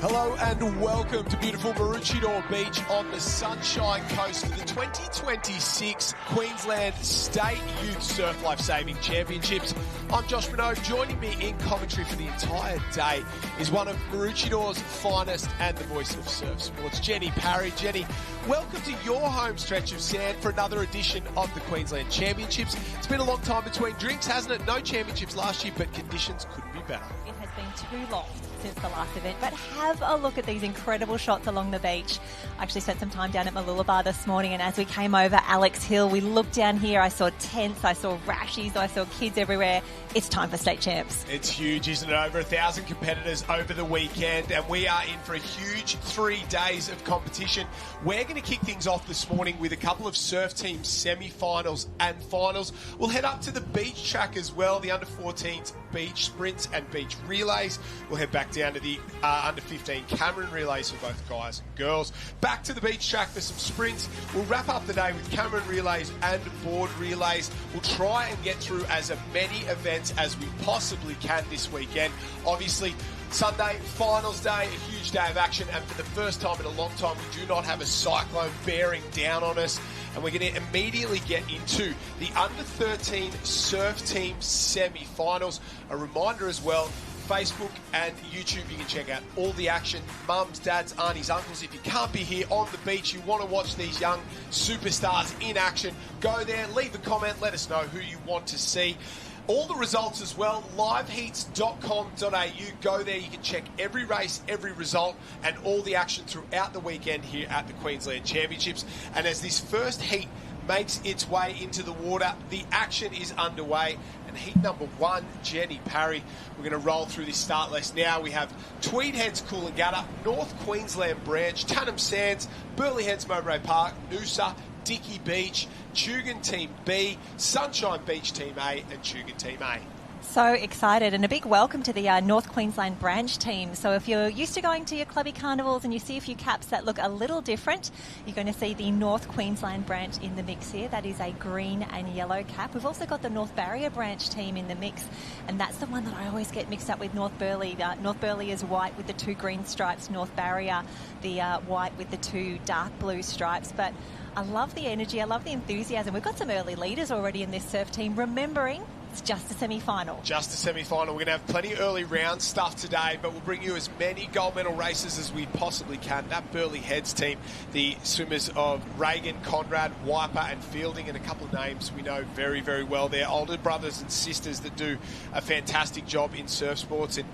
Hello and welcome to beautiful Maroochydore Beach on the Sunshine Coast for the 2026 Queensland State Youth Surf Life Saving Championships. I'm Josh Minot. Joining me in commentary for the entire day is one of Maroochidore's finest and the voice of surf sports, Jenny Parry. Jenny, welcome to your home stretch of sand for another edition of the Queensland Championships. It's been a long time between drinks, hasn't it? No championships last year, but conditions couldn't be better. It has been too long since the last event, but have a look at these incredible shots along the beach. I actually spent some time down at Maroochydore this morning, and as we came over Alex Hill, we looked down here, I saw tents, I saw rashies, I saw kids everywhere. It's time for state champs. It's huge, isn't it? Over 1,000 competitors over the weekend, and we are in for a huge 3 days of competition. We're going to kick things off this morning with a couple of surf team semi-finals and finals. We'll head up to the beach track as well, the under-14s beach sprints and beach relays. We'll head back down to the under-15 Cameron relays for both guys and girls. Back to the beach track for some sprints. We'll wrap up the day with Cameron relays and board relays. We'll try and get through as many events as we possibly can this weekend. Obviously, Sunday, finals day, a huge day of action, and for the first time in a long time, we do not have a cyclone bearing down on us. And we're going to immediately get into the under-13 surf team semi-finals. A reminder as well, Facebook and YouTube, you can check out all the action. Mums, dads, aunties, uncles, if you can't be here on the beach, you want to watch these young superstars in action, go there, leave a comment, let us know who you want to see. All the results as well, liveheats.com.au. Go there, you can check every race, every result, and all the action throughout the weekend here at the Queensland Championships. And as this first heat makes its way into the water, the action is underway. And heat number one, Jenny Parry. We're going to roll through this start list now. We have Tweed Heads, Coolangatta, North Queensland Branch, Tannum Sands, Burleigh Heads, Mowbray Park, Noosa, Dickey Beach, Tugun Team B, Sunshine Beach Team A, and Tugun Team A. So excited, and a big welcome to the North Queensland branch team. So if you're used to going to your clubby carnivals and you see a few caps that look a little different, you're going to see the North Queensland branch in the mix here. That is a green and yellow cap. We've also got the North Barrier branch team in the mix, and that's the one that I always get mixed up with North Burleigh. North Burleigh is white with the two green stripes, North Barrier the white with the two dark blue stripes. But I love the energy, I love the enthusiasm. We've got some early leaders already in this surf team, remembering it's just a semi-final. Just a semi-final. We're going to have plenty of early round stuff today, but we'll bring you as many gold medal races as we possibly can. That Burleigh Heads team, the swimmers of Reagan, Conrad, Wiper and Fielding, and a couple of names we know very, very well. They're older brothers and sisters that do a fantastic job in surf sports. And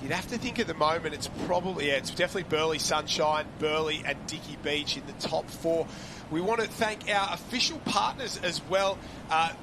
you'd have to think at the moment it's probably, it's definitely Burleigh Sunshine, Burleigh and Dickey Beach in the top four. We want to thank our official partners as well,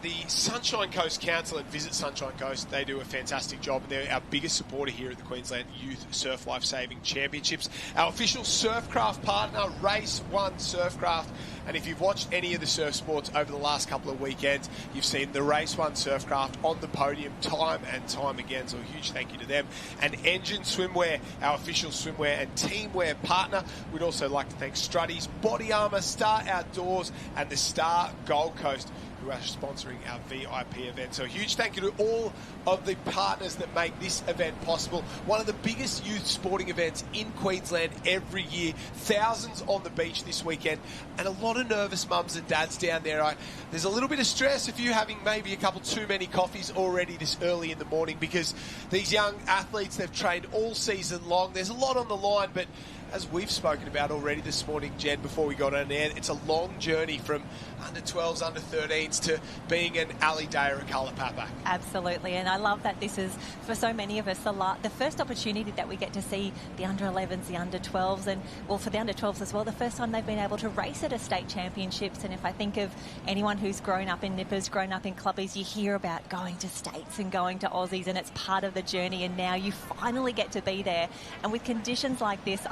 the Sunshine Coast Council and Visit Sunshine Coast. They do a fantastic job, and they're our biggest supporter here at the Queensland Youth Surf Life Saving Championships. Our official Surfcraft partner, Race One Surfcraft. And if you've watched any of the surf sports over the last couple of weekends, you've seen the Race One Surfcraft on the podium time and time again. So a huge thank you to them. And Engine Swimwear, our official swimwear and teamwear partner. We'd also like to thank Struddy's, Body Armour, Star Outdoors, and the Star Gold Coast, who are sponsoring our VIP event. So a huge thank you to all of the partners that make this event possible. One of the biggest youth sporting events in Queensland every year. Thousands on the beach this weekend, and a lot of nervous mums and dads down there. There's a little bit of stress if you're having maybe a couple too many coffees already this early in the morning, because these young athletes, they've trained all season long. There's a lot on the line, but as we've spoken about already this morning, Jen, before we got on air, it's a long journey from under-12s, under-13s to being an Ali Day or a Carla Papak. Absolutely, and I love that this is, for so many of us, the first opportunity that we get to see the under-11s, the under-12s, and, well, for the under-12s as well, the first time they've been able to race at a state championships. And if I think of anyone who's grown up in nippers, grown up in clubbies, you hear about going to states and going to Aussies, and it's part of the journey, and now you finally get to be there. And with conditions like this,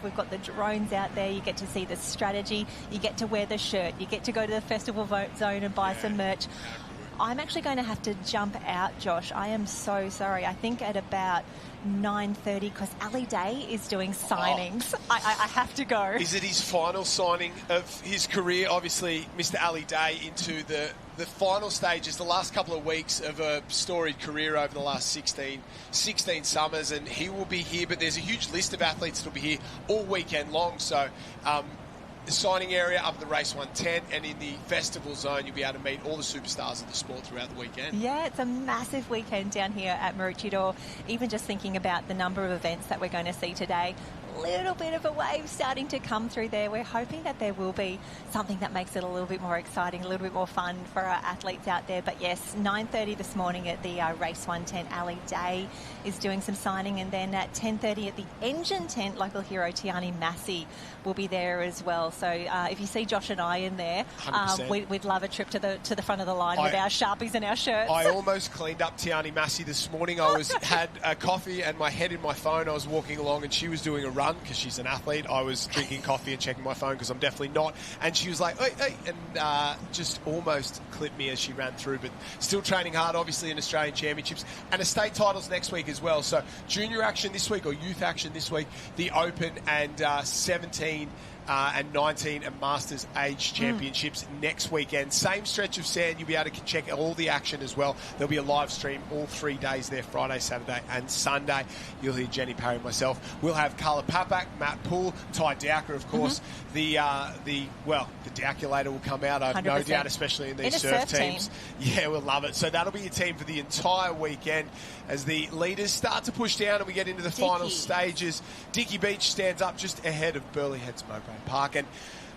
we've got the drones out there, you get to see the strategy, you get to wear the shirt, you get to go to the festival zone and buy some merch. I'm actually going to have to jump out, Josh. I am so sorry. I think at about 9:30, because Ali Day is doing signings. I have to go. Is it his final signing of his career? Obviously, Mr. Ali Day into the final stages, the last couple of weeks of a storied career over the last 16 summers, and he will be here, but there's a huge list of athletes that will be here all weekend long. So the signing area up at the Race 110, and in the festival zone, you'll be able to meet all the superstars of the sport throughout the weekend. Yeah, it's a massive weekend down here at Maroochydore. Even just thinking about the number of events that we're going to see today, little bit of a wave starting to come through there. We're hoping that there will be something that makes it a little bit more exciting, a little bit more fun for our athletes out there. But yes, 9:30 this morning at the Race 110, Ali Day is doing some signing, and then at 10:30 at the Engine Tent, local hero Tiani Massey will be there as well. So if you see Josh and I in there, we'd love a trip to the front of the line with our Sharpies and our shirts. I almost cleaned up Tiani Massey this morning. I had a coffee and my head in my phone. I was walking along and she was doing a run because she's an athlete. I was drinking coffee and checking my phone because I'm definitely not. And she was like, hey, and just almost clipped me as she ran through, but still training hard, obviously, in Australian Championships and a state titles next week as well. So junior action this week, or youth action this week, the Open, and 17 and 19 and Masters Age Championships next weekend. Same stretch of sand. You'll be able to check all the action as well. There'll be a live stream all 3 days there, Friday, Saturday and Sunday. You'll hear Jenny Parry and myself. We'll have Carla Papak, Matt Poole, Ty Dowker, of course. The Dowculator will come out, I've 100%. No doubt, especially in these surf teams. Yeah, we'll love it. So that'll be your team for the entire weekend as the leaders start to push down and we get into the final stages. Dicky Beach stands up just ahead of Burleigh Heads Mowbray Park. And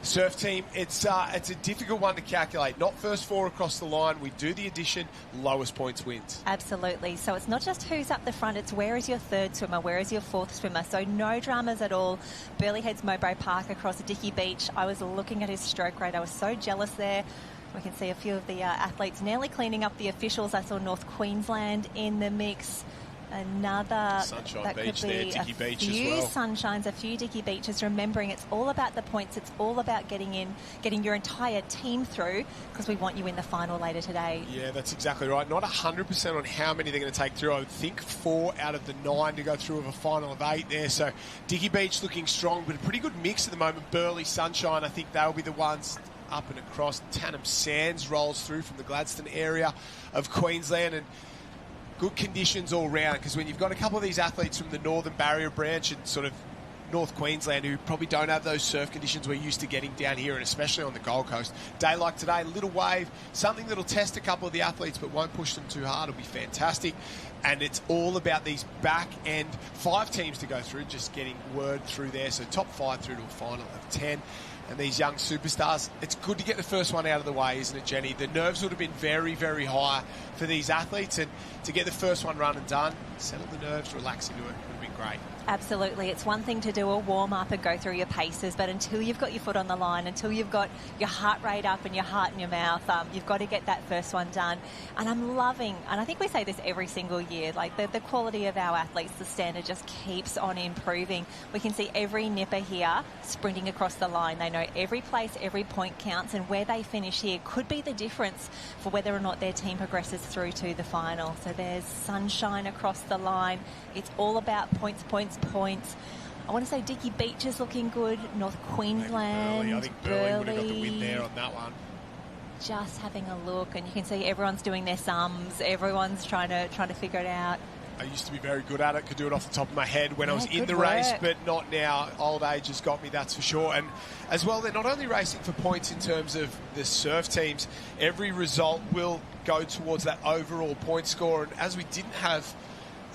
surf team, it's a difficult one to calculate. Not first four across the line. We do the addition, lowest points wins. Absolutely. So it's not just who's up the front, it's where is your third swimmer, where is your fourth swimmer. So no dramas at all. Burleigh Heads Mowbray Park across Dicky Beach. I was looking at his stroke rate. I was so jealous there. We can see a few of the athletes nearly cleaning up the officials. I saw North Queensland in the mix. Another Sunshine Beach there, Dicky Beach as well. A few Sunshines, a few Dicky Beaches. Remembering it's all about the points. It's all about getting your entire team through, because we want you in the final later today. Yeah, that's exactly right. Not 100% on how many they're going to take through. I would think 4 out of the 9 to go through with a final of 8 there. So Dicky Beach looking strong, but a pretty good mix at the moment. Burleigh, Sunshine, I think they'll be the ones up and across. Tannum Sands rolls through from the Gladstone area of Queensland, and good conditions all round, because when you've got a couple of these athletes from the Northern Barrier Branch and sort of North Queensland who probably don't have those surf conditions we're used to getting down here, and especially on the Gold Coast. Day like today, little wave, something that'll test a couple of the athletes but won't push them too hard. It'll be fantastic. And it's all about these back end 5 teams to go through, just getting word through there. So top 5 through to a final of 10. And these young superstars, it's good to get the first one out of the way, isn't it, Jenny? The nerves would have been very, very high for these athletes, and to get the first one run and done, settle the nerves, relax into it, would have been great. Absolutely. It's one thing to do a warm-up and go through your paces, but until you've got your foot on the line, until you've got your heart rate up and your heart in your mouth, you've got to get that first one done. And I'm loving, and I think we say this every single year, like the quality of our athletes, the standard just keeps on improving. We can see every nipper here sprinting across the line. They know every place, every point counts, and where they finish here could be the difference for whether or not their team progresses through to the final. So there's Sunshine across the line. It's all about points, points, points. I want to say Dicky Beach is looking good. North Queensland, I think Burleigh would have got the win there on that one. Just having a look, and you can see everyone's doing their sums. Everyone's trying to figure it out. I used to be very good at it, could do it off the top of my head when I was in the race, but not now. Old age has got me, that's for sure. And as well, they're not only racing for points in terms of the surf teams, every result will go towards that overall point score. And as we didn't have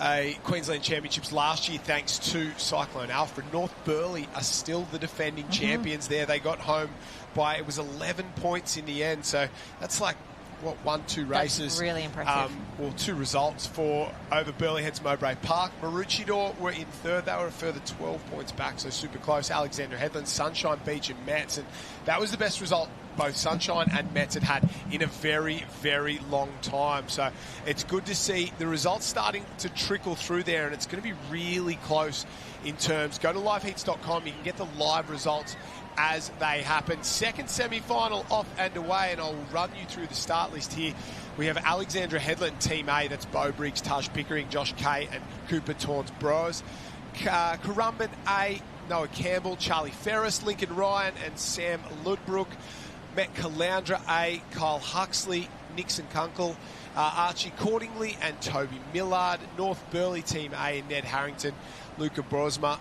a Queensland Championships last year, thanks to Cyclone Alfred, North Burleigh are still the defending champions there. They got home by, it was 11 points in the end. So that's like, what, 1-2 races. That's really impressive. Well, 2 results for over Burleigh Heads Mowbray Park. Maroochydore were in third. They were a further 12 points back, so super close. Alexandra Headland, Sunshine Beach and Mets, and that was the best result both Sunshine and Mets had in a very, very long time. So it's good to see the results starting to trickle through there, and it's going to be really close in terms. Go to liveheats.com. You can get the live results as they happen. Second semi-final off and away, and I'll run you through the start list here. We have Alexandra Headland, Team A. That's Beau Briggs, Taj Pickering, Josh Kay, and Cooper Torrance Bros. Currumbin A, Noah Campbell, Charlie Ferris, Lincoln Ryan, and Sam Ludbrook. Met Caloundra A, Kyle Huxley, Nixon Kunkel, Archie Cordingley, and Toby Millard. North Burleigh, Team A, and Ned Harrington, Luca Brosma,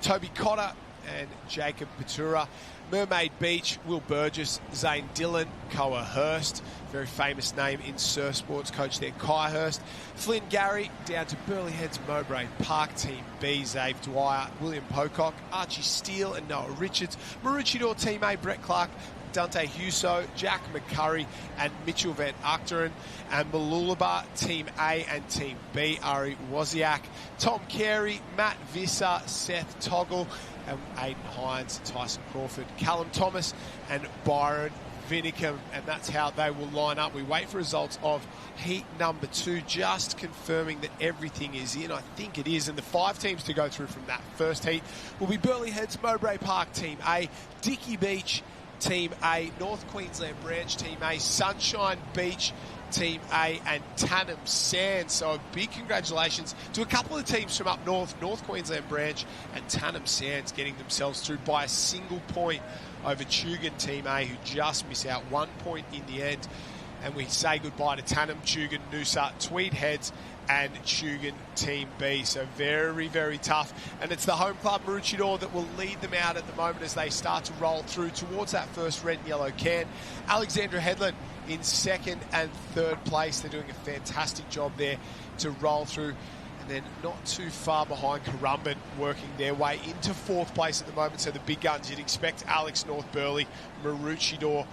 Toby Cotter, and Jacob Patura. Mermaid Beach, Will Burgess, Zane Dillon, Koa Hurst, very famous name in surf sports, coach there, Kai Hurst. Flynn Gary, down to Burleigh Heads, Mowbray Park, Team B, Zave Dwyer, William Pocock, Archie Steele, and Noah Richards. Maroochydore, Team A, Brett Clark, Dante Huso, Jack McCurry, and Mitchell Van Achteren. And Mooloolaba, Team A and Team B, Ari Wozniak, Tom Carey, Matt Visser, Seth Toggle, and Aidan Hines, Tyson Crawford, Callum Thomas, and Byron Vinicum. And that's how they will line up. We wait for results of heat number 2, just confirming that everything is in. I think it is. And the 5 teams to go through from that first heat will be Burleigh Heads, Mowbray Park, Team A, Dickey Beach, Team A, North Queensland Branch, Team A, Sunshine Beach, Team A, and Tannum Sands. So a big congratulations to a couple of teams from up north, North Queensland Branch and Tannum Sands, getting themselves through by a single point over Tugun Team A, who just miss out 1 point in the end. And we say goodbye to Tannum, Tugun, Noosa, Tweed Heads, and Tugun Team B. So very, very tough. And it's the home club, Maroochydore, that will lead them out at the moment as they start to roll through towards that first red and yellow can. Alexandra Headland in second and third place. They're doing a fantastic job there to roll through. And then not too far behind, Currumbin working their way into fourth place at the moment. So the big guns, you'd expect Alex, North Burleigh, Maroochydore,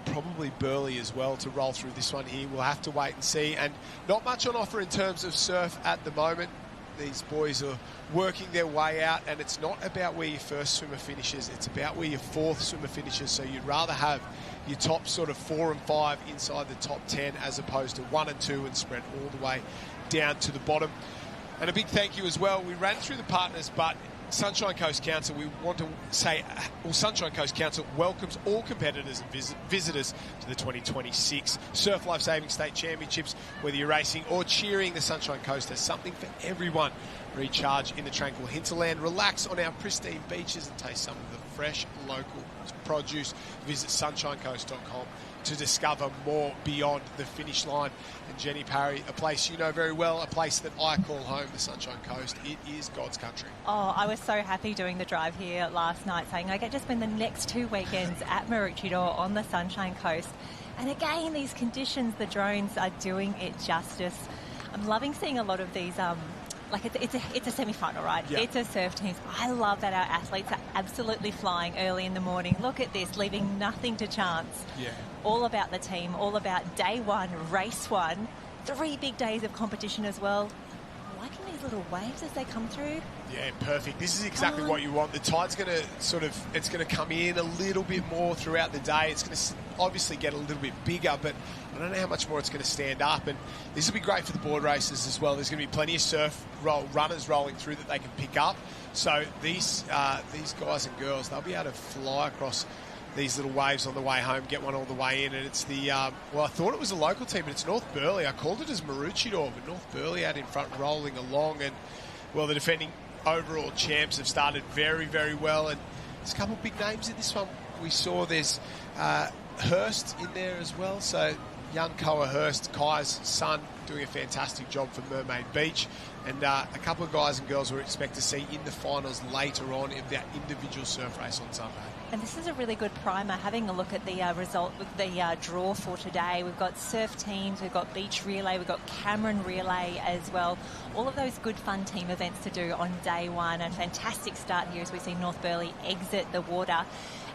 probably Burleigh as well to roll through this one here. We'll have to wait and see. And not much on offer in terms of surf at the moment. These boys are working their way out, and it's not about where your first swimmer finishes. It's about where your fourth swimmer finishes. So you'd rather have your top sort of 4 and 5 inside the top 10 as opposed to 1 and 2 and spread all the way down to the bottom. And a big thank you as well. We ran through the partners, but Sunshine Coast Council, we want to say, well, Sunshine Coast Council welcomes all competitors and visitors to the 2026 Surf Life Saving State Championships. Whether you're racing or cheering, the Sunshine Coast has something for everyone. Recharge in the tranquil hinterland, relax on our pristine beaches, and taste some of the fresh local produce. Visit sunshinecoast.com to discover more beyond the finish line. And Jenny Parry, a place you know very well, a place that I call home, the Sunshine Coast. It is God's country. Oh, I was so happy doing the drive here last night, saying I get to spend the next 2 weekends at Maroochydore on the Sunshine Coast. And again, these conditions, the drones are doing it justice. I'm loving seeing a lot of these it's a semi-final, right? Yeah. It's a surf team. I love that our athletes are absolutely flying early in the morning. Look at this, leaving nothing to chance. Yeah. All about the team, all about day 1, race 1, 3 big days of competition as well. Liking these little waves as they come through. Yeah, perfect. This is exactly what you want. The tide's going to it's going to come in a little bit more throughout the day. It's going to obviously get a little bit bigger, but I don't know how much more it's going to stand up. And this will be great for the board races as well. There's going to be plenty of surf runners rolling through that they can pick up. So these guys and girls, they'll be able to fly across these little waves on the way home, get one all the way in. And it's the, I thought it was a local team, but it's North Burleigh. I called it as Maroochydore, but North Burleigh out in front rolling along. And, well, the defending overall champs have started very, very well. And there's a couple of big names in this one. We saw there's Hurst in there as well. So young Koa Hurst, Kai's son, doing a fantastic job for Mermaid Beach. And a couple of guys and girls we're expect to see in the finals later on in that individual surf race on Sunday. And this is a really good primer, having a look at the result with the draw for today. We've got surf teams, we've got beach relay, we've got Cameron relay as well. All of those good fun team events to do on day 1. A fantastic start here as we see North Burleigh exit the water.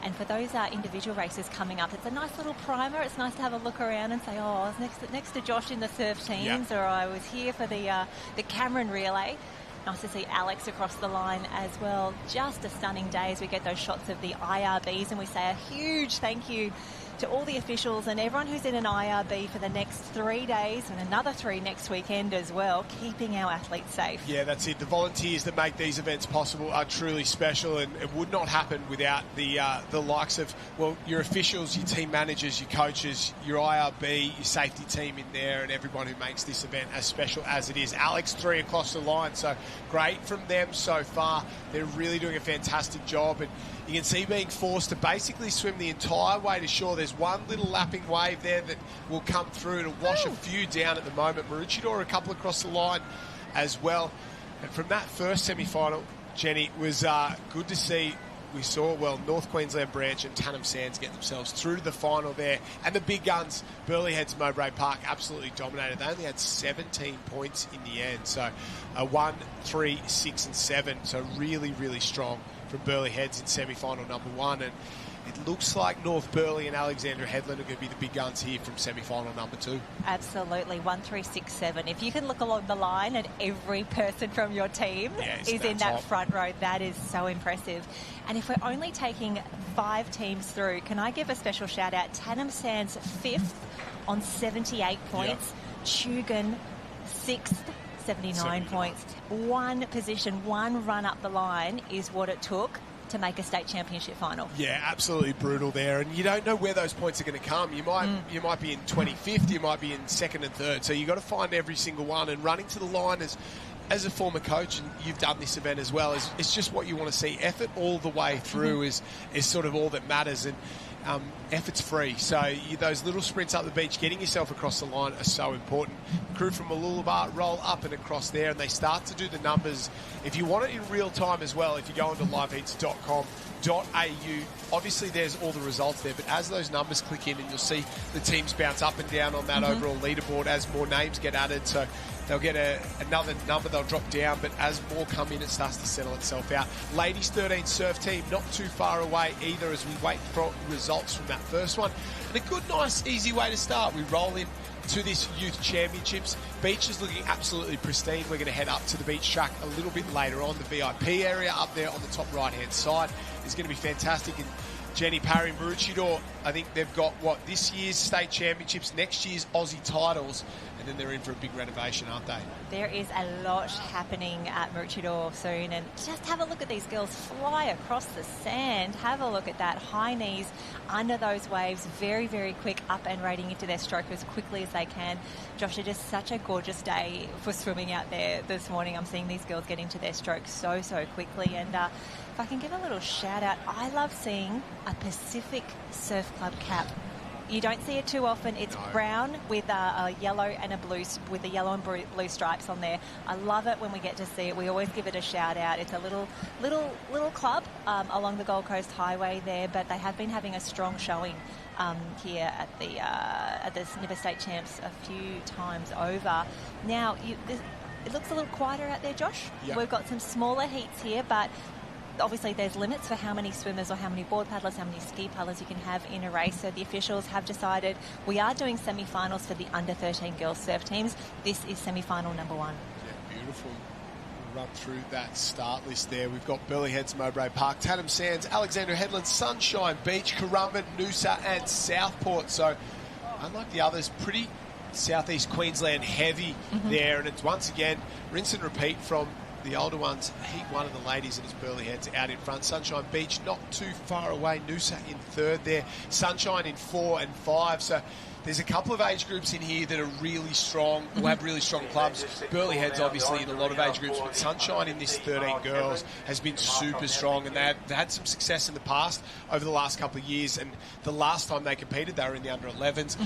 And for those individual races coming up, it's a nice little primer. It's nice to have a look around and say, oh, I was next to Josh in the surf teams, or I was here for the Cameron relay. Nice to see Alex across the line as well. Just a stunning day as we get those shots of the IRBs, and we say a huge thank you to all the officials and everyone who's in an IRB for the next 3 days and another 3 next weekend as well, keeping our athletes safe. Yeah, that's it. The volunteers that make these events possible are truly special, and it would not happen without the likes of, well, your officials, your team managers, your coaches, your IRB, your safety team in there, and everyone who makes this event as special as it is. Alex, 3 across the line, so great from them so far. They're really doing a fantastic job, and you can see being forced to basically swim the entire way to shore. There's one little lapping wave there that will come through. It'll wash a few down at the moment. Maroochydore a couple across the line as well. And from that first semi-final, Jenny, was good to see. We saw, well, North Queensland Branch and Tannum Sands get themselves through to the final there. And the big guns, Burleigh Heads, Mowbray Park, absolutely dominated. They only had 17 points in the end. So 1, 3, 6 and 7. So really, really strong from Burleigh Heads in semi-final number 1. And it looks like North Burleigh and Alexandra Headland are going to be the big guns here from semi-final number 2. Absolutely, 1, 3, 6, 7. If you can look along the line and every person from your team is in that front row, that is so impressive. And if we're only taking 5 teams through, can I give a special shout out? Tannum Sands 5th on 78 points. Yep. Tugun 6th. 79 points. One position, one run up the line is what it took to make a state championship final. Yeah, absolutely brutal there, and you don't know where those points are going to come. You might be in 25th, you might be in 2nd and 3rd, so you've got to find every single one. And running to the line as a former coach, and you've done this event as well, it's just what you want to see. Effort all the way through is sort of all that matters, and effort's free. So those little sprints up the beach, getting yourself across the line are so important. Crew from Mooloolaba roll up and across there, and they start to do the numbers. If you want it in real time as well, if you go onto liveheats.com.au, obviously there's all the results there, but as those numbers click in, and you'll see the teams bounce up and down on that overall leaderboard as more names get added. So they'll get another number, they'll drop down, but as more come in, it starts to settle itself out. Ladies 13 surf team, not too far away either as we wait for results from that first one. And a good, nice, easy way to start. We roll in to this Youth Championships. Beach is looking absolutely pristine. We're going to head up to the beach track a little bit later on. The VIP area up there on the top right-hand side is going to be fantastic. And Jenny Parry, Maroochydore, I think they've got, this year's state championships, next year's Aussie titles, and then they're in for a big renovation, aren't they? There is a lot happening at Maroochydore soon, and just have a look at these girls fly across the sand. Have a look at that. High knees under those waves, very, very quick, up and rating into their stroke as quickly as they can. Josh, it is such a gorgeous day for swimming out there this morning. I'm seeing these girls get into their stroke so quickly, and if I can give a little shout out, I love seeing a Pacific Surf Club cap. You don't see it too often. It's brown with a yellow and a blue, with the yellow and blue stripes on there. I love it when we get to see it. We always give it a shout out. It's a little club along the Gold Coast Highway there, but they have been having a strong showing here at the Snibber State Champs a few times over. Now it looks a little quieter out there, Josh. Yep. We've got some smaller heats here, but obviously there's limits for how many swimmers or how many board paddlers, how many ski paddlers you can have in a race. So the officials have decided we are doing semi-finals for the under 13 girls surf teams. This is semi-final number 1. Yeah, beautiful. We'll run through that start list there. We've got Burleigh Heads, Mowbray Park, Tannum Sands, Alexandra Headland, Sunshine Beach, Currumbin, Noosa and Southport. So unlike the others, pretty southeast Queensland heavy there. And it's once again rinse and repeat from the older ones. Heat 1 of the ladies, and it's Burleigh Heads out in front. Sunshine Beach not too far away. Noosa in 3rd there. Sunshine in 4 and 5. So there's a couple of age groups in here that are really strong, will have really strong clubs. Burleigh Heads obviously in a lot of age groups, but Sunshine in this 13 girls has been super strong, and they had some success in the past over the last couple of years. And the last time they competed, they were in the under 11s.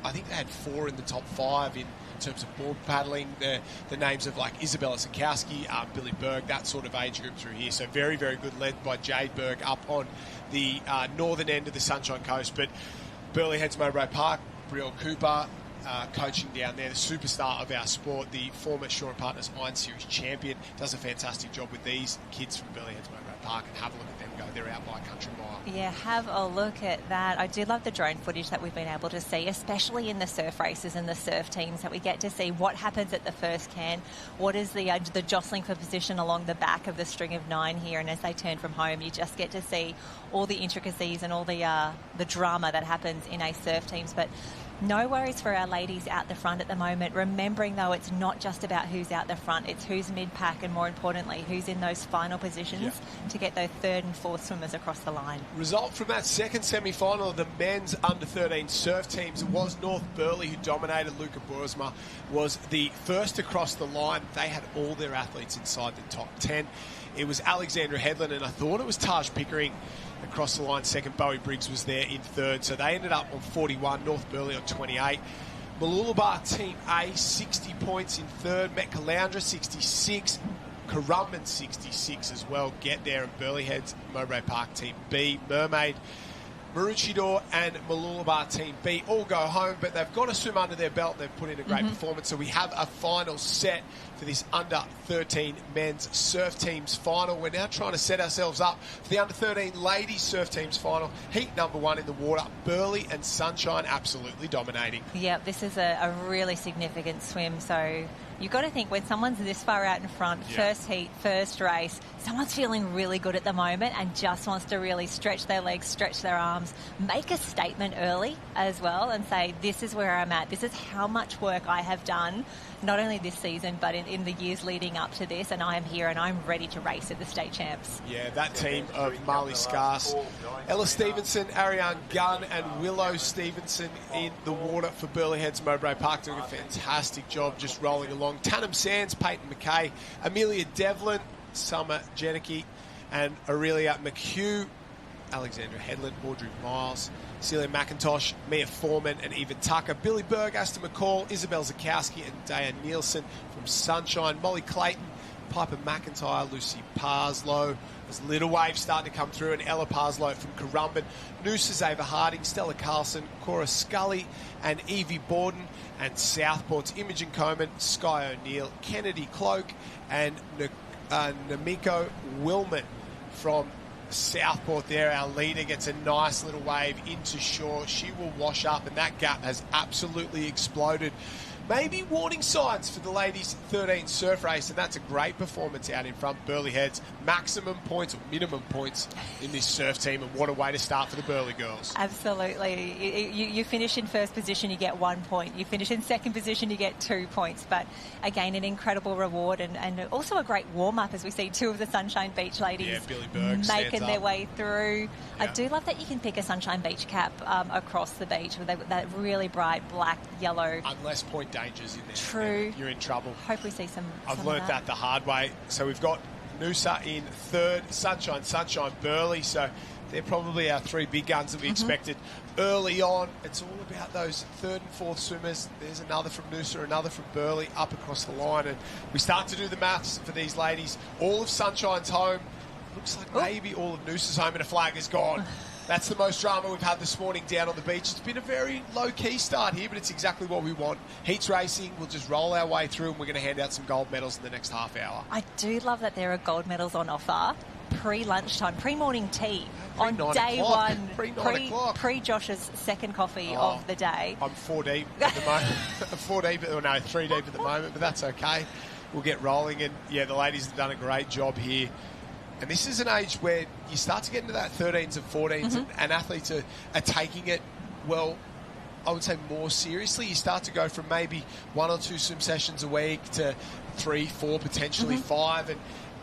I think they had 4 in the top 5 in terms of board paddling. The names of like Isabella Sikowski, Billy Berg, that sort of age group through here. So very, very good, led by Jade Berg up on the northern end of the Sunshine Coast. But Burleigh Heads, Mowbray Park, Brielle Cooper coaching down there, the superstar of our sport, the former Shaw & Partners Iron Series champion, does a fantastic job with these kids from Burleigh Heads, Mowbray Park. Park and have a look at them go. They're out by a country mile. Yeah, have a look at that. I do love the drone footage that we've been able to see, especially in the surf races and the surf teams, that we get to see what happens at the first can, what is the jostling for position along the back of the string of 9 here, and as they turn from home, you just get to see all the intricacies and all the drama that happens in a surf teams. But no worries for our ladies out the front at the moment. Remembering, though, it's not just about who's out the front. It's who's mid-pack and, more importantly, who's in those final positions to get those third and fourth swimmers across the line. Result from that second semi-final of the men's under-13 surf teams. It was North Burleigh who dominated. Luca Boersma was the first across the line. They had all their athletes inside the top 10. It was Alexandra Headland, and I thought it was Taj Pickering across the line second. Bowie Briggs was there in third. So they ended up on 41, North Burleigh on 28. Mooloolaba Team A, 60 points in third. Met Caloundra, 66. Currumbin, 66 as well. Get there. And Burleigh Heads, Mowbray Park Team B. Mermaid, Maroochydore and Mooloolaba Team B all go home, but they've got a swim under their belt. They've put in a great performance. So we have a final set for this under-13 men's surf teams final. We're now trying to set ourselves up for the under-13 ladies surf teams final. Heat number 1 in the water. Burleigh and Sunshine absolutely dominating. Yeah, this is a really significant swim. So you've got to think, when someone's this far out in front, first heat, first race, someone's feeling really good at the moment and just wants to really stretch their legs, stretch their arms, make a statement early as well and say, this is where I'm at. This is how much work I have done, not only this season, but in the years leading up to this, and I am here and I'm ready to race at the state champs. Yeah, that team of Marley Scarce, Ella Stevenson, Ariane Gunn and Willow Stevenson in the water for Burleigh Heads Mowbray Park, doing a fantastic job just rolling along. Tannum Sands, Peyton McKay, Amelia Devlin, Summer Janicki and Aurelia McHugh, Alexandra Headland, Audrey Miles, Celia McIntosh, Mia Foreman and Eva Tucker, Billy Berg, Aston McCall, Isabel Zakowski and Daya Nielsen from Sunshine, Molly Clayton, Piper McIntyre, Lucy Parslow. There's Little Wave starting to come through, and Ella Parslow from Currumbin, Noosa Ava Harding, Stella Carlson, Cora Scully and Evie Borden, and Southport's Imogen Coman, Sky O'Neill, Kennedy Cloak and Namiko Willman from Southport there. Our leader gets a nice little wave into shore. She will wash up, and that gap has absolutely exploded. Maybe warning signs for the ladies 13 surf race, and that's a great performance out in front. Burleigh Heads, maximum points or minimum points in this surf team, and what a way to start for the Burleigh girls. Absolutely. You finish in first position, you get 1 point. You finish in second position, you get 2 points. But again, an incredible reward and also a great warm-up as we see 2 of the Sunshine Beach ladies Billy Berg making their way through. Yeah. I do love that you can pick a Sunshine Beach cap across the beach with that really bright black, yellow. Unless point dangers in there. True. You're in trouble. Hope we see some. I've learnt that the hard way. So we've got Noosa in third, Sunshine, Burleigh. So they're probably our 3 big guns that we expected early on. It's all about those third and fourth swimmers. There's another from Noosa, another from Burleigh up across the line. And we start to do the maths for these ladies. All of Sunshine's home. Looks like maybe all of Noosa's home, and a flag is gone. That's the most drama we've had this morning down on the beach. It's been a very low-key start here, but it's exactly what we want. Heats racing, we'll just roll our way through, and we're going to hand out some gold medals in the next half hour. I do love that there are gold medals on offer pre-lunchtime, pre-morning tea on day one, pre-Josh's second coffee of the day. I'm 4 deep at the moment. 4 deep, or no, 3 deep at the moment, but that's okay. We'll get rolling, and yeah, the ladies have done a great job here. And this is an age where you start to get into that 13s and 14s, and athletes are taking it, well, I would say more seriously. You start to go from maybe 1 or 2 swim sessions a week to 3, 4, potentially 5,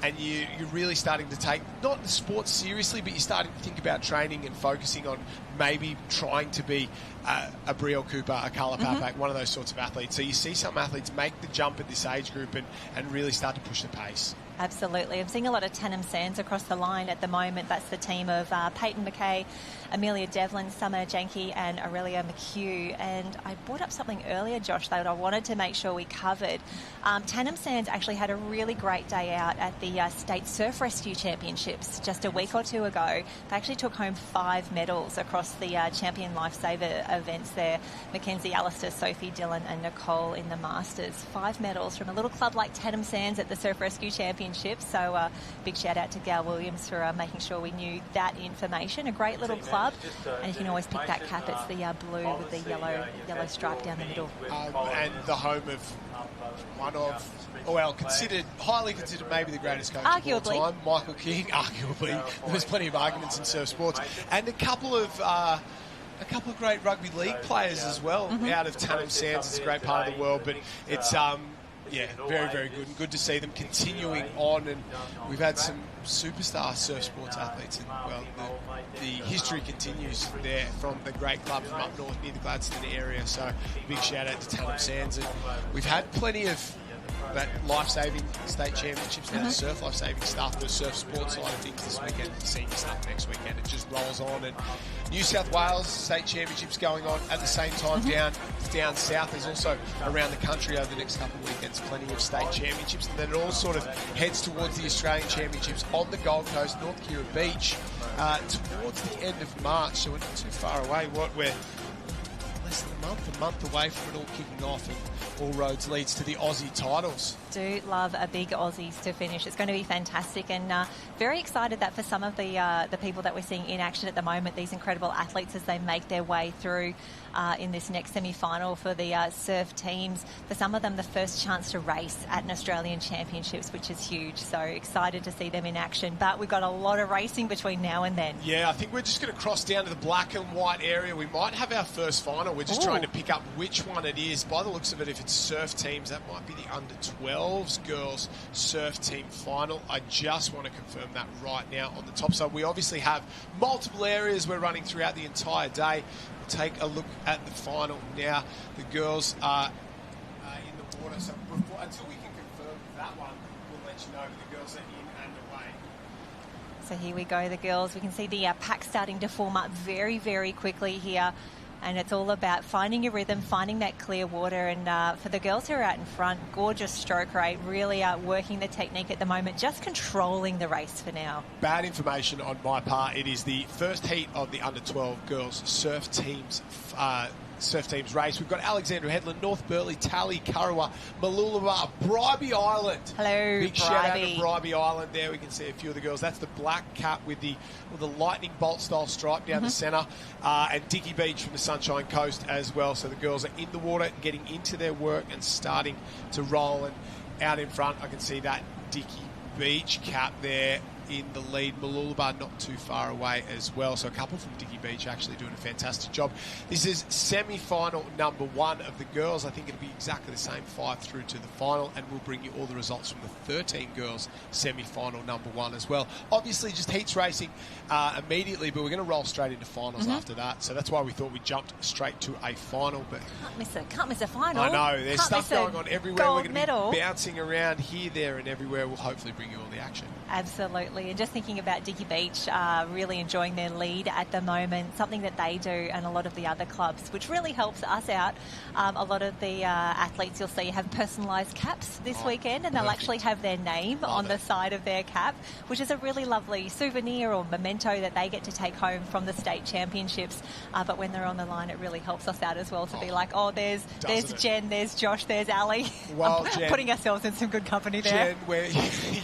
and you're really starting to take, not the sport seriously, but you're starting to think about training and focusing on maybe trying to be a Brielle Cooper, a Carla Papak, one of those sorts of athletes. So you see some athletes make the jump at this age group and really start to push the pace. Absolutely. I'm seeing a lot of Tannum Sands across the line at the moment. That's the team of Peyton McKay, Amelia Devlin, Summer Janke and Aurelia McHugh. And I brought up something earlier, Josh, that I wanted to make sure we covered. Tannum Sands actually had a really great day out at the State Surf Rescue Championships just a week or 2 ago. They actually took home 5 medals across the Champion Lifesaver events there. Mackenzie, Alistair, Sophie, Dylan and Nicole in the Masters. 5 medals from a little club like Tannum Sands at the Surf Rescue Championships. Championships. So big shout out to Gal Williams for making sure we knew that information. A great little club, and you can always pick that cap. It's the blue with the yellow stripe down the middle. And the home of one of, highly considered maybe the greatest coach of all time, Michael King. Arguably, there's plenty of arguments in surf sports, and a couple of great rugby league players as well out of Tannum Sands. It's a great part of the world, but it's very, very good, and good to see them continuing on. And we've had some superstar surf sports athletes, and the history continues there from the great club from up north near the Gladstone area. So big shout out to Tannum Sands, and we've had plenty of that life-saving state championships now, surf life-saving stuff, the surf sports side of things this weekend, the senior stuff next weekend. It just rolls on. And New South Wales state championships going on at the same time down south. There's also around the country over the next couple of weekends plenty of state championships, and then it all sort of heads towards the Australian championships on the Gold Coast, North Kira Beach, towards the end of March. So we're not too far away. We're less than a month away from it all kicking off, and all roads leads to the Aussie titles. Do love a big Aussies to finish. It's going to be fantastic, and very excited that for some of the people that we're seeing in action at the moment, these incredible athletes as they make their way through in this next semi-final for the surf teams, for some of them the first chance to race at an Australian Championships, which is huge. So excited to see them in action, but we've got a lot of racing between now and then. Yeah, I think we're just going to cross down to the black and white area. We might have our first final. We're just trying to pick up which one it is. By the looks of it, if it's surf teams, that might be the under-12s girls surf team final. I just want to confirm that right now on the top side. We obviously have multiple areas we're running throughout the entire day. We'll take a look at the final now. The girls are in the water, so until we can confirm that one, we'll let you know the girls are in and away. So here we go, the girls. We can see the pack starting to form up very, very quickly here. And it's all about finding your rhythm, finding that clear water. And for the girls who are out in front, gorgeous stroke rate, really working the technique at the moment, just controlling the race for now. Bad information on my part. It is the first heat of the under-12 girls surf teams race. We've got Alexandra Headland, North Burleigh, Tally, Kurrawa, Mooloolaba, Bribie Island. Hello, Big shout out to Bribie Island there. We can see a few of the girls. That's the black cap with the lightning bolt style stripe down the centre, and Dicky Beach from the Sunshine Coast as well. So the girls are in the water, getting into their work and starting to roll. And out in front, I can see that Dicky Beach cap there in the lead. Mooloolaba not too far away as well. So a couple from Dicky Beach actually doing a fantastic job. This is semi-final number 1 of the girls. I think it'll be exactly the same 5 through to the final, and we'll bring you all the results from the 13 girls semi-final number 1 as well. Obviously just heats racing immediately, but we're going to roll straight into finals after that. So that's why we thought we jumped straight to a final. But can't miss a final. I know. There's stuff going on everywhere. We're going to be bouncing around here, there and everywhere. We'll hopefully bring you all the action. Absolutely. And just thinking about Dicky Beach, really enjoying their lead at the moment, something that they do and a lot of the other clubs, which really helps us out. A lot of the athletes you'll see have personalised caps this weekend, and they'll actually have their name on the side of their cap, which is a really lovely souvenir or memento that they get to take home from the state championships. But when they're on the line, it really helps us out as well to be like, there's Jen, there's Josh, there's Ali. Well, Jen, putting ourselves in some good company there. Jen,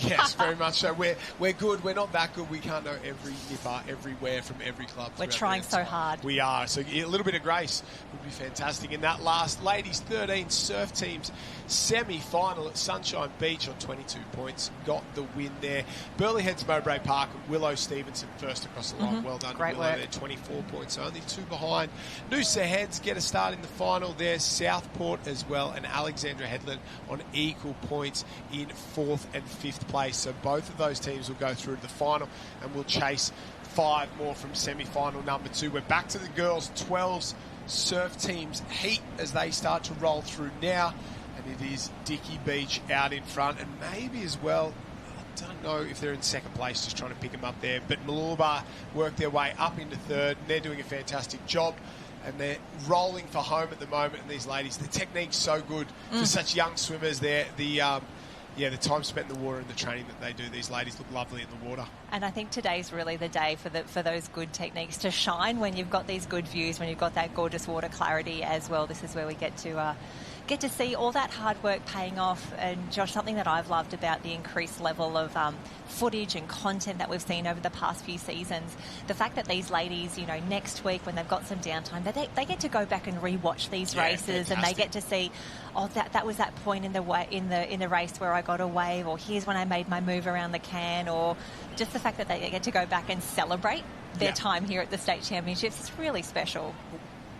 yes, very much so. We're good. We're not that good. We can't know every nipper everywhere from every club. We're trying so hard. We are. So a little bit of grace would be fantastic. In that last ladies 13 surf teams semi-final at Sunshine Beach on 22 points. Got the win there. Burleigh Heads, Mowbray Park, Willow Stevenson first across the line. Well done. Great Willow work. there, 24 points. So only 2 behind. Noosa Heads get a start in the final there. Southport as well, and Alexandra Headland on equal points in 4th and 5th place. So both of those teams will go through to the final, and we'll chase 5 more from semi-final number 2. We're back to the girls 12s surf teams heat as they start to roll through now, and it is Dicky Beach out in front, and maybe as well, I don't know if they're in 2nd place, just trying to pick them up there, but Mooloolaba work their way up into 3rd, and they're doing a fantastic job, and they're rolling for home at the moment. And these ladies, the technique's so good for such young swimmers there. The time spent in the water and the training that they do, these ladies look lovely in the water. And I think today's really the day for those good techniques to shine when you've got these good views, when you've got that gorgeous water clarity as well. This is where we get to get to see all that hard work paying off. And Josh, something that I've loved about the increased level of footage and content that we've seen over the past few seasons, the fact that these ladies, you know, next week when they've got some downtime, they get to go back and re-watch these races, fantastic. And they get to see, oh, that was that point in the race where I got a wave, or here's when I made my move around the can, or just the fact that they get to go back and celebrate their time here at the state championships. It's really special.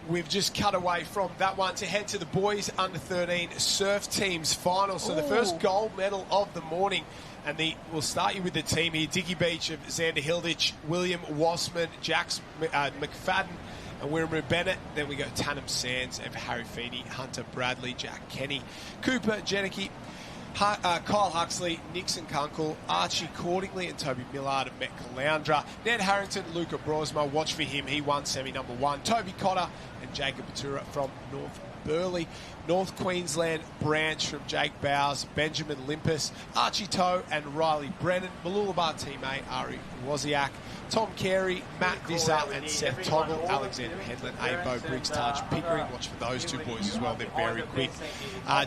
We've just cut away from that one to head to the boys under 13 surf teams final. So the first gold medal of the morning. And we'll start you with the team here. Dickie Beach of Xander Hilditch, William Wassman, Jax McFadden, and Wiremu Bennett. Then we go Tannum Sands of Harry Feeney, Hunter Bradley, Jack Kenny, Cooper Janicki, Kyle Huxley, Nixon Kunkel, Archie Cordingley and Toby Millard of Met Caloundra. Ned Harrington, Luca Brosma, watch for him. He won semi number 1. Toby Cotter and Jacob Batura from North Burleigh. North Queensland branch from Jake Bowes, Benjamin Limpus, Archie Toe and Riley Brennan. Mooloolaba teammate Ari Wozniak, Tom Carey, Matt Visser and Seth Toggle, Alexander Headland, Abo, Briggs, Taj Pickering. Watch for those two boys as well. They're very quick.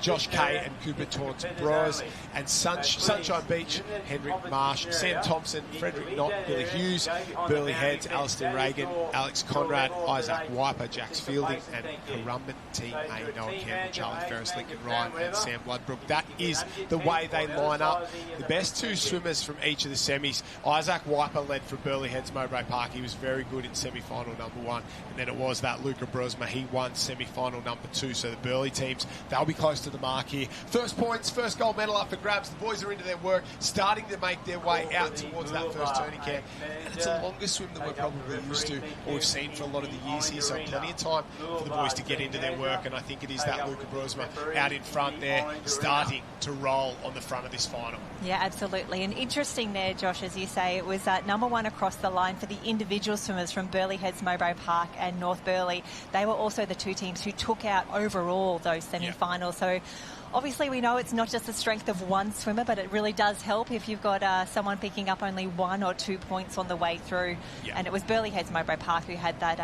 Josh Kay and Cooper Taunton Bros. And Sunshine Beach, Henrik Marsh, Sam Thompson, Frederick Knott, Billy Hughes, Burley Heads, Alistair Reagan, Alex Conrad, Isaac Wiper, Jax Fielding and Currumbin Team A, Noah Campbell, Charlie Ferris, Lincoln Ryan and Sam Bloodbrook. That is the way they line up. The best two swimmers from each of the semis. Isaac Wiper led for Burley Heads Mowbray Park. He was very good in semi-final number 1. And then it was that Luca Brosma. He won semi-final number 2. So the Burley teams, they'll be close to the mark here. First points, first gold medal up for grabs. The boys are into their work, starting to make their way out towards that first tourniquet. And it's a longer swim than we're probably used to, or we've seen for a lot of the years here. So plenty of time for the boys to get into their work. And I think it is that Luca Brosma out in front there, starting to roll on the front of this final. Yeah, absolutely. And interesting there, Josh, as you say, it was number 1 across the line for the individual swimmers from Burley Heads, Mowbray Park and North Burleigh. They were also the two teams who took out overall those semi-finals. So obviously we know it's not just the strength of one swimmer, but it really does help if you've got someone picking up only 1 or 2 points on the way through. And it was Burley Heads, Mowbray Park who had that,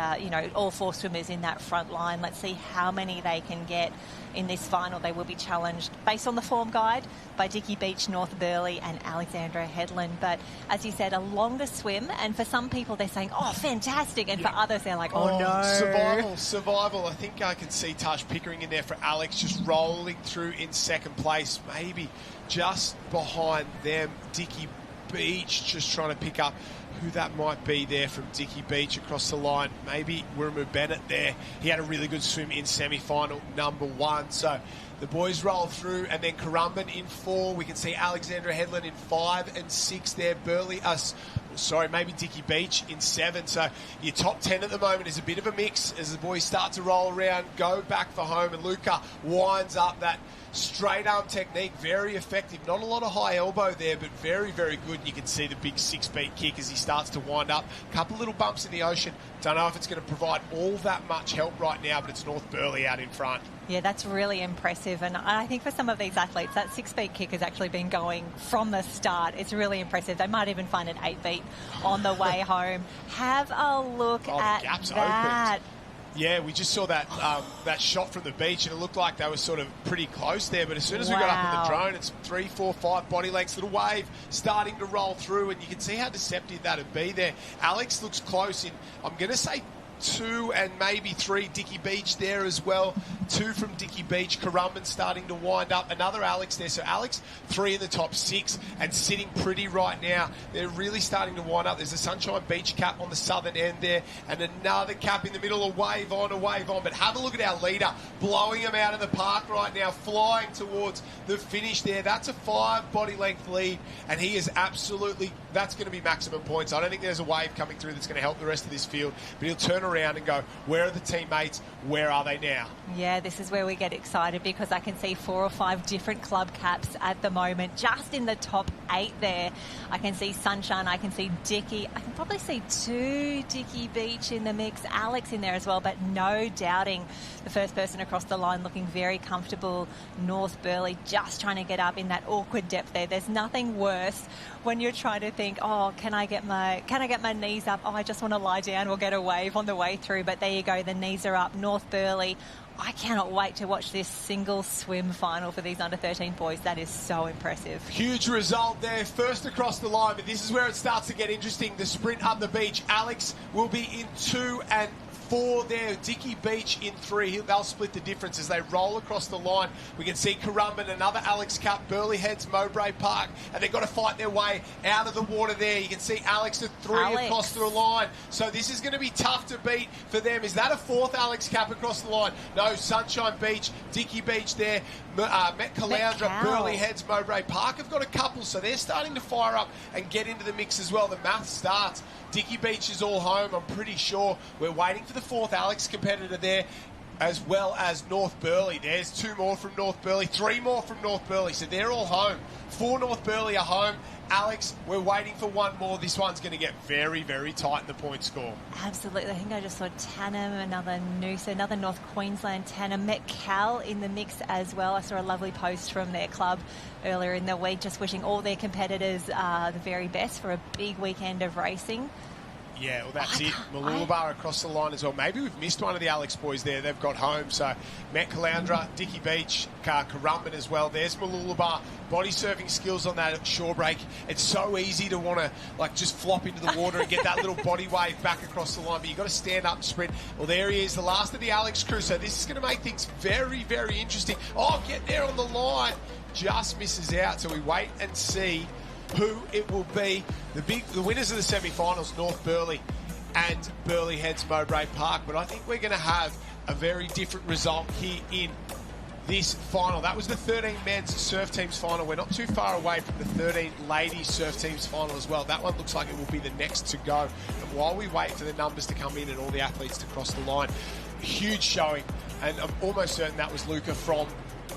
all 4 swimmers in that front line. Let's see how many they can get in this final. They will be challenged based on the form guide by Dickie Beach, North Burleigh and Alexandra Headland. But as you said, a longer swim, and for some people they're saying, oh, fantastic, and for others they're like, oh no. Survival. I think I can see Taj Pickering in there for Alex, just rolling through in second place, maybe just behind them. Dickie Beach just trying to pick up who that might be there from Dickie Beach across the line. Maybe Wiremu Bennett there. He had a really good swim in semi-final number 1. So the boys roll through, and then Currumbin in 4. We can see Alexandra Headland in 5 and 6 there. Maybe Dickie Beach in 7. So your top 10 at the moment is a bit of a mix as the boys start to roll around, go back for home, and Luca winds up that straight arm technique, very effective. Not a lot of high elbow there, but very, very good. And you can see the big 6-beat kick as he starts to wind up. A couple little bumps in the ocean. Don't know if it's going to provide all that much help right now, but it's North Burleigh out in front. Yeah, that's really impressive. And I think for some of these athletes, that 6-beat kick has actually been going from the start. It's really impressive. They might even find an 8-beat on the way home. Have a look at that. Opened. Yeah, we just saw that that shot from the beach, and it looked like they were sort of pretty close there. But as soon as we got up in the drone, it's 3, 4, 5 body lengths. Little wave starting to roll through, and you can see how deceptive that would be there. Alex looks close in, I'm going to say 2 and maybe 3. Dickie Beach there as well. 2 from Dickie Beach. Currumbin starting to wind up. Another Alex there. So Alex, 3 in the top 6 and sitting pretty right now. They're really starting to wind up. There's a Sunshine Beach cap on the southern end there and another cap in the middle. A wave on. But have a look at our leader blowing him out of the park right now, flying towards the finish there. That's a 5 body length lead, and he is absolutely, that's going to be maximum points. I don't think there's a wave coming through that's going to help the rest of this field, but he'll turn around and go, where are the teammates? Where are they now? Yeah, this is where we get excited because I can see 4 or 5 different club caps at the moment, just in the top 8 there. I can see Sunshine, I can see Dickie, I can probably see 2 Dickie Beach in the mix, Alex in there as well, but no doubting the first person across the line looking very comfortable. North Burleigh just trying to get up in that awkward depth there. There's nothing worse when you're trying to think, oh, can I get my knees up? Oh, I just want to lie down or get a wave on the way through. But there you go, the knees are up. North Burleigh. I cannot wait to watch this single swim final for these under-13 boys. That is so impressive. Huge result there, first across the line, but this is where it starts to get interesting. The sprint up the beach. Alex will be in 2 and 4 there. Dickie Beach in 3. They'll split the difference as they roll across the line. We can see Currumbin, another Alex Cup. Burleigh heads Mowbray Park, and they've got to fight their way out of the water there. You can see Alex at 3 across the line. So this is going to be tough to beat for them. Is that a 4th Alex Cup across the line? No, Sunshine Beach, Dickie Beach there. Met Caloundra, Burleigh heads Mowbray Park have got a couple, so they're starting to fire up and get into the mix as well. The math starts. Dickie Beach is all home, I'm pretty sure. We're waiting for the 4th Alex competitor there, as well as North Burleigh. There's 2 more from North Burleigh, 3 more from North Burleigh, so they're all home. 4 North Burleigh are home. Alex, we're waiting for 1 more. This one's going to get very, very tight in the point score. Absolutely. I think I just saw Tannum, another Noosa, another North Queensland Tannum. Met Cal in the mix as well. I saw a lovely post from their club earlier in the week, just wishing all their competitors the very best for a big weekend of racing. Yeah, well, that's it. Mooloolaba across the line as well. Maybe we've missed one of the Alex boys there. They've got home. So, Met Caloundra, Dickie Beach, Currumbin as well. There's Mooloolaba. Body surfing skills on that shore break. It's so easy to want to, like, just flop into the water and get that little body wave back across the line. But you've got to stand up and sprint. Well, there he is, the last of the Alex crew. So, this is going to make things very, very interesting. Oh, get there on the line. Just misses out. So, we wait and see who it will be. The winners of the semi-finals, North Burleigh and Burleigh heads Mowbray Park. But I think we're going to have a very different result here in this final. That was the 13 men's surf teams final. We're not too far away from the 13 ladies surf teams final as well. That one looks like it will be the next to go. And while we wait for the numbers to come in and all the athletes to cross the line, huge showing. And I'm almost certain that was Luca from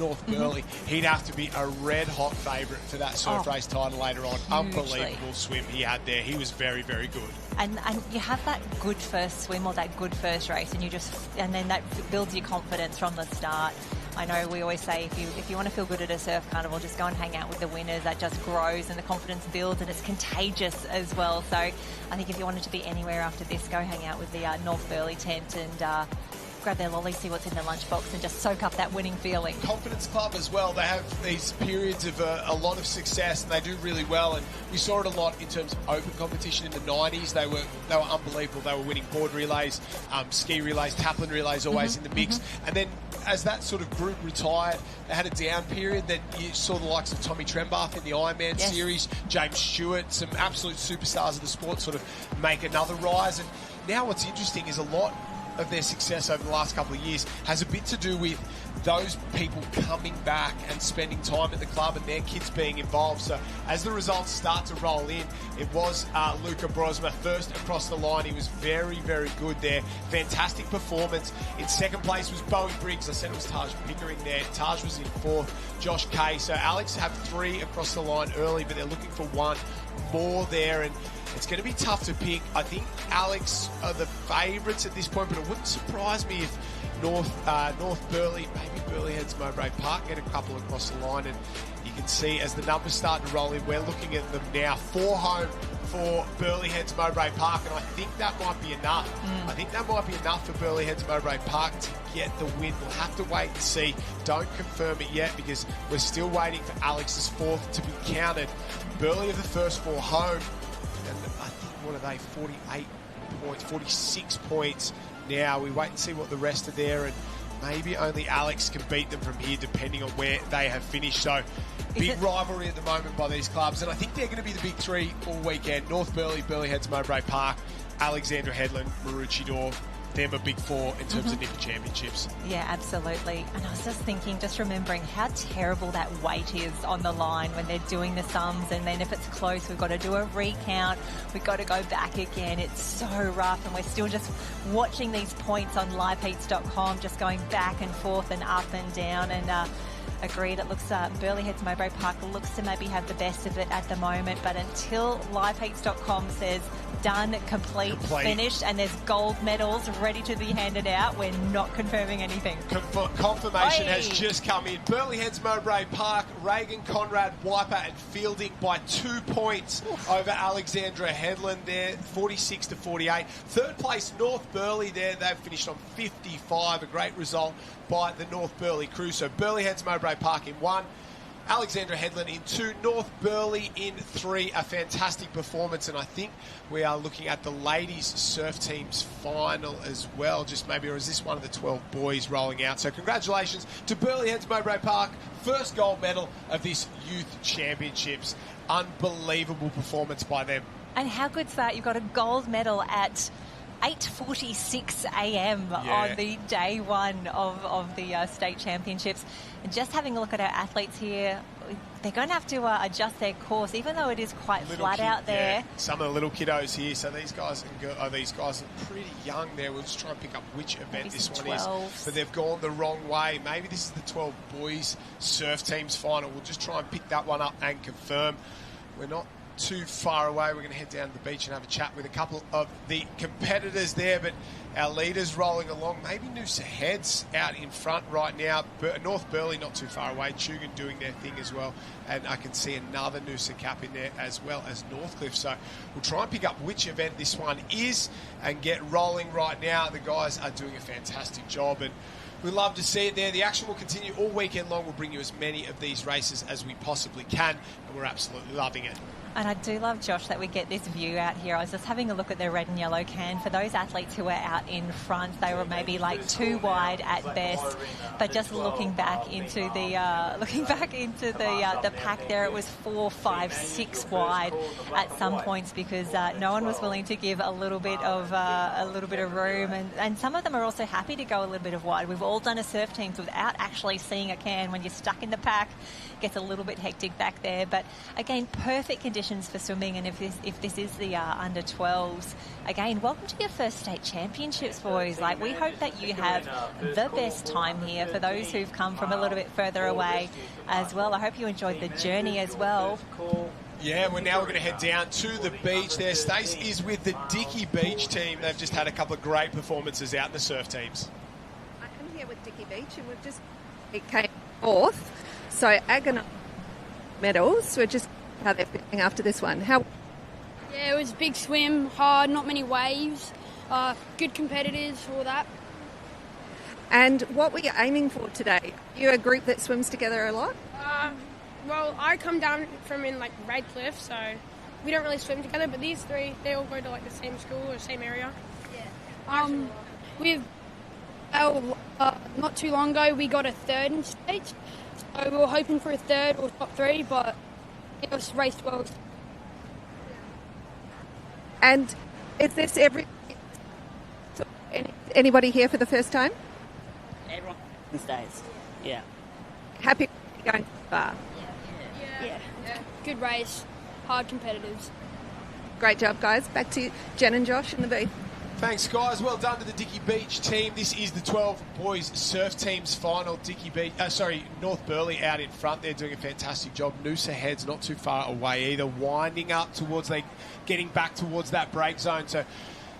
North Burleigh. He'd have to be a red-hot favourite for that surf race title later on. Hugely. Unbelievable swim he had there. He was very, very good. And you have that good first swim or that good first race, and then that builds your confidence from the start. I know we always say if you want to feel good at a surf carnival, just go and hang out with the winners. That just grows and the confidence builds, and it's contagious as well. So I think if you wanted to be anywhere after this, go hang out with the North Burleigh tent and grab their lolly, see what's in their lunchbox, and just soak up that winning feeling. Confidence Club as well. They have these periods of a lot of success, and they do really well. And we saw it a lot in terms of open competition in the 90s. They were unbelievable. They were winning board relays, ski relays, Taplin relays, always in the mix. And then as that sort of group retired, they had a down period. Then you saw the likes of Tommy Trembath in the Ironman series, James Stewart, some absolute superstars of the sport sort of make another rise. And now what's interesting is a lot of their success over the last couple of years has a bit to do with those people coming back and spending time at the club and their kids being involved. So as the results start to roll in, it was Luca Brosma first across the line. He was very, very good there. Fantastic performance. In second place was Bowie Briggs. I said it was Taj Pickering there. Taj was in 4th. Josh Kay. So Alex have 3 across the line early, but they're looking for 1 more there. And it's going to be tough to pick. I think Alex are the favourites at this point, but it wouldn't surprise me if North Burleigh, maybe Burleigh heads Mowbray Park, get a couple across the line. And you can see as the numbers start to roll in, we're looking at them now. 4 home for Burleigh heads Mowbray Park, and I think that might be enough. I think that might be enough for Burleigh heads Mowbray Park to get the win. We'll have to wait and see. Don't confirm it yet because we're still waiting for Alex's 4th to be counted. Burleigh are the first 4 home. And I think, what are they, 48 points, 46 points now. We wait and see what the rest are there, and maybe only Alex can beat them from here depending on where they have finished. So big rivalry at the moment by these clubs, and I think they're going to be the big 3 all weekend. North Burleigh, Burleigh heads Mowbray Park, Alexandra Headland, Maroochydore. Them a big 4 in terms of Nipper Championships. Yeah, absolutely. And I was just thinking, just remembering how terrible that weight is on the line when they're doing the sums, and then if it's close, we've got to do a recount. We've got to go back again. It's so rough, and we're still just watching these points on liveheats.com, just going back and forth and up and down. And agreed, it looks Burleigh heads Mowbray Park looks to maybe have the best of it at the moment, but until liveheats.com says done, complete, finished, and there's gold medals ready to be handed out. We're not confirming anything. Confirmation has just come in. Burleigh Heads Mowbray Park, Reagan, Conrad, Wiper and Fielding by 2 points over Alexandra Headland there, 46 to 48. Third place, North Burleigh there. They've finished on 55. A great result by the North Burleigh crew. So Burleigh Heads Mowbray Park in 1. Alexandra Headland in 2, North Burleigh in 3. A fantastic performance, and I think we are looking at the ladies surf team's final as well. Just maybe, or is this one of the 12 boys rolling out? So congratulations to Burleigh Heads Mowbray Park, first gold medal of this youth championships. Unbelievable performance by them. And how good's that? You've got a gold medal at 8:46 a.m. on the day one of the state championships. And just having a look at our athletes here, they're going to have to adjust their course, even though it is quite flat out there. Yeah. Some of the little kiddos here, so these guys are pretty young there. We'll just try and pick up which event this one 12s. is. But they've gone the wrong way. Maybe this is the 12 boys surf team's final. We'll just try and pick that one up and confirm. We're not too far away. We're going to head down to the beach and have a chat with a couple of the competitors there, but our leaders rolling along.Maybe Noosa Heads out in front right now. North Burleigh not too far away. Tugun doing their thing as well, and I can see another Noosa cap in there as well as Northcliffe. So we'll try and pick up which event this one is and get rolling right now. The guys are doing a fantastic job, and we love to see it there. The action will continue all weekend long. We'll bring you as many of these races as we possibly can, and we're absolutely loving it. And I do love, Josh, that we get this view out here. I was just having a look at the red and yellow can. For those athletes who were out in front, they were maybe like too wide at best. But just looking back into the pack there, it was 4, 5, 6 wide at some points because no one was willing to give a little bit of room. And some of them are also happy to go a little bit of wide. We've all done a surf teams without actually seeing a can. When you're stuck in the pack, it gets a little bit hectic back there. But again, perfect conditions for swimming, and if this is the under 12s, again, welcome to your first state championships, boys. Like, we hope that you have the best time here. For those who've come from a little bit further away as well, I hope you enjoyed the journey as well. Yeah, we're going to head down to the beach there. Stace is with the Dickey Beach team. They've just had a couple of great performances out in the surf teams. I'm here with Dickey Beach, and it came fourth, so agonizing medals. We're just how they're feeling after this one. Yeah, it was a big swim, hard, not many waves, good competitors, all that. And what were you aiming for today? Are you a group that swims together a lot? Well, I come down from in Radcliffe, so we don't really swim together, but these three, they all go to the same school or same area. Yeah. Not too long ago, we got a third in state, so we were hoping for a third or top 3, but it was raced well. And is this anybody here for the first time? Everyone in States, yeah. Happy going far? Yeah. Good race, hard competitors. Great job, guys. Back to Jen and Josh in the booth. Thanks, guys. Well done to the Dickey Beach team. This is the 12 boys surf team's final. North Burleigh out in front. They're doing a fantastic job. Noosa Heads not too far away either, winding up towards getting back towards that break zone. So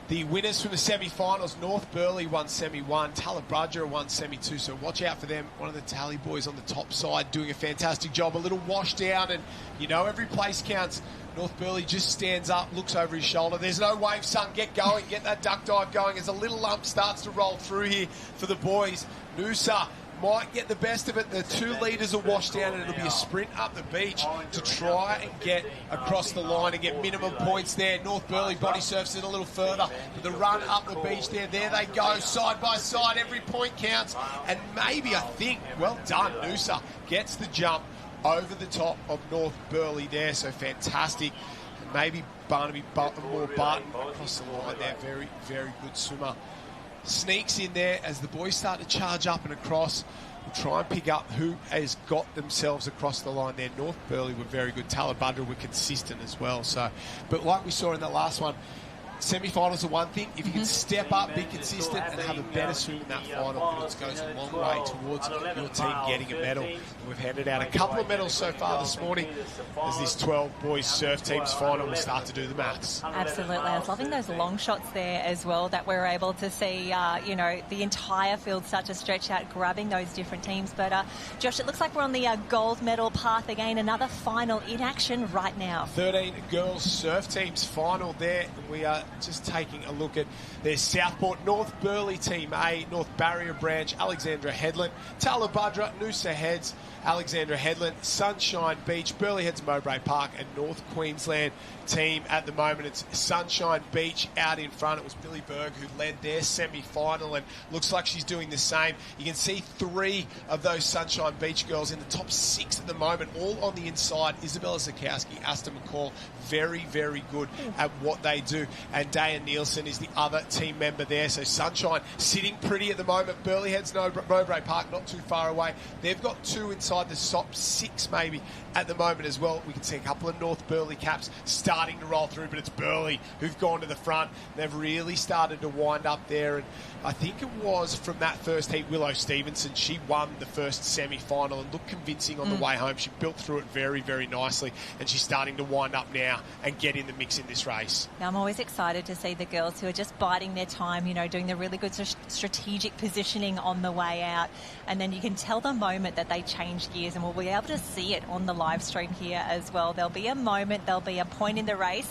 the winners from the semi-finals, North Burleigh won semi-1, Talabudra won semi-2, so watch out for them. One of the tally boys on the top side doing a fantastic job. A little wash down, and every place counts. North Burleigh just stands up, looks over his shoulder. There's no wave, son. Get going. Get that duck dive going as a little lump starts to roll through here for the boys. Noosa might get the best of it. The 2 leaders are washed down, and it'll be a sprint up the beach to try and get across the line and get minimum points there. North Burleigh body surfs it a little further. But the run up the beach there they go, side by side. Every point counts. And maybe, I think, well done, Noosa gets the jump over the top of North Burleigh there. So fantastic. And maybe Barnaby Barton across the line there. Very, very good swimmer. Sneaks in there as the boys start to charge up and across. We'll try and pick up who has got themselves across the line there. North Burleigh were very good. Talabudra were consistent as well. But like we saw in the last one, semi-finals are one thing. If you can step up, be consistent, and have a better swim in that final, it goes a long way towards your team getting a medal. And we've handed out a couple of medals so far this morning as this 12 boys surf teams final will start to do the maths. Absolutely. I was loving those long shots there as well that we're able to see, the entire field start to stretch out, grabbing those different teams. But, Josh, it looks like we're on the gold medal path again. Another final in action right now. 13 girls surf teams final there. And we are just taking a look at their Southport North Burleigh Team A, North Barrier Branch, Alexandra Headland, Talabudra, Noosa Heads, Alexandra Headland, Sunshine Beach, Burleigh Heads, Mowbray Park, and North Queensland team at the moment. It's Sunshine Beach out in front. It was Billy Berg who led their semi-final, and looks like she's doing the same. You can see 3 of those Sunshine Beach girls in the top 6 at the moment, all on the inside. Isabella Zakowski, Asta McCall, very, very good at what they do. And Daya Nielsen is the other team member there. So Sunshine sitting pretty at the moment. Burleigh Heads, Mowbray Park, not too far away. They've got 2 inside the top 6 maybe at the moment as well. We can see a couple of North Burleigh caps starting to roll through, but it's Burleigh who've gone to the front. They've really started to wind up there, and I think it was from that first heat, Willow Stevenson, she won the first semi-final and looked convincing on the way home. She built through it very, very nicely, and she's starting to wind up now and get in the mix in this race. Now, I'm always excited to see the girls who are just biding their time, doing the really good strategic positioning on the way out, and then you can tell the moment that they change gears, and we'll be able to see it on the live stream here as well. There'll be a moment, there'll be a point in the race,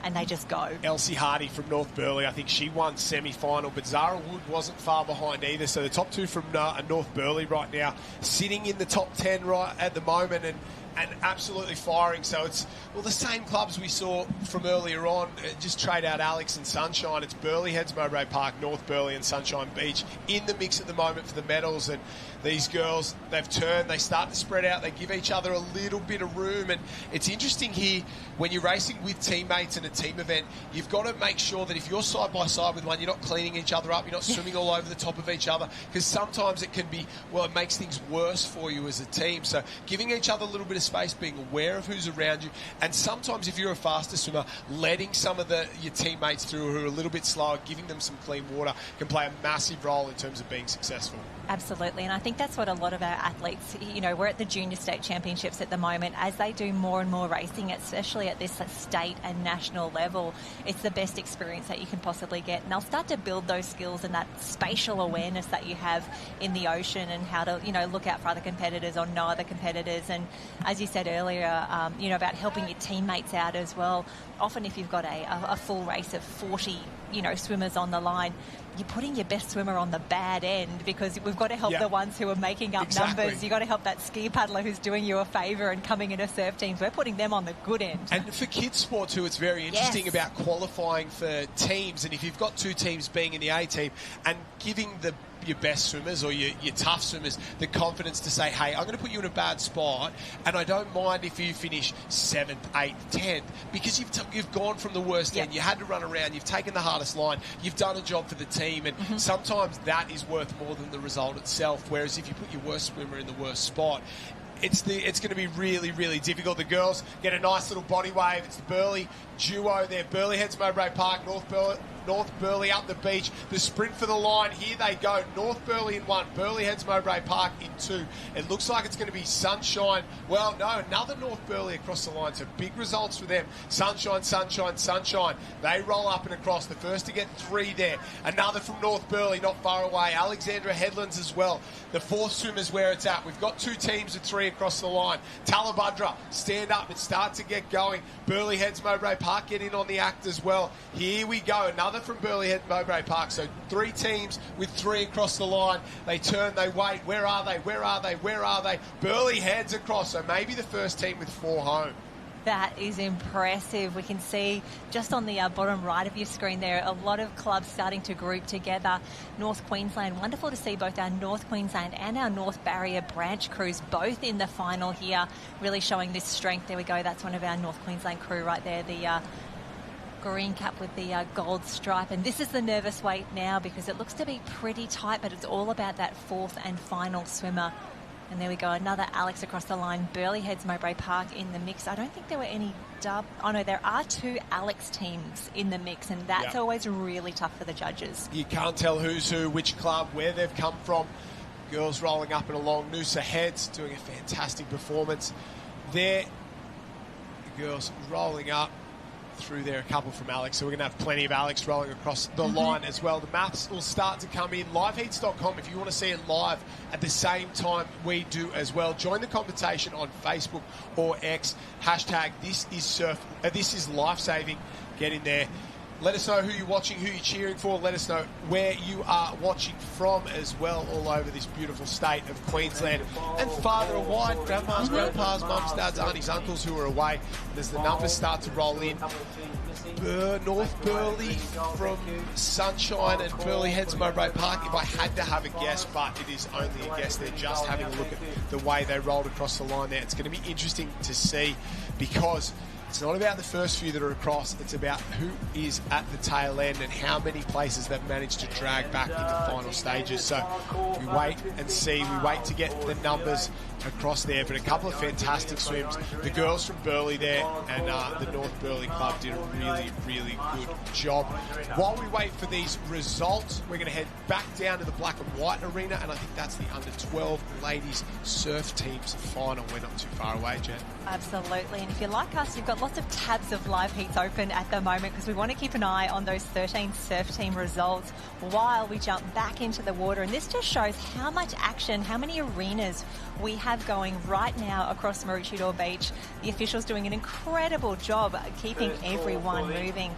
and they just go. Elsie Hardy from North Burleigh, I think she won semi-final, but Zara Wood wasn't far behind either. So the top 2 from North Burleigh right now, sitting in the top 10 right at the moment, and absolutely firing. So it's, the same clubs we saw from earlier on. Just trade out Alex and Sunshine. It's Burleigh Heads, Mowbray Park, North Burleigh and Sunshine Beach in the mix at the moment for the medals. And these girls, they've turned, they start to spread out, they give each other a little bit of room. And it's interesting here, when you're racing with teammates in a team event, you've got to make sure that if you're side by side with one, you're not cleaning each other up, you're not swimming all over the top of each other, because sometimes it can be, it makes things worse for you as a team. So giving each other a little bit of space, being aware of who's around you, and sometimes if you're a faster swimmer, letting some of your teammates through who are a little bit slower, giving them some clean water, can play a massive role in terms of being successful. Absolutely, and I think that's what a lot of our athletes, we're at the Junior State Championships at the moment. As they do more and more racing, especially at this state and national level, it's the best experience that you can possibly get. And they'll start to build those skills and that spatial awareness that you have in the ocean, and how to, look out for other competitors or know other competitors. And as you said earlier, about helping your teammates out as well. Often if you've got a full race of 40, swimmers on the line, you're putting your best swimmer on the bad end, because we've got to help the ones who are making up numbers. You've got to help that ski paddler who's doing you a favour and coming in a surf teams. We're putting them on the good end. And for kids sport too, it's very interesting about qualifying for teams. And if you've got 2 teams being in the A team, and giving your best swimmers or your tough swimmers the confidence to say, hey, I'm going to put you in a bad spot, and I don't mind if you finish 7th, 8th, 10th, because you've gone from the worst end. You had to run around, you've taken the hardest line, you've done a job for the team, and sometimes that is worth more than the result itself. Whereas if you put your worst swimmer in the worst spot, it's going to be really, really difficult. The girls get a nice little body wave. It's the Burleigh duo there. Burleigh Heads, Mowbray Park, North Burleigh up the beach. The sprint for the line. Here they go. North Burleigh in 1. Burleigh Heads, Mowbray Park in 2. It looks like it's going to be Sunshine. Well, no, another North Burleigh across the line. So big results for them. Sunshine, Sunshine, Sunshine. They roll up and across. The first to get 3 there. Another from North Burleigh, not far away. Alexandra Headlands as well. The 4th swimmer's where it's at. We've got 2 teams of 3 across the line. Talabudra, stand up and start to get going. Burleigh Heads, Mowbray Park get in on the act as well. Here we go. Another from Burleigh Heads, Mowbray Park. So 3 teams with 3 across the line. They turn, they wait. Where are they? Where are they? Where are they? Burleigh Heads across. So maybe the first team with 4 home. That is impressive. We can see just on the bottom right of your screen there, a lot of clubs starting to group together. North Queensland, wonderful to see both our North Queensland and our North Barrier branch crews both in the final here, really showing this strength. There we go. That's one of our North Queensland crew right there, the green cap with the gold stripe. And this is the nervous weight now, because it looks to be pretty tight, but it's all about that 4th and final swimmer. And there we go, another Alex across the line. Burleigh Heads Mowbray Park in the mix. I don't think there were any there are 2 Alex teams in the mix, and that's always really tough for the judges. You can't tell who's who, which club, where they've come from. Girls rolling up and along. Noosa Heads doing a fantastic performance there. The girls rolling up through there, a couple from Alex, so we're going to have plenty of Alex rolling across the line as well. The maps will start to come in. Liveheats.com if you want to see it live at the same time we do as well. Join the conversation on Facebook or X. Hashtag this is life-saving. Get in there. Let us know who you're watching, who you're cheering for. Let us know where you are watching from as well, all over this beautiful state of Queensland. And farther and wide, grandmas, grandpas, mums, dads, aunties, uncles who are away. And as the numbers start to roll in, North Burleigh from Sunshine and Burleigh Heads Mowbray Park, if I had to have a guess, but it is only a guess. They're just having a look at the way they rolled across the line there. It's going to be interesting to see, because it's not about the first few that are across, it's about who is at the tail end and how many places they've managed to drag back into final stages. So we wait and see, we wait to get the numbers across there, but a couple of fantastic swims. The girls from Burleigh there and the North Burleigh Club did a really, really good job. While we wait for these results, we're going to head back down to the black and white arena, and I think that's the under-12 ladies surf teams final. We're not too far away, Jen. Absolutely, and if you're like us, you've got lots of tabs of live heats open at the moment, because we want to keep an eye on those 13 surf team results while we jump back into the water. And this just shows how much action, how many arenas we have going right now across Maroochydore Beach. The officials doing an incredible job keeping everyone moving.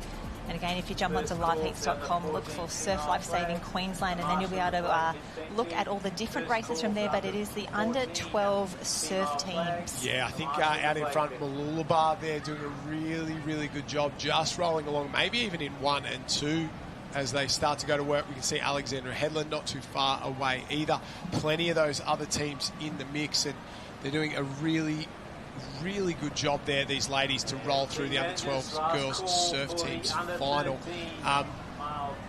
And again, if you jump onto liveheats.com, look for Surf Life Saving Queensland, and then you'll be able to look at all the different races from there. But it is the under-12 surf teams. Yeah, I think out in front, Mooloolaba there doing a really, really good job, just rolling along, maybe even in 1 and 2. As they start to go to work, we can see Alexandra Headland not too far away either. Plenty of those other teams in the mix, and they're doing a really, really good job there, these ladies, to roll through the under-12 girls surf teams final.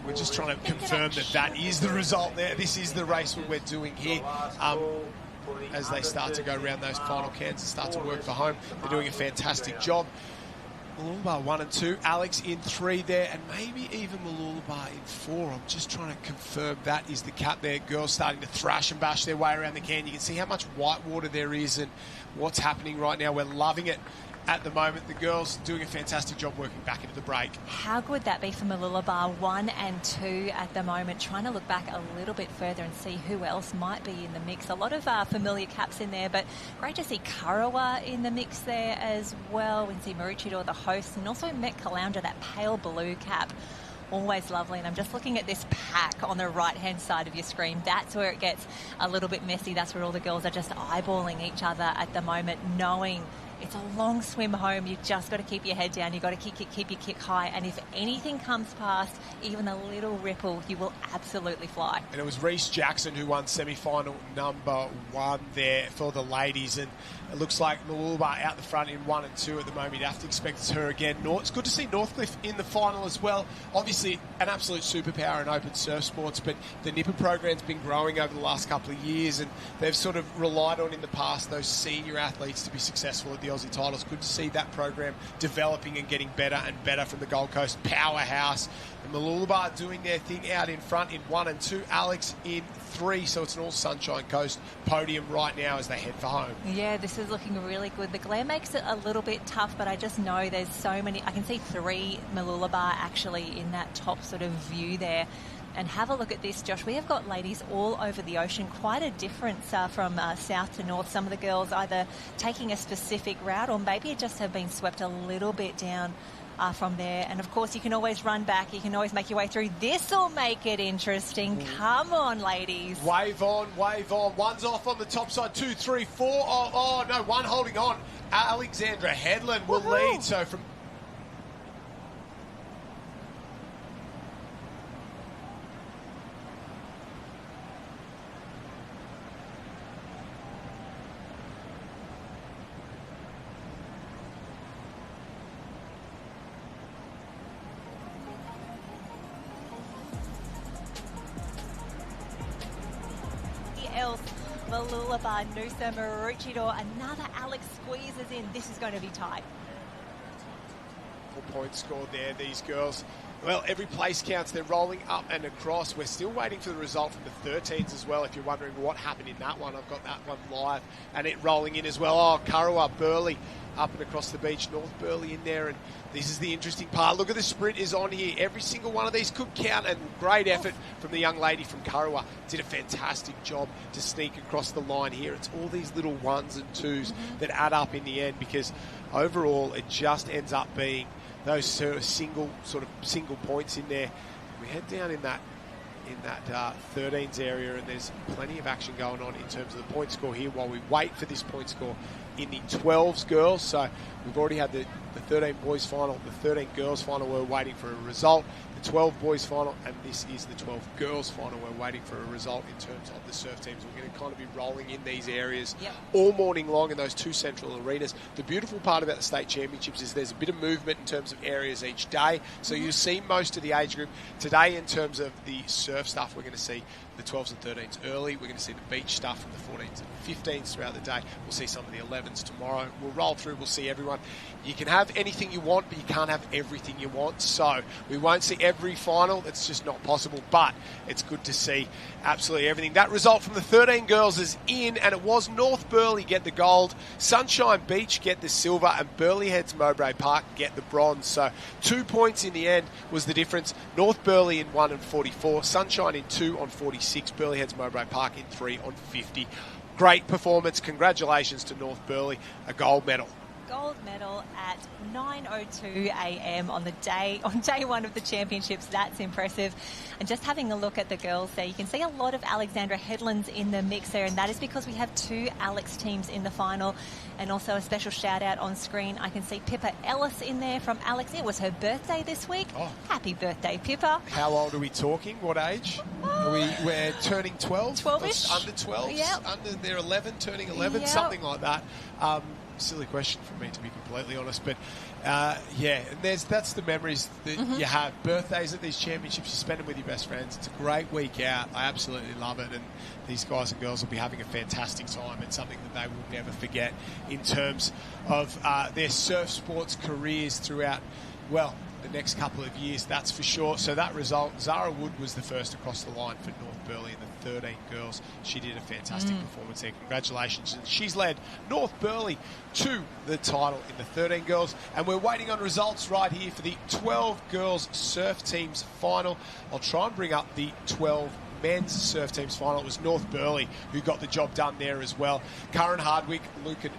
We're just trying to confirm that is the result there. This is the race we're doing here. As they start to go around those final cans and start to work for home, they're doing a fantastic job. Mooloolaba 1 and 2, Alex in 3 there, and maybe even Mooloolaba in 4. I'm just trying to confirm that is the cut there. Girls starting to thrash and bash their way around the can. You can see how much white water there is and what's happening right now. We're loving it at the moment. The girls doing a fantastic job working back into the break. How good would that be for Mooloolaba 1 and 2 at the moment? Trying to look back a little bit further and see who else might be in the mix. A lot of familiar caps in there, but great to see Kurrawa in the mix there as well. We can see Maroochydore, the host, and also Met Caloundra, that pale blue cap. Always lovely. And I'm just looking at this pack on the right-hand side of your screen. That's where it gets a little bit messy. That's where all the girls are just eyeballing each other at the moment, knowing it's a long swim home. You've just got to keep your head down. You've got to keep your kick high. And if anything comes past, even a little ripple, you will absolutely fly. And it was Reece Jackson who won semi-final number 1 there for the ladies. And it looks like Mooloolaba out the front in 1 and 2 at the moment. You'd have to expect it's her again. It's good to see Northcliffe in the final as well. Obviously, an absolute superpower in open surf sports, but the Nipper program's been growing over the last couple of years, and they've sort of relied on in the past those senior athletes to be successful at the Aussie titles. Good to see that program developing and getting better and better from the Gold Coast powerhouse. And Mooloolaba doing their thing out in front in 1 and 2. Alex in 3, so it's an all Sunshine Coast podium right now as they head for home. Yeah, this is looking really good. The glare makes it a little bit tough, but I just know there's so many. I can see 3 Mooloolaba actually in that top sort of view there. And have a look at this, Josh. We have got ladies all over the ocean. Quite a difference from south to north. Some of the girls either taking a specific route or maybe just have been swept a little bit down from there. And, of course, you can always run back. You can always make your way through. This will make it interesting. Come on, ladies. Wave on, wave on. One's off on the top side. 2, 3, 4. Oh, no, one holding on. Alexandra Headland will lead. So from else Mooloolaba, Noosa, Maroochydore. Another Alex squeezes in. This is going to be tight. 4 points scored there, these girls. Well, every place counts. They're rolling up and across. We're still waiting for the result from the 13s as well. If you're wondering what happened in that one, I've got that one live and it rolling in as well. Oh, Kurrawa, Burleigh up and across the beach. North Burleigh in there, and this is the interesting part. Look at the sprint is on here. Every single one of these could count, and great effort from the young lady from Kurrawa. Did a fantastic job to sneak across the line here. It's all these little ones and twos that add up in the end, because overall it just ends up being those single points in there. We head down in that 13s area, and there's plenty of action going on in terms of the point score here while we wait for this point score in the 12s girls. So we've already had the 13 boys final, the 13 girls final. We're waiting for a result. The 12 boys final, and this is the 12 girls final. We're waiting for a result in terms of the surf teams. We're going to kind of be rolling in these areas all morning long in those two central arenas. The beautiful part about the state championships is there's a bit of movement in terms of areas each day. So you see most of the age group. Today, in terms of the surf stuff, we're going to see the 12s and 13s early. We're going to see the beach stuff from the 14s and 15s throughout the day. We'll see some of the 11s tomorrow. We'll roll through. We'll see everyone. You can have anything you want, but you can't have everything you want. So we won't see every final. That's just not possible. But it's good to see absolutely everything. That result from the 13 girls is in, and it was North Burleigh get the gold, Sunshine Beach get the silver, and Burleigh Heads Mowbray Park get the bronze. So 2 points in the end was the difference. North Burleigh in 1 on 44, Sunshine in 2 on 46, Burleigh Heads Mowbray Park in 3 on 50. Great performance. Congratulations to North Burleigh, a gold medal. Gold medal at 9:02 a.m. on day one of the championships. That's impressive. And just having a look at the girls there, you can see a lot of Alexandra Headlands in the mix there, and that is because we have two Alex teams in the final. And also a special shout out on screen. I can see Pippa Ellis in there from Alex. It was her birthday this week. Oh. Happy birthday, Pippa. How old are we talking? What age? We're turning 12? 12-ish. Under 12? Yep. Under they're 11, turning 11, yep. Something like that. Silly question for me, to be completely honest, but and that's the memories that you have. Birthdays at these championships, you spend them with your best friends. It's a great week out. I absolutely love it, and these guys and girls will be having a fantastic time. It's something that they will never forget in terms of their surf sports careers throughout, well, the next couple of years, that's for sure. So that result, Zara Wood was the first across the line for North Burleigh in the 13 girls. She did a fantastic performance there. Congratulations. And she's led North Burleigh to the title in the 13 girls. And we're waiting on results right here for the 12 girls surf teams final. I'll try and bring up the 12 men's surf teams final. It was North Burleigh who got the job done there as well. Curran Hardwick,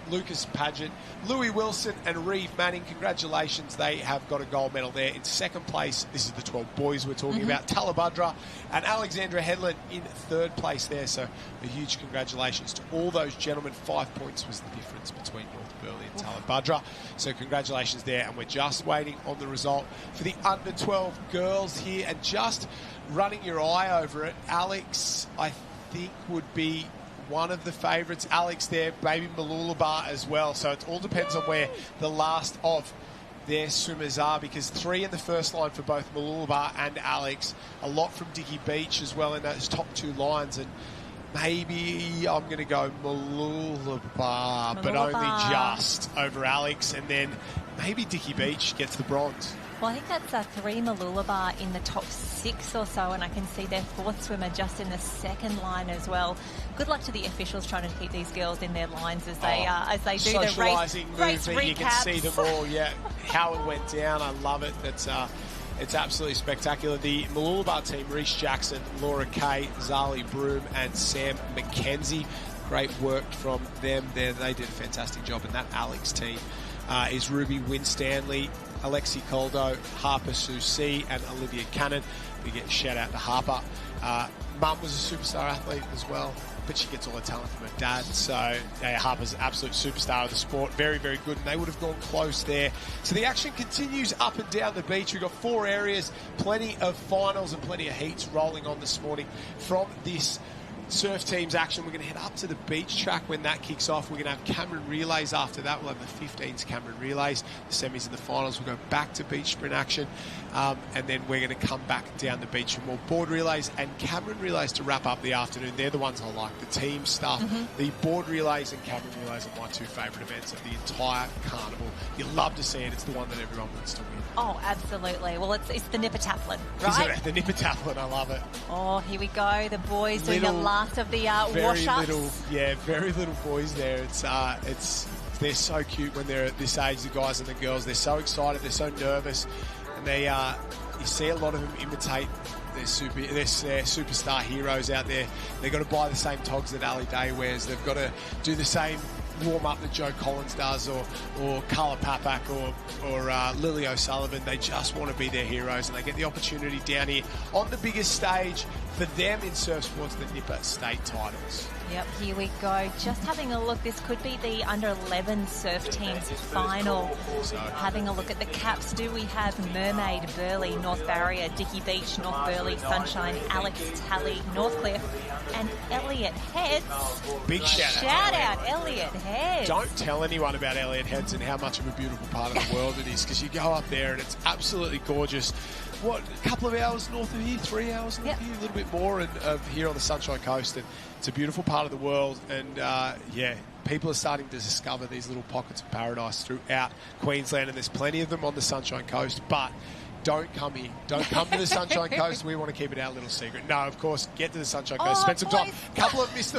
Lucas Paget, Louis Wilson and Reeve Manning. Congratulations, they have got a gold medal there. In second place, this is the 12 boys we're talking about, Talabudra and Alexandra Headland in third place there. So a huge congratulations to all those gentlemen. 5 points was the difference between North Burleigh and Talabudra. So congratulations there, and we're just waiting on the result for the under 12 girls here. And just running your eye over it, Alex, I think, would be one of the favourites. Alex there, baby Mooloolaba as well. So it all depends on where the last of their swimmers are, because 3 in the first line for both Mooloolaba and Alex. A lot from Dicky Beach as well in those top 2 lines. And maybe I'm going to go Mooloolaba, but only just over Alex. And then maybe Dicky Beach gets the bronze. Well, I think that's 3 Mooloolaba in the top 6 or so, and I can see their 4th swimmer just in the second line as well. Good luck to the officials trying to keep these girls in their lines as they do the race recaps. You can see them all, how it went down. I love it. It's absolutely spectacular. The Mooloolaba team, Reece Jackson, Laura Kay, Zali Broom and Sam McKenzie. Great work from them there. They did a fantastic job. And that Alex team is Ruby Winstanley, Alexi Coldo, Harper Susi and Olivia Cannon. We get a shout out to Harper. Mum was a superstar athlete as well, but she gets all her talent from her dad. So Harper's an absolute superstar of the sport. Very, very good. And they would have gone close there. So the action continues up and down the beach. We've got 4 areas, plenty of finals and plenty of heats rolling on this morning from this surf teams action. We're going to head up to the beach track when that kicks off. We're going to have Cameron relays after that. We'll have the 15s Cameron relays, the semis and the finals. We'll go back to beach sprint action, and then we're going to come back down the beach for more board relays and Cameron relays to wrap up the afternoon. They're the ones I like, the team stuff. The board relays and Cameron relays are my two favourite events of the entire carnival. You love to see it. It's the one that everyone wants to win. Oh, absolutely. Well, it's the Nippertaplin, right? The Nippertaplin, I love it. Oh, here we go. The boys doing the last of the wash-ups. Very little boys there. They're so cute when they're at this age, the guys and the girls. They're so excited. They're so nervous. And you see a lot of them imitate their superstar heroes out there. They've got to buy the same togs that Ali Day wears. They've got to do the same warm-up that Joe Collins does, or Carla Papak, or Lily O'Sullivan. They just want to be their heroes, and they get the opportunity down here on the biggest stage for them in surf sports, the Nipper State titles. Yep, here we go. Just having a look. This could be the under-11 surf team's final. Having a look at the caps. Do we have Mermaid, Burleigh, North Barrier, Dicky Beach, North Burleigh, Sunshine, Alex Talley, Northcliffe, and Elliot Heads? Big shout out, Elliot Heads. Don't tell anyone about Elliot Heads and how much of a beautiful part of the world it is, because you go up there and it's absolutely gorgeous. What, a couple of hours north of here, 3 hours north of here, a little bit more of here on the Sunshine Coast. And it's a beautiful part of the world. And, people are starting to discover these little pockets of paradise throughout Queensland. And there's plenty of them on the Sunshine Coast. But don't come here. Don't come to the Sunshine Coast. We want to keep it our little secret. No, of course, get to the Sunshine Coast. Spend some time. A couple have missed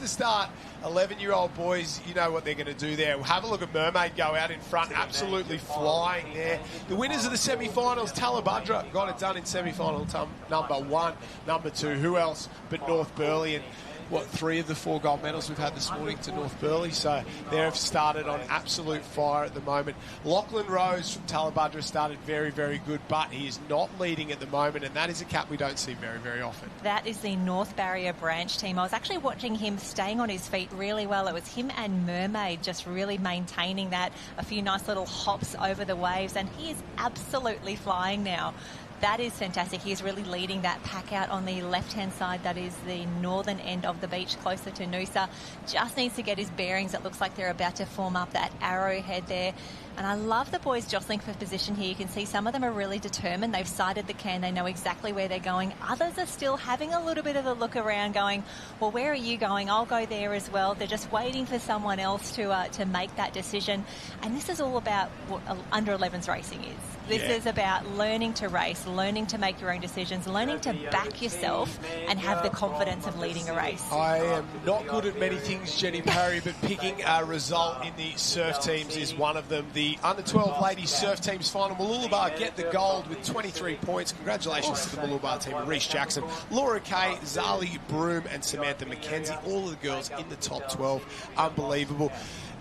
the start. 11-year-old boys, you know what they're going to do there. We'll have a look at Mermaid go out in front, absolutely flying there. The winners of the semi-finals, Talabudra got it done in semi-final number 1. Number 2, who else but North Burleigh? And 3 of the 4 gold medals we've had this morning to North Burleigh, so they've started on absolute fire at the moment. Lachlan Rose from Talabudra started very, very good, but he is not leading at the moment, and that is a cap we don't see very, very often. That is the North Barrier branch team. I was actually watching him staying on his feet really well. It was him and Mermaid just really maintaining that, a few nice little hops over the waves, and he is absolutely flying now. That is fantastic. He's really leading that pack out on the left-hand side. That is the northern end of the beach, closer to Noosa. Just needs to get his bearings. It looks like they're about to form up that arrowhead there. And I love the boys jostling for position here. You can see some of them are really determined. They've sighted the can. They know exactly where they're going. Others are still having a little bit of a look around going, well, where are you going? I'll go there as well. They're just waiting for someone else to make that decision. And this is all about what under-11s racing is. This is about learning to race, learning to make your own decisions, learning to back yourself and have the confidence of leading a race. I am not good at many things, Jenny Parry, but picking a result in the surf teams is one of them. The under-12 ladies surf teams final, Mooloolaba get the gold with 23 points. Congratulations to the Mooloolaba team, Reece Jackson, Laura Kay, Zali Broom and Samantha McKenzie, all of the girls in the top 12. Unbelievable.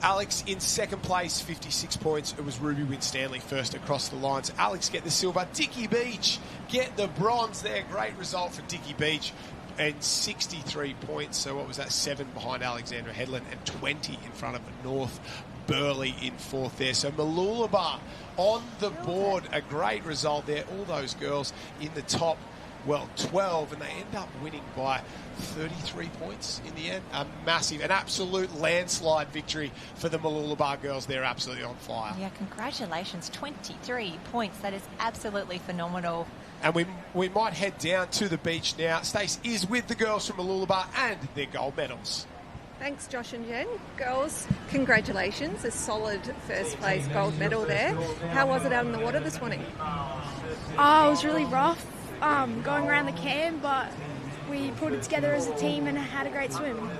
Alex in second place, 56 points. It was Ruby Winstanley first across the lines. Alex get the silver. Dicky Beach get the bronze there. Great result for Dicky Beach. And 63 points. So what was that? 7 behind Alexandra Headland and 20 in front of North Burleigh in fourth there. So Mooloolaba on the board. A great result there. All those girls in the top 12, and they end up winning by 33 points in the end. An absolute landslide victory for the Mooloolaba girls. They're absolutely on fire. Yeah, congratulations. 23 points. That is absolutely phenomenal. And we might head down to the beach now. Stace is with the girls from Mooloolaba and their gold medals. Thanks, Josh and Jen. Girls, congratulations. A solid first place gold medal there. How was it out in the water this morning? It was really rough. Going around the cam, but we pulled it together as a team and had a great swim.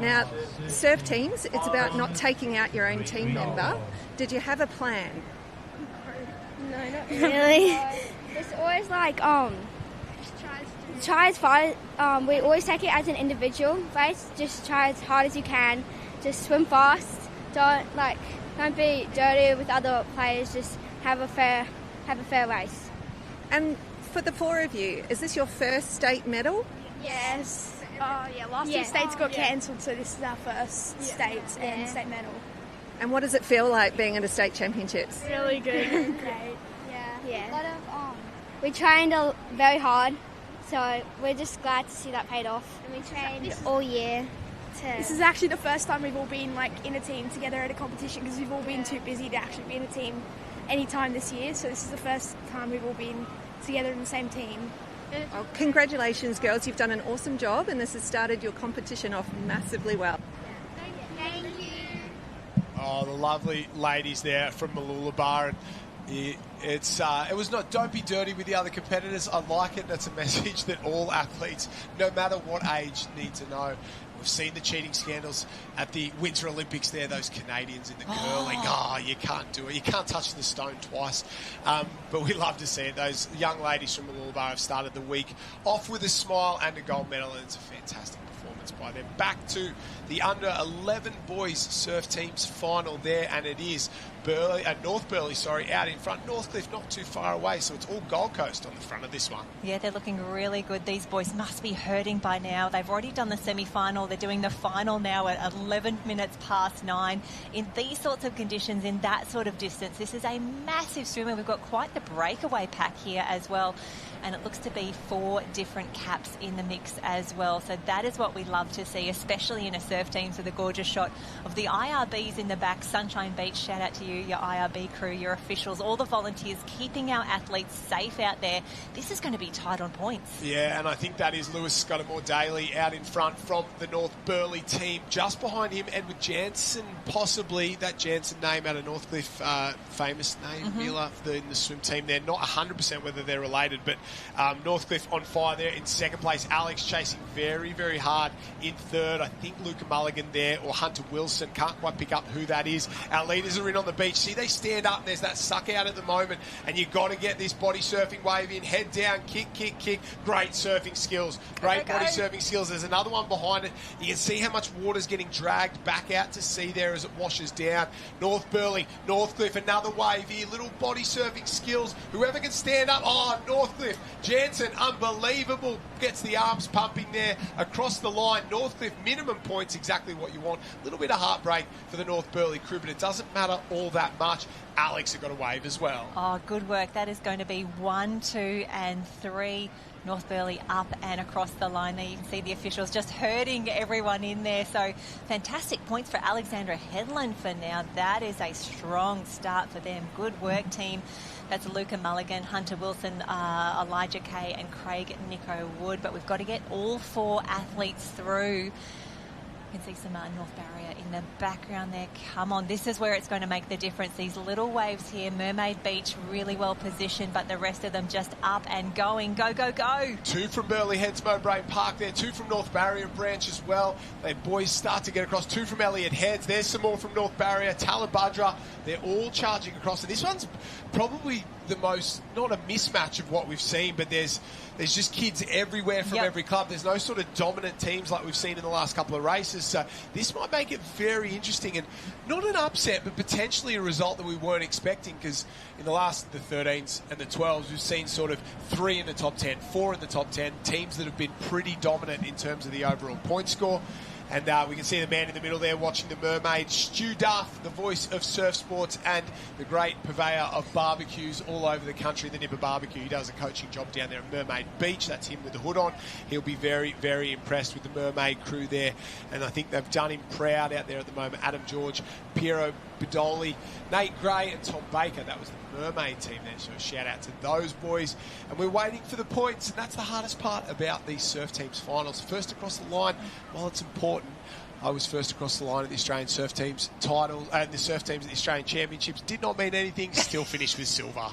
Now, surf teams, it's about not taking out your own team member. Did you have a plan? No, not really. It's always like, try as far, we always take it as an individual race. Just try as hard as you can. Just swim fast. Don't be dirty with other players. Just have a fair race. And for the 4 of you, is this your first state medal? Yes. Last year's states got cancelled, so this is our first states and state medal. And what does it feel like being at a state championships? Really good. Great. Yeah. A lot of, we trained very hard, So we're just glad to see that paid off. And we trained all year. This is actually the first time we've all been in a team together at a competition, because we've all been too busy to actually be in a team any time this year. So this is the first time we've all been together in the same team. Well, congratulations, girls. You've done an awesome job, and this has started your competition off massively well. Thank you. Oh, the lovely ladies there from Mooloolaba. And it was not, don't be dirty with the other competitors. I like it. That's a message that all athletes, no matter what age, need to know. We've seen the cheating scandals at the Winter Olympics there, those Canadians in the curling. Oh, you can't do it. You can't touch the stone twice. But we love to see it. Those young ladies from Mooloolaba have started the week off with a smile and a gold medal, and it's a fantastic performance by them. Back to the under-11 boys surf teams final there, and it is North Burleigh, out in front. Northcliffe not too far away, so it's all Gold Coast on the front of this one. Yeah, they're looking really good. These boys must be hurting by now. They've already done the semi-final. They're doing the final now at 11 minutes past 9. In these sorts of conditions, in that sort of distance, this is a massive swim, and we've got quite the breakaway pack here as well. And it looks to be 4 different caps in the mix as well. So that is what we love to see, especially in a surf team. So the gorgeous shot of the IRBs in the back. Sunshine Beach, shout out to you, your IRB crew, your officials, all the volunteers keeping our athletes safe out there. This is going to be tight on points. Yeah, and I think that is Lewis Scottamore-Daly out in front from the North Burleigh team. Just behind him, Edward Jansen, possibly that Jansen name out of Northcliffe, famous name, Miller, in the swim team there. Not 100% whether they're related, but Northcliffe on fire there in second place. Alex chasing very, very hard in third. I think Luca Mulligan there, or Hunter Wilson. Can't quite pick up who that is. Our leaders are in on the beach. See, they stand up. There's that suck out at the moment, and you've got to get this body surfing wave in. Head down, kick, kick, kick. Great surfing skills. Great body surfing skills. There's another one behind it. You can see how much water's getting dragged back out to sea there as it washes down. North Burleigh, Northcliffe, another wave here. Little body surfing skills. Whoever can stand up. Oh, Northcliffe. Jansen, unbelievable. Gets the arms pumping there across the line. Northcliffe, minimum points, exactly what you want. A little bit of heartbreak for the North Burleigh crew, but it doesn't matter all that much. Alex have got a wave as well. Oh, good work. That is going to be 1, 2, and 3. North Burleigh up and across the line there. You can see the officials just herding everyone in there. So fantastic points for Alexandra Headland for now. That is a strong start for them. Good work, team. That's Luca Mulligan, Hunter Wilson, Elijah Kay, and Craig Nico Wood. But we've got to get all 4 athletes through. You can see some North Barrier in the background there. Come on, this is where it's going to make the difference. These little waves here, Mermaid Beach, really well positioned, but the rest of them just up and going. Go, go, go. 2 from Burleigh Heads, Mowbrain Park there. 2 from North Barrier Branch as well. They boys start to get across. 2 from Elliott Heads. There's some more from North Barrier. Talabudra, they're all charging across. And this one's probably the most, not a mismatch of what we've seen, but there's just kids everywhere from every club. There's no sort of dominant teams like we've seen in the last couple of races. So this might make it very interesting, and not an upset, but potentially a result that we weren't expecting, because in the 13s and the 12s, we've seen sort of 3 in the top 10, 4 in the top 10, teams that have been pretty dominant in terms of the overall point score. And we can see the man in the middle there watching the mermaid, Stu Duff, the voice of surf sports and the great purveyor of barbecues all over the country, the Nipper Barbecue. He does a coaching job down there at Mermaid Beach. That's him with the hood on. He'll be very, very impressed with the mermaid crew there. And I think they've done him proud out there at the moment. Adam George, Piero Bedoli, Nate Gray and Tom Baker. That was the mermaid team there. So a shout out to those boys. And we're waiting for the points. And that's the hardest part about these surf teams finals. First across the line, while it's important, I was first across the line at the Australian surf teams title, and the surf teams at the Australian Championships. Did not mean anything, still finished with silver.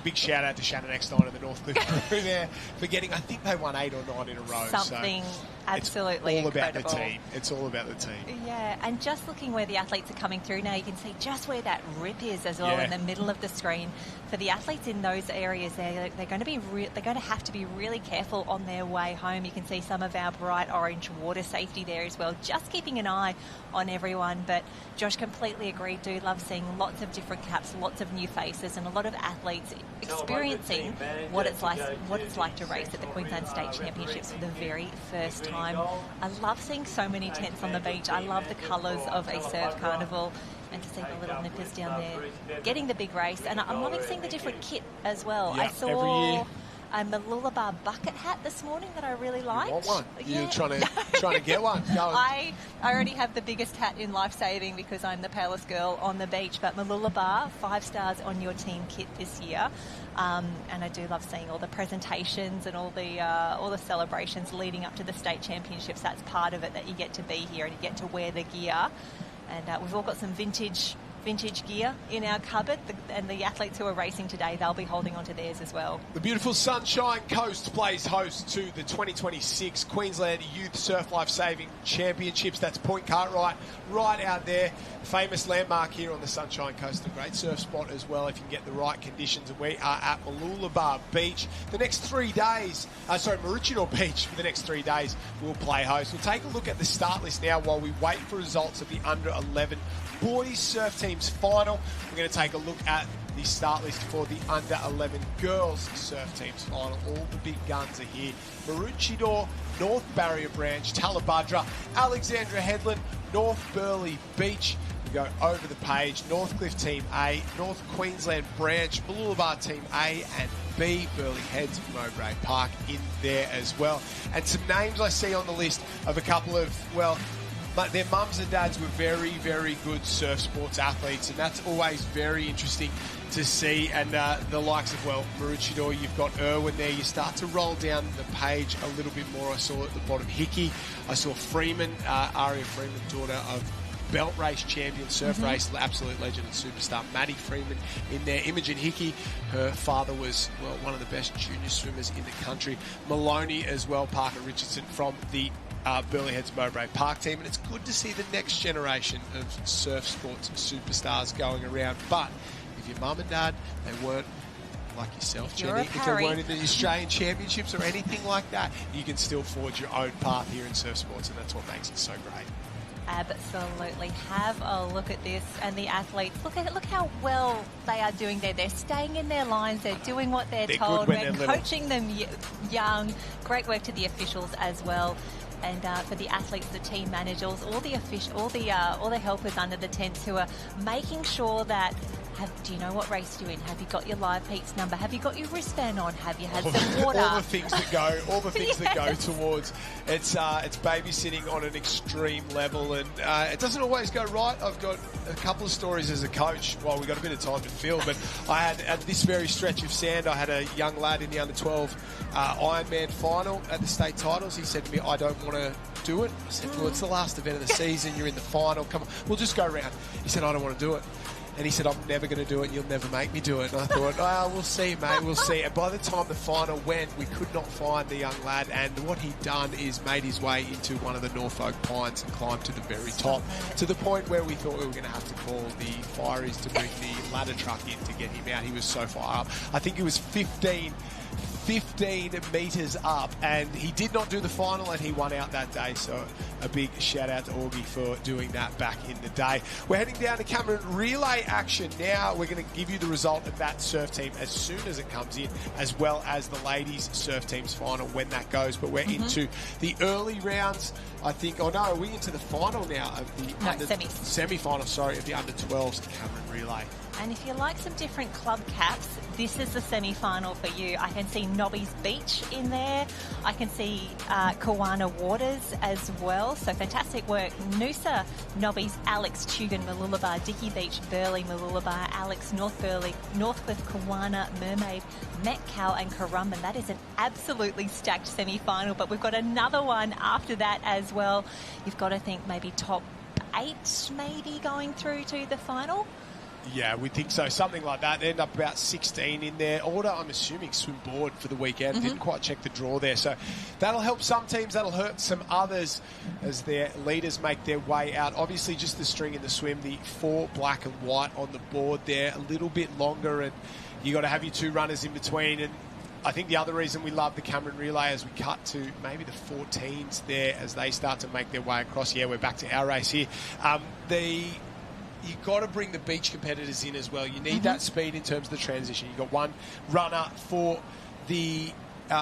Big shout out to Shannon Eckstein and the Northcliffe crew there for getting, I think they won 8 or 9 in a row. Something so absolutely incredible. About the team. It's all about the team. Yeah, and just looking where the athletes are coming through now, you can see just where that rip is as well in the middle of the screen. For the athletes in those areas, they're going to have to be really careful on their way home. You can see some of our bright orange water safety there as well, just keeping an eye on everyone. But Josh, completely agreed. Do love seeing lots of different caps, lots of new faces, and a lot of athletes experiencing what it's like to race at the Queensland State Championships for the very first time. I love seeing so many tents on the beach. I love the colours of a surf carnival. And to see the little nippers down there getting the big race. And I'm loving seeing the different kit as well. Yep, I saw a Mooloolaba bucket hat this morning that I really liked. You want one? Yeah. You're trying to get one. Go. I already have the biggest hat in lifesaving because I'm the palest girl on the beach. But Mooloolaba, 5 stars on your team kit this year. And I do love seeing all the presentations and all the celebrations leading up to the state championships. That's part of it, that you get to be here and you get to wear the gear. And we've all got some vintage gear in our cupboard, and the athletes who are racing today, they'll be holding on to theirs as well. The beautiful Sunshine Coast plays host to the 2026 Queensland Youth Surf Life Saving Championships. That's Point Cartwright right out there. Famous landmark here on the Sunshine Coast. A great surf spot as well if you can get the right conditions. And we are at Mooloolaba Beach. The next 3 days, Maroochydore Beach for the next 3 days will play host. We'll take a look at the start list now while we wait for results of the under-11 boys surf teams final. We're going to take a look at the start list for the under-11 girls surf teams final. All the big guns are here. Maroochydore, North Barrier Branch, Talabudra, Alexandra Headland, North Burleigh Beach. We go over the page. Northcliffe Team A, North Queensland Branch, Mooloolaba Team A and B, Burleigh Heads, Mowbray Park in there as well. And some names I see on the list of a couple of, but their mums and dads were very, very good surf sports athletes, and that's always very interesting to see. And the likes of, Maroochydore, you've got Irwin there. You start to roll down the page a little bit more. I saw at the bottom Hickey. I saw Freeman, Aria Freeman, daughter of belt race champion, surf race, absolute legend and superstar, Maddie Freeman in there. Imogen Hickey, her father was, one of the best junior swimmers in the country. Maloney as well, Parker Richardson from the Burleigh Heads Mowbray Park team. And it's good to see the next generation of surf sports superstars going around. But if your mum and dad, they weren't like yourself, Jenny, if they weren't in the Australian Championships or anything like that, you can still forge your own path here in surf sports, and that's what makes it so great. Absolutely. Have a look at this. And the athletes, look how well they are doing there. They're staying in their lines. They're doing what they're told. We're coaching them young. Great work to the officials as well. And for the athletes, the team managers, all the helpers under the tents who are making sure that, do you know what race you're in? Have you got your live peaks number? Have you got your wristband on? Have you had some water? All the things that go towards it's babysitting on an extreme level, and it doesn't always go right. I've got a couple of stories as a coach. Well, we've got a bit of time to fill, but I had at this very stretch of sand, I had a young lad in the under-12 Ironman final at the state titles. He said to me, I don't want to do it. I said, well, it's the last event of the season. You're in the final. Come on, we'll just go around. He said, I don't want to do it. And he said, I'm never going to do it. You'll never make me do it. And I thought, we'll see, mate. We'll see. And by the time the final went, we could not find the young lad. And what he'd done is made his way into one of the Norfolk Pines and climbed to the very top, to the point where we thought we were going to have to call the fireys to bring the ladder truck in to get him out. He was so far up. I think it was 15 metres up, and he did not do the final, and he won out that day. So a big shout out to Augie for doing that back in the day. We're heading down to Cameron relay action now. We're going to give you the result of that surf team as soon as it comes in, as well as the ladies surf team's final when that goes. But we're into the early rounds, I think. Are we into the final now of the semi-final, of the under-12s Cameron relay. And if you like some different club caps, this is the semi-final for you. I can see Nobby's Beach in there. I can see Kawana Waters as well. So fantastic work. Noosa, Nobby's, Alex, Tugan, Mooloolaba, Dicky Beach, Burleigh, Mooloolaba, Alex, North Burleigh, Northcliffe, Kawana, Mermaid, Metcalfe and Currumbin. That is an absolutely stacked semi-final, but we've got another one after that as well. You've got to think maybe top 8 maybe going through to the final. Yeah, we think so. Something like that. They end up about 16 in their order. I'm assuming swim board for the weekend. Didn't quite check the draw there. So that'll help some teams. That'll hurt some others as their leaders make their way out. Obviously, just the string in the swim. The 4 black and white on the board there. A little bit longer, and you got to have your 2 runners in between. And I think the other reason we love the Cameron relay as we cut to maybe the 14s there as they start to make their way across. Yeah, we're back to our race here. You've got to bring the beach competitors in as well. You need that speed in terms of the transition. You've got one runner for the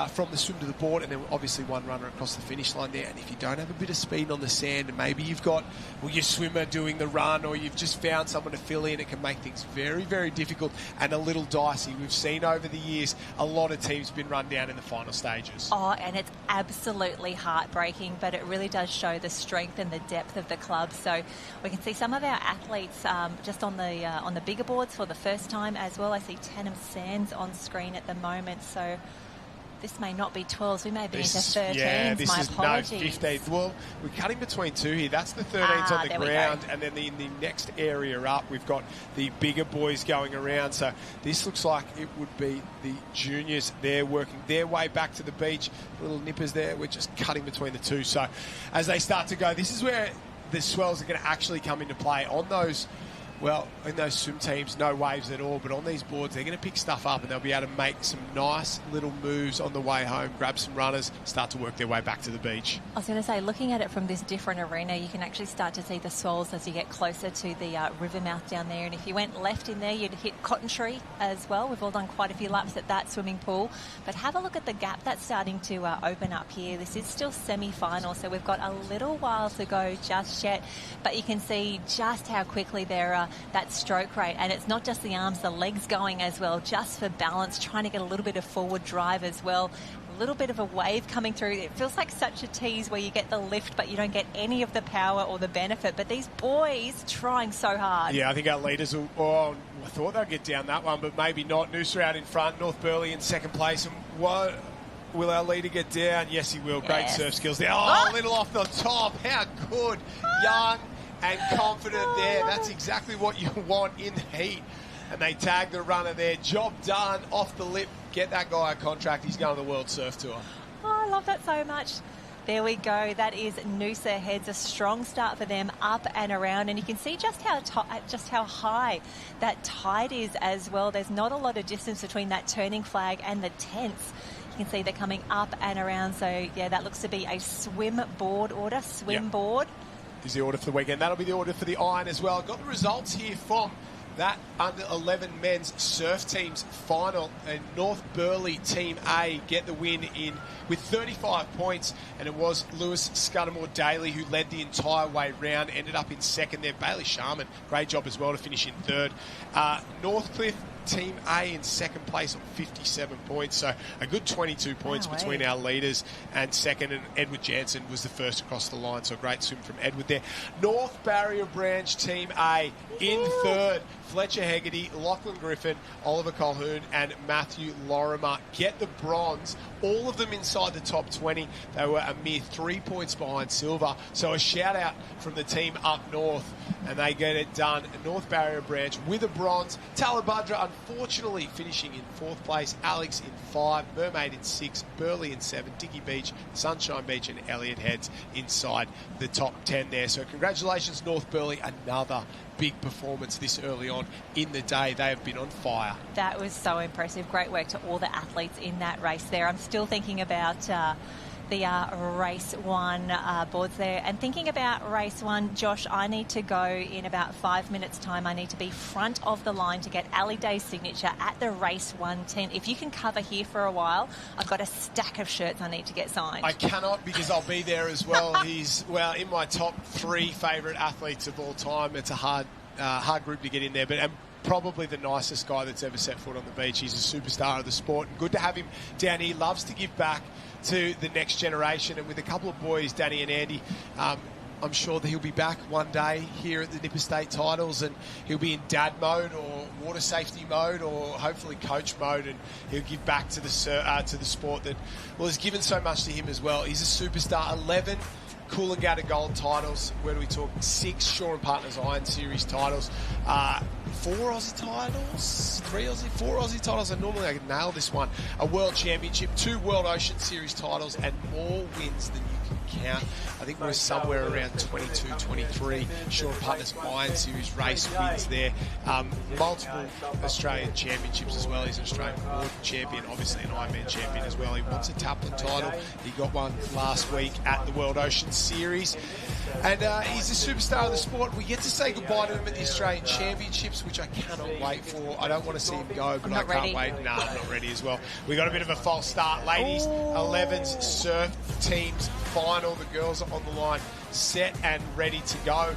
from the swim to the board, and then obviously one runner across the finish line there. And if you don't have a bit of speed on the sand, and maybe you've got your swimmer doing the run, or you've just found someone to fill in, it can make things very, very difficult and a little dicey. We've seen over the years a lot of teams been run down in the final stages. Oh, and it's absolutely heartbreaking, but it really does show the strength and the depth of the club. So we can see some of our athletes just on the bigger boards for the first time as well. I see Tenham Sands on screen at the moment, so this may not be 12s. We may be into 13s. Yeah, this My is apologies. no 15th. Well, we're cutting between two here. That's the 13s on the ground, and then in the next area up, we've got the bigger boys going around. So this looks like it would be the juniors. They're working their way back to the beach. Little nippers there. We're just cutting between the two. So as they start to go, this is where the swells are going to actually come into play on those. Well, in those swim teams, no waves at all, but on these boards, they're going to pick stuff up and they'll be able to make some nice little moves on the way home, grab some runners, start to work their way back to the beach. I was going to say, looking at it from this different arena, you can actually start to see the swells as you get closer to the river mouth down there. And if you went left in there, you'd hit Cotton Tree as well. We've all done quite a few laps at that swimming pool. But have a look at the gap that's starting to open up here. This is still semi-final, so we've got a little while to go just yet. But you can see just how quickly they're that stroke rate, and it's not just the arms, the legs going as well, just for balance, trying to get a little bit of forward drive as well. A little bit of a wave coming through. It feels like such a tease where you get the lift but you don't get any of the power or the benefit, but these boys trying so hard. Yeah, I think our leaders will, I thought they'd get down that one, but maybe not. Noosa out in front, North Burleigh in second place, and what will our leader get down? Yes, he will. Great surf skills there. Oh, a little off the top. How good. Young and confident there. That's exactly what you want in the heat. And they tag the runner there. Job done. Off the lip. Get that guy a contract. He's going to the World Surf Tour. Oh, I love that so much. There we go. That is Noosa Heads. A strong start for them, up and around. And you can see just how high that tide is as well. There's not a lot of distance between that turning flag and the tents. You can see they're coming up and around. So, yeah, that looks to be a swim board order. Swim board. Is the order for the weekend. That'll be the order for the iron as well. Got the results here from that under-11 men's surf teams final. And North Burleigh Team A get the win in with 35 points. And it was Lewis Scudamore-Daly who led the entire way round. Ended up in second there. Bailey Sharman, great job as well to finish in third. Northcliffe Team A in second place on 57 points. So a good 22 points between our leaders and second. And Edward Jansen was the first across the line. So a great swim from Edward there. North Barrier Branch Team A in third. Fletcher Hegarty, Lachlan Griffin, Oliver Colhoun and Matthew Lorimer get the bronze. All of them inside the top 20. They were a mere 3 points behind silver. So a shout out from the team up north. And they get it done. North Barrier Branch with a bronze. Talabudra unfortunately finishing in fourth place. Alex in 5, Mermaid in 6, Burleigh in 7, Dicky Beach, Sunshine Beach and Elliot Heads inside the top 10 there. So congratulations North Burleigh, another big performance this early on in the day. They have been on fire. That was so impressive. Great work to all the athletes in that race there. I'm still thinking about the race one boards there. And thinking about race one, Josh, I need to go in about 5 minutes time. I need to be front of the line to get Ali Day's signature at the race one tent. If you can cover here for a while, I've got a stack of shirts I need to get signed. I cannot because I'll be there as well. He's, well, in my top 3 favourite athletes of all time. It's a hard group to get in there, but probably the nicest guy that's ever set foot on the beach. He's a superstar of the sport. And good to have him down here. He loves to give back to the next generation. And with a couple of boys, Danny and Andy, I'm sure that he'll be back one day here at the Nipper State Titles and he'll be in dad mode or water safety mode or hopefully coach mode, and he'll give back to the sport that, well, has given so much to him as well. He's a superstar. 11 Coolangatta Gold titles. Where do we talk? 6 Shaw and Partners Iron Series titles. 4 Aussie titles, 4 Aussie titles, and normally I could nail this one. A World Championship, 2 World Ocean Series titles, and more wins than you can count. I think we're somewhere around 22, 23 Shaw and Partners Iron Series race wins there. Multiple Australian championships as well. He's an Australian World Champion, obviously an Ironman champion as well. He wants a Taplin title. He got one last week at the World Ocean Series. And he's a superstar of the sport. We get to say goodbye to him at the Australian Championships. which I cannot wait for. I don't want to see him go, but I not can't ready. wait. No, I'm not ready as well. We got a bit of a false start. Ladies, 11s surf teams final. The girls are on the line, set and ready to go.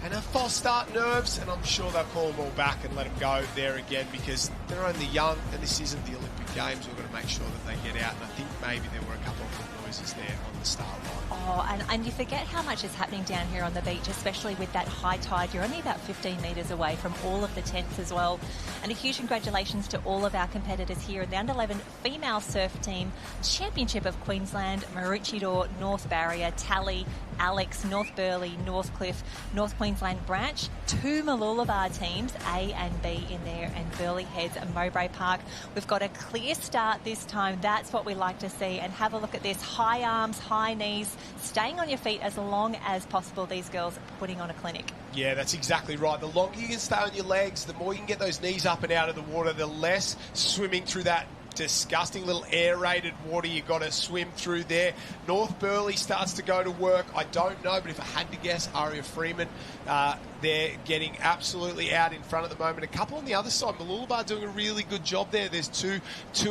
And a false start nerves, and I'm sure they'll call them all back and let them go there again because they're only young and this isn't the Olympic Games. We're going to make sure that they get out, and I think maybe there were a couple of good noises there on the start line. Oh, and you forget how much is happening down here on the beach, especially with that high tide. You're only about 15 metres away from all of the tents as well. And a huge congratulations to all of our competitors here in the Under-11 Female Surf Team Championship of Queensland, Maroochydore, North Barrier, Tally, Alex, North Burleigh, Northcliffe, North Queensland Branch, 2 Mooloolaba teams, A and B in there, and Burleigh Heads and Mowbray Park. We've got a clear start this time. That's what we like to see. And have a look at this. High arms, high knees, staying on your feet as long as possible. These girls are putting on a clinic. Yeah, that's exactly right. The longer you can stay on your legs, the more you can get those knees up and out of the water, the less swimming through that disgusting little aerated water you got to swim through there. North Burleigh starts to go to work. I don't know, but if I had to guess, Aria Freeman, they're getting absolutely out in front at the moment. A couple on the other side. Mooloolaba doing a really good job there. There's two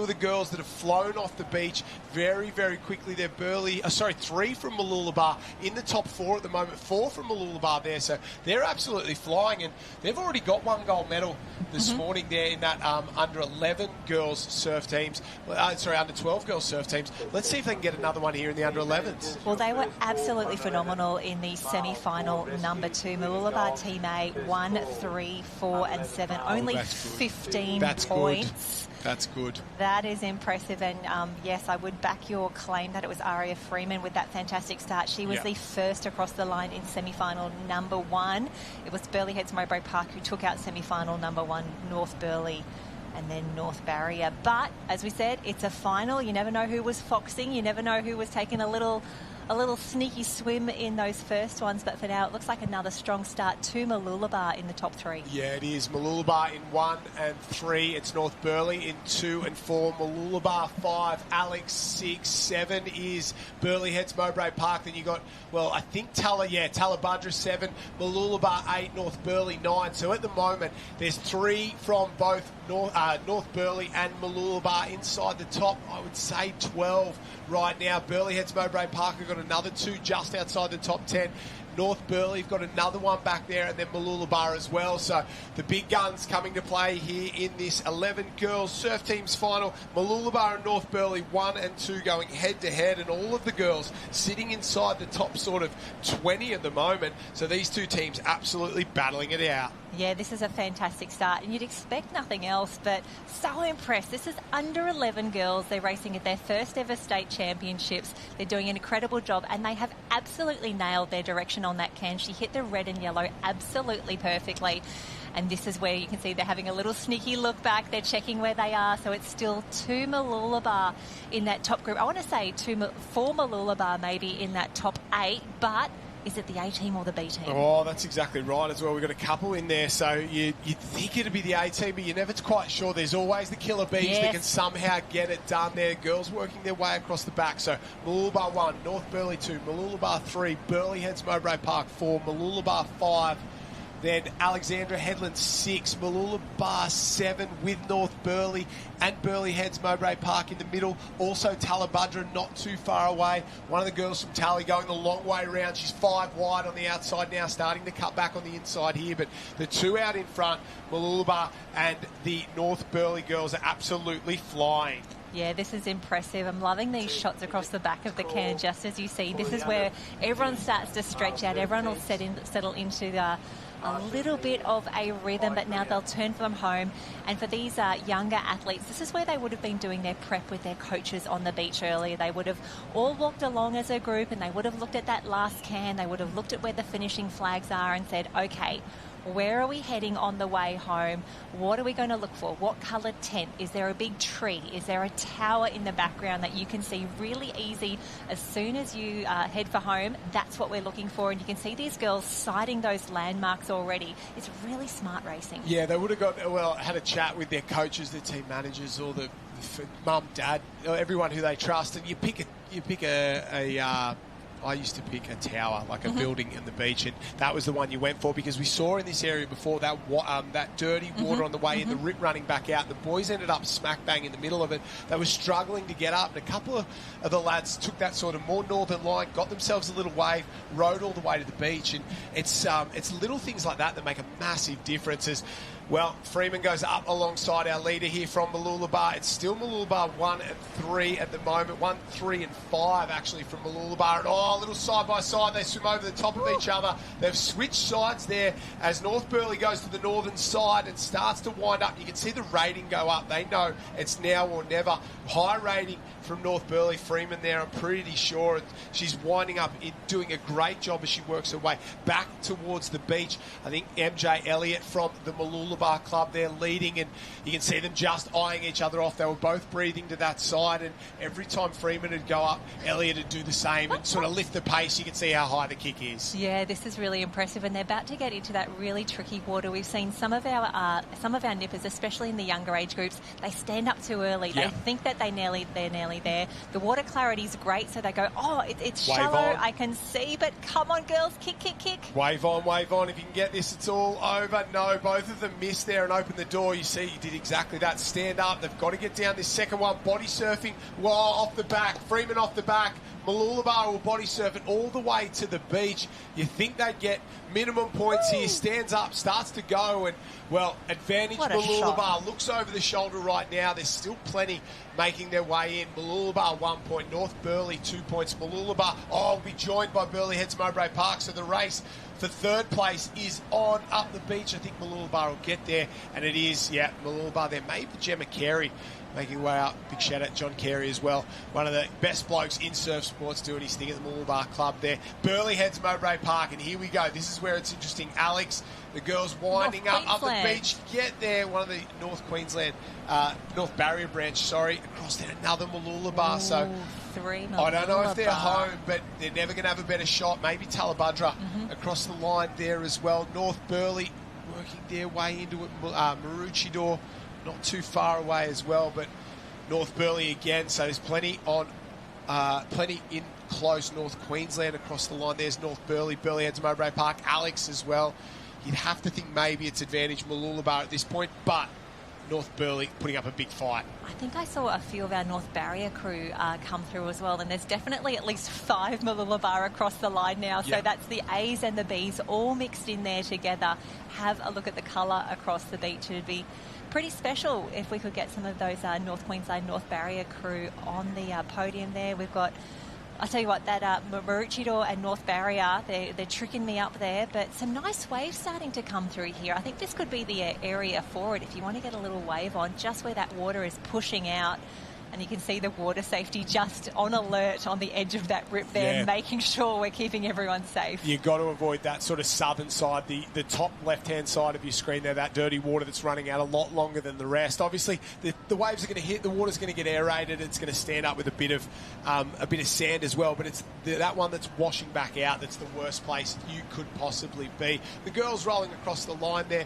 of the girls that have flown off the beach very, very quickly. They're three from Mooloolaba in the top 4 at the moment. 4 from Mooloolaba there. So they're absolutely flying, and they've already got 1 gold medal this morning there in that under 11 girls surf teams. Under 12 girls surf teams. Let's see if they can get another one here in the under 11s. Well, they were absolutely phenomenal in the semi-final number 2. Mooloolaba Team A, 1, 3, 4 and 7. Only 15 points. That's good. That is impressive. And yes, I would back your claim that it was Aria Freeman with that fantastic start. She was the first across the line in semi-final number 1. It was Burleigh Heads Mowbray Park who took out semi-final number 1, North Burleigh, and then North Barrier. But as we said, it's a final. You never know who was foxing. You never know who was taking a little sneaky swim in those first ones. But for now, it looks like another strong start to Mooloolaba in the top 3. Yeah, it is. Mooloolaba in 1 and 3. It's North Burleigh in 2 and 4. Mooloolaba 5. Alex 6. 7 is Burleigh Heads Mowbray Park. Then you got, I think Talabudra 7. Mooloolaba 8. North Burleigh 9. So at the moment, there's 3 from both North Burleigh and Mooloolaba inside the top, I would say 12 right now. Burleigh Heads Mowbray Park have got another 2 just outside the top 10. North Burleigh have got another one back there, and then Mooloolaba as well. So the big guns coming to play here in this 11 girls surf teams final. Mooloolaba and North Burleigh 1 and 2 going head to head, and all of the girls sitting inside the top sort of 20 at the moment. So these 2 teams absolutely battling it out. Yeah, this is a fantastic start, and you'd expect nothing else, but so impressed. This is under 11 girls. They're racing at their first ever state championships. They're doing an incredible job, and they have absolutely nailed their direction on that can. She hit the red and yellow absolutely perfectly. And this is where you can see they're having a little sneaky look back. They're checking where they are. So it's still 2 Mooloolaba in that top group. I want to say 4 Mooloolaba maybe in that top 8, but is it the A team or the B team? Oh, that's exactly right as well. We've got a couple in there, so you'd think it'd be the A team, but you're never quite sure. There's always the killer bees that can somehow get it done there. Girls working their way across the back. So Mooloolaba 1, North Burleigh 2, Mooloolaba 3, Burleigh Heads Mowbray Park 4, Mooloolaba 5. Then Alexandra Headland 6, Mooloolaba 7 with North Burleigh and Burleigh Heads Mowbray Park in the middle. Also Talabudra not too far away. One of the girls from Tally going the long way around. She's 5 wide on the outside now, starting to cut back on the inside here. But the 2 out in front, Mooloolaba and the North Burleigh girls are absolutely flying. Yeah, this is impressive. I'm loving these shots across the back of the can, just as you see. This is where everyone starts to stretch out. Everyone will settle into a little bit of a rhythm, but now they'll turn them home. And for these younger athletes, this is where they would have been doing their prep with their coaches on the beach earlier. They would have all walked along as a group, and they would have looked at that last can. They would have looked at where the finishing flags are and said, okay, where are we heading on the way home? What are we going to look for? What coloured tent? Is there a big tree? Is there a tower in the background that you can see really easy as soon as you head for home? That's what we're looking for. And you can see these girls sighting those landmarks already. It's really smart racing. Yeah, they would have had a chat with their coaches, their team managers, or the mum, dad, everyone who they trust, and you pick a I used to pick a tower, like a building in the beach, and that was the one you went for because we saw in this area before that dirty water on the way in, the rip running back out. The boys ended up smack bang in the middle of it. They were struggling to get up, and a couple of the lads took that sort of more northern line, got themselves a little wave, rode all the way to the beach, and it's little things like that that make a massive difference. As well, Freeman goes up alongside our leader here from Mooloolaba. It's still Mooloolaba 1 and 3 at the moment. 1, 3 and 5 actually from Mooloolaba. And a little side by side. They swim over the top of each other. They've switched sides there as North Burleigh goes to the northern side and starts to wind up. You can see the rating go up. They know it's now or never. High rating from North Burleigh. Freeman there, I'm pretty sure. She's winding up, doing a great job as she works her way back towards the beach. I think MJ Elliott from the Mooloolaba club there leading, and you can see them just eyeing each other off. They were both breathing to that side, and every time Freeman would go up, Elliott would do the same and sort of lift the pace. You can see how high the kick is. Yeah, this is really impressive, and they're about to get into that really tricky water. We've seen some of our nippers, especially in the younger age groups, they stand up too early. Yeah. They think that they're nearly there. The water clarity is great, so they go, it's Wave shallow, on. I can see, but come on, girls, kick. Wave on. If you can get this, it's all over. No, both of them missed there and opened the door. You see, he did exactly that. Stand up. They've got to get down this second one. Body surfing. Wow, off the back. Freeman off the back. Mooloolaba will body surf it all the way to the beach. You think they'd get minimum points here. Stands up, starts to go, and, well, advantage Mooloolaba. Looks over the shoulder right now. There's still plenty making their way in. Mooloolaba 1 point. North Burleigh 2 points. Mooloolaba, will be joined by Burleigh Heads Mowbray Park. So the race for third place is on up the beach. I think Mooloolaba will get there, and it is, Mooloolaba there. Maybe Gemma Carey making way up. Big shout out to John Carey as well. One of the best blokes in surf sports doing his thing at the Mooloolaba Club there. Burleigh Heads Mowbray Park, and here we go. This is where it's interesting. Alex, the girls winding up the beach. Get there. One of the North Queensland, North Barrier branch, across there. Another Mooloolaba. So 3 I don't know if they're home, but they're never going to have a better shot. Maybe Talabudra across the line there as well. North Burleigh working their way into it. Maroochydore not too far away as well, but North Burleigh again. So there's plenty in close North Queensland across the line. There's North Burleigh, Burleigh Heads Mowbray Park, Alex as well. You'd have to think maybe it's advantage Mooloolaba at this point, but North Burleigh putting up a big fight. I think I saw a few of our North Barrier crew come through as well, and there's definitely at least 5 Mooloolaba across the line now. So that's the A's and the B's all mixed in there together. Have a look at the colour across the beach. It'd be pretty special if we could get some of those North Queensland, North Barrier crew on the podium there. We've got, I tell you what, that Maroochydore and North Barrier, they're tricking me up there, but some nice waves starting to come through here. I think this could be the area for it if you want to get a little wave on, just where that water is pushing out. And you can see the water safety just on alert on the edge of that rip there, making sure we're keeping everyone safe. You've got to avoid that sort of southern side, the top left-hand side of your screen there, that dirty water that's running out a lot longer than the rest. Obviously, the waves are going to hit, the water's going to get aerated, it's going to stand up with a bit of sand as well, but it's that one that's washing back out that's the worst place you could possibly be. The girls rolling across the line there,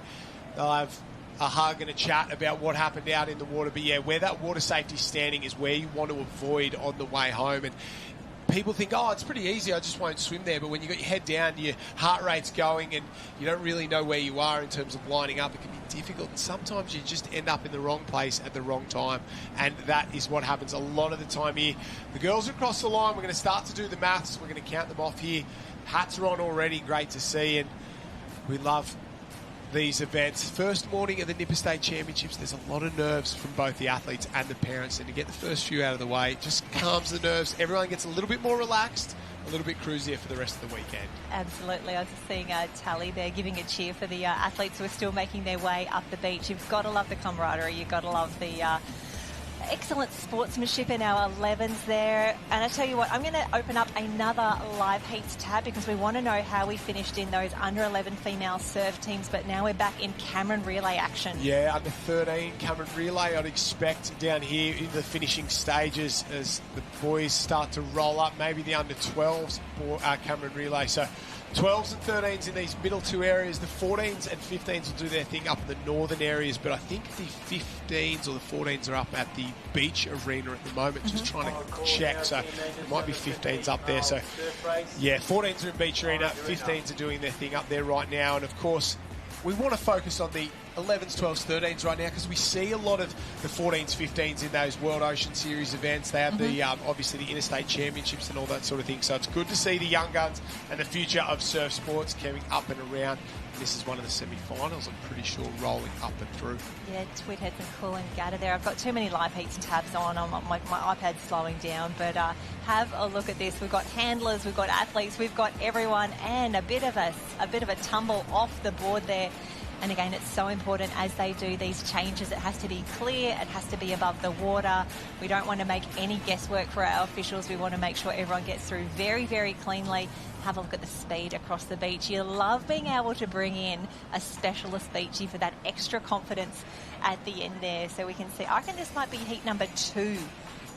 they'll have a hug and a chat about what happened out in the water. But where that water safety standing is where you want to avoid on the way home. And people think, it's pretty easy, I just won't swim there. But when you've got your head down, your heart rate's going and you don't really know where you are in terms of lining up, it can be difficult. And sometimes you just end up in the wrong place at the wrong time. And that is what happens a lot of the time here. The girls across the line, we're going to start to do the maths. We're going to count them off here. Hats are on already, great to see. And we love these events. First morning of the Nipper State Championships, there's a lot of nerves from both the athletes and the parents, and to get the first few out of the way just calms the nerves. Everyone gets a little bit more relaxed, a little bit cruisier for the rest of the weekend. Absolutely. I was just seeing Tally there giving a cheer for the athletes who are still making their way up the beach. You've got to love the camaraderie. You've got to love the excellent sportsmanship in our 11s there. And I tell you what, I'm going to open up another live heats tab because we want to know how we finished in those under 11 female surf teams, but now we're back in Cameron relay action. Yeah, under 13 Cameron relay, I'd expect down here in the finishing stages as the boys start to roll up, maybe the under 12s for Cameron relay. So 12s and 13s in these middle two areas. The 14s and 15s will do their thing up in the northern areas, but I think the 15s or the 14s are up at the beach arena at the moment, just trying to check. So it might be 15s up there. So, yeah, 14s are in beach arena, 15s are doing their thing up there right now. And, of course, we want to focus on the 11s, 12s, 13s right now because we see a lot of the 14s, 15s in those World Ocean Series events. They have the obviously the interstate championships and all that sort of thing. So it's good to see the young guns and the future of surf sports coming up and around. And this is one of the semi-finals, I'm pretty sure, rolling up and through. Yeah, Tweed Heads and Coolangatta there. I've got too many live heats tabs on. My iPad's slowing down, but have a look at this. We've got handlers, we've got athletes, we've got everyone, and a bit of a tumble off the board there. And again, it's so important as they do these changes. It has to be clear. It has to be above the water. We don't want to make any guesswork for our officials. We want to make sure everyone gets through very, very cleanly. Have a look at the speed across the beach. You love being able to bring in a specialist beachy for that extra confidence at the end there. So we can see, I reckon this might be heat number 2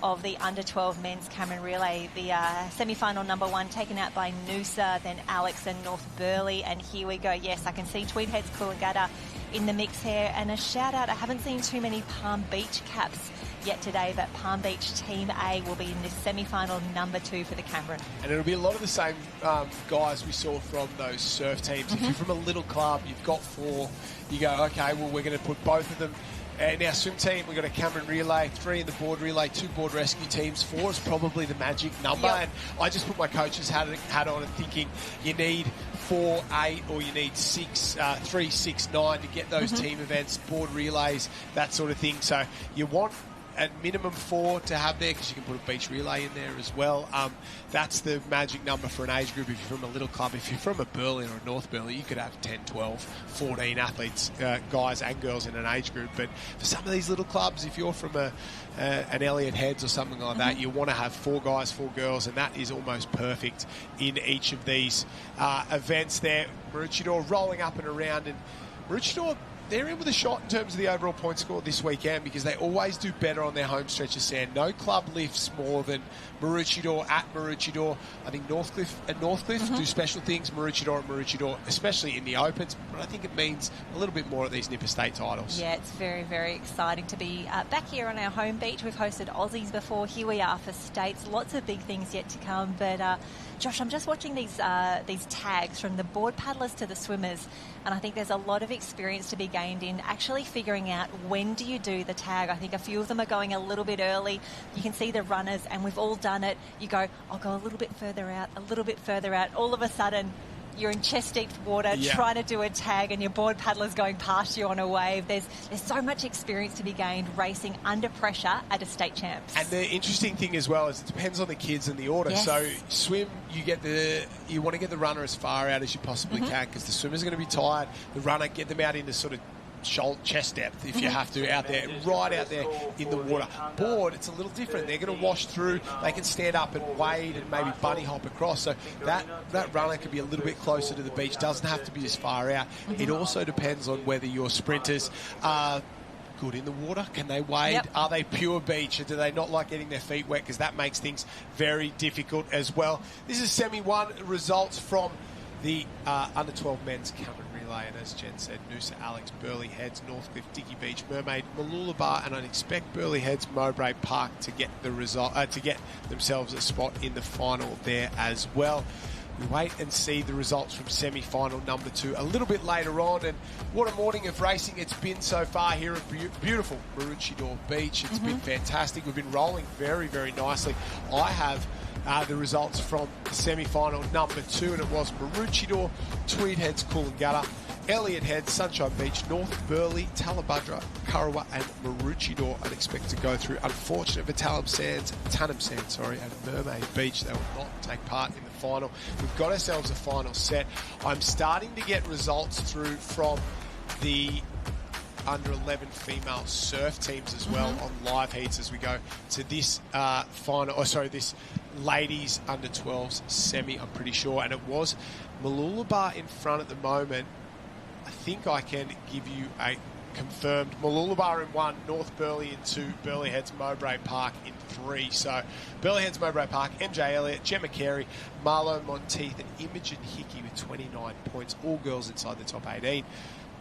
of the under-12 men's Cameron Relay. The semi-final number 1 taken out by Noosa, then Alex and North Burleigh. And here we go. Yes, I can see Tweed Heads Coolangatta in the mix here. And a shout-out, I haven't seen too many Palm Beach caps yet today, but Palm Beach Team A will be in this semi-final number 2 for the Cameron. And it'll be a lot of the same guys we saw from those surf teams. If you're from a little club, you've got 4, you go, okay, well, we're going to put both of them. In our swim team, we've got a Cameron Relay, 3 in the board relay, 2 board rescue teams. 4 is probably the magic number. Yep. And I just put my coach's hat on and thinking you need 4, 8, or you need 6, 3, 6, 9 to get those team events, board relays, that sort of thing. So you want at minimum 4 to have there because you can put a beach relay in there as well. That's the magic number for an age group if you're from a little club. If you're from a Burleigh or a North Burleigh, you could have 10, 12, 14 athletes, guys and girls in an age group. But for some of these little clubs, if you're from an Elliott Heads or something like that, you want to have 4 guys, 4 girls, and that is almost perfect in each of these events there. Maroochydore rolling up and around, and Maroochydore, they're in with a shot in terms of the overall point score this weekend because they always do better on their home stretch of sand. No club lifts more than Maroochydore at Maroochydore. I think Northcliffe do special things, Maroochydore, especially in the Opens, but I think it means a little bit more at these Nipper State titles. Yeah, it's very, very exciting to be back here on our home beach. We've hosted Aussies before. Here we are for States. Lots of big things yet to come, but Josh, I'm just watching these tags from the board paddlers to the swimmers, and I think there's a lot of experience to be gained in actually figuring out when do you do the tag. I think a few of them are going a little bit early. You can see the runners, and we've all done it. You go, I'll go a little bit further out, a little bit further out. All of a sudden, you're in chest-deep water trying to do a tag and your board paddler's going past you on a wave. There's so much experience to be gained racing under pressure at a state champs. And the interesting thing as well is it depends on the kids and the order. Yes. So swim, you want to get the runner as far out as you possibly can because the swimmer's going to be tired. The runner, get them out into sort of chest depth if you have to, out there, right out there in the water. Board, it's a little different. They're going to wash through. They can stand up and wade and maybe bunny hop across. So that runner can be a little bit closer to the beach. Doesn't have to be as far out. It also depends on whether your sprinters are good in the water. Can they wade? Yep. Are they pure beach? Or do they not like getting their feet wet? Because that makes things very difficult as well. This is semi-1 results from the under-12 men's Cameron Relay, and as Jen said, Noosa, Alex, Burleigh Heads, Northcliffe, Dicky Beach, Mermaid, Mooloolaba, and I'd expect Burleigh Heads, Mowbray Park to get the result, to get themselves a spot in the final there as well. We wait and see the results from semi-final number 2 a little bit later on. And what a morning of racing it's been so far here at beautiful Maroochydore Beach. It's been fantastic. We've been rolling very, very nicely. I have the results from semi-final number 2, and it was Maroochydore, Tweed Heads, Coolangatta, Elliott Heads, Sunshine Beach, North Burleigh, Talabudra, Kurrawa and Maroochydore. I'd expect to go through. Unfortunate for Tanham Sands, and Mermaid Beach. They will not take part in the final. We've got ourselves a final set. I'm starting to get results through from the under 11 female surf teams as well on live heats as we go to this this ladies under 12s semi, I'm pretty sure, and it was Mooloolaba in front at the moment. I think I can give you a confirmed Mooloolaba in 1, North Burleigh in 2, Burleigh Heads, Mowbray Park in 3. So Burleigh Heads, Mowbray Park, MJ Elliott, Gemma Carey, Marlo Monteith and Imogen Hickey with 29 points, all girls inside the top 18.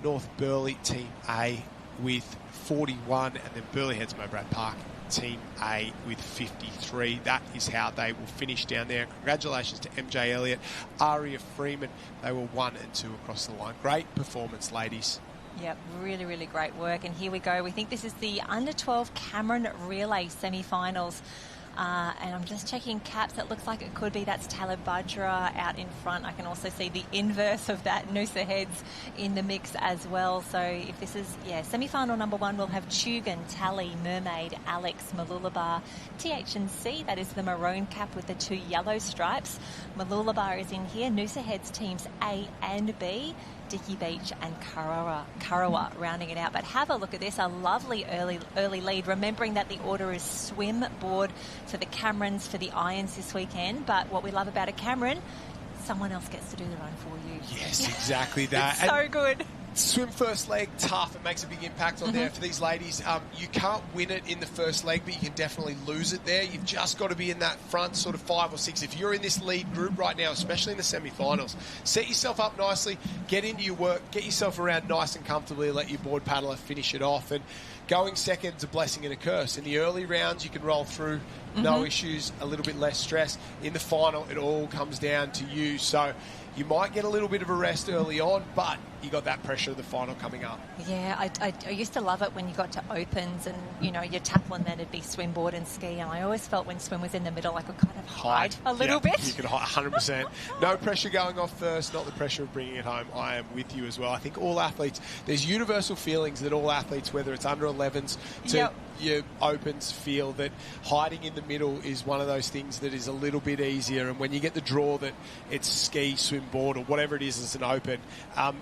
North Burleigh Team A with 41, and then Burleigh Heads, Mowbray Park Team A with 53. That is how they will finish down there. Congratulations to MJ Elliott, Aria Freeman. They were 1 and 2 across the line. Great performance, ladies. Yep, really, really great work. And here we go. We think this is the Under-12 Cameron Relay semi-finals. And I'm just checking caps. It looks like it could be. That's Taylor Budra out in front. I can also see the inverse of that, Noosa Heads, in the mix as well. So if this is, semi-final number 1, we'll have Tugan, Tally, Mermaid, Alex, Malulabar, TH&C. That is the maroon cap with the 2 yellow stripes. Malulabar is in here. Noosa Heads teams A and B. Dicky Beach and Karawa rounding it out. But have a look at this, a lovely early lead, remembering that the order is swim, board for the Camerons, for the Irons this weekend. But what we love about a Cameron, someone else gets to do the run for you. Yes, exactly that. It's so good. Swim first leg, tough. It makes a big impact on there for these ladies. You can't win it in the first leg, but you can definitely lose it there. You've just got to be in that front sort of 5 or 6. If you're in this lead group right now, especially in the semi-finals, set yourself up nicely, get into your work, get yourself around nice and comfortably, let your board paddler finish it off. And going second's a blessing and a curse. In the early rounds, you can roll through, no issues, a little bit less stress. In the final, it all comes down to you. So you might get a little bit of a rest early on, but you got that pressure of the final coming up. Yeah, I used to love it when you got to opens and, you know, your tackle and then it'd be swim, board and ski. And I always felt when swim was in the middle, I could kind of hide a little bit. You can hide 100%. No pressure going off first, not the pressure of bringing it home. I am with you as well. I think all athletes, there's universal feelings that all athletes, whether it's under 11s to your opens, feel that hiding in the middle is one of those things that is a little bit easier. And when you get the draw that it's ski, swim, board or whatever it is as an open,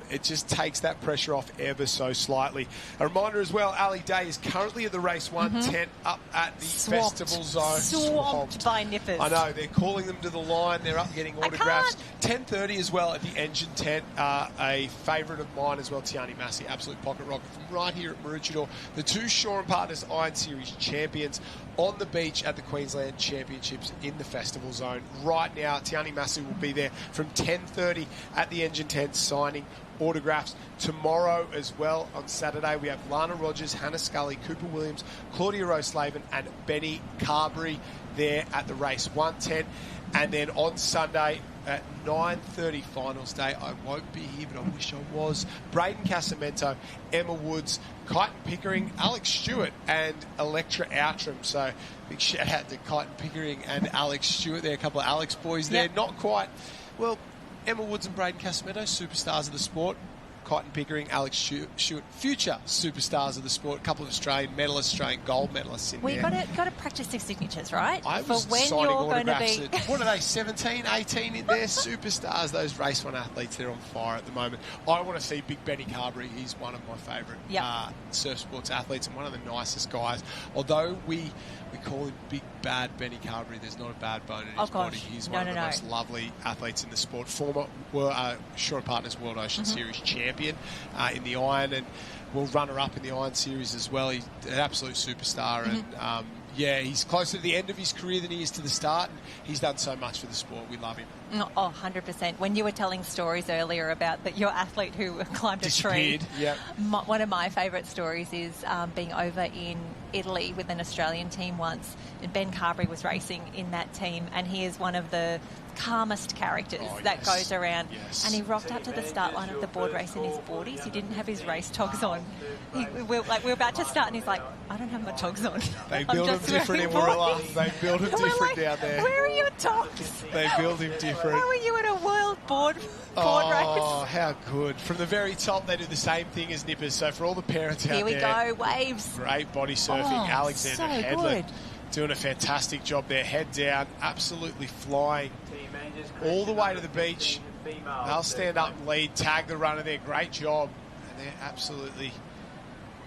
it just takes that pressure off ever so slightly. A reminder as well, Ali Day is currently at the race 1 tent up at the festival zone. Swamped by nippers. I know, they're calling them to the line, they're up getting autographs. 10:30 as well at the engine tent. A favourite of mine as well, Tiani Massey, absolute pocket rocket from right here at Maroochydore. The 2 Shaw and Partners Iron Series champions on the beach at the Queensland Championships in the festival zone. Right now, Tiani Massey will be there from 10:30 at the engine tent signing autographs. Tomorrow as well, on Saturday, we have Lana Rogers, Hannah Scully, Cooper Williams, Claudia Rose-Slavin and Benny Carberry there at the race 110. And then on Sunday at 9:30 finals day, I won't be here, but I wish I was. Braden Casamento, Emma Woods, Kyton Pickering, Alex Stewart and Electra Outram. So big shout out to Kyton Pickering and Alex Stewart there, a couple of Alex boys there. Not quite, well, Emma Woods and Braden Casamento, superstars of the sport. Kyton Pickering, Alex Stewart, future superstars of the sport. A couple of Australian medalists, Australian gold medalists in there. Well, you've got to practice your signatures, right? I was signing autographs at, what are they, 17, 18 in there? Superstars, those race 1 athletes, they're on fire at the moment. I want to see Big Benny Carberry. He's one of my favourite surf sports athletes and one of the nicest guys. Although we call him Big Bad Benny Carberry, there's not a bad bone in his body. He's one of the most lovely athletes in the sport. Former Shaw and Partners World Ocean Series champion in the Iron and will runner-up in the Iron Series as well. He's an absolute superstar and he's closer to the end of his career than he is to the start, and he's done so much for the sport. We love him. Oh, 100%. When you were telling stories earlier about your athlete who climbed a tree, one of my favourite stories is being over in Italy with an Australian team once, and Ben Carberry was racing in that team, and he is one of the calmest characters that goes around. And he rocked up to the start line of the board race in his boardies. He didn't have his race togs on. We're about to start, and he's like, I don't have my togs on. They build him different in Warilla. They build him different down there. Where are your togs? They build him different. How are you at a world board race? Oh, how good. From the very top, they do the same thing as nippers. So for all the parents out there. Here we go, waves. Great body surfing. Alexander Headland doing a fantastic job there. Head down, absolutely flying all the way to the beach. They'll stand up and lead, tag the runner there. Great job. And they're absolutely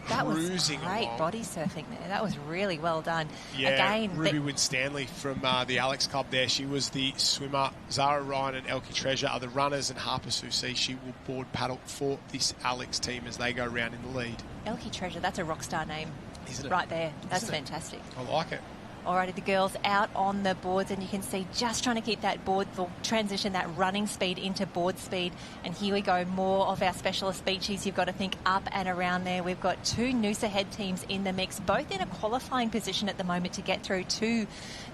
cruising along. That was great body surfing there. That was really well done. Yeah, again, Ruby Winstanley from the Alex Club there. She was the swimmer. Zara Ryan and Elkie Treasure are the runners, and Harper Susi, she will board paddle for this Alex team as they go around in the lead. Elkie Treasure, that's a rock star name. Isn't it? Right there. That's fantastic. I like it. Alrighty, the girls out on the boards, and you can see just trying to keep that board transition, that running speed into board speed. And here we go, more of our specialist species. You've got to think up and around there. We've got 2 Noosa head teams in the mix, both in a qualifying position at the moment to get through to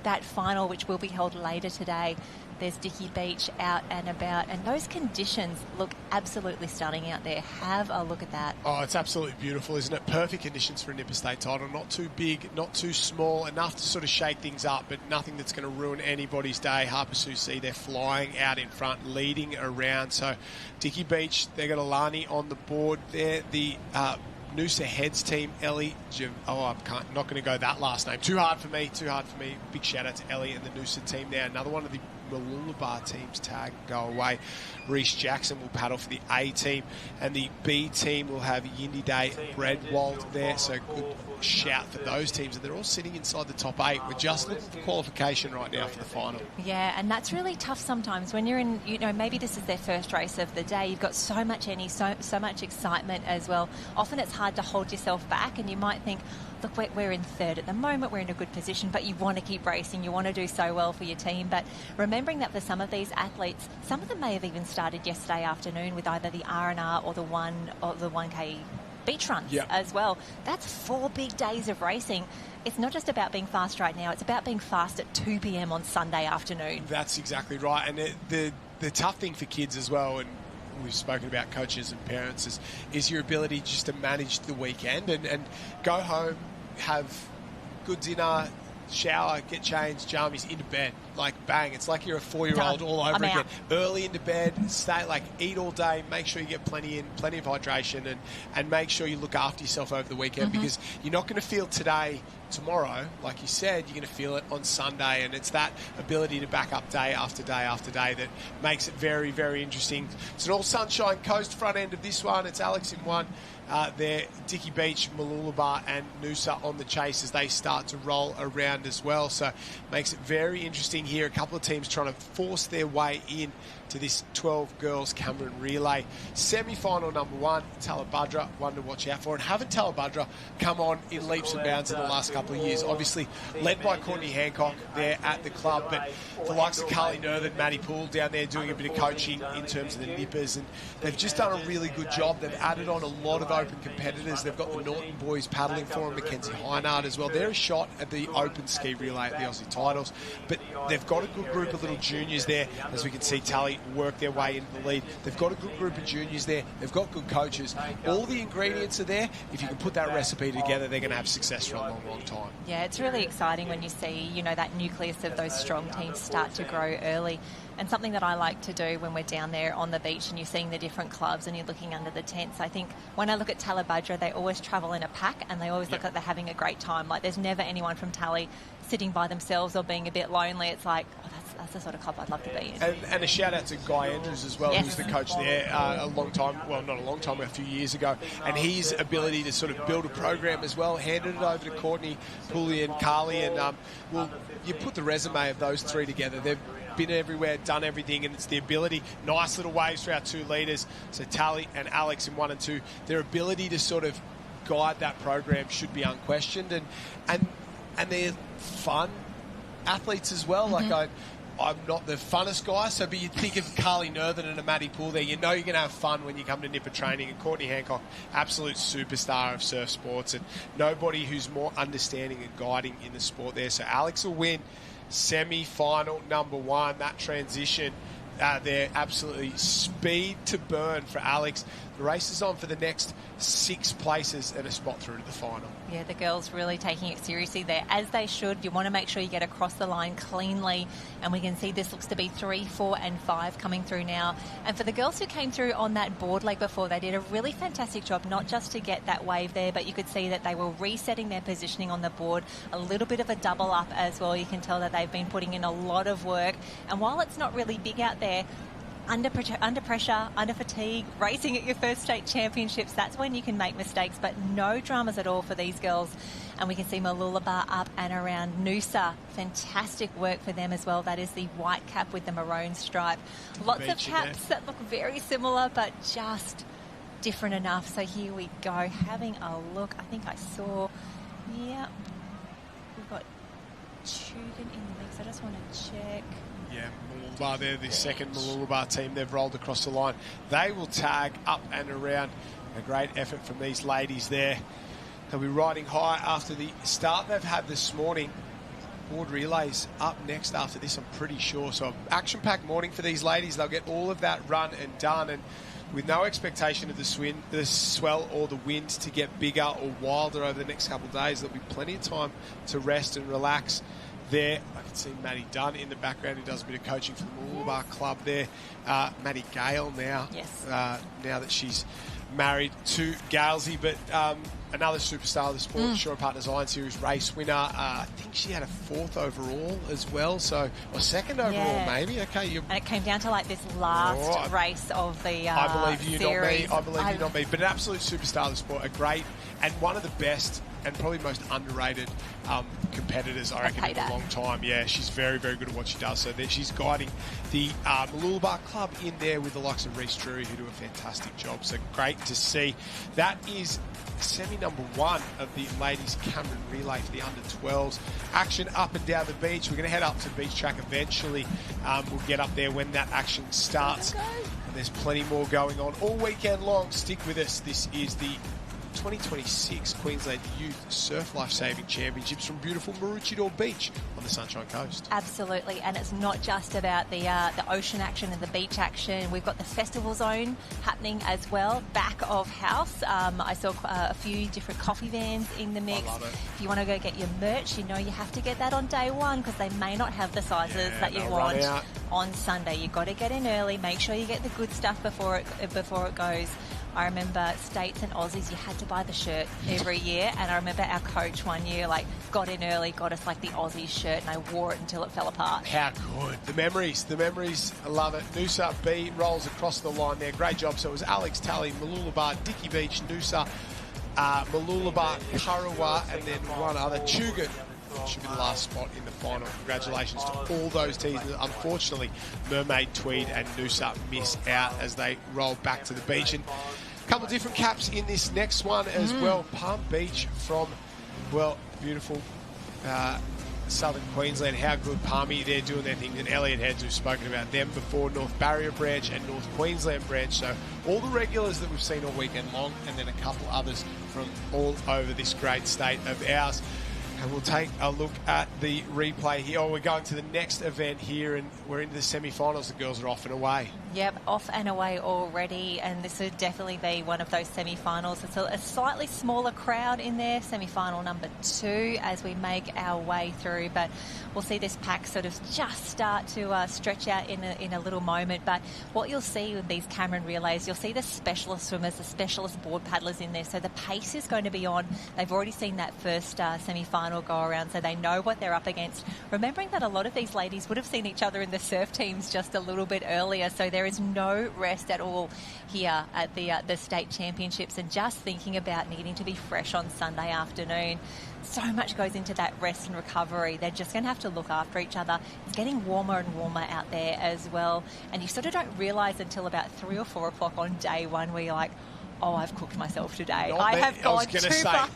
that final, which will be held later today. There's Dicky Beach out and about, and those conditions look absolutely stunning out there. Have a look at that. Oh, it's absolutely beautiful, isn't it? Perfect conditions for a Nipper State title. Not too big, not too small, enough to sort of shake things up, but nothing that's going to ruin anybody's day. Harper Susie, they're flying out in front, leading around. So Dicky Beach, they've got Alani on the board there. The Noosa Heads team, Ellie. I'm not going to go that last name. Too hard for me. Big shout out to Ellie and the Noosa team there. Another one of the Mooloolaba teams tag and go away. Reece Jackson will paddle for the A team, and the B team will have Yindi Day Breadwald there. So good shout for those teams, and they're all sitting inside the top 8. We're just looking for qualification right now for the final. Yeah, and that's really tough sometimes when you're in, maybe this is their first race of the day. You've got so much so much excitement as well. Often it's hard to hold yourself back, and you might think, look, we're in third at the moment, we're in a good position, but you want to keep racing, you want to do so well for your team. But remembering that for some of these athletes, some of them may have even started yesterday afternoon with either the R&R or the 1K beach runs as well. That's 4 big days of racing. It's not just about being fast right now, it's about being fast at 2 p.m. on Sunday afternoon. That's exactly right. And the tough thing for kids as well, and we've spoken about coaches and parents, is your ability just to manage the weekend and go home, have good dinner, shower, get changed, jammies, into bed. Like, bang. It's like you're a 4-year-old all over again. Out. Early into bed, eat all day, make sure you get plenty of hydration, and make sure you look after yourself over the weekend, because you're not going to feel tomorrow, like you said, you're going to feel it on Sunday, and it's that ability to back up day after day after day that makes it very, very interesting. It's an all sunshine coast front end of this one. It's Alex in one. There, Dicky Beach, Mooloolaba and Noosa on the chase as they start to roll around as well. So makes it very interesting here. A couple of teams trying to force their way in to this 12 girls Cameron relay. Semi-final number 1, Talabudra, one to watch out for. And haven't Talabudra come on in leaps and bounds in the last couple of years? Obviously led by Courtney Hancock there at the club, but the likes of Carly Nerthen, Maddie Poole down there doing a bit of coaching in terms of the nippers, and they've just done a really good job. They've added on a lot of open competitors. They've got the Norton boys paddling for them, Mackenzie Heinard as well. They're a shot at the open ski relay at the Aussie titles, but they've got a good group of little juniors there, as we can see Tally work their way into the lead. They've got a good group of juniors there. They've got good coaches. All the ingredients are there. If you can put that recipe together, they're going to have success for a long, long time. Yeah, it's really exciting when you see, that nucleus of those strong teams start to grow early. And something that I like to do when we're down there on the beach and you're seeing the different clubs and you're looking under the tents, I think when I look at Talabudra, they always travel in a pack and they always look like they're having a great time. Like, there's never anyone from Tally sitting by themselves or being a bit lonely. It's like, that's the sort of club I'd love to be in. And a shout out to Guy Andrews as well, who's the coach there a few years ago. And his ability to sort of build a program as well, handed it over to Courtney, Pooley and Carly. And, you put the resume of those 3 together. They've been everywhere, done everything, and it's the ability. Nice little waves for our 2 leaders. So Tally and Alex in 1 and 2. Their ability to sort of guide that program should be unquestioned. And they're fun athletes as well. Like, I'm not the funnest guy, but you think of Carly Nerthen and a Maddie Poole there, you're going to have fun when you come to Nipper training. And Courtney Hancock, absolute superstar of surf sports, and nobody who's more understanding and guiding in the sport there. So Alex will win semi-final number 1. That transition there, absolutely speed to burn for Alex. The race is on for the next 6 places and a spot through to the final. Yeah, the girls really taking it seriously there, as they should. You want to make sure you get across the line cleanly, and we can see this looks to be 3, 4 and 5 coming through now. And for the girls who came through on that board leg before, they did a really fantastic job, not just to get that wave there, but you could see that they were resetting their positioning on the board, a little bit of a double up as well. You can tell that they've been putting in a lot of work, and while it's not really big out there, under pressure, under fatigue, racing at your first state championships, that's when you can make mistakes, but no dramas at all for these girls. And we can see Mooloolaba up and around. Noosa, fantastic work for them as well. That is the white cap with the maroon stripe. Lots of caps that look very similar, but just different enough. So here we go, having a look. I think I saw, we've got Tugan in the mix. I just want to check. Yeah, Mooloolaba there, the second Mooloolaba team. They've rolled across the line. They will tag up and around. A great effort from these ladies there. They'll be riding high after the start they've had this morning. Board relays up next after this, I'm pretty sure. So action-packed morning for these ladies. They'll get all of that run and done, and with no expectation of the swell or the wind to get bigger or wilder over the next couple of days, there'll be plenty of time to rest and relax there. I can see Maddie Dunn in the background, who does a bit of coaching for the Mooloolaba Club there. Maddie Gale now, yes. Now that she's married to Galesy, but another superstar of the sport, Shore Partners Iron Series race winner. I think she had a 4th overall as well, or 2nd overall maybe. Okay, and it came down to like this last race of the I believe you, series. not me. I believe you, not me. But an absolute superstar of the sport, a great and one of the best and probably most underrated competitors, I reckon, in a long time. Yeah, she's very, very good at what she does. So she's guiding the Mooloolaba Club in there with the likes of Reece Drury, who do a fantastic job. So great to see. That is semi number 1 of the ladies Cameron relay for the under-12s. Action up and down the beach. We're going to head up to the beach track eventually. We'll get up there when that action starts. And there's plenty more going on all weekend long. Stick with us. This is the 2026 Queensland Youth Surf Life Saving Championships from beautiful Maroochydore Beach on the Sunshine Coast. Absolutely, and it's not just about the ocean action and the beach action. We've got the festival zone happening as well, back of house. I saw a few different coffee vans in the mix. I love it. If you want to go get your merch, you know you have to get that on day one because they may not have the sizes that you want on Sunday. You've got to get in early. Make sure you get the good stuff before it goes. I remember States and Aussies, you had to buy the shirt every year. And I remember our coach one year, got in early, got us the Aussie shirt, and I wore it until it fell apart. How good. The memories, I love it. Noosa B rolls across the line there. Great job. So it was Alex Talley, Mooloolaba, Dicky Beach, Noosa, Mooloolaba, Kurrawa, and then one other, Tugan. Should be the last spot in the final. Congratulations to all those teams. Unfortunately, Mermaid, Tweed and Noosa miss out as they roll back to the beach. And a couple of different caps in this next one as well. Palm Beach from, beautiful southern Queensland. How good Palmy, they're doing their thing. And Elliot Heads, we've spoken about them before, North Barrier Branch and North Queensland Branch. So all the regulars that we've seen all weekend long, and then a couple others from all over this great state of ours. And we'll take a look at the replay here. We're going to the next event here, and we're into the semi-finals. The girls are off and away. Yep, off and away already, and this would definitely be one of those semi-finals. It's a slightly smaller crowd in there, semi-final number 2, as we make our way through. But we'll see this pack sort of just start to stretch out in a little moment. But what you'll see with these Cameron relays, you'll see the specialist swimmers, the specialist board paddlers in there. So the pace is going to be on. They've already seen that first semi-final go around, so they know what they're up against. Remembering that a lot of these ladies would have seen each other in the surf teams just a little bit earlier, so there is no rest at all here at the state championships, and just thinking about needing to be fresh on Sunday afternoon. So much goes into that rest and recovery. They're just going to have to look after each other. It's getting warmer and warmer out there as well, and you sort of don't realise until about 3 or 4 o'clock on day one where you're like, oh, I've cooked myself today. I have gone too far.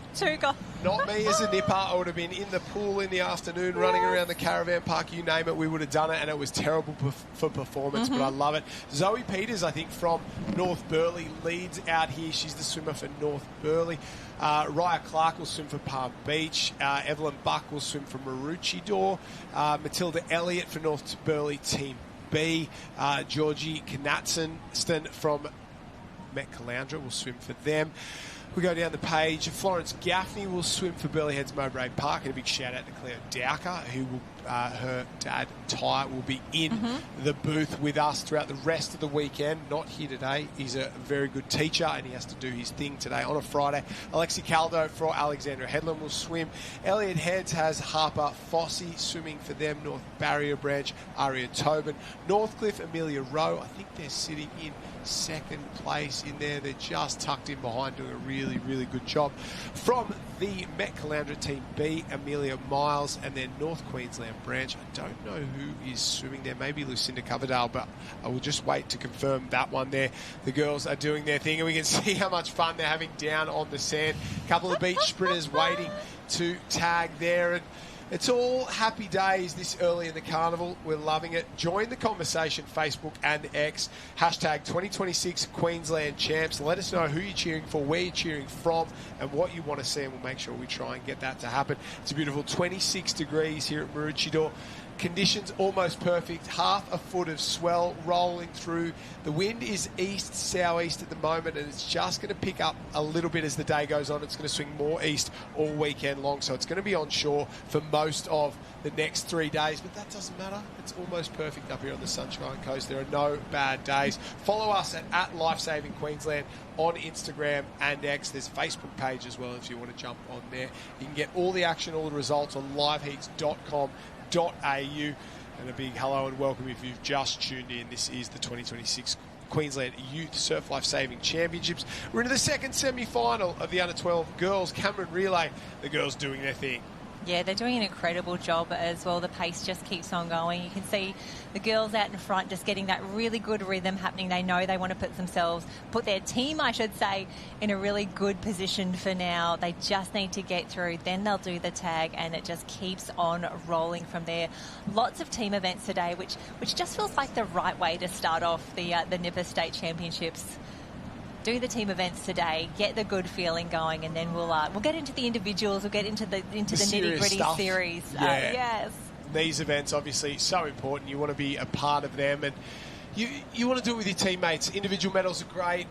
Not me as a nipper. I would have been in the pool in the afternoon, running around the caravan park, you name it. We would have done it, and it was terrible for performance, but I love it. Zoe Peters, I think, from North Burleigh, leads out here. She's the swimmer for North Burleigh. Raya Clark will swim for Palm Beach. Evelyn Buck will swim for Maroochydore. Matilda Elliott for North Burleigh Team B. Georgie Knatston from Met Caloundra will swim for them. We go down the page. Florence Gaffney will swim for Burleigh Heads Mowbray Park, and a big shout out to Claire Dowker, who will, her dad Ty will be in the booth with us throughout the rest of the weekend. Not here today. He's a very good teacher, and he has to do his thing today on a Friday. Alexi Caldo for Alexandra Headland will swim. Elliot Heads has Harper Fossey swimming for them. North Barrier Branch, Aria Tobin. Northcliffe, Amelia Rowe. I think they're sitting in second place in there. They're just tucked in behind, doing a really, really good job. From the Met Caloundra Team B, Amelia Miles, and then North Queensland Branch. I don't know who is swimming there. Maybe Lucinda Coverdale, but I will just wait to confirm that one there. The girls are doing their thing, and we can see how much fun they're having down on the sand. A couple of beach sprinters waiting to tag there, and It's all happy days this early in the carnival. We're loving it. Join the conversation, Facebook and X. Hashtag 2026 Queensland Champs. Let us know who you're cheering for, where you're cheering from, and what you want to see, and we'll make sure we try and get that to happen. It's a beautiful 26 degrees here at Maroochydore. Conditions almost perfect. Half a foot of swell rolling through. The wind is east-southeast at the moment, and it's just going to pick up a little bit as the day goes on. It's going to swing more east all weekend long, so it's going to be on shore for most of the next 3 days, but that doesn't matter. It's almost perfect up here on the Sunshine Coast. There are no bad days. Follow us at Lifesaving Queensland on Instagram and X. There's a Facebook page as well if you want to jump on there. You can get all the action, all the results on liveheats.com.au. And a big hello and welcome if you've just tuned in. This is the 2026 Queensland Youth Surf Life Saving Championships. We're into the second semi-final of the under-12 girls Cameron Relay. The girls doing their thing. Yeah, they're doing an incredible job as well. The pace just keeps on going. You can see the girls out in front just getting that really good rhythm happening. They know they want to put their team, I should say, in a really good position for now. They just need to get through. Then they'll do the tag, and it just keeps on rolling from there. Lots of team events today, which just feels like the right way to start off the Nipper State Championships. Do the team events today, get the good feeling going, and then we'll get into the individuals. We'll get into the nitty-gritty series. Yeah. Yes. These events, obviously, so important. You want to be a part of them, and you want to do it with your teammates. Individual medals are great,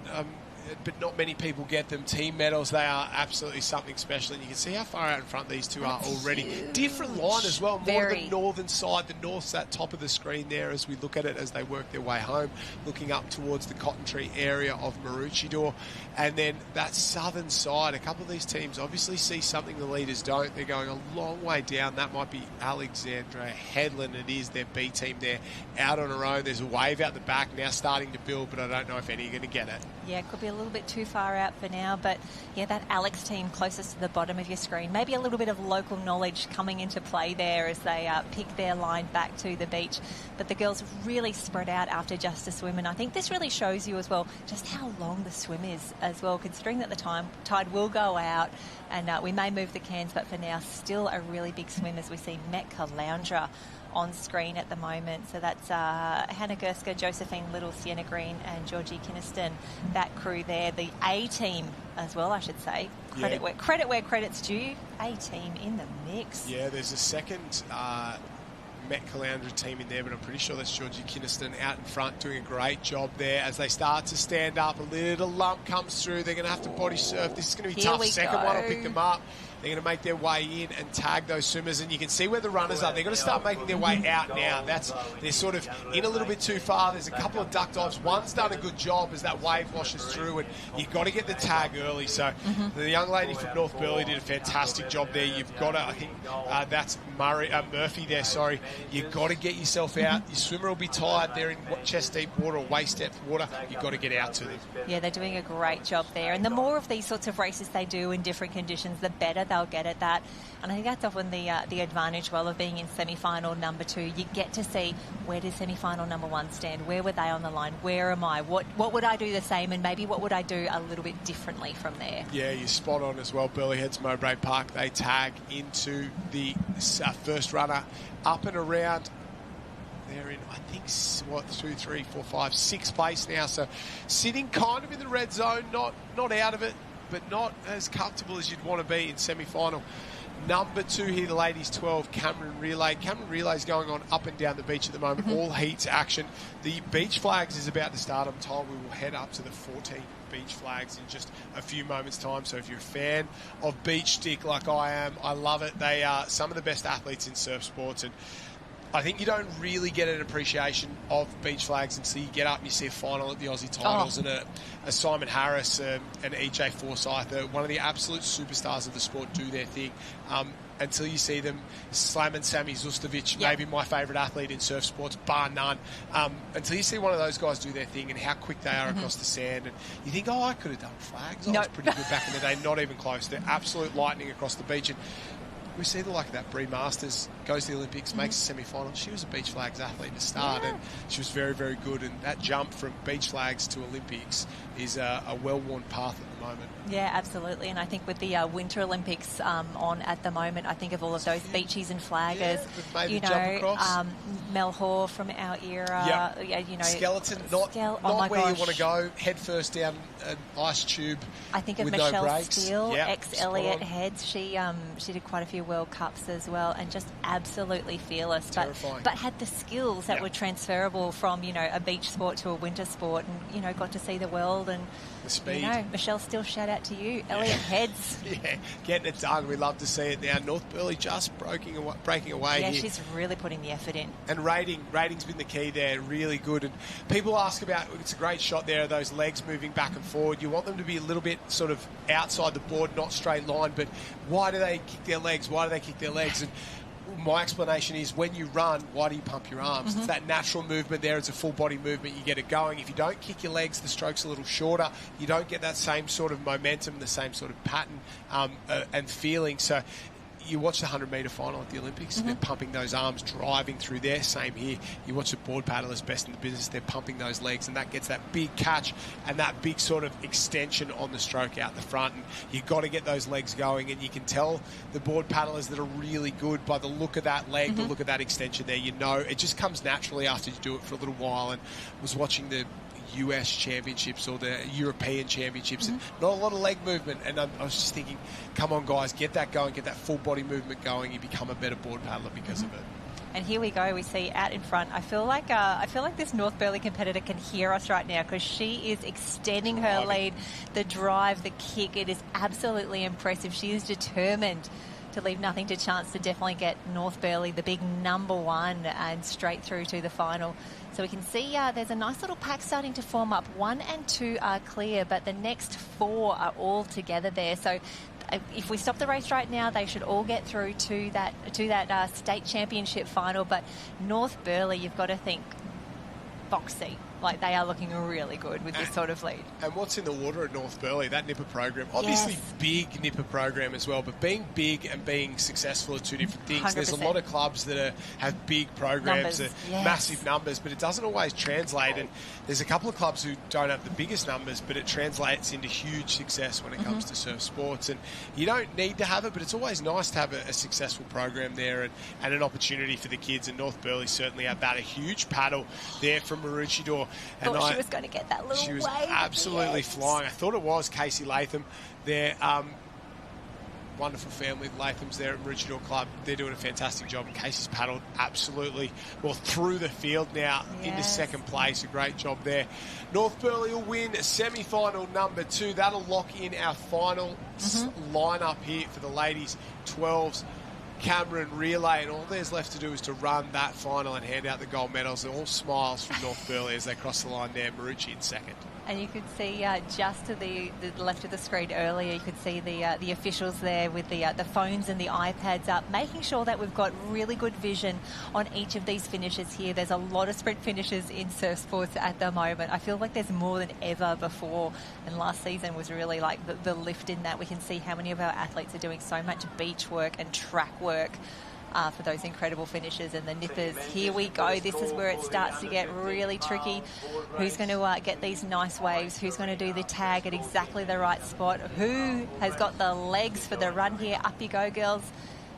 but not many people get them. Team medals, they are absolutely something special, and you can see how far out in front these two are already. Huge. Different line as well, more the northern side. The north's that top of the screen there as we look at it as they work their way home, looking up towards the Cotton Tree area of Maroochydore. And then that southern side, a couple of these teams obviously see something the leaders don't. They're going a long way down. That might be Alexandra Headland. It is their B team there out on her own. There's a wave out the back now starting to build, but I don't know if any are going to get it. Yeah, it could be a little bit too far out for now, but yeah, that Alex team closest to the bottom of your screen. Maybe a little bit of local knowledge coming into play there as they pick their line back to the beach. But the girls really spread out after just a swim, and I think this really shows you as well just how long the swim is as well, considering that the tide will go out and we may move the cans, but for now, still a really big swim as we see Metka Lounge on screen at the moment. So that's Hannah Gerska, Josephine Little, Sienna Green and Georgie Kinniston. That crew there, the A team as well, I should say. Credit where credit's due. A team in the mix. Yeah, there's a second Met Caloundra team in there, but I'm pretty sure that's Georgie Kinniston out in front doing a great job there. As they start to stand up, a little lump comes through. They're going to have to body surf. This is going to be tough. Second one will pick them up. They're going to make their way in and tag those swimmers, and you can see where the runners are. They're going to start making their way out now. They're sort of in a little bit too far. There's a couple of duck dives. One's done a good job as that wave washes through, and you've got to get the tag early. So the young lady from North Burleigh did a fantastic job there. You've got to, I think that's Murphy there, sorry. You've got to get yourself out. Your swimmer will be tired. They're in chest-deep water or waist-depth water. You've got to get out to them. Yeah, they're doing a great job there. And the more of these sorts of races they do in different conditions, the better they'll get at that. And I think that's often the advantage, well, of being in semi-final number 2. You get to see where does semi-final number 1 stand? Where were they on the line? Where am I? What would I do the same? And maybe what would I do a little bit differently from there? Yeah, you're spot on as well. Burleigh Heads Mowbray Park, they tag into the first runner up and around. They're in, I think, 2, 3, 4, 5, 6th place now. So sitting kind of in the red zone, not out of it, but not as comfortable as you'd want to be in semi-final. Number 2 here, the ladies 12, Cameron Relay. Cameron Relay is going on up and down the beach at the moment. All heats action. The beach flags is about to start. I'm told we will head up to the 14 beach flags in just a few moments' time. So if you're a fan of beach stick like I am, I love it. They are some of the best athletes in surf sports, and I think you don't really get an appreciation of beach flags until you get up and you see a final at the Aussie titles and a Simon Harris and EJ Forsyth, one of the absolute superstars of the sport, do their thing. Until you see them slamming Sami Zustovic, maybe my favourite athlete in surf sports, bar none. Until you see one of those guys do their thing and how quick they are across the sand, and you think, I could have done flags. I was pretty good back in the day. Not even close. They're absolute lightning across the beach. And we see the like of that. Brie Masters goes to the Olympics, makes a semi-final. She was a beach flags athlete to start, and she was very, very good. And that jump from beach flags to Olympics is a well-worn path the moment. Yeah, absolutely. And I think with the Winter Olympics on at the moment, I think of all of those beachies and flaggers. Yeah, we've made the jump across. Mel Hoare from our era. Yeah, skeleton, not where you want to go. Head first down an ice tube. I think of with Michelle no brakes. Steele, Yep, ex-Elliott Heads. She did quite a few World Cups as well, and just absolutely fearless. Terrifying. But had the skills that were transferable from a beach sport to a winter sport, and got to see the world and the speed. Michelle Steele, shout out to you. Elliott Heads. Yeah, getting it done. We love to see it now. North Burleigh just breaking away Yeah, here. she's really putting the effort in. And rating's been the key there, really good. And people ask about, it's a great shot there, those legs moving back and forward. You want them to be a little bit sort of outside the board, not straight line, but why do they kick their legs? Why do they kick their legs? And my explanation is, when you run, why do you pump your arms? It's that natural movement there. It's a full body movement. You get it going. If you don't kick your legs, the stroke's a little shorter. You don't get that same sort of momentum, the same sort of pattern and feeling. So you watch the 100-metre final at the Olympics, they're pumping those arms, driving through there. Same here. You watch the board paddlers, best in the business, they're pumping those legs, and that gets that big catch and that big sort of extension on the stroke out the front. And you've got to get those legs going, and you can tell the board paddlers that are really good by the look of that leg, the look of that extension there. It just comes naturally after you do it for a little while. And I was watching the US championships or the European championships, and not a lot of leg movement, and I was just thinking, come on guys, get that going, get that full body movement going. You become a better board paddler because of it. And here we go. We see out in front. I feel like this North Burleigh competitor can hear us right now, because she is extending her lead. The drive, the kick, it is absolutely impressive. She is determined to leave nothing to chance to definitely get North Burleigh the big number one and straight through to the final. So we can see there's a nice little pack starting to form up. 1 and 2 are clear, but the next 4 are all together there. So if we stop the race right now, they should all get through to that state championship final. But North Burleigh, you've got to think boxy. Like, they are looking really good with this sort of lead. And what's in the water at North Burleigh? That Nipper program. Obviously, big Nipper program as well, but being big and being successful are two different things. 100%. There's a lot of clubs that have big programs, massive numbers, but it doesn't always translate. And there's a couple of clubs who don't have the biggest numbers, but it translates into huge success when it comes to surf sports. And you don't need to have it, but it's always nice to have a successful program there and an opportunity for the kids. And North Burleigh certainly had that. A huge paddle there from Maroochydore. Thought she was going to get that little wave. She was absolutely flying. I thought it was Casey Latham there. Wonderful family, the Lathams there at Maroochydore Club. They're doing a fantastic job. And Casey's paddled absolutely through the field now into second place. A great job there. North Burleigh will win semi-final number 2. That'll lock in our final lineup here for the ladies 12s. Cameron relay, and all there's left to do is to run that final and hand out the gold medals. All smiles from North Burleigh as they cross the line there. Maroochydore in second. And you could see just to the left of the screen earlier, you could see the officials there with the phones and the iPads up, making sure that we've got really good vision on each of these finishes here. There's a lot of sprint finishes in surf sports at the moment. I feel like there's more than ever before, and last season was really like the lift in that. We can see how many of our athletes are doing so much beach work and track work for those incredible finishes. And the nippers, here we go. This is where it starts to get really tricky. Who's going to get these nice waves? Who's going to do the tag at exactly the right spot? Who has got the legs for the run here? Up you go, girls.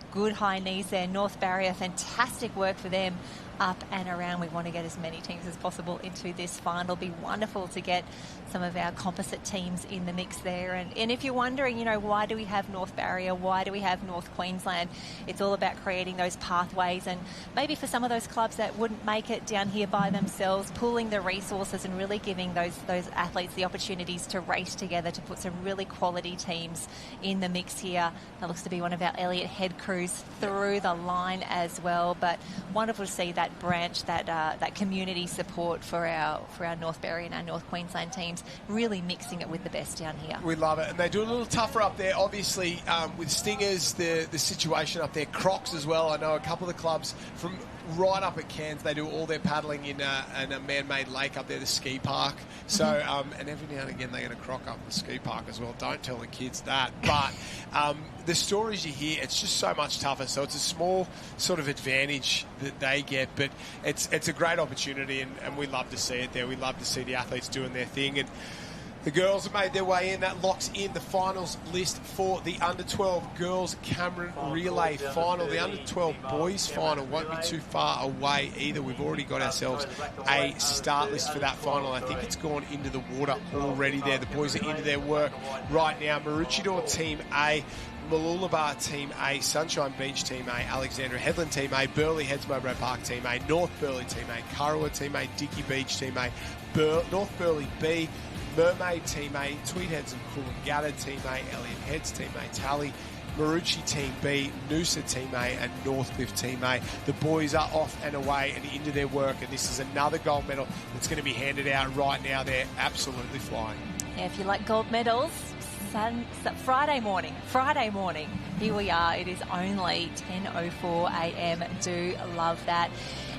Good high knees there. North Barrier, fantastic work for them. Up and around. We want to get as many teams as possible into this final. It'll be wonderful to get some of our composite teams in the mix there. And if you're wondering, why do we have North Barrier? Why do we have North Queensland? It's all about creating those pathways, and maybe for some of those clubs that wouldn't make it down here by themselves, pooling the resources and really giving those athletes the opportunities to race together to put some really quality teams in the mix here. That looks to be one of our Elliott Head crews through the line as well. But wonderful to see that branch, that community support for our North Barrier and our North Queensland teams, really mixing it with the best down here. We love it, and they do it a little tougher up there, obviously, with Stingers, the situation up there, Crocs as well. I know a couple of the clubs from right up at Cairns, they do all their paddling in a man-made lake up there, the ski park. So, and every now and again they're going to croc up the ski park as well. Don't tell the kids that. But the stories you hear, it's just so much tougher. So it's a small sort of advantage that they get, but it's a great opportunity, and we love to see it there. We love to see the athletes doing their thing. And The girls have made their way in. That locks in the finals list for the under-12 girls Cameron Relay final. The under-12 boys final won't be too far away either. We've already got ourselves a start list for that final. I think it's gone into the water already there. The boys are into their work right now. Maroochydore Team A, Mooloolaba Team A, Sunshine Beach Team A, Alexandra Headland Team A, Burleigh Heads Mowbray Park Team A, North Burleigh Team A, Kurrawa Team A, Dickey Beach Team A, North Burleigh B, Mermaid Team A, Tweed Heads and Coolangatta Team A, Elliott Heads Team A, Tally, Maroochy Team B, Noosa Team A and Northcliffe Team A. The boys are off and away and into their work, and this is another gold medal that's going to be handed out right now. They're absolutely flying. Yeah, if you like gold medals, Friday morning, here we are. It is only 10:04 a.m. Do love that.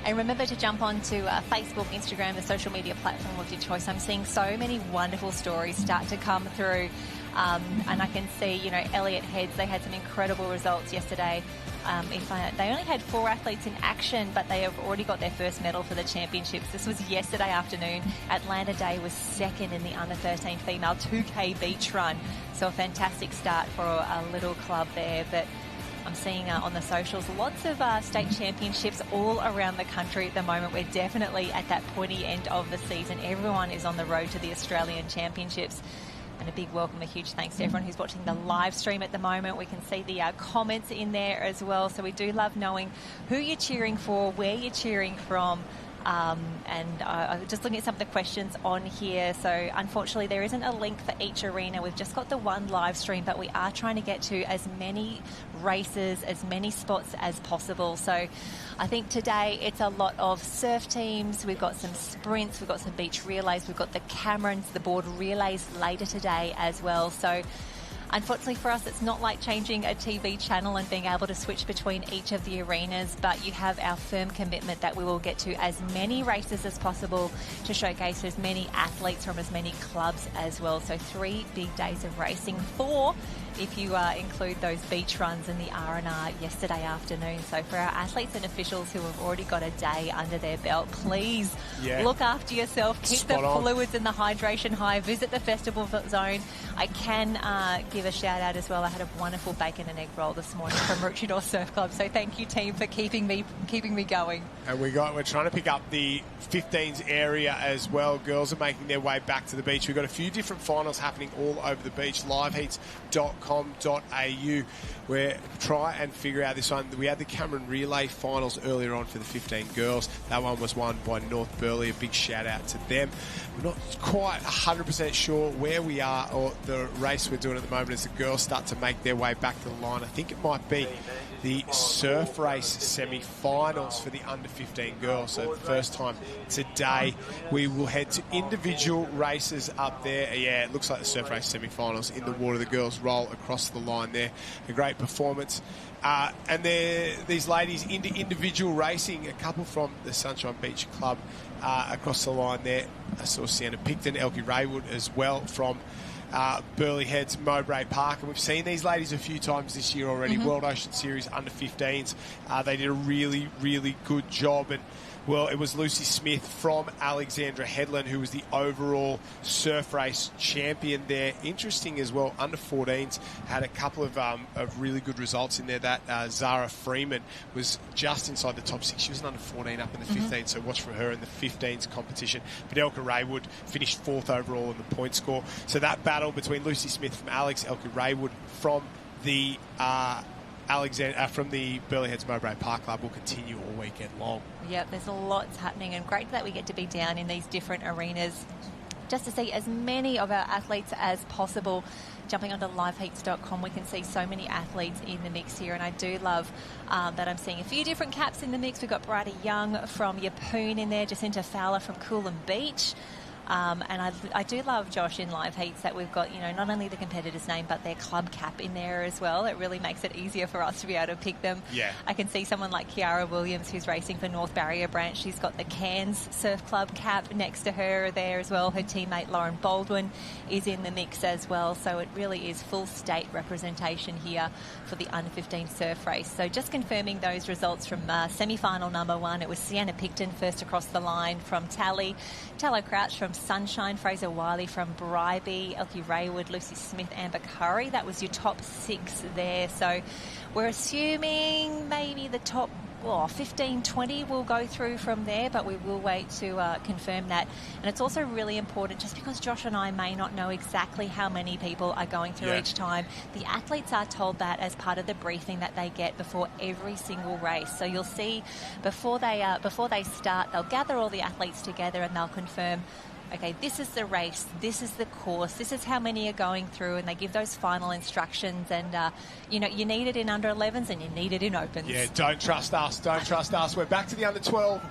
And remember to jump onto Facebook, Instagram, the social media platform of your choice. I'm seeing so many wonderful stories start to come through. And I can see, you know, Elliott Heads, they had some incredible results yesterday. They only had 4 athletes in action, but they have already got their first medal for the championships. This was yesterday afternoon. Atlanta Day was second in the under-13 female 2K beach run. So a fantastic start for a little club there. But I'm seeing on the socials lots of state championships all around the country at the moment. We're definitely at that pointy end of the season. Everyone is on the road to the Australian Championships. And a big welcome, a huge thanks to everyone who's watching the live stream at the moment. We can see the comments in there as well. So we do love knowing who you're cheering for, where you're cheering from. And just looking at some of the questions on here. So unfortunately, there isn't a link for each arena. We've just got the one live stream, but we are trying to get to as many races, as many spots as possible. So I think today it's a lot of surf teams. We've got some sprints. We've got some beach relays. We've got the Camerons, the board relays later today as well. So unfortunately for us, it's not like changing a TV channel and being able to switch between each of the arenas, but you have our firm commitment that we will get to as many races as possible to showcase as many athletes from as many clubs as well. So 3 big days of racing, 4 if you include those beach runs and the R&R yesterday afternoon. So for our athletes and officials who have already got a day under their belt, please look after yourself, keep the fluids and the hydration high, visit the festival zone. I can give a shout out as well. I had a wonderful bacon and egg roll this morning from Maroochydore Surf Club. So thank you, team, for keeping me going. And we're trying to pick up the 15s area as well. Girls are making their way back to the beach. We've got a few different finals happening all over the beach. Liveheats.com.au. We're try and figure out this one. We had the Cameron Relay finals earlier on for the 15 girls. That one was won by North Burleigh. A big shout out to them. We're not quite 100% sure where we are or the race we're doing at the moment as the girls start to make their way back to the line. I think it might be the surf race semi-finals for the under-15 girls. So the first time today we will head to individual races up there. Yeah, it looks like the surf race semi-finals in the water. The girls roll across the line there. A great performance. And these ladies into individual racing, a couple from the Sunshine Beach Club across the line there. I saw Sienna Picton, Elkie Raywood as well from Burleigh Heads, Mowbray Park. And we've seen these ladies a few times this year already. World Ocean Series under 15s. They did a really, really good job. And well, it was Lucy Smith from Alexandra Headland who was the overall surf race champion there. Interesting as well, under 14s had a couple of really good results in there. That Zara Freeman was just inside the top 6. She was an under 14 up in the 15, so watch for her in the 15s competition. But Elkie Raywood finished 4th overall in the point score. So that battle between Lucy Smith from Alex, Elkie Raywood from the from the Burleigh Heads Mowbray Park Club will continue all weekend long. Yep, there's a lot happening, and great that we get to be down in these different arenas just to see as many of our athletes as possible. Jumping onto liveheats.com, we can see so many athletes in the mix here, and I do love that I'm seeing a few different caps in the mix. We've got Bridie Young from Yeppoon in there, Jacinta Fowler from Coolum Beach. And I do love, Josh, in Live Heats that we've got, you know, not only the competitor's name but their club cap in there as well. It really makes it easier for us to be able to pick them. Yeah. I can see someone like Kiara Williams who's racing for North Barrier Branch. She's got the Cairns Surf Club cap next to her there as well. Her teammate Lauren Baldwin is in the mix as well. So it really is full state representation here for the under-15 surf race. So just confirming those results from semi-final number 1. It was Sienna Picton first across the line from Tallow Crouch from Sunshine, Fraser Wiley from Bribie, Elkie Raywood, Lucy Smith, Amber Curry. That was your top 6 there. So we're assuming maybe the top 15, 20 will go through from there, but we will wait to confirm that. And it's also really important, just because Josh and I may not know exactly how many people are going through each time, the athletes are told that as part of the briefing that they get before every single race. So you'll see before they start, they'll gather all the athletes together and they'll confirm, okay, this is the race, this is the course, this is how many are going through, and they give those final instructions. And, you need it in under 11s and you need it in opens. Yeah, don't trust us. Don't trust us. We're back to the under 12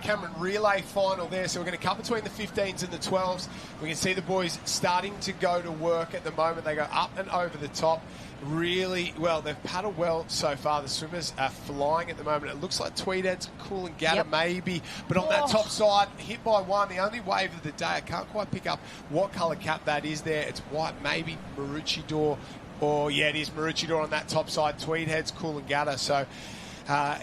Cameron Relay final there. So we're going to cut between the 15s and the 12s. We can see the boys starting to go to work at the moment. They go up and over the top. Really well, they've paddled well so far. The swimmers are flying at the moment. It looks like Tweedhead's Coolangatta maybe, but on that top side, hit by one, the only wave of the day. I can't quite pick up what colour cap that is there. It's white, maybe Maroochydore, or it is Maroochydore on that top side. Tweedhead's Coolangatta. So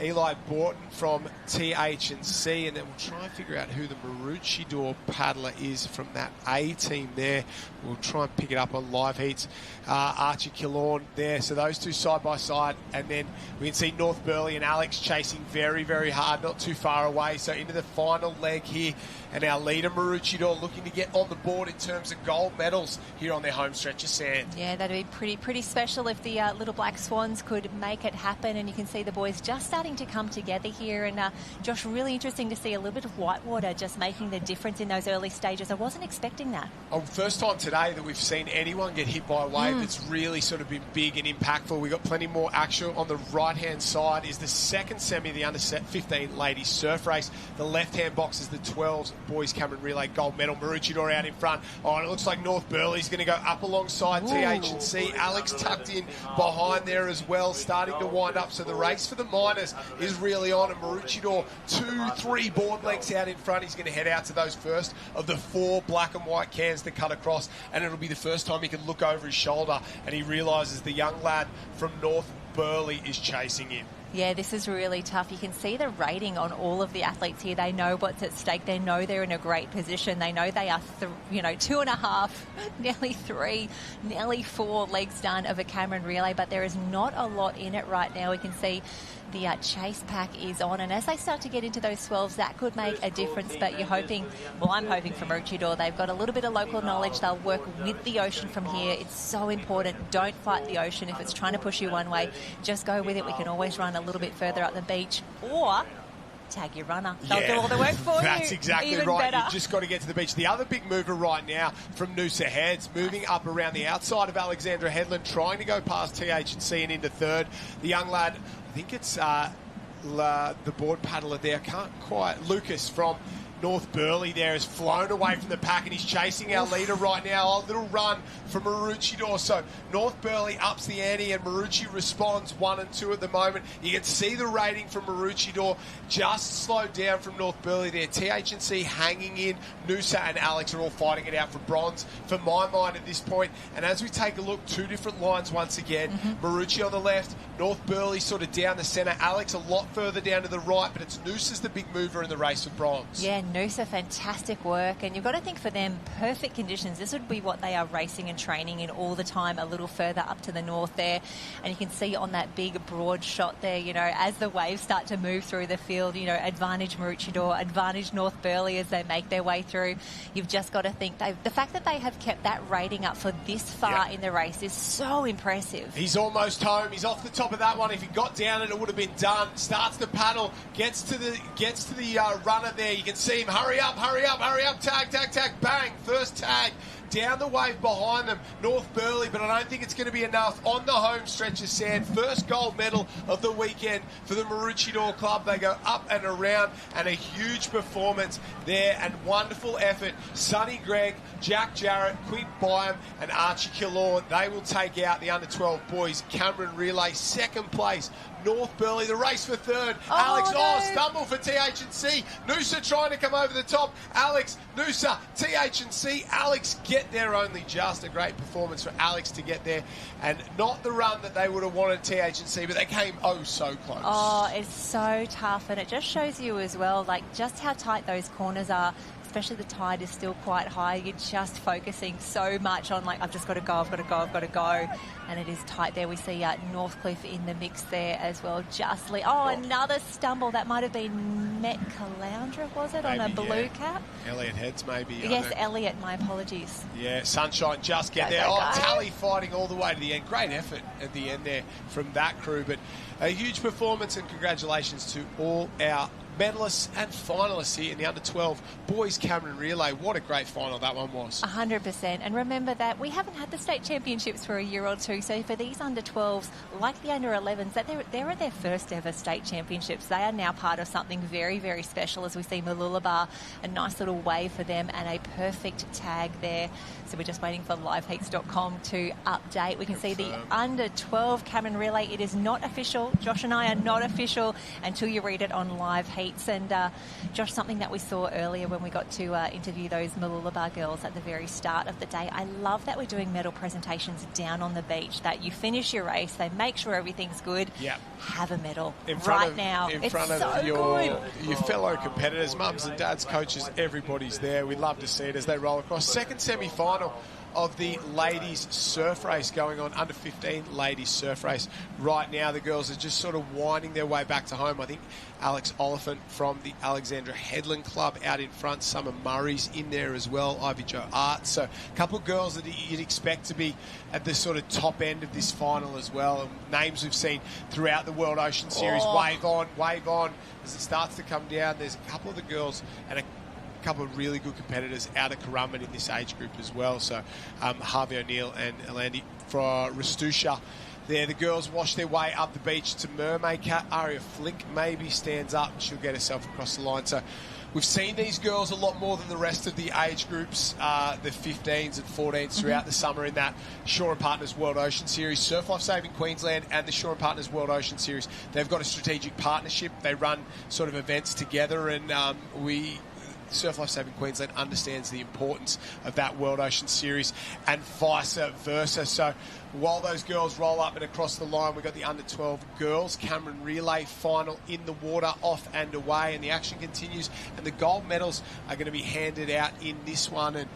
Eli Borton from TH&C, and then we'll try and figure out who the Maroochydore paddler is from that A team there. We'll try and pick it up on live heats. Archie Killorn there. So those two side by side, and then we can see North Burleigh and Alex chasing very, very hard, not too far away. So into the final leg here, and our leader Maroochydore looking to get on the board in terms of gold medals here on their home stretch of sand. Yeah, that'd be pretty special if the little black swans could make it happen. And you can see the boys just starting to come together here. And Josh, really interesting to see a little bit of whitewater just making the difference in those early stages. I wasn't expecting that. Oh, first time today that we've seen anyone get hit by a wave that's really sort of been big and impactful. We've got plenty more action. On the right-hand side is the second semi of the under 15 ladies surf race. The left-hand box is the 12s boys Cameron Relay gold medal. Maroochydore out in front. Oh, and it looks like North Burleigh's going to go up alongside TH&C. Alex tucked in behind there as well, starting to wind up. So the race for the minors is really on, and Maroochydore 2-3 board lengths out in front. He's going to head out to those first of the 4 black and white cans to cut across, and it'll be the first time he can look over his shoulder and he realises the young lad from North Burleigh is chasing him. Yeah, this is really tough. You can see the rating on all of the athletes here. They know what's at stake. They know they're in a great position. They know they are, 2.5, nearly 3, nearly 4 legs done of a Cameron Relay, but there is not a lot in it right now. We can see the chase pack is on, and as they start to get into those 12s, that could make a difference. But I'm hoping for Maroochydore. They've got a little bit of local knowledge. They'll work with the ocean from here. It's so important. Don't fight the ocean. If it's trying to push you one way, just go with it. We can always run a little bit further up the beach, or tag your runner. They'll do all the work for you. That's exactly Even right. better. You've just got to get to the beach. The other big mover right now from Noosa Heads, moving up around the outside of Alexandra Headland, trying to go past TH&C and into third. The young lad, I think it's the board paddler there, can't quite, Lucas from North Burleigh there, has flown away from the pack and he's chasing our leader right now. A little run for Maroochydore. So North Burleigh ups the ante and Maroochydore responds 1 and 2 at the moment. You can see the rating from Maroochydore just slowed down from North Burleigh there. TH&C hanging in. Noosa and Alex are all fighting it out for bronze for my mind at this point. And as we take a look, 2 different lines once again. Maroochydore on the left, North Burleigh sort of down the centre. Alex a lot further down to the right, but it's Noosa's the big mover in the race for bronze. Yeah, Noosa, fantastic work. And you've got to think for them, perfect conditions. This would be what they are racing and training in all the time, a little further up to the north there. And you can see on that big broad shot there, as the waves start to move through the field, advantage Maroochydore, advantage North Burleigh as they make their way through. You've just got to think, the fact that they have kept that rating up for this far in the race is so impressive. He's almost home. He's off the top of that one. If he got down it would have been done. Starts the paddle, gets to the runner there. You can see him. Hurry up, tag, bang. First tag. Down the wave behind them, North Burleigh, but I don't think it's going to be enough on the home stretch of sand. First gold medal of the weekend for the Maroochydore Club. They go up and around, and a huge performance there and wonderful effort. Sonny Gregg, Jack Jarrett, Quint Byam and Archie Killorn, they will take out the under-12 boys. Cameron Relay, second place. North Burleigh. The race for third. Oh, Alex, no. stumble for TH&C. Noosa trying to come over the top. Alex, Noosa, TH&C. Alex get there only just. A great performance for Alex to get there. And not the run that they would have wanted TH&C, but they came so close. Oh, it's so tough. And it just shows you as well, like, just how tight those corners are. Especially the tide is still quite high. You're just focusing so much on, like, I've just got to go, I've got to go, I've got to go. And it is tight there. We see Northcliffe in the mix there as well. Justly. Oh, another stumble. That might have been Met Caloundra, was it, maybe, on a blue cap? Elliot Heads, maybe. Yes, Elliot. My apologies. Yeah, Sunshine just get there. Tally fighting all the way to the end. Great effort at the end there from that crew. But a huge performance, and congratulations to all our medalists and finalists here in the under-12 boys Cameron Relay. What a great final that one was. 100%. And remember that we haven't had the state championships for a year or two. So for these under-12s, like the under-11s, that they're at their first ever state championships. They are now part of something very, very special, as we see Mooloolaba, a nice little wave for them and a perfect tag there. So we're just waiting for liveheats.com to update. We can see the under-12 Cameron Relay. It is not official. Josh and I are not official until you read it on Live Heats. And Josh, something that we saw earlier when we got to interview those Mooloolaba girls at the very start of the day, I love that we're doing medal presentations down on the beach, that you finish your race, they make sure everything's good, have a medal now. In front of your fellow competitors, mums and dads, coaches, everybody's there. We love to see it as they roll across. Second semi-final of the ladies surf race going on, under 15 ladies surf race. Right now the girls are just sort of winding their way back to home. I think Alex Oliphant from the Alexandra Headland Club out in front. Summer Murray's in there as well, Ivy Jo Art. So a couple of girls that you'd expect to be at the sort of top end of this final as well. And names we've seen throughout the World Ocean Series. Wave on. As it starts to come down, there's a couple of the girls and a couple of really good competitors out of Currumbin in this age group as well. So Harvey O'Neill and Elandi for Rastusha. There, the girls wash their way up the beach to Mermaid Cat. Aria Flink maybe stands up and she'll get herself across the line. So we've seen these girls a lot more than the rest of the age groups, the 15s and 14s throughout the summer in that Shore and Partners World Ocean Series. Surf Life Saving Queensland and the Shore and Partners World Ocean Series, they've got a strategic partnership. They run sort of events together, and Surf Life Saving Queensland understands the importance of that World Ocean Series and vice versa. So while those girls roll up and across the line, we've got the under-12 girls Cameron Relay final in the water, off and away, and the action continues. And the gold medals are going to be handed out in this one. And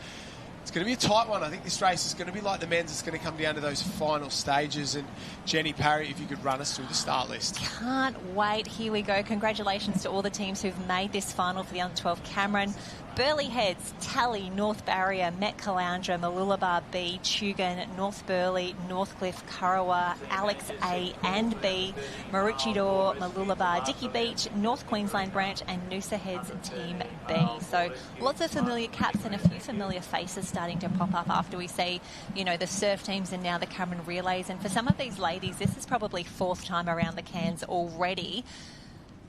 it's going to be a tight one. I think this race is going to be like the men's. It's going to come down to those final stages. And Jenny Parry, if you could run us through the start list. Can't wait. Here we go. Congratulations to all the teams who've made this final for the under-12 Cameron. Burleigh Heads, Tally, North Barrier, Met Caloundra, Mooloolaba B, Tugun, North Burleigh, Northcliffe, Currawa, Alex A and B, Maroochydore, Mooloolaba, Dickey Beach, North Queensland Branch and Noosa Heads Team B. So lots of familiar caps and a few familiar faces starting to pop up after we see, the surf teams and now the Cameron Relays. And for some of these ladies, this is probably fourth time around the Cairns already.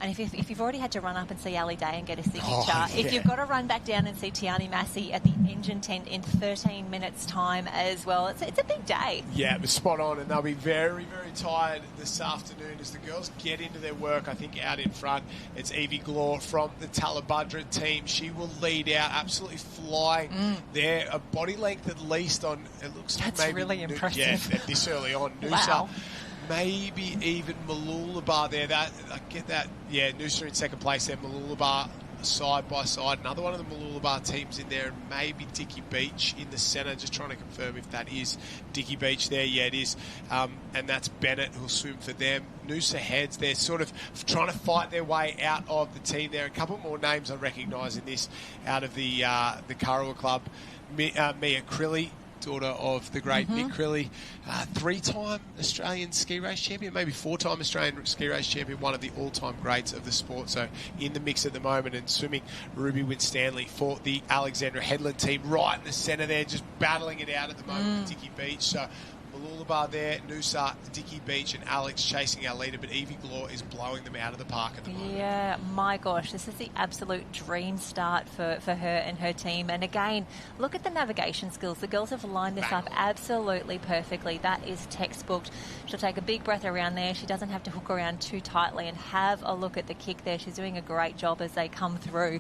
And if you've already had to run up and see Ali Day and get a signature, if you've got to run back down and see Tiani Massey at the engine tent in 13 minutes' time as well, it's a big day. Yeah, it was spot on, and they'll be very, very tired this afternoon as the girls get into their work. I think out in front, it's Evie Glore from the Talabudra team. She will lead out, absolutely flying there. A body length at least on, it looks like maybe... That's really impressive. Yeah, this early on. Noosa. Wow. Maybe even Mooloolaba there. I get that. Yeah, Noosa in second place there. Mooloolaba side by side. Another one of the Mooloolaba teams in there, and maybe Dickey Beach in the centre. Just trying to confirm if that is Dickey Beach there. Yeah, it is. And that's Bennett who'll swim for them. Noosa Heads, they're sort of trying to fight their way out of the team there. A couple more names I recognise in this out of the Currawa Club. Mia Crilly, daughter of the great Mick Crilly, three-time Australian ski race champion, maybe four-time Australian ski race champion, one of the all-time greats of the sport. So in the mix at the moment. And swimming, Ruby Winstanley for the Alexandra Headland team, right in the centre there, just battling it out at the moment with Dickey Beach. So Mooloolaba there, Noosa, Dickie Beach and Alex chasing our leader, but Evie Glore is blowing them out of the park at the moment. Yeah, my gosh, this is the absolute dream start for her and her team. And again, look at the navigation skills. The girls have lined this up absolutely perfectly. That is textbook. She'll take a big breath around there. She doesn't have to hook around too tightly, and have a look at the kick there. She's doing a great job as they come through.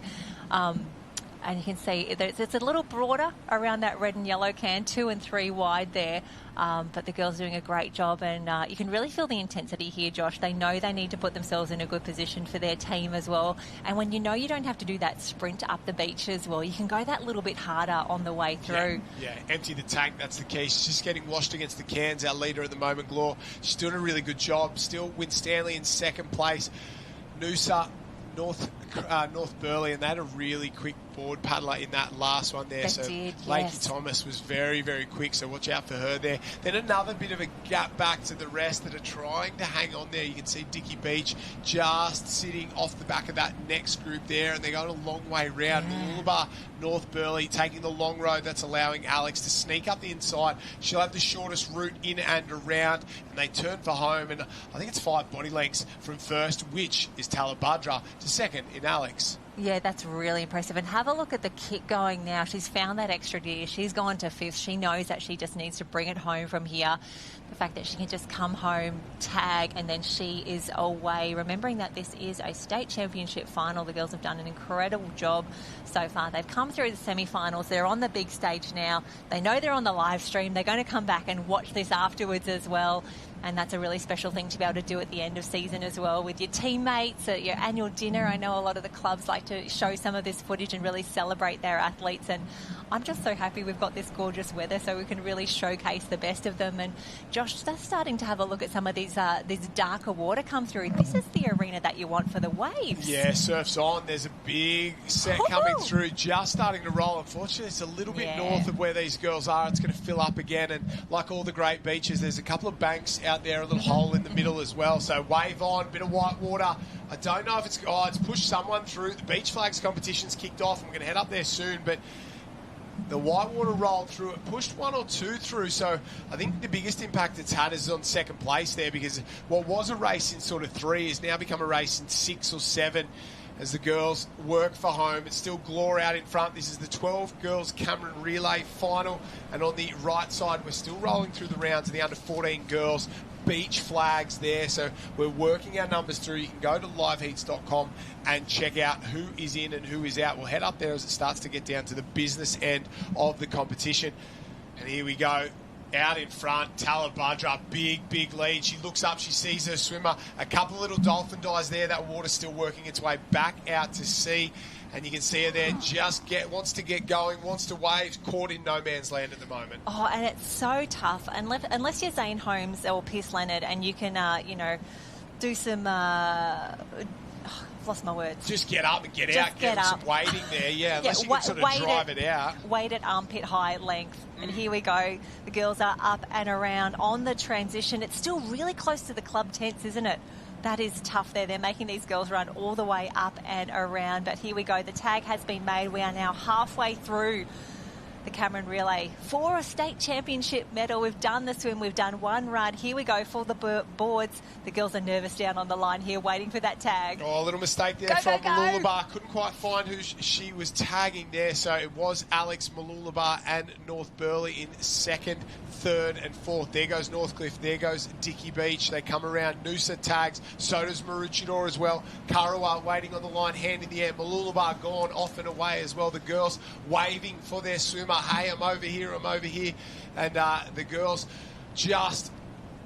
And you can see it's a little broader around that red and yellow can, 2 and 3 wide there. But the girls are doing a great job, and you can really feel the intensity here, Josh. They know they need to put themselves in a good position for their team as well. And when you know you don't have to do that sprint up the beach as well, you can go that little bit harder on the way through. Yeah, empty the tank, that's the key. She's just getting washed against the cans, our leader at the moment, Glore. She's doing a really good job. Still Winstanley in second place. Noosa, North Burleigh, and they had a really quick board paddler in that last one there. Lakey Thomas was very, very quick, so watch out for her there. Then another bit of a gap back to the rest that are trying to hang on there. You can see Dickie Beach just sitting off the back of that next group there, and they're going a long way round. Mooloolaba, North Burleigh taking the long road. That's allowing Alex to sneak up the inside. She'll have the shortest route in and around, and they turn for home, and I think it's 5 body lengths from first, which is Talabudra, to second in Alex. Yeah, that's really impressive. And have a look at the kick going now. She's found that extra gear. She's gone to 5th. She knows that she just needs to bring it home from here. The fact that she can just come home, tag, and then she is away. Remembering that this is a state championship final. The girls have done an incredible job so far. They've come through the semi-finals. They're on the big stage now. They know they're on the live stream. They're going to come back and watch this afterwards as well. And that's a really special thing to be able to do at the end of season as well with your teammates at your annual dinner. I know a lot of the clubs like to show some of this footage and really celebrate their athletes. And I'm just so happy we've got this gorgeous weather so we can really showcase the best of them. And Josh, that's starting to have a look at some of these darker water come through. This is the arena that you want for the waves. Yeah, surf's on. There's a big set coming through, just starting to roll. Unfortunately, it's a little bit north of where these girls are. It's going to fill up again. And like all the great beaches, there's a couple of banks out there, a little hole in the middle as well. So wave on, bit of white water. I don't know if it's pushed someone through. The beach flags competition's kicked off. I'm going to head up there soon, but the white water rolled through. It pushed 1 or 2 through. So I think the biggest impact it's had is on second place there, because what was a race in sort of 3 has now become a race in 6 or 7. As the girls work for home. It's still Glore out in front. This is the 12 girls Cameron Relay final. And on the right side, we're still rolling through the rounds of the under 14 girls. Beach flags there. So we're working our numbers through. You can go to liveheats.com and check out who is in and who is out. We'll head up there as it starts to get down to the business end of the competition. And here we go. Out in front, Talabudra, big lead. She looks up, she sees her swimmer. A couple of little dolphin dives there. That water's still working its way back out to sea. And you can see her there, wants to get going, wants to wave, caught in no man's land at the moment. Oh, and it's so tough. Unless you're Zane Holmes or Pierce Leonard and you can, do some... I've lost my words. Just get up and get out. Get some wading there, unless you can sort of drive it out. Wade at armpit high length. And here we go. The girls are up and around on the transition. It's still really close to the club tents, isn't it? That is tough there. They're making these girls run all the way up and around. But here we go. The tag has been made. We are now halfway through the Cameron Relay for a state championship medal. We've done the swim. We've done one run. Here we go for the boards. The girls are nervous down on the line here waiting for that tag. Oh, a little mistake there from Mooloolaba. Couldn't quite find who she was tagging there. So it was Alex, Mooloolaba and North Burleigh in second, third and fourth. There goes Northcliffe. There goes Dickie Beach. They come around. Noosa tags. So does Maroochydore as well. Karawa waiting on the line, hand in the air. Mooloolaba gone off and away as well. The girls waving for their swimmer. Hey, I'm over here. And the girls just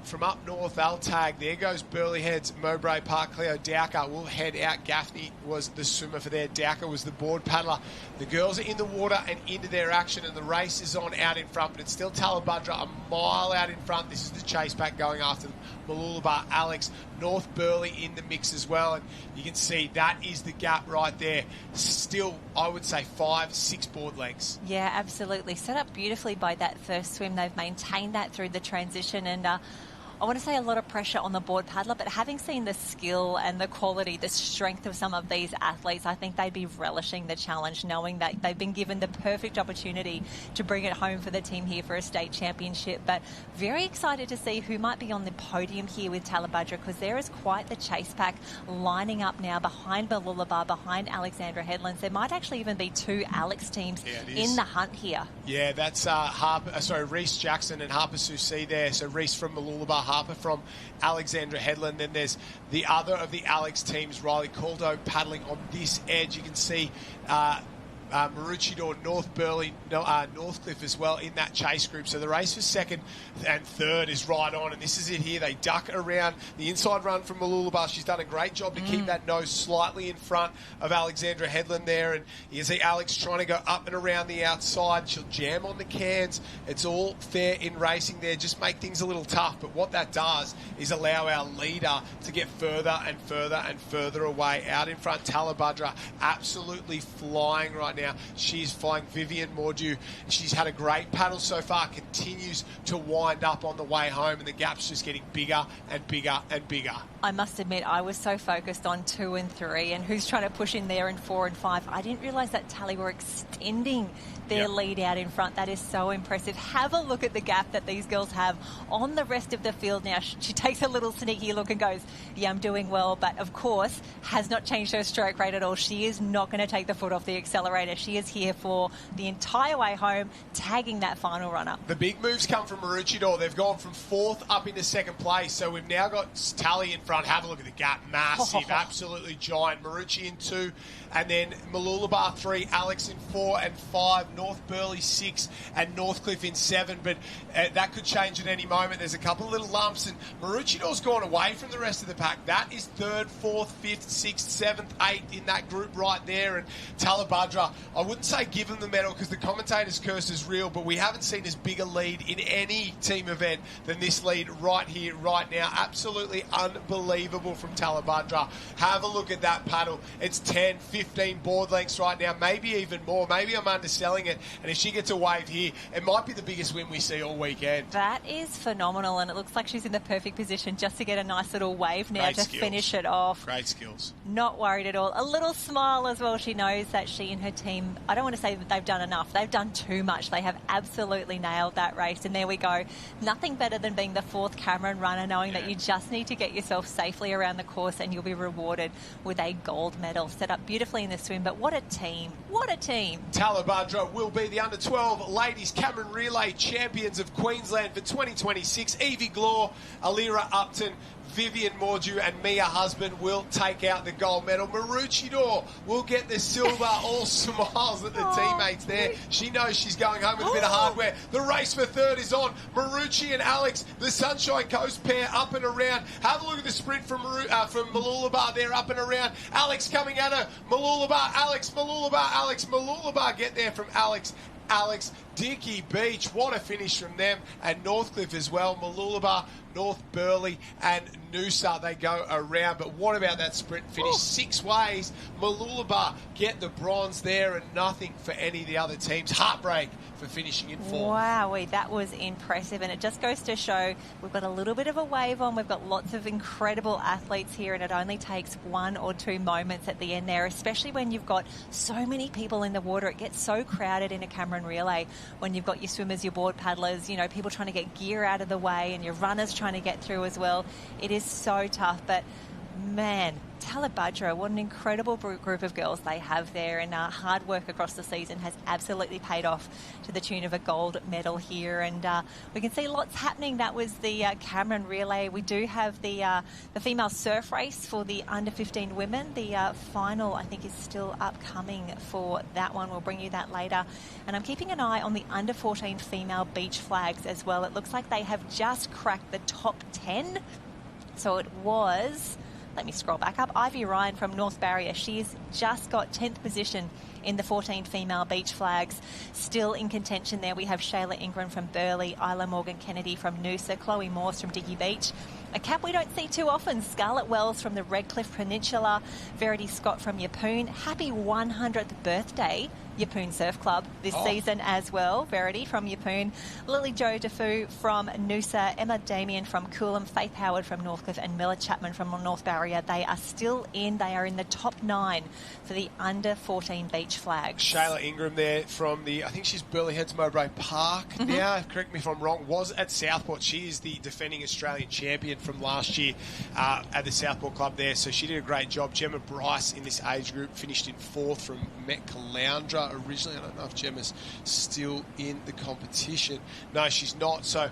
from up north, they'll tag. There goes Burleigh Heads, Mowbray Park, Cleo Dowker will head out. Gaffney was the swimmer for there. Dowker was the board paddler. The girls are in the water and into their action, and the race is on out in front, but it's still Talabudra a mile out in front. This is the chase back going after them. Mooloolaba, Alex, North Burleigh in the mix as well, and you can see that is the gap right there. Still, I would say 5-6 board lengths. Yeah, absolutely. Set up beautifully by that first swim. They've maintained that through the transition, and I want to say a lot of pressure on the board paddler, but having seen the skill and the quality, the strength of some of these athletes, I think they'd be relishing the challenge, knowing that they've been given the perfect opportunity to bring it home for the team here for a state championship. But very excited to see who might be on the podium here with Talabudra, because there is quite the chase pack lining up now behind Mooloolaba, behind Alexandra Headlands. There might actually even be 2 Alex teams in the hunt here. Yeah, that's Reece Jackson and Harper Susi there. So Reece from Mooloolaba, Harper from Alexandra Headland. Then there's the other of the Alex teams, Riley Caldo, paddling on this edge. You can see Maroochydore, North Burleigh, Northcliffe as well in that chase group. So the race for second and third is right on, and this is it here. They duck around the inside run from Mooloolaba. She's done a great job to keep that nose slightly in front of Alexandra Headland there, and you see Alex trying to go up and around the outside. She'll jam on the cans. It's all fair in racing there, just make things a little tough, but what that does is allow our leader to get further and further and further away. Out in front, Talabudra absolutely flying right now. She's flying. Vivian Mordew, she's had a great paddle so far, continues to wind up on the way home, and the gap's just getting bigger and bigger and bigger. I must admit, I was so focused on 2 and 3 and who's trying to push in there in 4 and 5. I didn't realise that Tally were extending their lead out in front. That is so impressive. Have a look at the gap that these girls have on the rest of the field now. She takes a little sneaky look and goes, yeah, I'm doing well, but of course has not changed her stroke rate at all. She is not going to take the foot off the accelerator. She is here for the entire way home, tagging that final runner. The big moves come from Maroochydore. They've gone from 4th up into 2nd place, so we've now got Tally in front. Have a look at the gap. Massive, absolutely giant. Maroochydore in 2, and then Mooloolaba 3, Alex in 4 and 5, North Burleigh 6 and Northcliffe in 7, but that could change at any moment. There's a couple of little lumps, and Maroochidore's gone away from the rest of the pack. That is 3rd, 4th, 5th, 6th, 7th, 8th in that group right there, and Talabudra, I wouldn't say give them the medal because the commentator's curse is real, but we haven't seen as big a lead in any team event than this lead right here, right now. Absolutely unbelievable from Talabudra. Have a look at that paddle. It's 10, 15 board lengths right now, maybe even more. Maybe I'm underselling it, and if she gets a wave here, it might be the biggest win we see all weekend. That is phenomenal, and it looks like she's in the perfect position just to get a nice little wave now to finish it off. Great skills. Not worried at all. A little smile as well. She knows that she and her team, I don't want to say that they've done enough. They've done too much. They have absolutely nailed that race, and there we go. Nothing better than being the 4th Cameron runner, knowing that you just need to get yourself safely around the course and you'll be rewarded with a gold medal. Set up beautifully in the swim, but what a team. What a team. Talabudra will be the under-12 ladies Cameron Relay champions of Queensland for 2026. Evie Glore, Alira Upton, Vivian Mordew and Mia Husband will take out the gold medal. Maroochydore will get the silver. All smiles at the teammates there. She knows she's going home with a bit of hardware. The race for 3rd is on. Marucci and Alex, the Sunshine Coast pair, up and around. Have a look at the sprint from Mooloolaba there, up and around. Alex coming at her. Mooloolaba, Alex, Mooloolaba, Alex, Mooloolaba. Get there from Alex. Dickey Beach, what a finish from them, and Northcliffe as well. Mooloolaba, North Burleigh and Noosa, they go around. But what about that sprint finish? 6 ways. Mooloolaba get the bronze there, and nothing for any of the other teams. Heartbreak for finishing in 4th. Wow, that was impressive, and it just goes to show we've got a little bit of a wave on. We've got lots of incredible athletes here, and it only takes 1 or 2 moments at the end there, especially when you've got so many people in the water. It gets so crowded in a Cameron Relay when you've got your swimmers, your board paddlers, you know, people trying to get gear out of the way, and your runners trying to get through as well. It is so tough, but man, Talabudra, what an incredible group of girls they have there, and hard work across the season has absolutely paid off to the tune of a gold medal here, and we can see lots happening. That was the Cameron Relay. We do have the female surf race for the under 15 women. The final, I think, is still upcoming for that one. We'll bring you that later, and I'm keeping an eye on the under 14 female beach flags as well. It looks like they have just cracked the top 10, so it was... Let me scroll back up. Ivy Ryan from North Barrier. She's just got 10th position in the 14 female beach flags. Still in contention there, we have Shayla Ingram from Burleigh, Isla Morgan Kennedy from Noosa, Chloe Morse from Dickey Beach, A cap we don't see too often. Scarlett Wells from the Redcliffe Peninsula. Verity Scott from Yeppoon. Happy 100th birthday, Yeppoon Surf Club, this season as well. Verity from Yeppoon. Lily Jo Defoe from Noosa. Emma Damien from Coolum. Faith Howard from Northcliffe. And Miller Chapman from North Barrier. They are still in. They are in the top 9 for the under 14 beach flags. Shayla Ingram there from the, I think she's Burleigh Heads Mowbray Park now. Correct me if I'm wrong. Was at Southport. She is the defending Australian champion from last year at the Southport Club there. So she did a great job. Gemma Bryce in this age group finished in 4th from Met Caloundra originally. I don't know if Gemma's still in the competition. No, she's not. So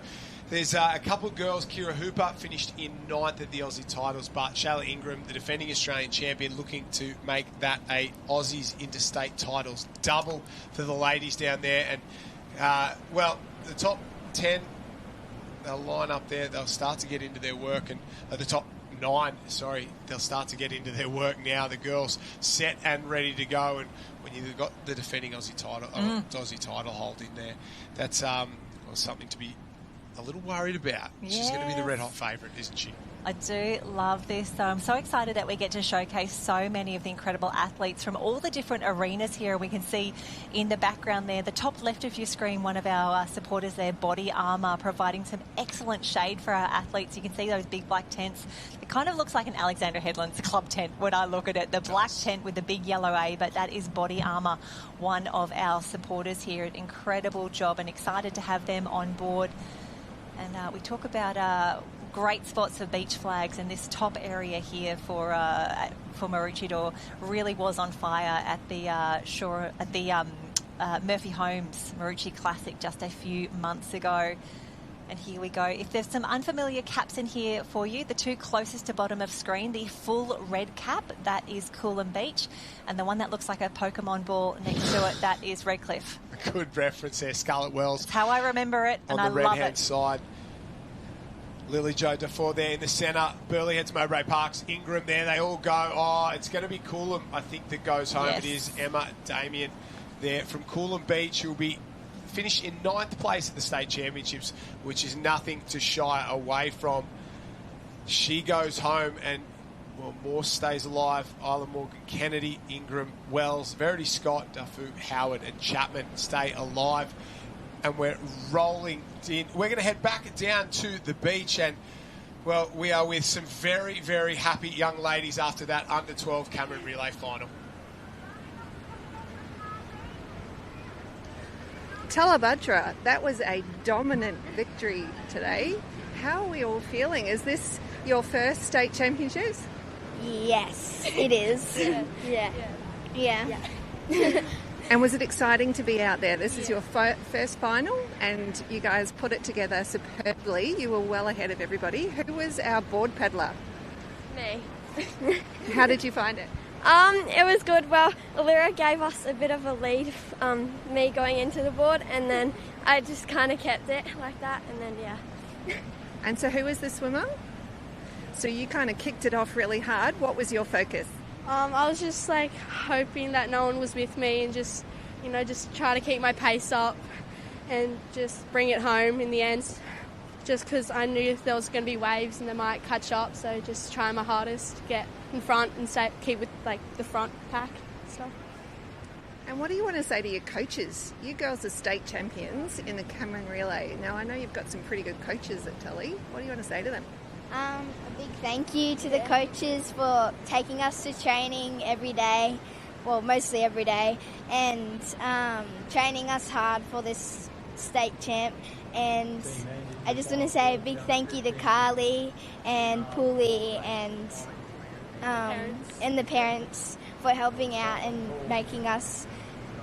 there's a couple of girls. Kira Hooper finished in 9th at the Aussie titles, but Shayla Ingram, the defending Australian champion, looking to make that a Aussies interstate titles double for the ladies down there. And, well, the top 10, they'll line up there. They'll start to get into their work. And the top 9, sorry, they'll start to get into their work now. The girls set and ready to go. And when you've got the defending Aussie title hold in there, that's something to be a little worried about. She's going to be the red hot favourite, isn't she? I do love this. I'm so excited that we get to showcase so many of the incredible athletes from all the different arenas here. We can see in the background there, the top left of your screen, one of our supporters there, Body Armour, providing some excellent shade for our athletes. You can see those big black tents. It kind of looks like an Alexander Headlands club tent when I look at it. The black tent with the big yellow A, but that is Body Armour, one of our supporters here. An incredible job, and excited to have them on board. And we talk about great spots for beach flags, and this top area here for Maroochydore really was on fire at the Murphy Homes Maroochydore Classic just a few months ago. And here we go. If there's some unfamiliar caps in here for you, the 2 closest to bottom of screen, the full red cap, that is Coolum Beach, and the one that looks like a Pokemon ball next to it, that is Redcliffe. A good reference there, Scarlett Wells. That's how I remember it, and I love it. On the red-hand side. Lily Jo Defoe there in the centre. Burleigh Heads Mowbray Parks. Ingram there. They all go. Oh, it's going to be Coolum, I think, that goes home. Yes. It is Emma Damien there from Coolum Beach, who will be finished in 9th place at the state championships, which is nothing to shy away from. She goes home, and well, Morse stays alive. Isla Morgan, Kennedy, Ingram, Wells, Verity Scott, Duffy, Howard and Chapman stay alive. And we're rolling in. We're going to head back down to the beach, and well, we are with some very, very happy young ladies after that under-12 Cameron Relay final. Talabudra, that was a dominant victory today. How are we all feeling? Is this your first state championships? Yes, it is. Yeah. And was it exciting to be out there? This is your first final, and you guys put it together superbly. You were well ahead of everybody. Who was our board peddler? Me. How did you find it? It was good. Well, Alira gave us a bit of a lead, me going into the board, and then I just kind of kept it like that, and then, yeah. And so who was the swimmer? So you kind of kicked it off really hard. What was your focus? I was just like hoping that no one was with me, and just try to keep my pace up and just bring it home in the end, just because I knew there was going to be waves and they might catch up, so just trying my hardest to get in front and keep with like the front pack stuff. And what do you want to say to your coaches? You girls are state champions in the Cameron Relay. Now I know you've got some pretty good coaches at Tully. What do you want to say to them? A big thank you to the coaches for taking us to training every day, well, mostly every day, and training us hard for this state champ. And I just want to say a big thank you to Carly and Pooley and the parents for helping out and making us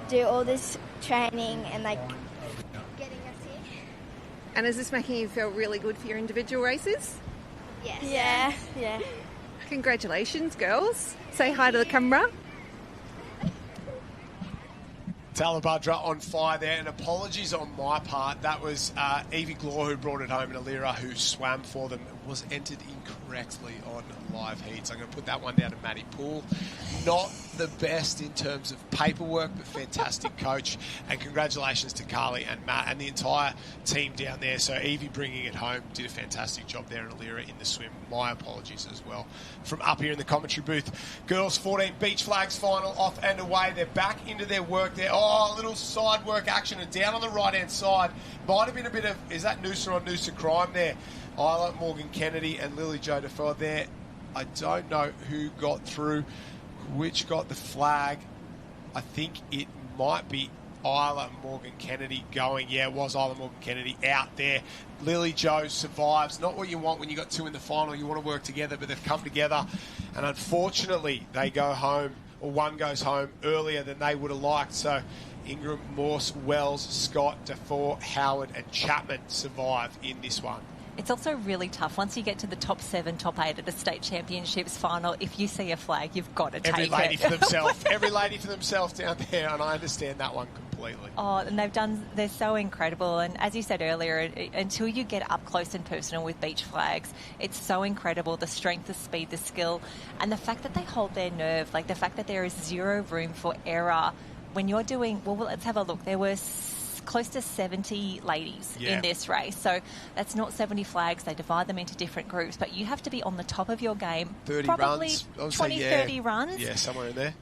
do all this training and getting us here. And is this making you feel really good for your individual races? Yes. Yeah. Congratulations, girls. Say hi to the camera. Talabudra on fire there, and apologies on my part. That was Evie Glore who brought it home, and Alira who swam for them was entered incorrectly on live heats. I'm going to put that one down to Matty Poole. Not the best in terms of paperwork, but fantastic coach. And congratulations to Carly and Matt and the entire team down there. So Evie bringing it home, did a fantastic job there, and Alira in the swim. My apologies as well. From up here in the commentary booth, girls 14 beach flags final off and away. They're back into their work there. Oh, a little side work action, and down on the right-hand side. Might have been a bit of, is that Noosa on Noosa crime there? Isla, Morgan Kennedy and Lily Jo Defoe there. I don't know who got through, which got the flag. I think it might be Isla Morgan Kennedy going. Yeah, it was Isla Morgan Kennedy out there. Lily Jo survives. Not what you want when you got two in the final. You want to work together, but they've come together. And unfortunately, they go home, or one goes home earlier than they would have liked. So Ingram, Morse, Wells, Scott, Defoe, Howard and Chapman survive in this one. It's also really tough. Once you get to the top 7, top 8 at a state championships final, if you see a flag, you've got to take it. Every lady for themselves. Every lady for themselves down there, and I understand that one completely. Oh, and they're so incredible. And as you said earlier, until you get up close and personal with beach flags, it's so incredible. The strength, the speed, the skill, and the fact that they hold their nerve, like the fact that there is zero room for error when you're doing, well, let's have a look. There were close to 70 ladies in this race. So that's not 70 flags. They divide them into different groups, but you have to be on the top of your game. 30 probably runs. 20, 30 runs. Yeah, somewhere in there.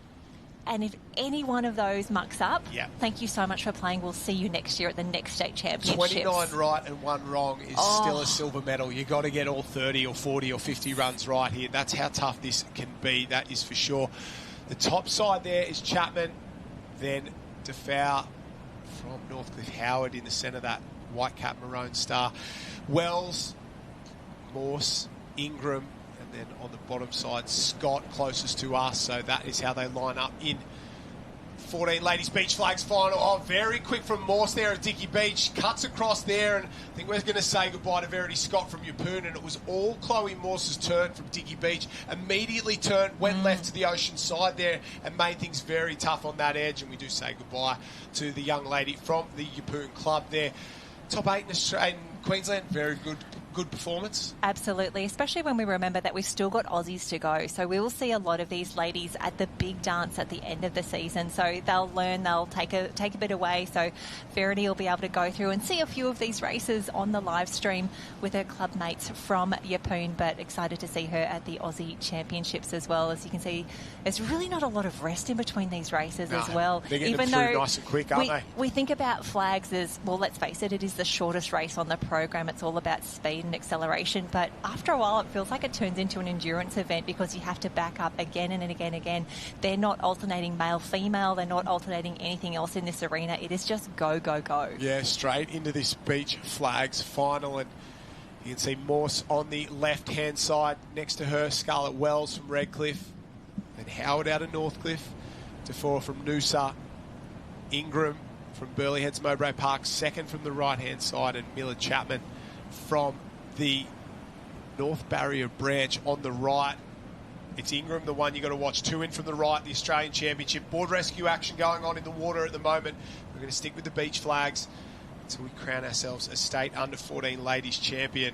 And if any one of those mucks up, thank you so much for playing. We'll see you next year at the next state championships. 29 right and 1 wrong is still a silver medal. You've got to get all 30 or 40 or 50 runs right here. That's how tough this can be. That is for sure. The top side there is Chapman, then Defoe from Northcliffe, Howard in the centre, that white cap maroon star, Wells, Morse, Ingram, and then on the bottom side Scott closest to us. So that is how they line up in 14 ladies beach flags final. Oh, very quick from Morse there at Dickey Beach, cuts across there, and I think we're going to say goodbye to Verity Scott from Yeppoon, and it was all Chloe Morse's turn from Dickey Beach. Immediately turned, went left to the ocean side there and made things very tough on that edge, and we do say goodbye to the young lady from the Yeppoon club there. Top 8 in Australia, in Queensland, very good performance. Absolutely, especially when we remember that we've still got Aussies to go. So we will see a lot of these ladies at the big dance at the end of the season. So they'll learn, they'll take a bit away. So Verity will be able to go through and see a few of these races on the live stream with her club mates from Yeppoon, but excited to see her at the Aussie Championships as well. As you can see, there's really not a lot of rest in between these races as well. They're getting them through nice and quick, aren't they? We think about flags as, well, let's face it, it is the shortest race on the program. It's all about speed and acceleration, but after a while it feels like it turns into an endurance event because you have to back up again and again and again. They're not alternating male-female, they're not alternating anything else in this arena. It is just go, go, go. Yeah, straight into this beach flags final, and you can see Morse on the left-hand side. Next to her, Scarlett Wells from Redcliffe, and Howard out of Northcliffe, Defoe from Noosa, Ingram from Burleigh Heads Mowbray Park, second from the right-hand side, and Miller Chapman from the North Barrier branch on the right. It's Ingram, the one you got to watch. 2 in from the right, the Australian Championship. Board rescue action going on in the water at the moment. We're going to stick with the beach flags until we crown ourselves a state under-14 ladies champion.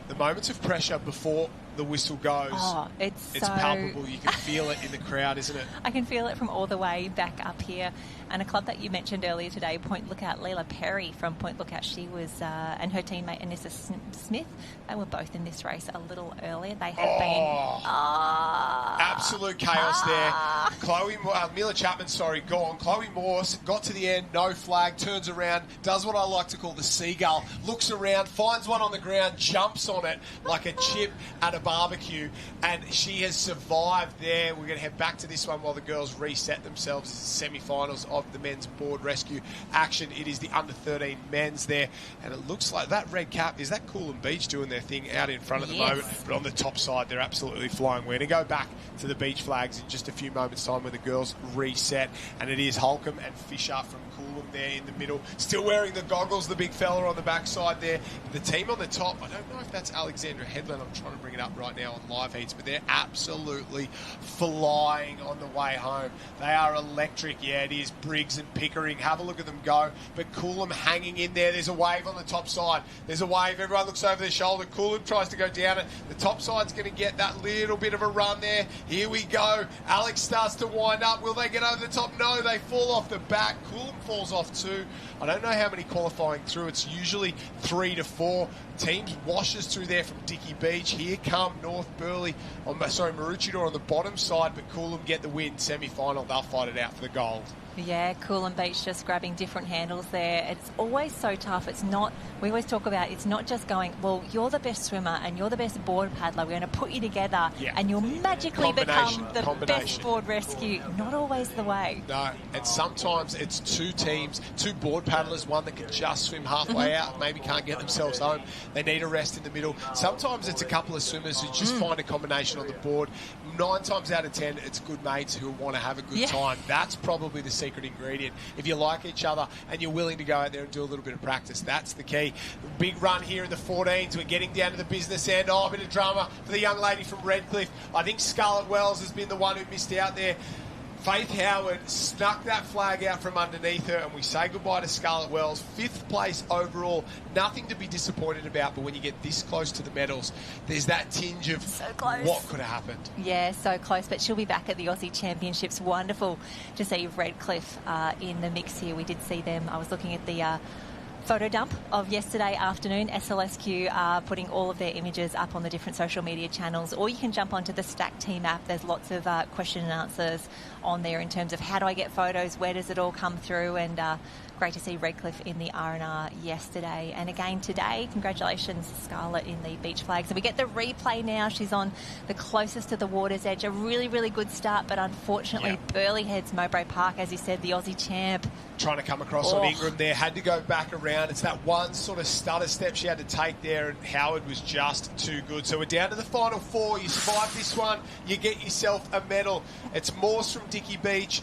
The moments of pressure before the whistle goes, it's palpable. You can feel it in the crowd, isn't it? I can feel it from all the way back up here. And a club that you mentioned earlier today, Point Lookout, Leila Perry from Point Lookout, she was, and her teammate Anissa Smith, they were both in this race a little earlier. They have been... absolute chaos there. Miller Chapman, gone. Chloe Morse got to the end, no flag, turns around, does what I like to call the seagull, looks around, finds one on the ground, jumps on it like a chip at a barbecue, and she has survived there. We're going to head back to this one while the girls reset themselves. It's the semi-finals of the men's board rescue action. It is the under-13 men's there, and it looks like that red cap, is that Coolum Beach doing their thing out in front at the moment, but on the top side they're absolutely flying. We're going to go back to the beach flags in just a few moments' time when the girls reset, and it is Holcomb and Fisher from Coolum there in the middle, still wearing the goggles, the big fella on the backside there. The team on the top, I don't know if that's Alexandra Headland, I'm trying to bring it up right now on live heats, but they're absolutely flying on the way home. They are electric. Yeah, it is. Briggs and Pickering, have a look at them go. But Coolum hanging in there. There's a wave on the top side. There's a wave. Everyone looks over their shoulder. Coolum tries to go down it. The top side's going to get that little bit of a run there. Here we go. Alex starts to wind up. Will they get over the top? No, they fall off the back. Coolum falls off too. I don't know how many qualifying through. It's usually 3 to 4. Teams washes through there from Dicky Beach. Here come Maroochydore on the bottom side, but Coolum get the win. Semi-final, they'll fight it out for the gold. Yeah, Coolum Beach just grabbing different handles there. It's always so tough. It's not, we always talk about, it's not just going, well, you're the best swimmer and you're the best board paddler. We're going to put you together and you'll magically become the best board rescue. Not always the way. No, and sometimes it's two teams, two board paddlers, one that can just swim halfway out, maybe can't get themselves home. They need a rest in the middle. Sometimes it's a couple of swimmers who just find a combination on the board. 9 times out of 10, it's good mates who want to have a good time. That's probably the secret ingredient. If you like each other and you're willing to go out there and do a little bit of practice, that's the key. Big run here in the 14s. We're getting down to the business end. Oh, a bit of drama for the young lady from Redcliffe. I think Scarlett Wells has been the one who missed out there. Faith Howard snuck that flag out from underneath her, and we say goodbye to Scarlett Wells. 5th place overall. Nothing to be disappointed about, but when you get this close to the medals, there's that tinge of what could have happened. Yeah, so close, but she'll be back at the Aussie Championships. Wonderful to see Redcliffe in the mix here. We did see them. I was looking at the photo dump of yesterday afternoon. SLSQ are putting all of their images up on the different social media channels, or you can jump onto the Stack Team app. There's lots of question and answers on there in terms of how do I get photos, where does it all come through, and great to see Redcliffe in the R&R yesterday. And again today, congratulations Scarlett in the beach flag. So we get the replay now. She's on the closest to the water's edge. A really, really good start, but unfortunately Burleigh Heads Mowbray Park, as you said, the Aussie champ. Trying to come across on Ingram there, had to go back around. It's that one sort of stutter step she had to take there, and Howard was just too good. So we're down to the final 4. You survive this one, you get yourself a medal. It's Morse from Dicky Beach,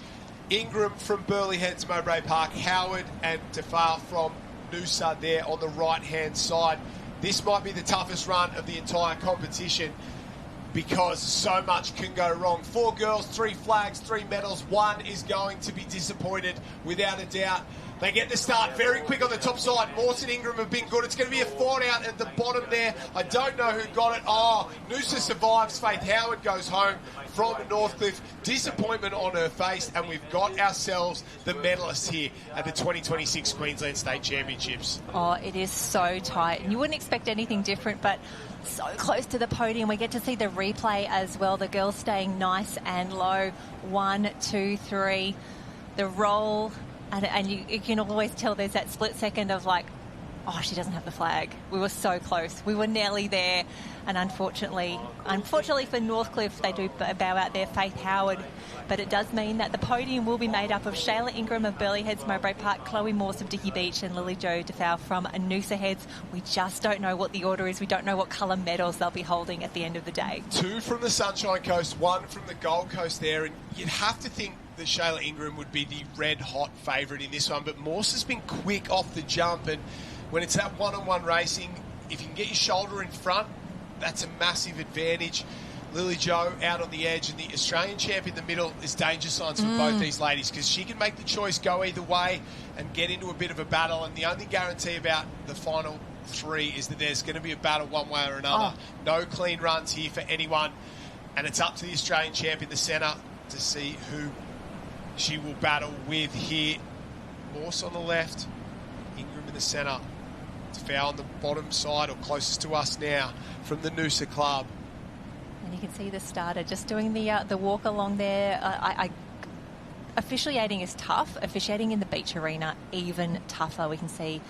Ingram from Burleigh Heads Mowbray Park, Howard and Tafar from Noosa there on the right-hand side. This might be the toughest run of the entire competition because so much can go wrong. 4 girls, 3 flags, 3 medals. One is going to be disappointed without a doubt. They get the start very quick on the top side. Morse and Ingram have been good. It's going to be a fight out at the bottom there. I don't know who got it. Oh, Noosa survives. Faith Howard goes home from Northcliffe. Disappointment on her face, and we've got ourselves the medalists here at the 2026 Queensland State Championships. Oh, it is so tight. And you wouldn't expect anything different, but so close to the podium. We get to see the replay as well. The girls staying nice and low. 1, 2, 3. The roll. And you can always tell there's that split second of like, oh, she doesn't have the flag. We were so close. We were nearly there. And unfortunately for Northcliffe, they do bow out there, Faith Howard. But it does mean that the podium will be made up of Shayla Ingram of Burleigh Heads Mowbray Park, Chloe Morse of Dicky Beach, and Lily Jo DeFow from Noosa Heads. We just don't know what the order is. We don't know what colour medals they'll be holding at the end of the day. 2 from the Sunshine Coast, 1 from the Gold Coast there. And you'd have to think that Shayla Ingram would be the red-hot favourite in this one. But Morse has been quick off the jump. And when it's that one-on-one racing, if you can get your shoulder in front, that's a massive advantage. Lily Jo out on the edge, and the Australian champ in the middle is danger signs for both these ladies, because she can make the choice, go either way and get into a bit of a battle. And the only guarantee about the final 3 is that there's going to be a battle one way or another. No clean runs here for anyone, and it's up to the Australian champ in the centre to see who she will battle with here. Morse on the left, Ingram in the centre. Foul on the bottom side, or closest to us now, from the Noosa Club. And you can see the starter just doing the walk along there. Officiating is tough. Officiating in the beach arena, even tougher. We can see...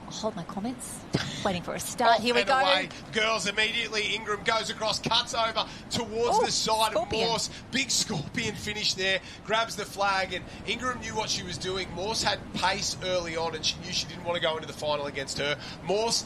I'll hold my comments. Waiting for a start. Here we go. Away. Girls immediately. Ingram goes across, cuts over towards the side of Morse. Big scorpion finish there. Grabs the flag, and Ingram knew what she was doing. Morse had pace early on, and she knew she didn't want to go into the final against her. Morse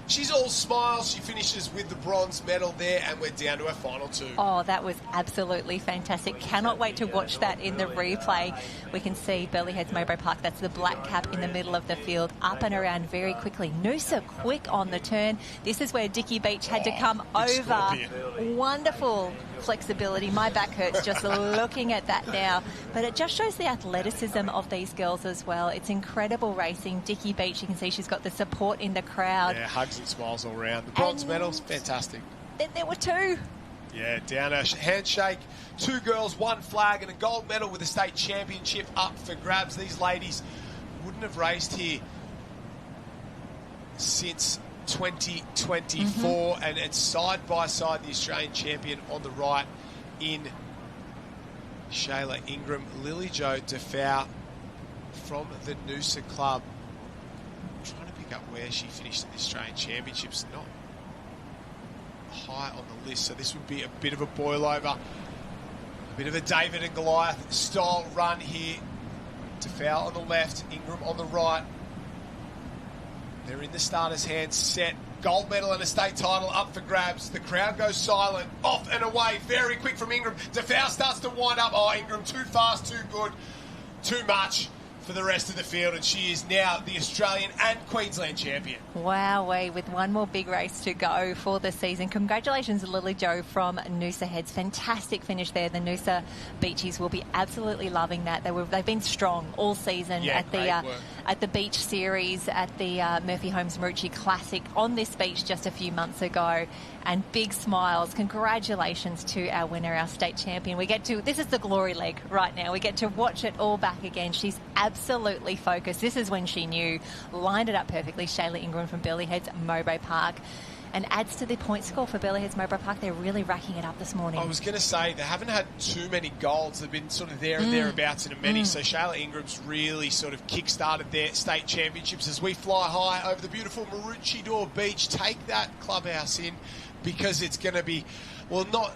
she's all smiles. She finishes with the bronze medal there, and we're down to our final 2. Oh, that was absolutely fantastic. Cannot wait to watch that in the replay. We can see Burleigh Heads Mowbray Park. That's the black cap in the middle of the field, up and around very quickly. Noosa quick on the turn. This is where Dickie Beach had to come over. Scorpion. Wonderful flexibility. My back hurts just looking at that now. But it just shows the athleticism of these girls as well. It's incredible racing. Dickie Beach, you can see she's got the support in the crowd. Yeah, hugs and smiles all around. The bronze medal's fantastic. Then there were 2. Yeah, down a handshake. 2 girls, 1 flag, and a gold medal with a state championship up for grabs. These ladies wouldn't have raced here since 2024, and it's side by side the Australian champion on the right in Shayla Ingram. Lily Jo Defau from the Noosa club. I'm trying to pick up where she finished at the Australian Championships. Not high on the list, so this would be a bit of a boil over. A bit of a David and Goliath style run here. Defau on the left, Ingram on the right. They're in the starter's hands, set. Gold medal and a state title up for grabs. The crowd goes silent. Off and away. Very quick from Ingram. Defau starts to wind up. Oh, Ingram too fast, too good, too much for the rest of the field, and she is now the Australian and Queensland champion. Wowee, with one more big race to go for the season. Congratulations, Lily Jo from Noosa Heads. Fantastic finish there. The Noosa Beachies will be absolutely loving that. They've been strong all season at the Beach Series, at the Murphy Holmes Maroochydore Classic on this beach just a few months ago. And big smiles. Congratulations to our winner, our state champion. This is the glory leg right now. We get to watch it all back again. She's absolutely focused. This is when she knew. Lined it up perfectly. Shayla Ingram from Burleigh Heads Mowbray Park. And adds to the point score for Burleigh Heads Mowbray Park. They're really racking it up this morning. I was going to say, they haven't had too many golds. They've been sort of there and thereabouts in a many. So Shayla Ingram's really sort of kick-started their state championships as we fly high over the beautiful Maroochydore Beach. Take that clubhouse in, because it's going to be, well, not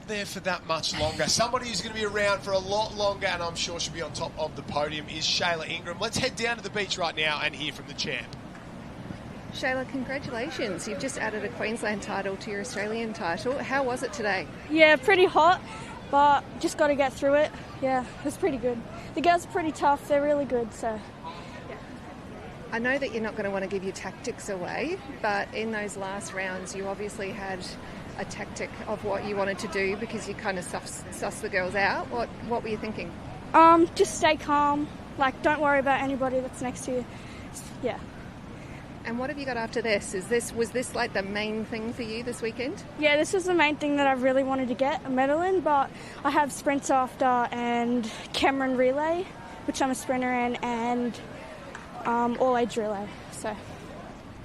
there for that much longer. Somebody who's going to be around for a lot longer, and I'm sure she'll be on top of the podium, is Shayla Ingram. Let's head down to the beach right now and hear from the champ. Shayla, congratulations. You've just added a Queensland title to your Australian title. How was it today? Yeah, pretty hot, but just got to get through it. Yeah, it was pretty good. The girls are pretty tough. They're really good, so... I know that you're not going to want to give your tactics away, but in those last rounds you obviously had a tactic of what you wanted to do because you kind of sussed the girls out. What were you thinking? Just stay calm. Like, don't worry about anybody that's next to you. Yeah. And what have you got after this? Was this like the main thing for you this weekend? Yeah, this was the main thing that I really wanted to get a medal in, but I have sprints after and Cameron relay, which I'm a sprinter in, and all-age relay. So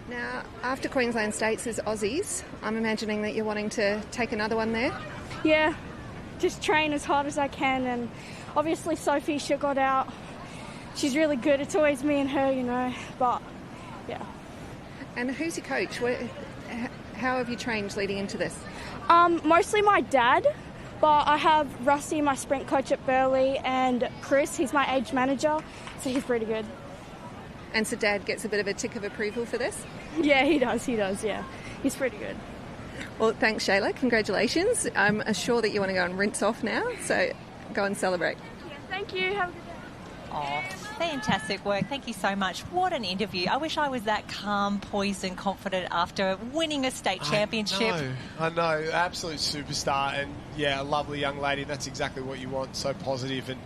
now, after Queensland States is Aussies. I'm imagining that you're wanting to take another one there? Yeah, just train as hard as I can, and obviously Sophie, she got out. She's really good. It's always me and her, you know, but yeah. And who's your coach? How have you trained leading into this? Mostly my dad, but I have Rusty, my sprint coach at Burleigh, and Chris, he's my age manager, so he's pretty good. And so Dad gets a bit of a tick of approval for this? Yeah, he does, yeah. He's pretty good. Well, thanks, Shayla. Congratulations. I'm sure that you want to go and rinse off now, so go and celebrate. Yeah, thank you. Have a good day. Oh, fantastic work. Thank you so much. What an interview. I wish I was that calm, poised and confident after winning a state championship. I know. Absolute superstar, and, yeah, a lovely young lady. That's exactly what you want. So positive, and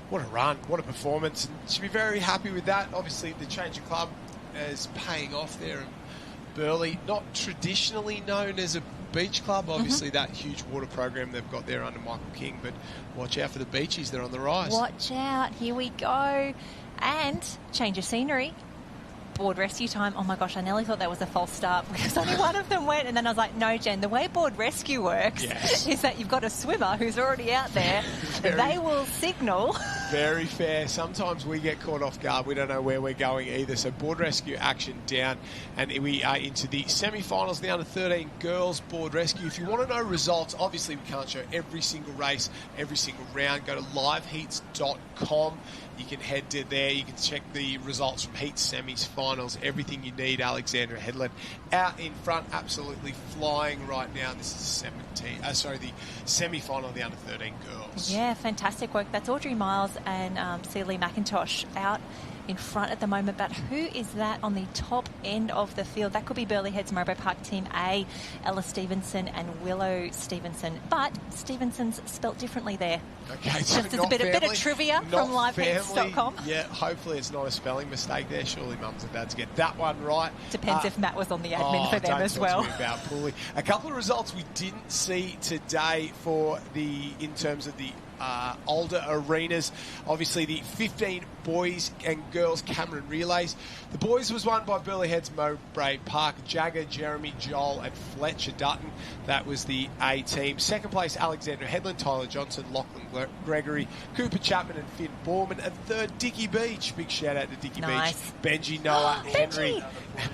what a run, what a performance. And she'll be very happy with that. Obviously, the change of club is paying off there. Burleigh, not traditionally known as a beach club. Obviously, that huge water program they've got there under Michael King. But watch out for the beachies. They're on the rise. Watch out. Here we go. And change of scenery. Board rescue time. Oh, my gosh, I nearly thought that was a false start because only one of them went. And then I was like, no, Jen, the way board rescue works is that you've got a swimmer who's already out there. They will signal Very fair. Sometimes we get caught off guard. We don't know where we're going either. So board rescue action down, and we are into the semi-finals, the under-13 girls board rescue. If you want to know results, obviously we can't show every single race, every single round. Go to liveheats.com. You can head to there. You can check the results from heats, semis, finals, everything you need. Alexandra Headland out in front, absolutely flying right now. This is the semi-final of the under-13 girls. Yeah, fantastic work. That's Audrey Miles and Celie McIntosh out in front at the moment, but who is that on the top end of the field? That could be Burleigh Heads Maroochydore Park Team A, Ella Stevenson and Willow Stevenson, but Stevenson's spelt differently there. Okay, so just as a bit of trivia from liveheads.com. Yeah, hopefully it's not a spelling mistake there. Surely mums and dads get that one right. Depends if Matt was on the admin for them as well. About Pooley. A couple of results we didn't see today in terms of the older arenas. Obviously the 15 boys and girls Cameron relays. The boys was won by Burleigh Heads Mowbray Park, Jagger, Jeremy, Joel and Fletcher Dutton. That was the A team. Second place Alexandra Headland, Tyler Johnson, Lachlan Gregory, Cooper Chapman and Finn Borman. And third Dickie Beach. Big shout out to Dickie Beach. Benji, Noah, Henry.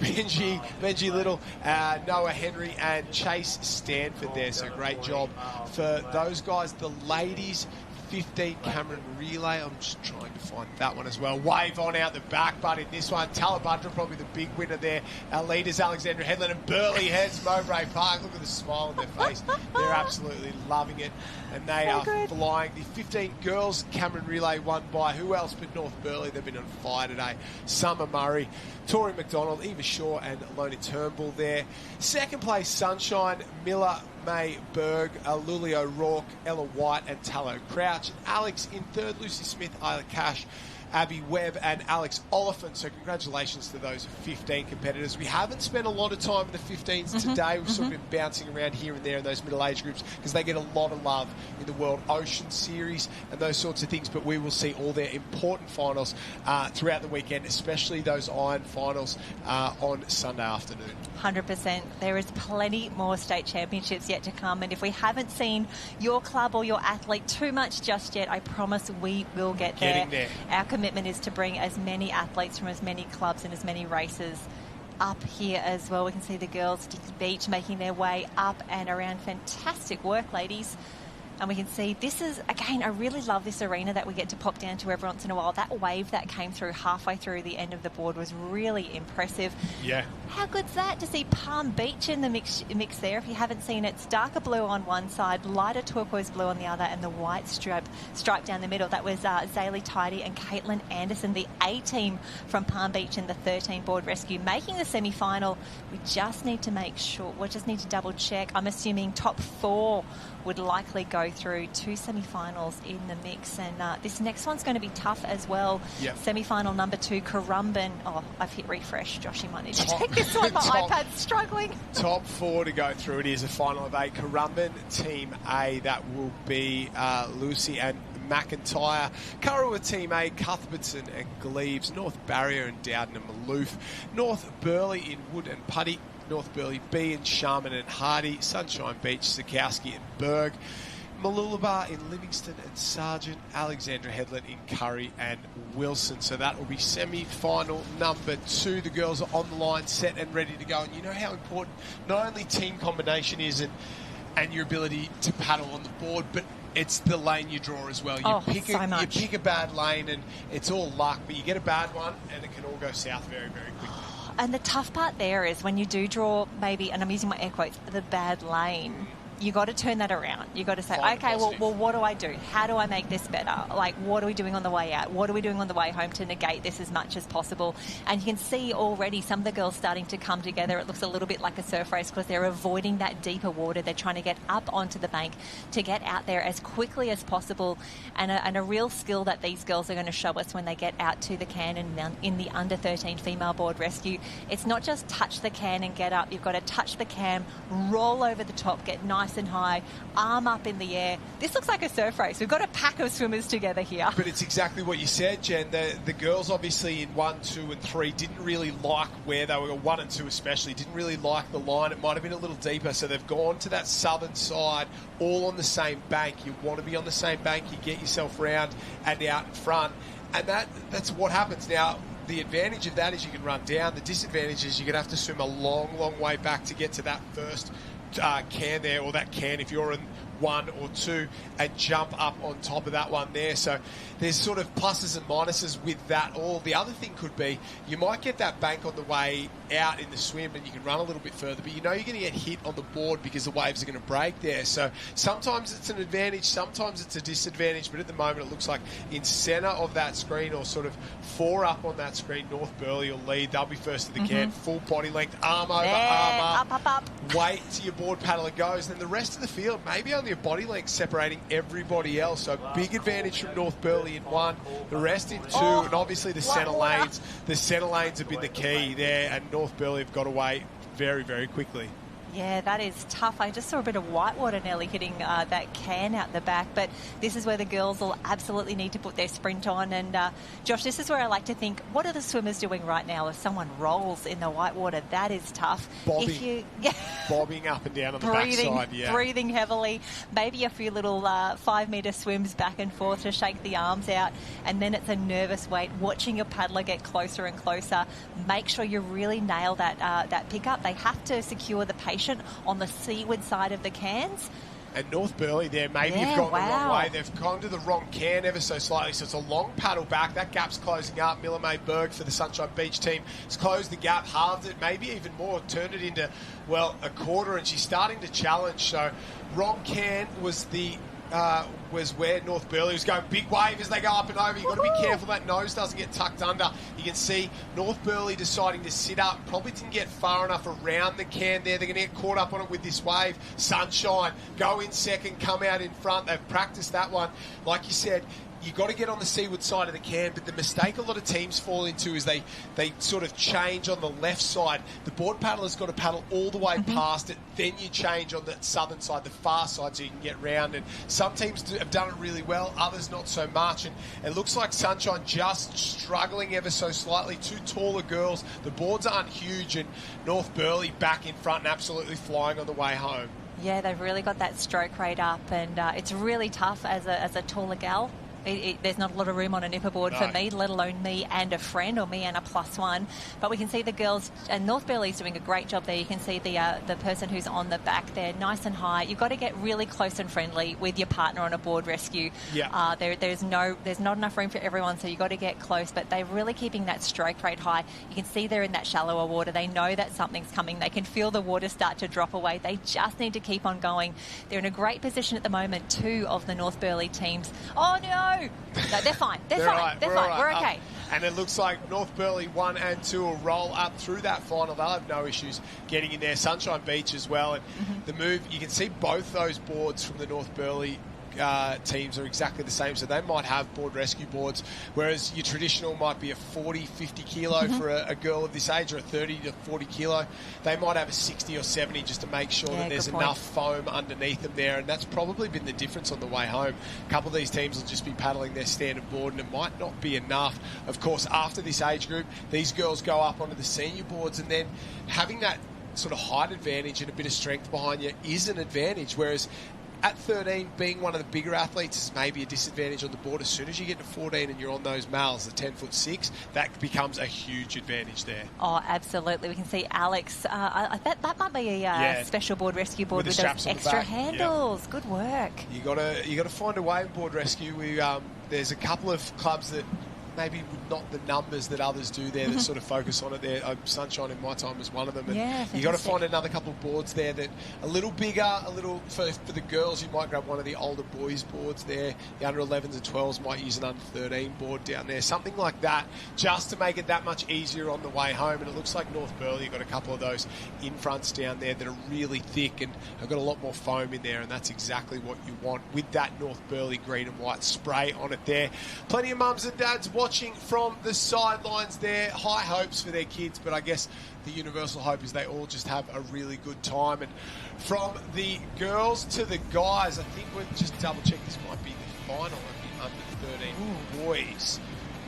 Benji Little, Noah Henry and Chase Stanford there. So great job for those guys. The ladies 15 Cameron relay. I'm just trying to find that one as well. Wave on out the back, but in this one, Talabundra probably the big winner there. Our leaders, Alexandra Headland and Burleigh Heads Mowbray Park. Look at the smile on their face. They're absolutely loving it, and they are flying. The 15 girls Cameron relay won by who else but North Burleigh. They've been on fire today. Summer Murray, Tori McDonald, Eva Shaw and Lona Turnbull there. Second place Sunshine, Miller, May Berg, Luli O'Rourke, Ella White and Tallow Crouch. Alex in third, Lucy Smith, Isla Cash, Abby Webb and Alex Oliphant. So congratulations to those 15 competitors. We haven't spent a lot of time with the 15s today. We've sort of been bouncing around here and there in those middle age groups because they get a lot of love in the World Ocean Series and those sorts of things. But we will see all their important finals throughout the weekend, especially those iron finals on Sunday afternoon. 100%. There is plenty more state championships yet to come. And if we haven't seen your club or your athlete too much just yet, I promise we will get there. Getting there. Our commitment is to bring as many athletes from as many clubs and as many races up here as well. We can see the girls Dickie Beach making their way up and around. Fantastic work, ladies. And we can see this is, again, I really love this arena that we get to pop down to every once in a while. That wave that came through halfway through the end of the board was really impressive. Yeah. How good's that to see Palm Beach in the mix there? If you haven't seen it, it's darker blue on one side, lighter turquoise blue on the other, and the white stripe down the middle. That was Zaylee Tidy and Caitlin Anderson, the A team from Palm Beach in the 13 board rescue, making the semi-final. We just need to make sure, we just need to double check. I'm assuming top 4 would likely go through 2 semi-finals in the mix, and this next one's going to be tough as well. Yep. Semi-final number 2, Currumbin. Oh, I've hit refresh. Josh, you might need to take this one. My iPad's struggling. Top 4 to go through. It is a final of 8. Currumbin, Team A. That will be Lucy and McIntyre. Kurrawa Team A, Cuthbertson and Gleaves. North Barrier and Dowden and Maloof. North Burleigh in Wood and Putty. North Burleigh B and Sharman and Hardy, Sunshine Beach, Sikowski and Berg, Mooloolaba in Livingston and Sargent, Alexandra Headland in Curry and Wilson. So that will be semi-final number 2. The girls are on the line, set and ready to go. And you know how important not only team combination is and your ability to paddle on the board, but it's the lane you draw as well. You pick a bad lane and it's all luck, but you get a bad one and it can all go south very, very quickly. And the tough part there is when you do draw maybe, and I'm using my air quotes, the bad lane, you got to turn that around. You got to say, okay, well, what do I do? How do I make this better? Like, what are we doing on the way out? What are we doing on the way home to negate this as much as possible? And you can see already some of the girls starting to come together. It looks a little bit like a surf race because they're avoiding that deeper water. They're trying to get up onto the bank to get out there as quickly as possible. And a real skill that these girls are going to show us when they get out to the can and in the under 13 female board rescue. It's not just touch the can and get up. You've got to touch the can, roll over the top, get nice nice and high, arm up in the air. This looks like a surf race. We've got a pack of swimmers together here. But it's exactly what you said, Jen. The girls obviously in 1, 2 and 3 didn't really like where they were, 1 and 2 especially, didn't really like the line. It might have been a little deeper, so they've gone to that southern side, all on the same bank. You want to be on the same bank, you get yourself round and out in front, and that's what happens. Now, the advantage of that is you can run down. The disadvantage is you're going to have to swim a long, long way back to get to that first can there, or that can if you're in 1 or 2, and jump up on top of that one there. So there's sort of pluses and minuses with that all. The other thing could be you might get that bank on the way out in the swim and you can run a little bit further, but you know you're going to get hit on the board because the waves are going to break there. So sometimes it's an advantage, sometimes it's a disadvantage, but at the moment it looks like in centre of that screen, or sort of 4 up on that screen, North Burleigh will lead. They'll be first to the can, full body length, arm over, arm up. Wait till your board paddler goes. Then the rest of the field, maybe only a body length separating everybody else. So big advantage from North Burleigh in 1, the rest in 2, and obviously the centre lanes. The centre lanes have been the key there, and North Burleigh have got away very, very quickly. Yeah, that is tough. I just saw a bit of whitewater nearly hitting that can out the back, but this is where the girls will absolutely need to put their sprint on. And Josh, this is where I like to think, what are the swimmers doing right now? If someone rolls in the whitewater, that is tough. Bobbing up and down on the backside, breathing heavily, maybe a few little 5-metre swims back and forth to shake the arms out, and then it's a nervous wait, watching your paddler get closer and closer. Make sure you really nail that pickup. They have to secure the patient on the seaward side of the cans. And North Burleigh there maybe have gone the wrong way. They've gone to the wrong can ever so slightly, so it's a long paddle back. That gap's closing up. Miller May Berg for the Sunshine Beach team has closed the gap, halved it, maybe even more, turned it into, well, a quarter, and she's starting to challenge. So wrong can was where North Burleigh was going. Big wave as they go up and over. You've got to be careful that nose doesn't get tucked under. You can see North Burleigh deciding to sit up. Probably didn't get far enough around the can there. They're going to get caught up on it with this wave. Sunshine, go in second, come out in front. They've practiced that one. Like you said, you've got to get on the seaward side of the can, but the mistake a lot of teams fall into is they sort of change on the left side. The board paddler's got to paddle all the way past it, then you change on the southern side, the far side, so you can get round. And some teams have done it really well, others not so much. And it looks like Sunshine just struggling ever so slightly. 2 taller girls. The boards aren't huge, and North Burleigh back in front and absolutely flying on the way home. Yeah, they've really got that stroke rate up, and it's really tough as a taller gal. There's not a lot of room on a nipper board for me, let alone me and a friend, or me and a +1. But we can see the girls, and North Burleigh's doing a great job there. You can see the person who's on the back there, nice and high. You've got to get really close and friendly with your partner on a board rescue. Yeah. There's not enough room for everyone, so you've got to get close. But they're really keeping that stroke rate high. You can see they're in that shallower water. They know that something's coming. They can feel the water start to drop away. They just need to keep on going. They're in a great position at the moment, 2 of the North Burleigh teams. Oh, no! No, they're fine. They're fine. We're okay. And it looks like North Burleigh 1 and 2 will roll up through that final. They'll have no issues getting in there. Sunshine Beach as well. And the move, you can see both those boards from the North Burleigh teams are exactly the same, so they might have board rescue boards, whereas your traditional might be a 40, 50 kilo for a girl of this age, or a 30 to 40 kilo. They might have a 60 or 70 just to make sure that there's enough foam underneath them there, and that's probably been the difference on the way home. A couple of these teams will just be paddling their standard board, and it might not be enough. Of course, after this age group, these girls go up onto the senior boards, and then having that sort of height advantage and a bit of strength behind you is an advantage, whereas at 13, being one of the bigger athletes is maybe a disadvantage on the board. As soon as you get to 14 and you're on those males, the 10'6", that becomes a huge advantage there. Oh, absolutely. We can see Alex. That might be a special board rescue board with those extra handles. Yep. Good work. You got to find a way in board rescue. There's a couple of clubs that maybe not the numbers that others do there that sort of focus on it there. Sunshine in my time was one of them. And you got to find another couple of boards there that a little bigger, a little for the girls. You might grab one of the older boys boards there. The under 11s and 12s might use an under 13 board down there, something like that, just to make it that much easier on the way home. And it looks like North Burleigh got a couple of those in fronts down there that are really thick and have got a lot more foam in there, and that's exactly what you want with that North Burleigh green and white spray on it there. Plenty of mums and dads watching from the sidelines there. High hopes for their kids, but I guess the universal hope is they all just have a really good time. And from the girls to the guys, I think we'll just double check. This might be the final of the under-13 boys.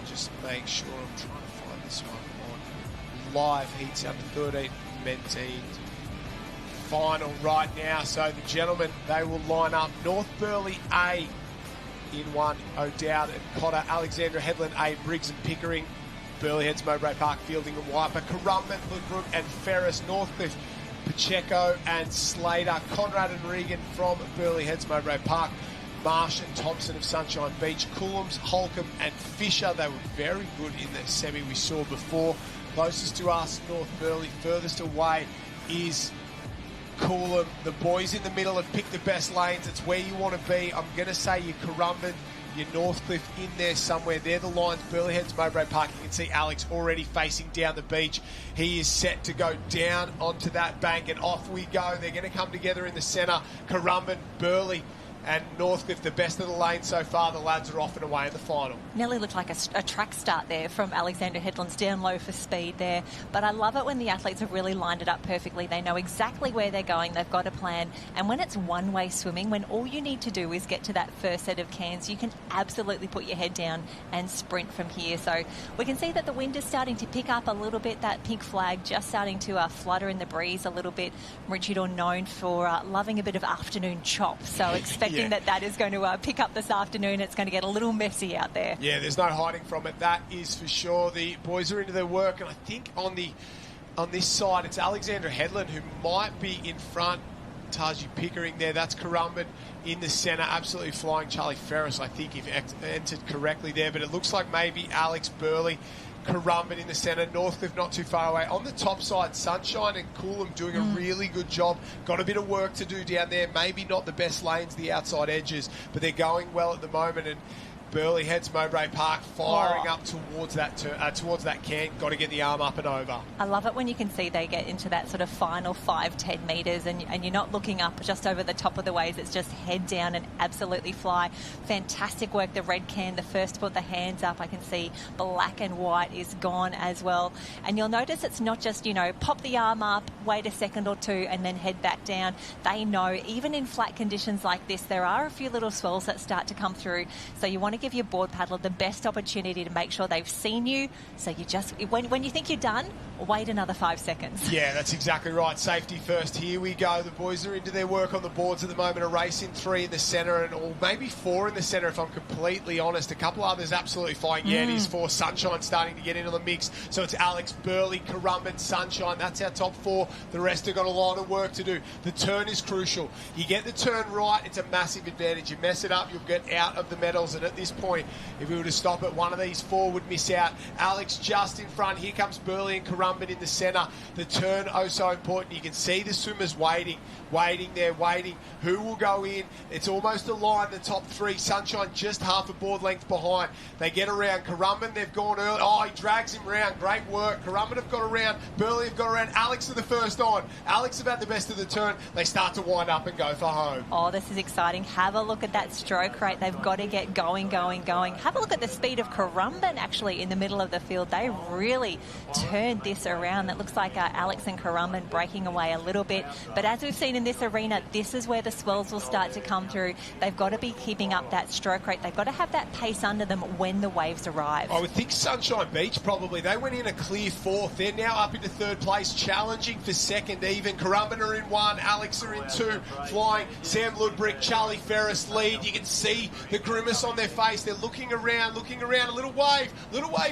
Just make sure. I'm trying to find this one on live heats. Under-13 men's heat final right now. So the gentlemen, they will line up. North Burleigh A in one, O'Dowd and Cotter, Alexandra Headland A, Briggs and Pickering, Burleigh Heads, Mowbray Park, Fielding and Wiper, Currumbin, Woodbrook and Ferris, Northcliffe, Pacheco and Slater, Conrad and Regan from Burleigh Heads, Mowbray Park, Marsh and Thompson of Sunshine Beach, Coolums, Holcomb and Fisher. They were very good in the semi we saw before. Closest to us, North Burleigh. Furthest away is Coolum. The boys in the middle have picked the best lanes. It's where you want to be. I'm going to say your Currumbin, your Northcliffe in there somewhere. They're the lines. Burleigh Heads, Mowbray Park. You can see Alex already facing down the beach. He is set to go down onto that bank, and off we go. They're going to come together in the centre. Currumbin, Burleigh and Northcliffe, the best of the lane so far. The lads are off and away in the final. Nearly looked like a track start there from Alexander Headland's down low for speed there. But I love it when the athletes have really lined it up perfectly. They know exactly where they're going. They've got a plan. And when it's one-way swimming, when all you need to do is get to that first set of cans, you can absolutely put your head down and sprint from here. So we can see that the wind is starting to pick up a little bit. That pink flag just starting to flutter in the breeze a little bit. Maroochydore known for loving a bit of afternoon chop. So expecting that is going to pick up this afternoon. It's going to get a little messy out there. Yeah, there's no hiding from it. That is for sure. The boys are into their work, and I think on this side it's Alexandra Headland who might be in front. Taji Pickering there. That's Currumbin in the centre. Absolutely flying. Charlie Ferris, I think, if entered correctly there. But it looks like maybe Alex Burleigh, Currumbin in the centre, Northcliffe not too far away. On the top side, Sunshine and Coolum doing a really good job. Got a bit of work to do down there. Maybe not the best lanes, the outside edges, but they're going well at the moment. And Burleigh Heads, Mowbray Park, firing up towards that can. Got to get the arm up and over. I love it when you can see they get into that sort of final 5-10 metres and you're not looking up just over the top of the waves. It's just head down and absolutely fly. Fantastic work, the red can, the first to put the hands up. I can see black and white is gone as well. And you'll notice it's not just, pop the arm up, wait a second or two and then head back down. They know even in flat conditions like this, there are a few little swells that start to come through. So you want to give your board paddler the best opportunity to make sure they've seen you. So you just, when you think you're done, wait another 5 seconds. Yeah, that's exactly right. Safety first. Here we go. The boys are into their work on the boards at the moment. A race in 3 in the centre or maybe 4 in the centre if I'm completely honest. A couple others absolutely fine. Yeah, it is 4. Sunshine starting to get into the mix. So it's Alex Burleigh, Currumbin, Sunshine. That's our top 4. The rest have got a lot of work to do. The turn is crucial. You get the turn right, it's a massive advantage. You mess it up, you'll get out of the medals. And at this point, if we were to stop it, one of these 4 would miss out. Alex just in front. Here comes Burleigh and Currumbin in the centre. The turn, oh so important. You can see the swimmers waiting. Who will go in? It's almost a line, the top 3. Sunshine just half a board length behind. They get around. Currumbin, they've gone early. Oh, he drags him round. Great work. Currumbin have got around. Burleigh have got around. Alex are the first on. Alex about the best of the turn. They start to wind up and go for home. Oh, this is exciting. Have a look at that stroke rate. They've got to get going. Have a look at the speed of Currumbin actually in the middle of the field. They really turned this around. That looks like Alex and Currumbin breaking away a little bit. But as we've seen in this arena, this is where the swells will start to come through. They've got to be keeping up that stroke rate. They've got to have that pace under them when the waves arrive. I would think Sunshine Beach probably. They went in a clear 4th. They're now up into 3rd place, challenging for 2nd even. Currumbin are in 1. Alex are in 2. Flying. Sam Ludbrick, Charlie Ferris lead. You can see the grimace on their face. They're looking around. A little wave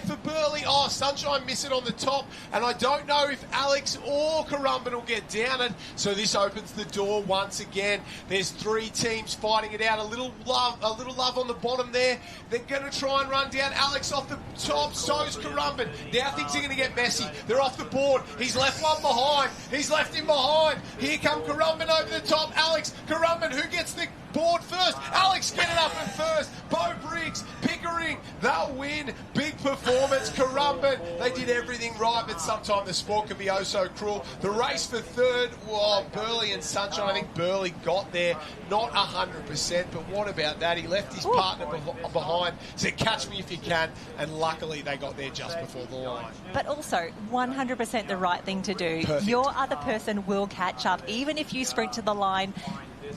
for Burleigh. Oh, Sunshine miss it on the top. And I don't know if Alex or Currumbin will get down it. So this opens the door once again. There's 3 teams fighting it out. A little love on the bottom there. They're going to try and run down Alex off the top. So's Currumbin. Now things are going to get messy. They're off the board. He's left one behind. He's left him behind. Here come Currumbin over the top. Alex, Currumbin, who gets the board first. Alex get it up at first. Bo Briggs, Pickering, they'll win. Big performance. Currumbin, they did everything right, but sometimes the sport can be oh so cruel. The race for third, well, Burley and Sunshine. I think Burley got there, not 100%, but what about that? He left his partner behind, said catch me if you can, and luckily they got there just before the line. But also 100% the right thing to do. Perfect. Your other person will catch up. Even if you sprint to the line,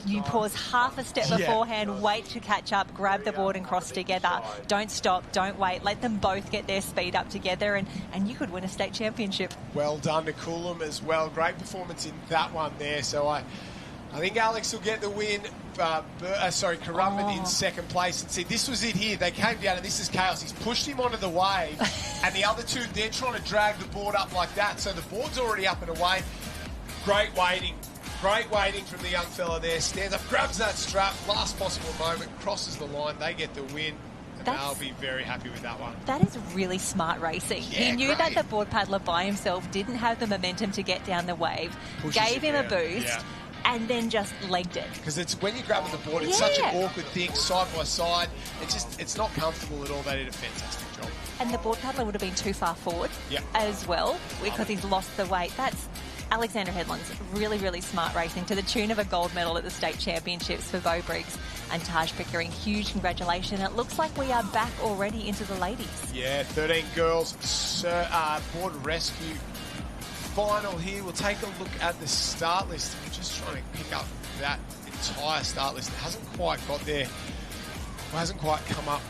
you pause half a step beforehand, wait to catch up, grab the board and cross together. Don't stop, don't wait. Let them both get their speed up together, and you could win a state championship. Well done to Coolum as well. Great performance in that one there. So I think Alex will get the win. Currumbin in second place. And see, this was it here. They came down, and this is chaos. He's pushed him onto the wave, and the other two, they're trying to drag the board up like that. So the board's already up and away. Great waiting. Great waiting from the young fella there. Stands up, grabs that strap, last possible moment, crosses the line. They get the win. And they'll be very happy with that one. That is really smart racing. Yeah, he knew great. that the board paddler by himself didn't have the momentum to get down the wave, gave him a boost, and then just legged it. Because it's when you're grabbing the board, it's such an awkward thing, side by side. It's not comfortable at all. They did a fantastic job. And the board paddler would have been too far forward as well, because he's lost the weight. That's Alexander Headland's really, really smart racing, to the tune of a gold medal at the state championships for Bo Briggs and Taj Pickering. Huge congratulations. It looks like we are back already into the ladies. Yeah, 13 girls, board rescue final here. We'll take a look at the start list. I'm just trying to pick up that entire start list. It hasn't quite got there. It hasn't quite come up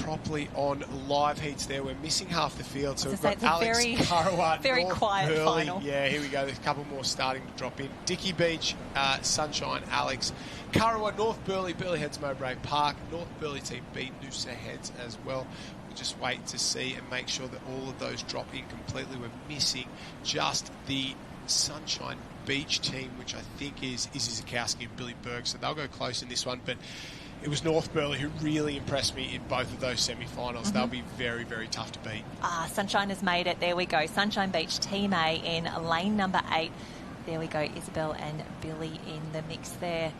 properly on live heats there. We're missing half the field, so we've got Alex Currawat, very North quiet Burley. final. Yeah, here we go. There's a couple more starting to drop in. Dicky Beach, Sunshine, Alex Currawat, North Burley, Burley Heads, Mowbray Park. North Burley team beat Noosa Heads as well. We'll just wait to see and make sure that all of those drop in completely. We're missing just the Sunshine Beach team, which I think is Izzy Zakowski and Billy Berg, so they'll go close in this one, but it was North Burley who really impressed me in both of those semi-finals. They'll be very, very tough to beat. Sunshine has made it. There we go. Sunshine Beach Team A in lane number 8. There we go. Isabel and Billy in the mix there.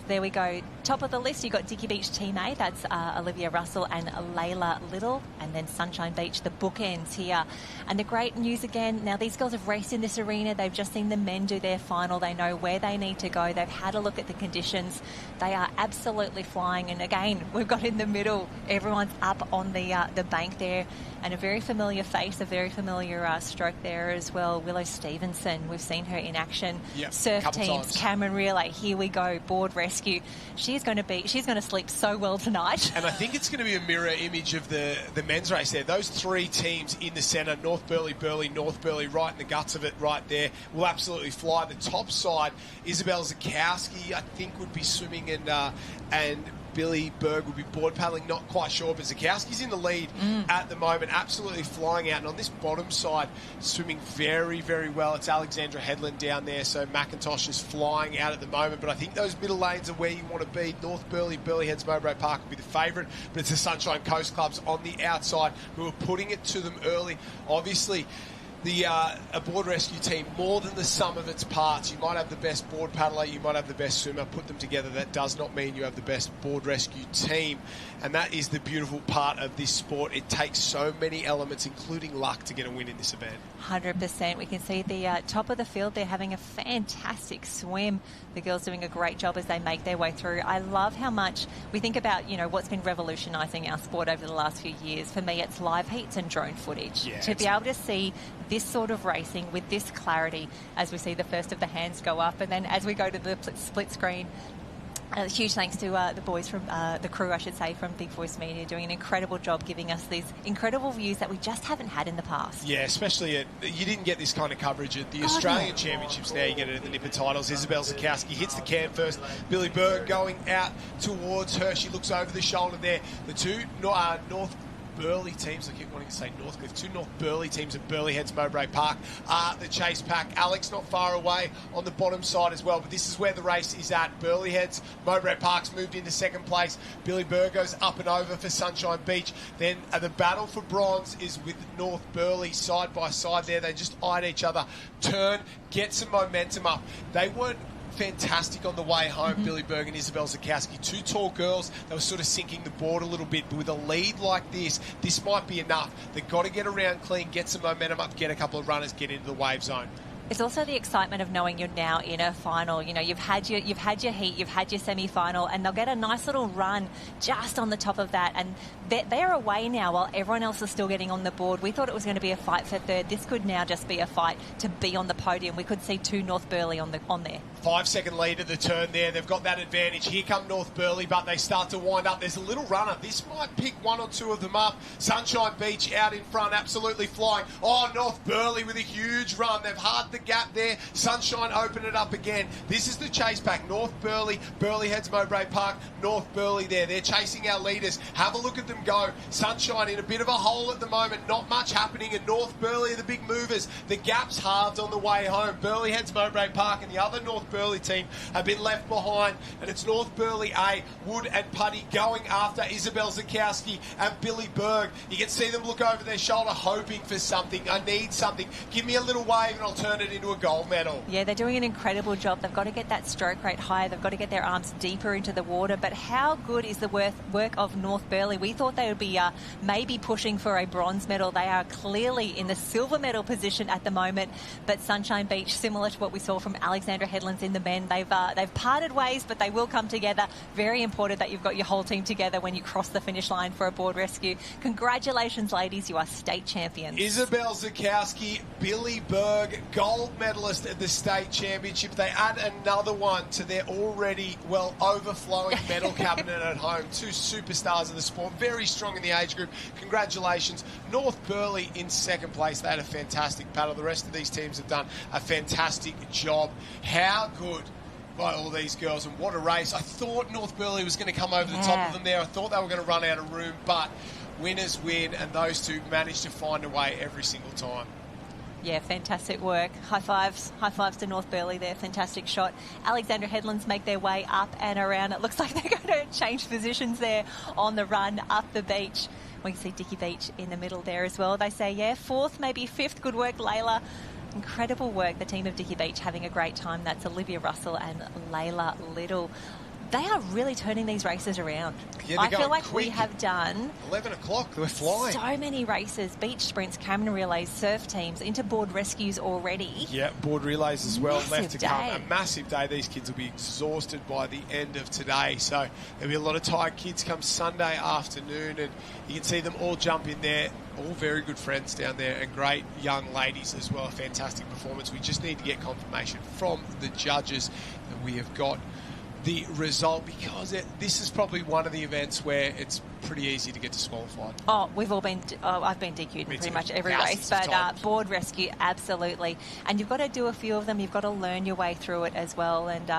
There we go. Top of the list, you've got Dicky Beach Team A. That's Olivia Russell and Layla Little. And then Sunshine Beach, the bookends here. And the great news again, now these girls have raced in this arena. They've just seen the men do their final. They know where they need to go. They've had a look at the conditions. They are absolutely flying. And again, we've got in the middle, everyone's up on the bank there. And a very familiar face, a very familiar stroke there as well. Willow Stevenson, we've seen her in action. Surf teams, times. Cameron Relay, here we go, board rescue. She's going to sleep so well tonight. And I think it's going to be a mirror image of the men's race there. Those three teams in the centre, North Burley, North Burley, right in the guts of it right there, will absolutely fly. The top side, Isabel Zakowski, I think, would be swimming, and Billy Berg will be board paddling, not quite sure, but Zakowski's in the lead at the moment, absolutely flying out. And on this bottom side, swimming very, very well, it's Alexandra Headland down there, so McIntosh is flying out at the moment. But I think those middle lanes are where you want to be. North Burley, Burley Heads, Mowbray Park will be the favourite, but it's the Sunshine Coast Clubs on the outside who are putting it to them early. Obviously, a board rescue team, more than the sum of its parts. You might have the best board paddler, you might have the best swimmer, put them together. That does not mean you have the best board rescue team. And that is the beautiful part of this sport. It takes so many elements, including luck, to get a win in this event. 100%. We can see the top of the field. They're having a fantastic swim. The girls doing a great job as they make their way through. I love how much we think about, what's been revolutionising our sport over the last few years. For me, it's live heats and drone footage. Yeah, to be able to see this sort of racing with this clarity as we see the first of the hands go up, and then as we go to the split screen. Huge thanks to the boys from the crew, I should say, from Big Voice Media, doing an incredible job giving us these incredible views that we just haven't had in the past. Yeah, especially you didn't get this kind of coverage at the Australian Championships. Now you get it at the Nipper Titles. Isabel Zakowski hits the cam first. Billy Berg going out towards her. She looks over the shoulder there. The two North Burley teams, I keep wanting to say Northcliffe, two North Burley teams at Burley Heads, Mowbray Park are the chase pack. Alex not far away on the bottom side as well, but this is where the race is at. Burley Heads, Mowbray Park's moved into second place. Billy Berg goes up and over for Sunshine Beach. Then the battle for bronze is with North Burley side by side there. They just eyed each other, turn, get some momentum up. They weren't fantastic on the way home, Billy Berg and Isabel Zakowski. Two tall girls. They were sort of sinking the board a little bit. But with a lead like this might be enough. They've got to get around clean, get some momentum up, get a couple of runners, get into the wave zone. It's also the excitement of knowing you're now in a final. You know, you've had your heat, you've had your semi-final, and they'll get a nice little run just on the top of that. And they're away now while everyone else is still getting on the board. We thought it was going to be a fight for third. This could now just be a fight to be on the podium. We could see 2 North Burleigh on there. 5-second lead at the turn there. They've got that advantage. Here come North Burleigh, but they start to wind up. There's a little runner. This might pick 1 or 2 of them up. Sunshine Beach out in front, absolutely flying. Oh, North Burleigh with a huge run. They've hard the gap there. Sunshine open it up again. This is the chase back. North Burleigh, Burleigh Heads Mowbray Park, North Burleigh there. They're chasing our leaders. Have a look at them go. Sunshine in a bit of a hole at the moment. Not much happening, and North Burleigh are the big movers. The gap's halved on the way home. Burleigh Heads Mowbray Park and the other North Burleigh team have been left behind, and it's North Burleigh A, Wood and Putty going after Isabel Zakowski and Billy Berg. You can see them look over their shoulder hoping for something. I need something. Give me a little wave and I'll turn it into a gold medal. Yeah, they're doing an incredible job. They've got to get that stroke rate higher. They've got to get their arms deeper into the water. But how good is the work of North Burleigh? We thought they would be maybe pushing for a bronze medal. They are clearly in the silver medal position at the moment. But Sunshine Beach, similar to what we saw from Alexandra Headlands in the men, they've parted ways, but they will come together. Very important that you've got your whole team together when you cross the finish line for a board rescue. Congratulations, ladies. You are state champions. Isabel Zakowski, Billy Berg, gold medalist at the state championship. They add another one to their already, overflowing medal cabinet at home. 2 superstars of the sport, very strong in the age group. Congratulations. North Burleigh in second place. They had a fantastic paddle. The rest of these teams have done a fantastic job. How good by all these girls, and what a race. I thought North Burleigh was going to come over the top of them there. I thought they were going to run out of room, but winners win, and those two managed to find a way every single time. Yeah, fantastic work. High fives to North Burleigh there. Fantastic shot. Alexandra Headlands make their way up and around. It looks like they're going to change positions there on the run up the beach. We can see Dicky Beach in the middle there as well. They say, 4th, maybe 5th. Good work, Layla. Incredible work. The team of Dicky Beach having a great time. That's Olivia Russell and Layla Little. They are really turning these races around. Yeah, I feel like quick. we have done 11 o'clock. We're flying. So many races, beach sprints, Cameron relays, surf teams, into board rescues already. Yeah, board relays as well. Left to come. Day. A massive day. These kids will be exhausted by the end of today. So there'll be a lot of tired kids come Sunday afternoon, and you can see them all jump in there. All very good friends down there, and great young ladies as well. A fantastic performance. We just need to get confirmation from the judges that we have got the result, because this is probably one of the events where it's pretty easy to get disqualified. Oh, I've been DQ'd in pretty much every race, but board rescue, absolutely. And you've got to do a few of them. You've got to learn your way through it as well. And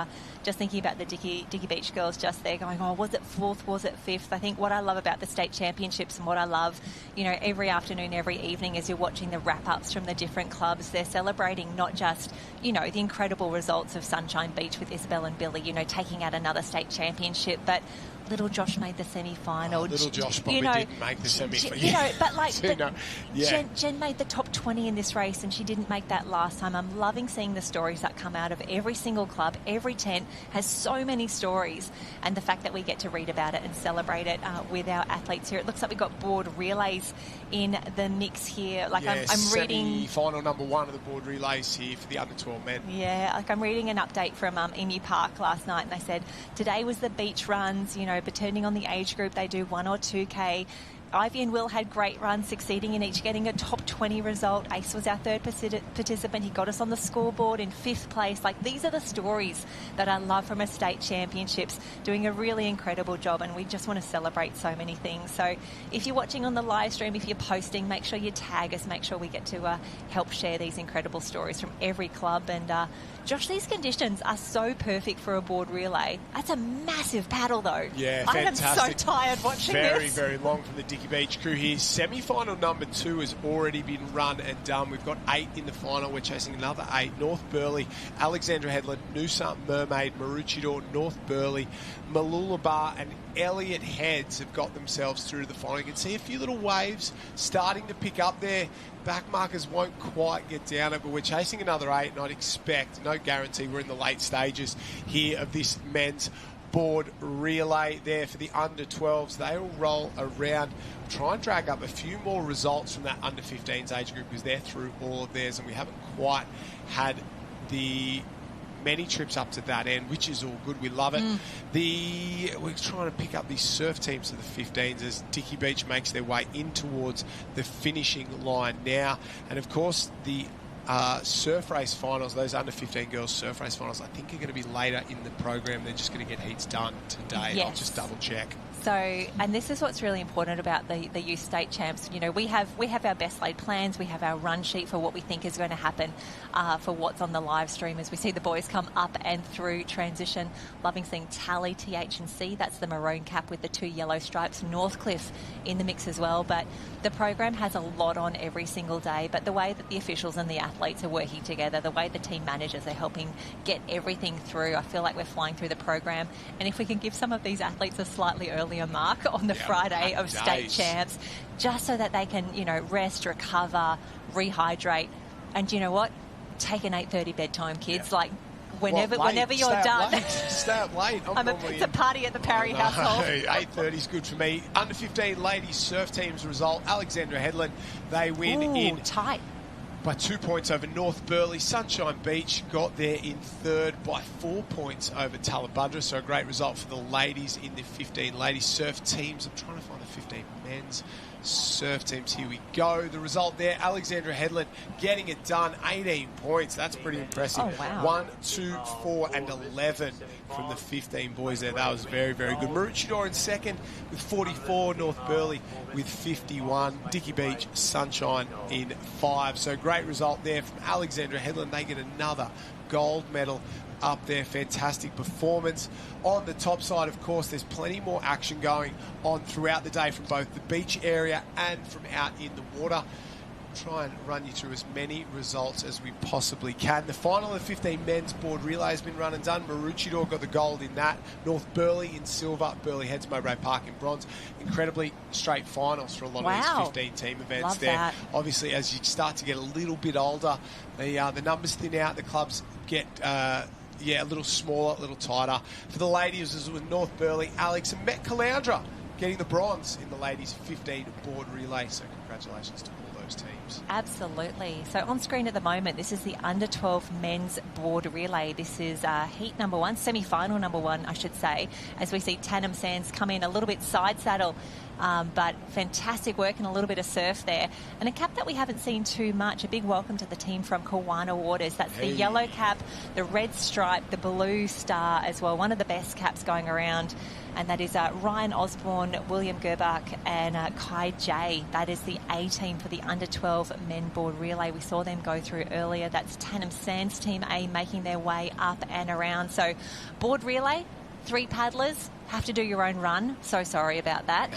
just thinking about the Dicky Beach girls just there going, was it 4th, was it 5th? I think what I love about the state championships, and what I love, every afternoon, every evening, as you're watching the wrap-ups from the different clubs, they're celebrating not just, the incredible results of Sunshine Beach with Isabel and Billy, taking out another state championship, but little Josh made the semi-final. Little Josh probably didn't make the semi-final. But Jen made the top 20 in this race, and she didn't make that last time. I'm loving seeing the stories that come out of every single club. Every tent has so many stories, and the fact that we get to read about it and celebrate it with our athletes here. It looks like we've got board relays in the mix here. I'm reading final number 1 of the board relays here for the under 12 men. Yeah, I'm reading an update from Emu Park last night, and they said today was the beach runs, but depending on the age group, they do 1 or 2K. Ivy and Will had great runs, succeeding in each getting a top 20 result. Ace was our 3rd participant. He got us on the scoreboard in 5th place. These are the stories that I love from a state championships, doing a really incredible job, and we just want to celebrate so many things. So if you're watching on the live stream, if you're posting, make sure you tag us, make sure we get to help share these incredible stories from every club. And Josh, these conditions are so perfect for a board relay. That's a massive paddle though. Yeah, fantastic. I am so tired watching this. Very, very long from the Dicky Beach crew here. Semi-final number 2 has already been run and done. We've got 8 in the final. We're chasing another 8. North Burleigh, Alexandra Headland, Noosa Mermaid, Maroochydore, North Burleigh, Mooloolaba and Elliott Heads have got themselves through to the final. You can see a few little waves starting to pick up there. Back markers won't quite get down it, but we're chasing another 8, and I'd expect, no guarantee, we're in the late stages here of this men's board relay there for the under-12s. They will roll around, try and drag up a few more results from that under-15s age group because they're through all of theirs, and we haven't quite had the many trips up to that end, which is all good. We love it. We're trying to pick up these surf teams to the 15s as Dicky Beach makes their way in towards the finishing line now. And, of course, the surf race finals, those under-15 girls surf race finals, I think are going to be later in the program. They're just going to get heats done today. Yes. I'll just double-check. So, and this is what's really important about the youth state champs. You know, we have our best laid plans. We have our run sheet for what we think is going to happen for what's on the live stream as we see the boys come up and through transition. Loving seeing Tally, TH&C. That's the maroon cap with the 2 yellow stripes. Northcliffe in the mix as well. But the program has a lot on every single day. But the way that the officials and the athletes are working together, the way the team managers are helping get everything through, I feel like we're flying through the program. And if we can give some of these athletes a slightly earlier mark on the Friday of state champs, just so that they can, you know, rest, recover, rehydrate, and you know what? Take an 8:30 bedtime, kids. Like whenever you're done. Stay up late. It's a party at the Parry household. 8:30 is good for me. Under 15 ladies surf teams result. Alexandra Headland, they win in tight by 2 points over North Burleigh. Sunshine Beach got there in third by 4 points over Talabudra. So a great result for the ladies in the 15 ladies surf teams. I'm trying to find the 15 men's surf teams. Here we go. The result there, Alexandra Headland getting it done. 18 points. That's pretty impressive. Oh, wow. 1, 2, 4 and 11 from the 15 boys there. That was very, very good. Maroochydore in second with 44. North Burleigh with 51. Dicky Beach, Sunshine in 5. So great result there from Alexandra Headland. They get another gold medal up there. Fantastic performance. On the top side, of course, there's plenty more action going on throughout the day from both the beach area and from out in the water. Try and run you through as many results as we possibly can. The final of the 15 men's board relay has been run and done. Maroochydore got the gold in that. North Burleigh in silver. Burleigh Heads, Mowbray Park in bronze. Incredibly straight finals for a lot of these 15 team events. Love there. that. Obviously, as you start to get a little bit older, the numbers thin out. The clubs get a little smaller, a little tighter. For the ladies, it was with North Burleigh, Alex and Met Caloundra getting the bronze in the ladies 15 board relay. So congratulations to all those teams. Absolutely. So on screen at the moment, this is the under-12 men's board relay. This is heat number 1, semi-final number 1, I should say, as we see Tannum Sands come in a little bit side saddle. But fantastic work and a little bit of surf there. And a cap that we haven't seen too much. A big welcome to the team from Kawana Waters. That's the yellow cap, the red stripe, the blue star as well. One of the best caps going around. And that is Ryan Osborne, William Gerbach and Kai J. That is the A team for the under-12 men board relay. We saw them go through earlier. That's Tannum Sands Team A making their way up and around. So board relay, 3 paddlers. Have to do your own run. So sorry about that.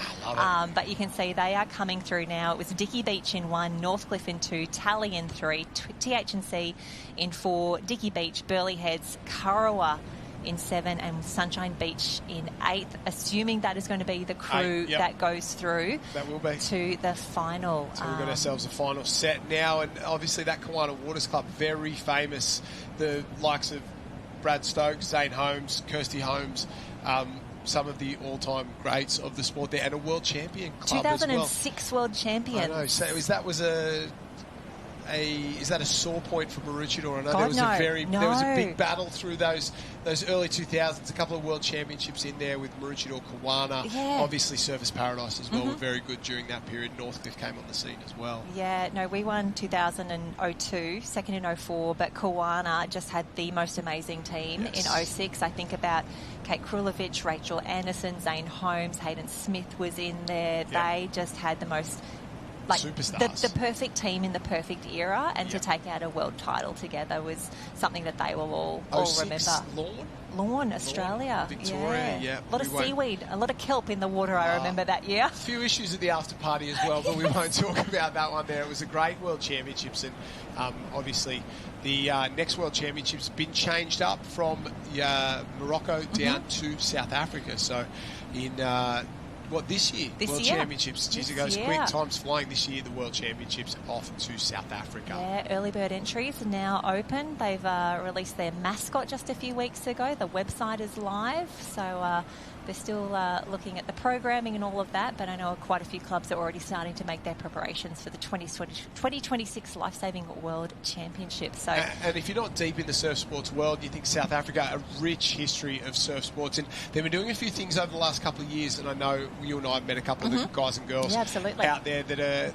But you can see they are coming through now. It was Dicky Beach in 1, Northcliffe in 2, Tally in 3, TH&C in 4, Dicky Beach, Burleigh Heads, Kurrawa in 7 and Sunshine Beach in 8th, assuming that is going to be the crew that goes through to the final. So we've got ourselves a final set now, and obviously that Kawana Waters Club, very famous. The likes of Brad Stokes, Zane Holmes, Kirsty Holmes, some of the all-time greats of the sport there, and a world champion club 2006 as well. world champion. I know. So is that a sore point for Maroochydore? I know there was a big battle through those early 2000s. A couple of world championships in there with Maroochydore, Kawana. Yeah. Obviously, Surfers Paradise as well were very good during that period. Northcliffe came on the scene as well. Yeah, no, we won 2002, second in 04, but Kawana just had the most amazing team in 06. I think about Kate Krulovich, Rachel Anderson, Zane Holmes, Hayden Smith was in there. They just had the most like superstars. the perfect team in the perfect era, and to take out a world title together was something that they will all remember. Lawn, Australia. Victoria, yeah. A lot of seaweed, a lot of kelp in the water, I remember that year. A few issues at the after party as well, but we won't talk about that one there. It was a great World Championships, and obviously the next World Championships have been changed up from Morocco down to South Africa. So in... this year? World Championships. Geez, it goes quick. Time's flying this year. The World Championships off to South Africa. Yeah, early bird entries are now open. They've released their mascot just a few weeks ago. The website is live, so they're still looking at the programming and all of that, but I know quite a few clubs are already starting to make their preparations for the 2026 Lifesaving World Championships. So, and if you're not deep in the surf sports world, you think South Africa, a rich history of surf sports, and they've been doing a few things over the last couple of years, and I know you and I have met a couple of the guys and girls out there that are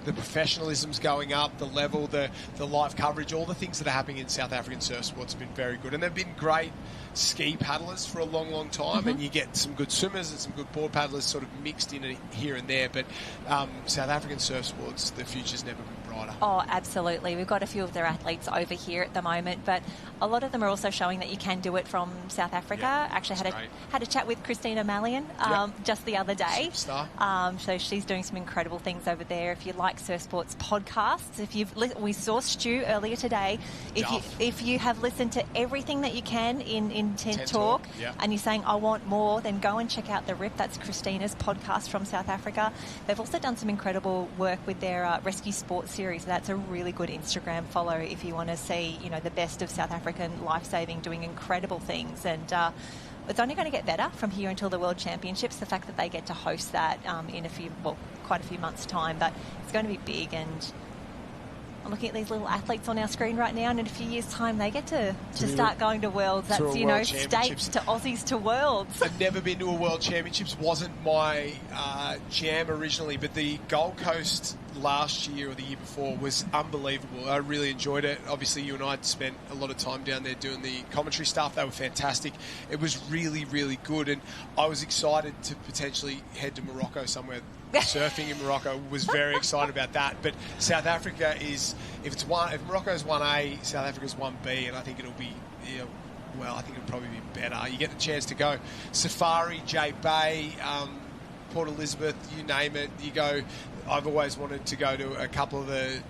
the professionalism's going up, the level, the live coverage, all the things that are happening in South African surf sports have been very good, and they've been great ski paddlers for a long, long time, and you get some good swimmers and some good board paddlers sort of mixed in here and there, but South African surf sports, the future's never been brighter. Oh, absolutely. We've got a few of their athletes over here at the moment, but a lot of them are also showing that you can do it from South Africa. Actually had a chat with Christina Mallion just the other day. So she's doing some incredible things over there. If you like surf sports podcasts, we saw Stu earlier today. If you have listened to everything that you can in Tent Talk, and you're saying I want more, then go and check out The Rip. That's Christina's podcast from South Africa. They've also done some incredible work with their Rescue Sports series. That's a really good Instagram follow if you want to see, the best of South African lifesaving doing incredible things. And it's only going to get better from here until the World Championships. The fact that they get to host that in quite a few months' time, but it's going to be big. And I'm looking at these little athletes on our screen right now, and in a few years' time they get to start going to Worlds. That's, states to Aussies to Worlds. I've never been to a World Championships. Wasn't my jam originally, but the Gold Coast last year or the year before was unbelievable. I really enjoyed it. Obviously, you and I had spent a lot of time down there doing the commentary stuff. They were fantastic. It was really, really good, and I was excited to potentially head to Morocco somewhere. Surfing in Morocco, was very excited about that. But South Africa is, if Morocco's 1A, South Africa's 1B, and I think it'll be, I think it'll probably be better. You get the chance to go Safari, J Bay, Port Elizabeth, you name it. You go. I've always wanted to go to a couple of the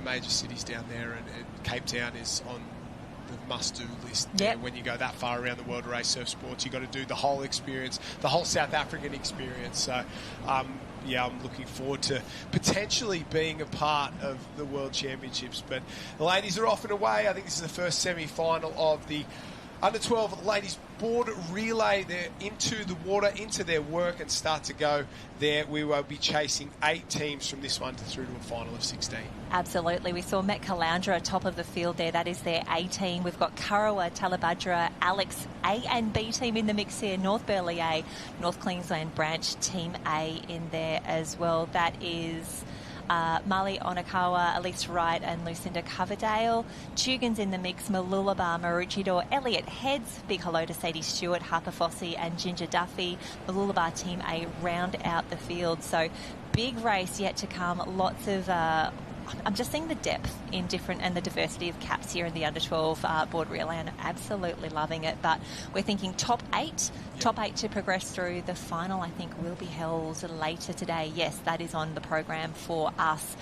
major cities down there, and Cape Town is on the must-do list. When you go that far around the world to race surf sports, you've got to do the whole experience, the whole South African experience. So, I'm looking forward to potentially being a part of the World Championships. But the ladies are off and away. I think this is the first semi-final of the Under-12 ladies board relay. They're into the water, into their work, and start to go there. We will be chasing 8 teams from this one through to a final of 16. Absolutely. We saw Met Caloundra top of the field there. That is their A team. We've got Kurrawa, Talabudra, Alex, A and B team in the mix here. North Burleigh A, North Queensland Branch Team A in there as well. That is Mali Onakawa, Elise Wright and Lucinda Coverdale. Tugan's in the mix, Malulaba, Maroochydore, Elliot Heads. Big hello to Sadie Stewart, Harper Fossey and Ginger Duffy. Malulaba Team A round out the field. So big race yet to come. Lots of... I'm just seeing the depth in different and the diversity of caps here in the under-12 board relay, and absolutely loving it. But we're thinking top 8. Top 8 to progress through. The final, I think, will be held later today. Yes, that is on the program for us.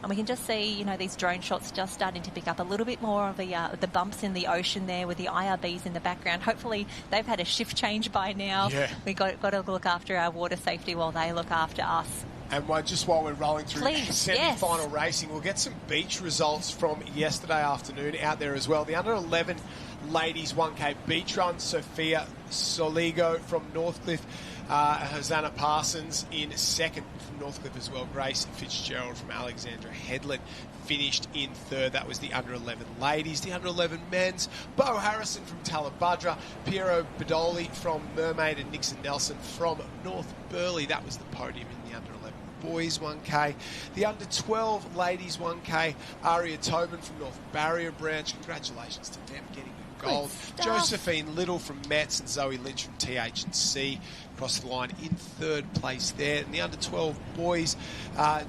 And we can just see, these drone shots just starting to pick up a little bit more of the bumps in the ocean there with the IRBs in the background. Hopefully they've had a shift change by now. Yeah. We've got to look after our water safety while they look after us. And just while we're rolling through semi-final racing, we'll get some beach results from yesterday afternoon out there as well. The under-11 ladies 1K beach run, Sophia Soligo from Northcliffe, Hosanna Parsons in second from Northcliffe as well. Grace Fitzgerald from Alexandra Headland finished in third. That was the under-11 ladies. The under-11 men's, Bo Harrison from Talabudra, Piero Bedoli from Mermaid, and Nixon Nelson from North Burleigh. That was the podium in the under-11 boys 1K. The under-12 ladies 1K, Aria Tobin from North Barrier Branch. Congratulations to them getting a gold. stuff. Josephine Little from Metz and Zoe Lynch from TH&C across the line in third place there. And the under-12 boys,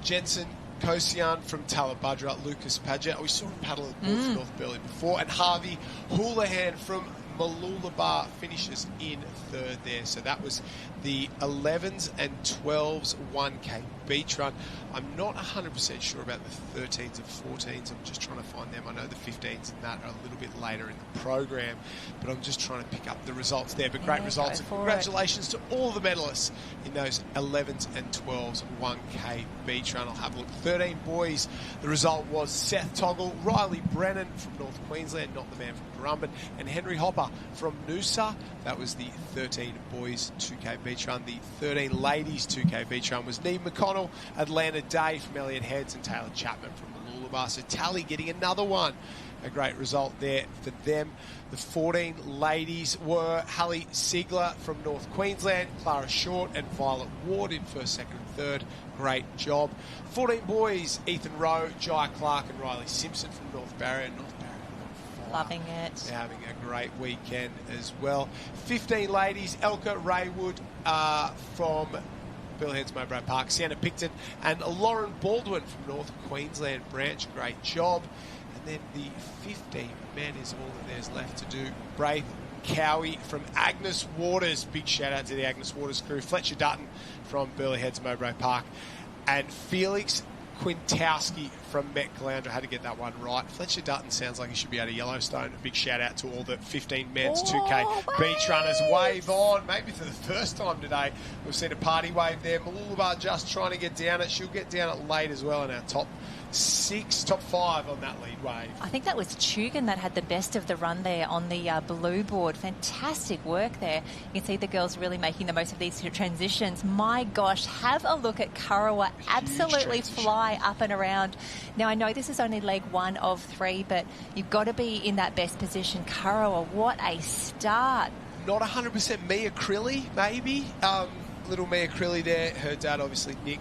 Jensen Kosian from Talabudra, Lucas Paget. We saw him paddle at North Burleigh before. And Harvey Houlihan from Mooloolaba finishes in third there. So that was the 11s and 12s 1K beach run. I'm not 100% sure about the 13s and 14s. I'm just trying to find them. I know the 15s and that are a little bit later in the program, but I'm just trying to pick up the results there. But great results. And congratulations to all the medalists in those 11s and 12s 1K beach run. I'll have a look. 13 boys. The result was Seth Toggle, Riley Brennan from North Queensland, not the man from Currumbin, and Henry Hopper from Noosa. That was the 13 boys 2K beach run. The 13 ladies 2K beach run was Neve McConnell, Atlanta Day from Elliott Heads, and Taylor Chapman from Mooloolaba. So Tally getting another one. A great result there for them. The 14 ladies were Hallie Siegler from North Queensland, Clara Short and Violet Ward in first, second and third. Great job. 14 boys, Ethan Rowe, Jai Clark and Riley Simpson from North Barrier. Loving it. They're having a great weekend as well. 15 ladies, Elka Raywood from Bill Heads Mowbray Park, Sienna Picton and Lauren Baldwin from North Queensland branch. Great job. And then the 15 men is all that there's left to do. Braith Cowie from Agnes Waters. Big shout out to the Agnes Waters crew. Fletcher Dutton from Burleigh Heads Mowbray Park. And Felix Quintowski from Met Caloundra. Had to get that one right. Fletcher Dutton sounds like he should be out of Yellowstone. A big shout out to all the 15 men's 2K beach runners. Wave on. Maybe for the first time today we've seen a party wave there. Mooloolaba just trying to get down it. She'll get down it late as well in our top 5 on that lead wave. I think that was Tugan that had the best of the run there on the blue board. Fantastic work there. You can see the girls really making the most of these transitions. My gosh, have a look at Kurrawa. Absolutely fly up and around. Now, I know this is only leg 1 of 3, but you've got to be in that best position. Kurrawa, what a start. Not 100% Mia Crilly, maybe. Little Mia Crilly there. Her dad, obviously, Nick,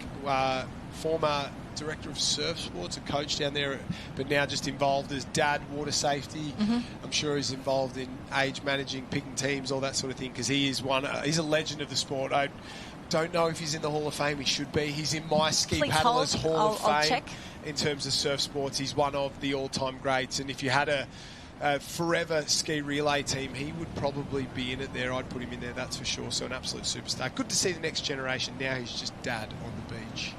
former director of surf sports, a coach down there, but now just involved as dad, water safety. I'm sure he's involved in age managing, picking teams, all that sort of thing, because he is he's a legend of the sport. I don't know if he's in the Hall of Fame. He should be. He's in my ski paddlers Hall of Fame. Check. In terms of surf sports, he's one of the all-time greats, and if you had a forever ski relay team, he would probably be in it there. I'd put him in there, that's for sure. So an absolute superstar. Good to see the next generation. Now he's just dad on the beach.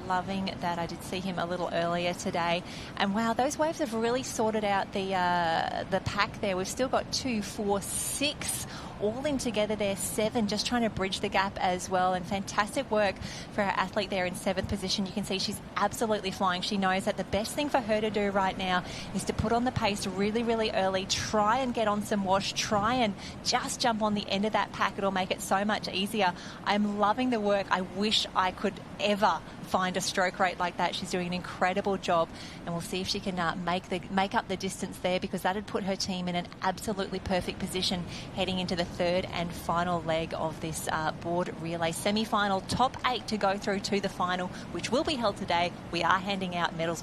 Loving that. I did see him a little earlier today, and wow, those waves have really sorted out the pack there. We've still got 2, 4, 6 all in together there, 7 just trying to bridge the gap as well. And fantastic work for our athlete there in 7th position. You can see she's absolutely flying. She knows that the best thing for her to do right now is to put on the pace really, really early, try and get on some wash, try and just jump on the end of that pack. It'll make it so much easier. I'm loving the work. I wish I could ever find a stroke rate like that. She's doing an incredible job, and we'll see if she can make up the distance there, because that would put her team in an absolutely perfect position heading into the 3rd and final leg of this board relay semi-final. Top 8 to go through to the final, which will be held today. We are handing out medals.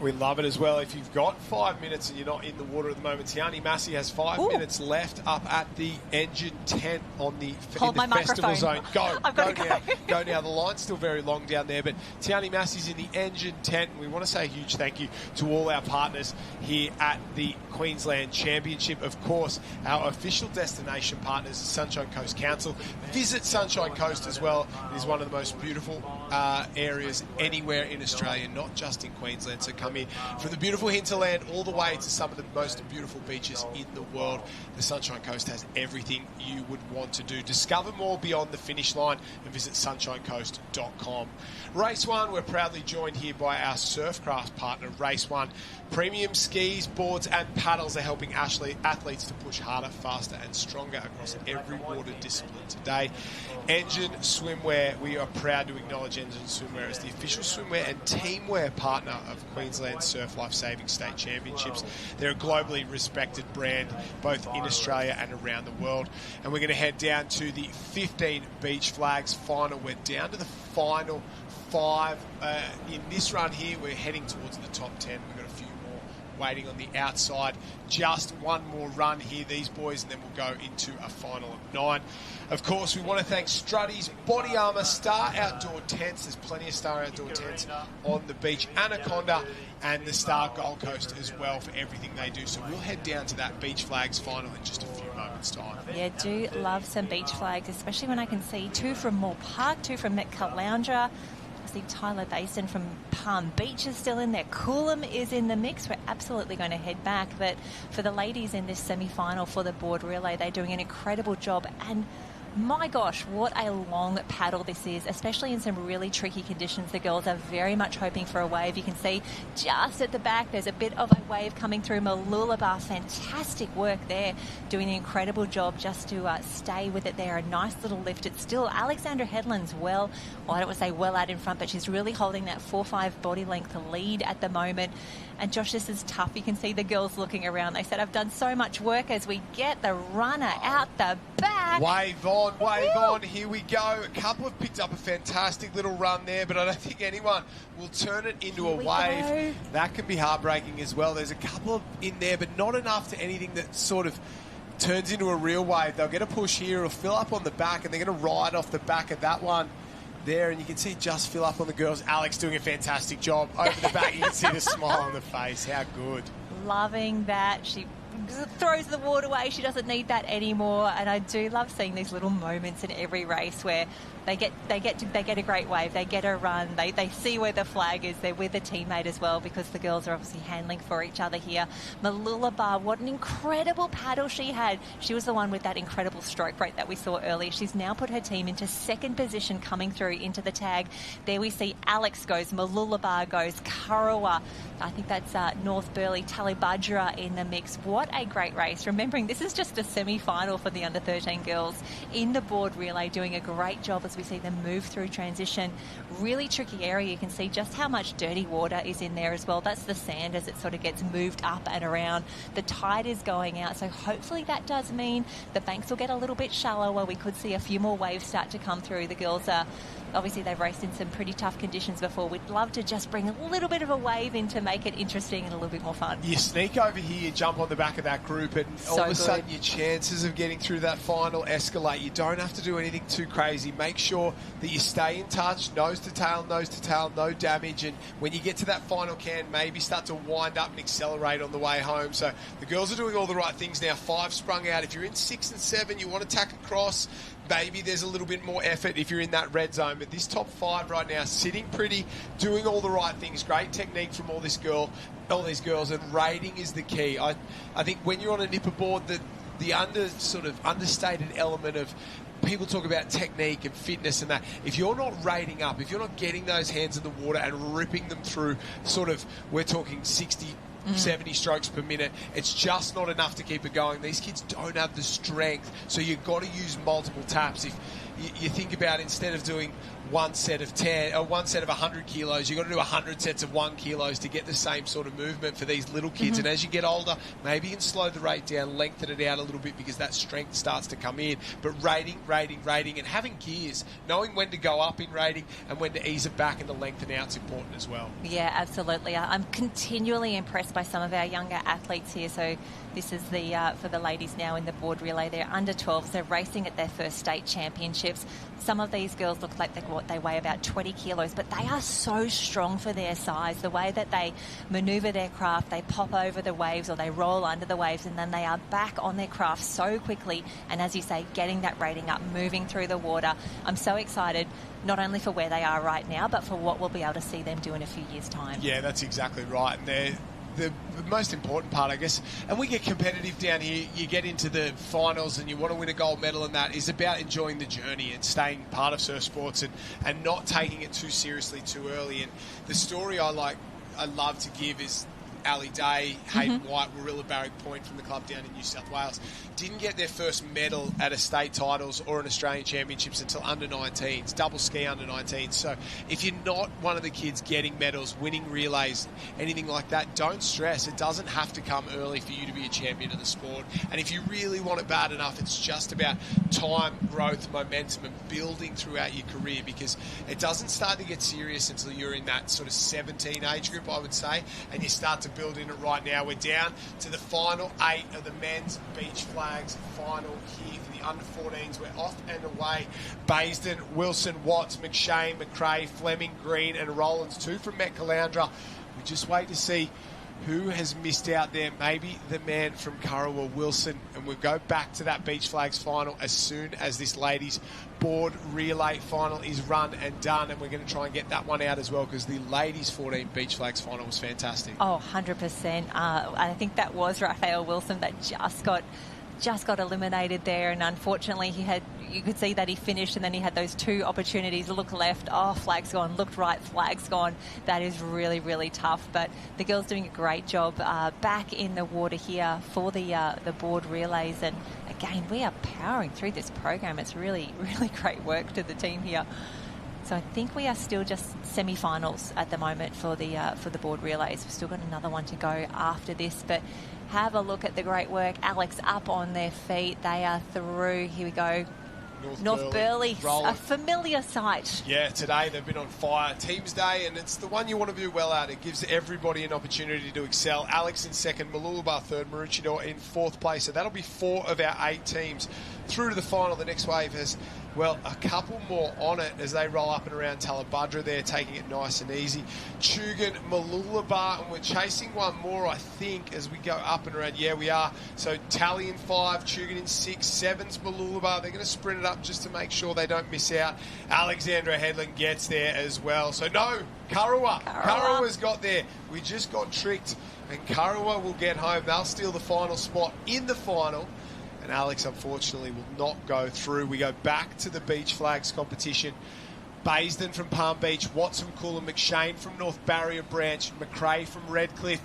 We love it as well. If you've got 5 minutes and you're not in the water at the moment, Tiani Massey has 5 minutes left up at the engine tent on the festival zone. Go now. The line's still very long down there, but Tiani Massey's in the engine tent, and we want to say a huge thank you to all our partners here at the Queensland Championship. Of course, our official destination partners, Sunshine Coast Council. Visit Sunshine Coast as well. It is one of the most beautiful areas anywhere in Australia, not just in Queensland. So come here from the beautiful hinterland all the way to some of the most beautiful beaches in the world. The Sunshine Coast has everything you would want to do. Discover more beyond the finish line and visit sunshinecoast.com. Race 1, we're proudly joined here by our Surfcraft partner, Race 1. Premium skis, boards and paddles are helping athletes to push harder, faster and stronger across every water discipline today. Engine Swimwear, we are proud to acknowledge Engine Swimwear as the official swimwear and teamwear partner of Queensland Surf Life Saving State Championships. They're a globally respected brand both in Australia and around the world. And we're going to head down to the 15 beach flags final. We're down to the final 5. In this run here, we're heading towards the top 10. We've got a few more waiting on the outside. Just one more run here, these boys, and then we'll go into a final of 9. Of course, we want to thank Struddy's Body Armour, Star Outdoor Tents. There's plenty of Star Outdoor Tents on the beach. Anaconda and the Star Gold Coast as well for everything they do. So we'll head down to that Beach Flags final in just a few moments' time. Yeah, do love some beach flags, especially when I can see 2 from Moore Park, 2 from Metcaloundra. I see Tyler Basin from Palm Beach is still in there. Coolum is in the mix. We're absolutely going to head back. But for the ladies in this semi-final for the board relay, they're doing an incredible job. And my gosh, what a long paddle this is, especially in some really tricky conditions. The girls are very much hoping for a wave. You can see just at the back there's a bit of a wave coming through. Mooloolaba, fantastic work there, doing an incredible job just to stay with it there. A nice little lift. It's still Alexandra Headland's well I don't want to say well out in front, but she's really holding that 4-5 body length lead at the moment. And Josh, this is tough. You can see the girls looking around. They said, I've done so much work as we get the runner out the back. Wave on, wave on. Here we go. A couple have picked up a fantastic little run there, but I don't think anyone will turn it into a wave. That can be heartbreaking as well. There's a couple in there, but not enough to anything that sort of turns into a real wave. They'll get a push here. It'll fill up on the back, and they're going to ride off the back of that one there, and you can see just fill up on the girls. Alex doing a fantastic job over the back. You can see the smile on the face. How good. Loving that. She throws the water away. She doesn't need that anymore. And I do love seeing these little moments in every race where they get a great wave, they get a run, they see where the flag is, they're with a teammate as well, because the girls are obviously handling for each other here. Mooloolaba, what an incredible paddle she had. She was the one with that incredible stroke rate that we saw earlier. She's now put her team into second position coming through into the tag. There we see Alex goes, Mooloolaba goes, Kurrawa, I think that's North Burleigh, Talibudra in the mix. What a great race. Remembering this is just a semi-final for the under-13 girls in the board relay, doing a great job as we see them move through transition. Really tricky area. You can see just how much dirty water is in there as well. That's the sand as it sort of gets moved up and around. The tide is going out, so hopefully that does mean the banks will get a little bit shallower. We could see a few more waves start to come through. The girls are obviously, they've raced in some pretty tough conditions before. We'd love to just bring a little bit of a wave in to make it interesting and a little bit more fun. You sneak over here, you jump on the back of that group, and all of a sudden your chances of getting through that final escalate. You don't have to do anything too crazy. Make sure that you stay in touch, nose to tail, no damage. And when you get to that final can, maybe start to wind up and accelerate on the way home. So the girls are doing all the right things now. 5 sprung out. If you're in 6 and 7, you want to tack across. Maybe there's a little bit more effort if you're in that red zone. But this top 5 right now, sitting pretty, doing all the right things. Great technique from all these girls, and rating is the key. I think when you're on a nipper board, the understated element of people talk about technique and fitness and that. If you're not rating up, if you're not getting those hands in the water and ripping them through we're talking 60, 70 strokes per minute, it's just not enough to keep it going. These kids don't have the strength, so you've got to use multiple taps. If you think about, instead of doing one set of 10 or one set of 100 kilos, you've got to do 100 sets of 1 kilos to get the same sort of movement for these little kids. And as you get older, maybe you can slow the rate down, lengthen it out a little bit, because that strength starts to come in. But rating, and having gears, knowing when to go up in rating and when to ease it back and to lengthen out is important as well. Yeah, absolutely. I'm continually impressed by some of our younger athletes here. So this is the for the ladies now in the board relay. They're under 12s. They're racing at their first state championships. Some of these girls look like they weigh about 20 kilos, but they are so strong for their size. The way that they manoeuvre their craft, they pop over the waves or they roll under the waves, and then they are back on their craft so quickly. And as you say, getting that rating up, moving through the water. I'm so excited, not only for where they are right now, but for what we'll be able to see them do in a few years' time. Yeah, that's exactly right. And the most important part, I guess, and we get competitive down here, you get into the finals and you want to win a gold medal, and that is about enjoying the journey and staying part of surf sports and not taking it too seriously too early. And the story I love to give is Ali Day, Hayden White, Warilla Barrack Point from the club down in New South Wales, didn't get their first medal at a state titles or an Australian championships until under-19s, double ski under-19s. So if you're not one of the kids getting medals, winning relays, anything like that, don't stress. It doesn't have to come early for you to be a champion of the sport. And if you really want it bad enough, it's just about time, growth, momentum, and building throughout your career, because it doesn't start to get serious until you're in that sort of 17 age group, I would say, and you start to build in it right now. We're down to the final 8 of the men's beach flags final here for the under-14s. We're off and away. Baysden, Wilson, Watts, McShane, McRae, Fleming, Green and Rollins. 2 from Met Caloundra. We just wait to see who has missed out there. Maybe the man from Currawa, Wilson. And we'll go back to that beach flags final as soon as this ladies board relay final is run and done. And we're going to try and get that one out as well, because the ladies 14 beach flags final was fantastic. Oh, 100%. I think that was Raphael Wilson that just got eliminated there, and unfortunately you could see that he finished, and then he had those 2 opportunities. Look left, oh, flag's gone. Looked right, flag's gone. That is really, really tough, but the girls doing a great job back in the water here for the board relays. And again, we are powering through this program. It's really, really great work to the team here. So I think we are still just semi-finals at the moment for the board relays. We've still got another one to go after this, but have a look at the great work. Alex up on their feet. They are through. Here we go. North Burleigh, a familiar sight. Yeah, today they've been on fire. Teams Day, and it's the one you want to do well at. It gives everybody an opportunity to excel. Alex in second, Mooloolaba third, Maroochydore in 4th place. So that'll be 4 of our 8 teams through to the final. The next wave has, well, a couple more on it as they roll up and around Talabudra there, taking it nice and easy. Tugun, Mooloolaba, and we're chasing one more, I think, as we go up and around. Yeah, we are. So Tally in 5, Tugun in 6, 7's Mooloolaba. They're going to sprint it up just to make sure they don't miss out. Alexandra Headland gets there as well. So no, Currawa's got there. We just got tricked, and Currawa will get home. They'll steal the final spot in the final. And Alex, unfortunately, will not go through. We go back to the beach flags competition. Baysden from Palm Beach, Watson, Coolum, McShane from North Barrier Branch, McRae from Redcliffe,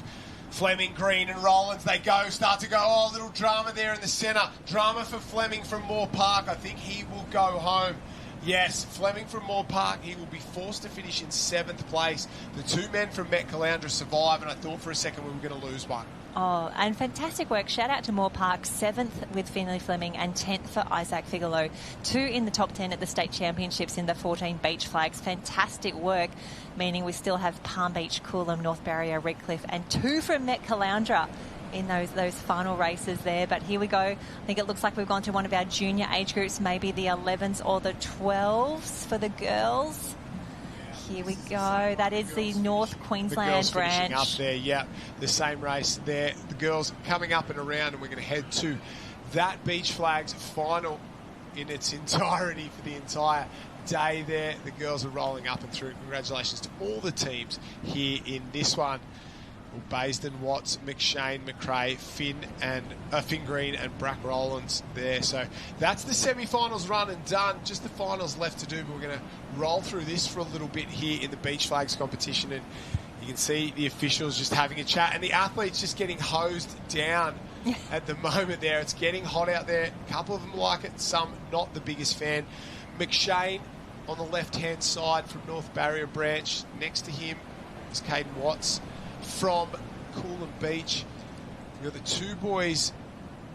Fleming, Green and Rollins. They start to go. Oh, little drama there in the centre. Drama for Fleming from Moore Park. I think he will go home. Yes, Fleming from Moore Park, he will be forced to finish in 7th place. The 2 men from Met Caloundra survive, and I thought for a second we were going to lose one. Oh, and fantastic work. Shout out to Moore Park, 7th with Finley Fleming and 10th for Isaac Figelo. 2 in the top 10 at the state championships in the 14 beach flags. Fantastic work, meaning we still have Palm Beach, Coolum, North Barrier, Redcliffe, and 2 from Met Caloundra in those final races there. But here we go. I think it looks like we've gone to one of our junior age groups, maybe the 11s or the 12s for the girls. Here we go. That is the North Queensland branch. Up there, yeah. The same race there. The girls coming up and around, and we're going to head to that beach flags final in its entirety for the entire day there. The girls are rolling up and through. Congratulations to all the teams here in this one. Baysden, Watts, McShane, McRae, Finn Green and Brack Rollins there. So that's the semi-finals run and done. Just the finals left to do, but we're going to roll through this for a little bit here in the beach flags competition, and you can see the officials just having a chat and the athletes just getting hosed down at the moment there. It's getting hot out there. A couple of them like it, some not the biggest fan. McShane on the left-hand side from North Barrier Branch. Next to him is Caden Watts from Coolum Beach. We've got the 2 boys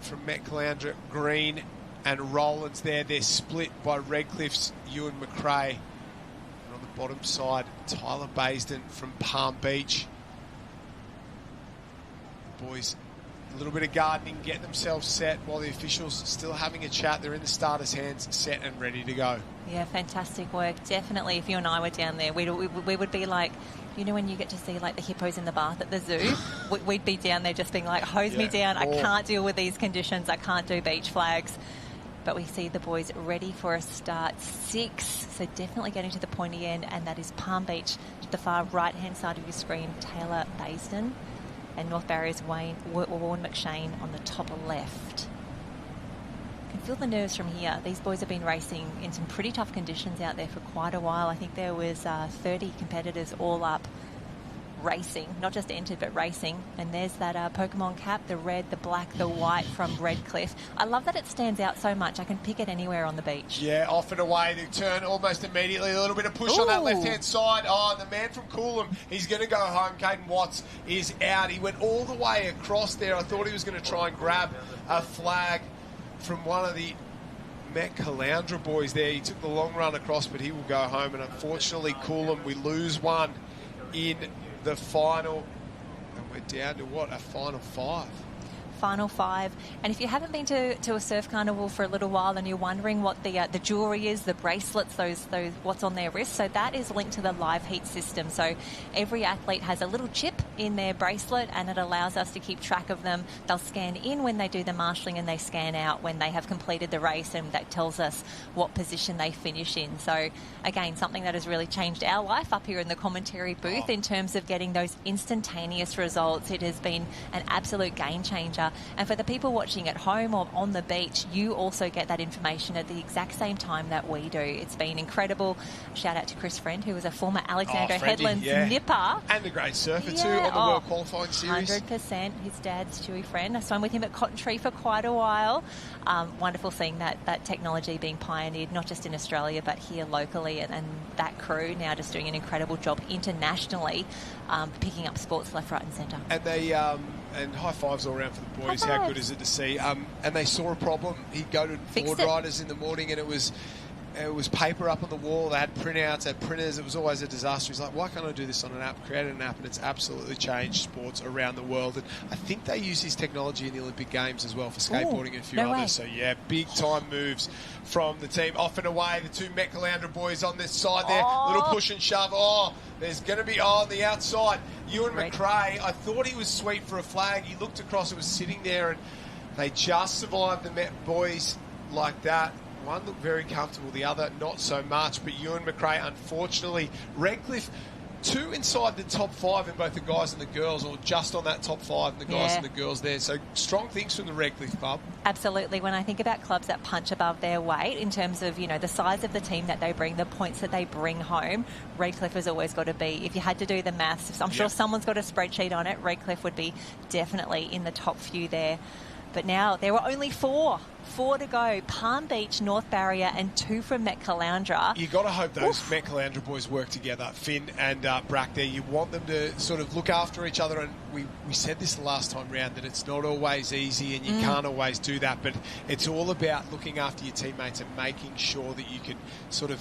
from Met Caloundra, Green and Rollins there. They're split by Redcliffe's Ewan McRae. And on the bottom side, Tyler Baysden from Palm Beach. The boys, a little bit of gardening, get themselves set while the officials are still having a chat. They're in the starters' hands, set and ready to go. Yeah, fantastic work. Definitely, if you and I were down there, we would be like, you know, when you get to see like the hippos in the bath at the zoo, we'd be down there just being like, hose me down. I can't deal with these conditions. I can't do beach flags. But we see the boys ready for a start. 6, so definitely getting to the pointy end, and that is Palm Beach to the far right-hand side of your screen, Taylor Baysden, and North Barrier's Warren McShane on the top left. You can feel the nerves from here. These boys have been racing in some pretty tough conditions out there for quite a while. I think there was 30 competitors all up racing, not just entered but racing. And there's that Pokemon cap, the red, the black, the white from Redcliffe. I love that it stands out so much. I can pick it anywhere on the beach. Yeah, off and away. They turn almost immediately. A little bit of push on that left-hand side. Oh, the man from Coolum, he's going to go home. Caden Watts is out. He went all the way across there. I thought he was going to try and grab a flag from one of the Met Caloundra boys there. He took the long run across, but he will go home. And unfortunately, Coolum, we lose one in the final And we're down to, what, a final 5? Final 5. And if you haven't been to a surf carnival for a little while and you're wondering what the jewellery is, the bracelets, those what's on their wrists, so that is linked to the live heat system. So every athlete has a little chip in their bracelet and it allows us to keep track of them. They'll scan in when they do the marshalling and they scan out when they have completed the race, and that tells us what position they finish in. So again, something that has really changed our life up here in the commentary booth in terms of getting those instantaneous results. It has been an absolute game changer. And for the people watching at home or on the beach, you also get that information at the exact same time that we do. It's been incredible. Shout out to Chris Friend, who was a former Alexandra Headlands nipper. And a great surfer too on the World Qualifying Series. 100%. His dad's Stewie Friend. I swam with him at Cotton Tree for quite a while. Wonderful seeing that technology being pioneered, not just in Australia, but here locally. And that crew now just doing an incredible job internationally, picking up sports left, right and centre. And they... and high fives all around for the boys. How good is it to see? And they saw a problem. He'd go to board riders in the morning and it was paper up on the wall. They had printouts, they had printers. It was always a disaster. He's like, why can't I do this on an app? Created an app, and it's absolutely changed sports around the world. And I think they use his technology in the Olympic Games as well for skateboarding and a few others. So, yeah, big time moves from the team. Off and away, the two Met Caloundra boys on this side there. Little push and shove. There's going to be on the outside. Ewan McRae, I thought he was sweet for a flag. He looked across, it was sitting there, and they just survived the Met boys like that. One looked very comfortable, the other not so much. But Ewan McRae, unfortunately, Redcliffe, 2 inside the top 5 in both the guys and the girls, or just on that top 5 in the guys and the girls there. So strong things from the Redcliffe club. Absolutely. When I think about clubs that punch above their weight in terms of, the size of the team that they bring, the points that they bring home, Redcliffe has always got to be. If you had to do the maths, I'm sure someone's got a spreadsheet on it, Redcliffe would be definitely in the top few there. But now there were only 4 to go. Palm Beach, North Barrier, and 2 from Met Caloundra. You got to hope those Met Caloundra boys work together, Finn and Brack there. You want them to sort of look after each other, and we said this the last time round that it's not always easy and you can't always do that, but it's all about looking after your teammates and making sure that you can sort of,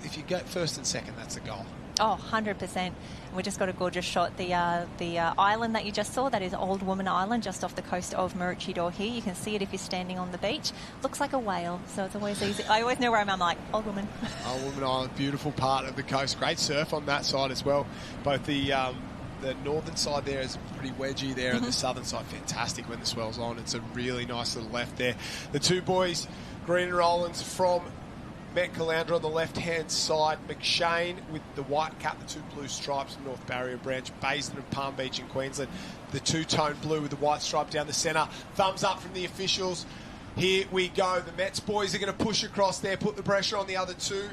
if you get first and second, that's the goal. 100%. We just got a gorgeous shot. The island that you just saw, that is Old Woman Island, just off the coast of Maroochydore here. You can see it if you're standing on the beach. Looks like a whale, so it's always easy. I always know where I'm like, Old Woman. Old Woman Island, beautiful part of the coast. Great surf on that side as well. Both the northern side there is pretty wedgy there, and the southern side, fantastic when the swell's on. It's a really nice little left there. The two boys, Green and Rollins from Met Caloundra on the left-hand side, McShane with the white cap, the 2 blue stripes from North Barrier Branch, Basin and Palm Beach in Queensland, the 2-tone blue with the white stripe down the centre. Thumbs up from the officials. Here we go. The Mets boys are going to push across there, put the pressure on the other 2.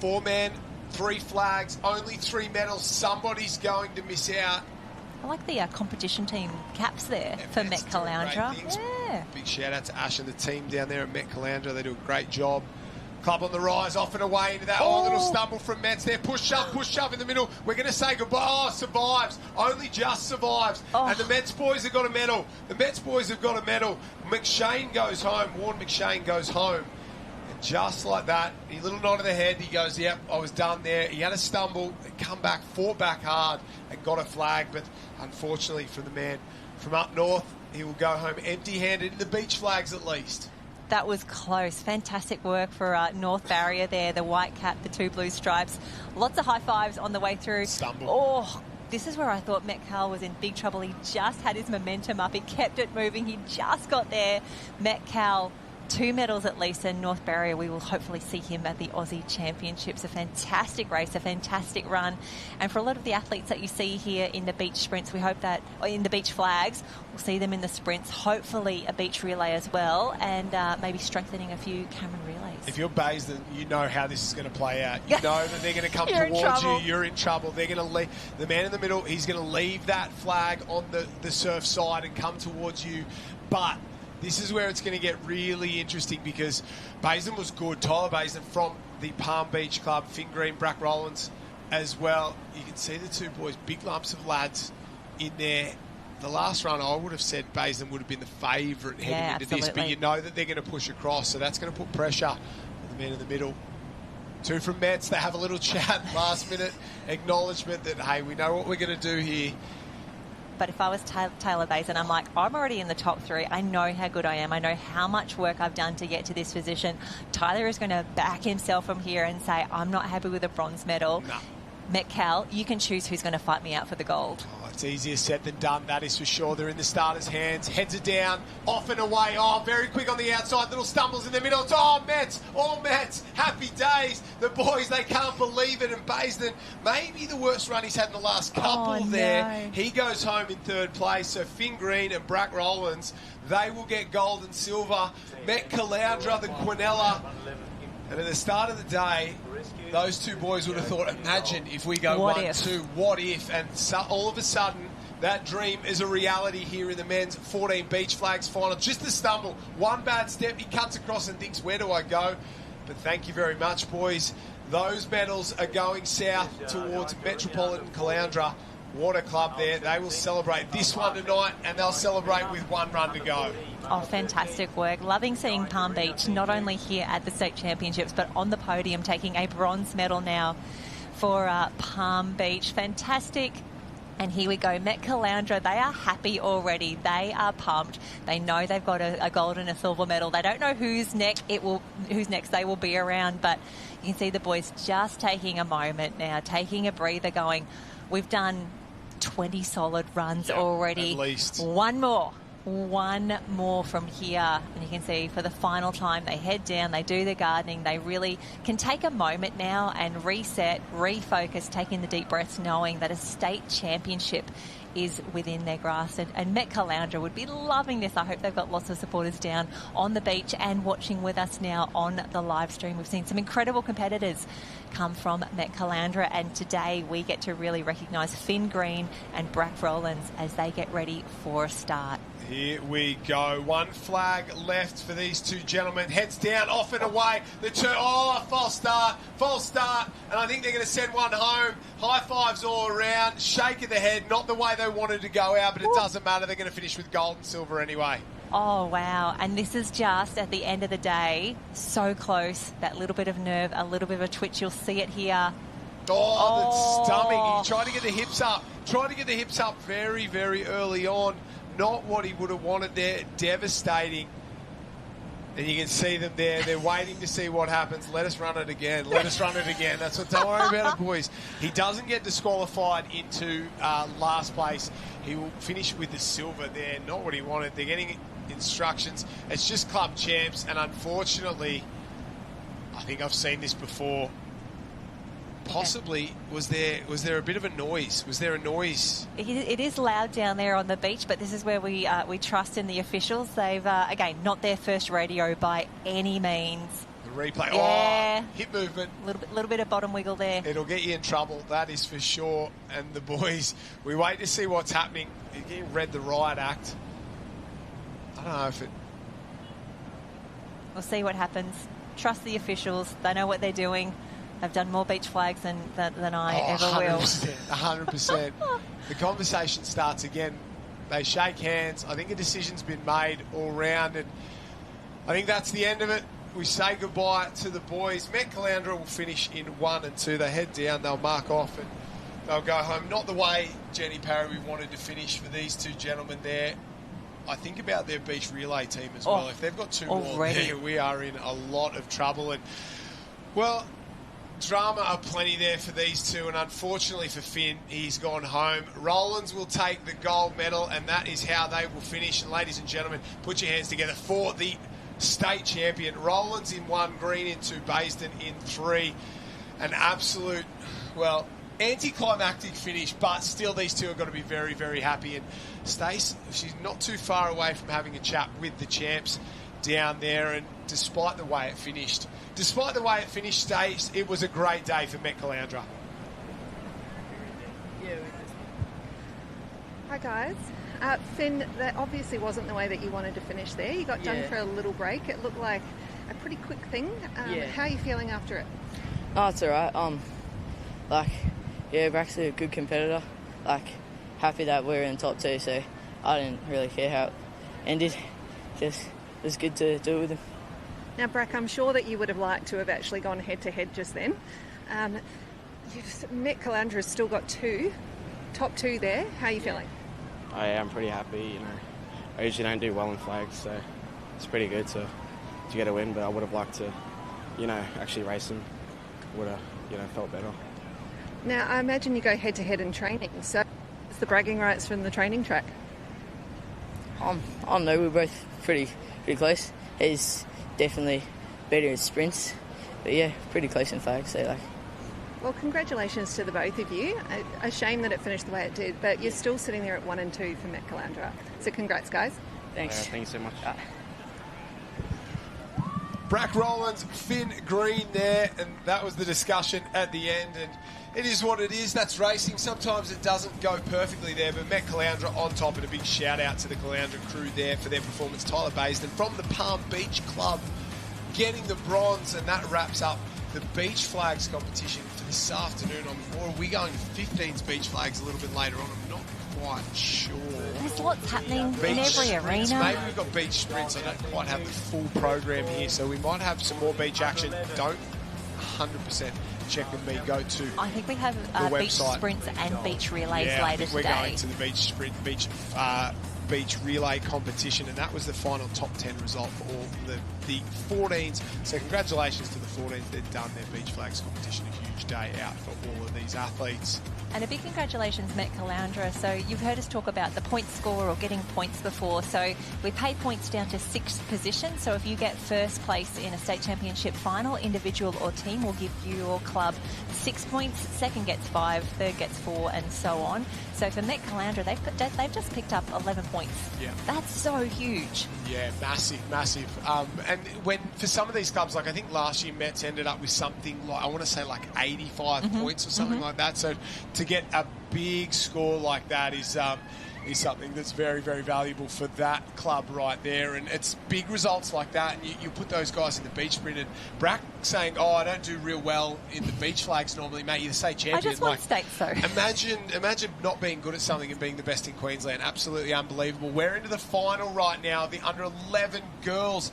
4-man, 3 flags, only 3 medals. Somebody's going to miss out. I like the competition team caps there for Met Caloundra. Big shout out to Ash and the team down there at Met Caloundra. They do a great job. Club on the rise, off and away into that little stumble from Mets there. Push shove in the middle. We're going to say goodbye. Survives. Only just survives. And the Mets boys have got a medal. McShane goes home. Warren McShane goes home. And just like that, a little nod of the head. He goes, yep, I was done there. He had a stumble, come back, fought back hard and got a flag. But unfortunately for the man from up north, he will go home empty-handed in the beach flags at least. That was close. Fantastic work for North Barrier there. The white cap, the 2 blue stripes. Lots of high fives on the way through. Stumble. This is where I thought Metcal was in big trouble. He just had his momentum up. He kept it moving. He just got there. Metcal, 2 medals at least, and North Barrier, we will hopefully see him at the Aussie Championships. A fantastic race, a fantastic run. And for a lot of the athletes that you see here in the beach sprints, we hope that, or in the beach flags, we'll see them in the sprints, hopefully a beach relay as well, and maybe strengthening a few Cameron relays. If you're Basin, you know how this is going to play out. You know that they're going to come towards you. You're in trouble. They're going to leave. The man in the middle, he's going to leave that flag on the surf side and come towards you. But this is where it's going to get really interesting because Basin was good. Tyler Basin from the Palm Beach Club, Finn Green, Brack Rollins as well. You can see the 2 boys, big lumps of lads in there. The last run, I would have said Basin would have been the favourite heading into this, but you know that they're going to push across, so that's going to put pressure on the man in the middle. 2 from Mets, they have a little chat, last minute acknowledgement that, hey, we know what we're going to do here. but if I was Taylor Basin, I'm like, I'm already in the top 3. I know how good I am. I know how much work I've done to get to this position. Tyler is going to back himself from here and say, I'm not happy with a bronze medal. No. Metcalf, you can choose who's going to fight me out for the gold. Oh, it's easier said than done, that is for sure. They're in the starters' hands. Heads are down, off and away. Oh, very quick on the outside. Little stumbles in the middle. It's all Mets. Happy days. The boys, they can't believe it. And Baisden, maybe the worst run he's had in the last couple there. No. He goes home in 3rd place. So Finn Green and Brack Rowlands, they will get gold and silver. Met Caloundra, the Quinella. And at the start of the day, those 2 boys would have thought, imagine if we go 1-2, what if? And so, all of a sudden, that dream is a reality here in the men's 14 beach flags final. Just a stumble, one bad step, he cuts across and thinks, where do I go? But thank you very much, boys. Those medals are going south towards Metropolitan Caloundra Water Club there. They will celebrate this one tonight, and they'll celebrate with 1 run to go. Oh, fantastic work. Loving seeing Palm Beach, not only here at the State Championships, but on the podium, taking a bronze medal now for Palm Beach. Fantastic. And here we go. Met Caloundra, they are happy already. They are pumped. They know they've got a gold and a silver medal. They don't know who's next they will be around, but you can see the boys just taking a moment now, taking a breather, going, we've done 20 solid runs already. At least. One more from here. And you can see for the final time, they head down, they do the gardening. They really can take a moment now and reset, refocus, taking the deep breaths, knowing that a state championship is within their grasp. And Met Caloundra would be loving this. I hope they've got lots of supporters down on the beach and watching with us now on the live stream. We've seen some incredible competitors come from Met Caloundra, and today we get to really recognise Finn Green and Brack Rowlands as they get ready for a start. Here we go. 1 flag left for these 2 gentlemen. Heads down, off and away. The 2, false start. And I think they're going to send one home. High fives all around. Shake of the head. Not the way they wanted to go out, but it doesn't matter. They're going to finish with gold and silver anyway. Oh, wow. And this is just at the end of the day. So close. That little bit of nerve, a little bit of a twitch. You'll see it here. The stomach. He tried to get the hips up. Very, very early on. Not what he would have wanted there. Devastating. And you can see them there. They're waiting to see what happens. Let us run it again. That's what. Don't worry about it, boys. He doesn't get disqualified into last place. He will finish with the silver there. Not what he wanted. They're getting instructions. It's just club champs. And unfortunately, I think I've seen this before. Possibly, was there a bit of a noise? Was there a noise? It is loud down there on the beach, but this is where we trust in the officials. They've, again, not their first rodeo by any means. The replay. Yeah. Hip movement. Little bit of bottom wiggle there. It'll get you in trouble, that is for sure. And the boys, we wait to see what's happening. You're getting read the riot act. I don't know if it... We'll see what happens. Trust the officials. They know what they're doing. They've done more beach flags than I ever 100%, will. 100%. The conversation starts again. They shake hands. I think a decision's been made all round, and I think that's the end of it. We say goodbye to the boys. Met Caloundra will finish in 1 and 2. They head down, they'll mark off, and they'll go home. Not the way, Jenny Parry, we wanted to finish for these 2 gentlemen there. I think about their beach relay team as well. If they've got 2 more there, we are in a lot of trouble. And, well... drama aplenty there for these 2, and unfortunately for Finn, he's gone home. Rowlands will take the gold medal, and that is how they will finish. And ladies and gentlemen, put your hands together for the state champion. Rowlands in 1, Green in 2, Baisden in 3. An absolute, well, anticlimactic finish, but still these 2 are going to be very, very happy. And Stace, she's not too far away from having a chat with the champs down there, and despite the way it finished, Stace, it was a great day for Met Caloundra. Hi guys. Finn, that obviously wasn't the way that you wanted to finish there. You got done for a little break. It looked like a pretty quick thing. How are you feeling after it? Oh, it's alright. Brack's a good competitor. Happy that we're in top 2, so I didn't really care how it ended. Just it was good to do it with him. Now, Brack, I'm sure that you would have liked to have actually gone head-to-head just then. Met Caloundra has still got 2, top 2 there. How are you feeling? I'm pretty happy. You know, I usually don't do well in flags, so it's pretty good to get a win. But I would have liked to, you know, actually race them. Would have, you know, felt better. Now, I imagine you go head-to-head in training, so it's the bragging rights from the training track. I don't know, we're both pretty close. He's definitely better in sprints, but yeah, pretty close in flags. So Well, congratulations to the both of you. A shame that it finished the way it did, but you're still sitting there at 1 and 2 for Met Calandra. So congrats, guys. Thanks. Thank you so much. Brack Rowlands, Finn Green there, and that was the discussion at the end. And it is what it is. That's racing. Sometimes it doesn't go perfectly there, but Met Calandra on top, and a big shout out to the Calandra crew there for their performance. Tyler Baisden from the Palm Beach Club getting the bronze, and that wraps up the beach flags competition for this afternoon. Or are we going to 15s beach flags a little bit later on? I'm not quite sure. There's lots happening Beach in every sprints. arena. Maybe we've got beach sprints. I don't quite have the full program here, so we might have some more beach action. Don't 100% check with me. Go to I think we have the beach website. sprints and beach relays I later think we're today. going to the beach sprint, beach relay competition, and that was the final top 10 result for all the 14s. So congratulations to the 14s. They've done their beach flags competition. A huge day out for all of these athletes. And a big congratulations, Met Calandra. So you've heard us talk about the point score or getting points before. So we pay points down to 6th position. So if you get first place in a state championship final, individual or team will give your club 6 points. Second gets 5, third gets 4, and so on. So for Met Calandra, they've just picked up 11 points. Yeah. That's so huge. Yeah, massive. And when for some of these clubs, like I think last year Mets ended up with something like, I want to say like 85 points or something like that. So to get a big score like that is something that's very, very valuable for that club right there. And it's big results like that, and you put those guys in the beach sprint. And Brack saying, I don't do real well in the beach flags normally, mate, you're the state champion. I just want states, though. Imagine not being good at something and being the best in Queensland. Absolutely unbelievable. We're into the final right now, the under 11 girls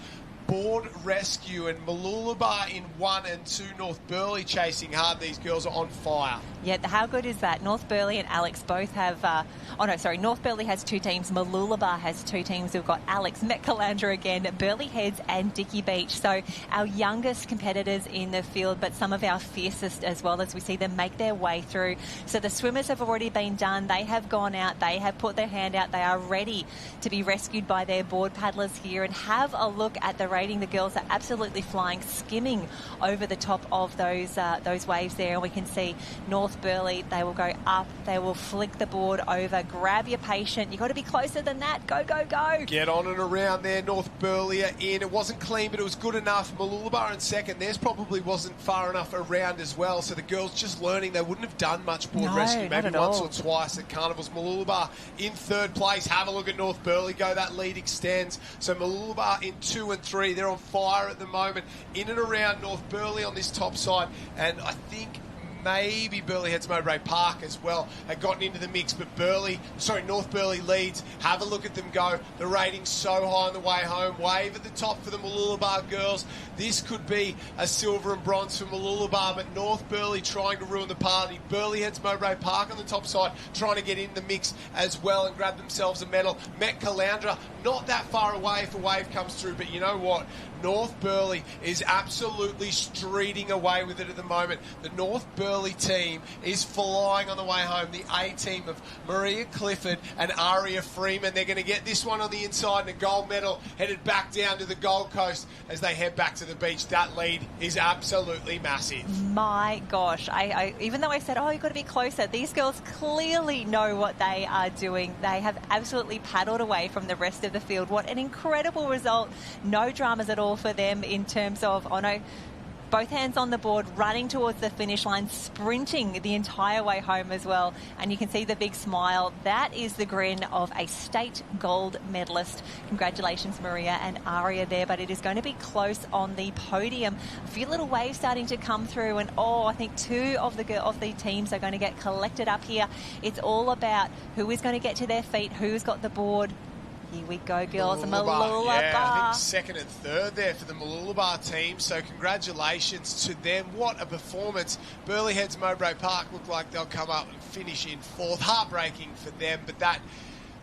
board rescue, and Mooloolaba in 1 and 2. North Burleigh chasing hard. These girls are on fire. Yeah, how good is that? North Burleigh and Alex both have... North Burleigh has 2 teams. Mooloolaba has 2 teams. We've got Alex, Met Calandra again, Burleigh Heads and Dicky Beach. So our youngest competitors in the field, but some of our fiercest as well, as we see them make their way through. So the swimmers have already been done. They have gone out. They have put their hand out. They are ready to be rescued by their board paddlers here. And have a look at the rating. The girls are absolutely flying, skimming over the top of those waves there. And we can see North Burleigh, they will go up. They will flick the board over. Grab your patient. You've got to be closer than that. Go, go, go. Get on and around there. North Burleigh are in. It wasn't clean, but it was good enough. Mooloolaba in second. Theirs probably wasn't far enough around as well. So the girls just learning. They wouldn't have done much board rescue. Maybe once or twice at carnivals. Mooloolaba in third place. Have a look at North Burleigh go. That lead extends. So Mooloolaba in 2 and 3. They're on fire at the moment. In and around North Burleigh on this top side. And I think maybe Burleigh Heads Mowbray Park as well had gotten into the mix, but North Burleigh leads. Have a look at them go. The rating's so high on the way home. Wave at the top for the Mooloolaba girls. This could be a silver and bronze for Mooloolaba, but North Burleigh trying to ruin the party. Burleigh Heads Mowbray Park on the top side trying to get in the mix as well and grab themselves a medal. Met Calandra not that far away if a wave comes through, but you know what? North Burleigh is absolutely streeting away with it at the moment. The North Burleigh team is flying on the way home. The A team of Maria Clifford and Aria Freeman. They're going to get this one on the inside and a gold medal headed back down to the Gold Coast as they head back to the beach. That lead is absolutely massive. My gosh. I even though I said, you've got to be closer, these girls clearly know what they are doing. They have absolutely paddled away from the rest of the field. What an incredible result. No dramas at all for them in terms of, both hands on the board, running towards the finish line, sprinting the entire way home as well. And you can see the big smile. That is the grin of a state gold medalist. Congratulations, Maria and Aria there, but it is going to be close on the podium. A few little waves starting to come through, and I think 2 of the teams are going to get collected up here. It's all about who is going to get to their feet, who's got the board. Here we go, girls. Mooloolaba. Yeah, I think second and third there for the Mooloolaba team. So congratulations to them. What a performance. Burleigh Heads Mowbray Park look like they'll come up and finish in 4th. Heartbreaking for them, but that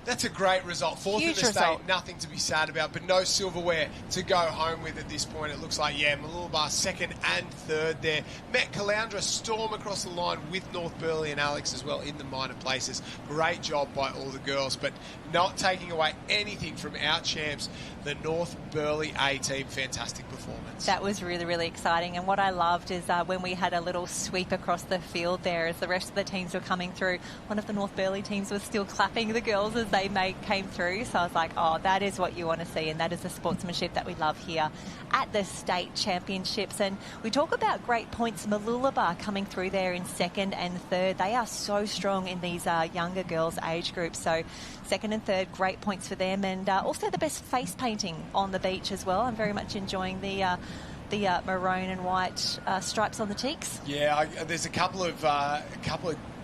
That's a great result. Fourth in the state, nothing to be sad about, but no silverware to go home with at this point. It looks like, Mooloolaba second and third there. Met Caloundra storm across the line with North Burleigh and Alex as well in the minor places. Great job by all the girls, but not taking away anything from our champs, the North Burleigh A team. Fantastic performance. That was really, really exciting. And what I loved is when we had a little sweep across the field there as the rest of the teams were coming through, one of the North Burleigh teams was still clapping the girls as they came through. So I was like, oh, that is what you want to see, and that is the sportsmanship that we love here at the state championships. And we talk about great points. Mooloolaba coming through there in second and third. They are so strong in these younger girls' age groups. So second and third, great points for them. And also the best face painting on the beach as well. I'm very much enjoying the maroon and white stripes on the cheeks. Yeah, there's a couple of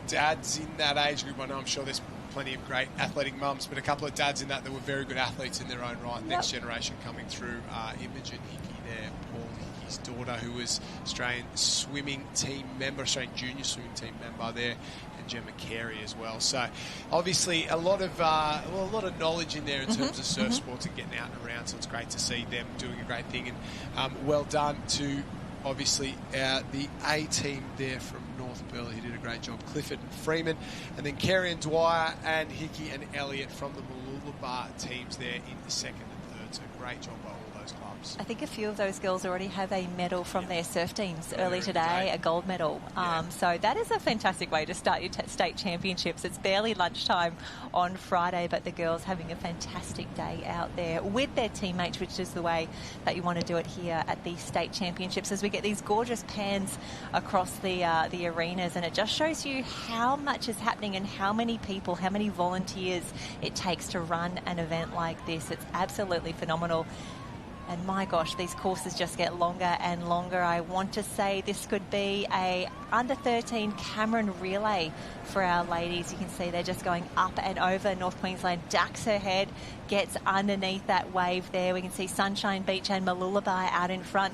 dads in that age group. I know, I'm sure there's plenty of great athletic mums, but a couple of dads in that were very good athletes in their own right. Yep. Next generation coming through. Imogen Hickey there, Paul Hickey's daughter, who was Australian swimming team member, Australian junior swimming team member there, and Gemma Carey as well. So obviously a lot of knowledge in there in terms of surf sports and getting out and around. So it's great to see them doing a great thing, and well done to obviously the A team there from North Burleigh, who did a great job. Clifford and Freeman, and then Kerry and Dwyer and Hickey and Elliott from the Mooloolaba teams there in the second and third. So great job by all those clubs. I think a few of those girls already have a medal from their surf teams early today, a gold medal. So that is a fantastic way to start your state championships. It's barely lunchtime on Friday, but the girls having a fantastic day out there with their teammates, which is the way that you want to do it here at the state championships, as we get these gorgeous pans across the arenas, and it just shows you how much is happening and how many people, how many volunteers it takes to run an event like this. It's absolutely phenomenal. And my gosh, these courses just get longer and longer. I want to say this could be a under 13 Cameron relay for our ladies. You can see they're just going up and over. North Queensland ducks her head, gets underneath that wave there. We can see Sunshine Beach and Mooloolaba out in front.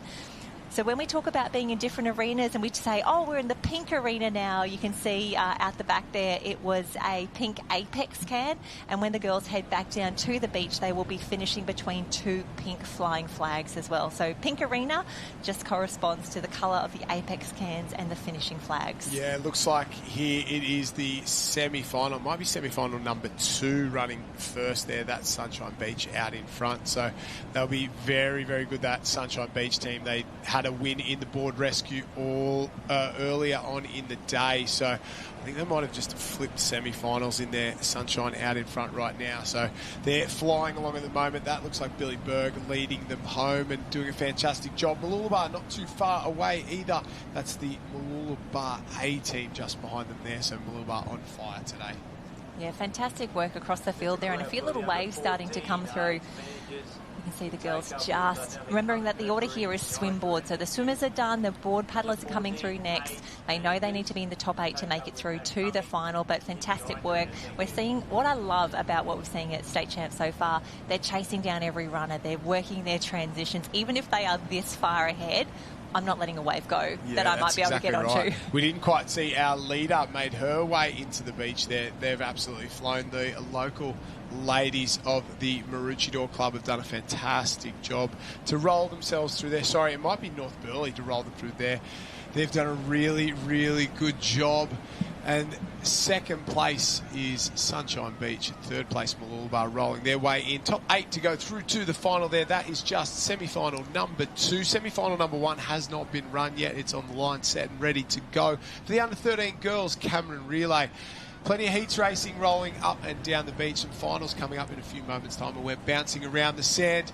So when we talk about being in different arenas and we say, oh, we're in the pink arena now, you can see out the back there it was a pink Apex can. And when the girls head back down to the beach, they will be finishing between two pink flying flags as well. So pink arena just corresponds to the colour of the Apex cans and the finishing flags. Yeah, it looks like here it is the semi-final. It might be semi-final number 2 running first there. That's Sunshine Beach out in front. So they'll be very, very good, that Sunshine Beach team. They had a win in the board rescue all earlier on in the day, so I think they might have just flipped semi-finals in there. Sunshine out in front right now, so they're flying along at the moment. That looks like Billy Berg leading them home and doing a fantastic job. Mooloolaba not too far away either. That's the Mooloolaba A team just behind them there, so Mooloolaba on fire today. Yeah, fantastic work across the field there, and a few little waves starting to come through. You can see the girls just remembering that the order here is swim board. So the swimmers are done, the board paddlers are coming through next. They know they need to be in the top 8 to make it through to the final, but fantastic work. We're seeing what I love about what we're seeing at State Champs so far. They're chasing down every runner. They're working their transitions. Even if they are this far ahead, I'm not letting a wave go that I might be able to get onto. We didn't quite see our leader made her way into the beach there. They've absolutely flown. The local ladies of the Maroochydore Club have done a fantastic job to roll themselves through there. Sorry, it might be North Burleigh to roll them through there. They've done a really, really good job. And second place is Sunshine Beach. Third place, Mooloolaba, rolling their way in. Top 8 to go through to the final there. That is just semi-final number 2. Semi-final number 1 has not been run yet. It's on the line, set and ready to go. For the under-13 girls, Cameron relay. Plenty of heats racing rolling up and down the beach. Some finals coming up in a few moments' time, and we're bouncing around the sand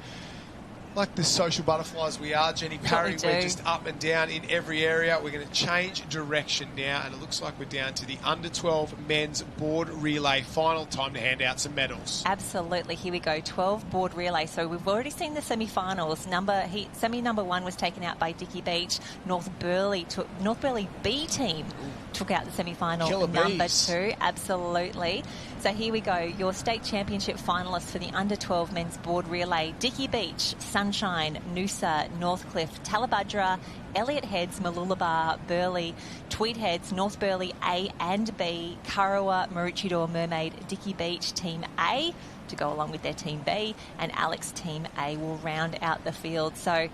like the social butterflies we are, Jenny Parry. We're just up and down in every area. We're going to change direction now, and it looks like we're down to the under-12 men's board relay final. Time to hand out some medals. Absolutely. Here we go. 12 board relay. So we've already seen the semi-finals. Semi number 1 was taken out by Dicky Beach. North Burleigh B team took out the semi-final number 2. Absolutely. So here we go. Your state championship finalists for the under-12 men's board relay. Dicky Beach, Sunshine, Noosa, Northcliffe, Talabudra, Elliott Heads, Mooloolaba, Burleigh, Tweed Heads, North Burleigh A and B, Kurrawa, Maroochydore, Mermaid, Dickey Beach, Team A to go along with their Team B, and Alex Team A will round out the field. So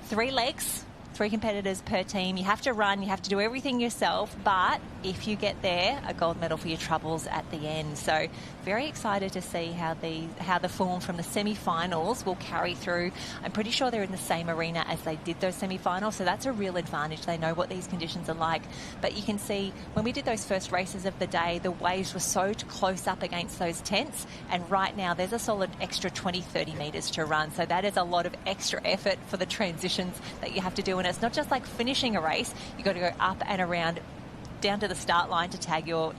3 legs, 3 competitors per team. You have to run, you have to do everything yourself, but if you get there, a gold medal for your troubles at the end. So very excited to see how the form from the semi-finals will carry through. I'm pretty sure they're in the same arena as they did those semi-finals, so that's a real advantage. They know what these conditions are like. But you can see when we did those first races of the day, the waves were so close up against those tents, and right now there's a solid extra 20-30 metres to run. So that is a lot of extra effort for the transitions that you have to do. And it's not just like finishing a race, you've got to go up and around down to the start line to tag your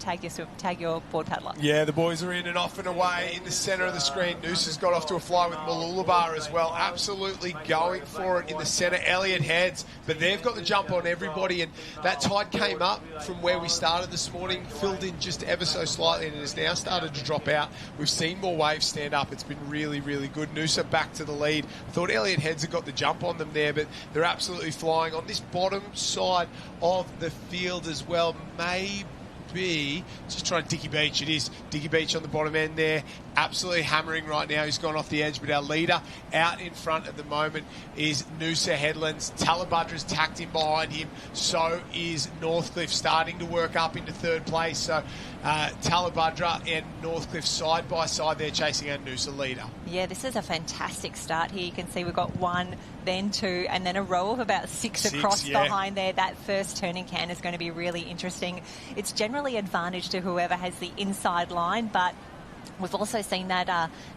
board paddler. Yeah, the boys are in and off and away in the centre of the screen. Noosa's got off to a fly with Mooloolaba as well. Absolutely going for it in the centre. Elliott Heads, but they've got the jump on everybody, and that tide came up from where we started this morning, filled in just ever so slightly, and it has now started to drop out. We've seen more waves stand up. It's been really, really good. Noosa back to the lead. I thought Elliott Heads had got the jump on them there, but they're absolutely flying. On this bottom side of the field as well, maybe just trying Dickey Beach. It is Dickey Beach on the bottom end there, absolutely hammering right now. He's gone off the edge, but our leader out in front at the moment is Noosa Headlands. Talabudra's tacked in behind him, so is Northcliffe starting to work up into 3rd place. So Talabudra and Northcliffe side by side there chasing our Noosa leader. Yeah, this is a fantastic start here. You can see we've got 1, then 2, and then a row of about 6 across behind there. That first turning can is going to be really interesting. It's generally advantage to whoever has the inside line, but we've also seen that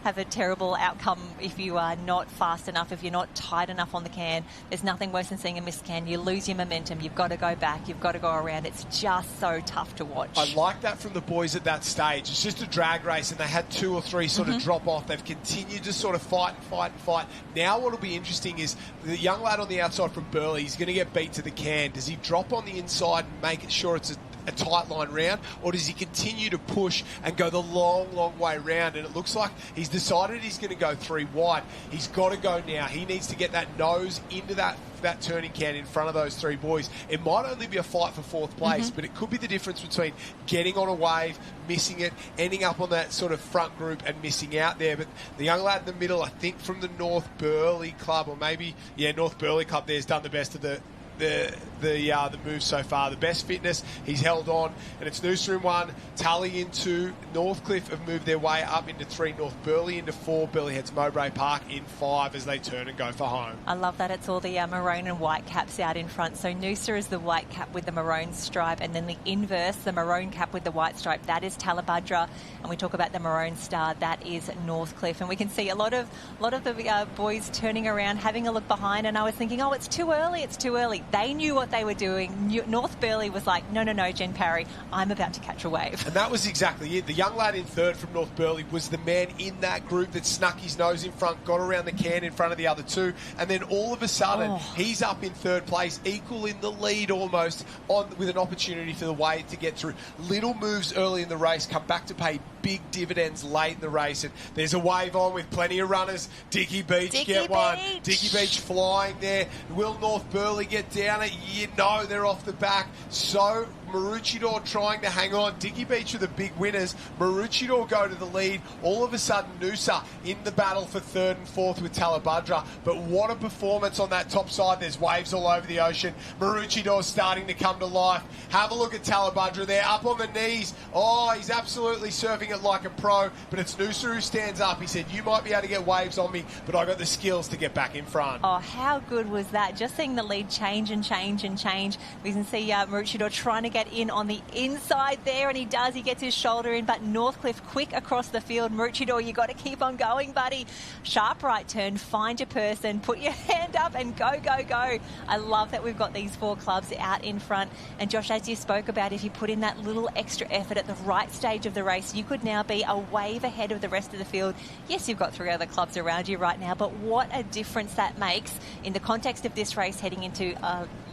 have a terrible outcome if you are not fast enough, if you're not tight enough on the can. There's nothing worse than seeing a missed can. You lose your momentum. You've got to go back. You've got to go around. It's just so tough to watch. I like that from the boys at that stage. It's just a drag race, and they had 2 or 3 sort of drop off. They've continued to sort of fight and fight and fight. Now what will be interesting is the young lad on the outside from Burleigh, he's going to get beat to the can. Does he drop on the inside and make sure it's a tight line round, or does he continue to push and go the long way round? And it looks like he's decided he's going to go 3 wide. He's got to go now. He needs to get that nose into that turning can in front of those 3 boys. It might only be a fight for 4th place, but it could be the difference between getting on a wave, missing it, ending up on that sort of front group and missing out there. But the young lad in the middle, I think from the North Burleigh Club, or maybe, North Burleigh Club there, has done the best of the moves so far. The best fitness, he's held on, and it's Noosa in 1, Tully in 2, Northcliffe have moved their way up into 3, North Burleigh into 4, Burleigh Heads Mowbray Park in 5 as they turn and go for home. I love that it's all the maroon and white caps out in front. So Noosa is the white cap with the maroon stripe, and then the inverse, the maroon cap with the white stripe, that is Talabudra, and we talk about the maroon star, that is Northcliffe. And we can see a lot of the boys turning around, having a look behind, and I was thinking, oh, it's too early. They knew what they were doing. North Burleigh was like, no, Jen Parry, I'm about to catch a wave. And that was exactly it. The young lad in 3rd from North Burleigh was the man in that group that snuck his nose in front, got around the can in front of the other 2, and then all of a sudden, he's up in 3rd place, equal in the lead almost, with an opportunity for the wave to get through. Little moves early in the race come back to pay big dividends late in the race, and there's a wave on with plenty of runners. Dickey Beach get one. Dickey Beach flying there. Will North Burleigh get down it? No, they're off the back. So Maroochydore trying to hang on. Dickey Beach are the big winners. Maroochydore go to the lead. All of a sudden, Noosa in the battle for 3rd and 4th with Talabudra. But what a performance on that top side. There's waves all over the ocean. Maroochydore starting to come to life. Have a look at Talabudra there, up on the knees. Oh, he's absolutely surfing it like a pro. But it's Noosa who stands up. He said, you might be able to get waves on me, but I got the skills to get back in front. Oh, how good was that? Just seeing the lead change and change and change. We can see Maroochydore trying to get in on the inside there, and he does. He gets his shoulder in, but Northcliffe quick across the field. Maroochydore, you got to keep on going, buddy. Sharp right turn, find your person, put your hand up and go. I love that we've got these 4 clubs out in front. And Josh, as you spoke about, if you put in that little extra effort at the right stage of the race, you could now be a wave ahead of the rest of the field. Yes, you've got 3 other clubs around you right now, but what a difference that makes in the context of this race heading into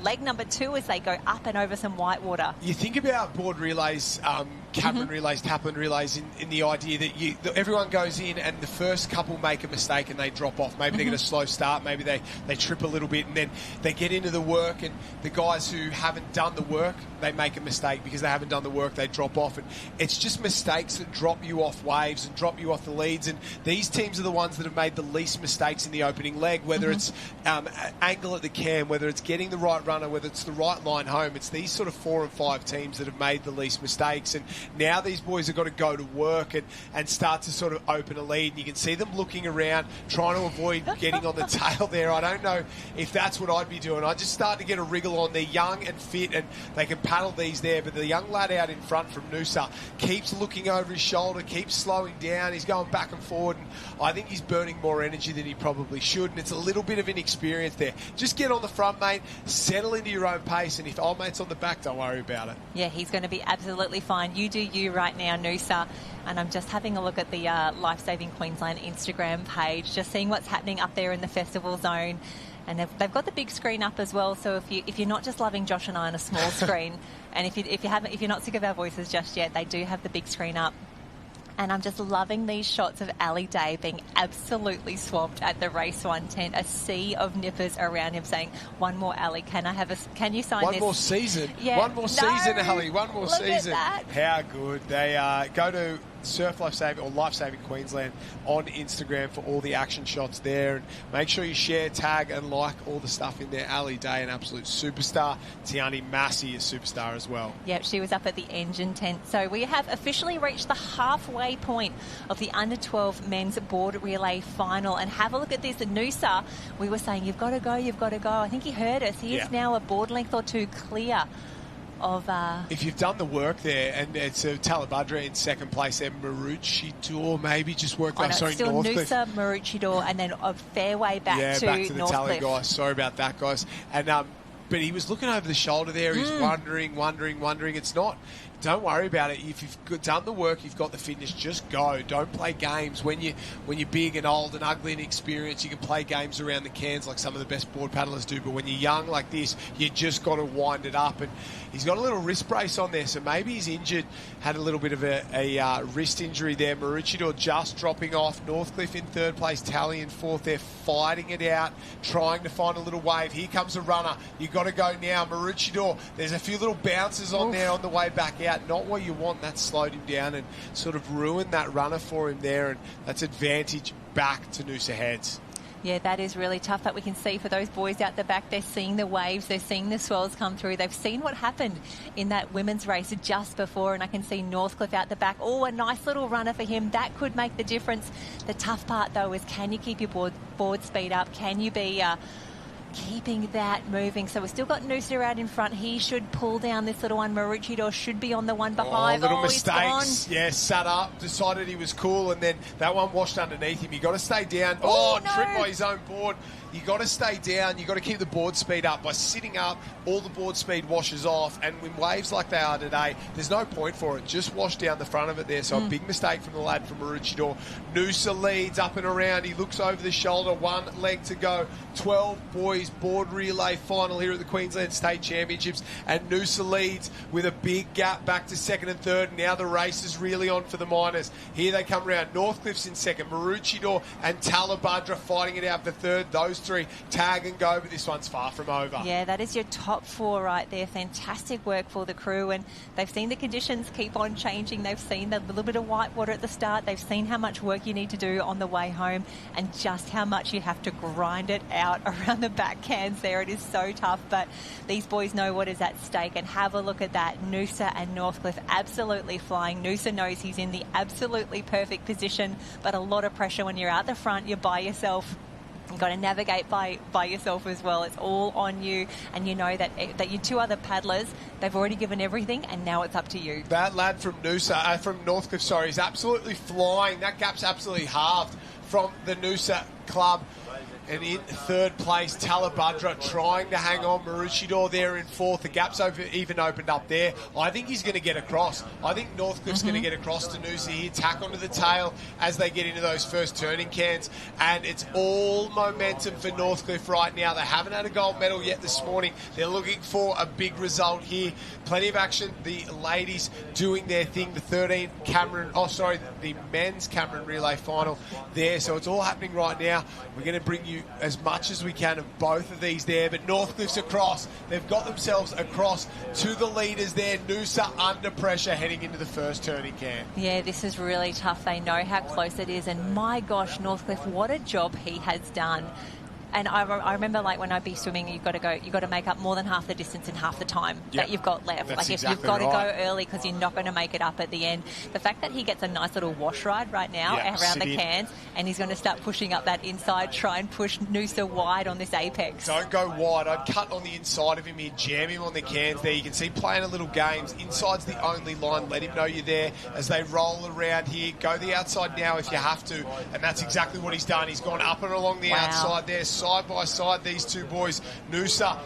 leg number 2 as they go up and over some whitewater. You think about board relays Cameron relays, Taplin relays in the idea that everyone goes in and the first couple make a mistake and they drop off. Maybe they get a slow start, maybe they trip a little bit, and then they get into the work, and the guys who haven't done the work, they make a mistake because they haven't done the work, they drop off. And it's just mistakes that drop you off waves and drop you off the leads. And these teams are the ones that have made the least mistakes in the opening leg, whether it's angle at the cam, whether it's getting the right runner, whether it's the right line home. It's these sort of 4 and 5 teams that have made the least mistakes. And now these boys have got to go to work and start to sort of open a lead. And you can see them looking around, trying to avoid getting on the tail there. I don't know if that's what I'd be doing. I just start to get a wriggle on. They're young and fit, and they can paddle these there. But the young lad out in front from Noosa keeps looking over his shoulder, keeps slowing down. He's going back and forward. And I think he's burning more energy than he probably should. And it's a little bit of inexperience there. Just get on the front, mate. Settle into your own pace. And if old mate's on the back, don't worry about it. Yeah, he's going to be absolutely fine. You do you right now, Noosa. And I'm just having a look at the Life Saving Queensland Instagram page, just seeing what's happening up there in the festival zone. And they've got the big screen up as well. So if you're not just loving Josh and I on a small screen, and if you're not sick of our voices just yet, they do have the big screen up. And I'm just loving these shots of Ali Day being absolutely swamped at the race 1 tent. A sea of nippers around him saying, "One more, Ali. Can you sign one this?" One more season. Yeah. One more season, Ali. One more season. At that. How good. They go to Surf Life Saving or Life Saving Queensland on Instagram for all the action shots there, and make sure you share, tag and like all the stuff in there. Ali Day, an absolute superstar. Tiani Massey, a superstar as well. Yep, she was up at the engine tent. So we have officially reached the halfway point of the under-12 men's board relay final, and have a look at this. Noosa, we were saying you've got to go. I think he heard us. He is now a board length or 2 clear of... If you've done the work there, and it's Talabudra in second place there, Maroochydore maybe just worked off. Sorry, still Northcliffe. Noosa, Maroochydore, and then a fair way back to back to the Tally Northcliffe. guys. Sorry about that, guys. And but he was looking over the shoulder there. He's wondering. It's not. Don't worry about it. If you've done the work, you've got the fitness, just go. Don't play games. When you're big and old and ugly and experienced, you can play games around the cans like some of the best board paddlers do. But when you're young like this, you just got to wind it up. And he's got a little wrist brace on there, so maybe he's injured, had a little bit of a wrist injury there. Maroochydore just dropping off. Northcliffe in 3rd place, Tally in 4th. They're fighting it out, trying to find a little wave. Here comes a runner. You've got to go now. Maroochydore, there's a few little bounces on there on the way back out. Not what you want. That slowed him down and sort of ruined that runner for him there, and that's advantage back to Noosa Heads. Yeah, that is really tough, but we can see for those boys out the back, they're seeing the waves, they're seeing the swells come through. They've seen what happened in that women's race just before, and I can see Northcliffe out the back. Oh, a nice little runner for him. That could make the difference. The tough part, though, is can you keep your board speed up? Can you be... keeping that moving. So we've still got Noosa out in front. He should pull down this little one. Maroochydore should be on the one behind. Little mistakes. Yeah, sat up, decided he was cool, and then that one washed underneath him. You got to stay down. No. Tripped by his own board. You got to stay down. You got to keep the board speed up. By sitting up, all the board speed washes off, and when waves like they are today, there's no point for it. Just wash down the front of it there. So a big mistake from the lad from Maroochydore. Noosa leads up and around. He looks over the shoulder. 1 leg to go. 12 boys board relay final here at the Queensland State Championships, and Noosa leads with a big gap back to 2nd and 3rd. Now the race is really on for the minors. Here they come around. Northcliffe's in 2nd. Maroochydore and Talabudra fighting it out for 3rd. Those 3 tag and go, but this one's far from over. Yeah, that is your top 4 right there. Fantastic work for the crew, and they've seen the conditions keep on changing. They've seen the little bit of white water at the start. They've seen how much work you need to do on the way home, and just how much you have to grind it out around the back cans there. It is so tough, but these boys know what is at stake, and have a look at that. Noosa and Northcliffe absolutely flying. Noosa knows he's in the absolutely perfect position, but a lot of pressure when you're out the front, you're by yourself. You've got to navigate by yourself as well. It's all on you, and you know that your 2 other paddlers, they've already given everything, and now it's up to you. That lad from from Northcliffe, is absolutely flying. That gap's absolutely halved from the Noosa club. And in third place, Talabudra trying to hang on. Maroochydore there in fourth. The gap's even opened up there. I think he's going to get across. I think Northcliffe's going to get across to Noosa here, tack onto the tail as they get into those first turning cans. And it's all momentum for Northcliffe right now. They haven't had a gold medal yet this morning. They're looking for a big result here. Plenty of action. The ladies doing their thing. The men's Cameron Relay final there. So it's all happening right now. We're going to bring you as much as we can of both of these there. But Northcliffe's across. They've got themselves across to the leaders there. Noosa under pressure heading into the first turning can. Yeah, this is really tough. They know how close it is. And my gosh, Northcliffe, what a job he has done. And I remember, like, when I'd be swimming, you've got to make up more than half the distance in half the time that you've got left. That's like, if you've got to go early because you're not going to make it up at the end. The fact that he gets a nice little wash ride right now around the cans, and he's going to start pushing up that inside, try and push Noosa wide on this apex. Don't go wide. I'd cut on the inside of him here, jam him on the cans there. You can see playing a little games. Inside's the only line. Let him know you're there as they roll around here. Go the outside now if you have to. And that's exactly what he's done. He's gone up and along the outside there, side by side, these two boys. Noosa,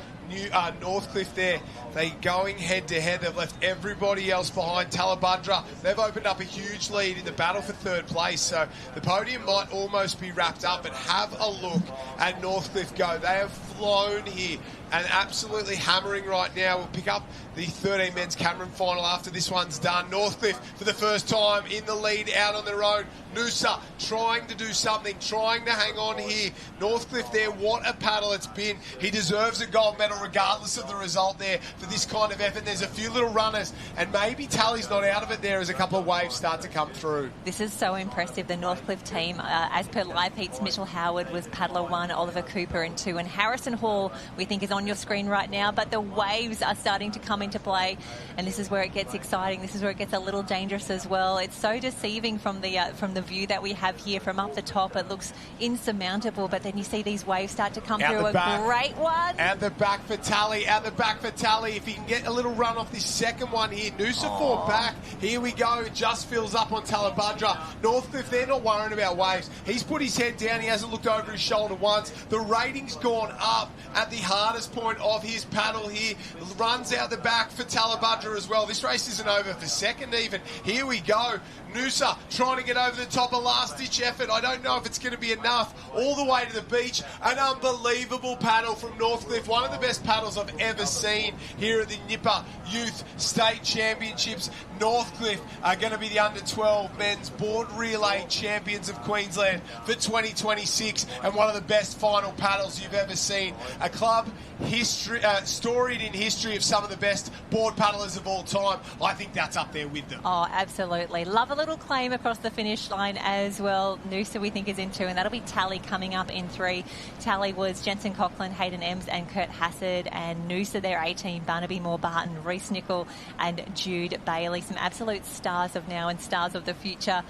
Northcliffe there. They going head to head. They've left everybody else behind. Talabudra, they've opened up a huge lead in the battle for third place. So the podium might almost be wrapped up, but have a look at Northcliffe go. They have flown here and absolutely hammering right now. We'll pick up the 13 men's Cameron final after this one's done. Northcliffe for the first time in the lead out on their own. Noosa trying to do something, trying to hang on here. Northcliffe there, what a paddle it's been. He deserves a gold medal regardless of the result there for this kind of effort. There's a few little runners and maybe Tally's not out of it there as a couple of waves start to come through. This is so impressive. The Northcliffe team, as per live heats, Mitchell Howard was paddler 1, Oliver Cooper in 2, and Harrison Hall, we think, is on your screen right now, but the waves are starting to come into play, and this is where it gets exciting. This is where it gets a little dangerous as well. It's so deceiving from the view that we have here from up the top. It looks insurmountable, but then you see these waves start to come through. A great one. Out the back for Tally. Out the back for Tally. If he can get a little run off this second one here. Noosa fought back. Here we go. It just fills up on Talabudra. Northcliffe, they're not worrying about waves. He's put his head down. He hasn't looked over his shoulder once. The rating's gone up at the hardest point of his paddle here. Runs out the back for Talabudra as well. This race isn't over for second even. Here we go. Noosa trying to get over the top, a last-ditch effort. I don't know if it's going to be enough. All the way to the beach. An unbelievable paddle from Northcliffe. One of the best paddles I've ever seen here at the Nipper Youth State Championships. Northcliffe are going to be the under-12 men's board relay champions of Queensland for 2026, and one of the best final paddles you've ever seen. A club storied in history of some of the best board paddlers of all time. I think that's up there with them. Oh, absolutely. Love a little claim across the finish line as well. Noosa, we think, is in 2, and that'll be Tally coming up in 3. Tally was Jensen Coughlin, Hayden Ems and Kurt Hassard, and Noosa, their 18, Barnaby Moore Barton, Reese Nickel and Jude Bailey. Some absolute stars of now and stars of the future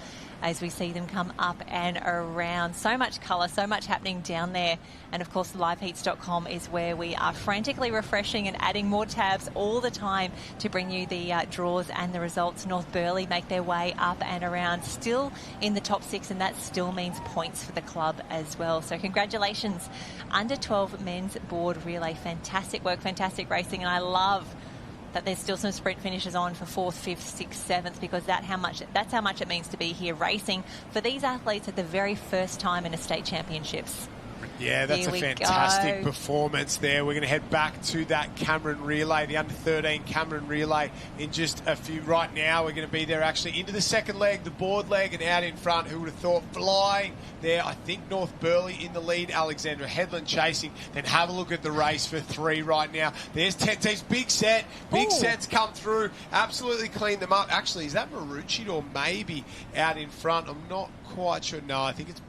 as we see them come up and around. So much colour, so much happening down there. And of course, liveheats.com is where we are frantically refreshing and adding more tabs all the time to bring you the draws and the results. North Burleigh make their way up and around, still in the top 6, and that still means points for the club as well. So congratulations, under 12 men's board relay. Fantastic work, fantastic racing, and I love that there's still some sprint finishes on for 4th, 5th, 6th, 7th, because that's how much it means to be here racing for these athletes at the very first time in a state championships. Yeah, that's a fantastic performance there. We're going to head back to that Cameron Relay, the under-13 Cameron Relay, in just a few. Right now, we're going to be there actually into the second leg, the board leg, and out in front. Who would have thought? Flying there, I think North Burleigh in the lead, Alexandra Headland chasing. Then have a look at the race for 3 right now. There's Tete's big set. Big sets come through. Absolutely clean them up. Actually, is that Maroochydore maybe out in front? I'm not quite sure. No, I think it's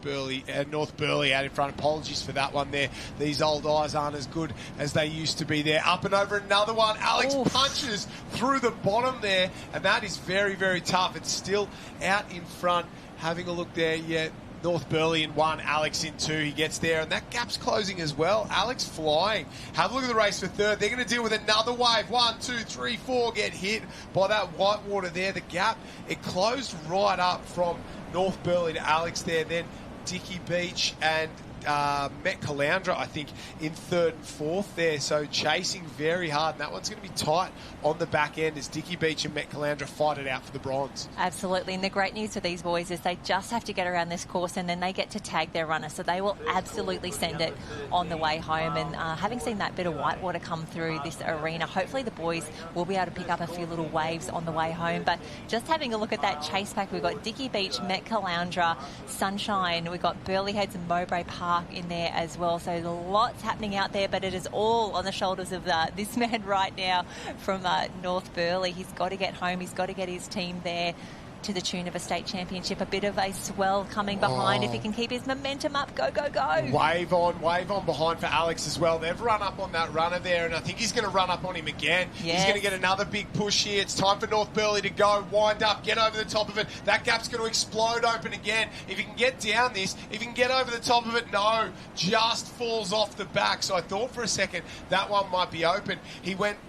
North Burleigh out in front. Apologies for that one there. These old eyes aren't as good as they used to be there. Up and over another one. Alex punches through the bottom there, and that is very, very tough. It's still out in front. Having a look there, yeah. North Burleigh in 1, Alex in 2. He gets there, and that gap's closing as well. Alex flying. Have a look at the race for 3rd. They're going to deal with another wave. 1, 2, 3, 4 get hit by that white water there. The gap, it closed right up from North Burleigh to Alex there. Then Dickie Beach and Met Caloundra, I think, in third and fourth there. So chasing very hard. And that one's going to be tight on the back end as Dickie Beach and Met Caloundra fight it out for the bronze. Absolutely. And the great news for these boys is they just have to get around this course and then they get to tag their runner. So they will absolutely send it on the way home. And having seen that bit of whitewater come through this arena, hopefully the boys will be able to pick up a few little waves on the way home. But just having a look at that chase pack, we've got Dickie Beach, Met Caloundra, Sunshine, we've got Burleigh Heads and Mowbray Park in there as well. So lots happening out there, but it is all on the shoulders of this man right now from North Burleigh. He's got to get home. He's got to get his team there to the tune of a state championship. A bit of a swell coming behind if he can keep his momentum up. Go, go, go. Wave on behind for Alex as well. They've run up on that runner there, and I think he's going to run up on him again. Yes. He's going to get another big push here. It's time for North Burleigh to go, wind up, get over the top of it. That gap's going to explode open again. If he can get down this, if he can get over the top of it, no, just falls off the back. So I thought for a second that one might be open.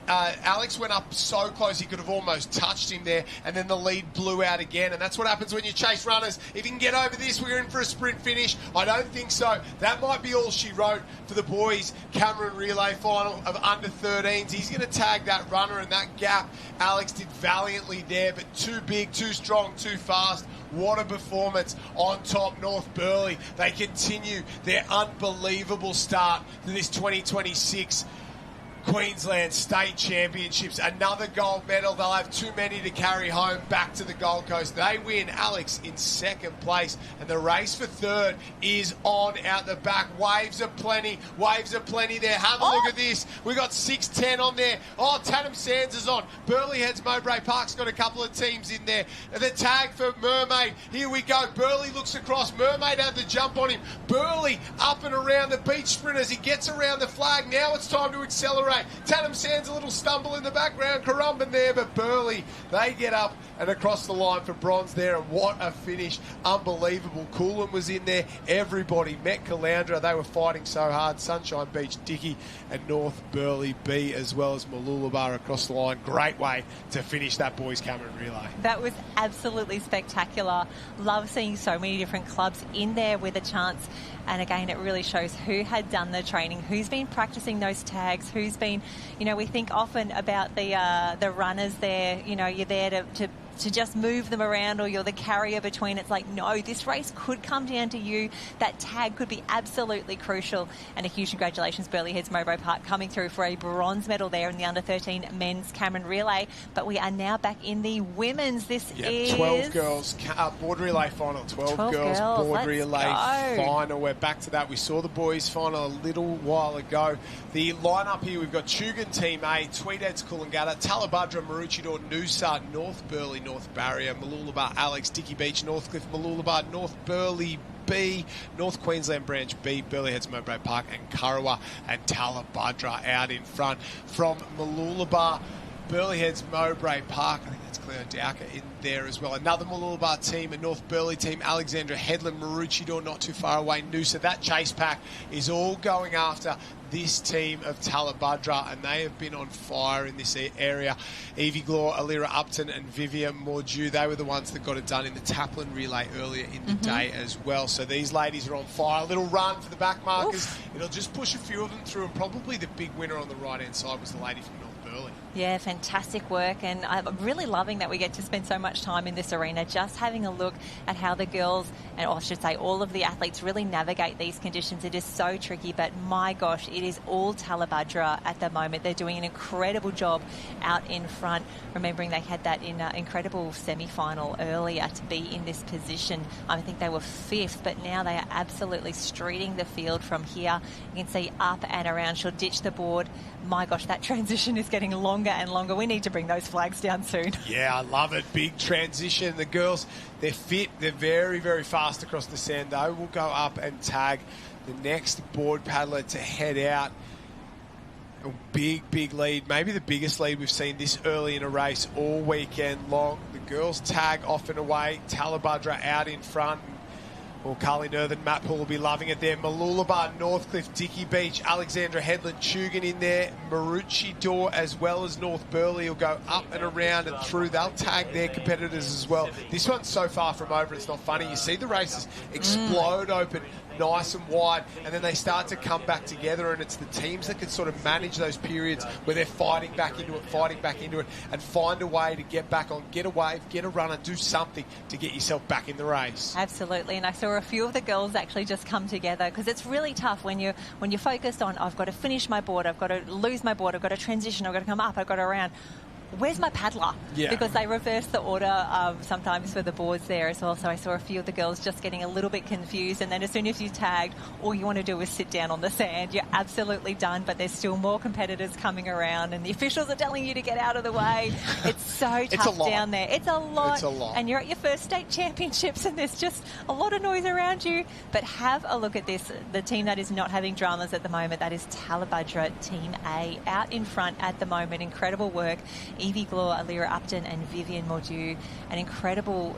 Alex went up so close he could have almost touched him there, and then the lead blew out again, and that's what happens when you chase runners. If you can get over this, we're in for a sprint finish. I don't think so. That might be all she wrote for the boys' Cameron Relay final of under 13s. He's going to tag that runner, and that gap Alex did valiantly there, but too big, too strong, too fast. What a performance on top, North Burleigh. They continue their unbelievable start to this 2026 Queensland State Championships. Another gold medal. They'll have too many to carry home back to the Gold Coast. They win. Alex in second place, and the race for third is on out the back. Waves are plenty there. Have a look at this. We got 6:10 on there. Oh, Tatum Sands is on. Burleigh Heads Mowbray Park's got a couple of teams in there. The tag for Mermaid. Here we go. Burleigh looks across. Mermaid had the jump on him. Burleigh up and around the beach sprinters. He gets around the flag. Now it's time to accelerate. Tatum Sands a little stumble in the background. Currumbin there, but Burleigh, they get up and across the line for bronze there, and what a finish. Unbelievable. Coolum was in there. Everybody. Met Caloundra, they were fighting so hard. Sunshine Beach, Dickie, and North Burleigh B, as well as Mooloolaba across the line. Great way to finish that boys' Cameron Relay. That was absolutely spectacular. Love seeing so many different clubs in there with a chance. And again, it really shows who had done the training, who's been practicing those tags, who's been, we think often about the runners there, you're there to just move them around, or you're the carrier between. It's like, no, this race could come down to you. That tag could be absolutely crucial. And a huge congratulations, Burleigh Heads Mowbray Park, coming through for a bronze medal there in the under-13 men's Cameron Relay. But we are now back in the women's. This is 12 girls board relay final. 12 girls board relay final. We're back to that. We saw the boys final a little while ago. The lineup here, we've got Tugun Team A, Tweedheads, Coolangatta, Talabudra, Maroochydore, Noosa, North Burleigh, North Barrier, Mooloolaba, Alex, Dickie Beach, Northcliffe, Mooloolaba, North Burleigh B, North Queensland Branch B, Burleigh Heads Mowbray Park, and Kurrawa and Talabudra out in front. From Mooloolaba, Burleigh Heads Mowbray Park, I think that's Cleo Dowker in there as well. Another Mooloolaba team, a North Burleigh team, Alexandra Headland, Maroochydore not too far away, Noosa. That chase pack is all going after this team of Talabudra, and they have been on fire in this area. Evie Glore, Alira Upton, and Vivian Mordew, they were the ones that got it done in the Taplin relay earlier in the day as well. So these ladies are on fire. A little run for the back markers. It'll just push a few of them through, and probably the big winner on the right-hand side was the lady from North Burleigh. Yeah, fantastic work, and I'm really loving that we get to spend so much time in this arena just having a look at how the girls, and I should say all of the athletes, really navigate these conditions. It is so tricky, but my gosh, it is all Talabudra at the moment. They're doing an incredible job out in front, remembering they had that incredible semi-final earlier to be in this position. I think they were 5th, but now they are absolutely streeting the field from here. You can see up and around. She'll ditch the board. My gosh, that transition is getting longer and longer. We need to bring those flags down soon. Yeah, I love it. Big transition. The girls, they're fit. They're very, very fast across the sand. They will go up and tag the next board paddler to head out. A big, big lead. Maybe the biggest lead we've seen this early in a race all weekend long. The girls tag off and away. Talabudra out in front. Well, Carly Northern, Matt Poole will be loving it there. Mooloolaba, Northcliffe, Dickie Beach, Alexandra Headland, Tugun in there. Maroochydore as well as North Burleigh will go up and around and through. They'll tag their competitors as well. This one's so far from over, it's not funny. You see the races explode open nice and wide, and then they start to come back together, and it's the teams that can sort of manage those periods where they're fighting back into it, and find a way to get back on, get a wave, get a runner, do something to get yourself back in the race. Absolutely, and I saw a few of the girls actually just come together, because it's really tough when you're focused on, I've got to finish my board, I've got to lose my board, I've got to transition, I've got to come up, I've got to around. Where's my paddler? Yeah. Because they reverse the order sometimes for the boards there as well. So I saw a few of the girls just getting a little bit confused. And then as soon as you tagged, all you want to do is sit down on the sand. You're absolutely done, but there's still more competitors coming around. And the officials are telling you to get out of the way. It's so tough down there. It's a lot. And you're at your first state championships and there's just a lot of noise around you. But have a look at this. The team that is not having dramas at the moment, that is Talabudra Team A, out in front at the moment. Incredible work. Evie Glor, Alira Upton and Vivian Mordew. An incredible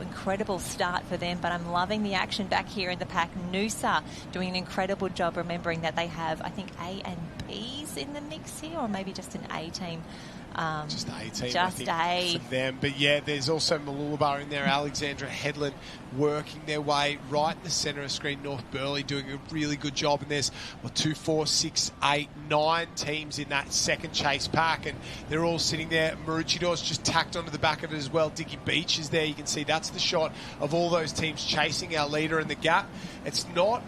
start for them, but I'm loving the action back here in the pack. Noosa doing an incredible job, remembering that they have, I think, A and Bs in the mix here, or maybe just an A team. Just A team, just I think, for them. But yeah, there's also Mooloolaba in there, Alexandra Headland working their way right in the centre of screen. North Burleigh doing a really good job. And there's 2, 4, 6, 8, 9 teams in that second chase pack, and they're all sitting there. Maroochidore's just tacked onto the back of it as well. Dicky Beach is there. You can see that's the shot of all those teams chasing our leader in the gap. It's not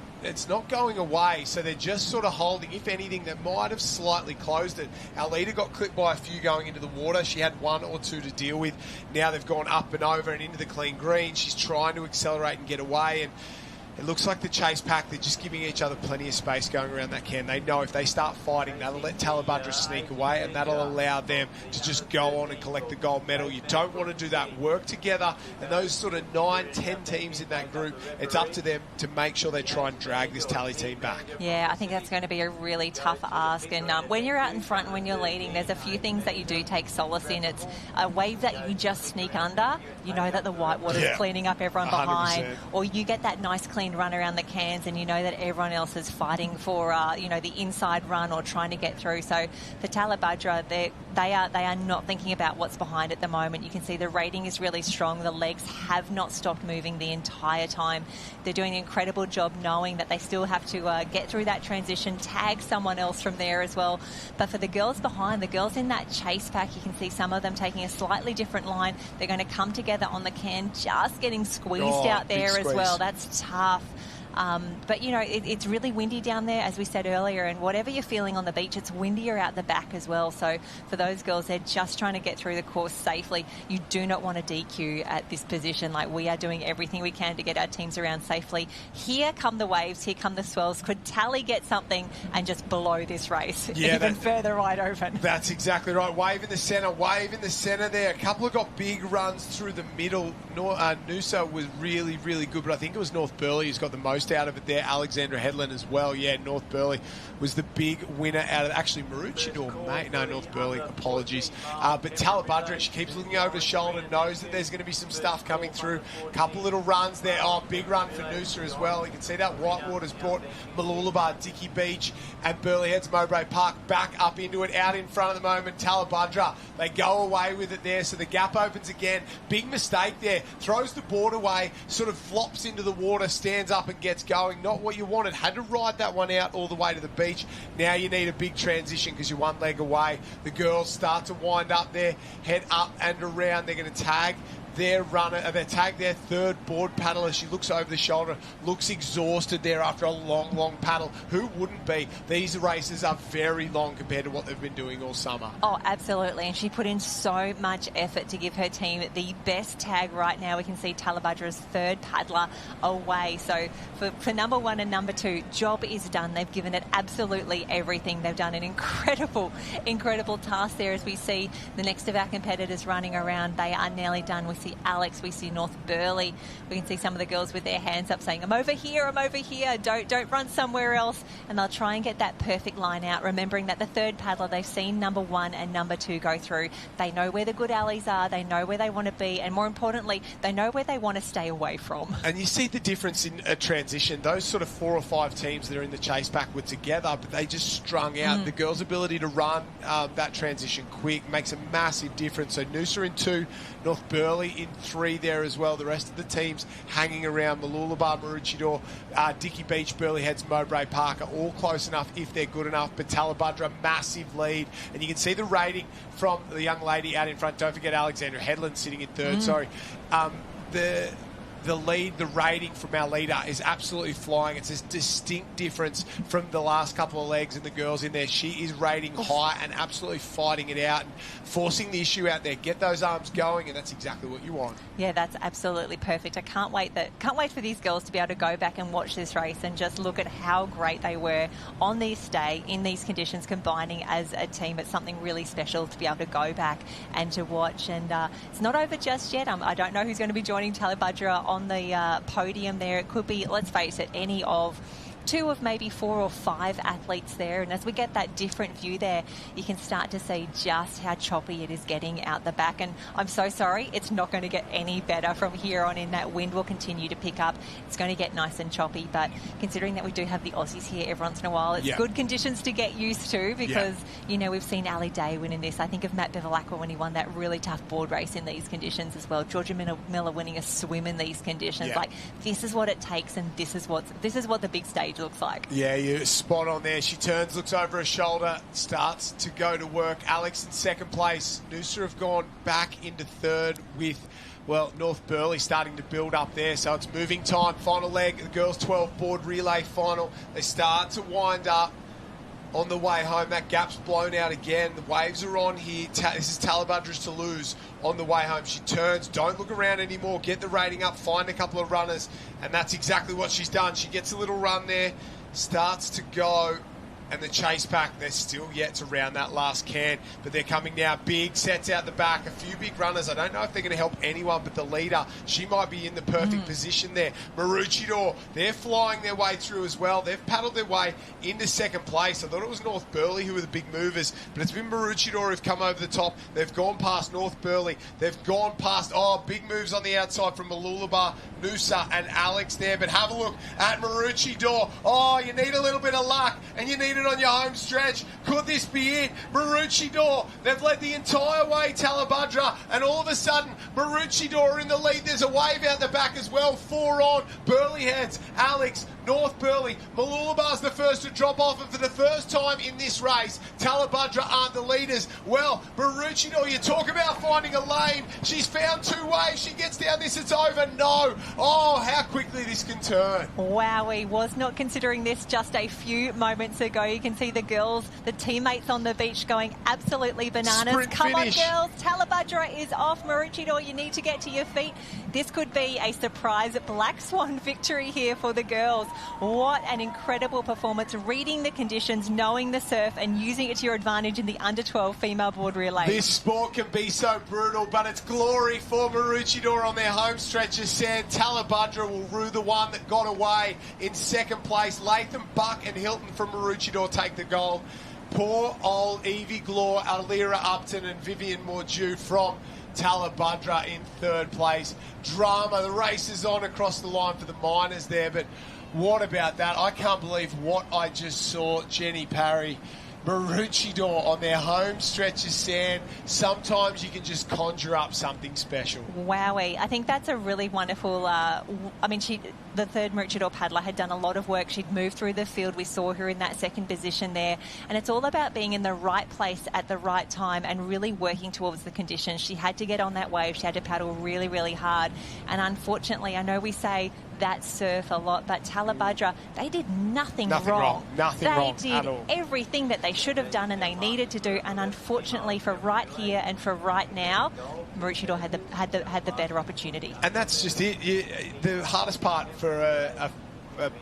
going away, so they're just sort of holding. If anything, they might have slightly closed it. Our leader got clipped by a few going into the water. She had 1 or 2 to deal with. Now they've gone up and over and into the clean green. She's trying to accelerate and get away, and it looks like the chase pack, they're just giving each other plenty of space going around that can. They know if they start fighting, that'll let Talabudra sneak away, and that'll allow them to just go on and collect the gold medal. You don't want to do that. Work together, and those sort of 9, 10 teams in that group, it's up to them to make sure they try and drag this tally team back. Yeah, I think that's going to be a really tough ask. And when you're out in front and when you're leading, there's a few things that you do take solace in. It's a wave that you just sneak under. You know that the whitewater's cleaning up everyone behind. 100%. Or you get that nice clean run around the cans and you know that everyone else is fighting for, the inside run or trying to get through. So for Talabudra, they are not thinking about what's behind at the moment. You can see the rating is really strong. The legs have not stopped moving the entire time. They're doing an incredible job knowing that they still have to get through that transition, tag someone else from there as well. But for the girls behind, the girls in that chase pack, you can see some of them taking a slightly different line. They're going to come together on the can, just getting squeezed out there as well. That's tough. But, it's really windy down there, as we said earlier, and whatever you're feeling on the beach, it's windier out the back as well. So for those girls, they're just trying to get through the course safely. You do not want to DQ at this position. Like, we are doing everything we can to get our teams around safely. Here come the waves, here come the swells. Could Tally get something and just blow this race even further wide open? That's exactly right. Wave in the centre there. A couple have got big runs through the middle. Noosa was really, really good, but I think it was North Burleigh who's got the most out of it there. Alexandra Headland as well. Yeah, North Burleigh was the big winner out of actually Maroochydore, mate. No, North Burleigh, apologies. But Talabudra, she keeps looking over the shoulder, knows that there's going to be some stuff coming through. Couple little runs there. Oh, big run for Noosa as well. You can see that Whitewater's brought Mooloolaba, Dicky Beach and Burleigh Heads Mowbray Park back up into it, out in front at the moment. Talabudra, they go away with it there, so the gap opens again. Big mistake there. Throws the board away, sort of flops into the water, stands up and gets going. Not what you wanted. Had to ride that one out all the way to the beach. Now you need a big transition because you're one leg away. The girls start to wind up there, head up and around. They're going to tag their runner, they tag their third board paddler. She looks over the shoulder, looks exhausted there after a long paddle. Who wouldn't be? These races are very long compared to what they've been doing all summer. Oh, absolutely. And she put in so much effort to give her team the best tag right now. We can see Talabudra's third paddler away. So for number 1 and number 2, job is done. They've given it absolutely everything. They've done an incredible task there. As we see the next of our competitors running around, they are nearly done. We see Alex, we see North Burleigh. We can see some of the girls with their hands up saying, I'm over here, don't run somewhere else. And they'll try and get that perfect line out, remembering that the third paddler, they've seen number 1 and number 2 go through. They know where the good alleys are, they know where they want to be, and more importantly, they know where they want to stay away from. And you see the difference in a transition. Those sort of 4 or 5 teams that are in the chase pack were together, but they just strung out. The girls' ability to run that transition quick makes a massive difference. So Noosa in 2, North Burleigh Burley in 3 there as well. The rest of the teams hanging around. Mooloolaba, Maroochydore, Dickey Beach, Burley Heads, Mowbray Park are all close enough if they're good enough. But Talabudra, massive lead. And you can see the rating from the young lady out in front. Don't forget Alexandra Headland sitting in 3rd. Sorry. The lead, the rating from our leader is absolutely flying. It's a distinct difference from the last couple of legs and the girls in there. She is rating high and absolutely fighting it out and forcing the issue out there. Get those arms going, and that's exactly what you want. Yeah, that's absolutely perfect. I can't wait for these girls to be able to go back and watch this race and just look at how great they were on this day in these conditions, combining as a team. It's something really special to be able to go back and to watch. And it's not over just yet. I don't know who's going to be joining Talabudra on the podium there. It could be, let's face it, any of 2 of maybe 4 or 5 athletes there. And as we get that different view there, you can start to see just how choppy it is getting out the back. And I'm so sorry, it's not going to get any better from here on in. That wind will continue to pick up. It's going to get nice and choppy. But considering that we do have the Aussies here every once in a while, it's good conditions to get used to because, you know, we've seen Ali Day win in this. I think of Matt Bevilacqua when he won that really tough board race in these conditions as well. Georgia Miller winning a swim in these conditions. Like, this is what it takes, and this is what the big stage looks like. Yeah, you're spot on there. She turns, looks over her shoulder, starts to go to work. Alex in 2nd place. Noosa have gone back into 3rd with, well, North Burley starting to build up there. So it's moving time. Final leg, the girls' 12 board relay final. They start to wind up. On the way home, that gap's blown out again. The waves are on here. This is Talabudra's to lose on the way home. She turns, don't look around anymore, get the rating up, find a couple of runners, and that's exactly what she's done. She gets a little run there, starts to go, and the chase pack, they're still yet to round that last can, but they're coming now. Big sets out the back, a few big runners. I don't know if they're going to help anyone, but the leader, she might be in the perfect position there. Maroochydore, they're flying their way through as well. They've paddled their way into 2nd place. I thought it was North Burley who were the big movers, but it's been Maroochydore who've come over the top. They've gone past North Burley. They've gone past, big moves on the outside from Mooloolaba, Noosa and Alex there, but have a look at Maroochydore. You need a little bit of luck, and you need it on your home stretch. Could this be it? Maroochydore, they've led the entire way, Talabudra, and all of a sudden, Maroochydore are in the lead. There's a wave out the back as well. 4 on. Burley Heads, Alex, North Burley. Mooloolaba's the first to drop off, and for the first time in this race, Talabudra aren't the leaders. Well, Maroochydore, you talk about finding a lane. She's found 2 waves. She gets down this, it's over. No. How quickly this can turn. Wowie, was not considering this just a few moments ago. You can see the girls, the teammates on the beach going absolutely bananas. Sprint Come finish. on, girls. Talabudra is off. Maroochydore, you need to get to your feet. This could be a surprise Black Swan victory here for the girls. What an incredible performance, reading the conditions, knowing the surf, and using it to your advantage in the under-12 female board relay. This sport can be so brutal, but it's glory for Maroochydore on their home stretch of sand. Talabudra will rue the one that got away in 2nd place. Latham, Buck and Hilton from Maroochydore take the gold. Poor old Evie Glore, Alira Upton and Vivian Mordew from Talabudra in 3rd place. Drama, the race is on across the line for the minors there, but what about that? I can't believe what I just saw. Jenny Parry, Maroochydore on their home stretch of sand. Sometimes you can just conjure up something special. Wowie. I think that's a really wonderful... the 3rd Maroochydore paddler had done a lot of work. She'd moved through the field. We saw her in that 2nd position there. And it's all about being in the right place at the right time and really working towards the conditions. She had to get on that wave. She had to paddle really, really hard. And unfortunately, I know we say that surf a lot, but Talabudra, they did nothing wrong. Nothing wrong at all. They did everything that they should have done and they needed to do. And unfortunately, for right here and for right now, Maroochydore had the better opportunity. And that's just it. The hardest part for a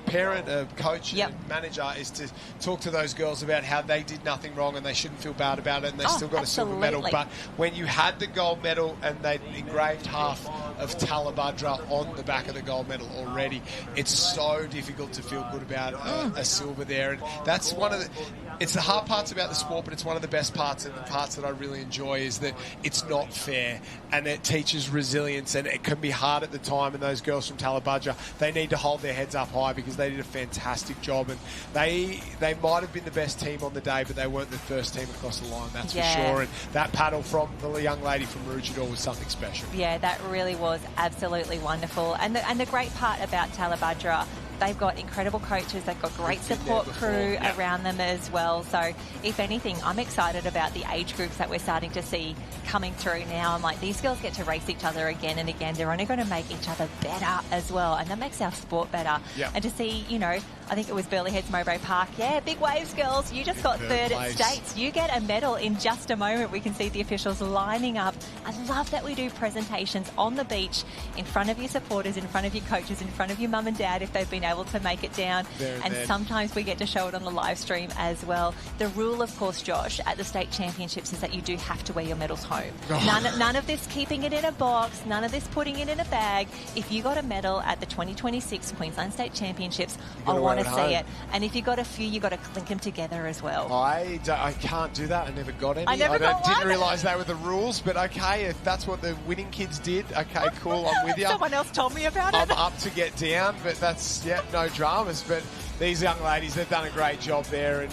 parent, a coach, a manager is to talk to those girls about how they did nothing wrong and they shouldn't feel bad about it and they still got a silver medal. But when you had the gold medal and they'd engraved half of Talabudra on the back of the gold medal already, it's so difficult to feel good about a silver there. And that's one of the... It's the hard parts about the sport, but it's one of the best parts, and the parts that I really enjoy is that it's not fair, and it teaches resilience, and it can be hard at the time. And those girls from Talabudra, they need to hold their heads up high because they did a fantastic job, and they might have been the best team on the day, but they weren't the first team across the line, that's for sure. And that paddle from the young lady from Maroochydore was something special. Yeah, that really was absolutely wonderful. And the great part about Talabudra, they've got incredible coaches. They've got great support crew around them as well. So, if anything, I'm excited about the age groups that we're starting to see coming through now. I'm like, these girls get to race each other again and again. They're only going to make each other better as well, and that makes our sport better. And to see, you know, I think it was Burleigh Heads Mowbray Park. Yeah, big waves, girls. You just got third at States. You get a medal in just a moment. We can see the officials lining up. I love that we do presentations on the beach in front of your supporters, in front of your coaches, in front of your mum and dad if they've been able to make it down, and sometimes we get to show it on the live stream as well. The rule, of course, Josh, at the state championships is that you do have to wear your medals home. None of this keeping it in a box, none of this putting it in a bag. If you got a medal at the 2026 Queensland State Championships, I want to see it. And if you got a few, you got to clink them together as well. I can't do that. I never got any. I didn't realise they were the rules, but okay, if that's what the winning kids did, okay, cool, I'm with you. Someone else told me about it. I'm up to get down, but that's, no dramas. But these young ladies, they've done a great job there, and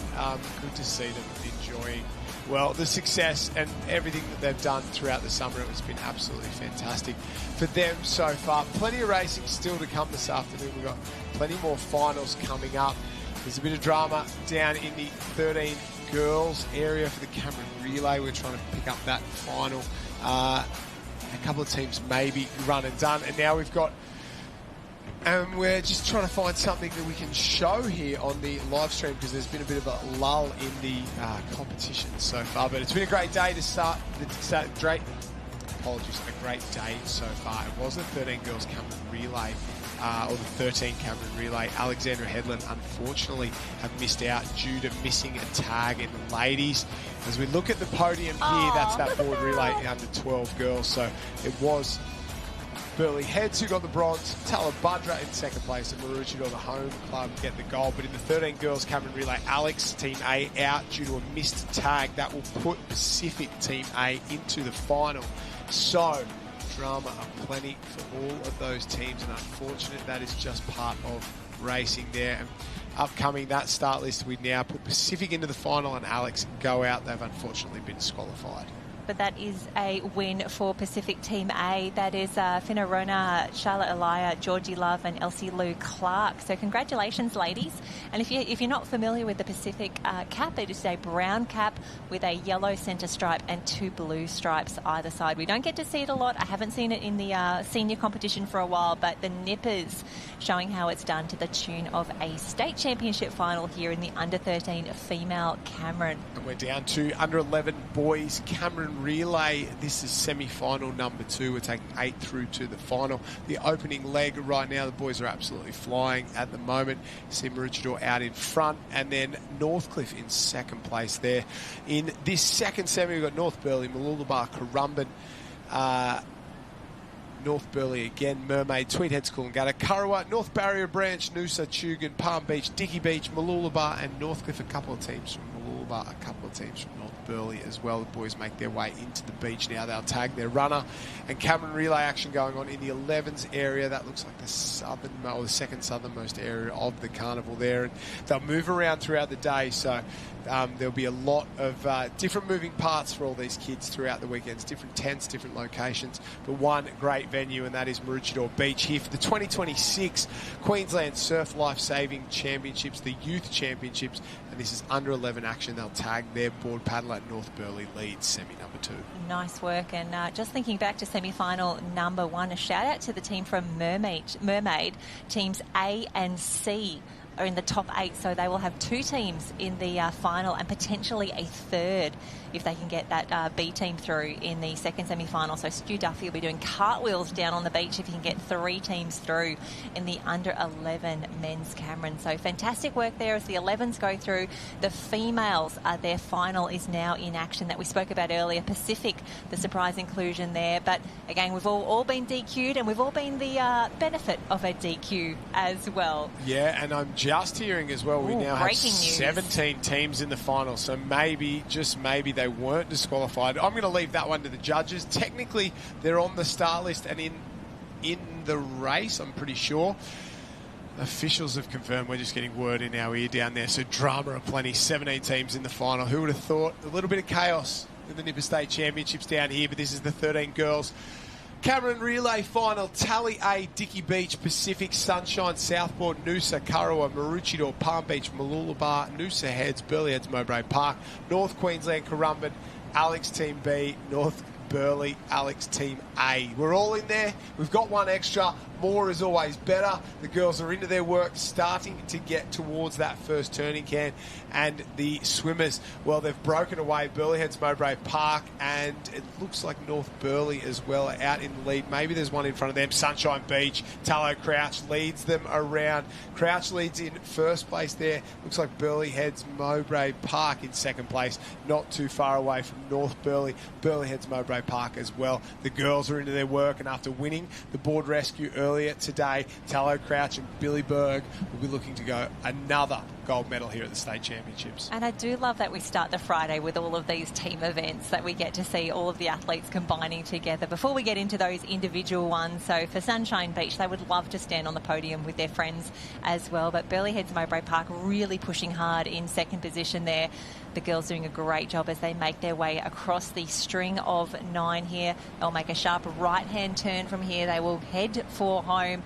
good to see them enjoying, well, the success and everything that they've done throughout the summer. It's been absolutely fantastic for them so far. Plenty of racing still to come this afternoon. We've got plenty more finals coming up. There's a bit of drama down in the 13 girls area for the Cameron Relay. We're trying to pick up that final. A couple of teams maybe run and done, and now we've got, and we're just trying to find something that we can show here on the live stream because there's been a bit of a lull in the competition so far. But it's been a great day to start. Apologies, a great day so far. It was the 13 girls Cameron Relay, or the 13 Cameron Relay. Alexandra Headland, unfortunately, have missed out due to missing a tag in the ladies. As we look at the podium here, that's that board relay under 12 girls. So it was Burleigh Heads who got the bronze, Talabudra in second place, and Maroochydore, the home club, get the gold. But in the 13 girls Cameron Relay, Alex, Team A, out due to a missed tag. That will put Pacific Team A into the final. So, drama aplenty for all of those teams, and unfortunate that is just part of racing there. And upcoming that start list, we now put Pacific into the final and Alex go out. They've unfortunately been disqualified. But that is a win for Pacific Team A. That is Finna Rona, Charlotte Elia, Georgie Love and Elsie Lou Clark. So congratulations, ladies. And if you're not familiar with the Pacific cap, it is a brown cap with a yellow centre stripe and 2 blue stripes either side. We don't get to see it a lot. I haven't seen it in the senior competition for a while, but the nippers showing how it's done to the tune of a state championship final here in the under-13 female Cameron. And we're down to under-11 boys Cameron Relay. This is semi-final number 2. We're taking 8 through to the final. The opening leg right now, the boys are absolutely flying at the moment. You see Maroochydore out in front, and then Northcliffe in second place there. In this second semi, we've got North Burleigh, Mooloolaba, Currumbin, North Burleigh again, Mermaid, Tweed Heads, Coolangatta, Currawa, North Barrier Branch, Noosa, Tugun, Palm Beach, Dickey Beach, Mooloolaba and Northcliffe. A couple of teams from Mooloolaba, a couple of teams from North Burleigh as well. The boys make their way into the beach now. They'll tag their runner, and Cameron Relay action going on in the 11s area. That looks like the southern, or the second southernmost area of the carnival there. And they'll move around throughout the day, so there'll be a lot of different moving parts for all these kids throughout the weekends, different tents, different locations, but one great venue, and that is Maroochydore Beach here for the 2026 Queensland Surf Life Saving Championships, the Youth Championships, and this is under 11 action. They'll tag their board paddler at North Burleigh leads semi number 2. Nice work. And just thinking back to semi-final number 1, a shout out to the team from Mermaid. Teams A and C are in the top 8, so they will have 2 teams in the final and potentially a third if they can get that B team through in the second semi-final. So Stu Duffy will be doing cartwheels down on the beach if he can get 3 teams through in the under-11 men's Cameron. So fantastic work there as the 11s go through. The females, their final is now in action that we spoke about earlier. Pacific, the surprise inclusion there. But again, we've all been DQ'd, and we've all been the benefit of a DQ as well. Yeah, and I'm just hearing as well, we now have breaking news. 17 teams in the final, so maybe, just maybe, they weren't disqualified. I'm going to leave that one to the judges. Technically, they're on the start list and in the race, I'm pretty sure. Officials have confirmed. We're just getting word in our ear down there, so drama aplenty. 17 teams in the final. Who would have thought? A little bit of chaos in the Nipper State Championships down here, but this is the 13 girls Cameron Relay Final. Tally A, Dicky Beach, Pacific, Sunshine, Southport, Noosa, Kurrawa, Maroochydore, Palm Beach, Mooloolaba, Noosa Heads, Burleigh Heads, Mowbray Park, North Queensland, Currumbin, Alex Team B, North Burleigh, Alex Team A. We're all in there. We've got one extra. More is always better. The girls are into their work, starting to get towards that first turning can. And the swimmers, well, they've broken away. Burleigh Heads, Mowbray Park, and it looks like North Burleigh as well are out in the lead. Maybe there's one in front of them. Sunshine Beach, Tallow Crouch leads them around. Crouch leads in first place there. Looks like Burleigh Heads, Mowbray Park in second place. Not too far away from North Burleigh. Burleigh Heads, Mowbray Park as well. The girls are into their work, and after winning the board rescue earlier today, Tallow Crouch and Billy Berg will be looking to go another gold medal here at the state championships. And I do love that we start the Friday with all of these team events, that we get to see all of the athletes combining together before we get into those individual ones. So for Sunshine Beach, they would love to stand on the podium with their friends as well. But Burleigh Heads, Mowbray Park really pushing hard in second position there. The girls doing a great job as they make their way across the string of 9 here. They'll make a sharp right-hand turn from here. They will head for home.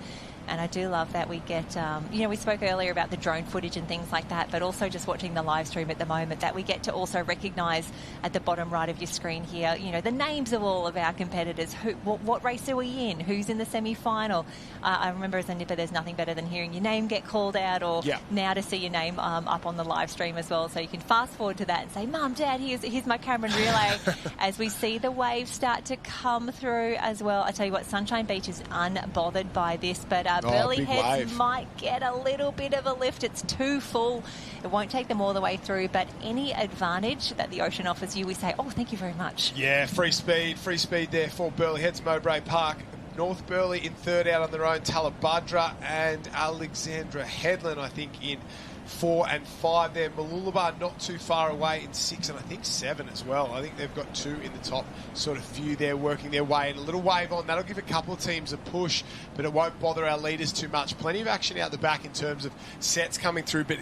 And I do love that we get, we spoke earlier about the drone footage and things like that, but also just watching the live stream at the moment, that we get to also recognise at the bottom right of your screen here, the names of all of our competitors. What race are we in? Who's in the semi-final? I remember as a nipper, there's nothing better than hearing your name get called out, or now to see your name up on the live stream as well. So you can fast forward to that and say, Mum, Dad, here's my Cameron Relay, as we see the waves start to come through as well. I tell you what, Sunshine Beach is unbothered by this, but Burleigh Heads might get a little bit of a lift. It's too full. It won't take them all the way through, but any advantage that the ocean offers you, we say, oh, thank you very much. Yeah, free speed there for Burleigh Heads, Mowbray Park. North Burleigh in third out on their own. Talabudra and Alexandra Headland, I think, in 4 and 5 there. Mooloolaba not too far away in 6 and I think 7 as well. I think they've got 2 in the top sort of few there working their way. And a little wave on. That'll give a couple of teams a push, but it won't bother our leaders too much. Plenty of action out the back in terms of sets coming through, but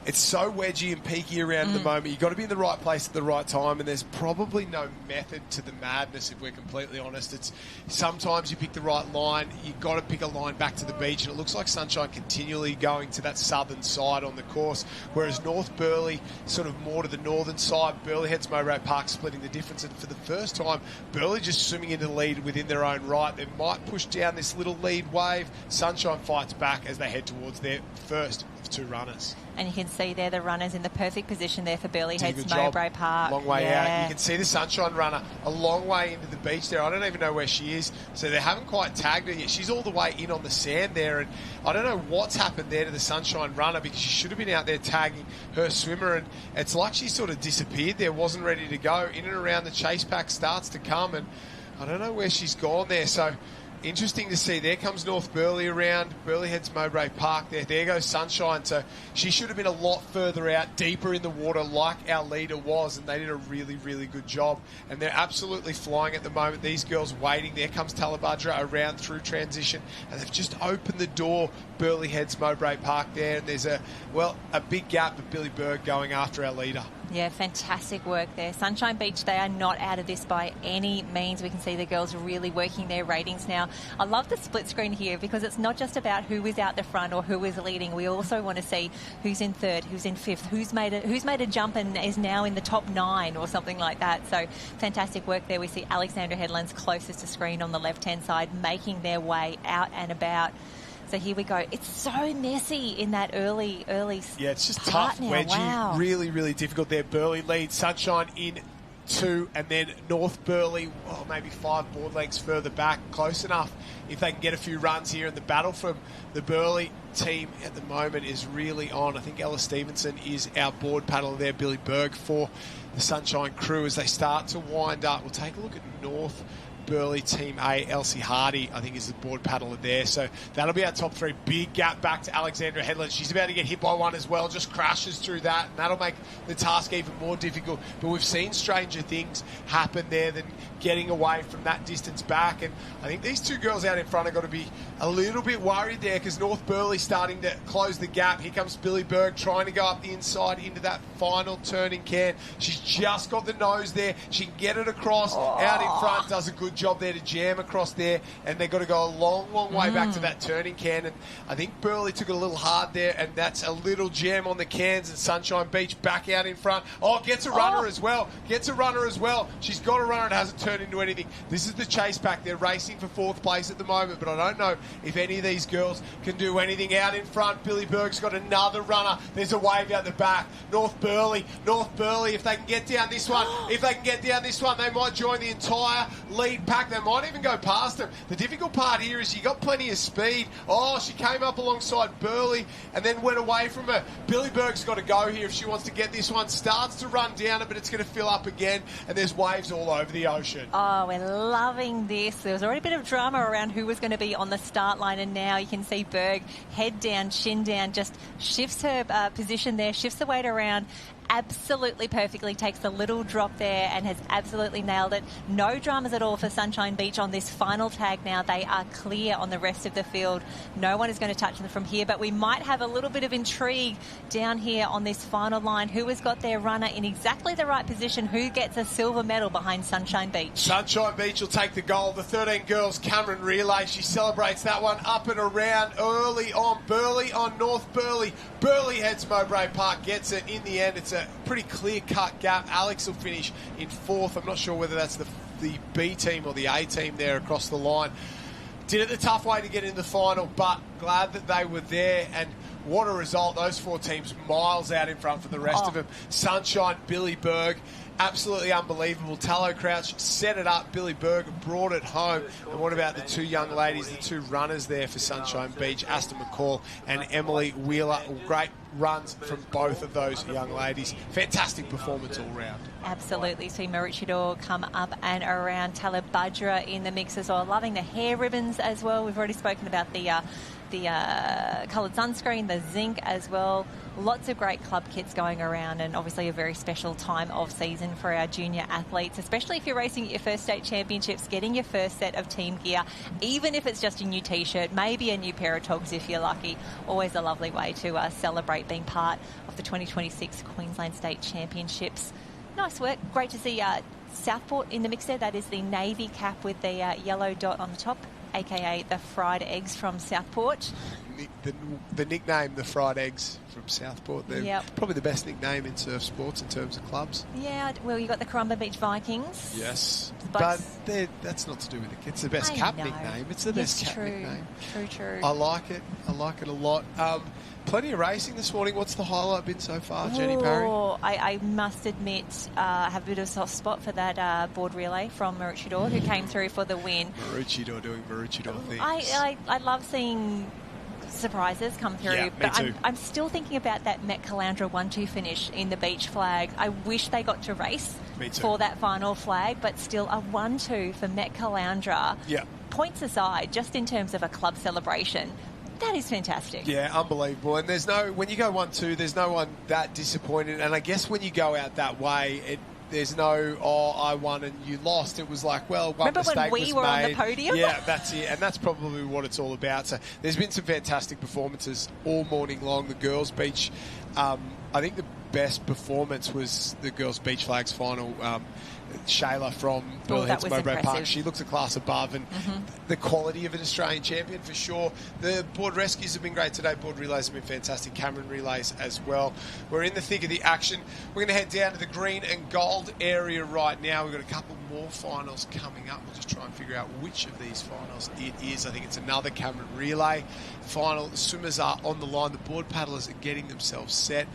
it's so wedgy and peaky around at the moment. You've got to be in the right place at the right time, and there's probably no method to the madness, if we're completely honest. It's sometimes you pick the right line, you've got to pick a line back to the beach, and it looks like Sunshine continually going to that southern side on the course, whereas North Burleigh sort of more to the northern side. Burleigh Heads, Mowbray Park splitting the difference, and for the first time, Burleigh just swimming into the lead within their own right. They might push down this little lead wave. Sunshine fights back as they head towards their first of 2 runners. And you can see there the runners in the perfect position there for Burleigh Heads, Mowbray Park. Long way out. You can see the Sunshine runner a long way into the beach there. I don't even know where she is, so they haven't quite tagged her yet. She's all the way in on the sand there, and I don't know what's happened there to the Sunshine runner, because she should have been out there tagging her swimmer, and it's like she sort of disappeared there, wasn't ready to go. In and around the chase pack starts to come, and I don't know where she's gone there, so interesting to see. There comes North Burleigh around. Burleigh Heads, Mowbray Park there. There goes Sunshine. So she should have been a lot further out, deeper in the water like our leader was, and they did a really, really good job. And they're absolutely flying at the moment. These girls waiting. There comes Talabudra around through transition, and they've just opened the door. Burleigh Heads, Mowbray Park there. And there's a big gap of Billy Berg going after our leader. Yeah, fantastic work there. Sunshine Beach, they are not out of this by any means. We can see the girls really working their ratings now. I love the split screen here, because it's not just about who is out the front or who is leading. We also want to see who's in third, who's in fifth, who's made a jump and is now in the top 9 or something like that. So fantastic work there. We see Alexandra Headland's closest to screen on the left-hand side, making their way out and about. So here we go. It's so messy in that early Yeah, it's just tough, now. wedgy. Wow. Really, really difficult there. Burleigh leads, Sunshine in 2, and then North Burleigh, maybe 5 board lengths further back. Close enough if they can get a few runs here. And the battle from the Burleigh team at the moment is really on. I think Ella Stevenson is our board paddler there. Billy Berg for the Sunshine crew as they start to wind up. We'll take a look at North Burley Team A. Elsie Hardy, I think, is the board paddler there. So that'll be our top 3. Big gap back to Alexandra Headland. She's about to get hit by one as well, just crashes through that, and that'll make the task even more difficult. But we've seen stranger things happen there than getting away from that distance back, and I think these 2 girls out in front have got to be a little bit worried there, because North Burley's starting to close the gap. Here comes Billy Berg trying to go up the inside into that final turning can. She's just got the nose there. She can get it across out in front, does a good job there to jam across there, and they've got to go a long, long way back to that turning can. And I think Burley took it a little hard there, and that's a little jam on the cans, and Sunshine Beach back out in front. Gets a runner as well. Gets a runner as well. She's got a runner. It hasn't turned into anything. This is the chase pack. They're racing for 4th place at the moment, but I don't know if any of these girls can do anything out in front. Billy Berg's got another runner. There's a wave out the back. North Burley, if they can get down this one, they might join the entire lead pack. They might even go past them. The difficult part here is you got plenty of speed. She came up alongside Burley and then went away from her. Billy Berg's got to go here if she wants to get this one. Starts to run down it, but it's going to fill up again, and there's waves all over the ocean. We're loving this. There was already a bit of drama around who was going to be on the start line, and now you can see Berg, head down, chin down, just shifts her position there, shifts the weight around, absolutely perfectly, takes a little drop there and has absolutely nailed it. No dramas at all for Sunshine Beach on this final tag now. They are clear on the rest of the field. No one is going to touch them from here, but we might have a little bit of intrigue down here on this final line. Who has got their runner in exactly the right position? Who gets a silver medal behind Sunshine Beach? Sunshine Beach will take the gold. The 13 girls Cameron relay. She celebrates that one up and around early on Burley, on North Burley. Burley heads Mowbray Park, gets it in the end. It's a pretty clear-cut gap. Alex will finish in 4th. I'm not sure whether that's the B team or the A team there across the line. Did it the tough way to get in the final, but glad that they were there, and what a result. Those 4 teams miles out in front for the rest of them. Sunshine, Billy Berg, absolutely unbelievable. Tallow Crouch set it up. Billy Berg brought it home. And what about the 2 young ladies, the 2 runners there for Sunshine Beach, Aston McCall and Emily Wheeler? Great runs from both of those young ladies. Fantastic performance all round. Absolutely. See Maroochydore come up and around. Talabudra in the mix as well. Loving the hair ribbons as well. We've already spoken about the coloured sunscreen, the zinc as well. Lots of great club kits going around, and obviously a very special time of season for our junior athletes, especially if you're racing at your first state championships, getting your first set of team gear, even if it's just a new T-shirt, maybe a new pair of togs if you're lucky. Always a lovely way to celebrate being part of the 2026 Queensland State Championships. Nice work. Great to see Southport in the mix there. That is the navy cap with the yellow dot on the top, aka the fried eggs from Southport. The nickname, the fried eggs from Southport, they're probably the best nickname in surf sports in terms of clubs. Yeah, well, you got the Corumba Beach Vikings. Yes, but that's not to do with it. It's the best cap nickname. It's the best cap nickname. True. I like it. I like it a lot. Plenty of racing this morning. What's the highlight been so far, Jenny Parry? I must admit, I have a bit of a soft spot for that board relay from Maroochydore, who came through for the win. Maroochydore doing Maroochydore things. I love seeing surprises come through, yeah, but I'm still thinking about that Met Caloundra 1-2 finish in the beach flag. I wish they got to race for that final flag, but still a 1-2 for Met Caloundra. Yeah. Points aside, just in terms of a club celebration, that is fantastic. Yeah, unbelievable. And when you go 1-2, there's no one that disappointed. And I guess when you go out that way, there's no, I won and you lost. It was like, well, one mistake was made. Remember when we were on the podium? Yeah, that's it. And that's probably what it's all about. So there's been some fantastic performances all morning long. The girls' beach, I think the best performance was the girls' beach flags final. Shayla from Burley Heads Mowbray Park. She looks a class above, and the quality of an Australian champion for sure. The board rescues have been great today. Board relays have been fantastic. Cameron relays as well. We're in the thick of the action. We're going to head down to the green and gold area right now. We've got a couple more finals coming up. We'll just try and figure out which of these finals it is. I think it's another Cameron relay final. The swimmers are on the line. The board paddlers are getting themselves set.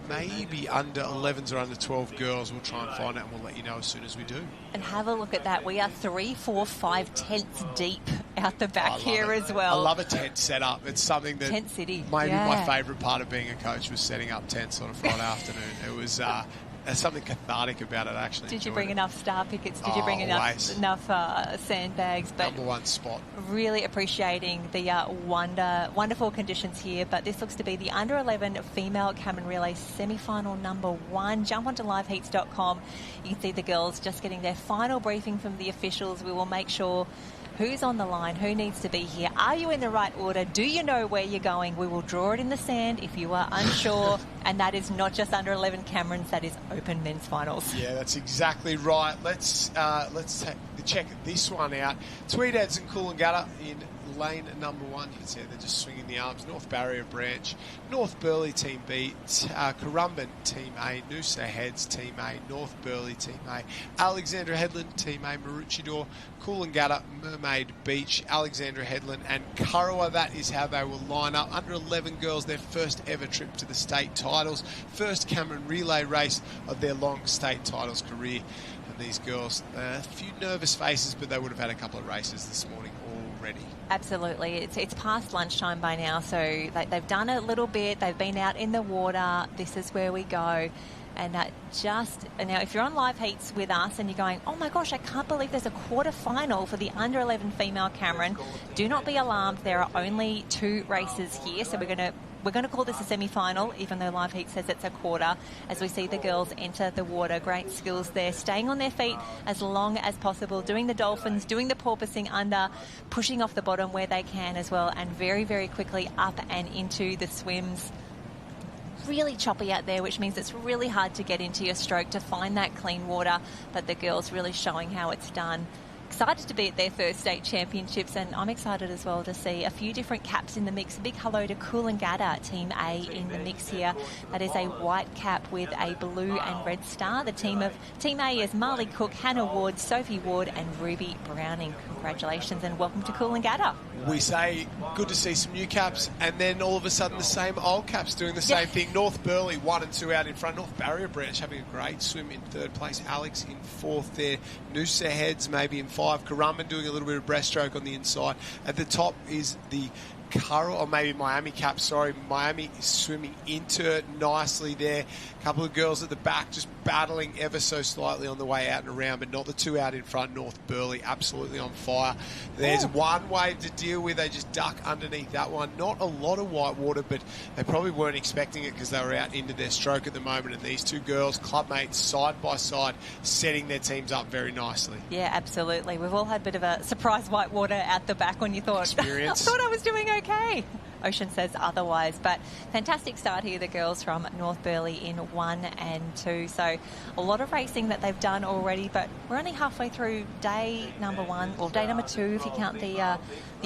Maybe under 11s or under 12 girls. We'll try and find out, and we'll let you know as soon as we do. And have a look at that. We are 3, 4, 5 tents deep out the back here as well. I love a tent setup. It's something that Tent City. Maybe my favourite part of being a coach was setting up tents on a Friday afternoon. It was something cathartic about it, actually. Did you bring enough star pickets? Did you bring enough sandbags? But number one spot. Really appreciating the wonderful conditions here. But this looks to be the under-11 female Cameron Relay semi-final number 1. Jump onto liveheats.com. You can see the girls just getting their final briefing from the officials. We will make sure who's on the line, who needs to be here. Are you in the right order? Do you know where you're going? We will draw it in the sand if you are unsure. And that is not just under 11 Camerons, that is open men's finals. Yeah, that's exactly right. Let's check this one out. Tweedheads and Coolangatta in lane number 1. You can see they're just swinging the arms. North Barrier Branch, North Burleigh Team B, Currumbin Team A, Noosa Heads Team A, North Burleigh Team A, Alexandra Headland Team A, Maroochydore, Coolangatta, Mermaid Beach, Alexandra Headland and Kurrawa. That is how they will line up. Under 11 girls, their first ever trip to the state titles, first Cameron Relay race of their long state titles career. And these girls, a few nervous faces, but they would have had a couple of races this morning already. Absolutely. It's past lunchtime by now, so they've done a little bit. They've been out in the water. This is where we go. And now, if you're on Live Heats with us and you're going, oh my gosh, I can't believe there's a quarter final for the under 11 female Cameron, do not be alarmed. There are only 2 races here, so we're going to call this a semi-final, even though Live Heat says it's a quarter, as we see the girls enter the water. Great skills there, staying on their feet as long as possible, doing the dolphins, doing the porpoising under, pushing off the bottom where they can as well, and very, very quickly up and into the swims. Really choppy out there, which means it's really hard to get into your stroke to find that clean water, but the girls really showing how it's done. Excited to be at their first state championships, and I'm excited as well to see a few different caps in the mix. A big hello to Coolangatta Team A in the mix here. That is a white cap with a blue and red star. The team A is Marley Cook, Hannah Ward, Sophie Ward and Ruby Browning. Congratulations and welcome to Coolangatta. We say good to see some new caps, and then all of a sudden the same old caps doing the same thing. North Burleigh 1 and 2 out in front. North Barrier Branch having a great swim in 3rd place. Alex in 4th there. Noosa Heads maybe in 5. Currumbin doing a little bit of breaststroke on the inside. At the top is the Curl, or maybe Miami cap, sorry. Miami is swimming into it nicely there. A couple of girls at the back just battling ever so slightly on the way out and around, but not the 2 out in front. North Burleigh absolutely on fire. There's one wave to deal with. They just duck underneath that one. Not a lot of white water, but they probably weren't expecting it because they were out into their stroke at the moment. And these 2 girls, clubmates, side by side, setting their teams up very nicely. Yeah, absolutely. We've all had a bit of a surprise white water out the back when you thought, I thought I was doing okay. Ocean says otherwise, but fantastic start here, the girls from North Burleigh in 1 and 2. So a lot of racing that they've done already, but we're only halfway through day number 1, or day number 2 if you count the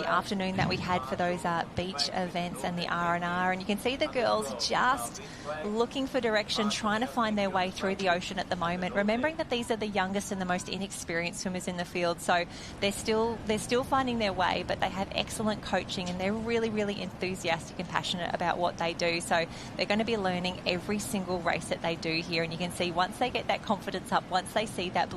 afternoon that we had for those beach events and the R&R. And you can see the girls just looking for direction, trying to find their way through the ocean at the moment, remembering that these are the youngest and the most inexperienced swimmers in the field. So they're still finding their way, but they have excellent coaching and they're really, really enthusiastic and passionate about what they do. So they're going to be learning every single race that they do here. And you can see once they get that confidence up, once they see that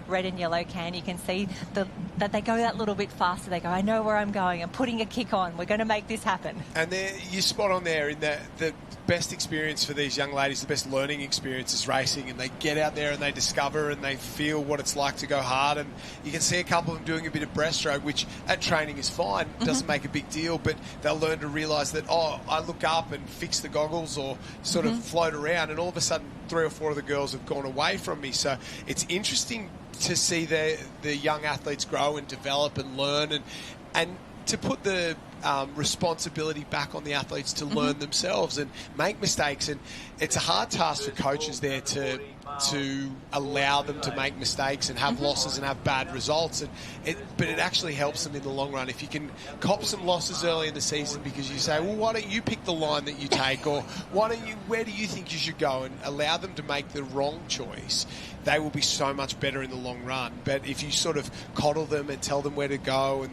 red and yellow can, you can see that they go that little bit faster. They go, I know where I'm going. I'm putting a kick on. We're going to make this happen. And you're spot on there in that the best experience for these young ladies, the best learning experience is racing, and they get out there and they discover and they feel what it's like to go hard. And you can see a couple of them doing a bit of breaststroke, which at training is fine, doesn't make a big deal, but they'll learn to realise that, I look up and fix the goggles or sort of float around, and all of a sudden 3 or 4 of the girls have gone away from me. So it's interesting to see the young athletes grow and develop and learn, and to put the responsibility back on the athletes to learn themselves and make mistakes. And it's a hard task for coaches there to allow them to make mistakes and have losses and have bad results. But it actually helps them in the long run. If you can cop some losses early in the season because you say, well, why don't you pick the line that you take, or where do you think you should go, and allow them to make the wrong choice, they will be so much better in the long run. But if you sort of coddle them and tell them where to go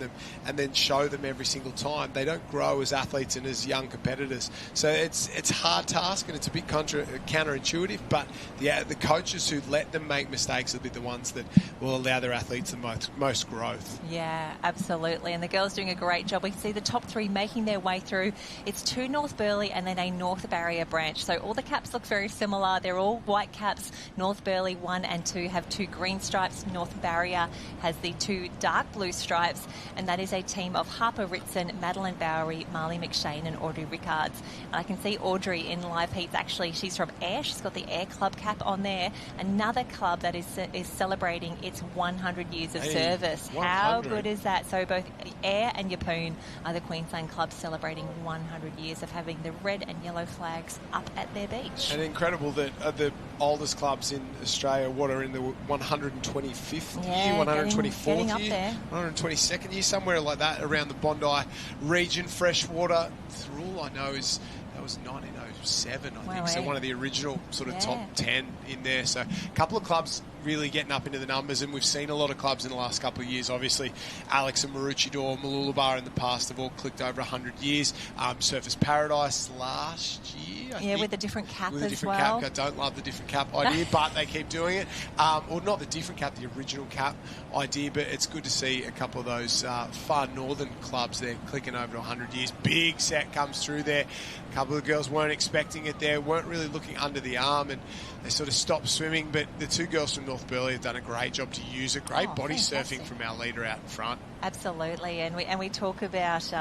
and then show them every single time, time, they don't grow as athletes and as young competitors. So it's a hard task, and it's a bit counterintuitive, but the coaches who let them make mistakes will be the ones that will allow their athletes the most growth. Yeah, absolutely. And the girls doing a great job. We can see the top three making their way through. It's 2 North Burleigh and then a North Barrier branch. So all the caps look very similar. They're all white caps. North Burleigh 1 and 2 have 2 green stripes. North Barrier has the 2 dark blue stripes. And that is a team of Harper Ritson, Madeline Bowery, Marley McShane and Audrey Rickards. And I can see Audrey in live heats. Actually, she's from Ayr. She's got the Ayr Club cap on there. Another club that is celebrating its 100 years of service. 100. How good is that? So both Ayr and Yeppoon are the Queensland clubs celebrating 100 years of having the red and yellow flags up at their beach. And incredible that the oldest clubs in Australia, are in the 125th year, 124th year, there. 122nd year, somewhere like that around the Bondi region. Freshwater, through all I know is that was 1907, I think. So one of the original sort of top 10 in there. So a couple of clubs really getting up into the numbers, and we've seen a lot of clubs in the last couple of years. Obviously, Alex and Maroochydore, Mooloolaba in the past have all clicked over 100 years. Surfers Paradise last year, I think, with a different cap with as a different well. cap. I don't love the different cap idea, but they keep doing it. Or not the different cap, the original cap idea, but it's good to see a couple of those far northern clubs there clicking over 100 years. Big set comes through there. A couple of girls weren't expecting it there, weren't really looking under the arm, and they sort of stopped swimming, but the 2 girls from North Burleigh have done a great job to use it. Great body surfing from our leader out in front. Absolutely, and we talk about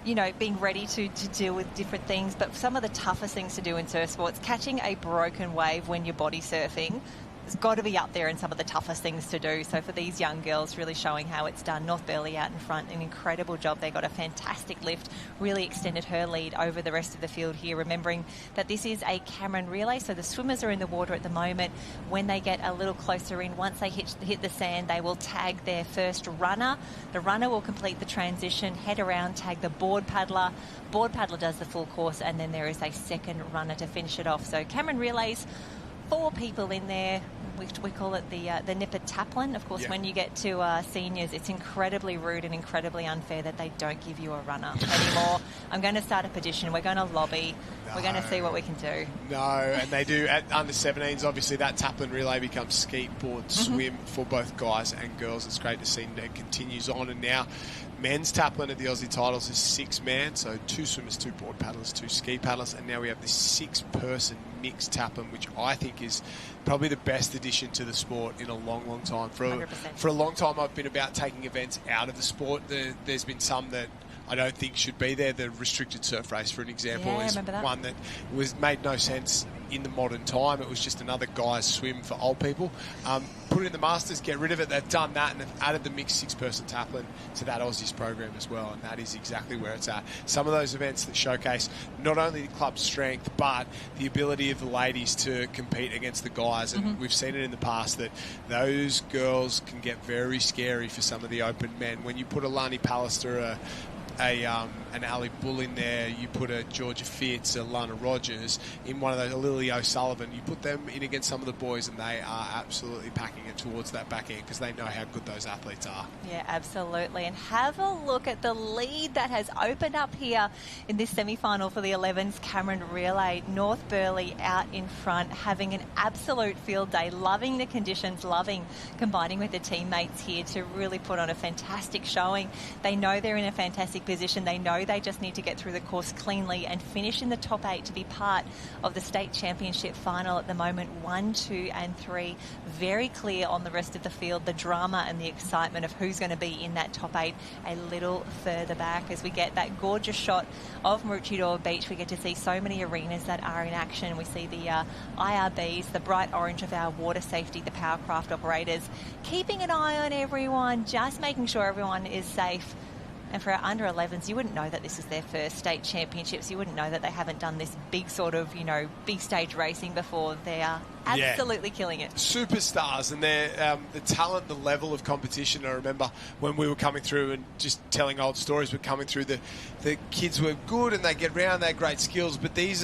being ready to deal with different things, but some of the toughest things to do in surf sports, catching a broken wave when you're body surfing, it's got to be up there in some of the toughest things to do. So for these young girls, really showing how it's done. North Burleigh out in front, an incredible job. They got a fantastic lift, really extended her lead over the rest of the field here, remembering that this is a Cameron relay, so the swimmers are in the water at the moment. When they get a little closer in, once they hit the sand, they will tag their first runner. The runner will complete the transition, head around, tag the board paddler. Board paddler does the full course, and then there is a second runner to finish it off. So Cameron relays, 4 people in there. We call it the Nipper Taplin. Of course, when you get to seniors, it's incredibly rude and incredibly unfair that they don't give you a runner anymore. I'm going to start a petition. We're going to lobby. We're going to see what we can do. No, and they do at under 17s. Obviously, that Taplin relay becomes skateboard swim for both guys and girls. It's great to see that continues on. And now men's Taplin at the Aussie titles is 6-man, so 2 swimmers, 2 board paddlers, 2 ski paddlers, and now we have this 6-person mixed Taplin, which I think is probably the best addition to the sport in a long, long time. For a long time, I've been about taking events out of the sport. There's been some that I don't think should be there. The restricted surf race, for an example, is one that made no sense in the modern time. It was just another guy's swim for old people. Put it in the Masters, get rid of it. They've done that and have added the mixed 6-person Taplin to that Aussies program as well, and that is exactly where it's at. Some of those events that showcase not only the club's strength, but the ability of the ladies to compete against the guys, and we've seen it in the past that those girls can get very scary for some of the open men. When you put a Lani Pallister, an Ali Bull in there, you put a Georgia Fitz, a Lana Rogers, in one of those, a Lily O'Sullivan, you put them in against some of the boys and they are absolutely packing it towards that back end because they know how good those athletes are. Yeah, absolutely. And have a look at the lead that has opened up here in this semi-final for the 11s Cameron Relay. North Burleigh out in front, having an absolute field day, loving the conditions, loving combining with the teammates here to really put on a fantastic showing. They know they're in a fantastic position. They know they just need to get through the course cleanly and finish in the top 8 to be part of the state championship final at the moment. 1, 2 and 3. Very clear on the rest of the field, the drama and the excitement of who's going to be in that top 8 a little further back. As we get that gorgeous shot of Maroochydore Beach, we get to see so many arenas that are in action. We see the IRBs, the bright orange of our water safety, the powercraft operators, keeping an eye on everyone, just making sure everyone is safe. And for our under 11s, you wouldn't know that this is their first state championships. You wouldn't know that they haven't done this big sort of, big stage racing before. They are absolutely killing it. Superstars, and they're the talent, the level of competition. I remember when we were coming through and just telling old stories, but coming through, the kids were good and they get round, they had great skills, but these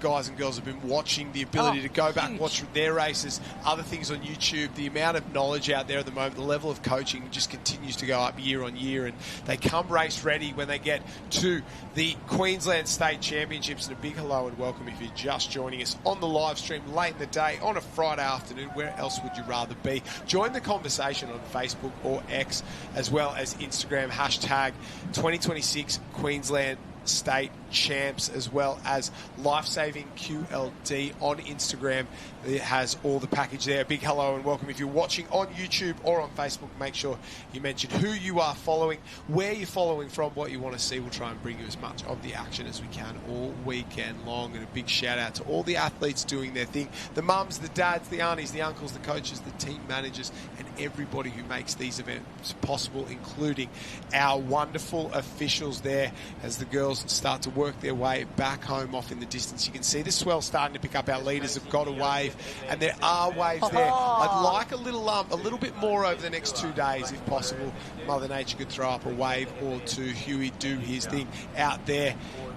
guys and girls have been watching, the ability to go back, watch their races, other things on YouTube, the amount of knowledge out there at the moment, the level of coaching just continues to go up year on year, and they come race ready when they get to the Queensland State Championships. And a big hello and welcome if you're just joining us on the live stream late in the day on a Friday afternoon. Where else would you rather be? Join the conversation on Facebook or X, as well as Instagram, hashtag 2026 Queensland State Champs, as well as Lifesaving QLD on Instagram. It has all the package there. Big hello and welcome. If you're watching on YouTube or on Facebook, make sure you mention who you are following, where you're following from, what you want to see. We'll try and bring you as much of the action as we can all weekend long. And a big shout out to all the athletes doing their thing, the mums, the dads, the aunties, the uncles, the coaches, the team managers, and everybody who makes these events possible, including our wonderful officials there as the girls start to work their way back home off in the distance. You can see the swell starting to pick up. Our leaders have got a wave, and there are waves there. I'd like a little bit more over the next 2 days if possible. Mother Nature could throw up a wave or two. Huey do his thing out there.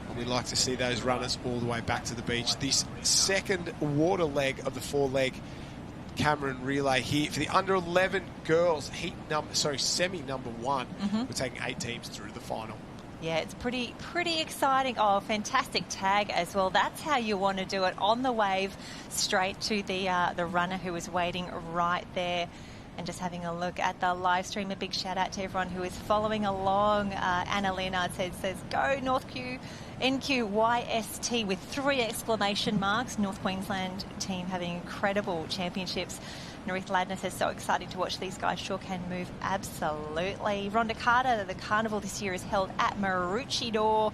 And we'd like to see those runners all the way back to the beach. This second water leg of the 4-leg Cameron relay here for the under 11 girls semi number 1. We're taking 8 teams through the final. Yeah, it's pretty exciting. Oh, fantastic tag as well. That's how you want to do it, on the wave, straight to the runner who is waiting right there. And just having a look at the live stream, a big shout out to everyone who is following along. Anna Leonard says go North NQYST with 3 exclamation marks. North Queensland team having incredible championships. Narith Ladner says, so exciting to watch these guys, sure can move. Absolutely. Rhonda Carter, the carnival this year is held at Maroochydore.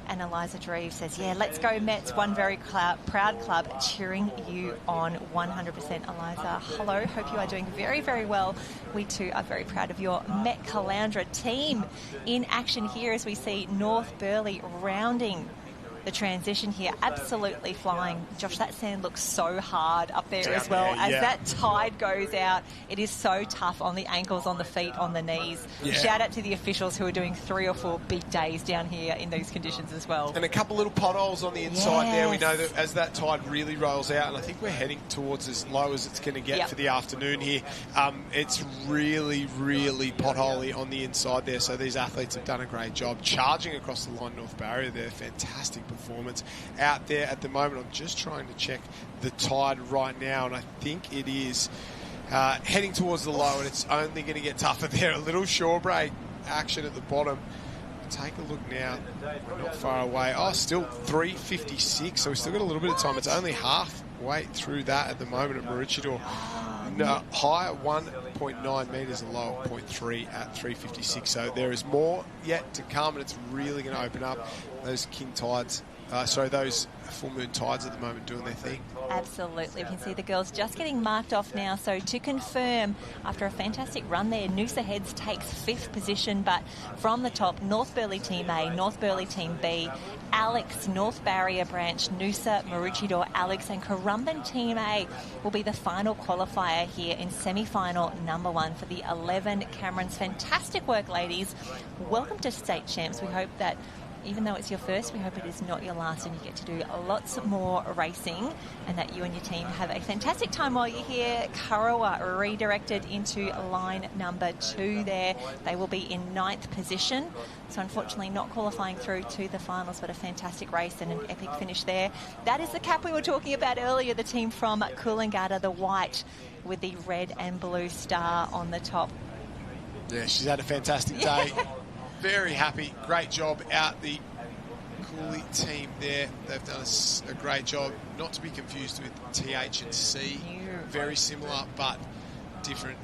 And Eliza Dreve says, yeah, let's go Mets, one very proud club cheering you on 100%. Eliza, hello, hope you are doing very, very well. We too are very proud of your Met Caloundra team in action here as we see North Burleigh rounding the transition here, absolutely flying. Josh, that sand looks so hard up there as well. As that tide goes out, it is so tough on the ankles, on the feet, on the knees. Yeah. Shout out to the officials who are doing 3 or 4 big days down here in these conditions as well. And a couple little potholes on the inside there. We know that as that tide really rolls out, and I think we're heading towards as low as it's going to get for the afternoon here, it's really, really potholey on the inside there. So these athletes have done a great job charging across the line north barrier there. Fantastic performance out there at the moment. I'm just trying to check the tide right now, and I think it is heading towards the low, and it's only going to get tougher there. A little shore break action at the bottom. Take a look now. We're not far away. Oh, still 3:56, so we've still got a little bit of time. It's only halfway through that at the moment at Maroochydore. No, high at 1.9 metres and low at 0.3 at 3:56. So there is more yet to come, and it's really going to open up. Those king tides, those full moon tides at the moment doing their thing. Absolutely. We can see the girls just getting marked off now. So to confirm, after a fantastic run there, Noosa Heads takes 5th position, but from the top, North Burleigh Team A, North Burleigh Team B, Alex, North Barrier Branch, Noosa, Maroochydore, Alex, and Currumbin Team A will be the final qualifier here in semi-final number 1 for the 11 Camerons. Fantastic work, ladies. Welcome to State Champs. We hope that even though it's your first, we hope it is not your last, and you get to do lots more racing, and that you and your team have a fantastic time while you're here. Kurrawa redirected into line number 2 there. They will be in 9th position. So unfortunately not qualifying through to the finals, but a fantastic race and an epic finish there. That is the cap we were talking about earlier, the team from Coolangatta, the white with the red and blue star on the top. Yeah, she's had a fantastic day. Very happy. Great job out the Cooley team there. They've done a great job, not to be confused with TH&C. Very similar, but different,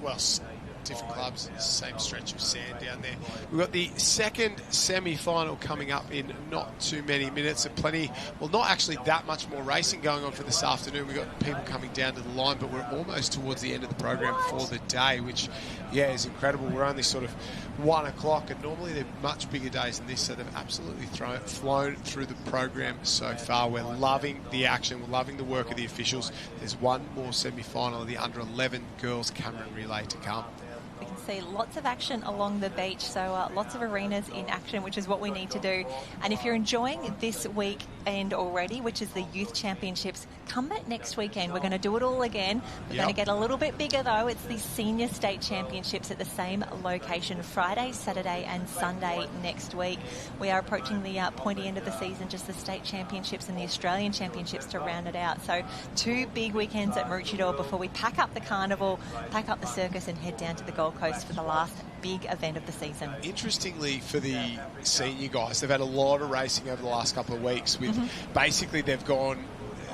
different clubs, same stretch of sand down there. We've got the second semi-final coming up in not too many minutes. Not actually that much more racing going on for this afternoon. We've got people coming down to the line, but we're almost towards the end of the program for the day, which, is incredible. We're only sort of 1 o'clock, and normally they're much bigger days than this, so they've absolutely flown through the program so far. We're loving the action. We're loving the work of the officials. There's one more semi-final of the under 11 girls Cameron relay to come. We can see lots of action along the beach, so lots of arenas in action, which is what we need to do. And if you're enjoying this week end already, which is the Youth Championships. Come back next weekend. We're going to do it all again. We're going to get a little bit bigger, though. It's the Senior State Championships at the same location, Friday, Saturday and Sunday next week. We are approaching the pointy end of the season, just the State Championships and the Australian Championships to round it out. So 2 big weekends at Maroochydore before we pack up the carnival, pack up the circus and head down to the Gold Coast for the last big event of the season. Interestingly, for the senior guys, they've had a lot of racing over the last couple of weeks. With basically, they've gone,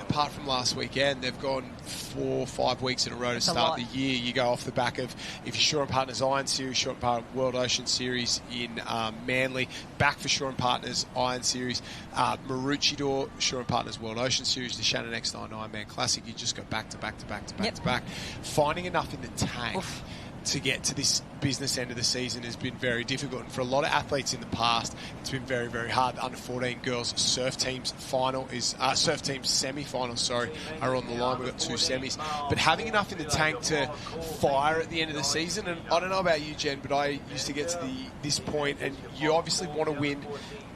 apart from last weekend, they've gone 4 or 5 weeks in a row to start the year. You go off the back of, if you're Shaw & Partners Iron Series, Shaw & Partners World Ocean Series in Manly, back for Shaw & Partners Iron Series, Maroochydore, Shaw & Partners World Ocean Series, the Shannon X9 Ironman Classic. You just go back to back to back to back to back. Finding enough in the tank to get to this business end of the season has been very difficult, and for a lot of athletes in the past, it's been very, very hard. The under 14 girls surf team's final is surf team's semi-final, are on the line. We've got 2 semis, but having enough in the tank to fire at the end of the season. And I don't know about you, Jen, but I used to get to this point, and you obviously want to win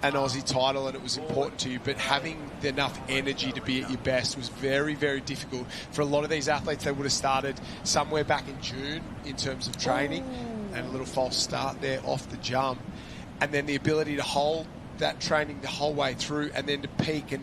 an Aussie title, and it was important to you, but having enough energy to be at your best was very, very difficult for a lot of these athletes. They would have started somewhere back in June in terms of training, and a little false start there off the jump, and then the ability to hold that training the whole way through and then to peak. And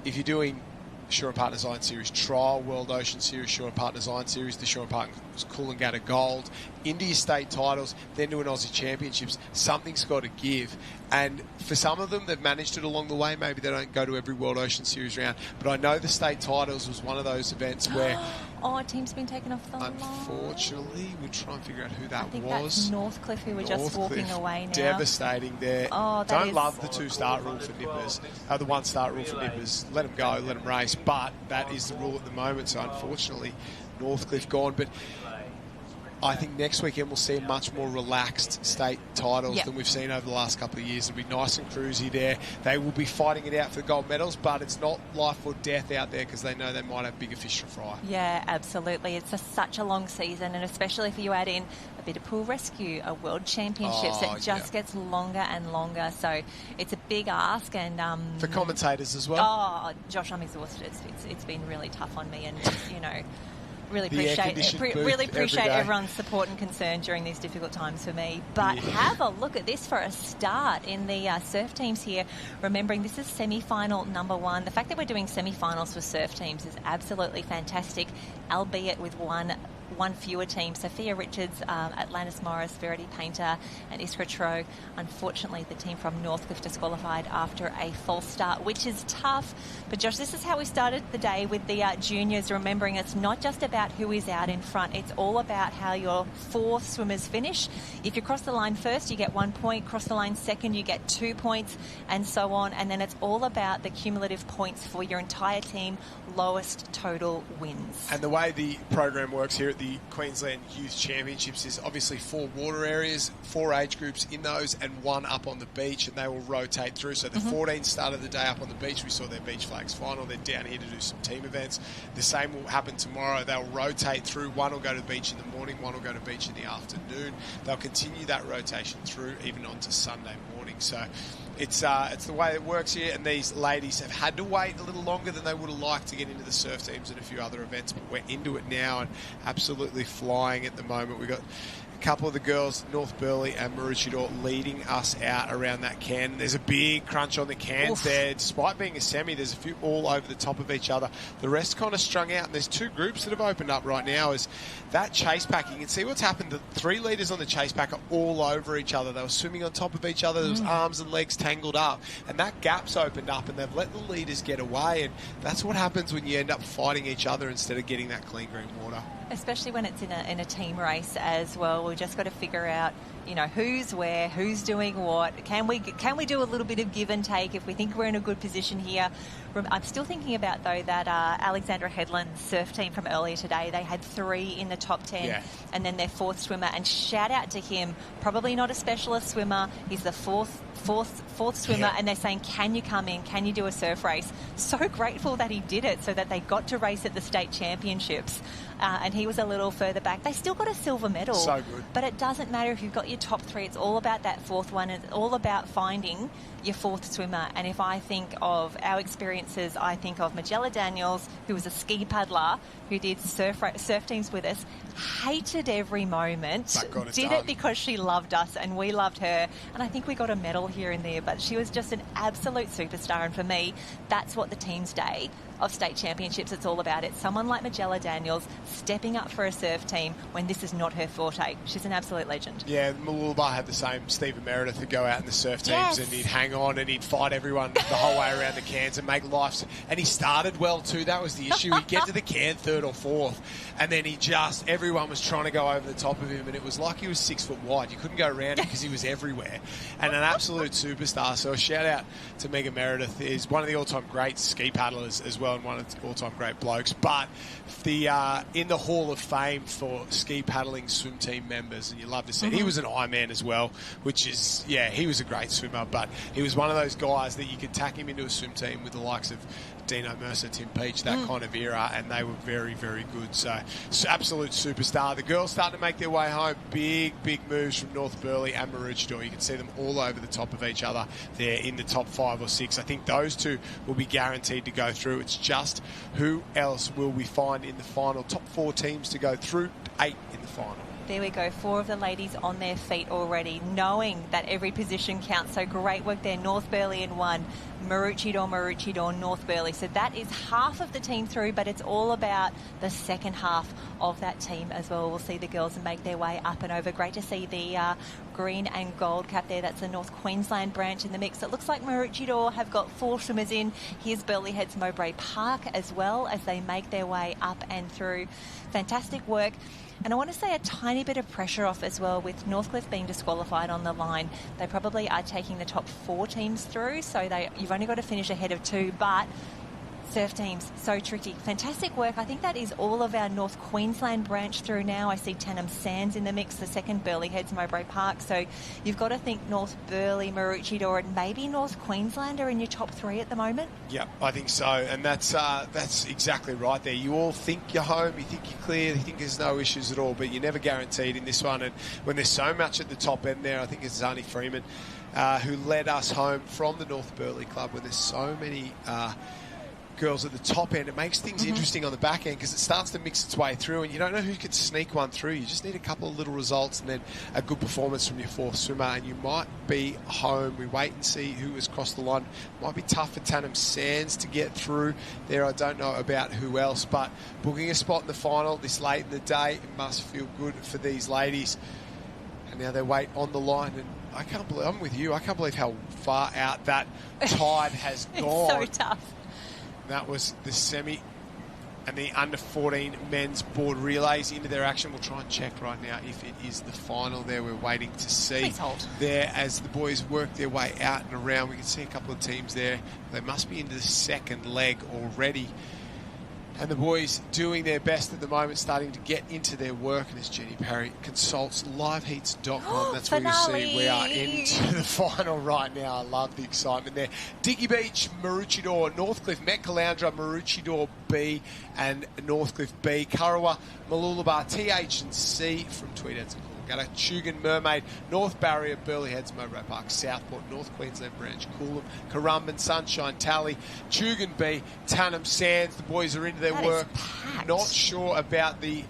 if you're doing Shaw & Partners Iron Series Trial, World Ocean Series, Shaw & Partners Iron Series, the Shaw & Partners Coolangatta Gold, into your state titles, then to an Aussie Championships, something's got to give. And for some of them, they've managed it along the way. Maybe they don't go to every World Ocean Series round, but I know the state titles was one of those events where... a team's been taken off the line. Unfortunately, we'll try and figure out who that I think was. That's Northcliffe, who were just walking away now. Devastating there. Don't love the 2-start rule for nippers. The 1-start rule for nippers. Let them go, let them race. But that is the rule at the moment. So unfortunately, Northcliffe gone. But I think next weekend we'll see much more relaxed state titles than we've seen over the last couple of years. It'll be nice and cruisy there. They will be fighting it out for the gold medals, but it's not life or death out there because they know they might have bigger fish to fry. Yeah, absolutely. It's such a long season, and especially if you add in a bit of pool rescue, a world championships, it just gets longer and longer. So it's a big ask. And for commentators as well. Oh, Josh, I'm exhausted. It's been really tough on me, and really appreciate everyone's support and concern during these difficult times for me. But have a look at this for a start in the surf teams here. Remembering this is semi-final number 1. The fact that we're doing semi-finals for surf teams is absolutely fantastic, albeit with one fewer team. Sophia Richards, Atlantis Morris, Verity Painter and Iskra Tro. Unfortunately, the team from Northcliffe disqualified after a false start, which is tough. But Josh, this is how we started the day with the juniors, remembering it's not just about who is out in front. It's all about how your 4 swimmers finish. If you cross the line first, you get 1 point. Cross the line second, you get 2 points, and so on. And then it's all about the cumulative points for your entire team. Lowest total wins. And the way the program works here at the Queensland Youth Championships is obviously 4 water areas, 4 age groups in those, and 1 up on the beach, and they will rotate through. So the 14 started the day up on the beach. We saw their beach flags final. They're down here to do some team events. The same will happen tomorrow. They'll rotate through. 1 will go to the beach in the morning, 1 will go to the beach in the afternoon. They'll continue that rotation through even on to Sunday morning. So it's the way it works here, and these ladies have had to wait a little longer than they would have liked to get into the surf teams and a few other events, but we're into it now and absolutely flying at the moment. We've got a couple of the girls, North Burleigh and Maroochydore, leading us out around that can. There's a big crunch on the cans there. Despite being a semi, there's a few all over the top of each other. The rest kind of strung out, and there's 2 groups that have opened up right now. Is that chase pack, you can see what's happened. The 3 leaders on the chase pack are all over each other. They were swimming on top of each other. There was arms and legs tangled up, and that gap's opened up, and they've let the leaders get away, and that's what happens when you end up fighting each other instead of getting that clean green water. Especially when it's in a team race as well. We've just got to figure out, who's where, who's doing what. Can we do a little bit of give and take if we think we're in a good position here? I'm still thinking about, though, that Alexandra Headland's surf team from earlier today. They had 3 in the top 10 and then their 4th swimmer. And shout out to him, probably not a specialist swimmer. He's the fourth swimmer, and they're saying, can you come in? Can you do a surf race? So grateful that he did it so that they got to race at the state championships. And he was a little further back. They still got a silver medal. So good. But it doesn't matter if you've got your top 3. It's all about that 4th one. It's all about finding your 4th swimmer. And if I think of our experiences, I think of Magella Daniels, who was a ski paddler, who did surf teams with us, hated every moment, did it because she loved us and we loved her. And I think we got a medal here and there, but she was just an absolute superstar. And for me, that's what the team's day of state championships it's all about. It's someone like Magella Daniels stepping up for a surf team when this is not her forte. She's an absolute legend. Yeah, Mooloolaba had the same. Stephen Meredith would go out in the surf teams and he'd hang on and he'd fight everyone the whole way around the cans and make life. And he started well too. That was the issue. He'd get to the can 3rd or 4th and then everyone was trying to go over the top of him and it was like he was 6 foot wide. You couldn't go around him because he was everywhere. And an absolute superstar. So a shout out to Megan Meredith. Is one of the all-time great ski paddlers as well and one of the all-time great blokes. But in the Hall of Fame for ski paddling swim team members, and you love to see it. He was an Ironman as well, which is, he was a great swimmer, but he was one of those guys that you could tack him into a swim team with the likes of Dino Mercer, Tim Peach, that kind of era, and they were very, very good. So absolute superstar. The girls starting to make their way home. Big moves from North Burleigh and Maroochydore. You can see them all over the top of each other. They're in the top 5 or 6. I think those 2 will be guaranteed to go through. It's just who else will we find in the final. Top 4 teams to go through, 8 in the final. There we go, 4 of the ladies on their feet already, knowing that every position counts. So great work there. North Burleigh in 1, Maroochydore, North Burleigh. So that is half of the team through, but it's all about the second half of that team as well. We'll see the girls make their way up and over. Great to see the green and gold cap there. That's the North Queensland branch in the mix. It looks like Maroochydore have got 4 swimmers in. Here's Burleigh Head's Mowbray Park as well as they make their way up and through. Fantastic work. And I want to say a tiny bit of pressure off as well with Northcliffe being disqualified on the line. They probably are taking the top 4 teams through, so you've only got to finish ahead of 2, but surf teams, so tricky. Fantastic work. I think that is all of our North Queensland branch through now. I see Tannum Sands in the mix, the second Burleigh Heads Mowbray Park. So you've got to think North Burleigh, Maroochydore and maybe North Queensland are in your top 3 at the moment. Yeah, I think so. And that's exactly right there. You all think you're home, you think you're clear, you think there's no issues at all, but you're never guaranteed in this one. And when there's so much at the top end there, I think it's Zani Freeman who led us home from the North Burleigh Club when there's so many girls at the top end. It makes things interesting on the back end because it starts to mix its way through and you don't know who could sneak one through. You just need a couple of little results and then a good performance from your 4th swimmer and you might be home. We wait and see who has crossed the line. Might be tough for Tannum Sands to get through there. I don't know about who else, but booking a spot in the final this late in the day, it must feel good for these ladies. And now they wait on the line and I can't believe, I'm with you, I can't believe how far out that tide has gone. It's so tough. That was the semi and the under-14 men's board relays into their action. We'll try and check right now if it is the final there. We're waiting to see. Please hold. There as the boys work their way out and around. We can see a couple of teams there. They must be into the second leg already. And the boys doing their best at the moment, starting to get into their work. And as Jenny Parry consults liveheats.com, that's where you see we are into the final right now. I love the excitement there. Dicky Beach, Maroochydore, Northcliffe, Met Caloundra, Maroochydore B and Northcliffe B. Kurrawa, Mooloolaba, TH and C from Tweedheads and Coolangatta, Tugun, Mermaid, North Barrier, Burleigh Heads, Mowbray Park, Southport, North Queensland Branch, Coolum, Currumbin, Sunshine, Tally, Tugun B, Tannum Sands. The boys are into their work. Not sure about the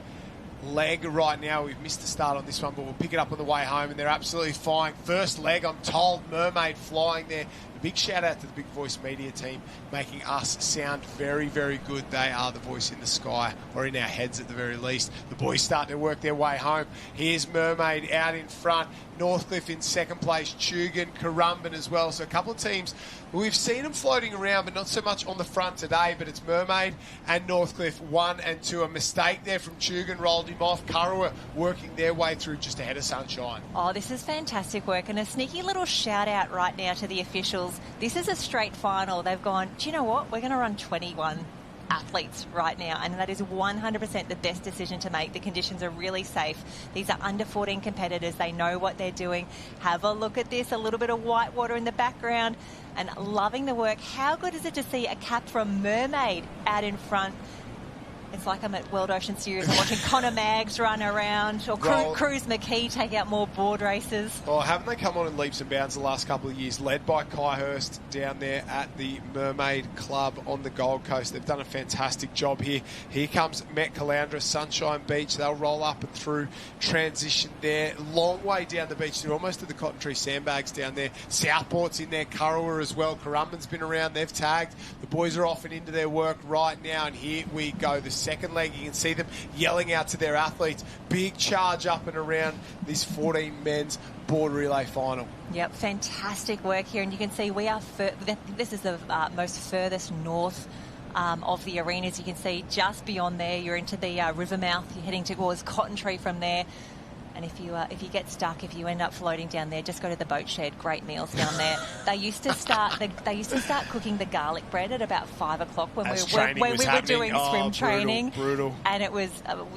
leg right now. We've missed the start on this one, but we'll pick it up on the way home, and they're absolutely flying. First leg, I'm told, Mermaid flying there. A big shout out to the Big Voice Media team, making us sound very, very good. They are the voice in the sky, or in our heads at the very least. The boys starting to work their way home. Here's Mermaid out in front. Northcliffe in second place. Tugun, Currumbin as well. So a couple of teams, we've seen them floating around, but not so much on the front today. But it's Mermaid and Northcliffe 1 and 2. A mistake there from Tugun, rolled him off. Kurrawa working their way through just ahead of Sunshine. Oh, this is fantastic work. And a sneaky little shout out right now to the officials. medals. This is a straight final. They've gone, do you know what? We're going to run 21 athletes right now, and that is 100% the best decision to make. The conditions are really safe. These are under 14 competitors. They know what they're doing. Have a look at this, a little bit of white water in the background, and loving the work. How good is it to see a cap from Mermaid out in front? It's like I'm at World Ocean Series and watching Connor Maggs run around, or Cruz McKee take out more board races. Oh, haven't they come on in leaps and bounds the last couple of years, led by Kai Hurst down there at the Mermaid Club on the Gold Coast. They've done a fantastic job here. Here comes Met Caloundra, Sunshine Beach. They'll roll up and through, transition there. Long way down the beach. They're almost at the Cotton Tree Sandbags down there. Southport's in there, Kurrawa as well. Currumbin's been around. They've tagged. The boys are off and into their work right now, and here we go. The second leg, you can see them yelling out to their athletes. Big charge up and around this 14 men's board relay final. Yep, fantastic work here, and you can see we are this is the most furthest north of the arenas. You can see just beyond there, you're into the river mouth. You're heading towards Cotton Tree from there. And if you get stuck, if you end up floating down there, just go to the boat shed. Great meals down there. They used to start cooking the garlic bread at about 5 o'clock when we were doing swim training. Brutal. And it was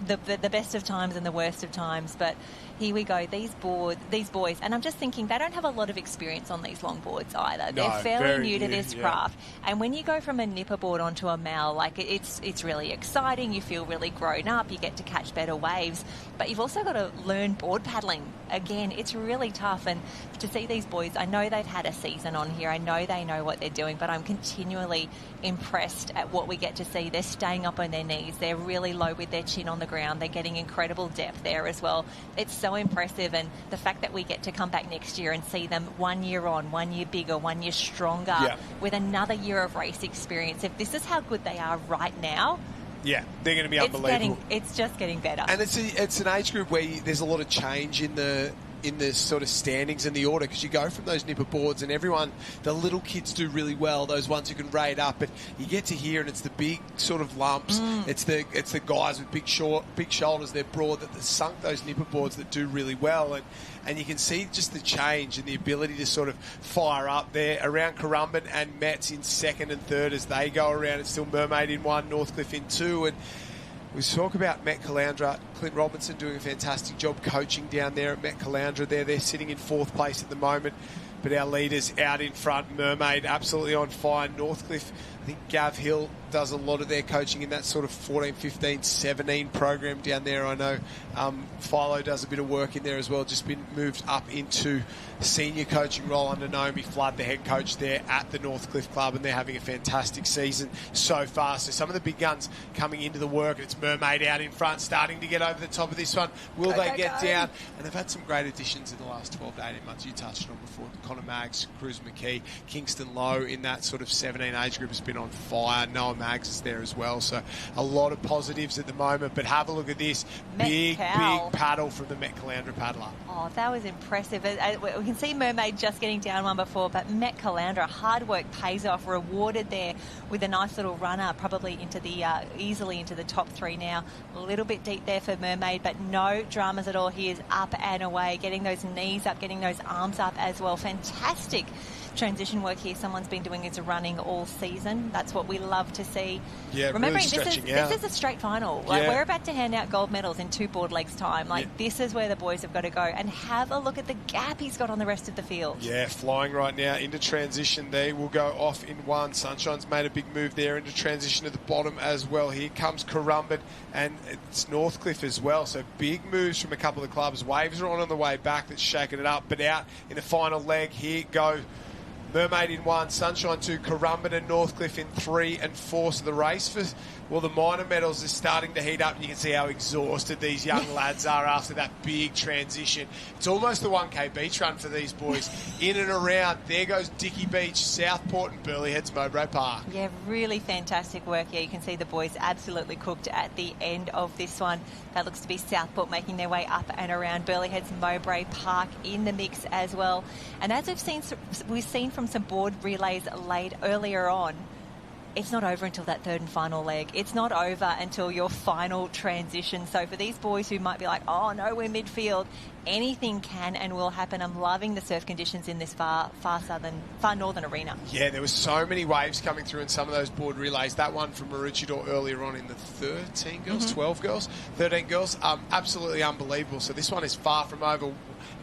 the best of times and the worst of times. But here we go. These boys, and I'm just thinking they don't have a lot of experience on these long boards either. They're fairly new to this craft. And when you go from a nipper board onto a mal, like it's really exciting. You feel really grown up. You get to catch better waves, but you've also got to learn board paddling. Again, it's really tough, and to see these boys, I know they've had a season on here. I know they know what they're doing, but I'm continually impressed at what we get to see. They're staying up on their knees. They're really low with their chin on the ground. They're getting incredible depth there as well. It's so impressive, and the fact that we get to come back next year and see them 1 year on, 1 year bigger, 1 year stronger, with another year of race experience. If this is how good they are right now, yeah, they're going to be unbelievable. It's just getting better. And it's an age group where there's a lot of change in the sort of standings in the order, because you go from those nipper boards and everyone, the little kids do really well, those ones who can rate up, but you get to here and it's the big sort of lumps, it's the guys with big shoulders, they're broad, that sunk those nipper boards that do really well, and you can see just the change and the ability to sort of fire up there around Currumbin, and Met's in second and third as they go around. It's still Mermaid in one, Northcliffe in two, and we talk about Met Caloundra. Clint Robinson doing a fantastic job coaching down there at Met Caloundra. They're sitting in fourth place at the moment, but our leaders out in front. Mermaid absolutely on fire. Northcliffe, I think Gav Hill does a lot of their coaching in that sort of 14, 15, 17 program down there. I know Philo does a bit of work in there as well, just been moved up into senior coaching role under Naomi Flood, the head coach there at the Northcliffe Club, and they're having a fantastic season so far. So some of the big guns coming into the work, and it's Mermaid out in front, starting to get over the top of this one. Will they get down? And they've had some great additions in the last 12 to 18 months. You touched on before, Connor Maggs, Cruz McKee, Kingston Lowe in that sort of 17 age group has been on fire. Noah Maggs is there as well. So a lot of positives at the moment, but have a look at this. Big paddle from the Met Caloundra paddler. Oh, that was impressive. We can see Mermaid just getting down one before, but Met Caloundra, hard work pays off, rewarded there with a nice little runner, probably into the easily into the top three now. A little bit deep there for Mermaid, but no dramas at all. He is up and away, getting those knees up, getting those arms up as well. Fantastic transition work here. Someone's been doing his running all season. That's what we love to see. Yeah, remembering really this is a straight final. Like, we're about to hand out gold medals in 2 board legs time. Like, this is where the boys have got to go, and have a look at the gap he's got on the rest of the field. Yeah, flying right now into transition. They will go off in one. Sunshine's made a big move there into transition at the bottom as well. Here comes Currumbin, and it's Northcliffe as well. So big moves from a couple of clubs. Waves are on the way back. That's shaking it up, but out in the final leg. Here go Mermaid in 1, Sunshine 2, Currumbin and Northcliffe in 3 and 4. So the race for, the minor medals is starting to heat up. You can see how exhausted these young lads are after that big transition. It's almost the 1K beach run for these boys. In and around. There goes Dicky Beach, Southport and Burleigh Heads, Mowbray Park. Yeah, really fantastic work. Yeah, you can see the boys absolutely cooked at the end of this one. That looks to be Southport making their way up and around. Burleigh Heads, Mowbray Park in the mix as well. And as we've seen from some board relays laid earlier on, it's not over until that third and final leg. It's not over until your final transition. So for these boys who might be like, oh, no, we're midfield, anything can and will happen. I'm loving the surf conditions in this far northern arena. Yeah, there were so many waves coming through in some of those board relays. That one from Maroochydore earlier on in the 13 girls, 12 girls, 13 girls, absolutely unbelievable. So this one is far from over.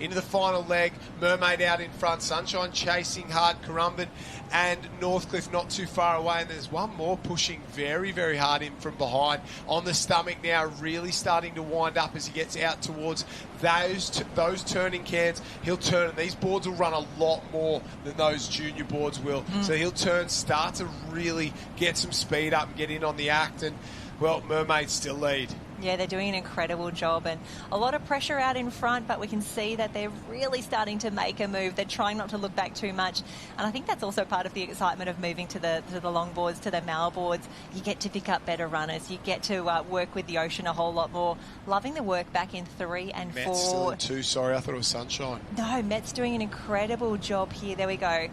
Into the final leg, Mermaid out in front, Sunshine chasing hard, Currumbin and Northcliffe not too far away, and there's one more pushing very, very hard in from behind. On the stomach now, really starting to wind up as he gets out towards those turning cans. He'll turn, and these boards will run a lot more than those junior boards will. So he'll turn, start to really get some speed up and get in on the act, and, well, Mermaids still lead. Yeah, they're doing an incredible job, and a lot of pressure out in front, but we can see that they're really starting to make a move. They're trying not to look back too much, and I think that's also part of the excitement of moving to the long boards, to the mal boards. You get to pick up better runners. You get to work with the ocean a whole lot more. Loving the work back in 3 and 4. Matt's still in 2, sorry, I thought it was Sunshine. No, Met's doing an incredible job here. There we go.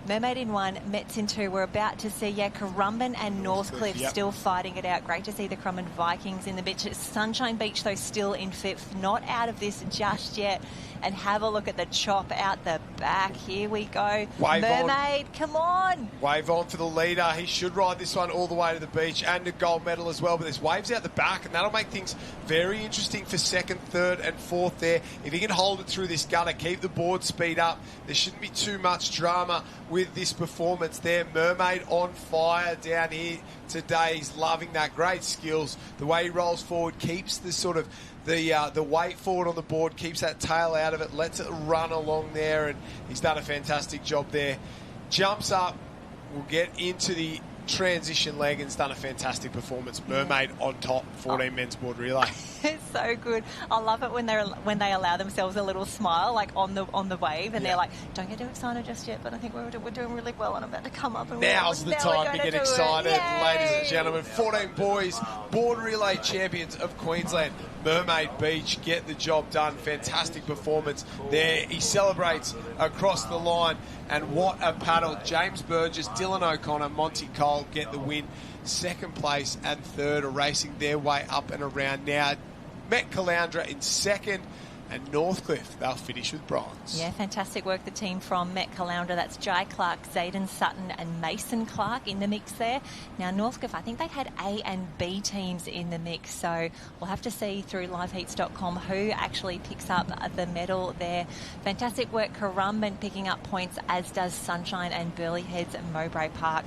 Mermaid in 1, Mets in 2. We're about to see, Currumbin and Northcliffe still fighting it out. Great to see the Currumbin Vikings in the beach. Sunshine Beach, though, still in 5th. Not out of this just yet. And have a look at the chop out the back. Here we go. Wave Mermaid, on. Come on. Wave on for the leader. He should ride this one all the way to the beach and a gold medal as well. But there's waves out the back, and that'll make things very interesting for 2nd, 3rd and 4th there. If he can hold it through this gutter, keep the board speed up, there shouldn't be too much drama with this performance there. Mermaid on fire down here today. He's loving that. Great skills. The way he rolls forward, keeps the sort of the weight forward on the board, keeps that tail out of it, lets it run along there, and he's done a fantastic job there. Jumps up, we'll get into the transition leg, and has done a fantastic performance. Mermaid on top, 14 men's board relay. It's so good. I love it when they allow themselves a little smile, like on the wave, and they're like, "Don't get too excited just yet." But I think we're doing really well, and I'm about to come up. And now's the time to get excited, Yay! ladies and gentlemen. 14 boys, board relay champions of Queensland. Mermaid Beach get the job done. Fantastic performance there. He celebrates across the line, and what a paddle. James Burgess, Dylan O'Connor, Monty Cole get the win. 2nd place and 3rd are racing their way up and around now. Met Caloundra in 2nd, and Northcliffe, they'll finish with bronze. Yeah, fantastic work, the team from Met Caloundra. That's Jai Clark, Zayden Sutton and Mason Clark in the mix there. Now, Northcliffe, I think they had A and B teams in the mix, so we'll have to see through liveheats.com who actually picks up the medal there. Fantastic work, Currumbin picking up points, as does Sunshine and Burleigh Heads at Mowbray Park.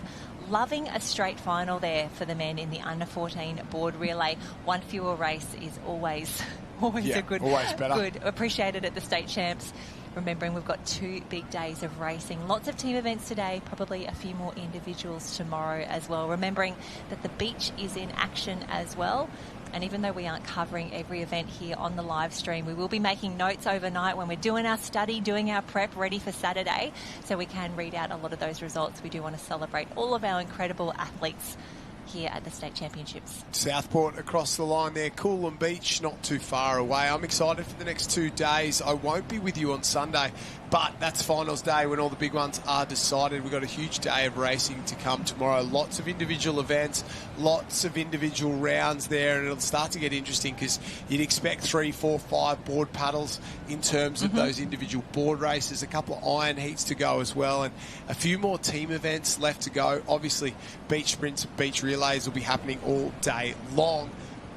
Loving a straight final there for the men in the under-14 board relay. One fewer race is always a good, always better. Good, appreciated at the state champs. Remembering we've got 2 big days of racing. Lots of team events today, probably a few more individuals tomorrow as well. Remembering that the beach is in action as well. And even though we aren't covering every event here on the live stream, we will be making notes overnight when we're doing our study, doing our prep, ready for Saturday, so we can read out a lot of those results. We do want to celebrate all of our incredible athletes here at the State Championships. Southport across the line there, Coolum Beach not too far away. I'm excited for the next 2 days. I won't be with you on Sunday, but that's finals day when all the big ones are decided. We've got a huge day of racing to come tomorrow. Lots of individual events, lots of individual rounds there, and it'll start to get interesting because you'd expect 3, 4, 5 board paddles in terms of those individual board races. A couple of iron heats to go as well, and a few more team events left to go. Obviously, beach sprints, beach relays will be happening all day long,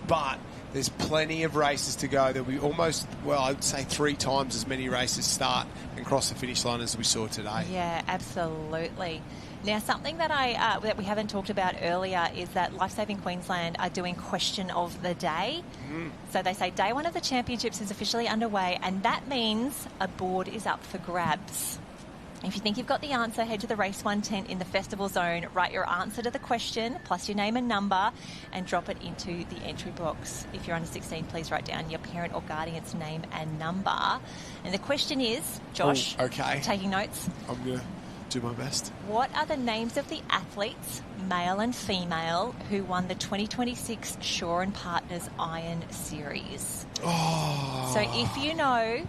but there's plenty of races to go. There'll be almost, well, I would say 3 times as many races start and cross the finish line as we saw today. Yeah, absolutely. Now, something that that we haven't talked about earlier is that Lifesaving Queensland are doing question of the day. So they say day 1 of the championships is officially underway, and that means a board is up for grabs. If you think you've got the answer, head to the Race 1 tent in the festival zone, write your answer to the question, plus your name and number, and drop it into the entry box. If you're under 16, please write down your parent or guardian's name and number. And the question is, Josh, taking notes? I'm going to do my best. What are the names of the athletes, male and female, who won the 2026 Shaw and Partners Iron Series? So if you know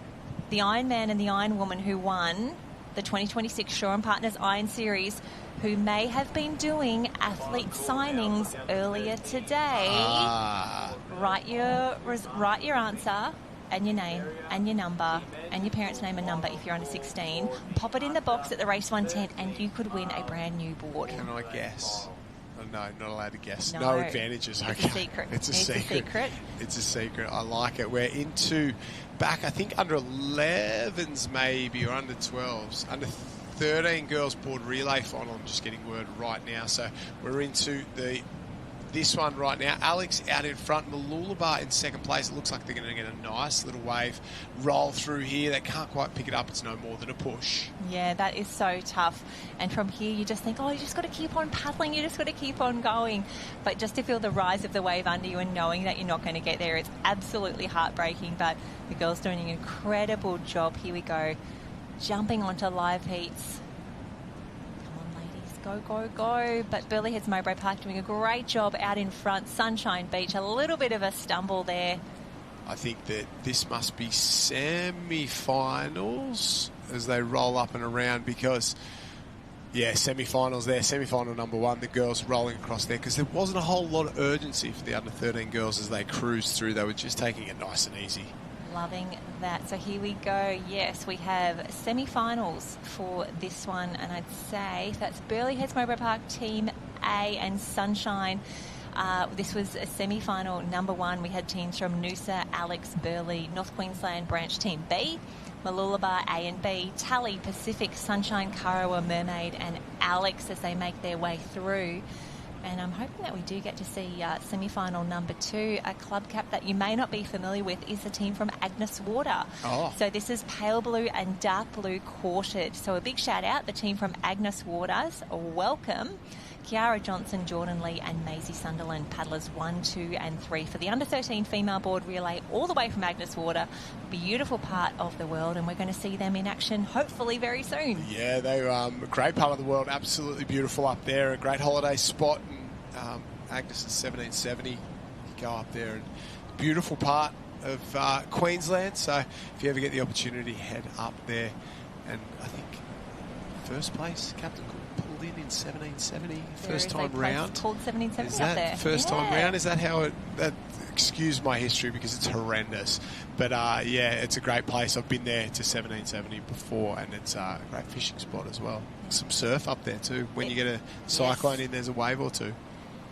the Iron Man and the Iron Woman who won the 2026 Shaw and Partners Iron Series, who may have been doing athlete signings earlier today. Write your answer and your name and your number and your parents' name and number if you're under 16. Pop it in the box at the Race 1 tent and you could win a brand new board. Can I guess? Oh, no, not allowed to guess. No. No advantages. Okay. It's a secret. It's a secret. It's a secret. I like it. We're into back, I think, under 11s maybe, or under 12s. Under 13 girls board relay final. I'm just getting word right now. So we're into this one right now. Alex out in front, Malulabar in second place. It looks like they're going to get a nice little wave roll through here. They can't quite pick it up. It's no more than a push. Yeah, that is so tough. And from here, you just think, oh, you just got to keep on paddling. You just got to keep on going. But just to feel the rise of the wave under you and knowing that you're not going to get there, it's absolutely heartbreaking. But the girls doing an incredible job. Here we go. Jumping onto live heats. Go, go, go. But Burleigh Heads Mowbray Park doing a great job out in front. Sunshine Beach, a little bit of a stumble there. I think that this must be semi-finals as they roll up and around because, yeah, semi-finals there. Semi-final number 1, the girls rolling across there because there wasn't a whole lot of urgency for the under 13 girls as they cruised through. They were just taking it nice and easy. Loving that. So here we go. Yes, we have semi-finals for this one, and I'd say that's Burleigh Heads Mowbray Park Team A and Sunshine. This was a semi-final number 1. We had teams from Noosa, Alex, Burleigh, North Queensland Branch Team B, Malulabar A and B, Tally, Pacific, Sunshine, Kurrawa, Mermaid, and Alex as they make their way through. And I'm hoping that we do get to see semi-final number 2. A club cap that you may not be familiar with is the team from Agnes Water. Oh. So this is pale blue and dark blue quartered. So a big shout out, the team from Agnes Waters. Welcome. Kiara Johnson, Jordan Lee and Maisie Sunderland, paddlers 1, 2 and 3 for the under-13 female board relay all the way from Agnes Water. Beautiful part of the world, and we're going to see them in action hopefully very soon. Yeah, they're a great part of the world, absolutely beautiful up there, a great holiday spot. And Agnes is 1770. You go up there, and beautiful part of Queensland. So if you ever get the opportunity, head up there. And I think first place, Captain Cook pulled in 1770, first time round. Called 1770 is that up there. First time round? Is that how it? Excuse my history because it's horrendous. But yeah, it's a great place. I've been there to 1770 before, and it's a great fishing spot as well. Some surf up there too. When you get a cyclone in, there's a wave or two.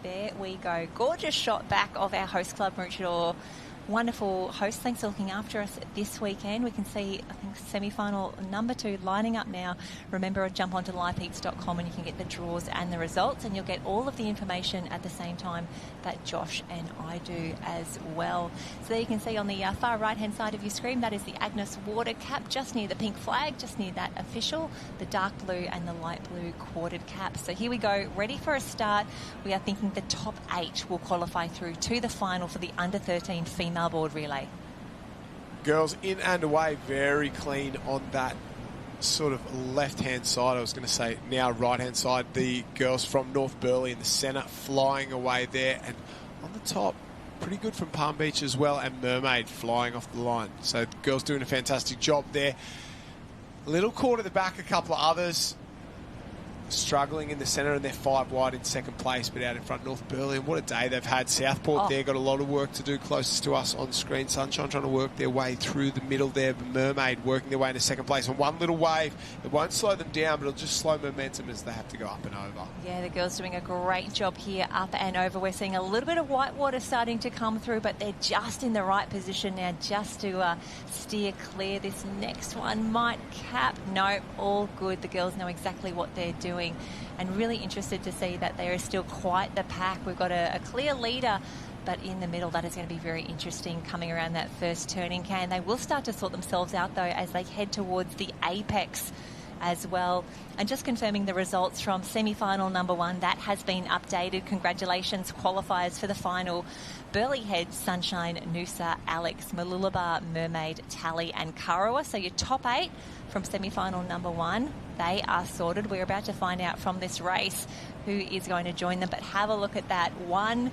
There we go. Gorgeous shot back of our host club, Maroochydore. Wonderful host. Thanks for looking after us this weekend. We can see, I think, semi-final number 2 lining up now. Remember, jump onto liveheats.com and you can get the draws and the results, and you'll get all of the information at the same time that Josh and I do as well. So there you can see on the far right-hand side of your screen, that is the Agnes Water cap just near the pink flag, just near that official, the dark blue and the light blue quartered cap. So here we go, ready for a start. We are thinking the top 8 will qualify through to the final for the under-13 female board relay. Girls in and away, very clean on that sort of left-hand side. I was going to say now right-hand side. The girls from North Burleigh in the centre flying away there. And on the top, pretty good from Palm Beach as well. And Mermaid flying off the line. So the girls doing a fantastic job there. A little caught at the back, a couple of others struggling in the centre, and they're 5 wide in second place, but out in front North Burleigh. And what a day they've had. Southport there got a lot of work to do closest to us on screen. Sunshine trying to work their way through the middle there. Mermaid working their way into second place. And one little wave, it won't slow them down, but it'll just slow momentum as they have to go up and over. Yeah, the girls doing a great job here, up and over. We're seeing a little bit of white water starting to come through, but they're just in the right position now just to steer clear. This next one might cap. No, all good. The girls know exactly what they're doing. And really interested to see that there is still quite the pack. We've got a clear leader, but in the middle, that is going to be very interesting coming around that first turning can. They will start to sort themselves out, though, as they head towards the apex as well. And just confirming the results from semi-final number 1, that has been updated. Congratulations, qualifiers for the final. Burleigh Heads, Sunshine, Noosa, Alex, Malulabar, Mermaid, Tally and Kurrawa. So your top 8 from semi-final number 1, they are sorted. We're about to find out from this race who is going to join them. But have a look at that. 1,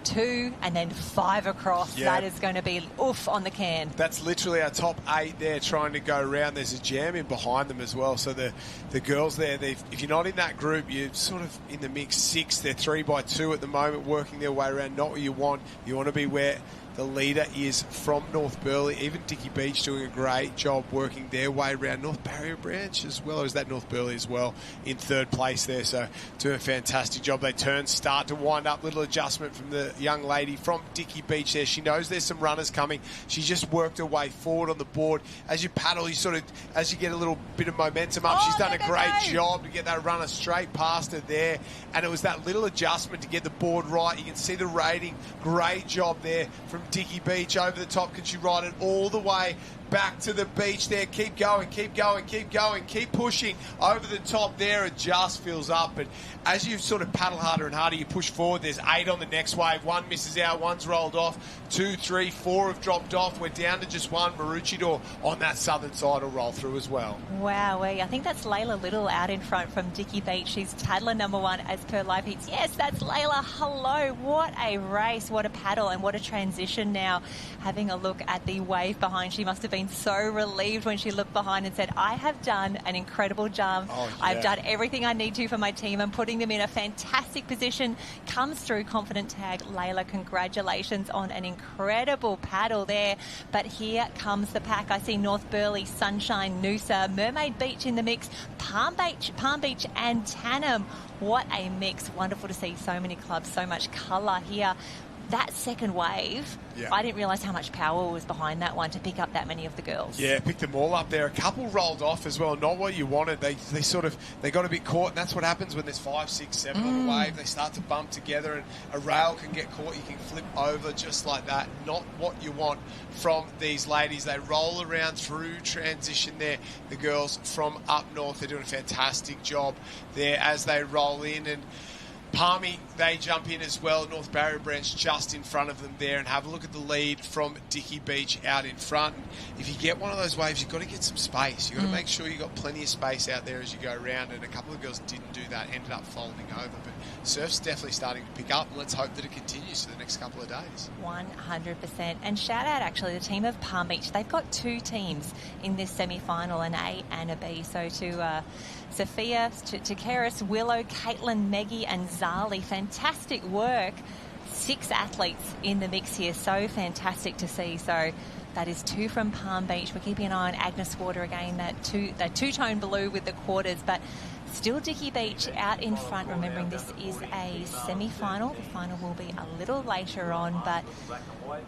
2, and then 5 across. Yeah. That is going to be oof on the can. That's literally our top 8 there trying to go around. There's a jam in behind them as well. So the girls there, if you're not in that group, you're sort of in the mix 6. They're 3x2 at the moment, working their way around. Not what you want. You want to be where the leader is from North Burleigh. Even Dicky Beach doing a great job working their way around. North Barrier Branch as well, or is that North Burleigh as well, in 3rd place there. So doing a fantastic job. They start to wind up. Little adjustment from the young lady from Dicky Beach there. She knows there's some runners coming. She just worked her way forward on the board. As you paddle, as you get a little bit of momentum up, she's done a great job to get that runner straight past her there. And it was that little adjustment to get the board right. You can see the rating. Great job there from Dicky Beach over the top. Can she ride it all the way back to the beach there? Keep going, keep going, keep going, keep pushing over the top there. It just fills up. But as you sort of paddle harder and harder, you push forward. There's 8 on the next wave. 1 misses out, 1's rolled off. 2, 3, 4 have dropped off. We're down to just 1. Maroochydore on that southern side will roll through as well. Wow, I think that's Layla Little out in front from Dicky Beach. She's paddler number 1 as per Live Heats. Yes, that's Layla. Hello. What a race, what a paddle, and what a transition now. Having a look at the wave behind, she must have been so relieved when she looked behind and said, I have done an incredible job. I've done everything I need to for my team. I'm putting them in a fantastic position. Comes through confident tag. Layla, congratulations on an incredible paddle there. But here comes the pack. I see North Burleigh, Sunshine, Noosa, Mermaid Beach in the mix, Palm Beach and Tannum. What a mix. Wonderful to see so many clubs, so much colour here. That second wave, I didn't realise how much power was behind that one to pick up that many of the girls. Yeah, picked them all up there. A couple rolled off as well. Not what you wanted. They got a bit caught, and that's what happens when there's 5, 6, 7 on the wave. They start to bump together, and a rail can get caught. You can flip over just like that. Not what you want from these ladies. They roll around through transition there. The girls from up north, they're doing a fantastic job there as they roll in. And Palmy, they jump in as well. North Barrier Branch just in front of them there, and have a look at the lead from Dicky Beach out in front. And if you get one of those waves, you've got to get some space. You've got to make sure you've got plenty of space out there as you go around, and a couple of girls didn't do that, ended up folding over. But surf's definitely starting to pick up, and let's hope that it continues for the next couple of days. 100%. And shout out actually the team of Palm Beach. They've got 2 teams in this semi-final, an A and a B. So to Sophia, to Keris, Willow, Caitlin, Meggie and Zali, fantastic work. 6 athletes in the mix here, so fantastic to see. So that is 2 from Palm Beach. We're keeping an eye on Agnes Water again, that two-tone blue with the quarters, but still Dicky Beach out in front. Remembering this is a semi-final. The final will be a little later on, but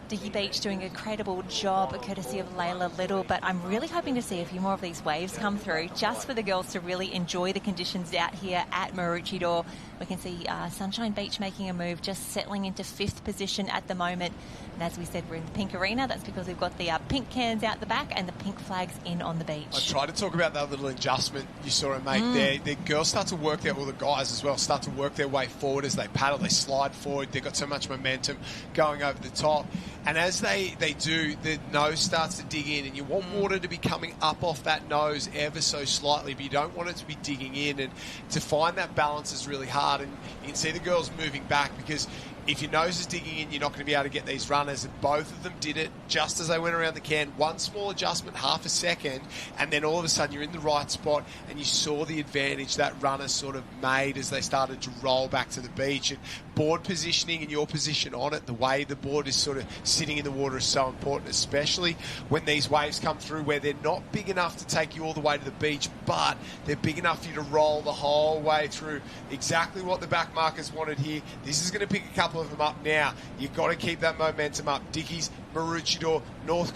Dicky Beach doing a credible job courtesy of Layla Little. But I'm really hoping to see a few more of these waves come through just for the girls to really enjoy the conditions out here at Maroochydore. We can see Sunshine Beach making a move, just settling into 5th position at the moment. And as we said, we're in the pink arena. That's because we've got the pink cans out the back and the pink flags in on the beach. I tried to talk about that little adjustment you saw her make there. The girls start to work the guys as well, start to work their way forward as they paddle. They slide forward. They've got so much momentum going over the top. And as they do, the nose starts to dig in, and you want water to be coming up off that nose ever so slightly, but you don't want it to be digging in. And to find that balance is really hard. And you can see the girls moving back, because if your nose is digging in, you're not going to be able to get these runners. And both of them did it just as they went around the can. One small adjustment, half a second, and then all of a sudden you're in the right spot, and you saw the advantage that runners sort of made as they started to roll back to the beach. And board positioning and your position on it, the way the board is sort of sitting in the water is so important, especially when these waves come through where they're not big enough to take you all the way to the beach, but they're big enough for you to roll the whole way through. Exactly what the back markers wanted here. This is going to pick a couple of them up now. You've got to keep that momentum up. Dickies, Maroochydore, North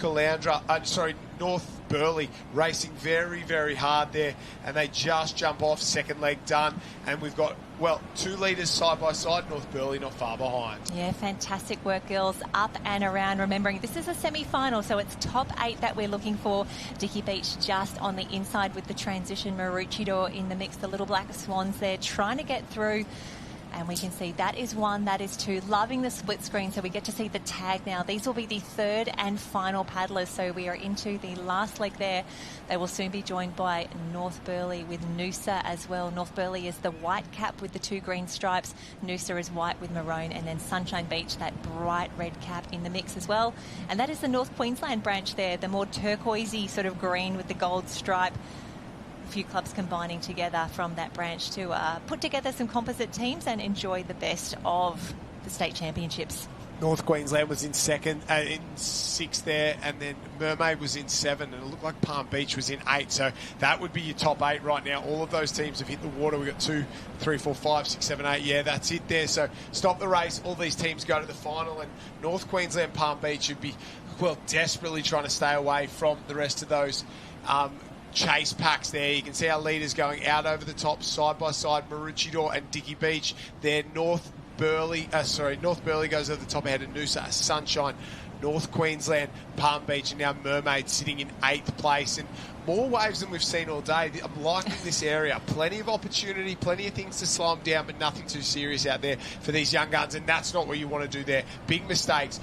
Burleigh racing very, very hard there, and they just jump off. Second leg done, and we've got, 2 leaders side by side. North Burleigh not far behind. Yeah, fantastic work, girls, up and around. Remembering this is a semi-final, so it's top 8 that we're looking for. Dicky Beach just on the inside with the transition. Maroochydore in the mix. The little black swans there trying to get through. And we can see that is 1, that is 2. Loving the split screen, so we get to see the tag now. These will be the third and final paddlers, so we are into the last leg there. They will soon be joined by North Burleigh with Noosa as well. North Burleigh is the white cap with the 2 green stripes. Noosa is white with maroon, and then Sunshine Beach, that bright red cap in the mix as well. And that is the North Queensland branch there, the more turquoisey sort of green with the gold stripe. Few clubs combining together from that branch to put together some composite teams and enjoy the best of the state championships. North Queensland was in 6th there, and then Mermaid was in 7, and it looked like Palm Beach was in 8. So that would be your top 8 right now. All of those teams have hit the water. We've got 2, 3, 4, 5, 6, 7, 8. Yeah, that's it there. So stop the race. All these teams go to the final, and North Queensland, Palm Beach should be, well, desperately trying to stay away from the rest of those chase packs there. You can see our leaders going out over the top, side by side, Maroochydore and Dicky Beach. There, North Burleigh goes over the top ahead of Noosa, Sunshine, North Queensland, Palm Beach, and now Mermaid sitting in 8th place. And more waves than we've seen all day. I'm liking this area. Plenty of opportunity, plenty of things to slow them down, but nothing too serious out there for these young guns, and that's not what you want to do there. Big mistakes.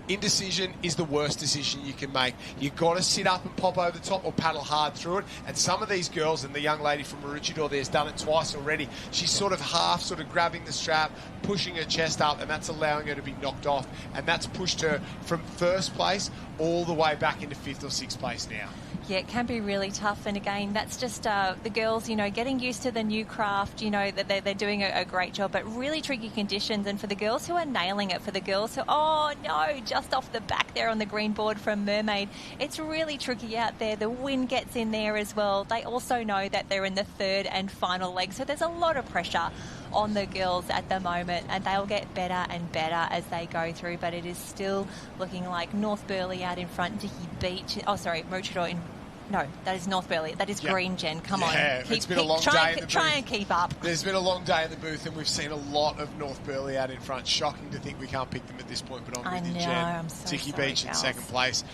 Indecision is the worst decision you can make. You've got to sit up and pop over the top or paddle hard through it. And some of these girls, and the young lady from Maroochydore there has done it twice already. She's sort of grabbing the strap, pushing her chest up, and that's allowing her to be knocked off. And that's pushed her from 1st place all the way back into 5th or 6th place now. Yeah, it can be really tough. And again, that's just the girls, getting used to the new craft, that they're doing a great job, but really tricky conditions. And for the girls who are nailing it, for the girls who, just off the back there on the green board from Mermaid, it's really tricky out there. The wind gets in there as well. They also know that they're in the 3rd and final leg. So there's a lot of pressure on the girls at the moment, and they'll get better and better as they go through. But it is still looking like North Burleigh out in front, Dicky Beach. Maroochydore in. No, that is North Burleigh. That is Green Gen. Come on. It's been a long day in the booth. Try and keep up. There's been a long day in the booth, and we've seen a lot of North Burleigh out in front. Shocking to think we can't pick them at this point, but I'm with you, Jen. I'm so Dicky sorry, Beach in girls. 2nd place.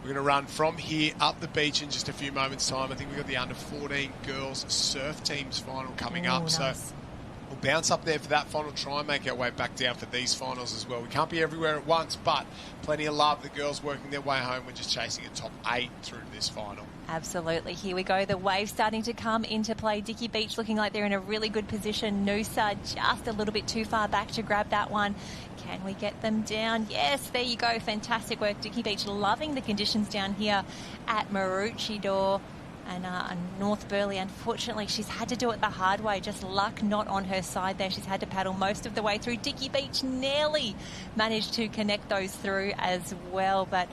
We're going to run from here up the beach in just a few moments' time. I think we've got the under-14 girls surf teams final coming up. Nice. So we'll bounce up there for that final, try and make our way back down for these finals as well. We can't be everywhere at once, but plenty of love. The girls working their way home. We're just chasing a top 8 through this final. Absolutely. Here we go. The waves starting to come into play. Dicky Beach looking like they're in a really good position. Noosa just a little bit too far back to grab that one. Can we get them down? Yes, there you go. Fantastic work. Dicky Beach loving the conditions down here at Maroochydore. And North Burleigh, unfortunately, she's had to do it the hard way. Just luck not on her side there. She's had to paddle most of the way through. Dicky Beach nearly managed to connect those through as well. But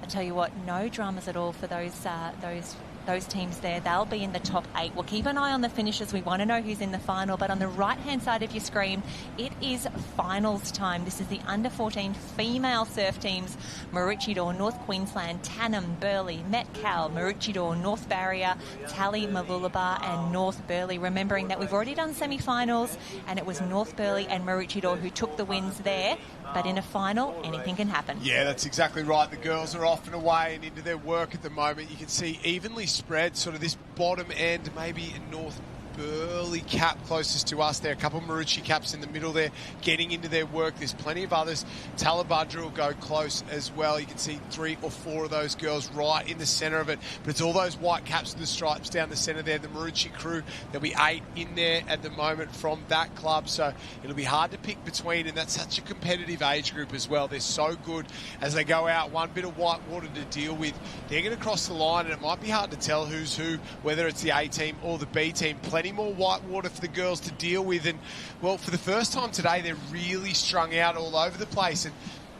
I tell you what, no dramas at all for those teams there. They'll be in the top 8. We'll keep an eye on the finishes. We want to know who's in the final. But on the right-hand side of your screen, it is finals time. This is the under-14 female surf teams. Maroochydore, North Queensland, Tannum, Burleigh, Metcalfe, Maroochydore, North Barrier, Tally, Mooloolaba and North Burleigh. Remembering that we've already done semi-finals and it was North Burleigh and Maroochydore who took the wins there. But in a final, anything can happen. Yeah, that's exactly right. The girls are off and away and into their work at the moment. You can see evenly spread, sort of this bottom end, maybe North Burleigh cap closest to us there. A couple of Maroochydore caps in the middle there, getting into their work. There's plenty of others. Talabudra will go close as well. You can see 3 or 4 of those girls right in the centre of it. But it's all those white caps with the stripes down the centre there. The Maroochydore crew, there'll be 8 in there at the moment from that club. So it'll be hard to pick between, and that's such a competitive age group as well. They're so good as they go out. One bit of white water to deal with. They're going to cross the line, and it might be hard to tell who's who, whether it's the A team or the B team. Plenty more white water for the girls to deal with, and well, for the first time today they're really strung out all over the place, and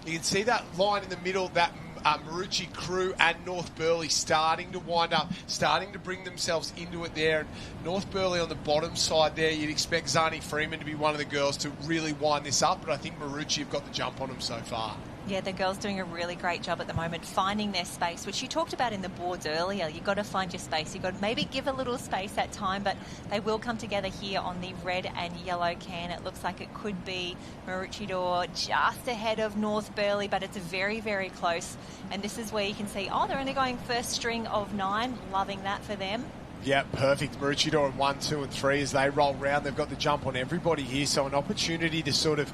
you can see that line in the middle, that Maroochydore crew and North Burleigh starting to wind up, starting to bring themselves into it there. And North Burleigh on the bottom side there, you'd expect Zani Freeman to be one of the girls to really wind this up, but I think Maroochydore have got the jump on them so far. Yeah, the girls doing a really great job at the moment, finding their space, which you talked about in the boards earlier. You've got to find your space. You've got to maybe give a little space at time, but they will come together here on the red and yellow can. It looks like it could be Maroochydore just ahead of North Burleigh, but it's very, very close. And this is where you can see, they're only going first string of 9. Loving that for them. Yeah, perfect. Maroochydore in 1, 2 and 3 as they roll round. They've got the jump on everybody here, so an opportunity to sort of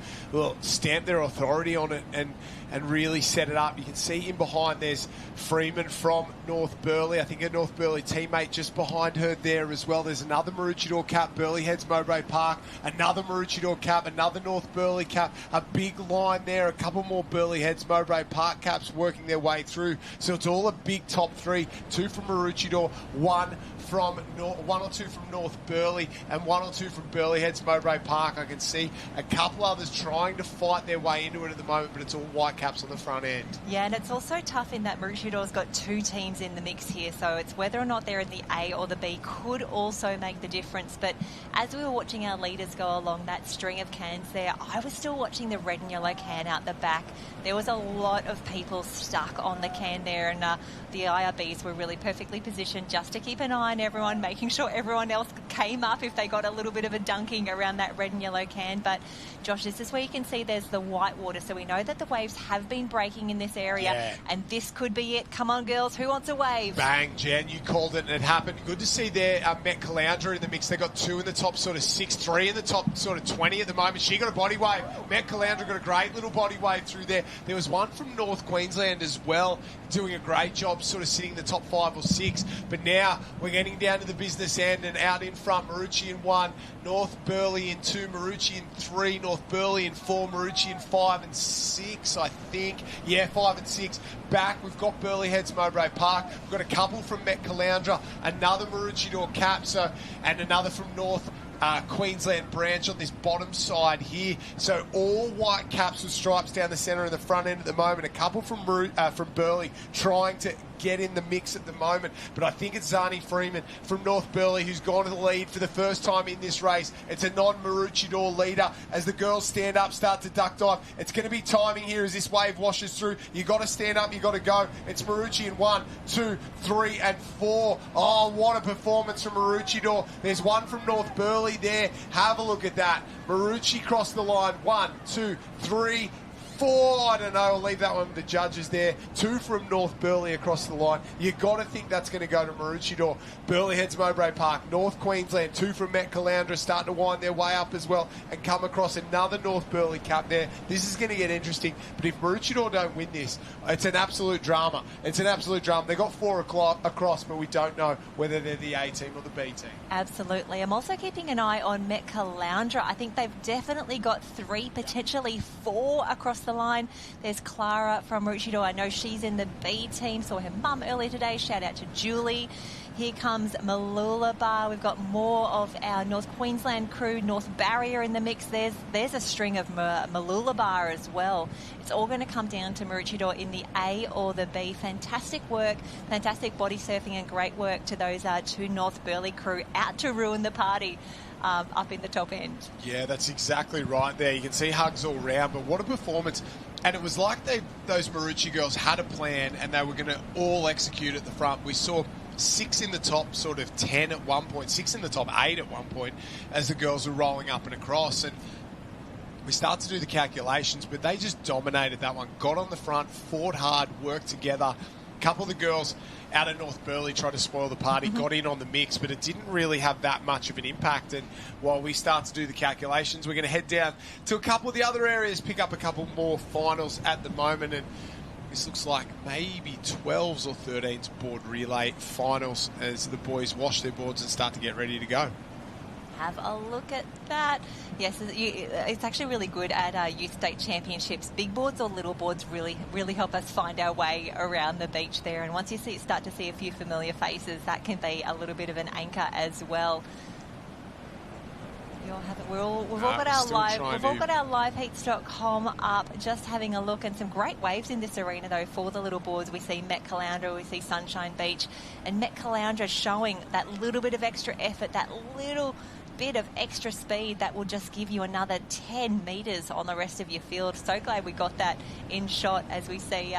stamp their authority on it and really set it up. You can see in behind there's Freeman from North Burleigh. I think a North Burleigh teammate just behind her there as well. There's another Maroochydore cap. Burleigh heads Mowbray Park. Another Maroochydore cap. Another North Burleigh cap. A big line there. A couple more Burleigh heads Mowbray Park caps working their way through. So it's all a big top 3. 2 from Maroochydore, 1 or 2 from North Burleigh, and 1 or 2 from Burleigh heads Mowbray Park. I can see a couple others trying to fight their way into it at the moment, but it's all white caps on the front end. Yeah, and it's also tough in that Maroochidore's got 2 teams in the mix here, so it's whether or not they're in the A or the B could also make the difference. But as we were watching our leaders go along that string of cans there, I was still watching the red and yellow can out the back. There was a lot of people stuck on the can there, and the IRBs were really perfectly positioned just to keep an eye on everyone, making sure everyone else came up if they got a little bit of a dunking around that red and yellow can. But Josh, this is where you can see there's the white water, so we know that the waves have been breaking in this area, and this could be it. Come on, girls, who wants a wave? Bang, Jen, you called it and it happened. Good to see there Met Caloundra in the mix. They got 2 in the top sort of 6, 3 in the top sort of 20 at the moment. She got a body wave. Met Caloundra got a great little body wave through there. There was one from North Queensland as well, doing a great job sort of sitting in the top 5 or 6. But now we're getting down to the business end, and out in front, Maroochy in 1, North Burleigh in 2, Maroochy in 3, North Burleigh in 4, Maroochy in 5 and 6, I think. Yeah, 5 and 6. Back, we've got Burleigh heads Mowbray Park. We've got a couple from Met Caloundra, another Maroochydore cap, and another from North Queensland branch on this bottom side here. So all white caps with stripes down the centre and the front end at the moment. A couple from Burleigh trying to get in the mix at the moment, but I think it's Zani Freeman from North Burleigh who's gone to the lead for the first time in this race. It's a non-Maroochydore leader as the girls stand up, start to duck dive. It's going to be timing here as this wave washes through. You got to stand up, you got to go. It's Maroochy in 1, 2, 3 and 4. Oh, what a performance from Maroochydore. There's one from North Burleigh there. Have a look at that. Maroochy crossed the line. 1, 2, 3, 4, I don't know, I'll leave that one with the judges there. 2 from North Burleigh across the line. You got to think that's going to go to Maroochydore. Burleigh heads Mowbray Park. North Queensland, 2 from Met Caloundra, starting to wind their way up as well and come across another North Burleigh cap there. This is going to get interesting, but if Maroochydore don't win this, it's an absolute drama. It's an absolute drama. They got 4 across, but we don't know whether they're the A team or the B team. Absolutely. I'm also keeping an eye on Met Caloundra. I think they've definitely got 3, potentially 4 across the line. There's Clara from Maroochydore. I know she's in the B team. Saw her mum earlier today. Shout out to Julie. Here comes Mooloolaba. We've got more of our North Queensland crew, North Barrier in the mix. There's a string of Mooloolaba as well. It's all going to come down to Maroochydore in the A or the B. Fantastic work, fantastic body surfing, and great work to those 2 North Burleigh crew out to ruin the party. Up in the top end. Yeah, that's exactly right there. You can see hugs all round, but what a performance. And it was like those Maroochy girls had a plan and they were going to all execute at the front. We saw 6 in the top sort of 10 at one point, 6 in the top 8 at one point as the girls were rolling up and across. And we start to do the calculations, but they just dominated that one, got on the front, fought hard, worked together. A couple of the girls out of North Burleigh tried to spoil the party, got in on the mix, but it didn't really have that much of an impact. And while we start to do the calculations, we're going to head down to a couple of the other areas, pick up a couple more finals at the moment. And this looks like maybe 12s or 13s board relay finals as the boys wash their boards and start to get ready to go. Have a look at that. Yes, it's actually really good at youth state championships. Big boards or little boards really help us find our way around the beach there. And once you start to see a few familiar faces, that can be a little bit of an anchor as well. We've all got our liveheats.com up, just having a look, and some great waves in this arena though for the little boards. We see Met Caloundra, we see Sunshine Beach, and Met Caloundra showing that little bit of extra effort, that little bit of extra speed that will just give you another 10 metres on the rest of your field. So glad we got that in shot as we see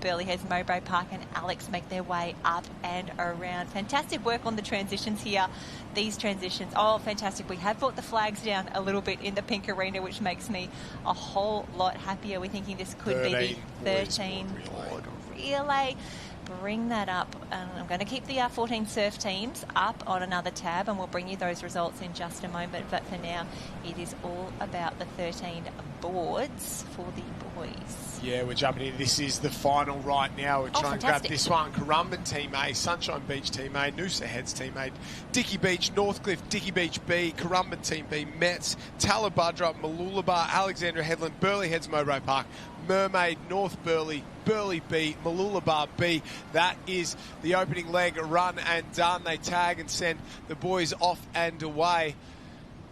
Burleigh Heads, Mowbray Park and Alex make their way up and around. Fantastic work on the transitions here. These transitions, oh, fantastic. We have brought the flags down a little bit in the pink arena, which makes me a whole lot happier. We're thinking this could be the 13 board relay. bring that up. I'm going to keep the 14 surf teams up on another tab, and we'll bring you those results in just a moment. But for now, it is all about the 13 boards for the boys. Yeah, we're jumping in. This is the final right now. We're trying to grab this one. Currumbin Team A, Sunshine Beach Team A, Noosa Heads Team A, Dicky Beach, Northcliffe, Dicky Beach B, Currumbin Team B, Mets, Talabudra, Mooloolaba, Alexandra Headland, Burleigh Heads Mowbray Park, Mermaid, North Burleigh, Burleigh B, Mooloolaba B. That is the opening leg run and done. They tag and send the boys off and away.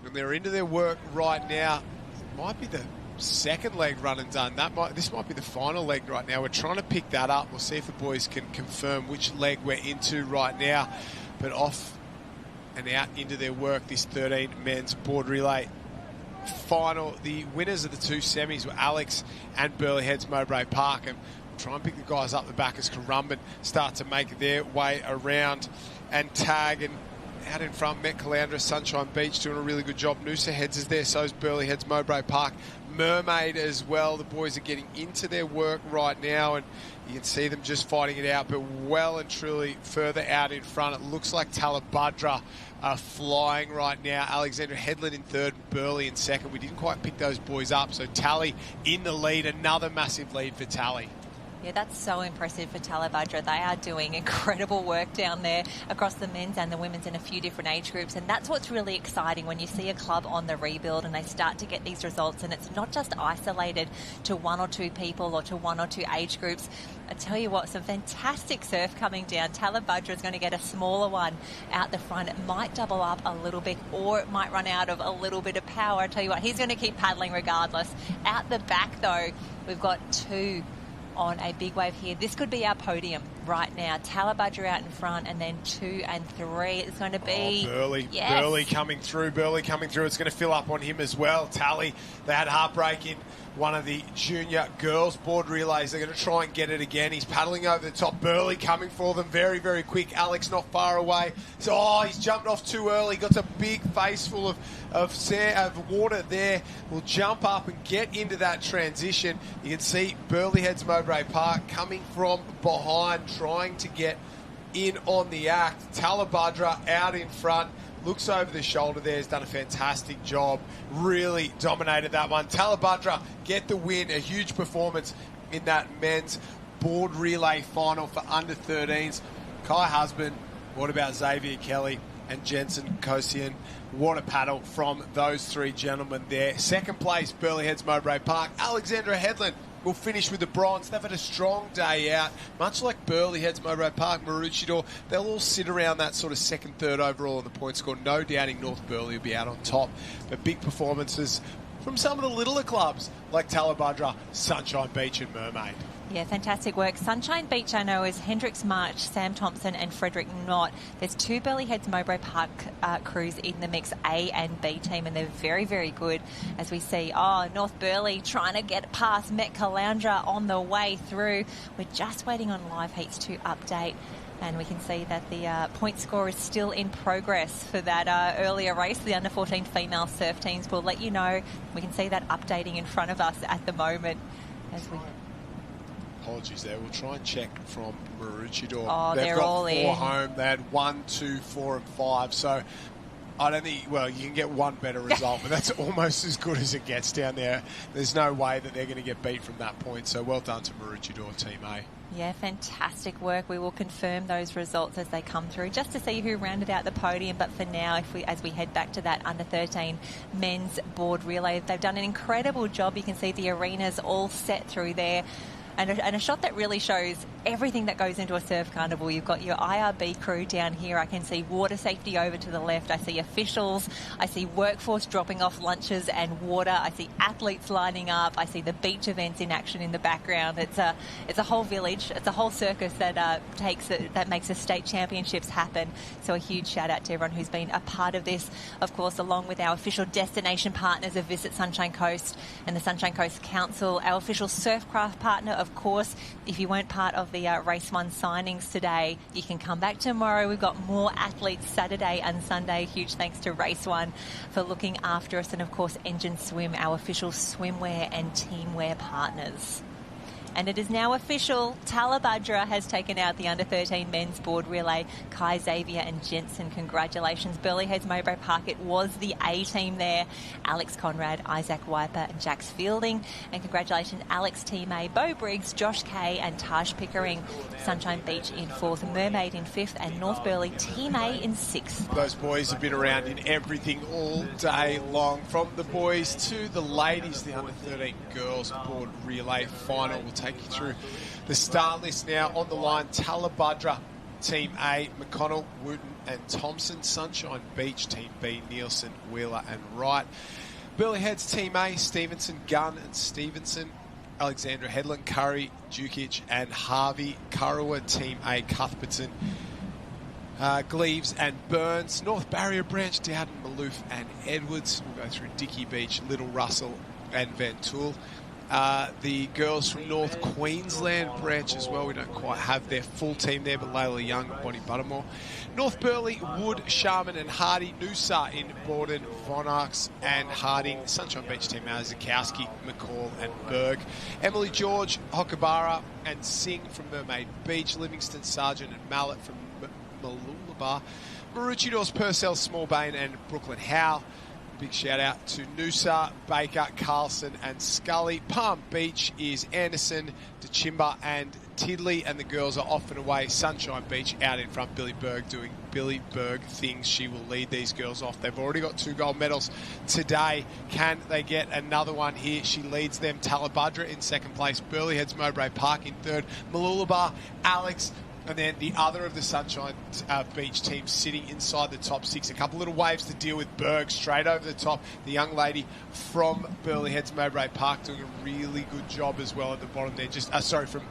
And they're into their work right now. Might be the second leg run and done. This might be the final leg right now. We're trying to pick that up. We'll see if the boys can confirm which leg we're into right now. But off and out into their work, this 13 men's board relay final. The winners of the two semis were Alex and Burleigh Heads Mowbray Park, and try and pick the guys up the back as Currumbin start to make their way around and tag. And out in front, Met Caloundra, Sunshine Beach doing a really good job. Noosa Heads is there, so is Burleigh Heads Mowbray Park, Mermaid as well. The boys are getting into their work right now, and you can see them just fighting it out, but well and truly further out in front. It looks like Talabudra are flying right now. Alexandra Headland in third, Burleigh in second. We didn't quite pick those boys up, so Tally in the lead. Another massive lead for Tally. Yeah, that's so impressive for Talabudra. They are doing incredible work down there across the men's and the women's in a few different age groups. And that's what's really exciting when you see a club on the rebuild and they start to get these results. And it's not just isolated to one or two people or to one or two age groups. I tell you what, some fantastic surf coming down. Talabudra is going to get a smaller one out the front. It might double up a little bit, or it might run out of a little bit of power. I tell you what, he's going to keep paddling regardless. Out the back, though, we've got two on a big wave here. This could be our podium right now. Talabudra out in front, and then 2 and 3. It's going to be... Burleigh. Yes. Burleigh coming through. Burleigh coming through. It's going to fill up on him as well. Tally, they had heartbreak in one of the junior girls board relays. They're going to try and get it again. He's paddling over the top. Burleigh coming for them very, very quick. Alex not far away. So, he's jumped off too early. Got a big face full of water there. Will jump up and get into that transition. You can see Burleigh Heads Mowbray Park coming from behind, trying to get in on the act. Talabudra out in front. Looks over the shoulder there, has done a fantastic job. Really dominated that one. Talabudra get the win, a huge performance in that men's board relay final for under 13s. Kai Husband, what about Xavier Kelly and Jensen Kosian? What a paddle from those three gentlemen there. Second place, Burleigh Heads Mowbray Park. Alexandra Headland will finish with the bronze. They've had a strong day out. Much like Burleigh Heads Mowbray Park, Maroochydore, they'll all sit around that sort of second, third overall in the point score. No doubting North Burleigh will be out on top. But big performances from some of the littler clubs like Talabudra, Sunshine Beach and Mermaid. Yeah, fantastic work. Sunshine Beach, I know, is Hendricks March, Sam Thompson and Frederick Knott. There's two Burleigh Heads Mowbray Park crews in the mix, A and B team, and they're very, very good. As we see, North Burleigh trying to get past Met Caloundra on the way through. We're just waiting on live heats to update. And we can see that the point score is still in progress for that earlier race. The under-14 female surf teams will let you know. We can see that updating in front of us at the moment as we... Apologies there. We'll try and check from Maroochydore. They've got all 4 in. home. They had 1, 2, 4 and 5. So I don't think, you can get one better result, but that's almost as good as it gets down there. There's no way that they're going to get beat from that point. So well done to Maroochydore Team A. Yeah, fantastic work. We will confirm those results as they come through, just to see who rounded out the podium. But for now, as we head back to that under-13 men's board relay, they've done an incredible job. You can see the arenas all set through there. And a shot that really shows everything that goes into a surf carnival. You've got your IRB crew down here. I can see water safety over to the left. I see officials. I see workforce dropping off lunches and water. I see athletes lining up. I see the beach events in action in the background. It's a whole village. It's a whole circus that makes the state championships happen. So a huge shout out to everyone who's been a part of this. Of course, along with our official destination partners of Visit Sunshine Coast and the Sunshine Coast Council, our official Surfcraft partner, of course. If you weren't part of the Race 1 signings today, you can come back tomorrow. We've got more athletes Saturday and Sunday. Huge thanks to Race 1 for looking after us. And, of course, Engine Swim, our official swimwear and teamwear partners. And it is now official. Talabudra has taken out the under-13 men's board relay. Kai Xavier and Jensen, congratulations. Burleigh Heads Mowbray Park, it was the A team there. Alex Conrad, Isaac Wiper and Jax Fielding. And congratulations, Alex Team A, Bo Briggs, Josh Kay and Taj Pickering. Sunshine Beach in 4th, Mermaid in 5th and North Burleigh Team A in 6th. Those boys have been around in everything all day long. From the boys to the ladies, the under-13 girls board relay final. We'll take you through the start list now. On the line, Talabudra, Team A, McConnell, Wooten and Thompson. Sunshine Beach, Team B, Nielsen, Wheeler and Wright. Burleigh Heads, Team A, Stevenson, Gunn and Stevenson. Alexandra Headland, Curry, Dukic and Harvey. Kurrawa, Team A, Cuthbertson, Gleaves and Burns. North Barrier Branch, Dowden, Maloof and Edwards. We'll go through Dickey Beach, Little Russell and Van Tool. The girls from North Queensland branch as well. We don't quite have their full team there, but Layla Young and Bonnie Buttermore. North Burleigh, Wood, Sharman and Hardy. Noosa in Borden, Von Arx and Harding. Sunshine Beach Team A, Zakowski, McCall and Berg. Emily George, Hokabara and Singh from Mermaid Beach. Livingston, Sargent and Mallet from Mooloolaba. Maroochydores, Purcell, Smallbane and Brooklyn Howe. Big shout out to Noosa, Baker, Carlson and Scully. Palm Beach is Anderson, DeChimba and Tidley, and the girls are off and away. Sunshine Beach out in front, Billy Berg doing Billy Berg things. She will lead these girls off. They've already got 2 gold medals today. Can they get another one here? She leads them. Talabudra in 2nd place, Burleigh Heads Mowbray Park in 3rd, Mooloolaba, Alex, and then the other of the Sunshine Beach teams sitting inside the top 6. A couple little waves to deal with. Berg straight over the top. The young lady from Burleigh Heads Mowbray Park doing a really good job as well at the bottom there. From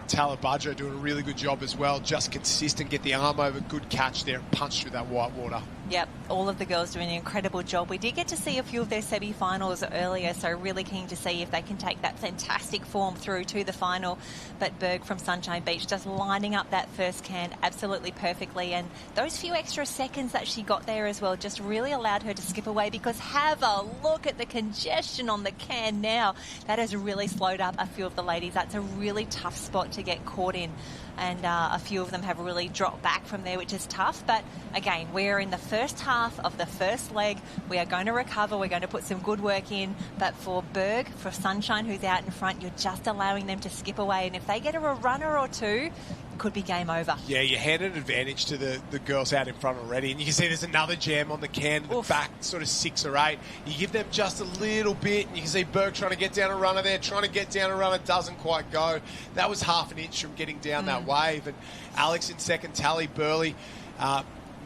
Talabudra doing a really good job as well. Just consistent, get the arm over, good catch there and punch through that white water. Yep, all of the girls doing an incredible job. We did get to see a few of their semi-finals earlier, so really keen to see if they can take that fantastic form through to the final. But Berg from Sunshine Beach just lining up that first can absolutely perfectly, and those few extra seconds that she got there as well just really allowed her to skip away, because have a look at the congestion on the can now. That has really slowed up a few of the ladies. That's a really tough spot to get caught in. And a few of them have really dropped back from there, which is tough. But again, we're in the first half of the first leg. We are going to recover. We're going to put some good work in. But for Berg, for Sunshine, who's out in front, you're just allowing them to skip away. And if they get a runner or two, it could be game over. Yeah, you hand an advantage to the girls out in front already. And you can see there's another jam on the can, the back sort of 6 or 8. You give them just a little bit, and you can see Berg trying to get down a runner there, doesn't quite go. That was half an inch from getting down that wave. And Alex in 2nd, Tally, Burleigh,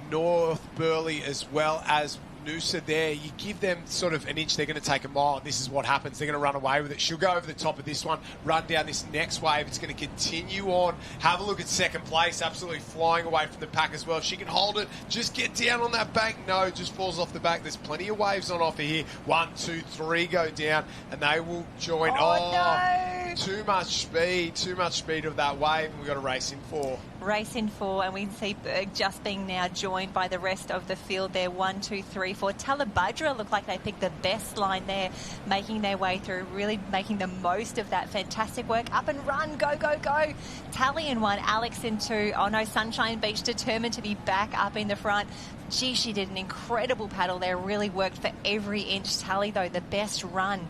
North Burleigh as well as Noosa there. You give them sort of an inch, they're going to take a mile. This is what happens. They're going to run away with it. She'll go over the top of this one, run down this next wave. It's going to continue on. Have a look at 2nd place, absolutely flying away from the pack as well. If she can hold it, just get down on that bank. No, just falls off the back. There's plenty of waves on offer here. 1, 2, 3 go down, and they will join. No. Too much speed of that wave, and we've got a race in 4. Race in 4, and we can see Berg just being now joined by the rest of the field there. 1, 2, 3, 4. Talabudra look like they picked the best line there, making their way through, really making the most of that fantastic work. Up and run, go, go, go. Tally in 1, Alex in 2. Oh no, Sunshine Beach determined to be back up in the front. Gee, she did an incredible paddle there, really worked for every inch. Tally, though, the best run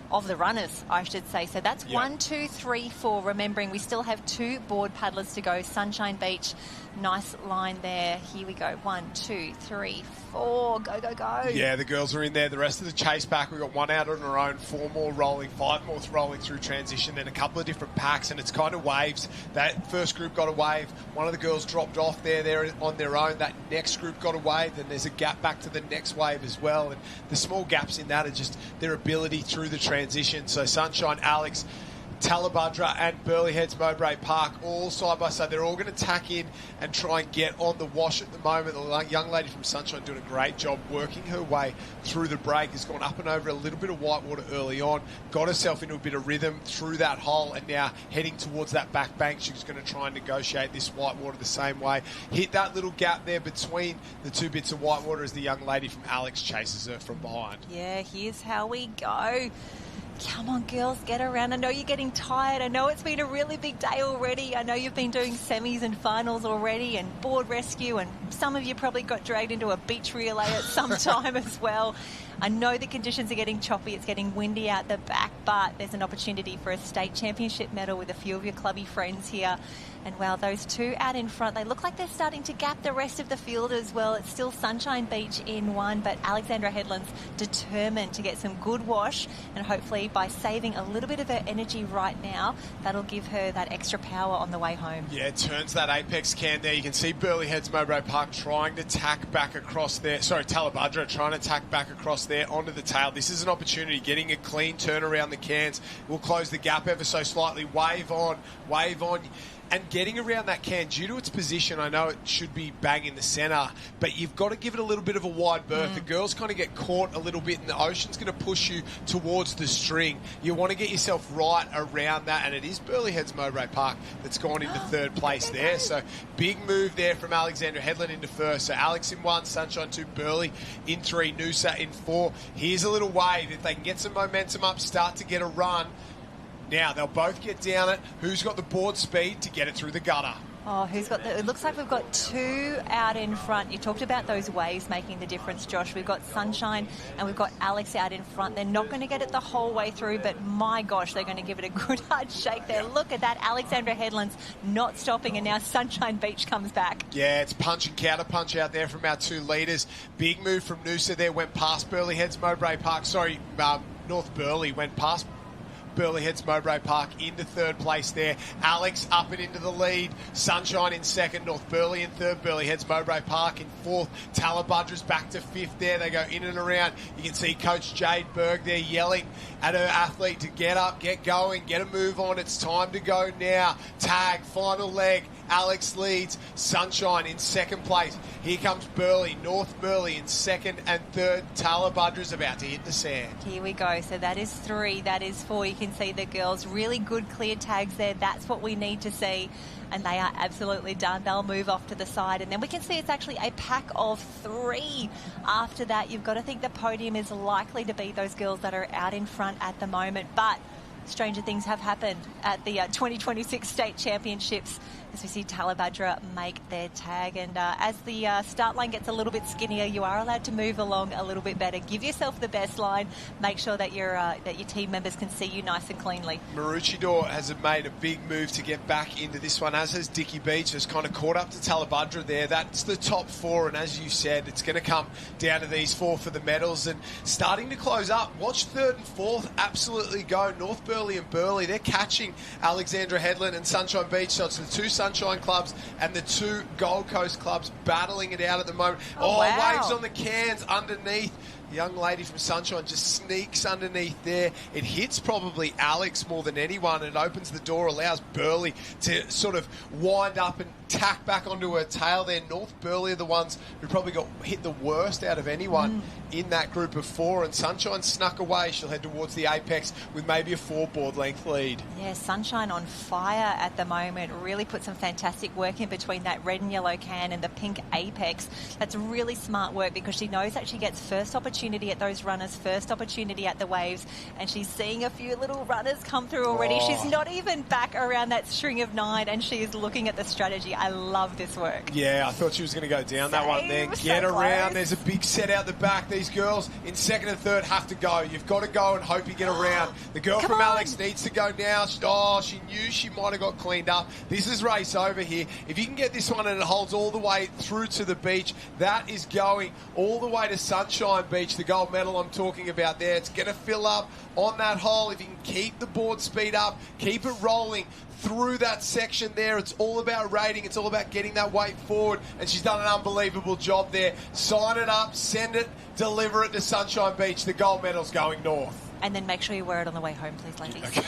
of the runners, I should say. So that's 1, 2, 3, 4. Remembering we still have 2 board paddlers to go. Sunshine Beach, nice line there. Here we go. 1, 2, 3, 4. Go, go, go. Yeah, the girls are in there. The rest of the chase back, we've got 1 out on her own, 4 more rolling, 5 more rolling through transition, then a couple of different packs, and it's kind of waves. That first group got a wave. One of the girls dropped off there on their own. That next group got a wave. Then there's a gap back to the next wave as well. And the small gaps in that are just their ability through the transition. So Sunshine, Alex, Talabudra and Burleigh Heads Mowbray Park all side by side. They're all going to tack in and try and get on the wash at the moment. The young lady from Sunshine doing a great job working her way through the break. Has gone up and over a little bit of whitewater early on, got herself into a bit of rhythm through that hole, and now heading towards that back bank. She's going to try and negotiate this whitewater the same way. Hit that little gap there between the 2 bits of whitewater as the young lady from Alex chases her from behind. Yeah, here's how we go. Come on, girls, get around. I know you're getting tired. I know it's been a really big day already. I know you've been doing semis and finals already and board rescue, and some of you probably got dragged into a beach relay at some time as well. I know the conditions are getting choppy. It's getting windy out the back, but there's an opportunity for a state championship medal with a few of your clubby friends here. And, well, those two out in front, they look like they're starting to gap the rest of the field as well. It's still Sunshine Beach in one, but Alexandra Headland's determined to get some good wash, and hopefully by saving a little bit of her energy right now, that'll give her that extra power on the way home. Yeah, turns that apex can there. You can see Burleigh Heads Mowbray Park trying to tack back across there. Sorry, Talabudra trying to tack back across there onto the tail. This is an opportunity, getting a clean turn around the cans. We'll close the gap ever so slightly. Wave on. And getting around that can, due to its position, I know it should be bang in the centre, but you've got to give it a little bit of a wide berth. The girls kind of get caught a little bit, and the ocean's going to push you towards the string. You want to get yourself right around that, and it is Burleigh Heads Mowbray Park that's gone into third place there. So big move there from Alexandra Headland into first. So Alex in 1, Sunshine 2, Burleigh in 3, Noosa in 4. Here's a little wave. If they can get some momentum up, start to get a run. Now, they'll both get down it. Who's got the board speed to get it through the gutter? Oh, who's got the... It looks like we've got two out in front. You talked about those waves making the difference, Josh. We've got Sunshine and we've got Alex out in front. They're not going to get it the whole way through, but my gosh, they're going to give it a good hard shake there. Look at that. Alexandra Headland's not stopping, and now Sunshine Beach comes back. Yeah, it's punch and counter punch out there from our two leaders. Big move from Noosa there. Went past Burleigh Heads Mowbray Park. Sorry, North Burleigh went past Burleigh Heads Mowbray Park into third place there. Alex up and into the lead. Sunshine in second. North Burleigh in third. Burleigh Heads Mowbray Park in fourth. Talabudra's back to fifth there. They go in and around. You can see Coach Jade Berg there yelling at her athlete to get up, get going, get a move on. It's time to go now. Tag, final leg. Alex leads. Sunshine in second place. Here comes Burleigh. North Burleigh in second and third. Talabudra's about to hit the sand. Here we go. So that is 3. That is 4. You can see the girls. Really good clear tags there. That's what we need to see. And they are absolutely done. They'll move off to the side. And then we can see it's actually a pack of 3. After that, you've got to think the podium is likely to be those girls that are out in front at the moment. But stranger things have happened at the 2026 State Championships as we see Talabudra make their tag. And as the start line gets a little bit skinnier, you are allowed to move along a little bit better. Give yourself the best line. Make sure that your team members can see you nice and cleanly. Maroochydore has made a big move to get back into this one, as has Dicky Beach. Has kind of caught up to Talabudra there. That's the top 4, and as you said, it's going to come down to these 4 for the medals. And starting to close up. Watch third and fourth absolutely go. North Burleigh and Burleigh, they're catching Alexandra Headland and Sunshine Beach. So it's the 2 Sunshine clubs and the 2 Gold Coast clubs battling it out at the moment. Wow. Waves on the cans underneath. The young lady from Sunshine just sneaks underneath there. It hits probably Alex more than anyone. It opens the door, allows Burleigh to sort of wind up and tack back onto her tail there. North Burleigh are the ones who probably got hit the worst out of anyone in that group of 4, and Sunshine snuck away. She'll head towards the apex with maybe a 4 board length lead. Yeah, Sunshine on fire at the moment. Really put some fantastic work in between that red and yellow can and the pink apex. That's really smart work because she knows that she gets first opportunity at those runners, first opportunity at the waves, and she's seeing a few little runners come through already. She's not even back around that string of 9, and she is looking at the strategy. I love this work. Yeah, I thought she was going to go down that one there. Get around. There's a big set out the back. These girls in second and third have to go. You've got to go and hope you get around. The girl from Alex needs to go now. She knew she might have got cleaned up. This is race over here. If you can get this one and it holds all the way through to the beach, that is going all the way to Sunshine Beach, the gold medal I'm talking about there. It's going to fill up on that hole. If you can keep the board speed up, keep it rolling through that section there. It's all about rating. It's all about getting that weight forward, and she's done an unbelievable job there. Sign it up, send it, deliver it to Sunshine Beach. The gold medal's going north. And then make sure you wear it on the way home, please, ladies. Okay.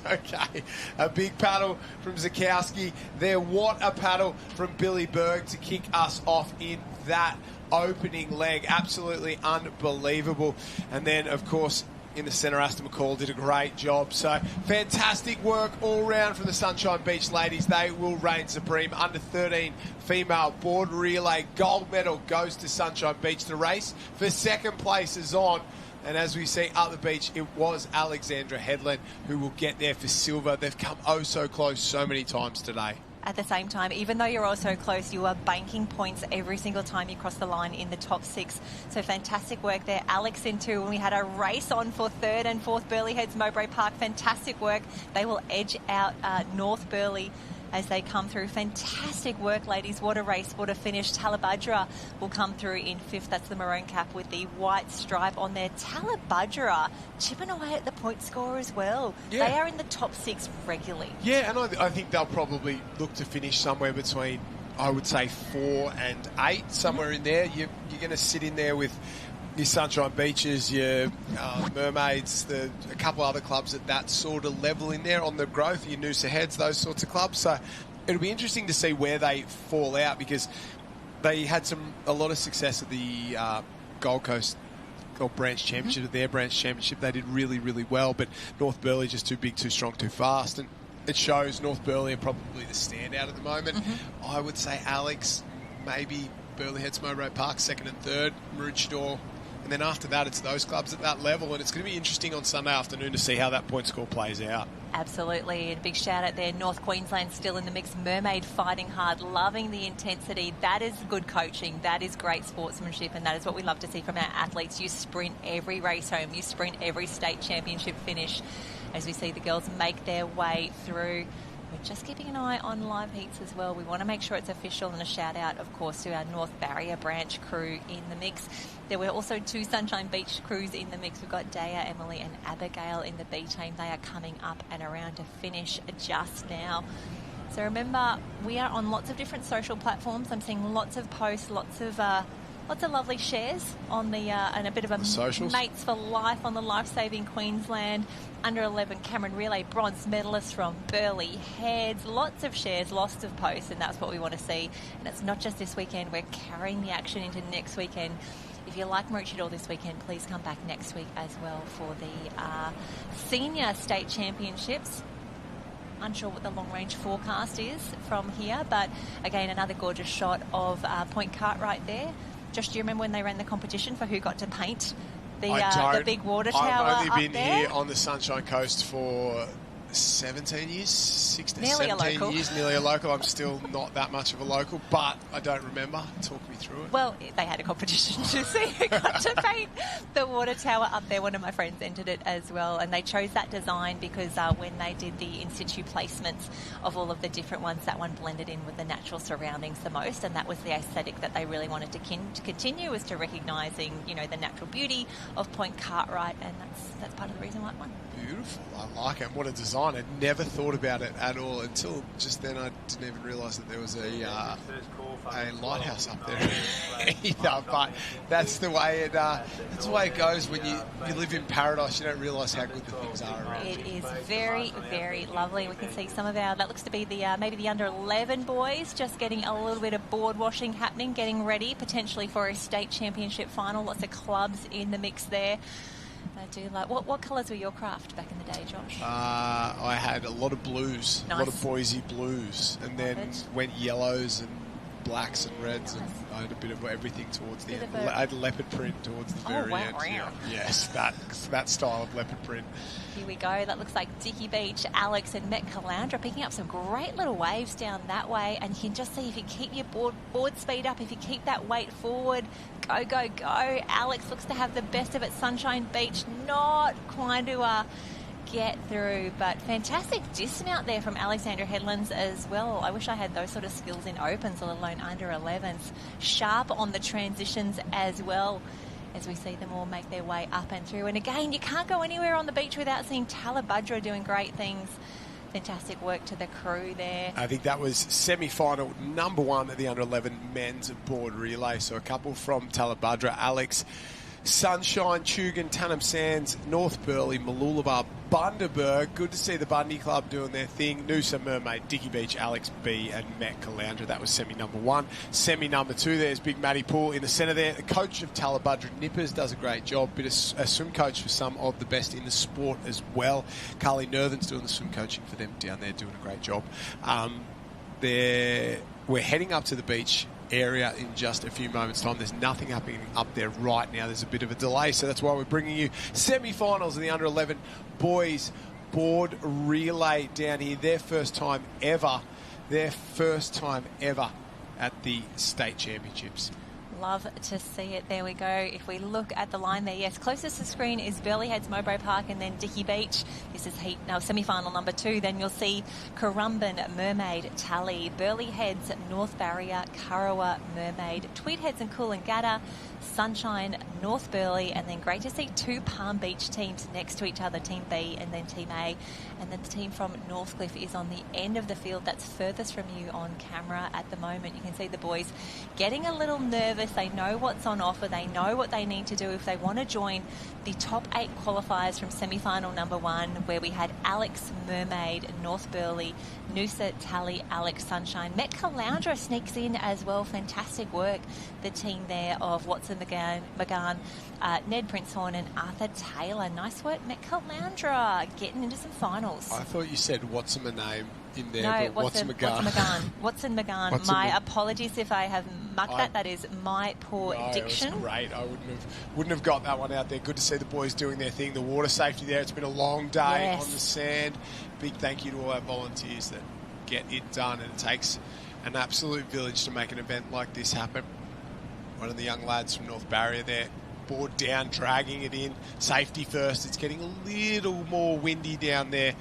Okay, a big paddle from Zakowski there. What a paddle from Billy Berg to kick us off in that opening leg. Absolutely unbelievable. And then, of course, in the centre, Aston McCall did a great job. So fantastic work all round from the Sunshine Beach ladies. They will reign supreme. Under 13 female board relay gold medal goes to Sunshine Beach. The race for second place is on. And as we see up the beach, it was Alexandra Headland who will get there for silver. They've come oh so close so many times today. At the same time, even though you're also close, you are banking points every single time you cross the line in the top 6. So fantastic work there. Alex in 2, and we had a race on for 3rd and 4th. Burleigh Heads, Mowbray Park, fantastic work. They will edge out North Burleigh as they come through. Fantastic work, ladies. What a race, what a finish. Talabudra will come through in 5th. That's the maroon cap with the white stripe on there. Talabudra chipping away at the point score as well. Yeah. They are in the top 6 regularly. Yeah, and I think they'll probably look to finish somewhere between, I would say, 4 and 8, somewhere in there. You're going to sit in there with your Sunshine Beaches, your Mermaids, a couple other clubs at that sort of level in there on the growth, your Noosa Heads, those sorts of clubs. So it'll be interesting to see where they fall out, because they had a lot of success at the Gold Coast branch championship, at their branch championship. They did really, really well, but North Burleigh just too big, too strong, too fast. And it shows North Burleigh are probably the standout at the moment. I would say Alex, maybe Burleigh Heads, Mowbray Park, 2nd and 3rd, Maroochydore. And then after that, it's those clubs at that level. And it's going to be interesting on Sunday afternoon to see how that point score plays out. Absolutely. And a big shout out there. North Queensland still in the mix. Mermaid fighting hard, loving the intensity. That is good coaching. That is great sportsmanship. And that is what we love to see from our athletes. You sprint every race home. You sprint every state championship finish as we see the girls make their way through. We're just keeping an eye on live heats as well. We want to make sure it's official, and a shout out, of course, to our North Barrier branch crew in the mix. There were also 2 Sunshine Beach crews in the mix. We've got Daya, Emily and Abigail in the B team. They are coming up and around to finish just now. So remember, we are on lots of different social platforms. I'm seeing lots of posts, lots of lovely shares on the and a bit of a mates for life on the Life Saving Queensland under 11 Cameron Relay bronze medalist from Burleigh Heads. Lots of shares, lots of posts, and that's what we want to see. And it's not just this weekend. We're carrying the action into next weekend. If you like Maroochydore this weekend, please come back next week as well for the Senior State Championships. Unsure what the long-range forecast is from here, but again, another gorgeous shot of Point Cartwright there. Josh, do you remember when they ran the competition for who got to paint the big water tower I've only been there? here on the Sunshine Coast for 17 years, 16, nearly 17 years, nearly a local. I'm still not that much of a local, but I don't remember. Talk me through it. Well, they had a competition to see who got to paint the water tower up there. One of my friends entered it as well, and they chose that design because when they did the in-situ placements of all of the different ones, that one blended in with the natural surroundings the most, and that was the aesthetic that they really wanted to continue, was to recognising, the natural beauty of Point Cartwright, and that's part of the reason why it won. Beautiful. I like it. What a design. I'd never thought about it at all until just then. I didn't even realise that there was a lighthouse up there either, but that's the way it goes when you live in paradise. You don't realise how good the things are around you. It is very, very lovely. We can see some of that looks to be the maybe the under 11 boys just getting a little bit of board washing happening, getting ready potentially for a state championship final. Lots of clubs in the mix there. I do like. What colours were your craft back in the day, Josh? I had a lot of blues, nice. A lot of Boise blues, and then went yellows and blacks and reds, and I had a bit of everything towards the end. I had leopard print towards the very end. Yeah. Yes, that style of leopard print. Here we go. That looks like Dicky Beach, Alex and Met Calandra picking up some great little waves down that way, and you can just see if you keep your board speed up, if you keep that weight forward, go, go, go. Alex looks to have the best of it. Sunshine Beach not quite to get through, but fantastic dismount there from Alexandra Headlands as well. I wish I had those sort of skills in opens, let alone under 11s. Sharp on the transitions as well, as we see them all make their way up and through. And again, you can't go anywhere on the beach without seeing Talabudra doing great things. Fantastic work to the crew there. I think that was semi-final number 1 at the under 11 men's board relay. So a couple from Talabudra, Alex, Sunshine, Tugun, Tunham Sands, North Burleigh, Mooloolaba, Bundaberg. Good to see the Bundy Club doing their thing. Noosa, Mermaid, Dicky Beach, Alex B and Met Calandra. That was semi-number 1. Semi-number 2, there's Big Matty Poole in the centre there. The coach of Talabudra Nippers does a great job. Bit of a swim coach for some of the best in the sport as well. Carly Nerthen's doing the swim coaching for them down there, doing a great job. We're heading up to the beach area in just a few moments' time. There's nothing happening up there right now. There's a bit of a delay, so that's why we're bringing you semi-finals of the under-11 boys board relay down here. Their first time ever at the state championships. Love to see it. There we go. If we look at the line there, yes, closest to screen is Burleigh Heads, Mowbray Park, and then Dickey Beach. This is heat now semi-final number 2. Then you'll see Currumbin, Mermaid, Tally, Burleigh Heads, North Barrier, Kurrawa, Mermaid, Tweed Heads and Coolangatta, Sunshine, North Burleigh, and then great to see 2 Palm Beach teams next to each other, Team B and then Team A. And then the team from Northcliffe is on the end of the field that's furthest from you on camera at the moment. You can see the boys getting a little nervous. They know what's on offer. They know what they need to do if they want to join the top 8 qualifiers from semi-final number 1, where we had Alex, Mermaid, North Burleigh, Noosa, Tally, Alex, Sunshine. Met Caloundra sneaks in as well. Fantastic work, the team there of Watson McGann, Ned Princehorn and Arthur Taylor. Nice work, Met Caloundra, getting into some finals. I thought you said what's my name in there, no, but Watson McGann. Watson McGann. My apologies if I have mucked that. That is my poor diction. It was great. I wouldn't have got that one out there. Good to see the boys doing their thing. The water safety there. It's been a long day on the sand. Big thank you to all our volunteers that get it done, and it takes an absolute village to make an event like this happen. One of the young lads from North Barrier there, board down, dragging it in. Safety first. It's getting a little more windy down there.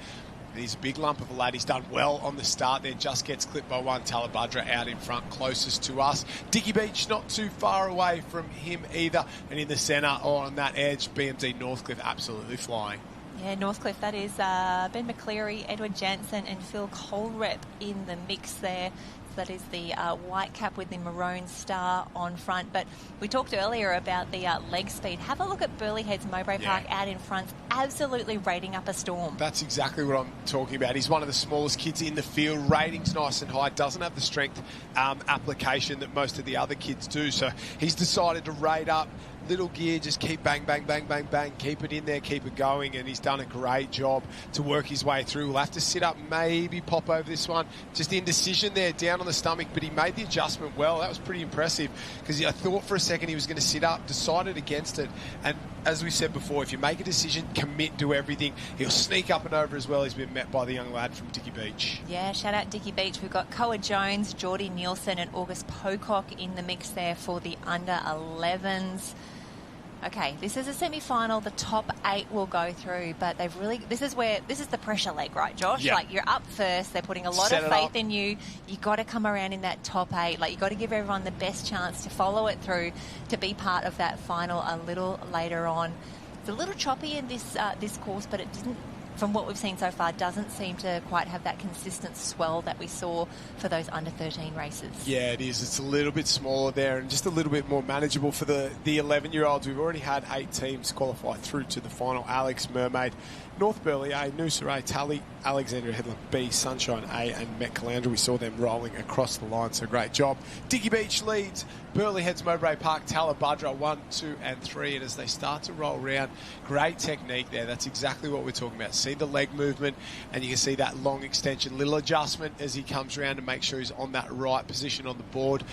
And he's a big lump of a lad. He's done well on the start there. Just gets clipped by one. Talabudra out in front, closest to us. Dickey Beach not too far away from him either. And in the centre, on that edge, BMD Northcliffe absolutely flying. Yeah, Northcliffe, that is Ben McCleary, Edward Jansen and Phil Colrep in the mix there. That is the white cap with the maroon star on front. But we talked earlier about the leg speed. Have a look at Burleigh Heads, Mowbray Park out in front, absolutely rating up a storm. That's exactly what I'm talking about. He's one of the smallest kids in the field. Ratings nice and high. Doesn't have the strength application that most of the other kids do. So he's decided to rate up. Little gear, just keep bang, bang, bang, bang, bang. Keep it in there, keep it going, and he's done a great job to work his way through. We'll have to sit up, maybe pop over this one. Just indecision there, down on the stomach, but he made the adjustment well. That was pretty impressive, because I thought for a second he was going to sit up, decided against it, and as we said before, if you make a decision, commit to everything. He'll sneak up and over as well. He's been met by the young lad from Dickey Beach. Yeah, shout out Dickey Beach. We've got Koa Jones, Geordie Nielsen and August Pocock in the mix there for the under-11s. Okay, this is a semi-final. The top 8 will go through, but they've really... This is the pressure leg, right, Josh? Yep. Like, you're up first. They're putting a lot of faith in you. You got to come around in that top 8. Like, you got to give everyone the best chance to follow it through, to be part of that final a little later on. It's a little choppy in this course, but it didn't... From what we've seen so far, doesn't seem to quite have that consistent swell that we saw for those under-13 races. Yeah, it is. It's a little bit smaller there and just a little bit more manageable for the 11-year-olds. We've already had 8 teams qualify through to the final. Alex, Mermaid, North Burleigh A, Noosa A, Tally, Alexandria Headland B, Sunshine A and Met Caloundra. We saw them rolling across the line, so great job. Dickey Beach leads, Burleigh Heads, Mowbray Park, Talabudra 1, 2 and 3. And as they start to roll around, great technique there. That's exactly what we're talking about. See the leg movement, and you can see that long extension, little adjustment as he comes around to make sure he's on that right position on the board.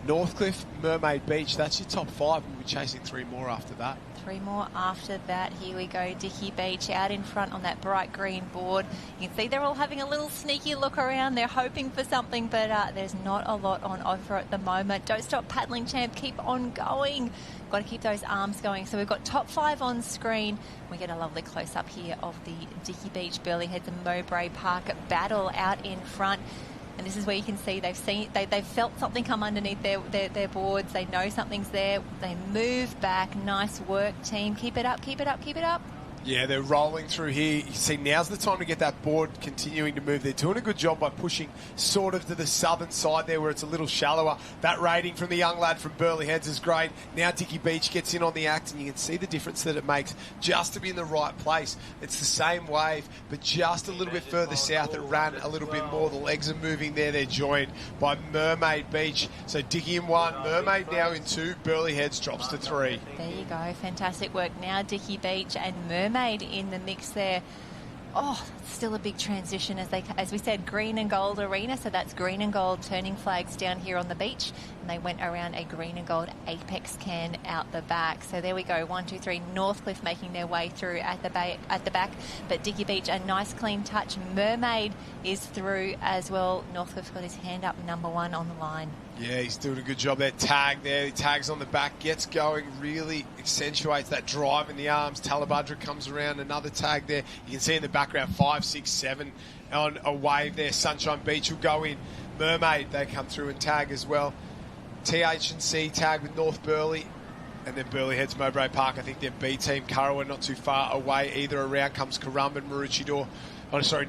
Northcliffe, Mermaid Beach, that's your top 5. We'll be chasing 3 more after that. 3 more after that. Here we go. Dickey Beach out in front on that bright green board. You can see they're all having a little sneaky look around. They're hoping for something, but there's not a lot on offer at the moment. Don't stop paddling, champ. Keep on going. Got to keep those arms going. So we've got top 5 on screen. We get a lovely close-up here of the Dickey Beach, Burleigh Heads and Mowbray Park battle out in front. And this is where you can see they've felt something come underneath their boards. They know something's there. They move back. Nice work, team. Keep it up, keep it up, keep it up. Yeah, they're rolling through here. You see, now's the time to get that board continuing to move. They're doing a good job by pushing sort of to the southern side there where it's a little shallower. That rating from the young lad from Burleigh Heads is great. Now Dickey Beach gets in on the act, and you can see the difference that it makes just to be in the right place. It's the same wave, but just a little bit further south. It ran a little bit more. The legs are moving there. They're joined by Mermaid Beach. So Dickey in 1, Mermaid now in 2. Burleigh Heads drops to 3. There you go. Fantastic work. Now Dickey Beach and Mermaid in the mix there. Oh, still a big transition as we said, green and gold arena. So that's green and gold turning flags down here on the beach. And they went around a green and gold apex can out the back. So there we go. 1, 2, 3. Northcliffe making their way through at the back. But Dicky Beach, a nice clean touch. Mermaid is through as well. Northcliffe's got his hand up, number 1 on the line. Yeah, he's doing a good job there. Tag there. He tags on the back, gets going, really accentuates that drive in the arms. Talabudra comes around, another tag there. You can see in the background 5, 6, 7 on a wave there. Sunshine Beach will go in. Mermaid, they come through and tag as well. TH&C tag with North Burleigh. And then Burleigh heads Mowbray Park. I think their B team, Currawa, not too far away either. Around comes Currumbin, Maroochydore.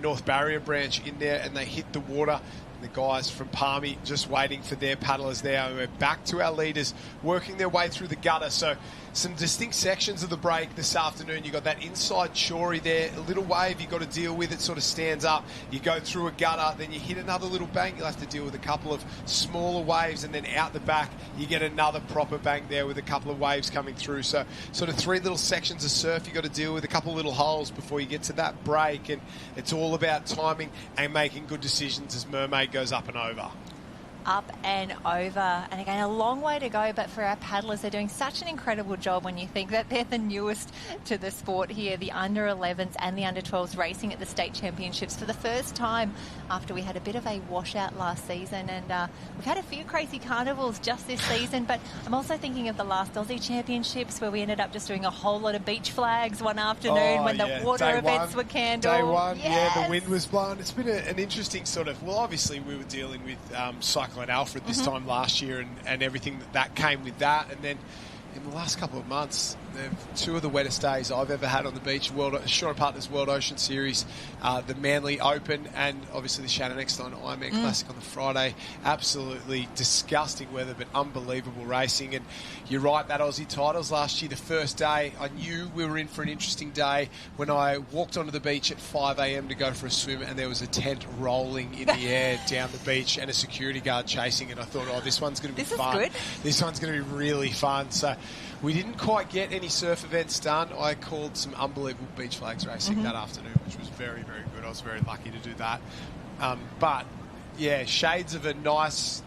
North Barrier Branch in there, and they hit the water. The guys from Palmy just waiting for their paddlers there. And we're back to our leaders working their way through the gutter. So some distinct sections of the break this afternoon. You've got that inside chory there, a little wave you've got to deal with. It sort of stands up. You go through a gutter, then you hit another little bank. You'll have to deal with a couple of smaller waves, and then out the back you get another proper bank there with a couple of waves coming through. So sort of 3 little sections of surf you've got to deal with, a couple of little holes before you get to that break. And it's all about timing and making good decisions as Mermaid goes up and over. Up and over. And again, a long way to go, but for our paddlers, they're doing such an incredible job when you think that they're the newest to the sport here. The under-11s and the under-12s racing at the state championships for the first time after we had a bit of a washout last season. And we've had a few crazy carnivals just this season, but I'm also thinking of the last Aussie championships where we ended up just doing a whole lot of beach flags one afternoon when the water events were candled. Day one, yes. Yeah, the wind was blowing. It's been an interesting sort of, well, obviously we were dealing with Cyclone Alfred this time last year and everything that came with that. And then in the last couple of months, 2 of the wettest days I've ever had on the beach. Shore & Partners World Ocean Series, the Manly Open, and obviously the Shannon Eckstein Ironman Classic on the Friday. Absolutely disgusting weather, but unbelievable racing. And you're right, that Aussie titles last year, the first day, I knew we were in for an interesting day when I walked onto the beach at 5 a.m. to go for a swim, and there was a tent rolling in the air down the beach and a security guard chasing, and I thought, oh, this one's going to be fun. Good. This one's going to be really fun. So we didn't quite get any surf events done. I called some unbelievable beach flags racing that afternoon, which was very, very good. I was very lucky to do that. But, yeah, shades of a nice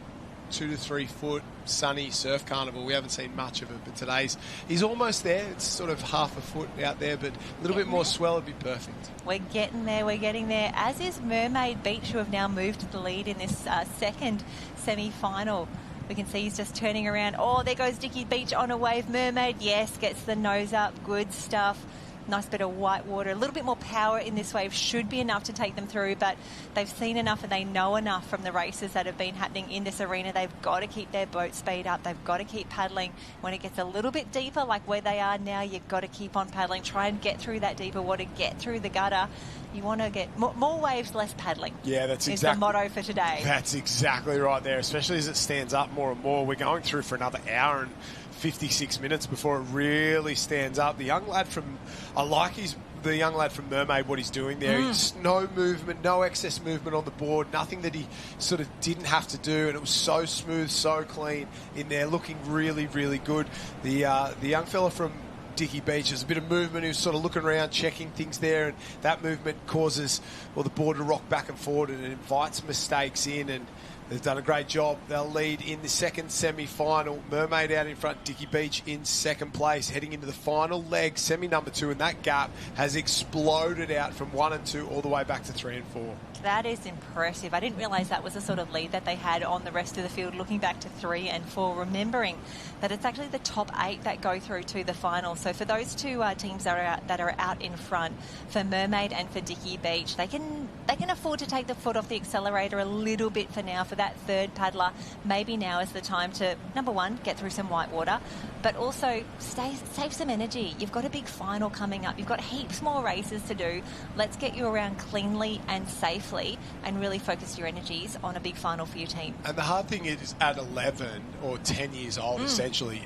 2 to 3 foot sunny surf carnival. We haven't seen much of it, but today's is almost there. It's sort of half a foot out there, but a little bit more swell would be perfect. We're getting there, as is Mermaid Beach, who have now moved to the lead in this second semi-final. We can see he's just turning around. Oh, there goes Dicky Beach on a wave. Mermaid, yes, gets the nose up. Good stuff. Nice bit of white water. A little bit more power in this wave should be enough to take them through, but they've seen enough and they know enough from the races that have been happening in this arena. They've got to keep their boat speed up. They've got to keep paddling. When it gets a little bit deeper, like where they are now, you've got to keep on paddling. Try and get through that deeper water, get through the gutter. You want to get more waves, less paddling. Yeah, that's exactly the motto for today. That's exactly right there, especially as it stands up more and more. We're going through for another hour and 56 minutes before it really stands up. The young lad from Mermaid, what he's doing there. He's no movement, no excess movement on the board, nothing that he sort of didn't have to do, and it was so smooth, so clean in there, looking really, really good. The young fella from Dicky Beach, there's a bit of movement. He was sort of looking around, checking things there, and that movement causes the board to rock back and forward, and it invites mistakes in, and they've done a great job. They'll lead in the second semi-final. Mermaid out in front, Dicky Beach in second place, heading into the final leg, semi-number 2, and that gap has exploded out from 1 and 2 all the way back to 3 and 4. That is impressive. I didn't realise that was the sort of lead that they had on the rest of the field, looking back to 3 and 4, remembering that it's actually the top 8 that go through to the final. So for those 2 teams that are out in front, for Mermaid and for Dicky Beach, they can afford to take the foot off the accelerator a little bit for now. For that third paddler, maybe now is the time to, number 1, get through some white water, but also save some energy. You've got a big final coming up. You've got heaps more races to do. Let's get you around cleanly and safely and really focus your energies on a big final for your team. And the hard thing is, at 11 or 10 years old, essentially,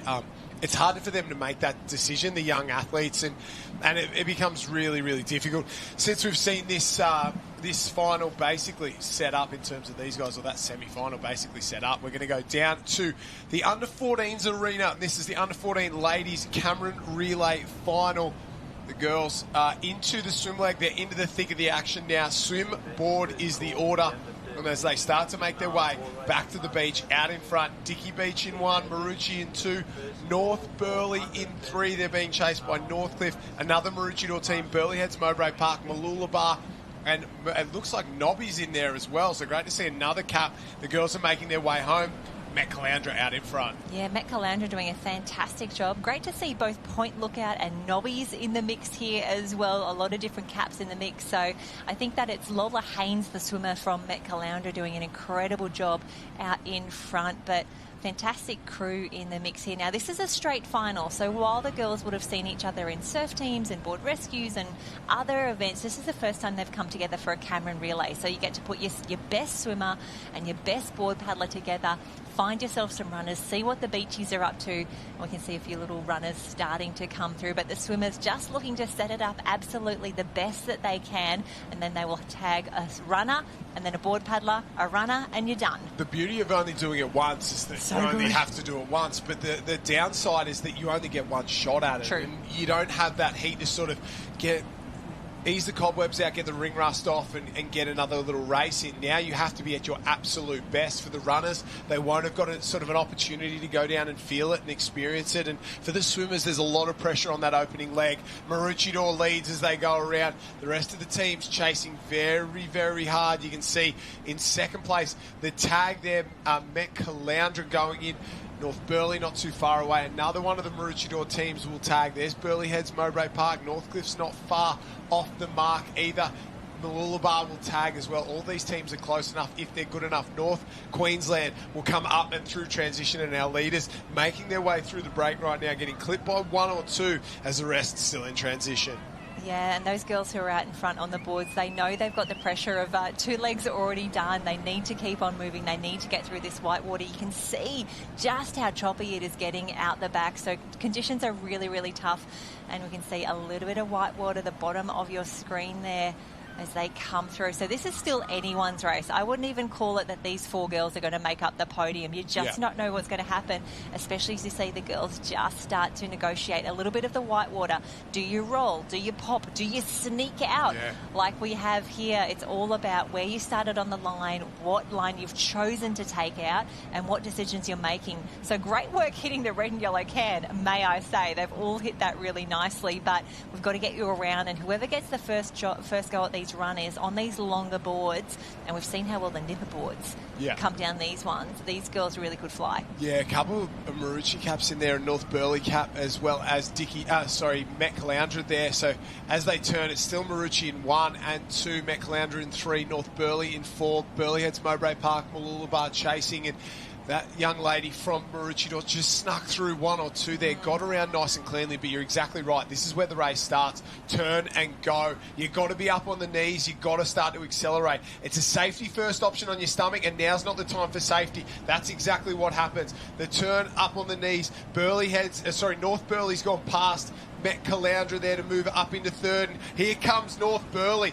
it's harder for them to make that decision, the young athletes, and it becomes really, really difficult. Since we've seen this final basically set up in terms of these guys, or that semi-final basically set up, we're going to go down to the under-14s arena. This is the under-14 ladies Cameron Relay final. The girls are into the swim leg. They're into the thick of the action now. Swim, board is the order. And as they start to make their way back to the beach, out in front, Dicky Beach in 1, Maroochydore in 2, North Burleigh in 3. They're being chased by Northcliffe, another Maroochydore team, Burleigh Heads, Mowbray Park, Mooloolaba, and it looks like Nobby's in there as well. So great to see another cap. The girls are making their way home. Met Caloundra out in front. Yeah, Met Caloundra doing a fantastic job. Great to see both Point Lookout and Nobbies in the mix here as well. A lot of different caps in the mix. So I think that it's Lola Haynes, the swimmer from Met Caloundra, doing an incredible job out in front. But fantastic crew in the mix here. Now, this is a straight final, so while the girls would have seen each other in surf teams and board rescues and other events, this is the first time they've come together for a Cameron relay. So you get to put your best swimmer and your best board paddler together, find yourself some runners, see what the beachies are up to. And we can see a few little runners starting to come through, but the swimmers just looking to set it up absolutely the best that they can, and then they will tag a runner and then a board paddler, a runner, and you're done. The beauty of only doing it once is that you only have to do it once, but the downside is that you only get one shot at it. True. And you don't have that heat to sort of ease the cobwebs out, get the ring rust off, and get another little race in. Now you have to be at your absolute best. For the runners, they won't have got sort of an opportunity to go down and feel it and experience it. And for the swimmers, there's a lot of pressure on that opening leg. Maroochydore leads as they go around. The rest of the team's chasing very, very hard. You can see in second place, the tag there, Met Caloundra going in. North Burleigh not too far away. Another one of the Maroochydore teams will tag. There's Burleigh Heads, Mowbray Park. Northcliffe's not far off the mark either. Mooloolaba will tag as well. All these teams are close enough if they're good enough. North Queensland will come up and through transition, and our leaders making their way through the break right now, getting clipped by 1 or 2 as the rest still in transition. Yeah, and those girls who are out in front on the boards, they know they've got the pressure of 2 legs are already done. They need to keep on moving. They need to get through this white water. You can see just how choppy it is getting out the back. So conditions are really, really tough. And we can see a little bit of white water at the bottom of your screen there as they come through. So this is still anyone's race. I wouldn't even call it that these 4 girls are going to make up the podium. You just not know what's going to happen, especially as you see the girls just start to negotiate a little bit of the white water. Do you roll? Do you pop? Do you sneak out? Like we have here? It's all about where you started on the line, what line you've chosen to take out, and what decisions you're making. So great work hitting the red and yellow can, may I say. They've all hit that really nicely, but we've got to get you around, and whoever gets the first go at these runners on these longer boards, and we've seen how well the nipper boards come down these ones. These girls really could fly. Yeah, a couple of Maroochydore caps in there, and North Burleigh cap, as well as Met Caloundra there. So as they turn, it's still Maroochydore in 1 and 2, Met Caloundra in 3, North Burleigh in 4, Burleigh Heads, Mowbray Park, Mooloolaba chasing, and that young lady from Maroochydore just snuck through 1 or 2 there, got around nice and cleanly, but you're exactly right. This is where the race starts. Turn and go. You've got to be up on the knees. You've got to start to accelerate. It's a safety first option on your stomach, and now's not the time for safety. That's exactly what happens. The turn up on the knees. North Burleigh's gone past Met Caloundra there to move up into 3rd. And here comes North Burleigh.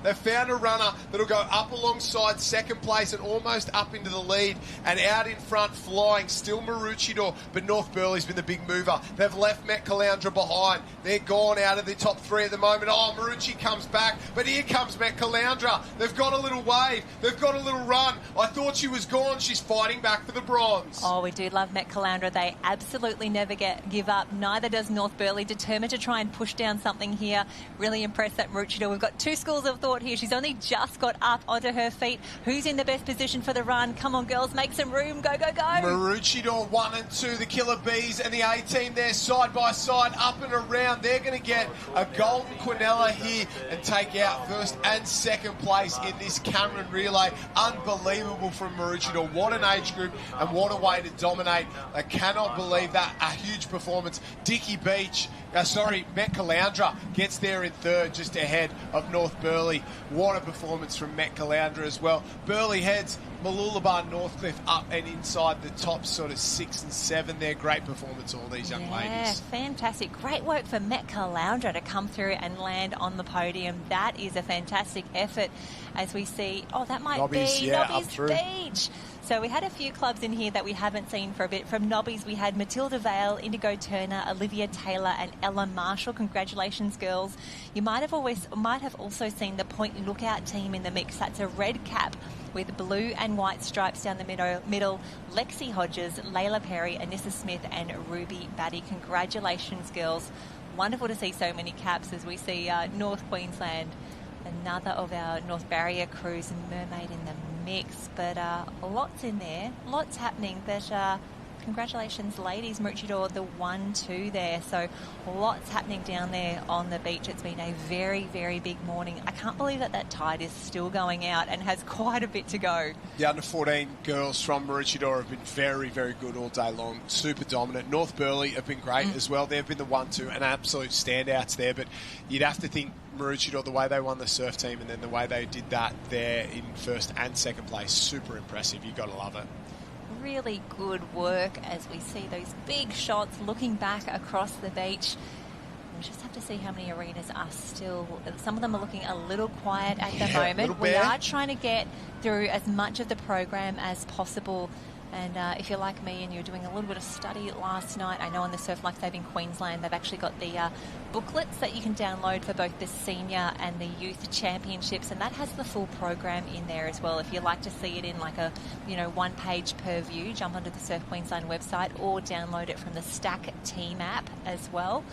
They've found a runner that'll go up alongside 2nd place and almost up into the lead. And out in front, flying, still Maroochydore, but North Burleigh's been the big mover. They've left Met Caloundra behind. They're gone out of the top 3 at the moment. Oh, Maroochydore comes back, but here comes Met Caloundra. They've got a little wave. They've got a little run. I thought she was gone. She's fighting back for the bronze. Oh, we do love Met Caloundra. They absolutely never give up. Neither does North Burleigh, determined to try and push down something here. Really impressed at Maroochydore. We've got 2 schools of thought here. She's only just got up onto her feet. Who's in the best position for the run? Come on, girls, make some room. Go, go, go. Maroochydore 1 and 2, the Killer Bees and the A team there side by side, up and around. They're going to get a golden quinella here and take out 1st and 2nd place in this Cameron relay. Unbelievable from Maroochydore. What an age group and what a way to dominate. I cannot believe that. A huge performance. Dicky Met Caloundra gets there in 3rd, just ahead of North Burleigh. What a performance from Met Caloundra as well. Burleigh Heads, Mooloolaba, Northcliffe up and inside the top sort of 6 and 7 there. Great performance, all these young ladies. Yeah, fantastic. Great work for Met Caloundra to come through and land on the podium. That is a fantastic effort as we see. Oh, that might be Nobby's Beach. So we had a few clubs in here that we haven't seen for a bit. From Nobbies, we had Matilda Vale, Indigo Turner, Olivia Taylor and Ella Marshall. Congratulations, girls. You might have also seen the Point Lookout team in the mix. That's a red cap with blue and white stripes down the middle. Lexi Hodges, Layla Perry, Anissa Smith and Ruby Batty. Congratulations, girls. Wonderful to see so many caps as we see North Queensland, another of our North Barrier crews, Mermaid in the mix. But lots in there, lots happening. But congratulations, ladies. Maroochydore, the 1-2 there. So lots happening down there on the beach. It's been a very, very big morning. I can't believe that tide is still going out and has quite a bit to go. The under-14 girls from Maroochydore have been very, very good all day long. Super dominant. North Burleigh have been great as well. They've been the 1-2 and absolute standouts there. But you'd have to think Maroochydore, the way they won the surf team and then the way they did that there in first and second place, super impressive. You've got to love it. Really good work as we see those big shots looking back across the beach. We'll just have to see how many arenas are still. Some of them are looking a little quiet at the moment. We are trying to get through as much of the program as possible. And if you're like me and you're doing a little bit of study last night, I know on the Surf Lifesaving Queensland, they've actually got the booklets that you can download for both the senior and the youth championships, and that has the full program in there as well. If you like to see it in like a, one page per view, jump onto the Surf Queensland website or download it from the Stack Team app as well.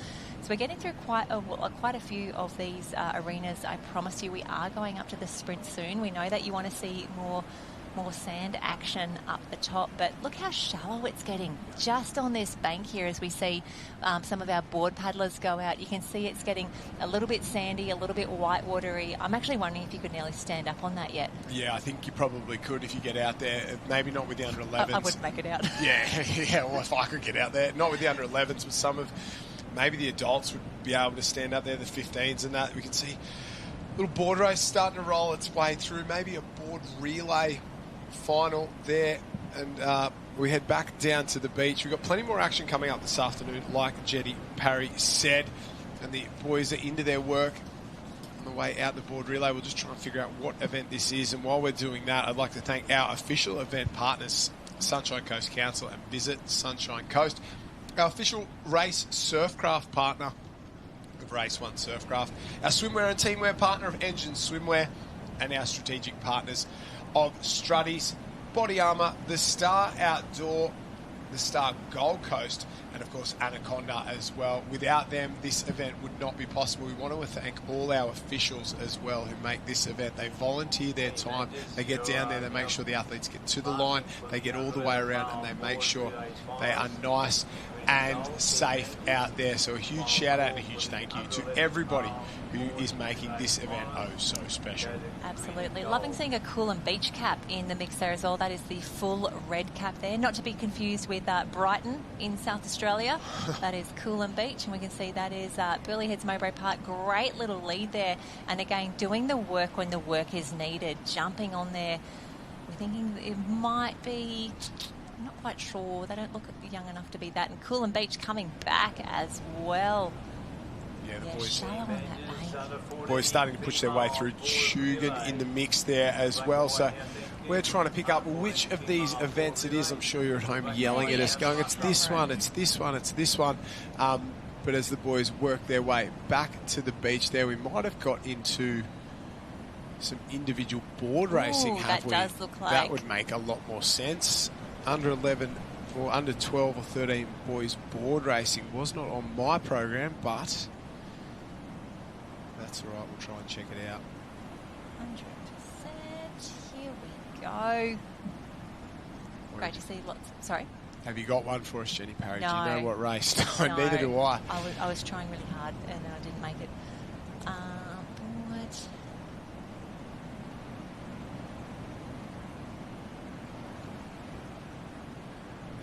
So we're getting through quite a few of these arenas. I promise you we are going up to the sprint soon. We know that you want to see more sand action up the top, but look how shallow it's getting just on this bank here as we see some of our board paddlers go out. You can see it's getting a little bit sandy, a little bit whitewatery. I'm actually wondering if you could nearly stand up on that yet. Yeah, I think you probably could if you get out there. Maybe not with the under 11s. I wouldn't make it out. Yeah, well, if I could get out there. Not with the under 11s, but some of maybe the adults would be able to stand up there, the 15s and that. We can see a little board race starting to roll its way through, maybe a board relay final there, and we head back down to the beach. We've got plenty more action coming up this afternoon, like Jetty Parry said, and the boys are into their work on the way out the board relay. We'll just try and figure out what event this is, and while we're doing that, I'd like to thank our official event partners, Sunshine Coast Council and Visit Sunshine Coast, our official race surfcraft partner of Race 1 Surfcraft, our swimwear and teamwear partner of Engine Swimwear, and our strategic partners of Strutties, Body Armour, The Star Outdoor, The Star Gold Coast, and of course Anaconda as well. Without them, this event would not be possible. We want to thank all our officials as well who make this event. They volunteer their time. They get down there, they make sure the athletes get to the line, they get all the way around, and they make sure they are nice and safe out there. So a huge shout out and a huge thank you to everybody who is making this event so special. Absolutely. Loving seeing a Coolum Beach cap in the mix there as well. That is the full red cap there, not to be confused with Brighton in South Australia. That is Coolum Beach, and we can see that is Burleigh Heads Mowbray Park. Great little lead there, and again doing the work when the work is needed, jumping on there. We're thinking it might be, I'm not quite sure, they don't look young enough to be that. And Coolum Beach coming back as well. Yeah, the boys starting to push their way through. Tugan in the mix there as well. So we're trying to pick up which of these events it is. I'm sure you're at home yelling at us, going, it's this one, it's this one, it's this one. But as the boys work their way back to the beach there, we might have got into some individual board racing, have we? That does look like. That would make a lot more sense. Under 11 or under 12 or 13 boys board racing was not on my program, but that's all right. We'll try and check it out. 100%. Here we go. Great to see lots. Sorry? Have you got one for us, Jenny Parry? No. Do you know what race? No, No. neither do I. I was trying really hard and I didn't make it. Board.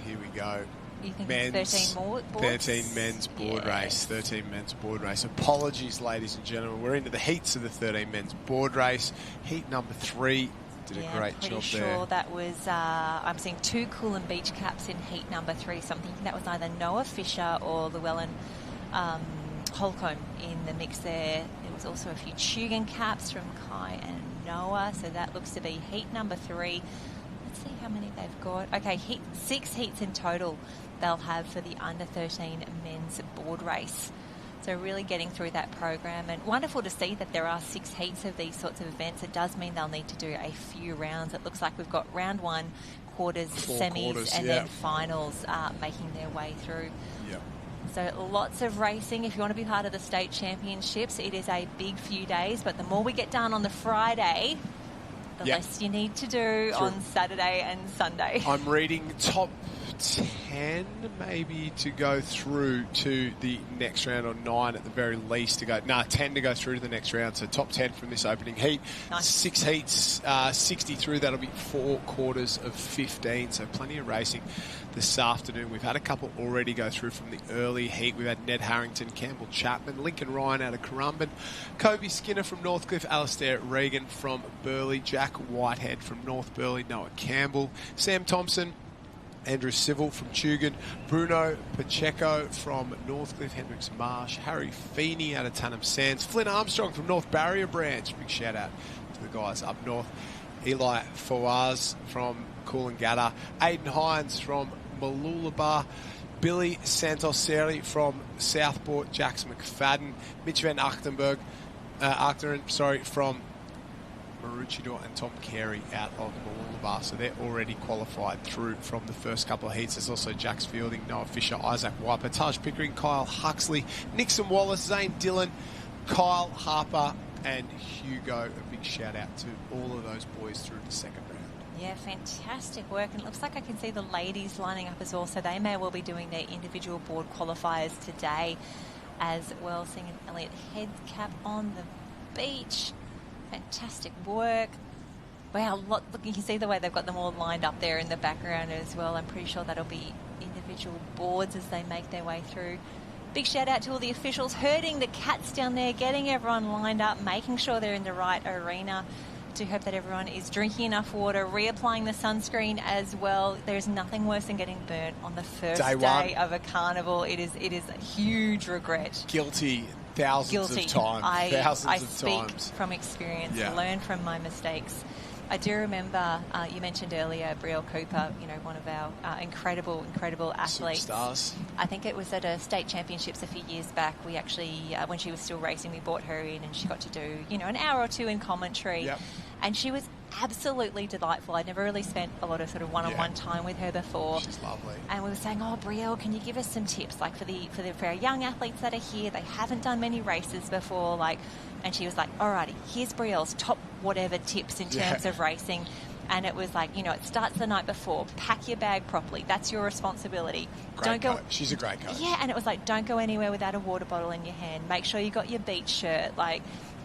Here we go. You think men's, it's 13 more boards? 13 men's board race. 13 men's board race. Apologies, ladies and gentlemen. We're into the heats of the 13 men's board race. Heat number 3. Did a great job there. Pretty sure that was, I'm seeing 2 Coolum Beach caps in heat number 3. So I'm thinking that was either Noah Fisher or Llewellyn Holcomb in the mix there. There was also a few Tugan caps from Kai and Noah. So that looks to be heat number 3. Let's see how many they've got. Okay, 6 heats in total they'll have for the under 13 men's board race. So really getting through that program, and wonderful to see that there are 6 heats of these sorts of events. It does mean they'll need to do a few rounds. It looks like we've got round 1, quarters, 4 semis, quarters, and then finals making their way through. Yeah. So lots of racing. If you want to be part of the state championships, it is a big few days, but the more we get done on the Friday, the less you need to do on Saturday and Sunday. I'm reading top 10 maybe to go through to the next round, or 9 at the very least to go. 10 to go through to the next round. So top 10 from this opening heat. Nice. 6 heats, 60 through. That'll be 4 quarters of 15. So plenty of racing this afternoon. We've had a couple already go through from the early heat. We've had Ned Harrington, Campbell Chapman, Lincoln Ryan out of Currumbin, Kobe Skinner from Northcliffe, Alistair Regan from Burleigh, Jack Whitehead from North Burleigh, Noah Campbell, Sam Thompson, Andrew Civil from Tugun, Bruno Pacheco from Northcliffe, Hendricks Marsh, Harry Feeney out of Tunham Sands, Flynn Armstrong from North Barrier Branch. Big shout out to the guys up north. Eli Fawaz from Coolangatta, Aidan Hines from Mooloolaba, Billy Santoseri from Southport, Jax McFadden, Mitch Van Achteren, from Maroochydore, and Tom Carey out of Mooloolaba. So they're already qualified through from the first couple of heats. There's also Jax Fielding, Noah Fisher, Isaac Wiper, Taj Pickering, Kyle Huxley, Nixon Wallace, Zane Dillon, Kyle Harper, and Hugo. A big shout out to all of those boys through the second round. Yeah, fantastic work. And it looks like I can see the ladies lining up as well, so they may well be doing their individual board qualifiers today as well. Seeing an Elliot Headcap on the beach. Fantastic work. Wow, look, you can see the way they've got them all lined up there in the background as well. I'm pretty sure that'll be individual boards as they make their way through. Big shout out to all the officials herding the cats down there, getting everyone lined up, making sure they're in the right arena. To hope that everyone is drinking enough water, reapplying the sunscreen as well. There's nothing worse than getting burnt on the first day of a carnival. It is a huge regret. Guilty. Thousands of times. I speak from experience, learn from my mistakes. I do remember, you mentioned earlier, Brielle Cooper, one of our incredible athletes. Superstars. I think it was at a state championships a few years back. We actually, when she was still racing, we brought her in and she got to do, an hour or two in commentary. Yep. And she was absolutely delightful. I'd never really spent a lot of sort of one-on-one time with her before. She's lovely. And we were saying, Brielle, can you give us some tips? Like for our young athletes that are here, they haven't done many races before. And she was like, alrighty, here's Brielle's top whatever tips in terms of racing. And it was like, it starts the night before. Pack your bag properly. That's your responsibility. Great coach. She's a great coach. Yeah, and it was like, don't go anywhere without a water bottle in your hand. Make sure you got your beach shirt.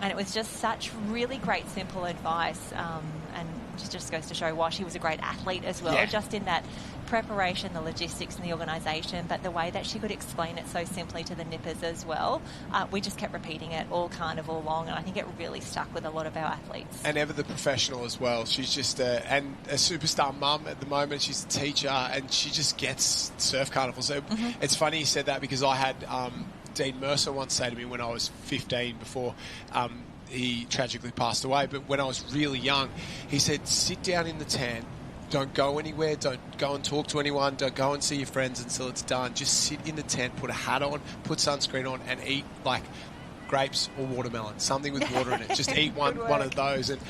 And it was just such really great, simple advice. And it just goes to show why she was a great athlete as well. Yeah. Just in that preparation, the logistics and the organisation, but the way that she could explain it so simply to the nippers as well. We just kept repeating it all carnival long, and I think it really stuck with a lot of our athletes. And ever the professional as well. She's just a superstar mum at the moment. She's a teacher, and she just gets surf carnival. So it's funny you said that, because I had Dean Mercer once say to me when I was 15 before he tragically passed away, but when I was really young, he said, sit down in the tent, don't go anywhere, don't go and talk to anyone, don't go and see your friends until it's done. Just sit in the tent, put a hat on, put sunscreen on, and eat grapes or watermelon, something with water in it. Just eat one of those. And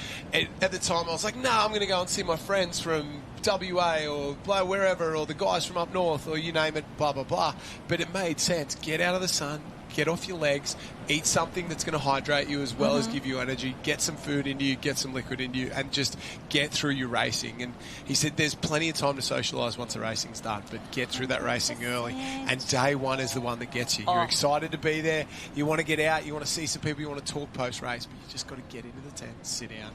at the time I was like, I'm going to go and see my friends from WA or wherever, or the guys from up north, or you name it, blah, blah, blah. But it made sense. Get out of the sun, get off your legs, eat something that's going to hydrate you as well as give you energy, get some food into you, get some liquid into you, and just get through your racing. And he said there's plenty of time to socialise once the racing's done, but get through that racing early. And day one is the one that gets you. You're excited to be there, you want to get out, you want to see some people, you want to talk post-race, but you just got to get into the tent, sit down,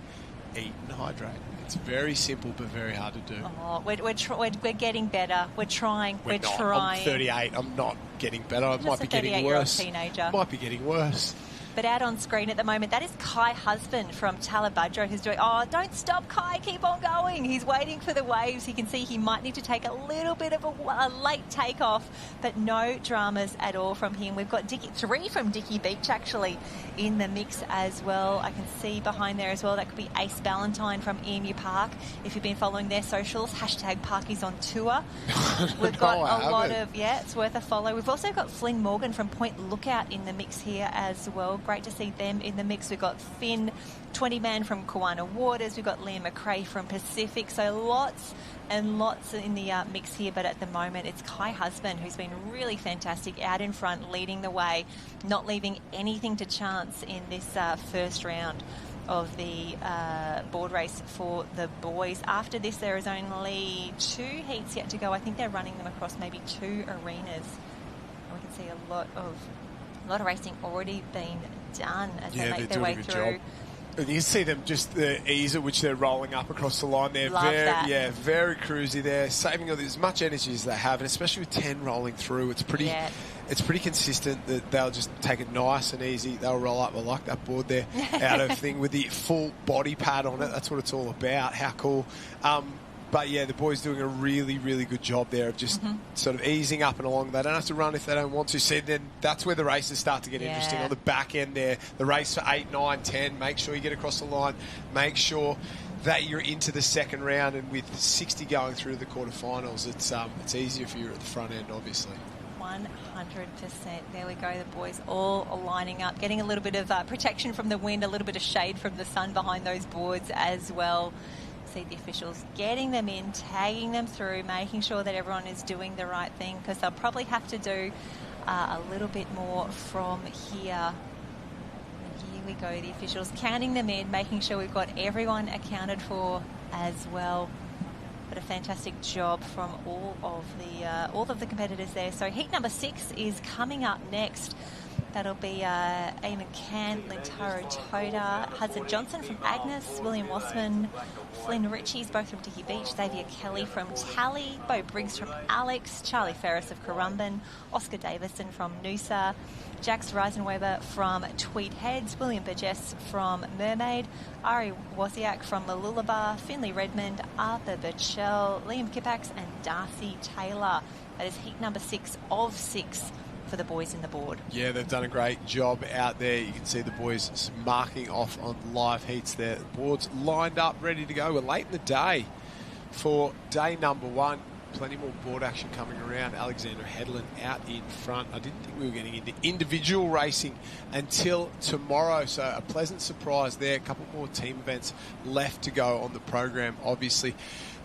eat and hydrate. It's very simple but very hard to do. We're getting better. We're trying. We're trying. I'm 38. I'm not getting better. I might be getting worse. Teenager. Might be getting worse. But out on screen at the moment, that is Kai Husband from Talabudra who's doing, oh, don't stop, Kai, keep on going. He's waiting for the waves. He can see he might need to take a little bit of a late takeoff, but no dramas at all from him. We've got three from Dicky Beach, actually, in the mix as well. I can see behind there as well, that could be Ace Ballantyne from Emu Park. If you've been following their socials, hashtag Parkies on tour. We've got a lot of, it's worth a follow. We've also got Flynn Morgan from Point Lookout in the mix here as well. Great to see them in the mix. We've got Finn, 20-man from Kawana Waters. We've got Liam McRae from Pacific. So lots and lots in the mix here. But at the moment, it's Kai Husband who's been really fantastic out in front, leading the way, not leaving anything to chance in this first round of the board race for the boys. After this, there is only 2 heats yet to go. I think they're running them across maybe 2 arenas. And we can see a lot of racing already been done as they make their way through. And you see them, just the ease at which they're rolling up across the line. They're very cruisy there, saving as much energy as they have, and especially with 10 rolling through, it's pretty consistent that they'll just take it nice and easy. They'll roll up. I like that board there out of thing with the full body pad on it. That's what it's all about. How cool. But yeah, the boys doing a really, really good job there of just sort of easing up and along. They don't have to run if they don't want to. So then that's where the races start to get interesting. On the back end there, the race for 8, 9, 10, make sure you get across the line. Make sure that you're into the second round. And with 60 going through the quarterfinals, it's easier if you're at the front end, obviously. 100%. There we go. The boys all lining up, getting a little bit of protection from the wind, a little bit of shade from the sun behind those boards as well. See the officials getting them in, tagging them through, making sure that everyone is doing the right thing, because they'll probably have to do a little bit more from here. And here we go, the officials counting them in, making sure we've got everyone accounted for as well. But a fantastic job from all of the competitors there. So heat number 6 is coming up next. That'll be Eamon Can, Lintaro Toda, Hudson Johnson from Agnes, William Wassman, Flynn Ritchies, both from Dicky Beach, Xavier Kelly from Tally, Bo Briggs from Alex, Charlie Ferris of Currumbin, Oscar Davison from Noosa, Jax Reisenweber from Tweed Heads, William Burgess from Mermaid, Ari Wozniak from Malulabar, Finley Redmond, Arthur Burchell, Liam Kipax and Darcy Taylor. That is heat number 6 of 6 for the boys in the board. Yeah, they've done a great job out there. You can see the boys marking off on live heats there. The boards lined up, ready to go. We're late in the day for day number 1. Plenty more board action coming around. Alexander Headland out in front. I didn't think we were getting into individual racing until tomorrow, so a pleasant surprise there. A couple more team events left to go on the program, obviously.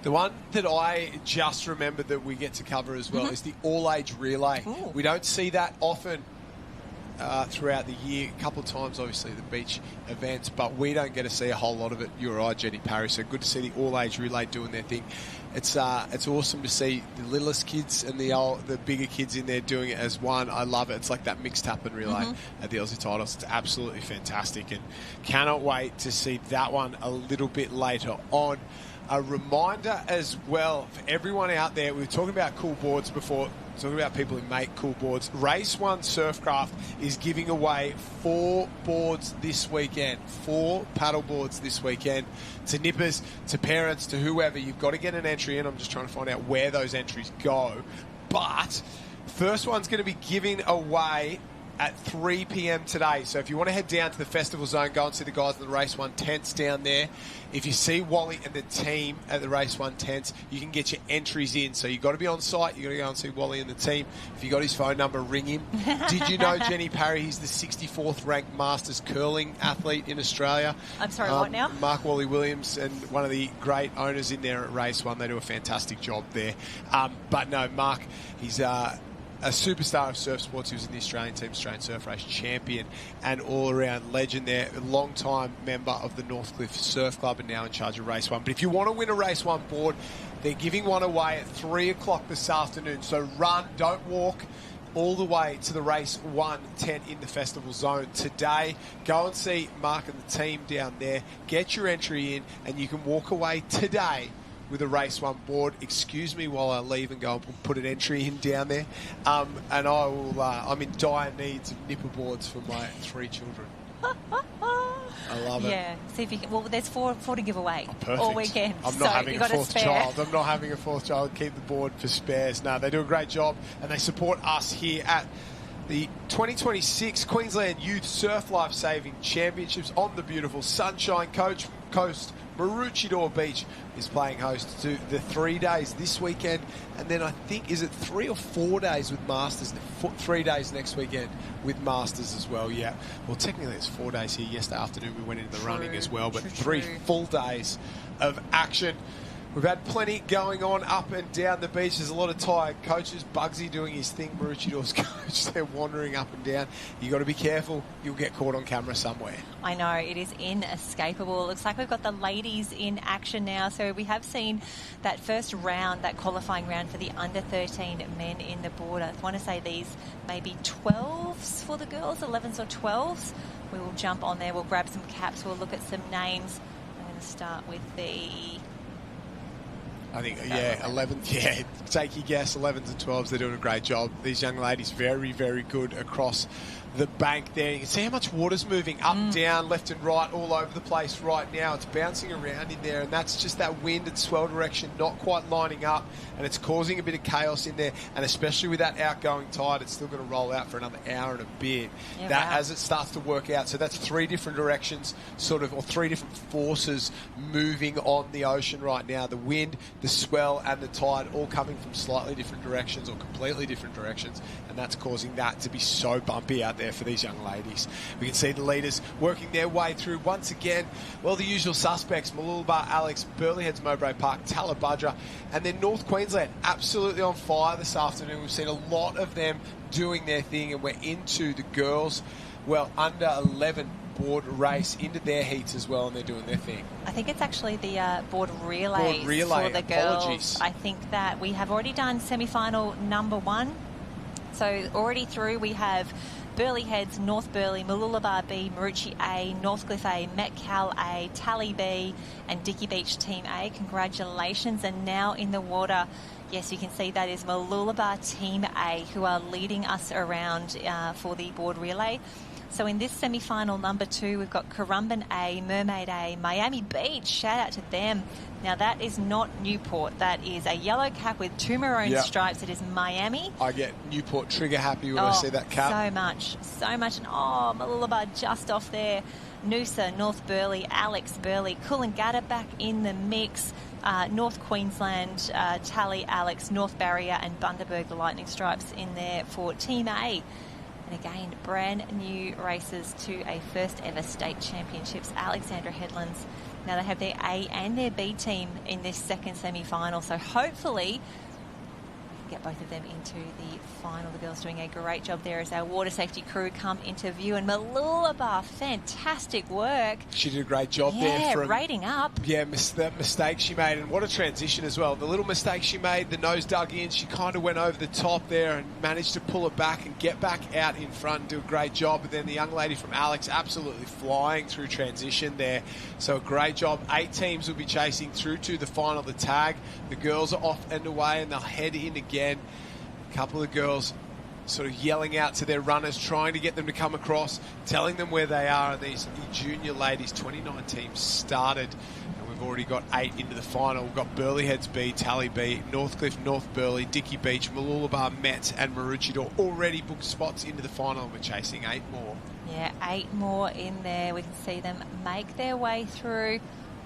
The one that I just remembered that we get to cover as well is the all-age relay. Ooh. We don't see that often throughout the year. A couple of times, obviously, the beach events, but we don't get to see a whole lot of it. You or I, Jenny Parry. So good to see the all-age relay doing their thing. It's awesome to see the littlest kids and the bigger kids in there doing it as one. I love it. It's like that mixed happen relay at the Aussie titles. It's absolutely fantastic, and cannot wait to see that one a little bit later on. A reminder as well for everyone out there, we were talking about cool boards before, talking about people who make cool boards. Race 1 Surfcraft is giving away 4 boards this weekend, 4 paddle boards this weekend to nippers, to parents, to whoever. You've got to get an entry in. I'm just trying to find out where those entries go. But first one's going to be giving away at 3 p.m. today. So if you want to head down to the festival zone, go and see the guys in the Race 1 tents down there. If you see Wally and the team at the Race 1 tents, you can get your entries in. So you've got to be on site. You've got to go and see Wally and the team. If you got his phone number, ring him. Did you know, Jenny Parry, he's the 64th ranked Masters curling athlete in Australia? I'm sorry, what now? Mark Wally Williams, and one of the great owners in there at Race 1. They do a fantastic job there. But no, Mark, he's a superstar of surf sports. He was in the Australian team, Australian Surf Race champion and all-around legend there. A long-time member of the Northcliffe Surf Club and now in charge of Race 1. But if you want to win a Race 1 board, they're giving one away at 3 o'clock this afternoon. So run, don't walk, all the way to the Race 1 tent in the festival zone today. Go and see Mark and the team down there. Get your entry in and you can walk away today with a race 1 board. Excuse me while I leave and go and put an entry in down there. And I will, I'm in dire needs of nipper boards for my 3 children. I love it. Yeah. See if you can, well, there's four to give away all weekend. I'm not having a 4th child. I'm not having a 4th child. Keep the board for spares. No, they do a great job, and they support us here at the 2026 Queensland Youth Surf Life Saving Championships on the beautiful Sunshine Coast. Maroochydore Beach is playing host to the 3 days this weekend, and then I think, is it 3 or 4 days with Masters? 3 days next weekend with Masters as well, yeah. Well, technically it's 4 days here. Yesterday afternoon we went into the running as well, but 3 full days of action. We've had plenty going on up and down the beach. There's a lot of tired coaches. Bugsy doing his thing, Maroochidore's coach. They're wandering up and down. You've got to be careful. You'll get caught on camera somewhere. I know, it is inescapable. It looks like we've got the ladies in action now. So we have seen that first round, that qualifying round for the under-13 men in the board. I want to say these may be 12s for the girls, 11s or 12s. We will jump on there. We'll grab some caps. We'll look at some names. I'm going to start with the... I think, yeah, 11, yeah, take your guess, 11s and 12s, they're doing a great job. These young ladies, very, very good across the bank there. You can see how much water's moving up, down, left and right, all over the place right now. It's bouncing around in there, and that's just that wind and swell direction not quite lining up, and it's causing a bit of chaos in there, and especially with that outgoing tide, it's still going to roll out for another hour and a bit. Yeah, as it starts to work out. So that's 3 different directions, sort of, or 3 different forces moving on the ocean right now. The wind, the swell, and the tide all coming from slightly different directions or completely different directions, and that's causing that to be so bumpy out there for these young ladies. We can see the leaders working their way through once again. Well, the usual suspects, Mooloolaba, Alex, Burleigh Heads, Mowbray Park, Talabudra, and then North Queensland absolutely on fire this afternoon. We've seen a lot of them doing their thing, and we're into the girls, well, under 11 board race into their heats as well, and they're doing their thing. I think it's actually the board relay for the girls. Apologies. I think that we have already done semi-final number 1. So already through, we have Burleigh Heads, North Burleigh, Mooloolaba B, Maroochydore A, Northcliffe A, Metcal A, Tally B, and Dicky Beach Team A. Congratulations. And now in the water, yes, you can see that is Mooloolaba Team A, who are leading us around for the board relay. So in this semi-final number 2, we've got Currumbin A, Mermaid A, Miami Beach. Shout out to them. Now that is not Newport. That is a yellow cap with 2 maroon stripes. It is Miami. I get Newport trigger happy when I see that cap. So much. And Mooloolaba just off there. Noosa, North Burleigh, Alex Burleigh, Coolangatta back in the mix. North Queensland, Tally, Alex, North Barrier, and Bundaberg, the Lightning Stripes in there for Team A. And again, brand new races to a first ever state championships. Alexandra Headlands. Now they have their A and their B team in this second semi-final. So hopefully get both of them into the final. The girls doing a great job there as our water safety crew come into view. And Mooloolaba, fantastic work. She did a great job there. Yeah, rating up. Yeah, that mistake she made, and what a transition as well. The little mistake she made, the nose dug in, she kind of went over the top there and managed to pull it back and get back out in front and do a great job. But then the young lady from Alex absolutely flying through transition there. So a great job. 8 teams will be chasing through to the final, the tag. The girls are off and away, and they'll head in again. A couple of girls sort of yelling out to their runners, trying to get them to come across, telling them where they are. And these junior ladies, 29 teams started, and we've already got 8 into the final. We've got Burleigh Heads B, Tally B, Northcliffe, North Burleigh, Dicky Beach, Mooloolaba, Met, and Maroochydore already booked spots into the final, and we're chasing 8 more. Yeah, 8 more in there. We can see them make their way through.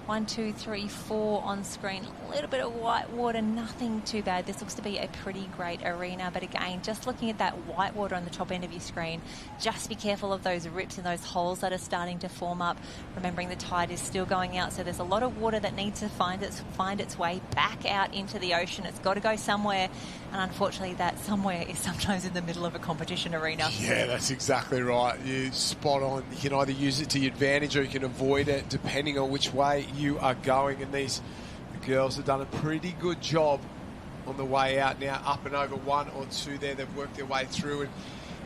1, 2, 3, 4 on screen. A little bit of white water, nothing too bad. This looks to be a pretty great arena. But again, just looking at that white water on the top end of your screen, just be careful of those rips and those holes that are starting to form up. Remembering the tide is still going out, so there's a lot of water that needs to find its way back out into the ocean. It's got to go somewhere, and unfortunately that somewhere is sometimes in the middle of a competition arena. Yeah, that's exactly right. You're spot on. You can either use it to your advantage or you can avoid it depending on which way you are going. And the girls have done a pretty good job on the way out now, up and over 1 or 2 there. They've worked their way through and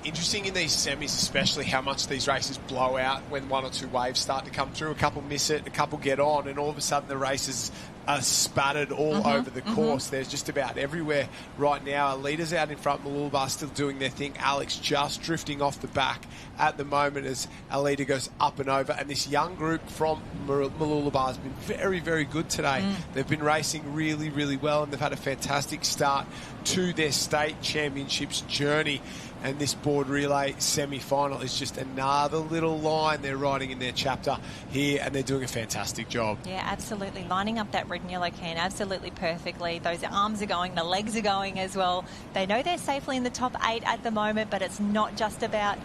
interesting in these semis, especially how much these races blow out when one or two waves start to come through. A couple miss it, a couple get on, and all of a sudden the races are spattered all over the course. There's just about everywhere right now. Our leaders out in front, Mooloolaba still doing their thing. Alex just drifting off the back at the moment as our leader goes up and over. And this young group from Mooloolaba has been very, very good today. They've been racing really, really well, and they've had a fantastic start to their state championships journey. And this board relay semi-final is just another little line they're riding in their chapter here, and they're doing a fantastic job. Yeah, absolutely. Lining up that red and yellow can absolutely perfectly. Those arms are going, the legs are going as well. They know they're safely in the top 8 at the moment, but it's not just about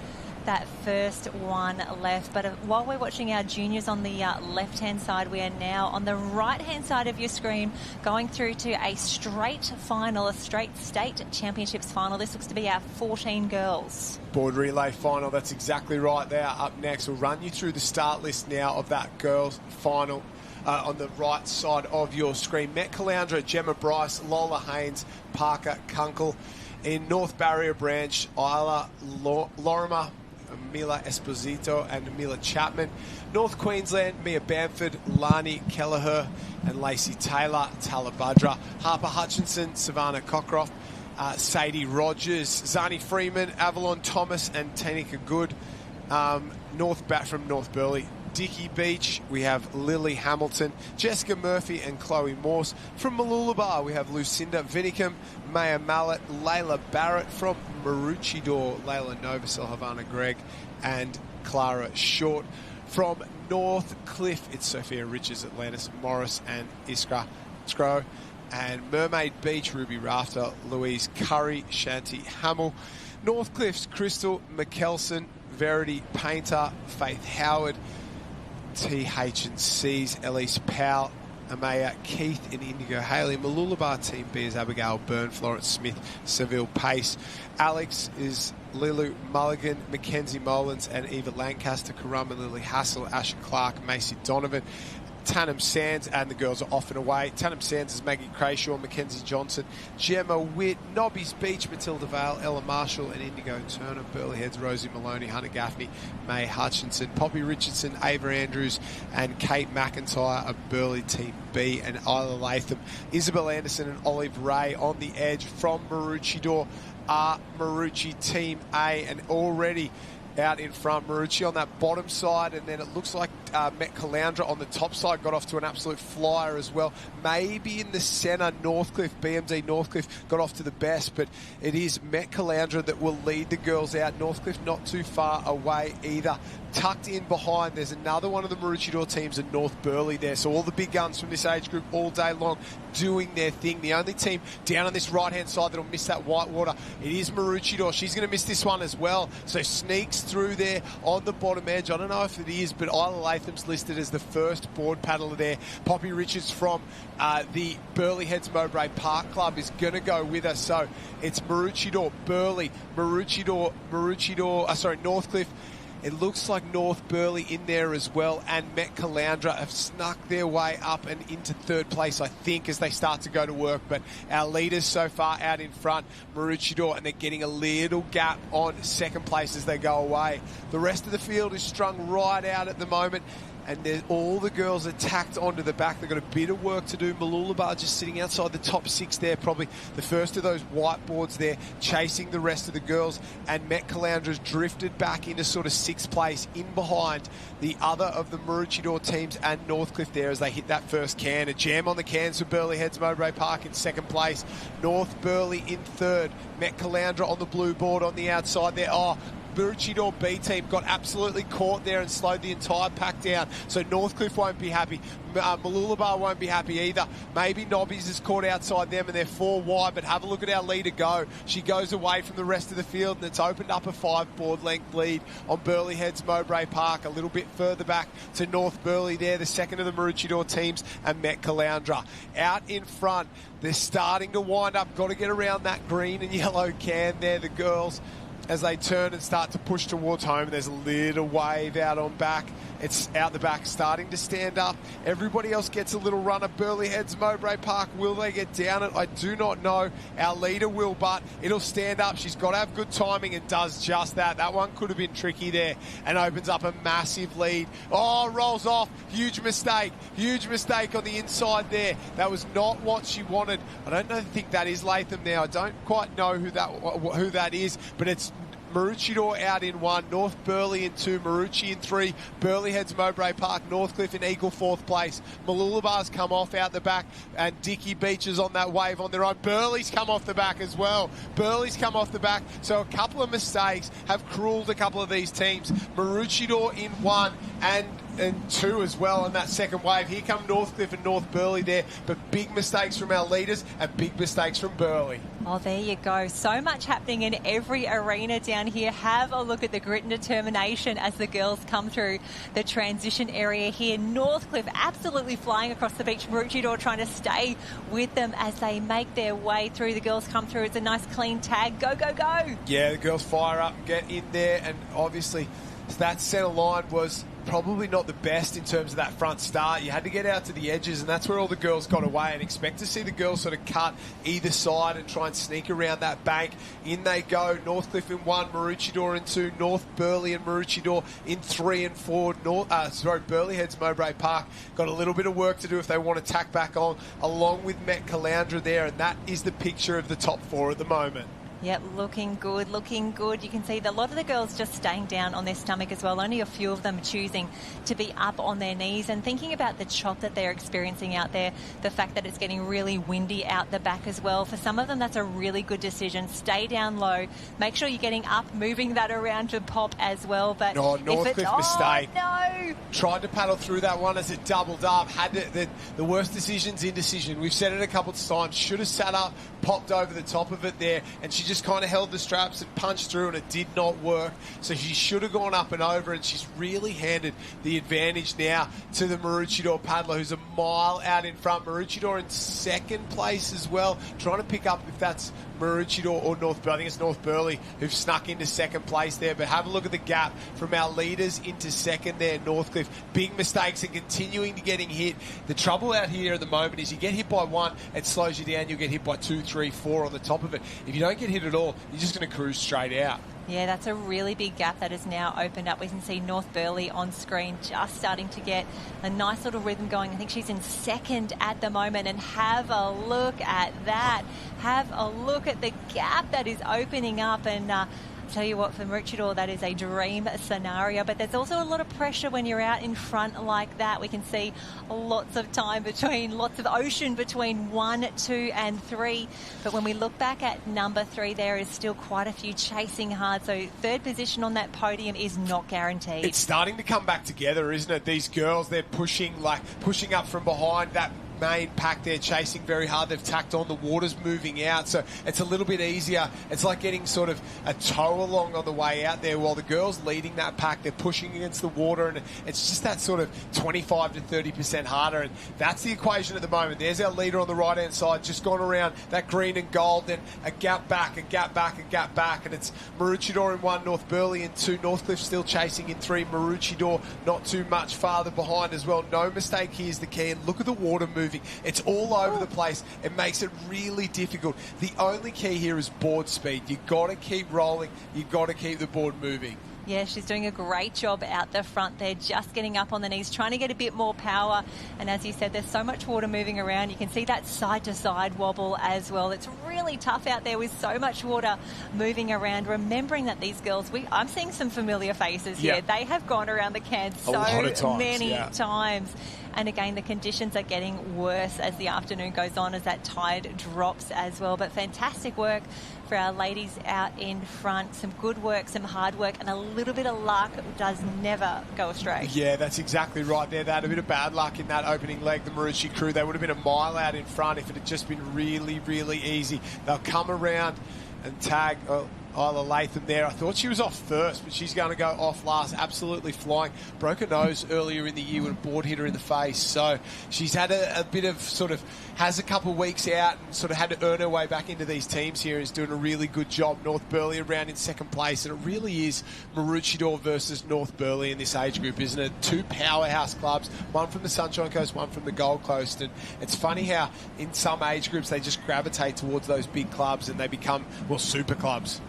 that first one left. But while we're watching our juniors on the left-hand side, we are now on the right-hand side of your screen going through to a straight final, a straight state championships final. This looks to be our 14 girls. Board relay final, that's exactly right. They are up next. We'll run you through the start list now of that girls final. On the right side of your screen, Met Caloundra, Gemma Bryce, Lola Haynes, Parker Kunkel. In North Barrier Branch, Isla Lorimer, Mila Esposito and Mila Chapman. North Queensland, Mia Bamford, Lani Kelleher and Lacey Taylor, Talabudra. Harper Hutchinson, Savannah Cockcroft, Sadie Rogers, Zani Freeman, Avalon Thomas and Tanika Good. From North Burleigh, Dickie Beach, we have Lily Hamilton, Jessica Murphy and Chloe Morse. From Mooloolaba, we have Lucinda Vinicum, Maya Mallet, Layla Barrett. From Maroochydore, Layla Novosel, Havana Gregg and Clara Short. From Northcliffe, it's Sophia Richards, Atlantis Morris and Iskra Scrow. And Mermaid Beach, Ruby Rafter, Louise Curry, Shanti Hamill. Northcliffe's Crystal McKelson, Verity Painter, Faith Howard, TH&C's Elise Powell, Amaya Keith and Indigo Haley. Mooloolaba Team B is Abigail Byrne, Florence Smith, Seville Pace. Alex is Lilu Mulligan, Mackenzie Mullins and Eva Lancaster. Karama Lily Hassel, Asher Clark, Macy Donovan. Tannum Sands, and the girls are off and away. Tannum Sands is Maggie Crayshaw, Mackenzie Johnson, Gemma Witt, Nobby's Beach, Matilda Vale, Ella Marshall and Indigo Turner. Burleigh Heads, Rosie Maloney, Hunter Gaffney, May Hutchinson, Poppy Richardson, Ava Andrews and Kate McIntyre of Burleigh Team B, and Isla Latham, Isabel Anderson and Olive Ray on the edge. From Maroochydore are Maroochydore Team A, and already out in front, Maroochydore on that bottom side, and then it looks like Met Caloundra on the top side got off to an absolute flyer as well. Maybe in the centre, Northcliffe, BMD Northcliffe got off to the best, but it is Met Caloundra that will lead the girls out. Northcliffe not too far away either. Tucked in behind, there's another one of the Maroochydore teams in North Burleigh there. So all the big guns from this age group all day long doing their thing. The only team down on this right-hand side that'll miss that whitewater, it is Maroochydore. She's going to miss this one as well. So sneaks through there on the bottom edge. I don't know if it is, but Isla Latham's listed as the first board paddler there. Poppy Richards from the Burleigh Heads Mowbray Park Club is going to go with us. So it's Maroochydore, Burleigh, Northcliffe. It looks like North Burleigh in there as well, and Met Caloundra have snuck their way up and into third place, I think, as they start to go to work. But our leaders so far out in front, Maroochydore, and they're getting a little gap on second place as they go away. The rest of the field is strung right out at the moment, and all the girls are tacked onto the back. They've got a bit of work to do. Mooloolaba just sitting outside the top 6 there, probably the first of those whiteboards there, chasing the rest of the girls. And Met Calandra's drifted back into sort of 6th place in behind the other of the Maroochydore teams and Northcliffe there as they hit that first can. A jam on the cans for Burleigh Heads Mowbray Park in 2nd place. North Burleigh in 3rd. Met Caloundra on the blue board on the outside there. Maroochydore B team got absolutely caught there and slowed the entire pack down. So Northcliffe won't be happy. Mooloolaba won't be happy either. Maybe Nobbies is caught outside them and they're 4 wide, but have a look at our leader go. She goes away from the rest of the field, and it's opened up a 5 board length lead on Burleigh Heads Mowbray Park. A little bit further back to North Burleigh there, the second of the Maroochydore teams, and Met Caloundra. Out in front, they're starting to wind up. Got to get around that green and yellow can there, the girls. as they turn and start to push towards home. There's a little wave out on back. It's out the back, starting to stand up. Everybody else gets a little runner. Burleigh heads Mowbray Park. Will they get down it? I do not know. Our leader will, but it'll stand up. She's got to have good timing and does just that. That one could have been tricky there and opens up a massive lead. Oh, rolls off. Huge mistake. Huge mistake on the inside there. That was not what she wanted. I don't think that is Latham now. I don't quite know who that is, but it's Maroochydore out in 1, North Burleigh in 2, Maroochy in 3, Burleigh heads Mowbray Park, Northcliffe in equal 4th place. Mooloolabah's come off out the back, and Dickey Beach is on that wave on their own. Burleigh's come off the back as well. Burleigh's come off the back, so a couple of mistakes have cruelled a couple of these teams. Maroochydore in 1 and 2 as well in that second wave. Here come Northcliffe and North Burleigh there, but big mistakes from our leaders and big mistakes from Burleigh. Oh, there you go. So much happening in every arena down here. Have a look at the grit and determination as the girls come through the transition area here. Northcliffe absolutely flying across the beach. Maroochydore trying to stay with them as they make their way through. The girls come through. It's a nice clean tag. Go, go, go. Yeah, the girls fire up, get in there, and obviously that centre line was probably not the best in terms of that front start. You had to get out to the edges, and that's where all the girls got away, and expect to see the girls sort of cut either side and try and sneak around that bank. In they go. Northcliffe in 1, Maroochydore in 2, North Burleigh and Maroochydore in 3 and 4. Burleigh heads Mowbray Park. Got a little bit of work to do if they want to tack back on, along with Met Caloundra there, and that is the picture of the top 4 at the moment. Yep, looking good, looking good. You can see that a lot of the girls just staying down on their stomach as well. Only a few of them choosing to be up on their knees, and thinking about the chop that they're experiencing out there, the fact that it's getting really windy out the back as well. For some of them, that's a really good decision. Stay down low. Make sure you're getting up, moving that around to pop as well. But Northcliffe mistake. No! Tried to paddle through that one as it doubled up. Had the worst decision's indecision. We've said it a couple of times. Should have sat up, popped over the top of it there, and she just kind of held the straps and punched through, and it did not work. So she should have gone up and over, and she's really handed the advantage now to the Maroochydore paddler, who's a mile out in front. Maroochydore in 2nd place as well, trying to pick up if that's Maroochydore or North Burleigh. I think it's North Burleigh who've snuck into 2nd place there, but have a look at the gap from our leaders into 2nd there, Northcliffe. Big mistakes and continuing to getting hit. The trouble out here at the moment is you get hit by 1, it slows you down. You'll get hit by 2, 3, 4 on the top of it. If you don't get hit at all, you're just going to cruise straight out. Yeah, that's a really big gap that has now opened up. We can see North Burleigh on screen just starting to get a nice little rhythm going. I think she's in 2nd at the moment, and have a look at that. Have a look at the gap that is opening up, and tell you what, for Maroochydore, that is a dream scenario, but there's also a lot of pressure when you're out in front like that. We can see lots of time between, lots of ocean between 1, 2 and 3, but when we look back at number 3, there is still quite a few chasing hard, so 3rd position on that podium is not guaranteed. It's starting to come back together, isn't it? These girls, they're pushing up from behind that main pack there, chasing very hard. They've tacked on, the water's moving out, so it's a little bit easier. It's like getting sort of a tow along on the way out there, while the girls leading that pack, they're pushing against the water, and it's just that sort of 25 to 30% harder, and that's the equation at the moment. There's our leader on the right hand side, just gone around that green and gold, then a gap back, a gap back, a gap back, and it's Maroochydore in 1, North Burleigh in 2, Northcliffe still chasing in 3, Maroochydore not too much farther behind as well. No mistake here is the key, and look at the water moving. It's all over the place. It makes it really difficult. The only key here is board speed. You've got to keep rolling. You've got to keep the board moving. Yeah, she's doing a great job out the front there, just getting up on the knees, trying to get a bit more power. And as you said, there's so much water moving around. You can see that side-to-side wobble as well. It's really tough out there with so much water moving around. Remembering that these girls, I'm seeing some familiar faces here. They have gone around the can so many times. And again, the conditions are getting worse as the afternoon goes on, as that tide drops as well. But fantastic work for our ladies out in front. Some good work, some hard work, and a little bit of luck does never go astray. Yeah, that's exactly right there. They had a bit of bad luck in that opening leg, the Maroochy crew. They would have been a mile out in front if it had just been really, really easy. They'll come around and tag. Isla Latham there. I thought she was off first, but she's going to go off last. Absolutely flying. Broke her nose earlier in the year when a board hit her in the face. So she's had a bit of has a couple of weeks out and sort of had to earn her way back into these teams here and is doing a really good job. North Burleigh around in second place. And it really is Maroochydore versus North Burleigh in this age group, isn't it? Two powerhouse clubs, one from the Sunshine Coast, one from the Gold Coast. And it's funny how in some age groups they just gravitate towards those big clubs and they become, super clubs.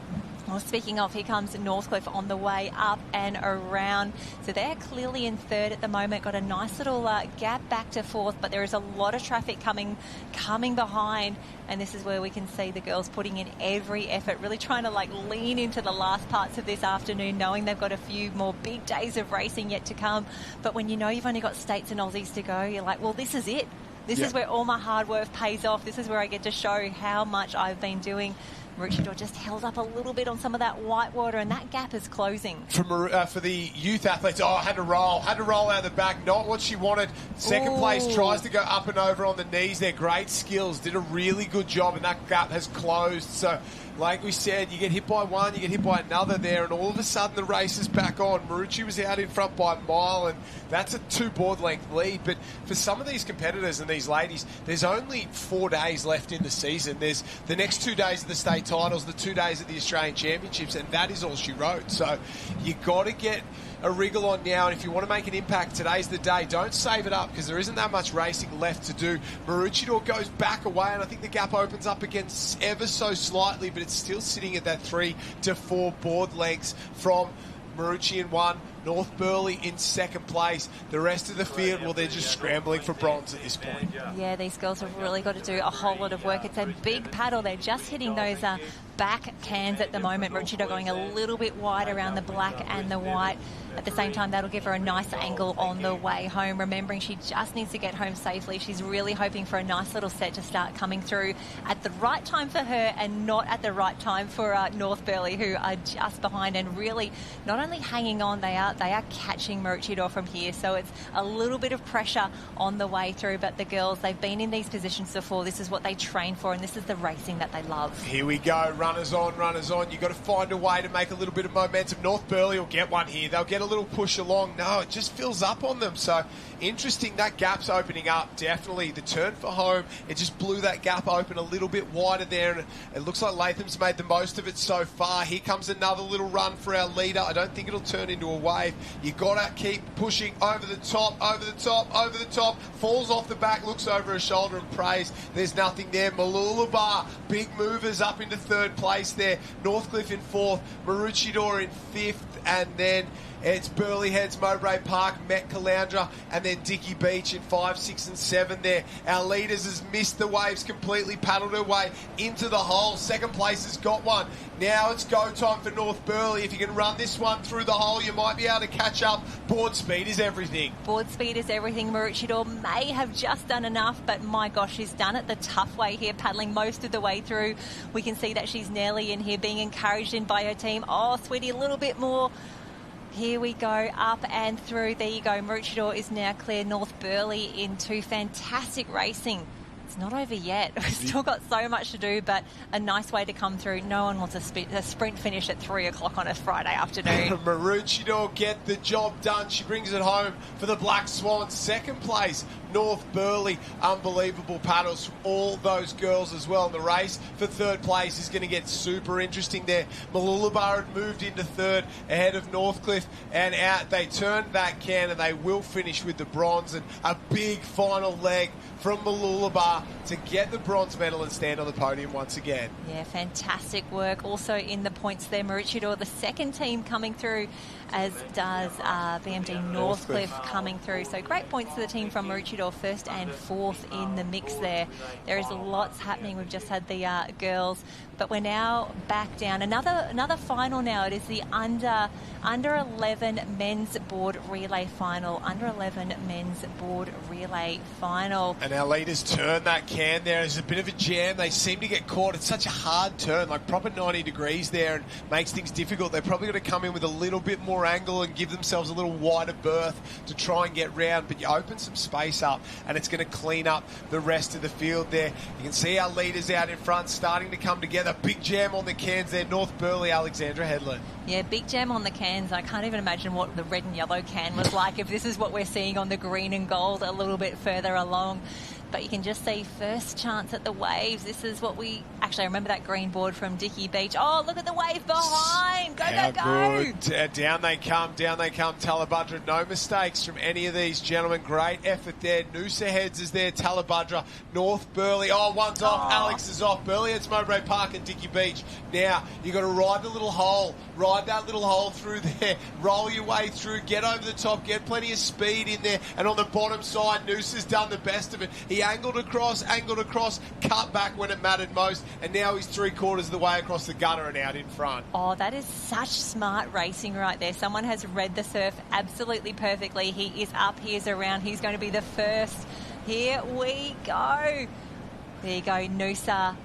Well, speaking of, here comes Northcliffe on the way up and around. So they're clearly in third at the moment. Got a nice little gap back to fourth, but there is a lot of traffic coming behind. And this is where we can see the girls putting in every effort, really trying to lean into the last parts of this afternoon, knowing they've got a few more big days of racing yet to come. But when you know you've only got states and Aussies to go, you're like, well, this is it. This is where all my hard work pays off. This is where I get to show how much I've been doing. Maroochydore just held up a little bit on some of that white water, and that gap is closing. For the youth athletes, had to roll out of the back, not what she wanted. Second place, tries to go up and over on the knees. They're great skills, did a really good job, and that gap has closed. So, like we said, you get hit by one, you get hit by another there, and all of a sudden the race is back on. Maroochydore was out in front by a mile, and that's a 2 board length lead. But for some of these competitors and these ladies, there's only 4 days left in the season. There's the next 2 days of the state titles, the 2 days of the Australian Championships, and that is all she wrote. So you got to get a wriggle on now, and if you want to make an impact, today's the day. Don't save it up because there isn't that much racing left to do. Maroochydore goes back away, and I think the gap opens up again ever so slightly, but it's still sitting at that 3 to 4 board lengths from Maroochydore in 1, North Burleigh in second place. The rest of the field, well, they're just scrambling for bronze at this point. Yeah, these girls have really got to do a whole lot of work. It's a big paddle. They're just hitting those back cans at the moment. Maroochydore going a little bit wide around the black and the white. At the same time, that'll give her a nice angle on the way home, remembering she just needs to get home safely. She's really hoping for a nice little set to start coming through at the right time for her and not at the right time for North Burleigh, who are just behind and really not only hanging on, they are catching Maroochydore from here. So it's a little bit of pressure on the way through, but the girls, they've been in these positions before. This is what they train for, and this is the racing that they love. Here we go. Runners on, runners on. You've got to find a way to make a little bit of momentum. North Burleigh will get one here. They'll get a little push along. No, it just fills up on them. So interesting, that gap's opening up. Definitely the turn for home, it just blew that gap open a little bit wider there, and it looks like Latham's made the most of it so far. Here comes another little run for our leader. I don't think it'll turn into a wave. You got to keep pushing over the top, over the top, over the top. Falls off the back, looks over her shoulder and prays. There's nothing there. Mooloolaba, big movers up into third place there. Northcliffe in fourth, Maroochydore in fifth, and then it's Burleigh Heads, Mowbray Park, Met Caloundra, and then Dickey Beach in 5, 6 and 7 there. Our leaders has missed the waves completely, paddled her way into the hole. Second place has got one. Now it's go time for North Burleigh. If you can run this one through the hole, you might be able to catch up. Board speed is everything. Board speed is everything. Maroochydore may have just done enough, but my gosh, she's done it the tough way here, paddling most of the way through. We can see that she's nearly in here, being encouraged in by her team. Oh, sweetie, a little bit more. Here we go, up and through. There you go. Maroochydore is now clear. North Burleigh into fantastic racing. It's not over yet. We've still got so much to do, but a nice way to come through. No one wants a sprint finish at 3 o'clock on a Friday afternoon. Maroochydore get the job done. She brings it home for the Black Swans. Second place, North Burleigh. Unbelievable paddles from all those girls as well. And the race for third place is going to get super interesting there. Mooloolaba had moved into third ahead of Northcliffe, and out they turned that can, and they will finish with the bronze, and a big final leg from Mooloolaba to get the bronze medal and stand on the podium once again. Yeah, fantastic work. Also in the points there, Maroochydore, the second team coming through, as does BMD Northcliffe coming through. So great points to the team from Maroochydore, first and fourth in the mix there. There is lots happening. We've just had the girls, but we're now back down. Another final now. It is the under 11 men's board relay final. Under 11 men's board relay final. And our leaders turn that can there. There's a bit of a jam. They seem to get caught. It's such a hard turn, like proper 90 degrees there, and makes things difficult. They're probably going to come in with a little bit more angle and give themselves a little wider berth to try and get round. But you open some space up, and it's going to clean up the rest of the field there. You can see our leaders out in front starting to come together. Big jam on the cans there. North Burleigh, Alexandra Headland. Yeah, big jam on the cans. I can't even imagine what the red and yellow can was like if this is what we're seeing on the green and gold a little bit further along. But you can just see first chance at the waves. This is what we... Actually, I remember that green board from Dicky Beach. Oh, look at the wave behind. Go, How go, go. good. Down they come. Talabudra, no mistakes from any of these gentlemen. Great effort there. Noosa Heads is there. Talabudra, North Burleigh. Oh, one's off. Alex is off. Burleigh Heads, Mowbray Park and Dicky Beach. Now, you've got to ride the little hole. Ride that little hole through there. Roll your way through. Get over the top. Get plenty of speed in there. And on the bottom side, Noosa's done the best of it. He angled across, cut back when it mattered most, and now he's 3/4 of the way across the gutter and out in front. Oh, that is such smart racing right there. Someone has read the surf absolutely perfectly. He is up, he is around, he's going to be the first. Here we go. There you go, Noosa,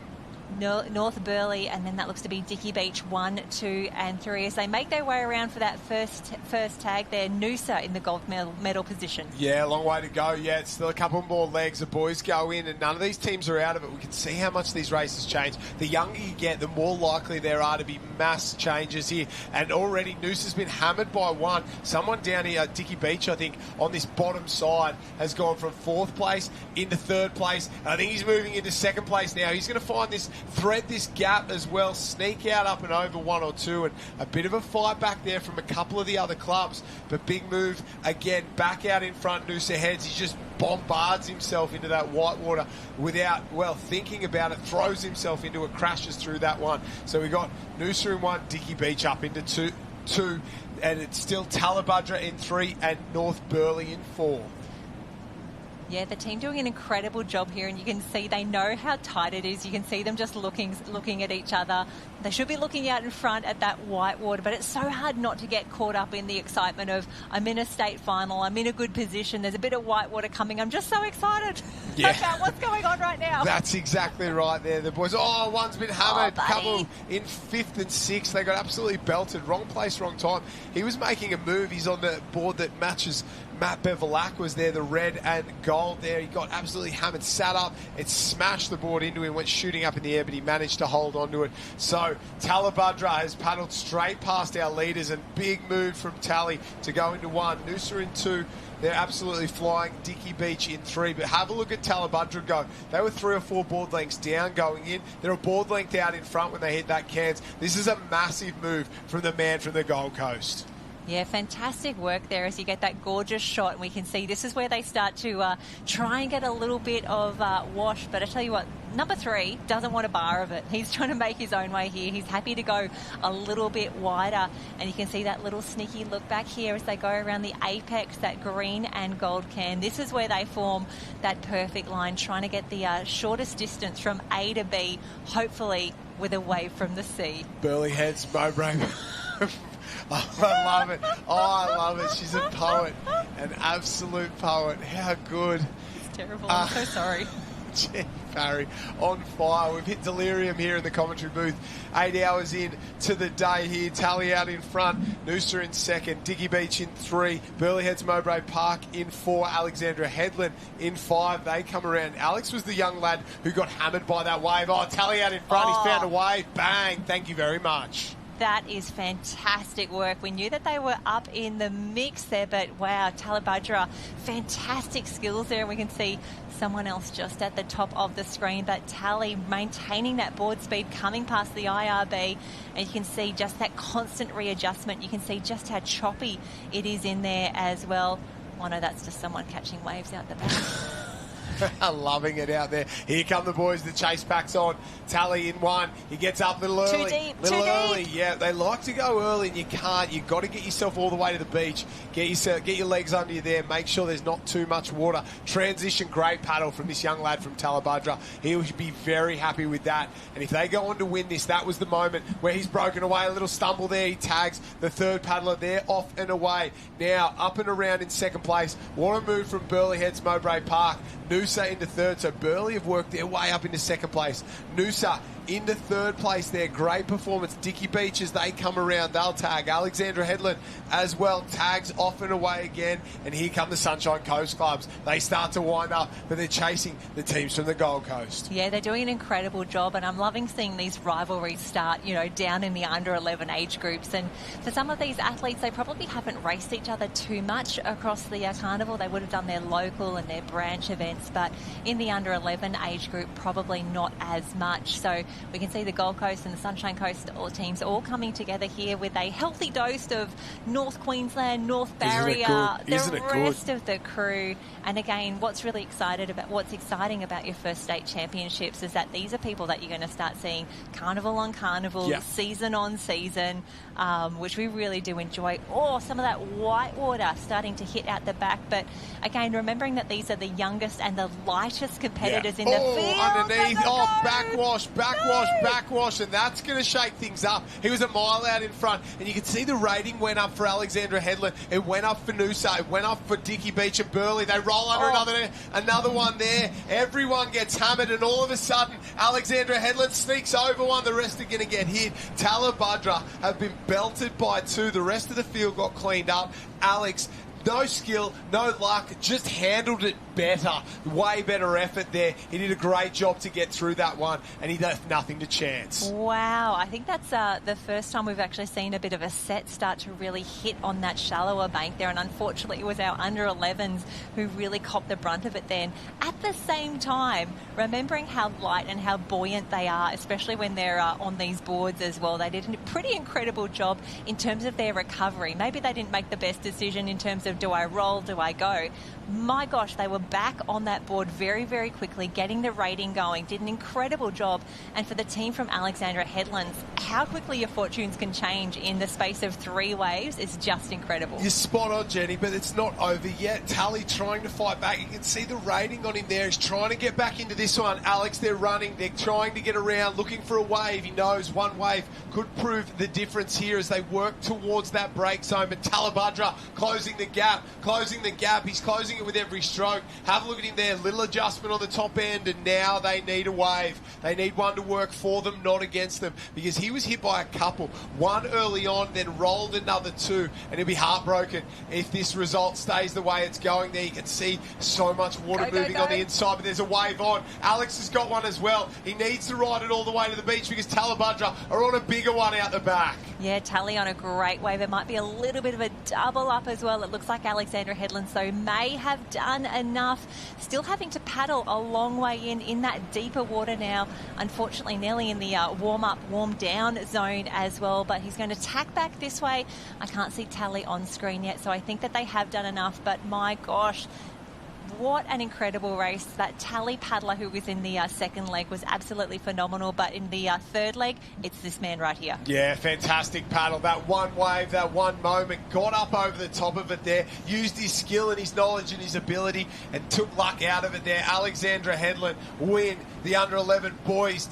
North Burleigh, and then that looks to be Dicky Beach 1, 2 and 3 as they make their way around for that first tag there. Noosa in the gold medal position. Yeah, long way to go. Yeah, it's still a couple more legs. The boys go in, and none of these teams are out of it. We can see how much these races change. The younger you get, the more likely there are to be mass changes here. And already Noosa's been hammered by one. Someone down here, Dicky Beach, I think, on this bottom side, has gone from 4th place into 3rd place. And I think he's moving into 2nd place now. He's going to find this, thread this gap as well, sneak out up and over 1 or 2, and a bit of a fight back there from a couple of the other clubs. But big move again, back out in front, Noosa Heads. He just bombards himself into that white water without, well, thinking about it, throws himself into it, crashes through that one. So we got Noosa in 1, Dicky Beach up into 2, and it's still Talabudra in 3 and North Burleigh in 4. Yeah, the team doing an incredible job here, and you can see they know how tight it is. You can see them just looking at each other. They should be looking out in front at that white water, but it's so hard not to get caught up in the excitement of I'm in a state final, I'm in a good position, there's a bit of white water coming. I'm just so excited about what's going on right now. That's exactly right there. The boys, one's been hammered. Couple in 5th and 6th. They got absolutely belted. Wrong place, wrong time. He was making a move. He's on the board that matches Matt Bevilacqua was there, the red and gold there. He got absolutely hammered, sat up, it smashed the board into him, went shooting up in the air, but he managed to hold onto it. So Talabudra has paddled straight past our leaders, and big move from Tally to go into 1. Noosa in 2. They're absolutely flying. Dicky Beach in 3. But have a look at Talabudra go. They were 3 or 4 board lengths down going in. They're a board length out in front when they hit that cans. This is a massive move from the man from the Gold Coast. Yeah, fantastic work there as you get that gorgeous shot. And we can see this is where they start to try and get a little bit of wash. But I tell you what, number 3 doesn't want a bar of it. He's trying to make his own way here. He's happy to go a little bit wider. And you can see that little sneaky look back here as they go around the apex, that green and gold can. This is where they form that perfect line, trying to get the shortest distance from A to B, hopefully with a wave from the sea. Burleigh Heads, Mowbray. I love it. I love it. She's a poet, an absolute poet. How good. It's terrible. I'm so sorry. Jeff Parry on fire. We've hit delirium here in the commentary booth. 8 hours in to the day here. Tally out in front. Noosa in 2nd. Dicky Beach in 3. Burleigh Heads Mowbray Park in 4. Alexandra Headland in 5. They come around. Alex was the young lad who got hammered by that wave. Tally out in front. He's found a wave. Bang. Thank you very much. That is fantastic work. We knew that they were up in the mix there, but wow, Talabudra, fantastic skills there. And we can see someone else just at the top of the screen, but Tally maintaining that board speed, coming past the IRB, and you can see just that constant readjustment. You can see just how choppy it is in there as well. Oh no, that's just someone catching waves out the back. Loving it out there. Here come the boys. The chase pack's on. Tally in one. He gets up a little early. Too deep. Little early. Yeah, they like to go early, and you can't. You've got to get yourself all the way to the beach. Get your legs under you there. Make sure there's not too much water. Transition, great paddle from this young lad from Talabudra. He would be very happy with that. And if they go on to win this, that was the moment where he's broken away. A little stumble there. He tags the third paddler there, off and away. Now up and around in second place. What a move from Burleigh Heads Mowbray Park. Noosa into third. So Burleigh have worked their way up into second place. Noosa into third place there. Great performance. Dicky Beach as they come around. They'll tag. Alexandra Headland as well. Tags off and away again. And here come the Sunshine Coast clubs. They start to wind up, but they're chasing the teams from the Gold Coast. Yeah, they're doing an incredible job, and I'm loving seeing these rivalries start, down in the under 11 age groups. And for some of these athletes, they probably haven't raced each other too much across the carnival. They would have done their local and their branch events, but in the under 11 age group, probably not as much. So we can see the Gold Coast and the Sunshine Coast teams all coming together here with a healthy dose of North Queensland, North Barrier, the rest of the crew. And again, what's exciting about your first state championships is that these are people that you're going to start seeing carnival on carnival, season on season, which we really do enjoy. Some of that white water starting to hit out the back. But again, remembering that these are the youngest and the lightest competitors in the field. Underneath, backwash, and that's going to shake things up. He was a mile out in front, and you can see the rating went up for Alexandra Headland. It went up for Noosa. It went up for Dicky Beach and Burleigh. They roll under another one there. Everyone gets hammered, and all of a sudden, Alexandra Headland sneaks over one. The rest are going to get hit. Talabudra have been belted by two. The rest of the field got cleaned up. Alex, no skill, no luck, just handled it better. Way better effort there. He did a great job to get through that one, and he left nothing to chance. Wow, I think that's the first time we've actually seen a bit of a set start to really hit on that shallower bank there, and unfortunately it was our under 11s who really copped the brunt of it then. At the same time, remembering how light and how buoyant they are, especially when they're on these boards as well, they did a pretty incredible job in terms of their recovery. Maybe they didn't make the best decision in terms of do I roll, do I go? My gosh, they were back on that board very, very quickly, getting the rating going, did an incredible job. And for the team from Alexandra Headlands, how quickly your fortunes can change in the space of 3 waves is just incredible. You're spot on, Jenny, but it's not over yet. Tally trying to fight back. You can see the rating on him there. He's trying to get back into this one. Alex, they're running. They're trying to get around, looking for a wave. He knows one wave could prove the difference here as they work towards that break zone. But Talabudra closing the gap. He's closing it with every stroke. Have a look at him there. Little adjustment on the top end, and now they need a wave. They need one to work for them, not against them, because he was hit by a couple. One early on, then rolled another two, and he'll be heartbroken if this result stays the way it's going there. You can see so much water moving on the inside, but there's a wave on. Alex has got one as well. He needs to ride it all the way to the beach because Talabudra are on a bigger one out the back. Yeah, Tally on a great wave. It might be a little bit of a double up as well. It looks like Alexandra Headland, so may have done enough. Still having to paddle a long way in that deeper water now. Unfortunately, nearly in the warm-up, warm-down zone as well, but he's going to tack back this way. I can't see Tally on screen yet, so I think that they have done enough, but my gosh, what an incredible race. That Tally paddler who was in the second leg was absolutely phenomenal, but in the third leg, it's this man right here. Yeah, fantastic paddle. That one wave, that one moment, got up over the top of it there, used his skill and his knowledge and his ability, and took luck out of it there. Alexandra Headland win the under 11 boys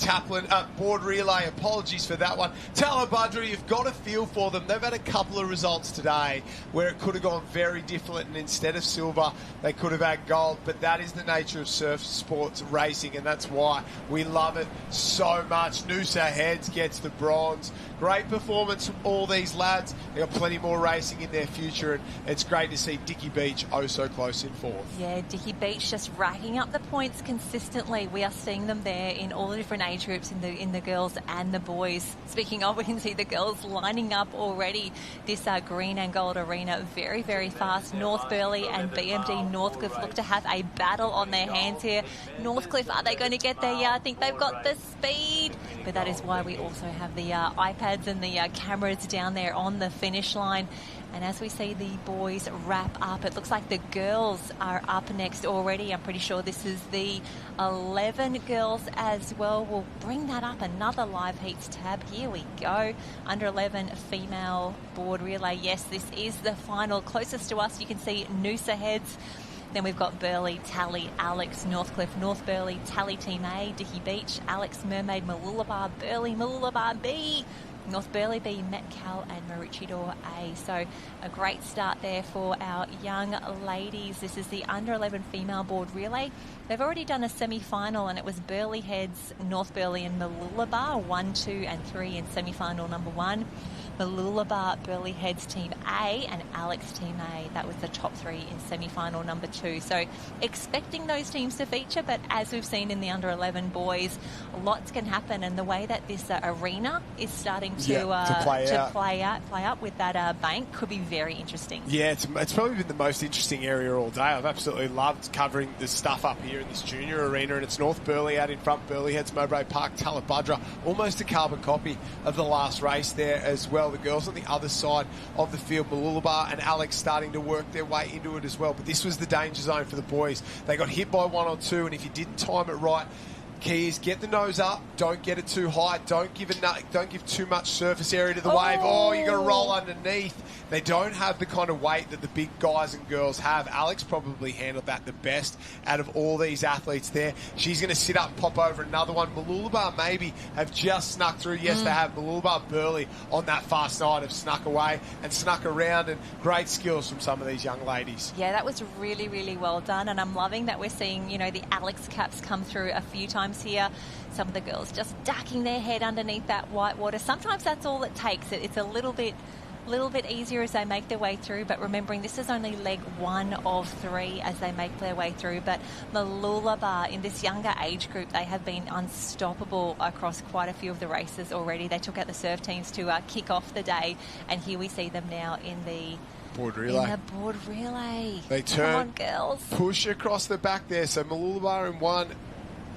board relay. Apologies for that one. Talabudra, you've got a feel for them. They've had a couple of results today where it could have gone very different, and instead of silver, they could have had gold, but that is the nature of surf sports racing, and that's why we love it so much. Noosa Heads gets the bronze. Great performance from all these lads. They've got plenty more racing in their future, and it's great to see Dicky Beach so close in fourth. Yeah, Dicky Beach just racking up the points consistently. We are seeing them there in all the different age groups, in the girls and the boys. Speaking of, we can see the girls lining up already. This green and gold arena very, very fast. North Burleigh and BMD Northcliffe look to have a battle on their hands here. Northcliffe, are they going to get there? Yeah, I think they've got the speed, but that is why we also have the iPads and the cameras down there on the finish line. And as we see the boys wrap up, it looks like the girls are up next already. I'm pretty sure this is the 11 girls as well. We'll bring that up, another live heats tab. Here we go. Under 11 female board relay. Yes, this is the final. Closest to us, you can see Noosa heads. Then we've got Burleigh, Tally, Alex, Northcliffe, North Burleigh, Tally Team A, Dicky Beach, Alex, Mermaid, Mooloolaba, Burleigh, Mooloolaba B, North Burleigh B, Metcal and Maroochydore A. So a great start there for our young ladies. This is the under 11 female board relay. They've already done a semi-final, and it was Burleigh heads, North Burleigh and Mooloolaba, 1, 2 and 3 in semi-final number 1. Mooloolaba, Burleigh heads Team A and Alex Team A. That was the top 3 in semi-final number 2. So expecting those teams to feature, but as we've seen in the under 11 boys, lots can happen. And the way that this arena is starting to play up with that bank could be very interesting. Yeah, it's probably been the most interesting area all day. I've absolutely loved covering the stuff up here in this junior arena, and it's North Burleigh out in front, Burleigh heads Mowbray Park, Talabudra, almost a carbon copy of the last race there as well. The girls on the other side of the field, Mooloolaba and Alex starting to work their way into it as well. But this was the danger zone for the boys. They got hit by 1 or 2, and if you didn't time it right, key is get the nose up, don't get it too high, don't give too much surface area to the wave. Oh, you got to roll underneath. They don't have the kind of weight that the big guys and girls have. Alex probably handled that the best out of all these athletes there. She's going to sit up and pop over another one. Mooloolaba maybe have just snuck through. Yes, they have. Mooloolaba, Burleigh on that far side have snuck away and snuck around, and great skills from some of these young ladies. Yeah, that was really, really well done, and I'm loving that we're seeing, the Alex caps come through a few times here. Some of the girls just ducking their head underneath that white water. Sometimes that's all it takes. It's a little bit easier as they make their way through, but remembering this is only leg 1 of 3 as they make their way through. But Mooloolaba, in this younger age group, they have been unstoppable across quite a few of the races already. They took out the surf teams to kick off the day, and here we see them now in the board relay. They turn, come on, girls, push across the back there. So Mooloolaba in 1.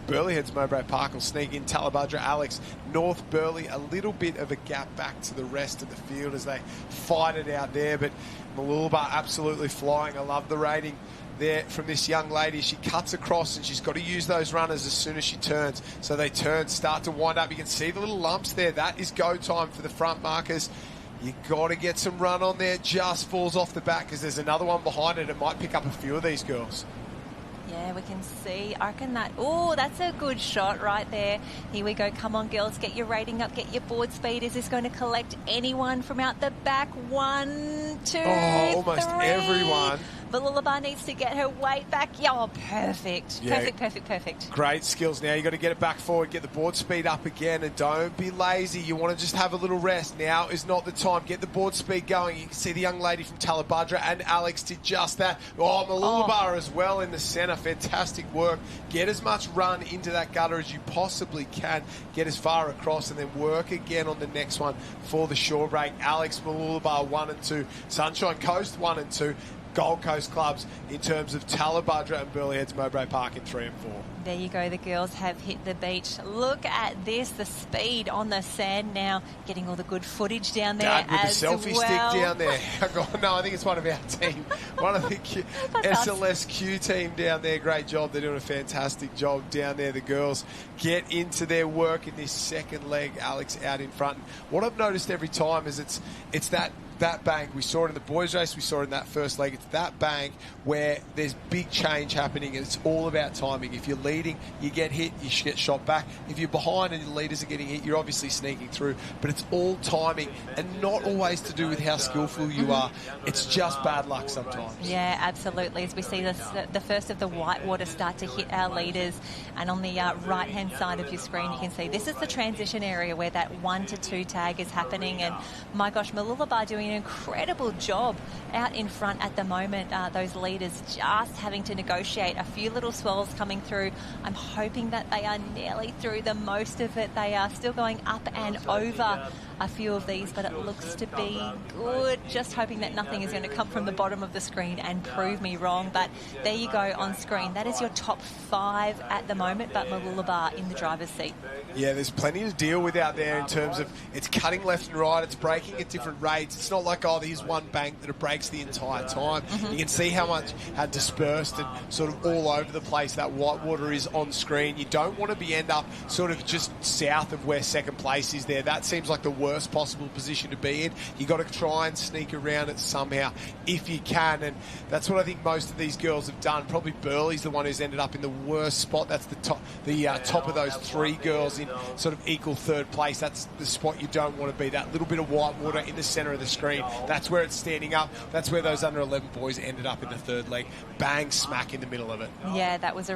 Burleigh heads Mowbray Park will sneak in. Talabudra, Alex, North Burleigh, a little bit of a gap back to the rest of the field as they fight it out there. But Mooloolaba absolutely flying. I love the rating there from this young lady. She cuts across, and she's got to use those runners as soon as she turns. So they turn, start to wind up. You can see the little lumps there. That is go time for the front markers. You got to get some run on there. Just falls off the back because there's another one behind it. It might pick up a few of these girls. Yeah, we can see. I reckon that. Oh, that's a good shot right there. Here we go. Come on, girls. Get your rating up. Get your board speed. Is this going to collect anyone from out the back? 1, 2, almost 3. Everyone. Mooloolaba needs to get her weight back. Oh, perfect. Yeah. Perfect. Great skills. Now you got to get it back forward, get the board speed up again, and don't be lazy. You want to just have a little rest. Now is not the time. Get the board speed going. You can see the young lady from Talabudra and Alex did just that. Oh, Mooloolaba as well in the centre. Fantastic work. Get as much run into that gutter as you possibly can. Get as far across and then work again on the next one for the shore break. Alex, Mooloolaba 1 and 2. Sunshine Coast 1 and 2. Gold Coast clubs in terms of Talabudra and Burleigh heads Mowbray Park in 3 and 4. There you go. The girls have hit the beach. Look at this, the speed on the sand now, getting all the good footage down there. Dad with the selfie stick down there. No, I think it's one of our team. One of the SLSC team down there. Great job. They're doing a fantastic job down there. The girls get into their work in this second leg. Alex out in front. What I've noticed every time is it's that bank. We saw it in the boys race, we saw it in that first leg. It's that bank where there's big change happening, and it's all about timing. If you're leading, you get hit, you get shot back. If you're behind and the leaders are getting hit, you're obviously sneaking through. But it's all timing and not always to do with how skillful you are. It's just bad luck sometimes. Yeah, absolutely. As we see the first of the whitewater start to hit our leaders, and on the right-hand side of your screen, you can see this is the transition area where that 1 to 2 tag is happening. And my gosh, Mooloolaba doing an incredible job out in front at the moment. Those leaders just having to negotiate a few little swells coming through I'm hoping that they are nearly through the most of it. They are still going up and over a few of these, but it looks to be good. Just hoping that nothing is going to come from the bottom of the screen and prove me wrong. But there you go on screen. That is your top 5 at the moment, but Mooloolaba in the driver's seat. Yeah, there's plenty to deal with out there in terms of it's cutting left and right, it's braking at different rates. It's not like, oh, there's one bank that it brakes the entire time. You can see how much had dispersed and sort of all over the place that whitewater is on screen. You don't want to end up sort of just south of where second place is there. That seems like the worst possible position to be in. You got to try and sneak around it somehow if you can, and that's what I think most of these girls have done. Probably Burley's the one who's ended up in the worst spot. That's the top of those 3 girls in sort of equal third place. That's the spot you don't want to be. That little bit of whitewater in the centre of the screen. That's where it's standing up. That's where those under 11 boys ended up in the third leg. Bang smack in the middle of it. Yeah, that was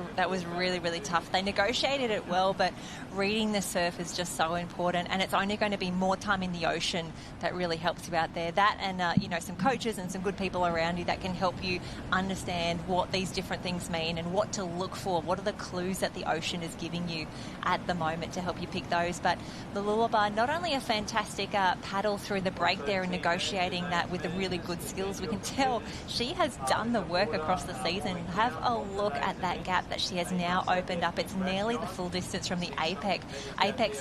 really, really tough. They negotiated it well, but reading the surf is just so important, and it's only going to be more time in the ocean that really helps you out there. That and some coaches and some good people around you that can help you understand what these different things mean and what to look for. What are the clues that the ocean is giving you at the moment to help you pick those? But Mooloolaba, not only a fantastic paddle through the break there and negotiating that with the really good skills, we can tell she has done the work across the season. Have a look at that gap that she has now opened up. It's nearly the full distance from the apex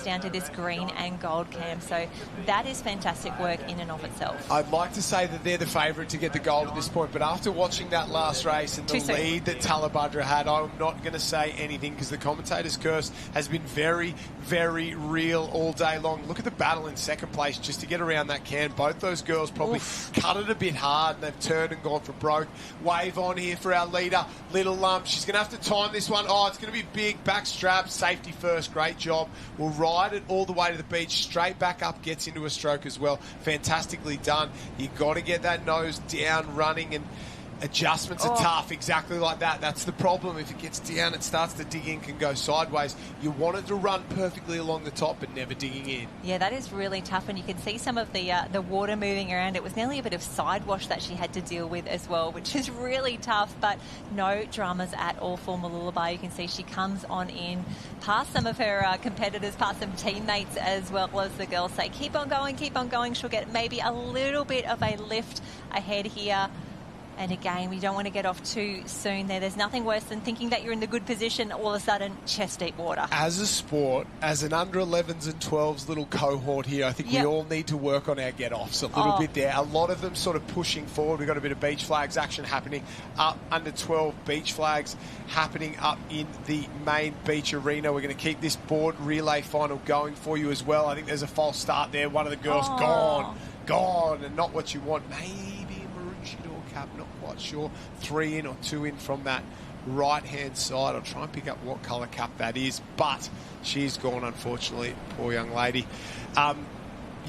down to this green and gold cam. So that is fantastic work in and of itself. I'd like to say that they're the favourite to get the gold at this point, but after watching that last race and the lead that Talabudra had, I'm not going to say anything because the commentator's curse has been very, very real all day long. Look at the battle in second place just to get around that can. Both those girls probably cut it a bit hard and they've turned and gone for broke. Wave on here for our leader, Little Lump. She's going to have to time this one. Oh, it's going to be big. Back strap, safety first. Great job. We'll ride it all the way to the beach. Straight back up, gets into a stroke as well. Fantastically done. You got to get that nose down running, and adjustments are tough, exactly like that. That's the problem. If it gets down, it starts to dig in, can go sideways. You want it to run perfectly along the top, but never digging in. Yeah, that is really tough, and you can see some of the water moving around. It was nearly a bit of side wash that she had to deal with as well, which is really tough, but no dramas at all for Mooloolaba. You can see she comes on in past some of her competitors, past some teammates, as well as the girls say, keep on going, keep on going. She'll get maybe a little bit of a lift ahead here. And again, we don't want to get off too soon there. There's nothing worse than thinking that you're in the good position, all of a sudden, chest-deep water. As a sport, as an under 11s and 12s little cohort here, I think we all need to work on our get-offs a little bit there. A lot of them sort of pushing forward. We've got a bit of beach flags action happening up, under 12 beach flags happening up in the main beach arena. We're going to keep this board relay final going for you as well. I think there's a false start there. One of the girls gone, and not what you want. Maybe Maroochydore cap, not quite sure. 3 in or 2 in from that right-hand side. I'll try and pick up what colour cap that is, but she's gone, unfortunately. Poor young lady.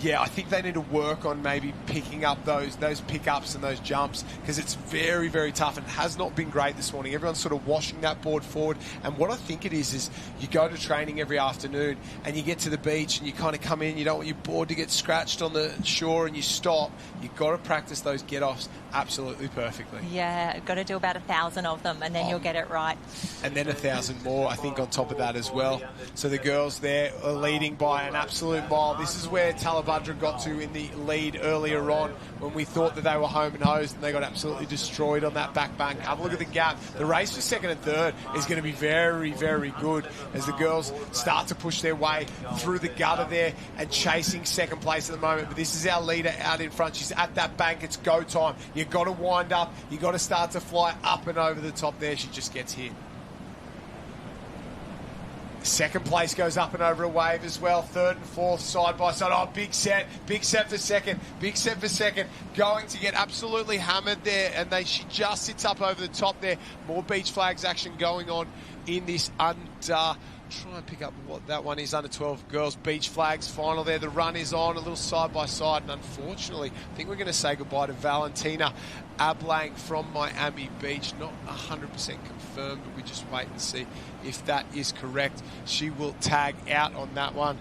Yeah, I think they need to work on maybe picking up those pickups and those jumps, because it's very, very tough and has not been great this morning. Everyone's sort of washing that board forward, and what I think it is you go to training every afternoon and you get to the beach and you kind of come in, you don't want your board to get scratched on the shore, and you stop. You've got to practice those get-offs absolutely perfectly. Yeah, got to do about 1,000 of them, and then you'll get it right. And then 1,000 more, I think, on top of that as well. So the girls there are leading by an absolute mile. This is where Talabudra got to in the lead earlier on, when we thought that they were home and hosed, and they got absolutely destroyed on that back bank. Have a look at the gap. The race for second and third is going to be very, very good as the girls start to push their way through the gutter there and chasing second place at the moment. But this is our leader out in front. She's at that bank. It's go time. You've got to wind up. You've got to start to fly up and over the top there. She just gets hit. Second place goes up and over a wave as well. Third and fourth side by side. Oh, big set for second. Big set for second. Going to get absolutely hammered there, and she just sits up over the top there. More beach flags action going on in this under. Try and pick up what that one is. Under 12 girls beach flags final there. The run is on a little side by side, and unfortunately I think we're going to say goodbye to Valentina Ablang from Miami Beach. Not 100% confirmed, but we just wait and see if that is correct. She will tag out on that one,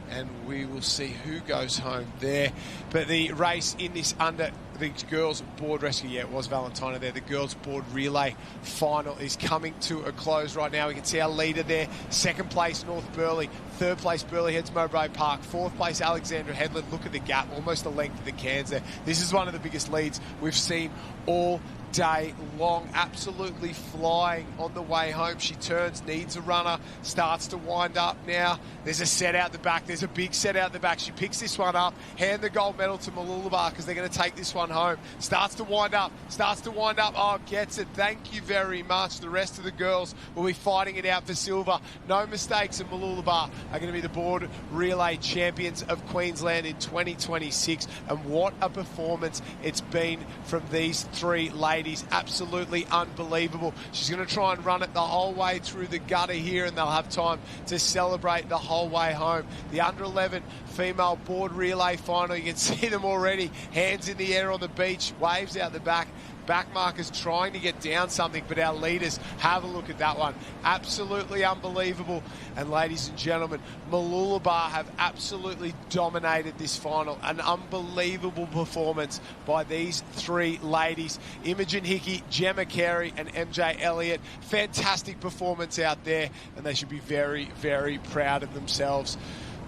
and we will see who goes home there. But the race in this under the girls' board rescue. Yeah, it was Valentino there. The girls' board relay final is coming to a close right now. We can see our leader there. Second place, North Burleigh. Third place, Burleigh Heads Mowbray Park. Fourth place, Alexandra Headland. Look at the gap, almost the length of the cans there. This is one of the biggest leads we've seen all day long. Absolutely flying on the way home. She turns, needs a runner, starts to wind up now. There's a set out the back. There's a big set out the back. She picks this one up, hand the gold medal to Mooloolaba because they're going to take this one home. Starts to wind up. Oh, gets it. Thank you very much. The rest of the girls will be fighting it out for silver. No mistakes, and Mooloolaba are going to be the board relay champions of Queensland in 2026. And what a performance it's been from these three ladies. Absolutely unbelievable. She's going to try and run it the whole way through the gutter here, and they'll have time to celebrate the whole way home. The under 11 female board relay final. You can see them already. Hands in the air on the beach, waves out the back. Back markers trying to get down something, but our leaders, have a look at that one. Absolutely unbelievable. And ladies and gentlemen, Mooloolaba have absolutely dominated this final. An unbelievable performance by these three ladies. Imogen Hickey, Gemma Carey and MJ Elliott. Fantastic performance out there, and they should be very, very proud of themselves.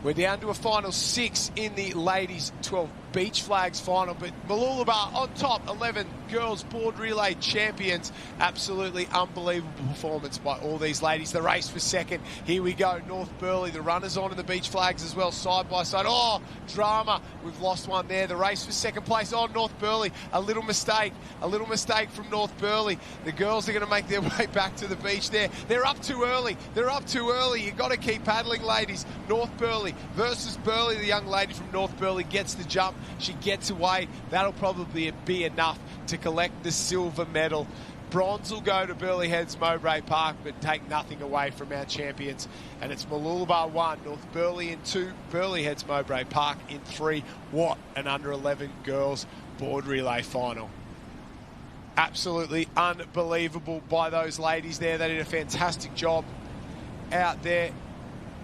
We're down to a final 6 in the ladies 12 beach flags final, but Mooloolaba on top, 11 girls board relay champions. Absolutely unbelievable performance by all these ladies. The race for second. Here we go. North Burleigh, the runners on in the beach flags as well, side by side. Oh, drama. We've lost one there. The race for second place. Oh, North Burleigh. A little mistake from North Burleigh. The girls are going to make their way back to the beach there. They're up too early. You've got to keep paddling, ladies. North Burleigh versus Burleigh. The young lady from North Burleigh gets the jump. She gets away. That'll probably be enough to collect the silver medal. Bronze will go to Burleigh Heads Mowbray Park, but take nothing away from our champions. And it's Mooloolaba 1, North Burleigh in 2, Burleigh Heads Mowbray Park in 3. What an under 11 girls board relay final. Absolutely unbelievable by those ladies there. They did a fantastic job out there.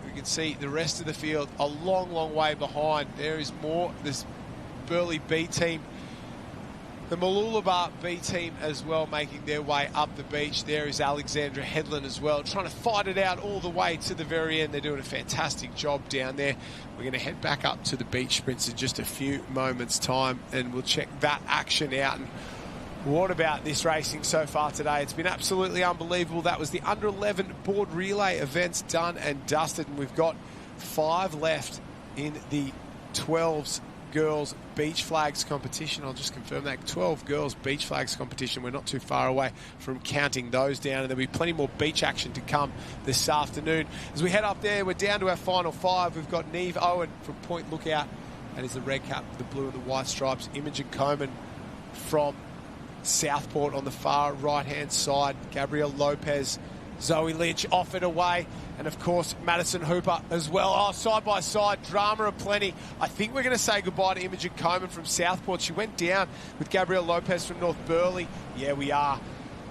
We can see the rest of the field a long, long way behind. There is more. This Burleigh B team, the Mooloolaba B team as well, making their way up the beach. There is Alexandra Headland as well, trying to fight it out all the way to the very end. They're doing a fantastic job down there. We're going to head back up to the beach sprints in just a few moments' time, and we'll check that action out. And what about this racing so far today? It's been absolutely unbelievable. That was the under 11 board relay events done and dusted, and we've got 5 left in the 12s girls beach flags competition. I'll just confirm that. 12 girls beach flags competition. We're not too far away from counting those down, and there'll be plenty more beach action to come this afternoon. As we head up there, we're down to our final 5. We've got Neve Owen from Point Lookout. That is the red cap, the blue and the white stripes. Imogen Coleman from Southport on the far right-hand side. Gabrielle Lopez, Zoe Lynch off it away, and of course Madison Hooper as well. Oh, side by side, drama aplenty. I think we're going to say goodbye to Imogen Coleman from Southport. She went down with Gabrielle Lopez from North Burleigh. Yeah, we are.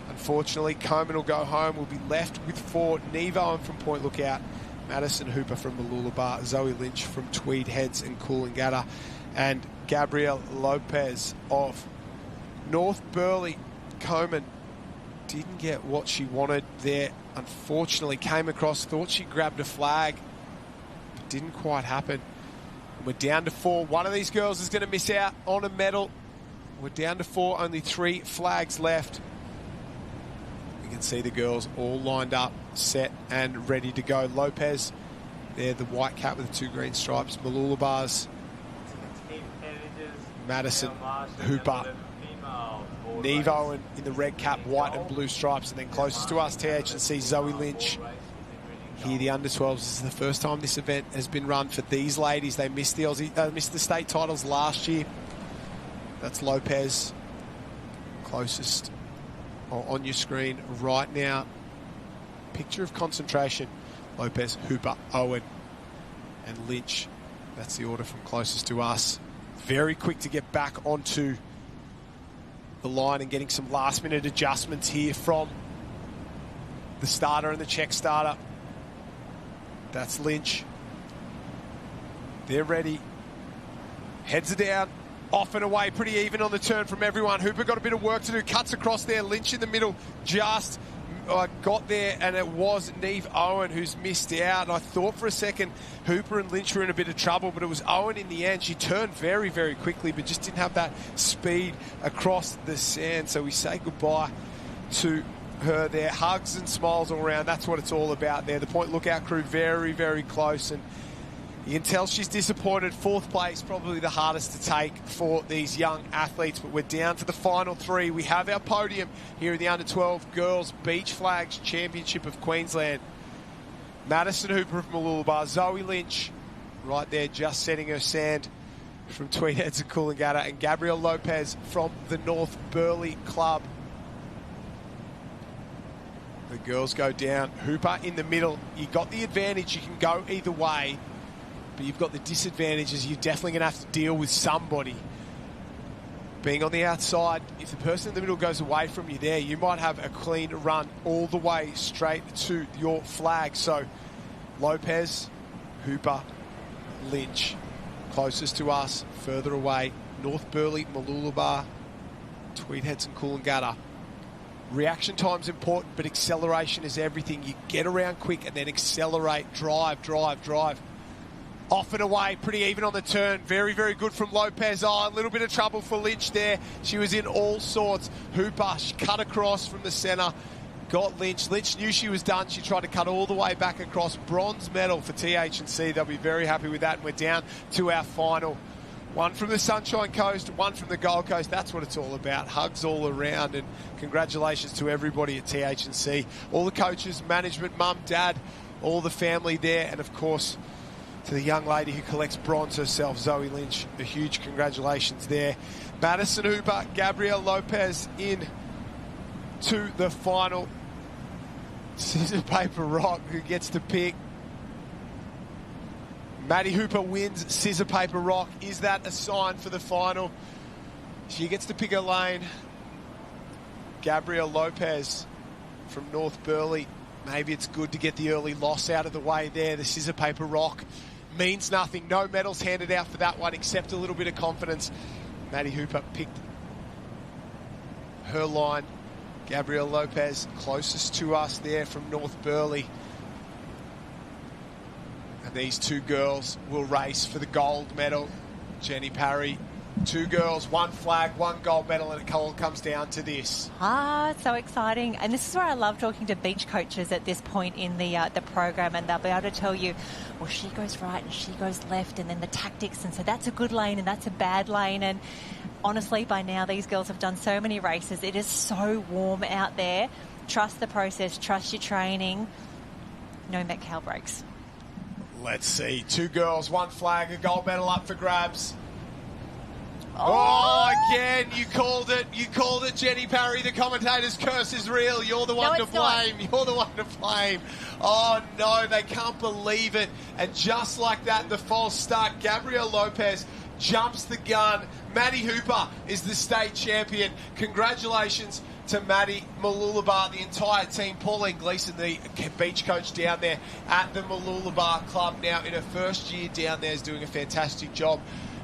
Unfortunately, Coleman will go home. We'll be left with 4. Neve Owen from Point Lookout, Madison Hooper from Mooloolaba, Zoe Lynch from Tweed Heads and Coolangatta, and Gabrielle Lopez of North Burleigh. Coleman didn't get what she wanted there. Unfortunately, came across, thought she grabbed a flag, but didn't quite happen. And we're down to 4. One of these girls is going to miss out on a medal. We're down to 4, only 3 flags left. You can see the girls all lined up, set and ready to go. Lopez, there, the white cap with the 2 green stripes. Mooloolaba's Madison Hooper. Neve Owen in the red cap, white and blue stripes, and then closest to us, THC, Zoe Lynch. Here, the under-12s. This is the first time this event has been run for these ladies. They missed the state titles last year. That's Lopez, closest on your screen right now. Picture of concentration. Lopez, Hooper, Owen, and Lynch. That's the order from closest to us. Very quick to get back onto the line and getting some last-minute adjustments here from the starter and the check starter. That's Lynch. They're ready. Heads are down. Off and away, pretty even on the turn from everyone. Hooper got a bit of work to do, cuts across there. Lynch in the middle just got there, and it was Neve Owen who's missed out. And I thought for a second Hooper and Lynch were in a bit of trouble, but it was Owen in the end. She turned very, very quickly, but just didn't have that speed across the sand. So we say goodbye to her there. Hugs and smiles all around. That's what it's all about there. The Point Lookout crew very, very close, and you can tell she's disappointed. Fourth place, probably the hardest to take for these young athletes, but we're down to the final three. We have our podium here in the Under-12 Girls Beach Flags Championship of Queensland. Madison Hooper from Mooloolaba, Zoe Lynch right there just setting her sand from Tweed Heads and Coolangatta, and Gabrielle Lopez from the North Burleigh Club. The girls go down. Hooper in the middle. You got the advantage. You can go either way. But you've got the disadvantages. You're definitely going to have to deal with somebody. Being on the outside, if the person in the middle goes away from you there, you might have a clean run all the way straight to your flag. So Lopez, Hooper, Lynch, closest to us, further away, North Burleigh, Mooloolaba, Tweed Heads and Coolangatta. Reaction time's important, but acceleration is everything. You get around quick and then accelerate, drive, drive, drive. Off and away, pretty even on the turn. Very, very good from Lopez. Oh, a little bit of trouble for Lynch there. She was in all sorts. Hooper, she cut across from the centre. Got Lynch. Lynch knew she was done. She tried to cut all the way back across. Bronze medal for TH&C. They'll be very happy with that. And we're down to our final. One from the Sunshine Coast, one from the Gold Coast. That's what it's all about. Hugs all around, and congratulations to everybody at TH&C. All the coaches, management, mum, dad, all the family there, and of course to the young lady who collects bronze herself, Zoe Lynch. A huge congratulations there. Madison Hooper, Gabrielle Lopez in to the final. Scissor, paper, rock. Who gets to pick? Maddie Hooper wins scissor, paper, rock. Is that a sign for the final? She gets to pick her lane. Gabrielle Lopez from North Burleigh. Maybe it's good to get the early loss out of the way there. The scissor, paper, rock means nothing. No medals handed out for that one except a little bit of confidence. Maddie Hooper picked her line. Gabrielle Lopez closest to us there from North Burleigh. And these two girls will race for the gold medal. Jenny Parry, two girls, one flag, one gold medal, and it all comes down to this. So exciting. And this is where I love talking to beach coaches at this point in the program, and they'll be able to tell you, well, she goes right and she goes left, and then the tactics, and so that's a good lane and that's a bad lane. And honestly, by now, these girls have done so many races. It is so warm out there. Trust the process, trust your training. No Metcalfe breaks. Let's see. Two girls, one flag, a gold medal up for grabs. Oh, again, you called it. You called it, Jenny Parry. The commentator's curse is real. You're the one to blame. You're the one to blame. Oh, no, they can't believe it. And just like that, the false start, Gabrielle Lopez jumps the gun. Maddie Hooper is the state champion. Congratulations to Maddie, Mooloolaba, the entire team. Pauline Gleeson, the beach coach down there at the Mooloolaba Club now in her first year down there, is doing a fantastic job.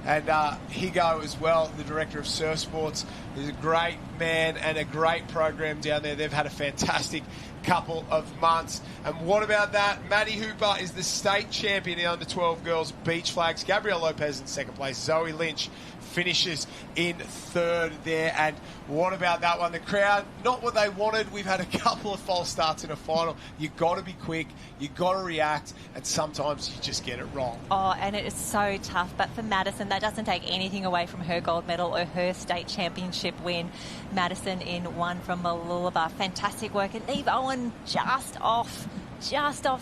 And Higo as well, the director of surf sports, is a great man and a great program down there. They've had a fantastic couple of months. And what about that? Maddie Hooper is the state champion in under-12 girls beach flags. Gabrielle Lopez in second place. Zoe Lynch finishes in third there. And what about that one? The crowd, not what they wanted. We've had a couple of false starts in a final. You've got to be quick. You've got to react. And sometimes you just get it wrong. Oh, and it is so tough. But for Madison, that doesn't take anything away from her gold medal or her state championship win. Madison in one from Mooloolaba. Fantastic work. And Eve Owen just off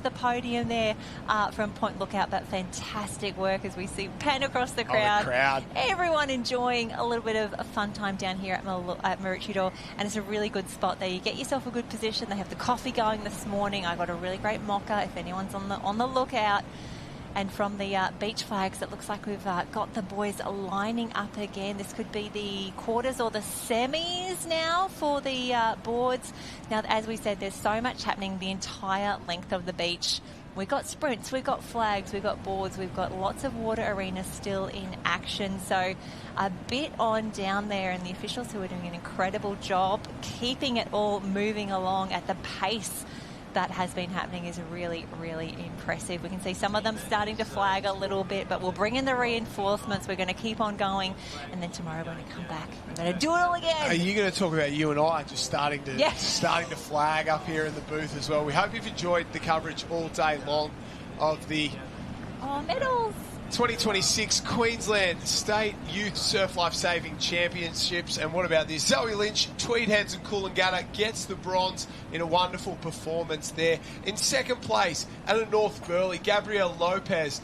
the podium there from Point Lookout, but fantastic work as we see pan across the crowd. Everyone enjoying a little bit of a fun time down here at Maroochydore, and it's a really good spot there. You get yourself a good position. They have the coffee going this morning. I got a really great mocha if anyone's on the lookout. And from the beach flags, it looks like we've got the boys lining up again. This could be the quarters or the semis now for the boards. Now, as we said, there's so much happening the entire length of the beach. We've got sprints, we've got flags, we've got boards, we've got lots of water arenas still in action. So a bit on down there, and the officials who are doing an incredible job keeping it all moving along at the pace that has been happening is really, really impressive. We can see some of them starting to flag a little bit, but we'll bring in the reinforcements. We're going to keep on going, and then tomorrow we're going to come back. We're going to do it all again. Are you going to talk about you and I just starting to flag up here in the booth as well? We hope you've enjoyed the coverage all day long of the medals. 2026 Queensland State Youth Surf Life Saving Championships. And what about this? Zoe Lynch, Tweed Heads and Coolangatta gets the bronze in a wonderful performance there. In second place, Anna North Burleigh, Gabrielle Lopez.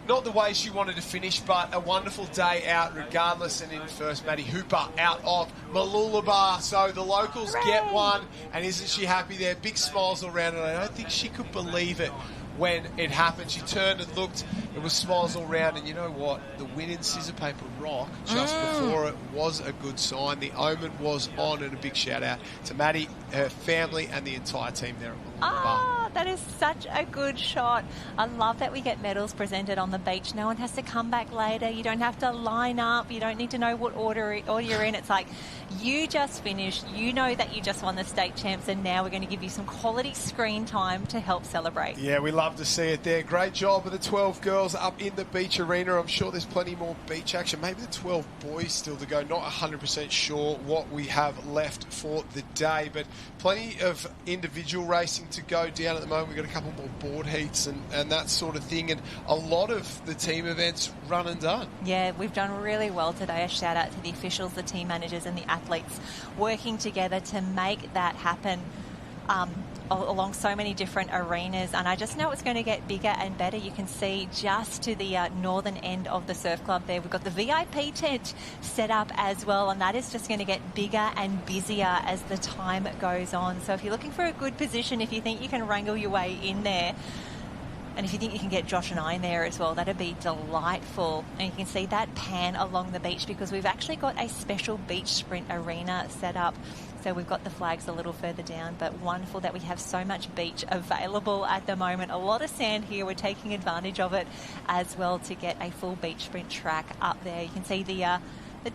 Not the way she wanted to finish, but a wonderful day out regardless. And in first, Maddie Hooper out of Mooloolaba. So the locals get one. And isn't she happy there? Big smiles all around. And I don't think she could believe it when it happened. She turned and looked. It was smiles all round. And you know what? The win in scissor, paper, rock just before it was a good sign. The omen was on, and a big shout out to Maddie, her family, and the entire team there at Mooloolaba. That is such a good shot. I love that we get medals presented on the beach. No one has to come back later. You don't have to line up. You don't need to know what order you're in. It's like you just finished. You know that you just won the state champs, and now we're going to give you some quality screen time to help celebrate. Yeah, we love to see it there. Great job of the 12 girls up in the beach arena. I'm sure there's plenty more beach action. Maybe the 12 boys still to go. Not 100% sure what we have left for the day, but plenty of individual racing to go down at the moment. We've got a couple more board heats and that sort of thing, and a lot of the team events run and done. Yeah, we've done really well today. A shout out to the officials, the team managers and the athletes working together to make that happen along so many different arenas, and I just know it's going to get bigger and better. You can see just to the northern end of the surf club there, we've got the VIP tent set up as well, and that is just going to get bigger and busier as the time goes on. So if you're looking for a good position, if you think you can wrangle your way in there, and if you think you can get Josh and I in there as well, that'd be delightful. And you can see that pan along the beach because we've actually got a special beach sprint arena set up. So we've got the flags a little further down, but wonderful that we have so much beach available at the moment. A lot of sand here. We're taking advantage of it as well to get a full beach sprint track up there. You can see the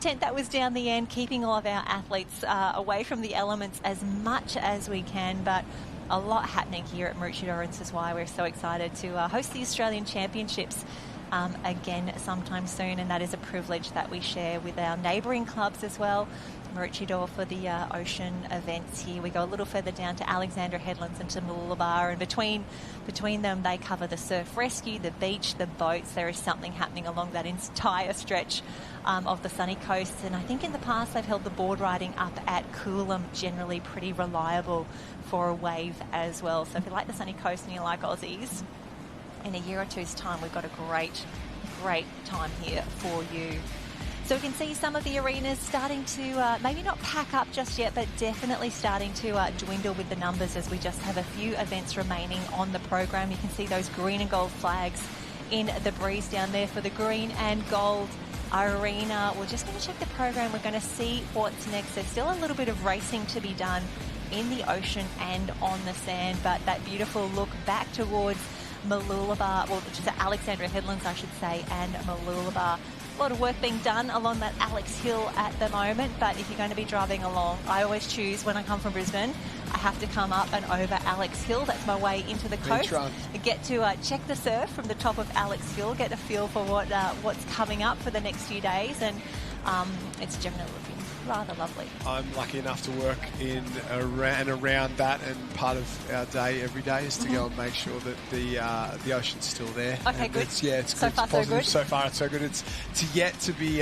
tent that was down the end, keeping all of our athletes away from the elements as much as we can, but a lot happening here at Maroochydore, and this is why we're so excited to host the Australian Championships again sometime soon, and that is a privilege that we share with our neighbouring clubs as well. Maroochydore for the ocean events here. We go a little further down to Alexandra Headlands and to Mooloolaba, and between them they cover the surf rescue, the beach, the boats. There is something happening along that entire stretch of the sunny coast, and I think in the past they've held the board riding up at Coolum, generally pretty reliable for a wave as well. So if you like the sunny coast and you like Aussies, in a year or two's time we've got a great time here for you. So we can see some of the arenas starting to maybe not pack up just yet, but definitely starting to dwindle with the numbers as we just have a few events remaining on the program. You can see those green and gold flags in the breeze down there for the green and gold arena. We're just going to check the program. We're going to see what's next. There's still a little bit of racing to be done in the ocean and on the sand, but that beautiful look back towards Mooloolaba, well, just Alexandra Headlands, I should say, and Mooloolaba. A lot of work being done along that Alex Hill at the moment, but if you're going to be driving along, I always choose, when I come from Brisbane, I have to come up and over Alex Hill. That's my way into the coast. Get to check the surf from the top of Alex Hill, get a feel for what's coming up for the next few days, and it's generally looking rather lovely. I'm lucky enough to work in and around that, and part of our day every day is to go and make sure that the ocean's still there. Okay, and good. It's so good. Far, it's positive. so good. So far, it's so good. It's yet to be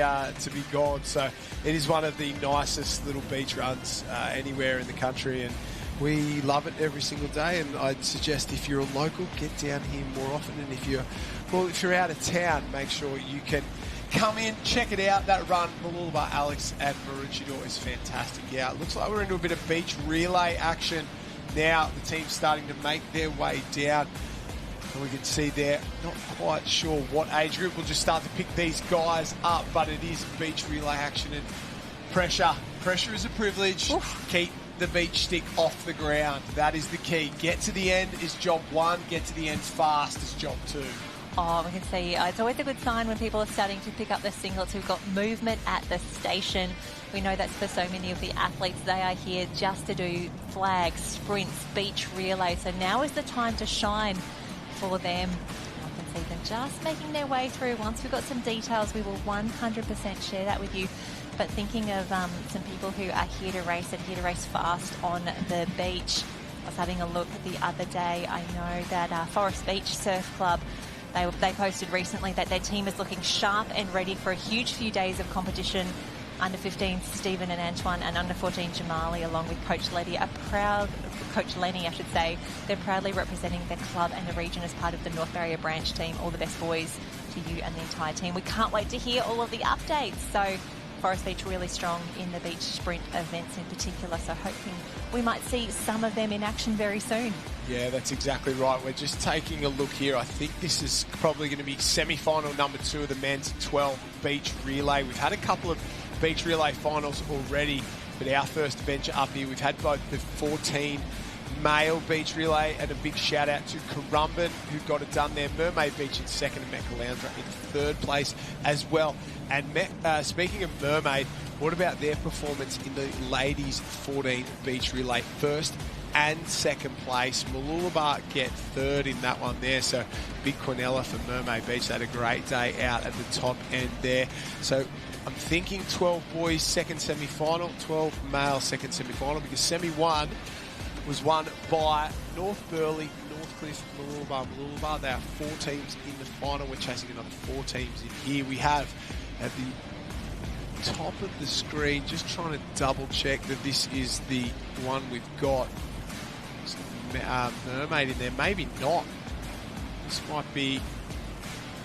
gone. So it is one of the nicest little beach runs anywhere in the country, and we love it every single day. And I'd suggest if you're a local, get down here more often. And if you're out of town, make sure you can come in, check it out. That run, Mooloolaba, Alex and Maroochydore, is fantastic. Yeah, it looks like we're into a bit of beach relay action now. The team's starting to make their way down. And we can see there, not quite sure what age group. We'll just start to pick these guys up, but it is beach relay action, and pressure is a privilege. Oof. Keep the beach stick off the ground. That is the key. Get to the end is job 1. Get to the end fast is job 2. Oh, we can see it's always a good sign when people are starting to pick up their singlets. We've got movement at the station. We know that's for so many of the athletes. They are here just to do flags, sprints, beach relay. So now is the time to shine for them. I can see them just making their way through. Once we've got some details, we will 100% share that with you. But thinking of some people who are here to race and here to race fast on the beach. I was having a look the other day. I know that Forest Beach Surf Club, they posted recently that their team is looking sharp and ready for a huge few days of competition. Under 15 Stephen and Antoine, and under 14 Jamali, along with Coach Lenny, they're proudly representing their club and the region as part of the North Barrier branch team. All the best, boys, to you and the entire team. We can't wait to hear all of the updates. So Forest Beach really strong in the beach sprint events in particular, so hoping we might see some of them in action very soon. Yeah, that's exactly right. We're just taking a look here. I think this is probably going to be semi-final number 2 of the men's 12 beach relay. We've had a couple of beach relay finals already, but our first venture up here, we've had both the 14 male beach relay, and a big shout out to Currumbin, who got it done there. Mermaid Beach in second and Mecalaundra in third place as well. And speaking of Mermaid, what about their performance in the ladies 14 beach relay? First and second place. Mooloolaba get third in that one there. So big Quinella for Mermaid Beach. They had a great day out at the top end there. So I'm thinking 12 boys second semi-final, 12 male second semi-final, because semi-1 was won by North Burleigh, Northcliffe, Mooloolaba. There are 4 teams in the final. We're chasing another 4 teams in here. We have at the top of the screen, just trying to double check that this is the one we've got. Mermaid in there, maybe not. This might be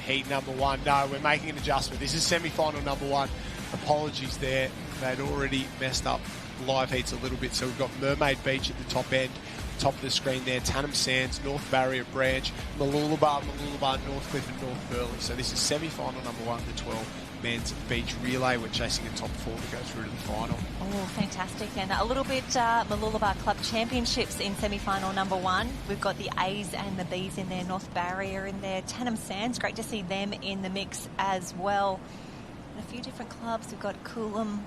heat number 1. No, we're making an adjustment. This is semi-final number 1. Apologies there. They'd already messed up live heats a little bit. So we've got Mermaid Beach at the top end, top of the screen there. Tannum Sands, North Barrier Branch, Mooloolaba, Northcliffe and North Burleigh. So this is semi-final number 1, the 12 men's beach relay. We're chasing a top 4 to go through to the final. Oh, fantastic. And a little bit Mooloolaba Club Championships in semi-final number 1. We've got the A's and the B's in there, North Barrier in there, Tannum Sands. Great to see them in the mix as well. And a few different clubs. We've got Coolum.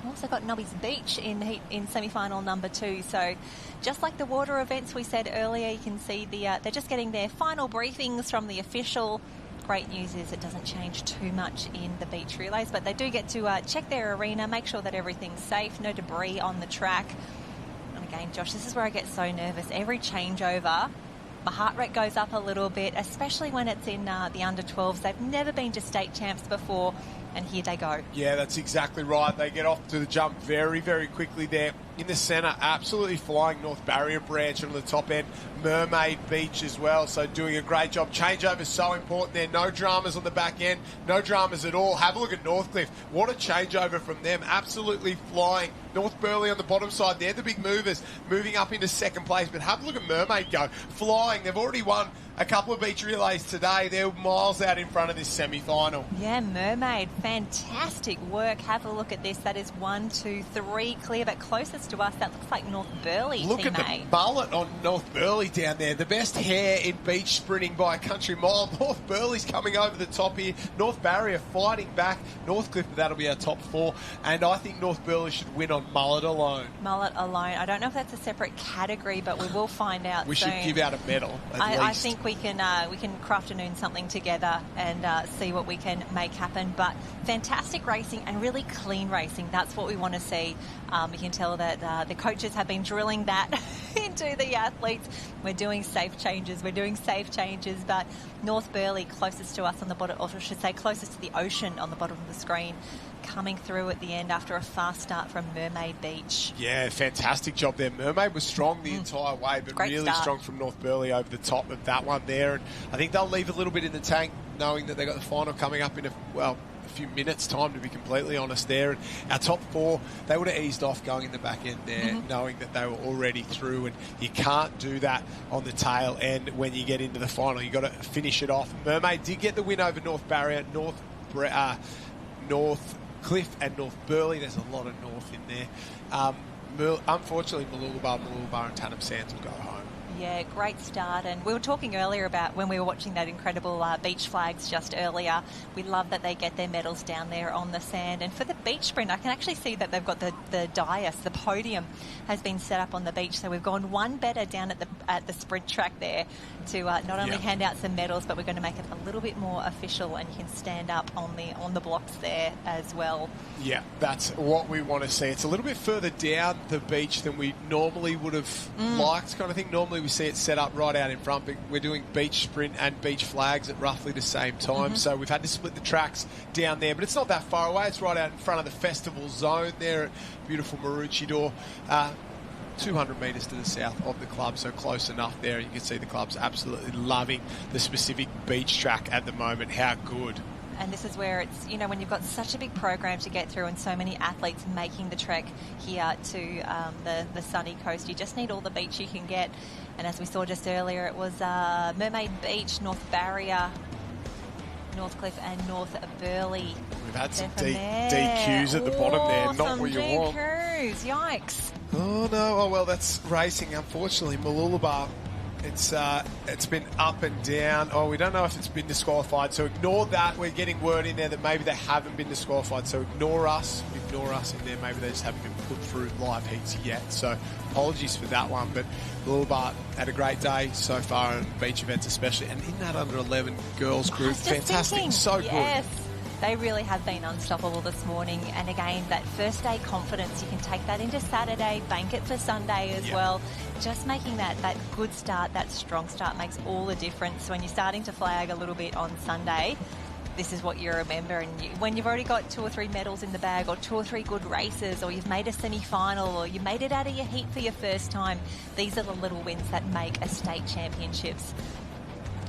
Also got Nobby's Beach in semi-final number 2. So just like the water events we said earlier, you can see they're just getting their final briefings from the official. Great news is it doesn't change too much in the beach relays, but they do get to check their arena, make sure that everything's safe, no debris on the track. And again, Josh, this is where I get so nervous. Every changeover, my heart rate goes up a little bit, especially when it's in the under 12s. They've never been to state champs before, and here they go. Yeah, that's exactly right. They get off to the jump very, very quickly there. In the centre, absolutely flying North Barrier Branch on the top end. Mermaid Beach as well, so doing a great job. Changeover is so important there. No dramas on the back end. No dramas at all. Have a look at Northcliffe. What a changeover from them. Absolutely flying. North Burleigh on the bottom side. They're the big movers, moving up into second place. But have a look at Mermaid go. Flying. They've already won a couple of beach relays today. They're miles out in front of this semi-final. Yeah, Mermaid, fantastic work. Have a look at this. That is 1, 2, 3 clear, but closest to us, that looks like North Burleigh. Look at the mullet on North Burleigh down there. The best hair in beach sprinting by a country mile. North Burleigh's coming over the top here. North Barrier fighting back. Northcliffe, that'll be our top 4. And I think North Burleigh should win on mullet alone. Mullet alone. I don't know if that's a separate category, but we will find out We soon. should give out a medal, at least. I think we can crafternoon something together and see what we can make happen. But fantastic racing and really clean racing. That's what we want to see. We can tell that the coaches have been drilling that into the athletes. We're doing safe changes. But North Burleigh, closest to us on the bottom, or I should say closest to the ocean on the bottom of the screen, coming through at the end after a fast start from Mermaid Beach. Yeah, fantastic job there. Mermaid was strong the entire way, but Great really start. strong from North Burleigh over the top of that one there. And I think they'll leave a little bit in the tank, knowing that they've got the final coming up in a few minutes' time, to be completely honest there. And our top 4, they would have eased off going in the back end there, knowing that they were already through. And you can't do that on the tail end when you get into the final. You've got to finish it off. Mermaid did get the win over North Barrier, Northcliffe and North Burleigh. There's a lot of North in there. Unfortunately, Mooloolaba and Tannum Sands will go home. Yeah, great start. And we were talking earlier about when we were watching that incredible beach flags just earlier. We love that they get their medals down there on the sand. And for the beach sprint, I can actually see that they've got the dais, the podium has been set up on the beach. So we've gone one better down at the sprint track there to not only hand out some medals, but we're going to make it a little bit more official, and you can stand up on the blocks there as well. Yeah, that's what we want to see. It's a little bit further down the beach than we normally would have liked, kind of thing. Normally we see it set up right out in front, but we're doing beach sprint and beach flags at roughly the same time. So we've had to split the tracks down there, but it's not that far away. It's right out in front of the festival zone there at beautiful Maroochydore. 200 metres to the south of the club, so close enough there. You can see the club's absolutely loving the specific beach track at the moment. How good. And this is where it's, when you've got such a big program to get through and so many athletes making the trek here to the sunny coast, you just need all the beach you can get. And as we saw just earlier, it was Mermaid Beach, North Barrier, Northcliffe and North Burleigh. We've had some DQs at the bottom there, not what you want. DQs, yikes. Oh no, well that's racing. Unfortunately, Mooloolaba, it's been up and down. Oh, we don't know if it's been disqualified, so ignore that. We're getting word in there that maybe they haven't been disqualified, so ignore us in there. Maybe they just haven't been put through live heats yet, so apologies for that one. But Mooloolaba had a great day so far in beach events especially, and in that under-11 girls group, fantastic, so good. They really have been unstoppable this morning. And again, that first day confidence, you can take that into Saturday, bank it for Sunday as well. Just making that good start, that strong start makes all the difference. When you're starting to flag a little bit on Sunday, this is what you remember. And when you've already got 2 or 3 medals in the bag, or 2 or 3 good races, or you've made a semi-final, or you made it out of your heat for your first time, these are the little wins that make a state championships.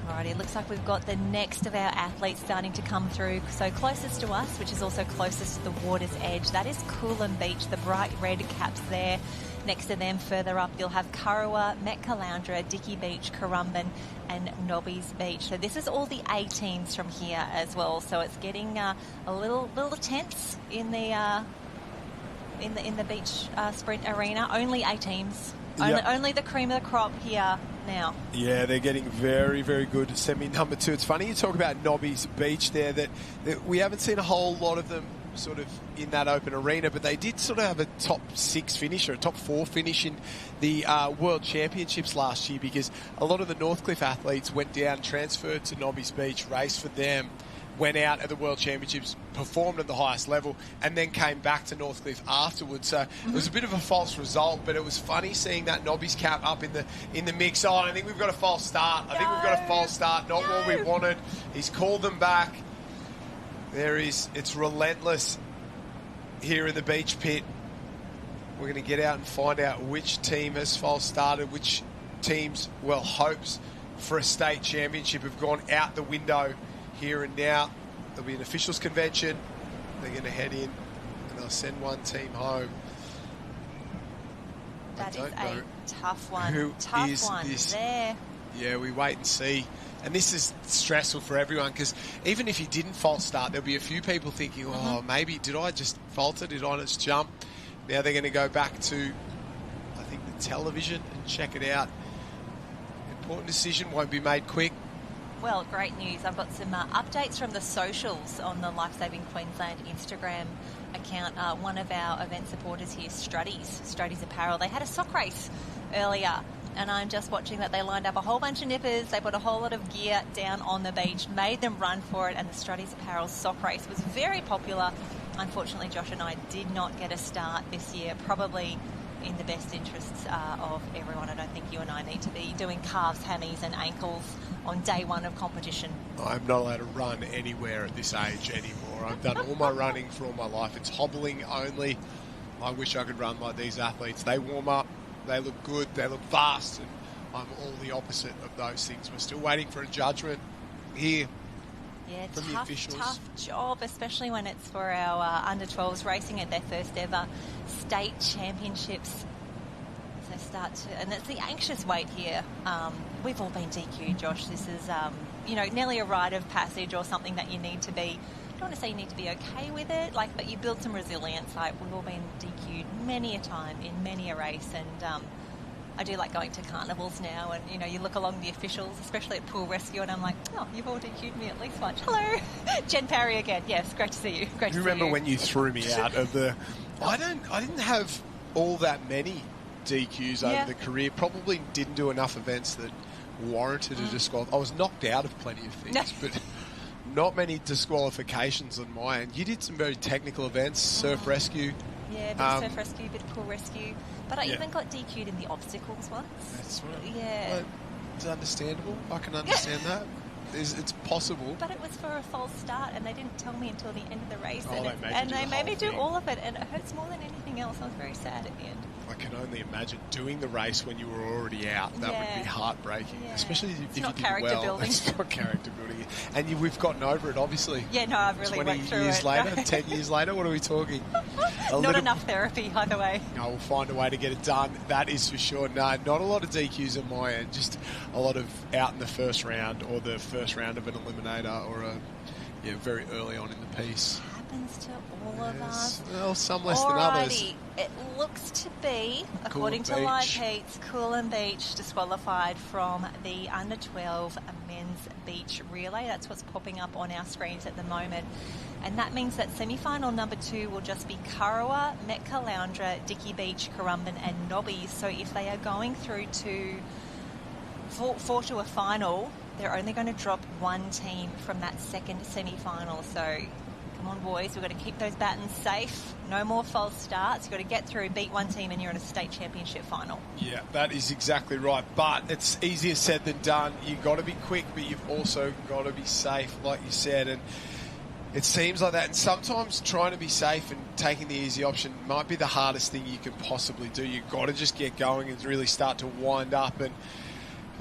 Alrighty, it looks like we've got the next of our athletes starting to come through. So closest to us, which is also closest to the water's edge, that is Coolum Beach, the bright red caps there. Next to them, further up, you'll have Kurrawa, Metcaloundra, Dickey Beach, Currumbin and Nobby's Beach. So this is all the A teams from here as well. So it's getting a little tense in the beach sprint arena. Only A teams. Only the cream of the crop here now. Yeah, they're getting very, very good semi number 2. It's funny you talk about Nobby's Beach there, that we haven't seen a whole lot of them sort of in that open arena, but they did sort of have a top 6 finish or a top 4 finish in the World Championships last year, because a lot of the Northcliffe athletes went down, transferred to Nobby's Beach, raced for them, went out at the World Championships, performed at the highest level, and then came back to Northcliffe afterwards. So it was a bit of a false result, but it was funny seeing that Nobby's cap up in the mix. Oh, I think we've got a false start. Not what we wanted. He's called them back. It's relentless here in the beach pit. We're going to get out and find out which team has false started, which teams' hopes for a state championship have gone out the window here and now. There'll be an officials convention. They're going to head in and they'll send one team home. That is a tough one. Who is this? There. Yeah, we wait and see. And this is stressful for everyone, because even if you didn't false start, there'll be a few people thinking, oh, maybe did I just falter? Did I just jump? Now they're going to go back to, I think, the television and check it out. Important decision, won't be made quick. Well, great news. I've got some updates from the socials on the Lifesaving Queensland Instagram account. One of our event supporters here, Struddy's Apparel, they had a sock race earlier, and I'm just watching that they lined up a whole bunch of nippers. They put a whole lot of gear down on the beach, made them run for it, and the Struddy's Apparel sock race was very popular. Unfortunately, Josh and I did not get a start this year, probably in the best interests of everyone. I don't think you and I need to be doing calves, hammies and ankles on day one of competition. I'm not allowed to run anywhere at this age anymore. I've done all my running for all my life. It's hobbling only. I wish I could run like these athletes. They warm up, they look good, they look fast, and I'm all the opposite of those things. We're still waiting for a judgment here. Yeah, from the officials. Tough job, especially when it's for our under-12s racing at their first ever state championships. So and it's the anxious wait here. We've all been DQ'd, Josh. This is, nearly a rite of passage, or something that you need to be don't want to say you need to be okay with it, like, but you build some resilience. Like, we've all been DQ'd many a time in many a race, and I do like going to carnivals now, and, you know, you look along the officials, especially at pool rescue, and I'm like, oh, you've all DQ'd me at least once. Hello. Jen Parry again. Yes, great to see you. Great to see you. Remember when you threw me out of the... I didn't have all that many DQs over the career. Probably didn't do enough events that warranted a disqualification. I was knocked out of plenty of things, but not many disqualifications on my end. You did some very technical events, surf rescue. Yeah, a bit of surf rescue, a bit of pool rescue. But I even got DQ'd in the obstacles once. That's right. Yeah. Well, it's understandable. I can understand that. It's possible. But it was for a false start, and they didn't tell me until the end of the race. Oh, they made me do all of it, and it hurts more than anything else. I was very sad at the end. I can only imagine doing the race when you were already out. That would be heartbreaking, especially if you did well. It's not character building. And we've gotten over it, obviously. Yeah, no, I've really worked through it. 20 years later, 10 years later, what are we talking? Not enough therapy, either way. No, we'll find a way to get it done. That is for sure. No, not a lot of DQs on my end. Just a lot of out in the first round or the first round of an eliminator or very early on in the piece. Happens to all of us. Well, some less than others. It looks to be, according to Live Heats, Coolum Beach disqualified from the under-12 men's beach relay. That's what's popping up on our screens at the moment. And that means that semi-final number 2 will just be Kurrawa, Metcaloundra, Dicky Beach, Currumbin and Nobbies. So if they are going through to four to a final, they're only going to drop one team from that second semi-final. So come on, boys, we've got to keep those battens safe. No more false starts. You've got to get through, beat one team, and you're in a state championship final. Yeah, that is exactly right. But it's easier said than done. You've got to be quick, but you've also got to be safe, like you said. And it seems like that. And sometimes trying to be safe and taking the easy option might be the hardest thing you can possibly do. You've got to just get going and really start to wind up. And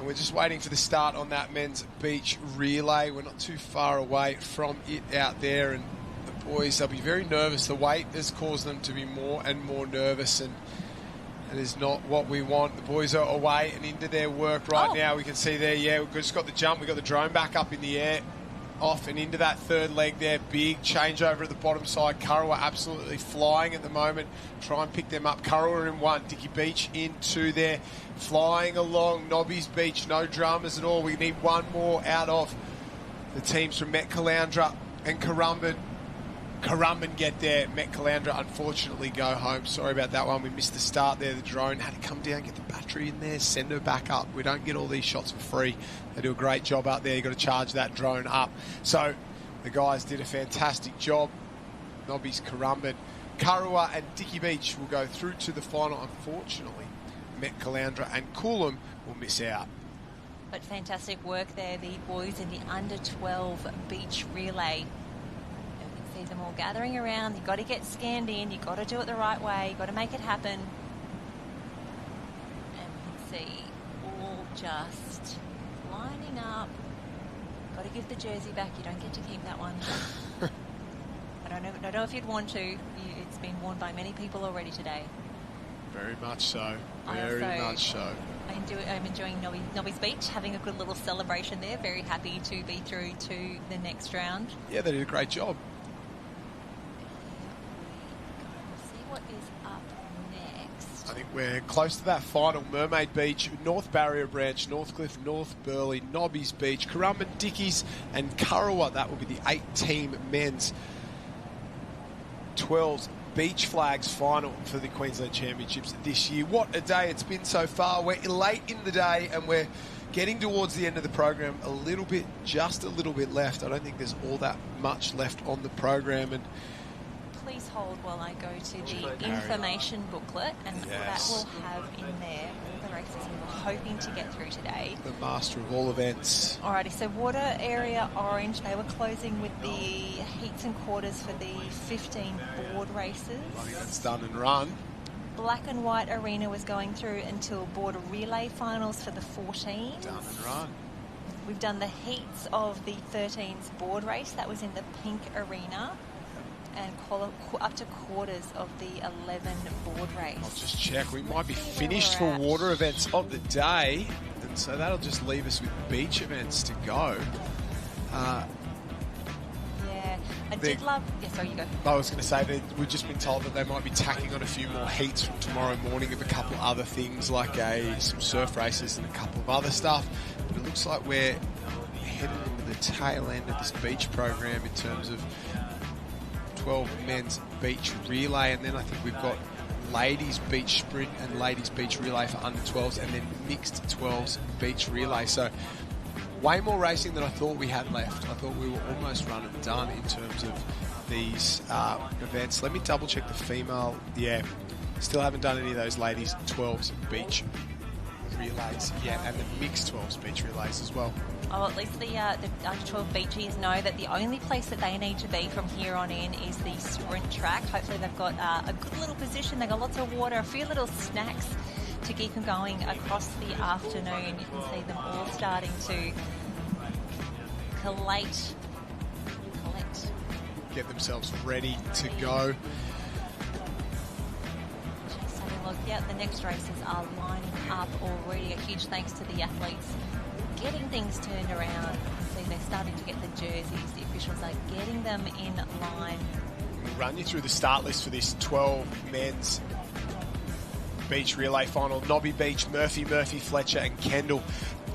we're just waiting for the start on that men's beach relay. We're not too far away from it out there. And the boys, they'll be very nervous. The weight has caused them to be more and more nervous. And it is not what we want. The boys are away and into their work right now. We can see there, we've just got the jump. We've got the drone back up in the air. Off and into that third leg there. Big changeover at the bottom side. Kurrawa absolutely flying at the moment. Try and pick them up. Kurrawa in 1. Dicky Beach in 2 there. Flying along. Nobbies Beach. No dramas at all. We need one more out of the teams from Metcaloundra and Currumbin. Currumbin get there. Metcaloundra unfortunately go home. Sorry about that one. We missed the start there. The drone had to come down, get the battery in there, send her back up. We don't get all these shots for free. They do a great job out there. You've got to charge that drone up. So the guys did a fantastic job. Nobbies, Currumbin, Kurrawa and Dicky Beach will go through to the final. Unfortunately, Metcaloundra and Coolum will miss out. But fantastic work there, the boys in the under-12 beach relay. See them all gathering around. You've got to get scanned in. You've got to do it the right way. You've got to make it happen. And we can see all just lining up. Got to give the jersey back. You don't get to keep that one. I don't know if you'd want to. It's been worn by many people already today. Very much so. Very much so. I'm enjoying Nobbies Beach, having a good little celebration there. Very happy to be through to the next round. Yeah, they did a great job. What is up next? I think we're close to that final. Mermaid Beach, North Barrier Branch, Northcliffe, North Burleigh, Nobbies Beach, Currumbin, Dickies and Kurrawa. That will be the 8-team men's 12s beach flags final for the Queensland Championships this year. What a day it's been so far. We're late in the day and we're getting towards the end of the program. Just a little bit left. I don't think there's all that much left on the program. And please hold while I go to the information booklet, and that will have in there all the races we were hoping to get through today. The master of all events. Alrighty, so water area orange, they were closing with the heats and quarters for the 15 board races. I think that's done and run. Black and white arena was going through until border relay finals for the 14. Done and run. We've done the heats of the 13s board race. That was in the pink arena. And up to quarters of the 11 board race. I'll just check. We might be finished for water events of the day. And so that'll just leave us with beach events to go. Yeah. I did love... Yeah, sorry, you go. I was going to say that we've just been told that they might be tacking on a few more heats from tomorrow morning of a couple of other things like some surf races and a couple of other stuff. But it looks like we're heading into the tail end of this beach program in terms of 12 men's beach relay, and then I think we've got ladies beach sprint and ladies beach relay for under 12s, and then mixed 12s beach relay. So way more racing than I thought we had left. I thought we were almost run and done in terms of these events. Let me double check the female. Yeah, still haven't done any of those ladies 12s beach relays yet, and the mixed 12s beach relays as well. Oh, at least the under 12 beachies know that the only place that they need to be from here on in is the sprint track. Hopefully they've got a good little position. They've got lots of water, a few little snacks to keep them going across the afternoon. You can see them all starting to collate. Get themselves ready to go. Just having a look. Yeah, the next races are lining up already. A huge thanks to the athletes getting things turned around. See, they're starting to get the jerseys. The officials are getting them in line. We'll run you through the start list for this 12 men's beach relay final. Nobby Beach, Murphy, Fletcher and Kendall.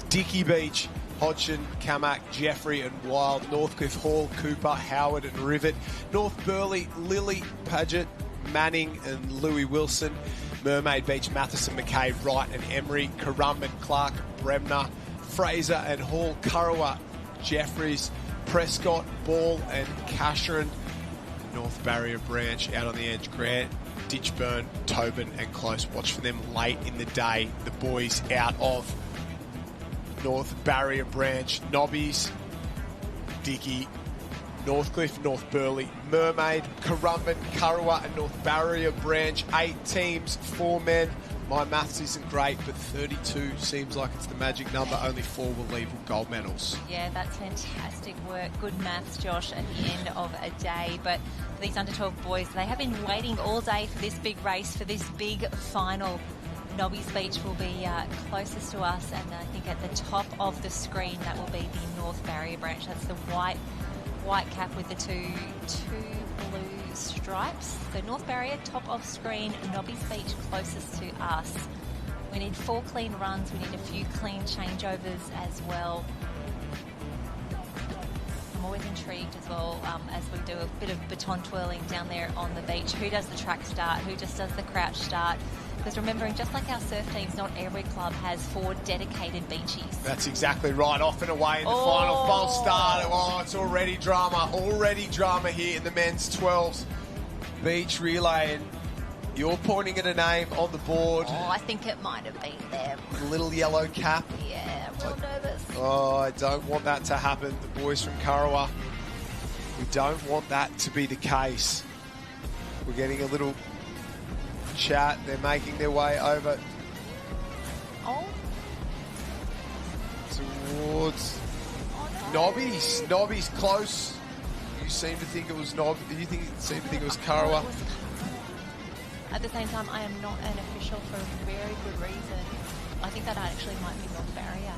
Dickey Beach, Hodgson, Camac, Jeffrey and Wild. Northcliffe, Hall, Cooper, Howard and Rivet. North Burleigh, Lilly, Paget, Manning and Louis Wilson. Mermaid Beach, Matheson, McKay, Wright and Emery. Currumbin, Clark, Bremner, Fraser and Hall. Currawa, Jeffries, Prescott, Ball and Casheran. North Barrier Branch out on the edge, Grant, Ditchburn, Tobin and Close. Watch for them late in the day. The boys out of North Barrier Branch. Nobbies, Dickey, Northcliffe, North Burleigh, Mermaid, Currumbin, Currawa and North Barrier Branch. 8 teams, 4 men. My maths isn't great, but 32 seems like it's the magic number. Only 4 will leave with gold medals. Yeah, that's fantastic work. Good maths, Josh, at the end of a day. But for these under-12 boys, they have been waiting all day for this big race, for this big final. Nobby's Beach will be closest to us, and I think at the top of the screen, that will be the North Barrier Branch. That's the white cap with the two blue stripes. So North Barrier, top of screen, Nobby's Beach closest to us. We need 4 clean runs. We need a few clean changeovers as well. I'm always intrigued as well as we do a bit of baton twirling down there on the beach. Who does the track start? Who just does the crouch start? Because remembering, just like our surf teams, not every club has 4 dedicated beachies. That's exactly right. Off and away in the final false start. Oh, it's already drama. Already drama here in the men's 12s beach relay. And you're pointing at a name on the board. Oh, I think it might have been them. Little yellow cap. Yeah, I'm real nervous. Oh, I don't want that to happen. The boys from Currawa, we don't want that to be the case. We're getting a little chat. They're making their way over towards Nobbies. Nobbies close. You seem to think it was seem to think it was Currawa. At the same time, I am not an official for a very good reason. I think that actually might be North Barrier.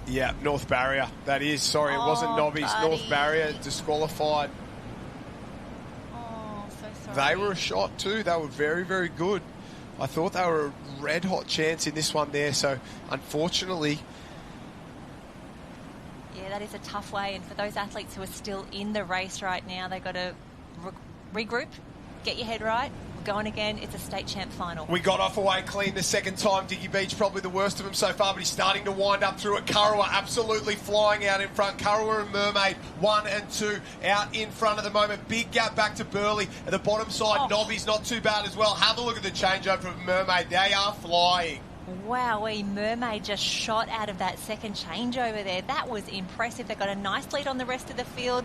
Yeah, North Barrier. That is. Sorry, it wasn't Nobbies. Buddy. North Barrier disqualified. Oh, so sorry. They were a shot too. They were very, very good. I thought they were a red-hot chance in this one there. So, unfortunately... Yeah, that is a tough way. And for those athletes who are still in the race right now, they've got to regroup, get your head right. We're going again. It's a state champ final. We got off away clean the second time. Dickey Beach, probably the worst of them so far, but he's starting to wind up through it. Currawa absolutely flying out in front. Currawa and Mermaid, 1 and 2 out in front at the moment. Big gap back to Burleigh. At the bottom side, Nobby's not too bad as well. Have a look at the changeover from Mermaid. They are flying. Wowee, Mermaid just shot out of that second changeover there. That was impressive. They got a nice lead on the rest of the field.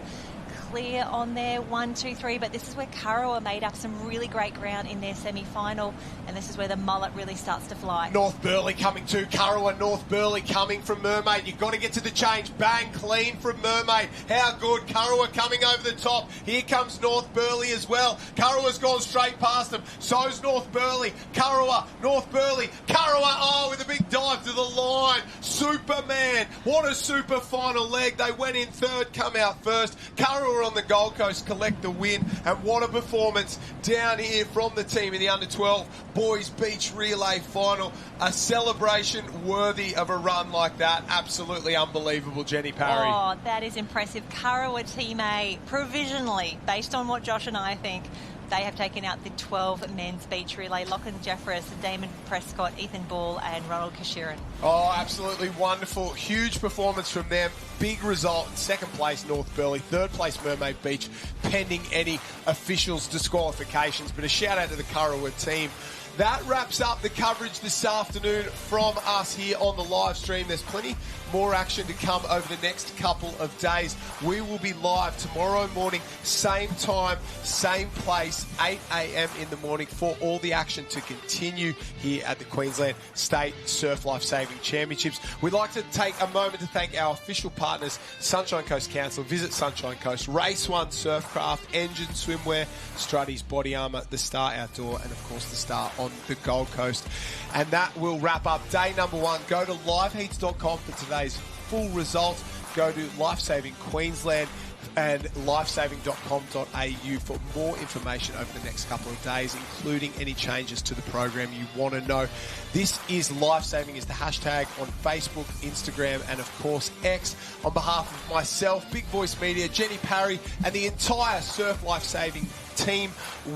Clear on there, 1, 2, 3, but this is where Currawa made up some really great ground in their semi-final, and this is where the mullet really starts to fly. North Burleigh coming to Currawa, North Burleigh coming from Mermaid. You've got to get to the change. Bang, clean from Mermaid. How good. Currawa coming over the top. Here comes North Burleigh as well. Currawa's gone straight past them. So's North Burleigh. Currawa, North Burleigh. Currawa, with a big dive to the line. Superman. What a super final leg. They went in third, come out first. Currawa Maroochydore on the Gold Coast collect the win. And what a performance down here from the team in the under-12 boys beach relay final. A celebration worthy of a run like that. Absolutely unbelievable, Jenny Parry. Oh, that is impressive. Kurrawa Team A, provisionally, based on what Josh and I think, they have taken out the 12 men's beach relay. Lachlan Jeffress, Damon Prescott, Ethan Ball and Ronald Kashiran. Oh, absolutely wonderful. Huge performance from them. Big result. Second place, North Burleigh. Third place, Mermaid Beach, pending any officials' disqualifications. But a shout out to the Kurrawa team. That wraps up the coverage this afternoon from us here on the live stream. There's plenty more action to come over the next couple of days. We will be live tomorrow morning, same time, same place, 8 a.m. in the morning for all the action to continue here at the Queensland State Surf Life Saving Championships. We'd like to take a moment to thank our official partners, Sunshine Coast Council, Visit Sunshine Coast, Race One Surfcraft, Engine Swimwear, Strutty's Body Armour, The Star Outdoor, and of course The Star on the Gold Coast. And that will wrap up day number one. Go to liveheats.com for today's full results. Go to Lifesaving Queensland and lifesaving.com.au for more information over the next couple of days, including any changes to the program you want to know. This is Lifesaving is the hashtag on Facebook, Instagram, and of course X. On behalf of myself, Big Voice Media, Jenny Parry, and the entire Surf Lifesaving team,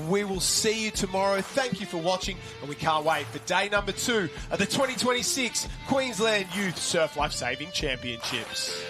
we will see you tomorrow. Thank you for watching, and we can't wait for day number 2 of the 2026 Queensland Youth Surf Life Saving Championships.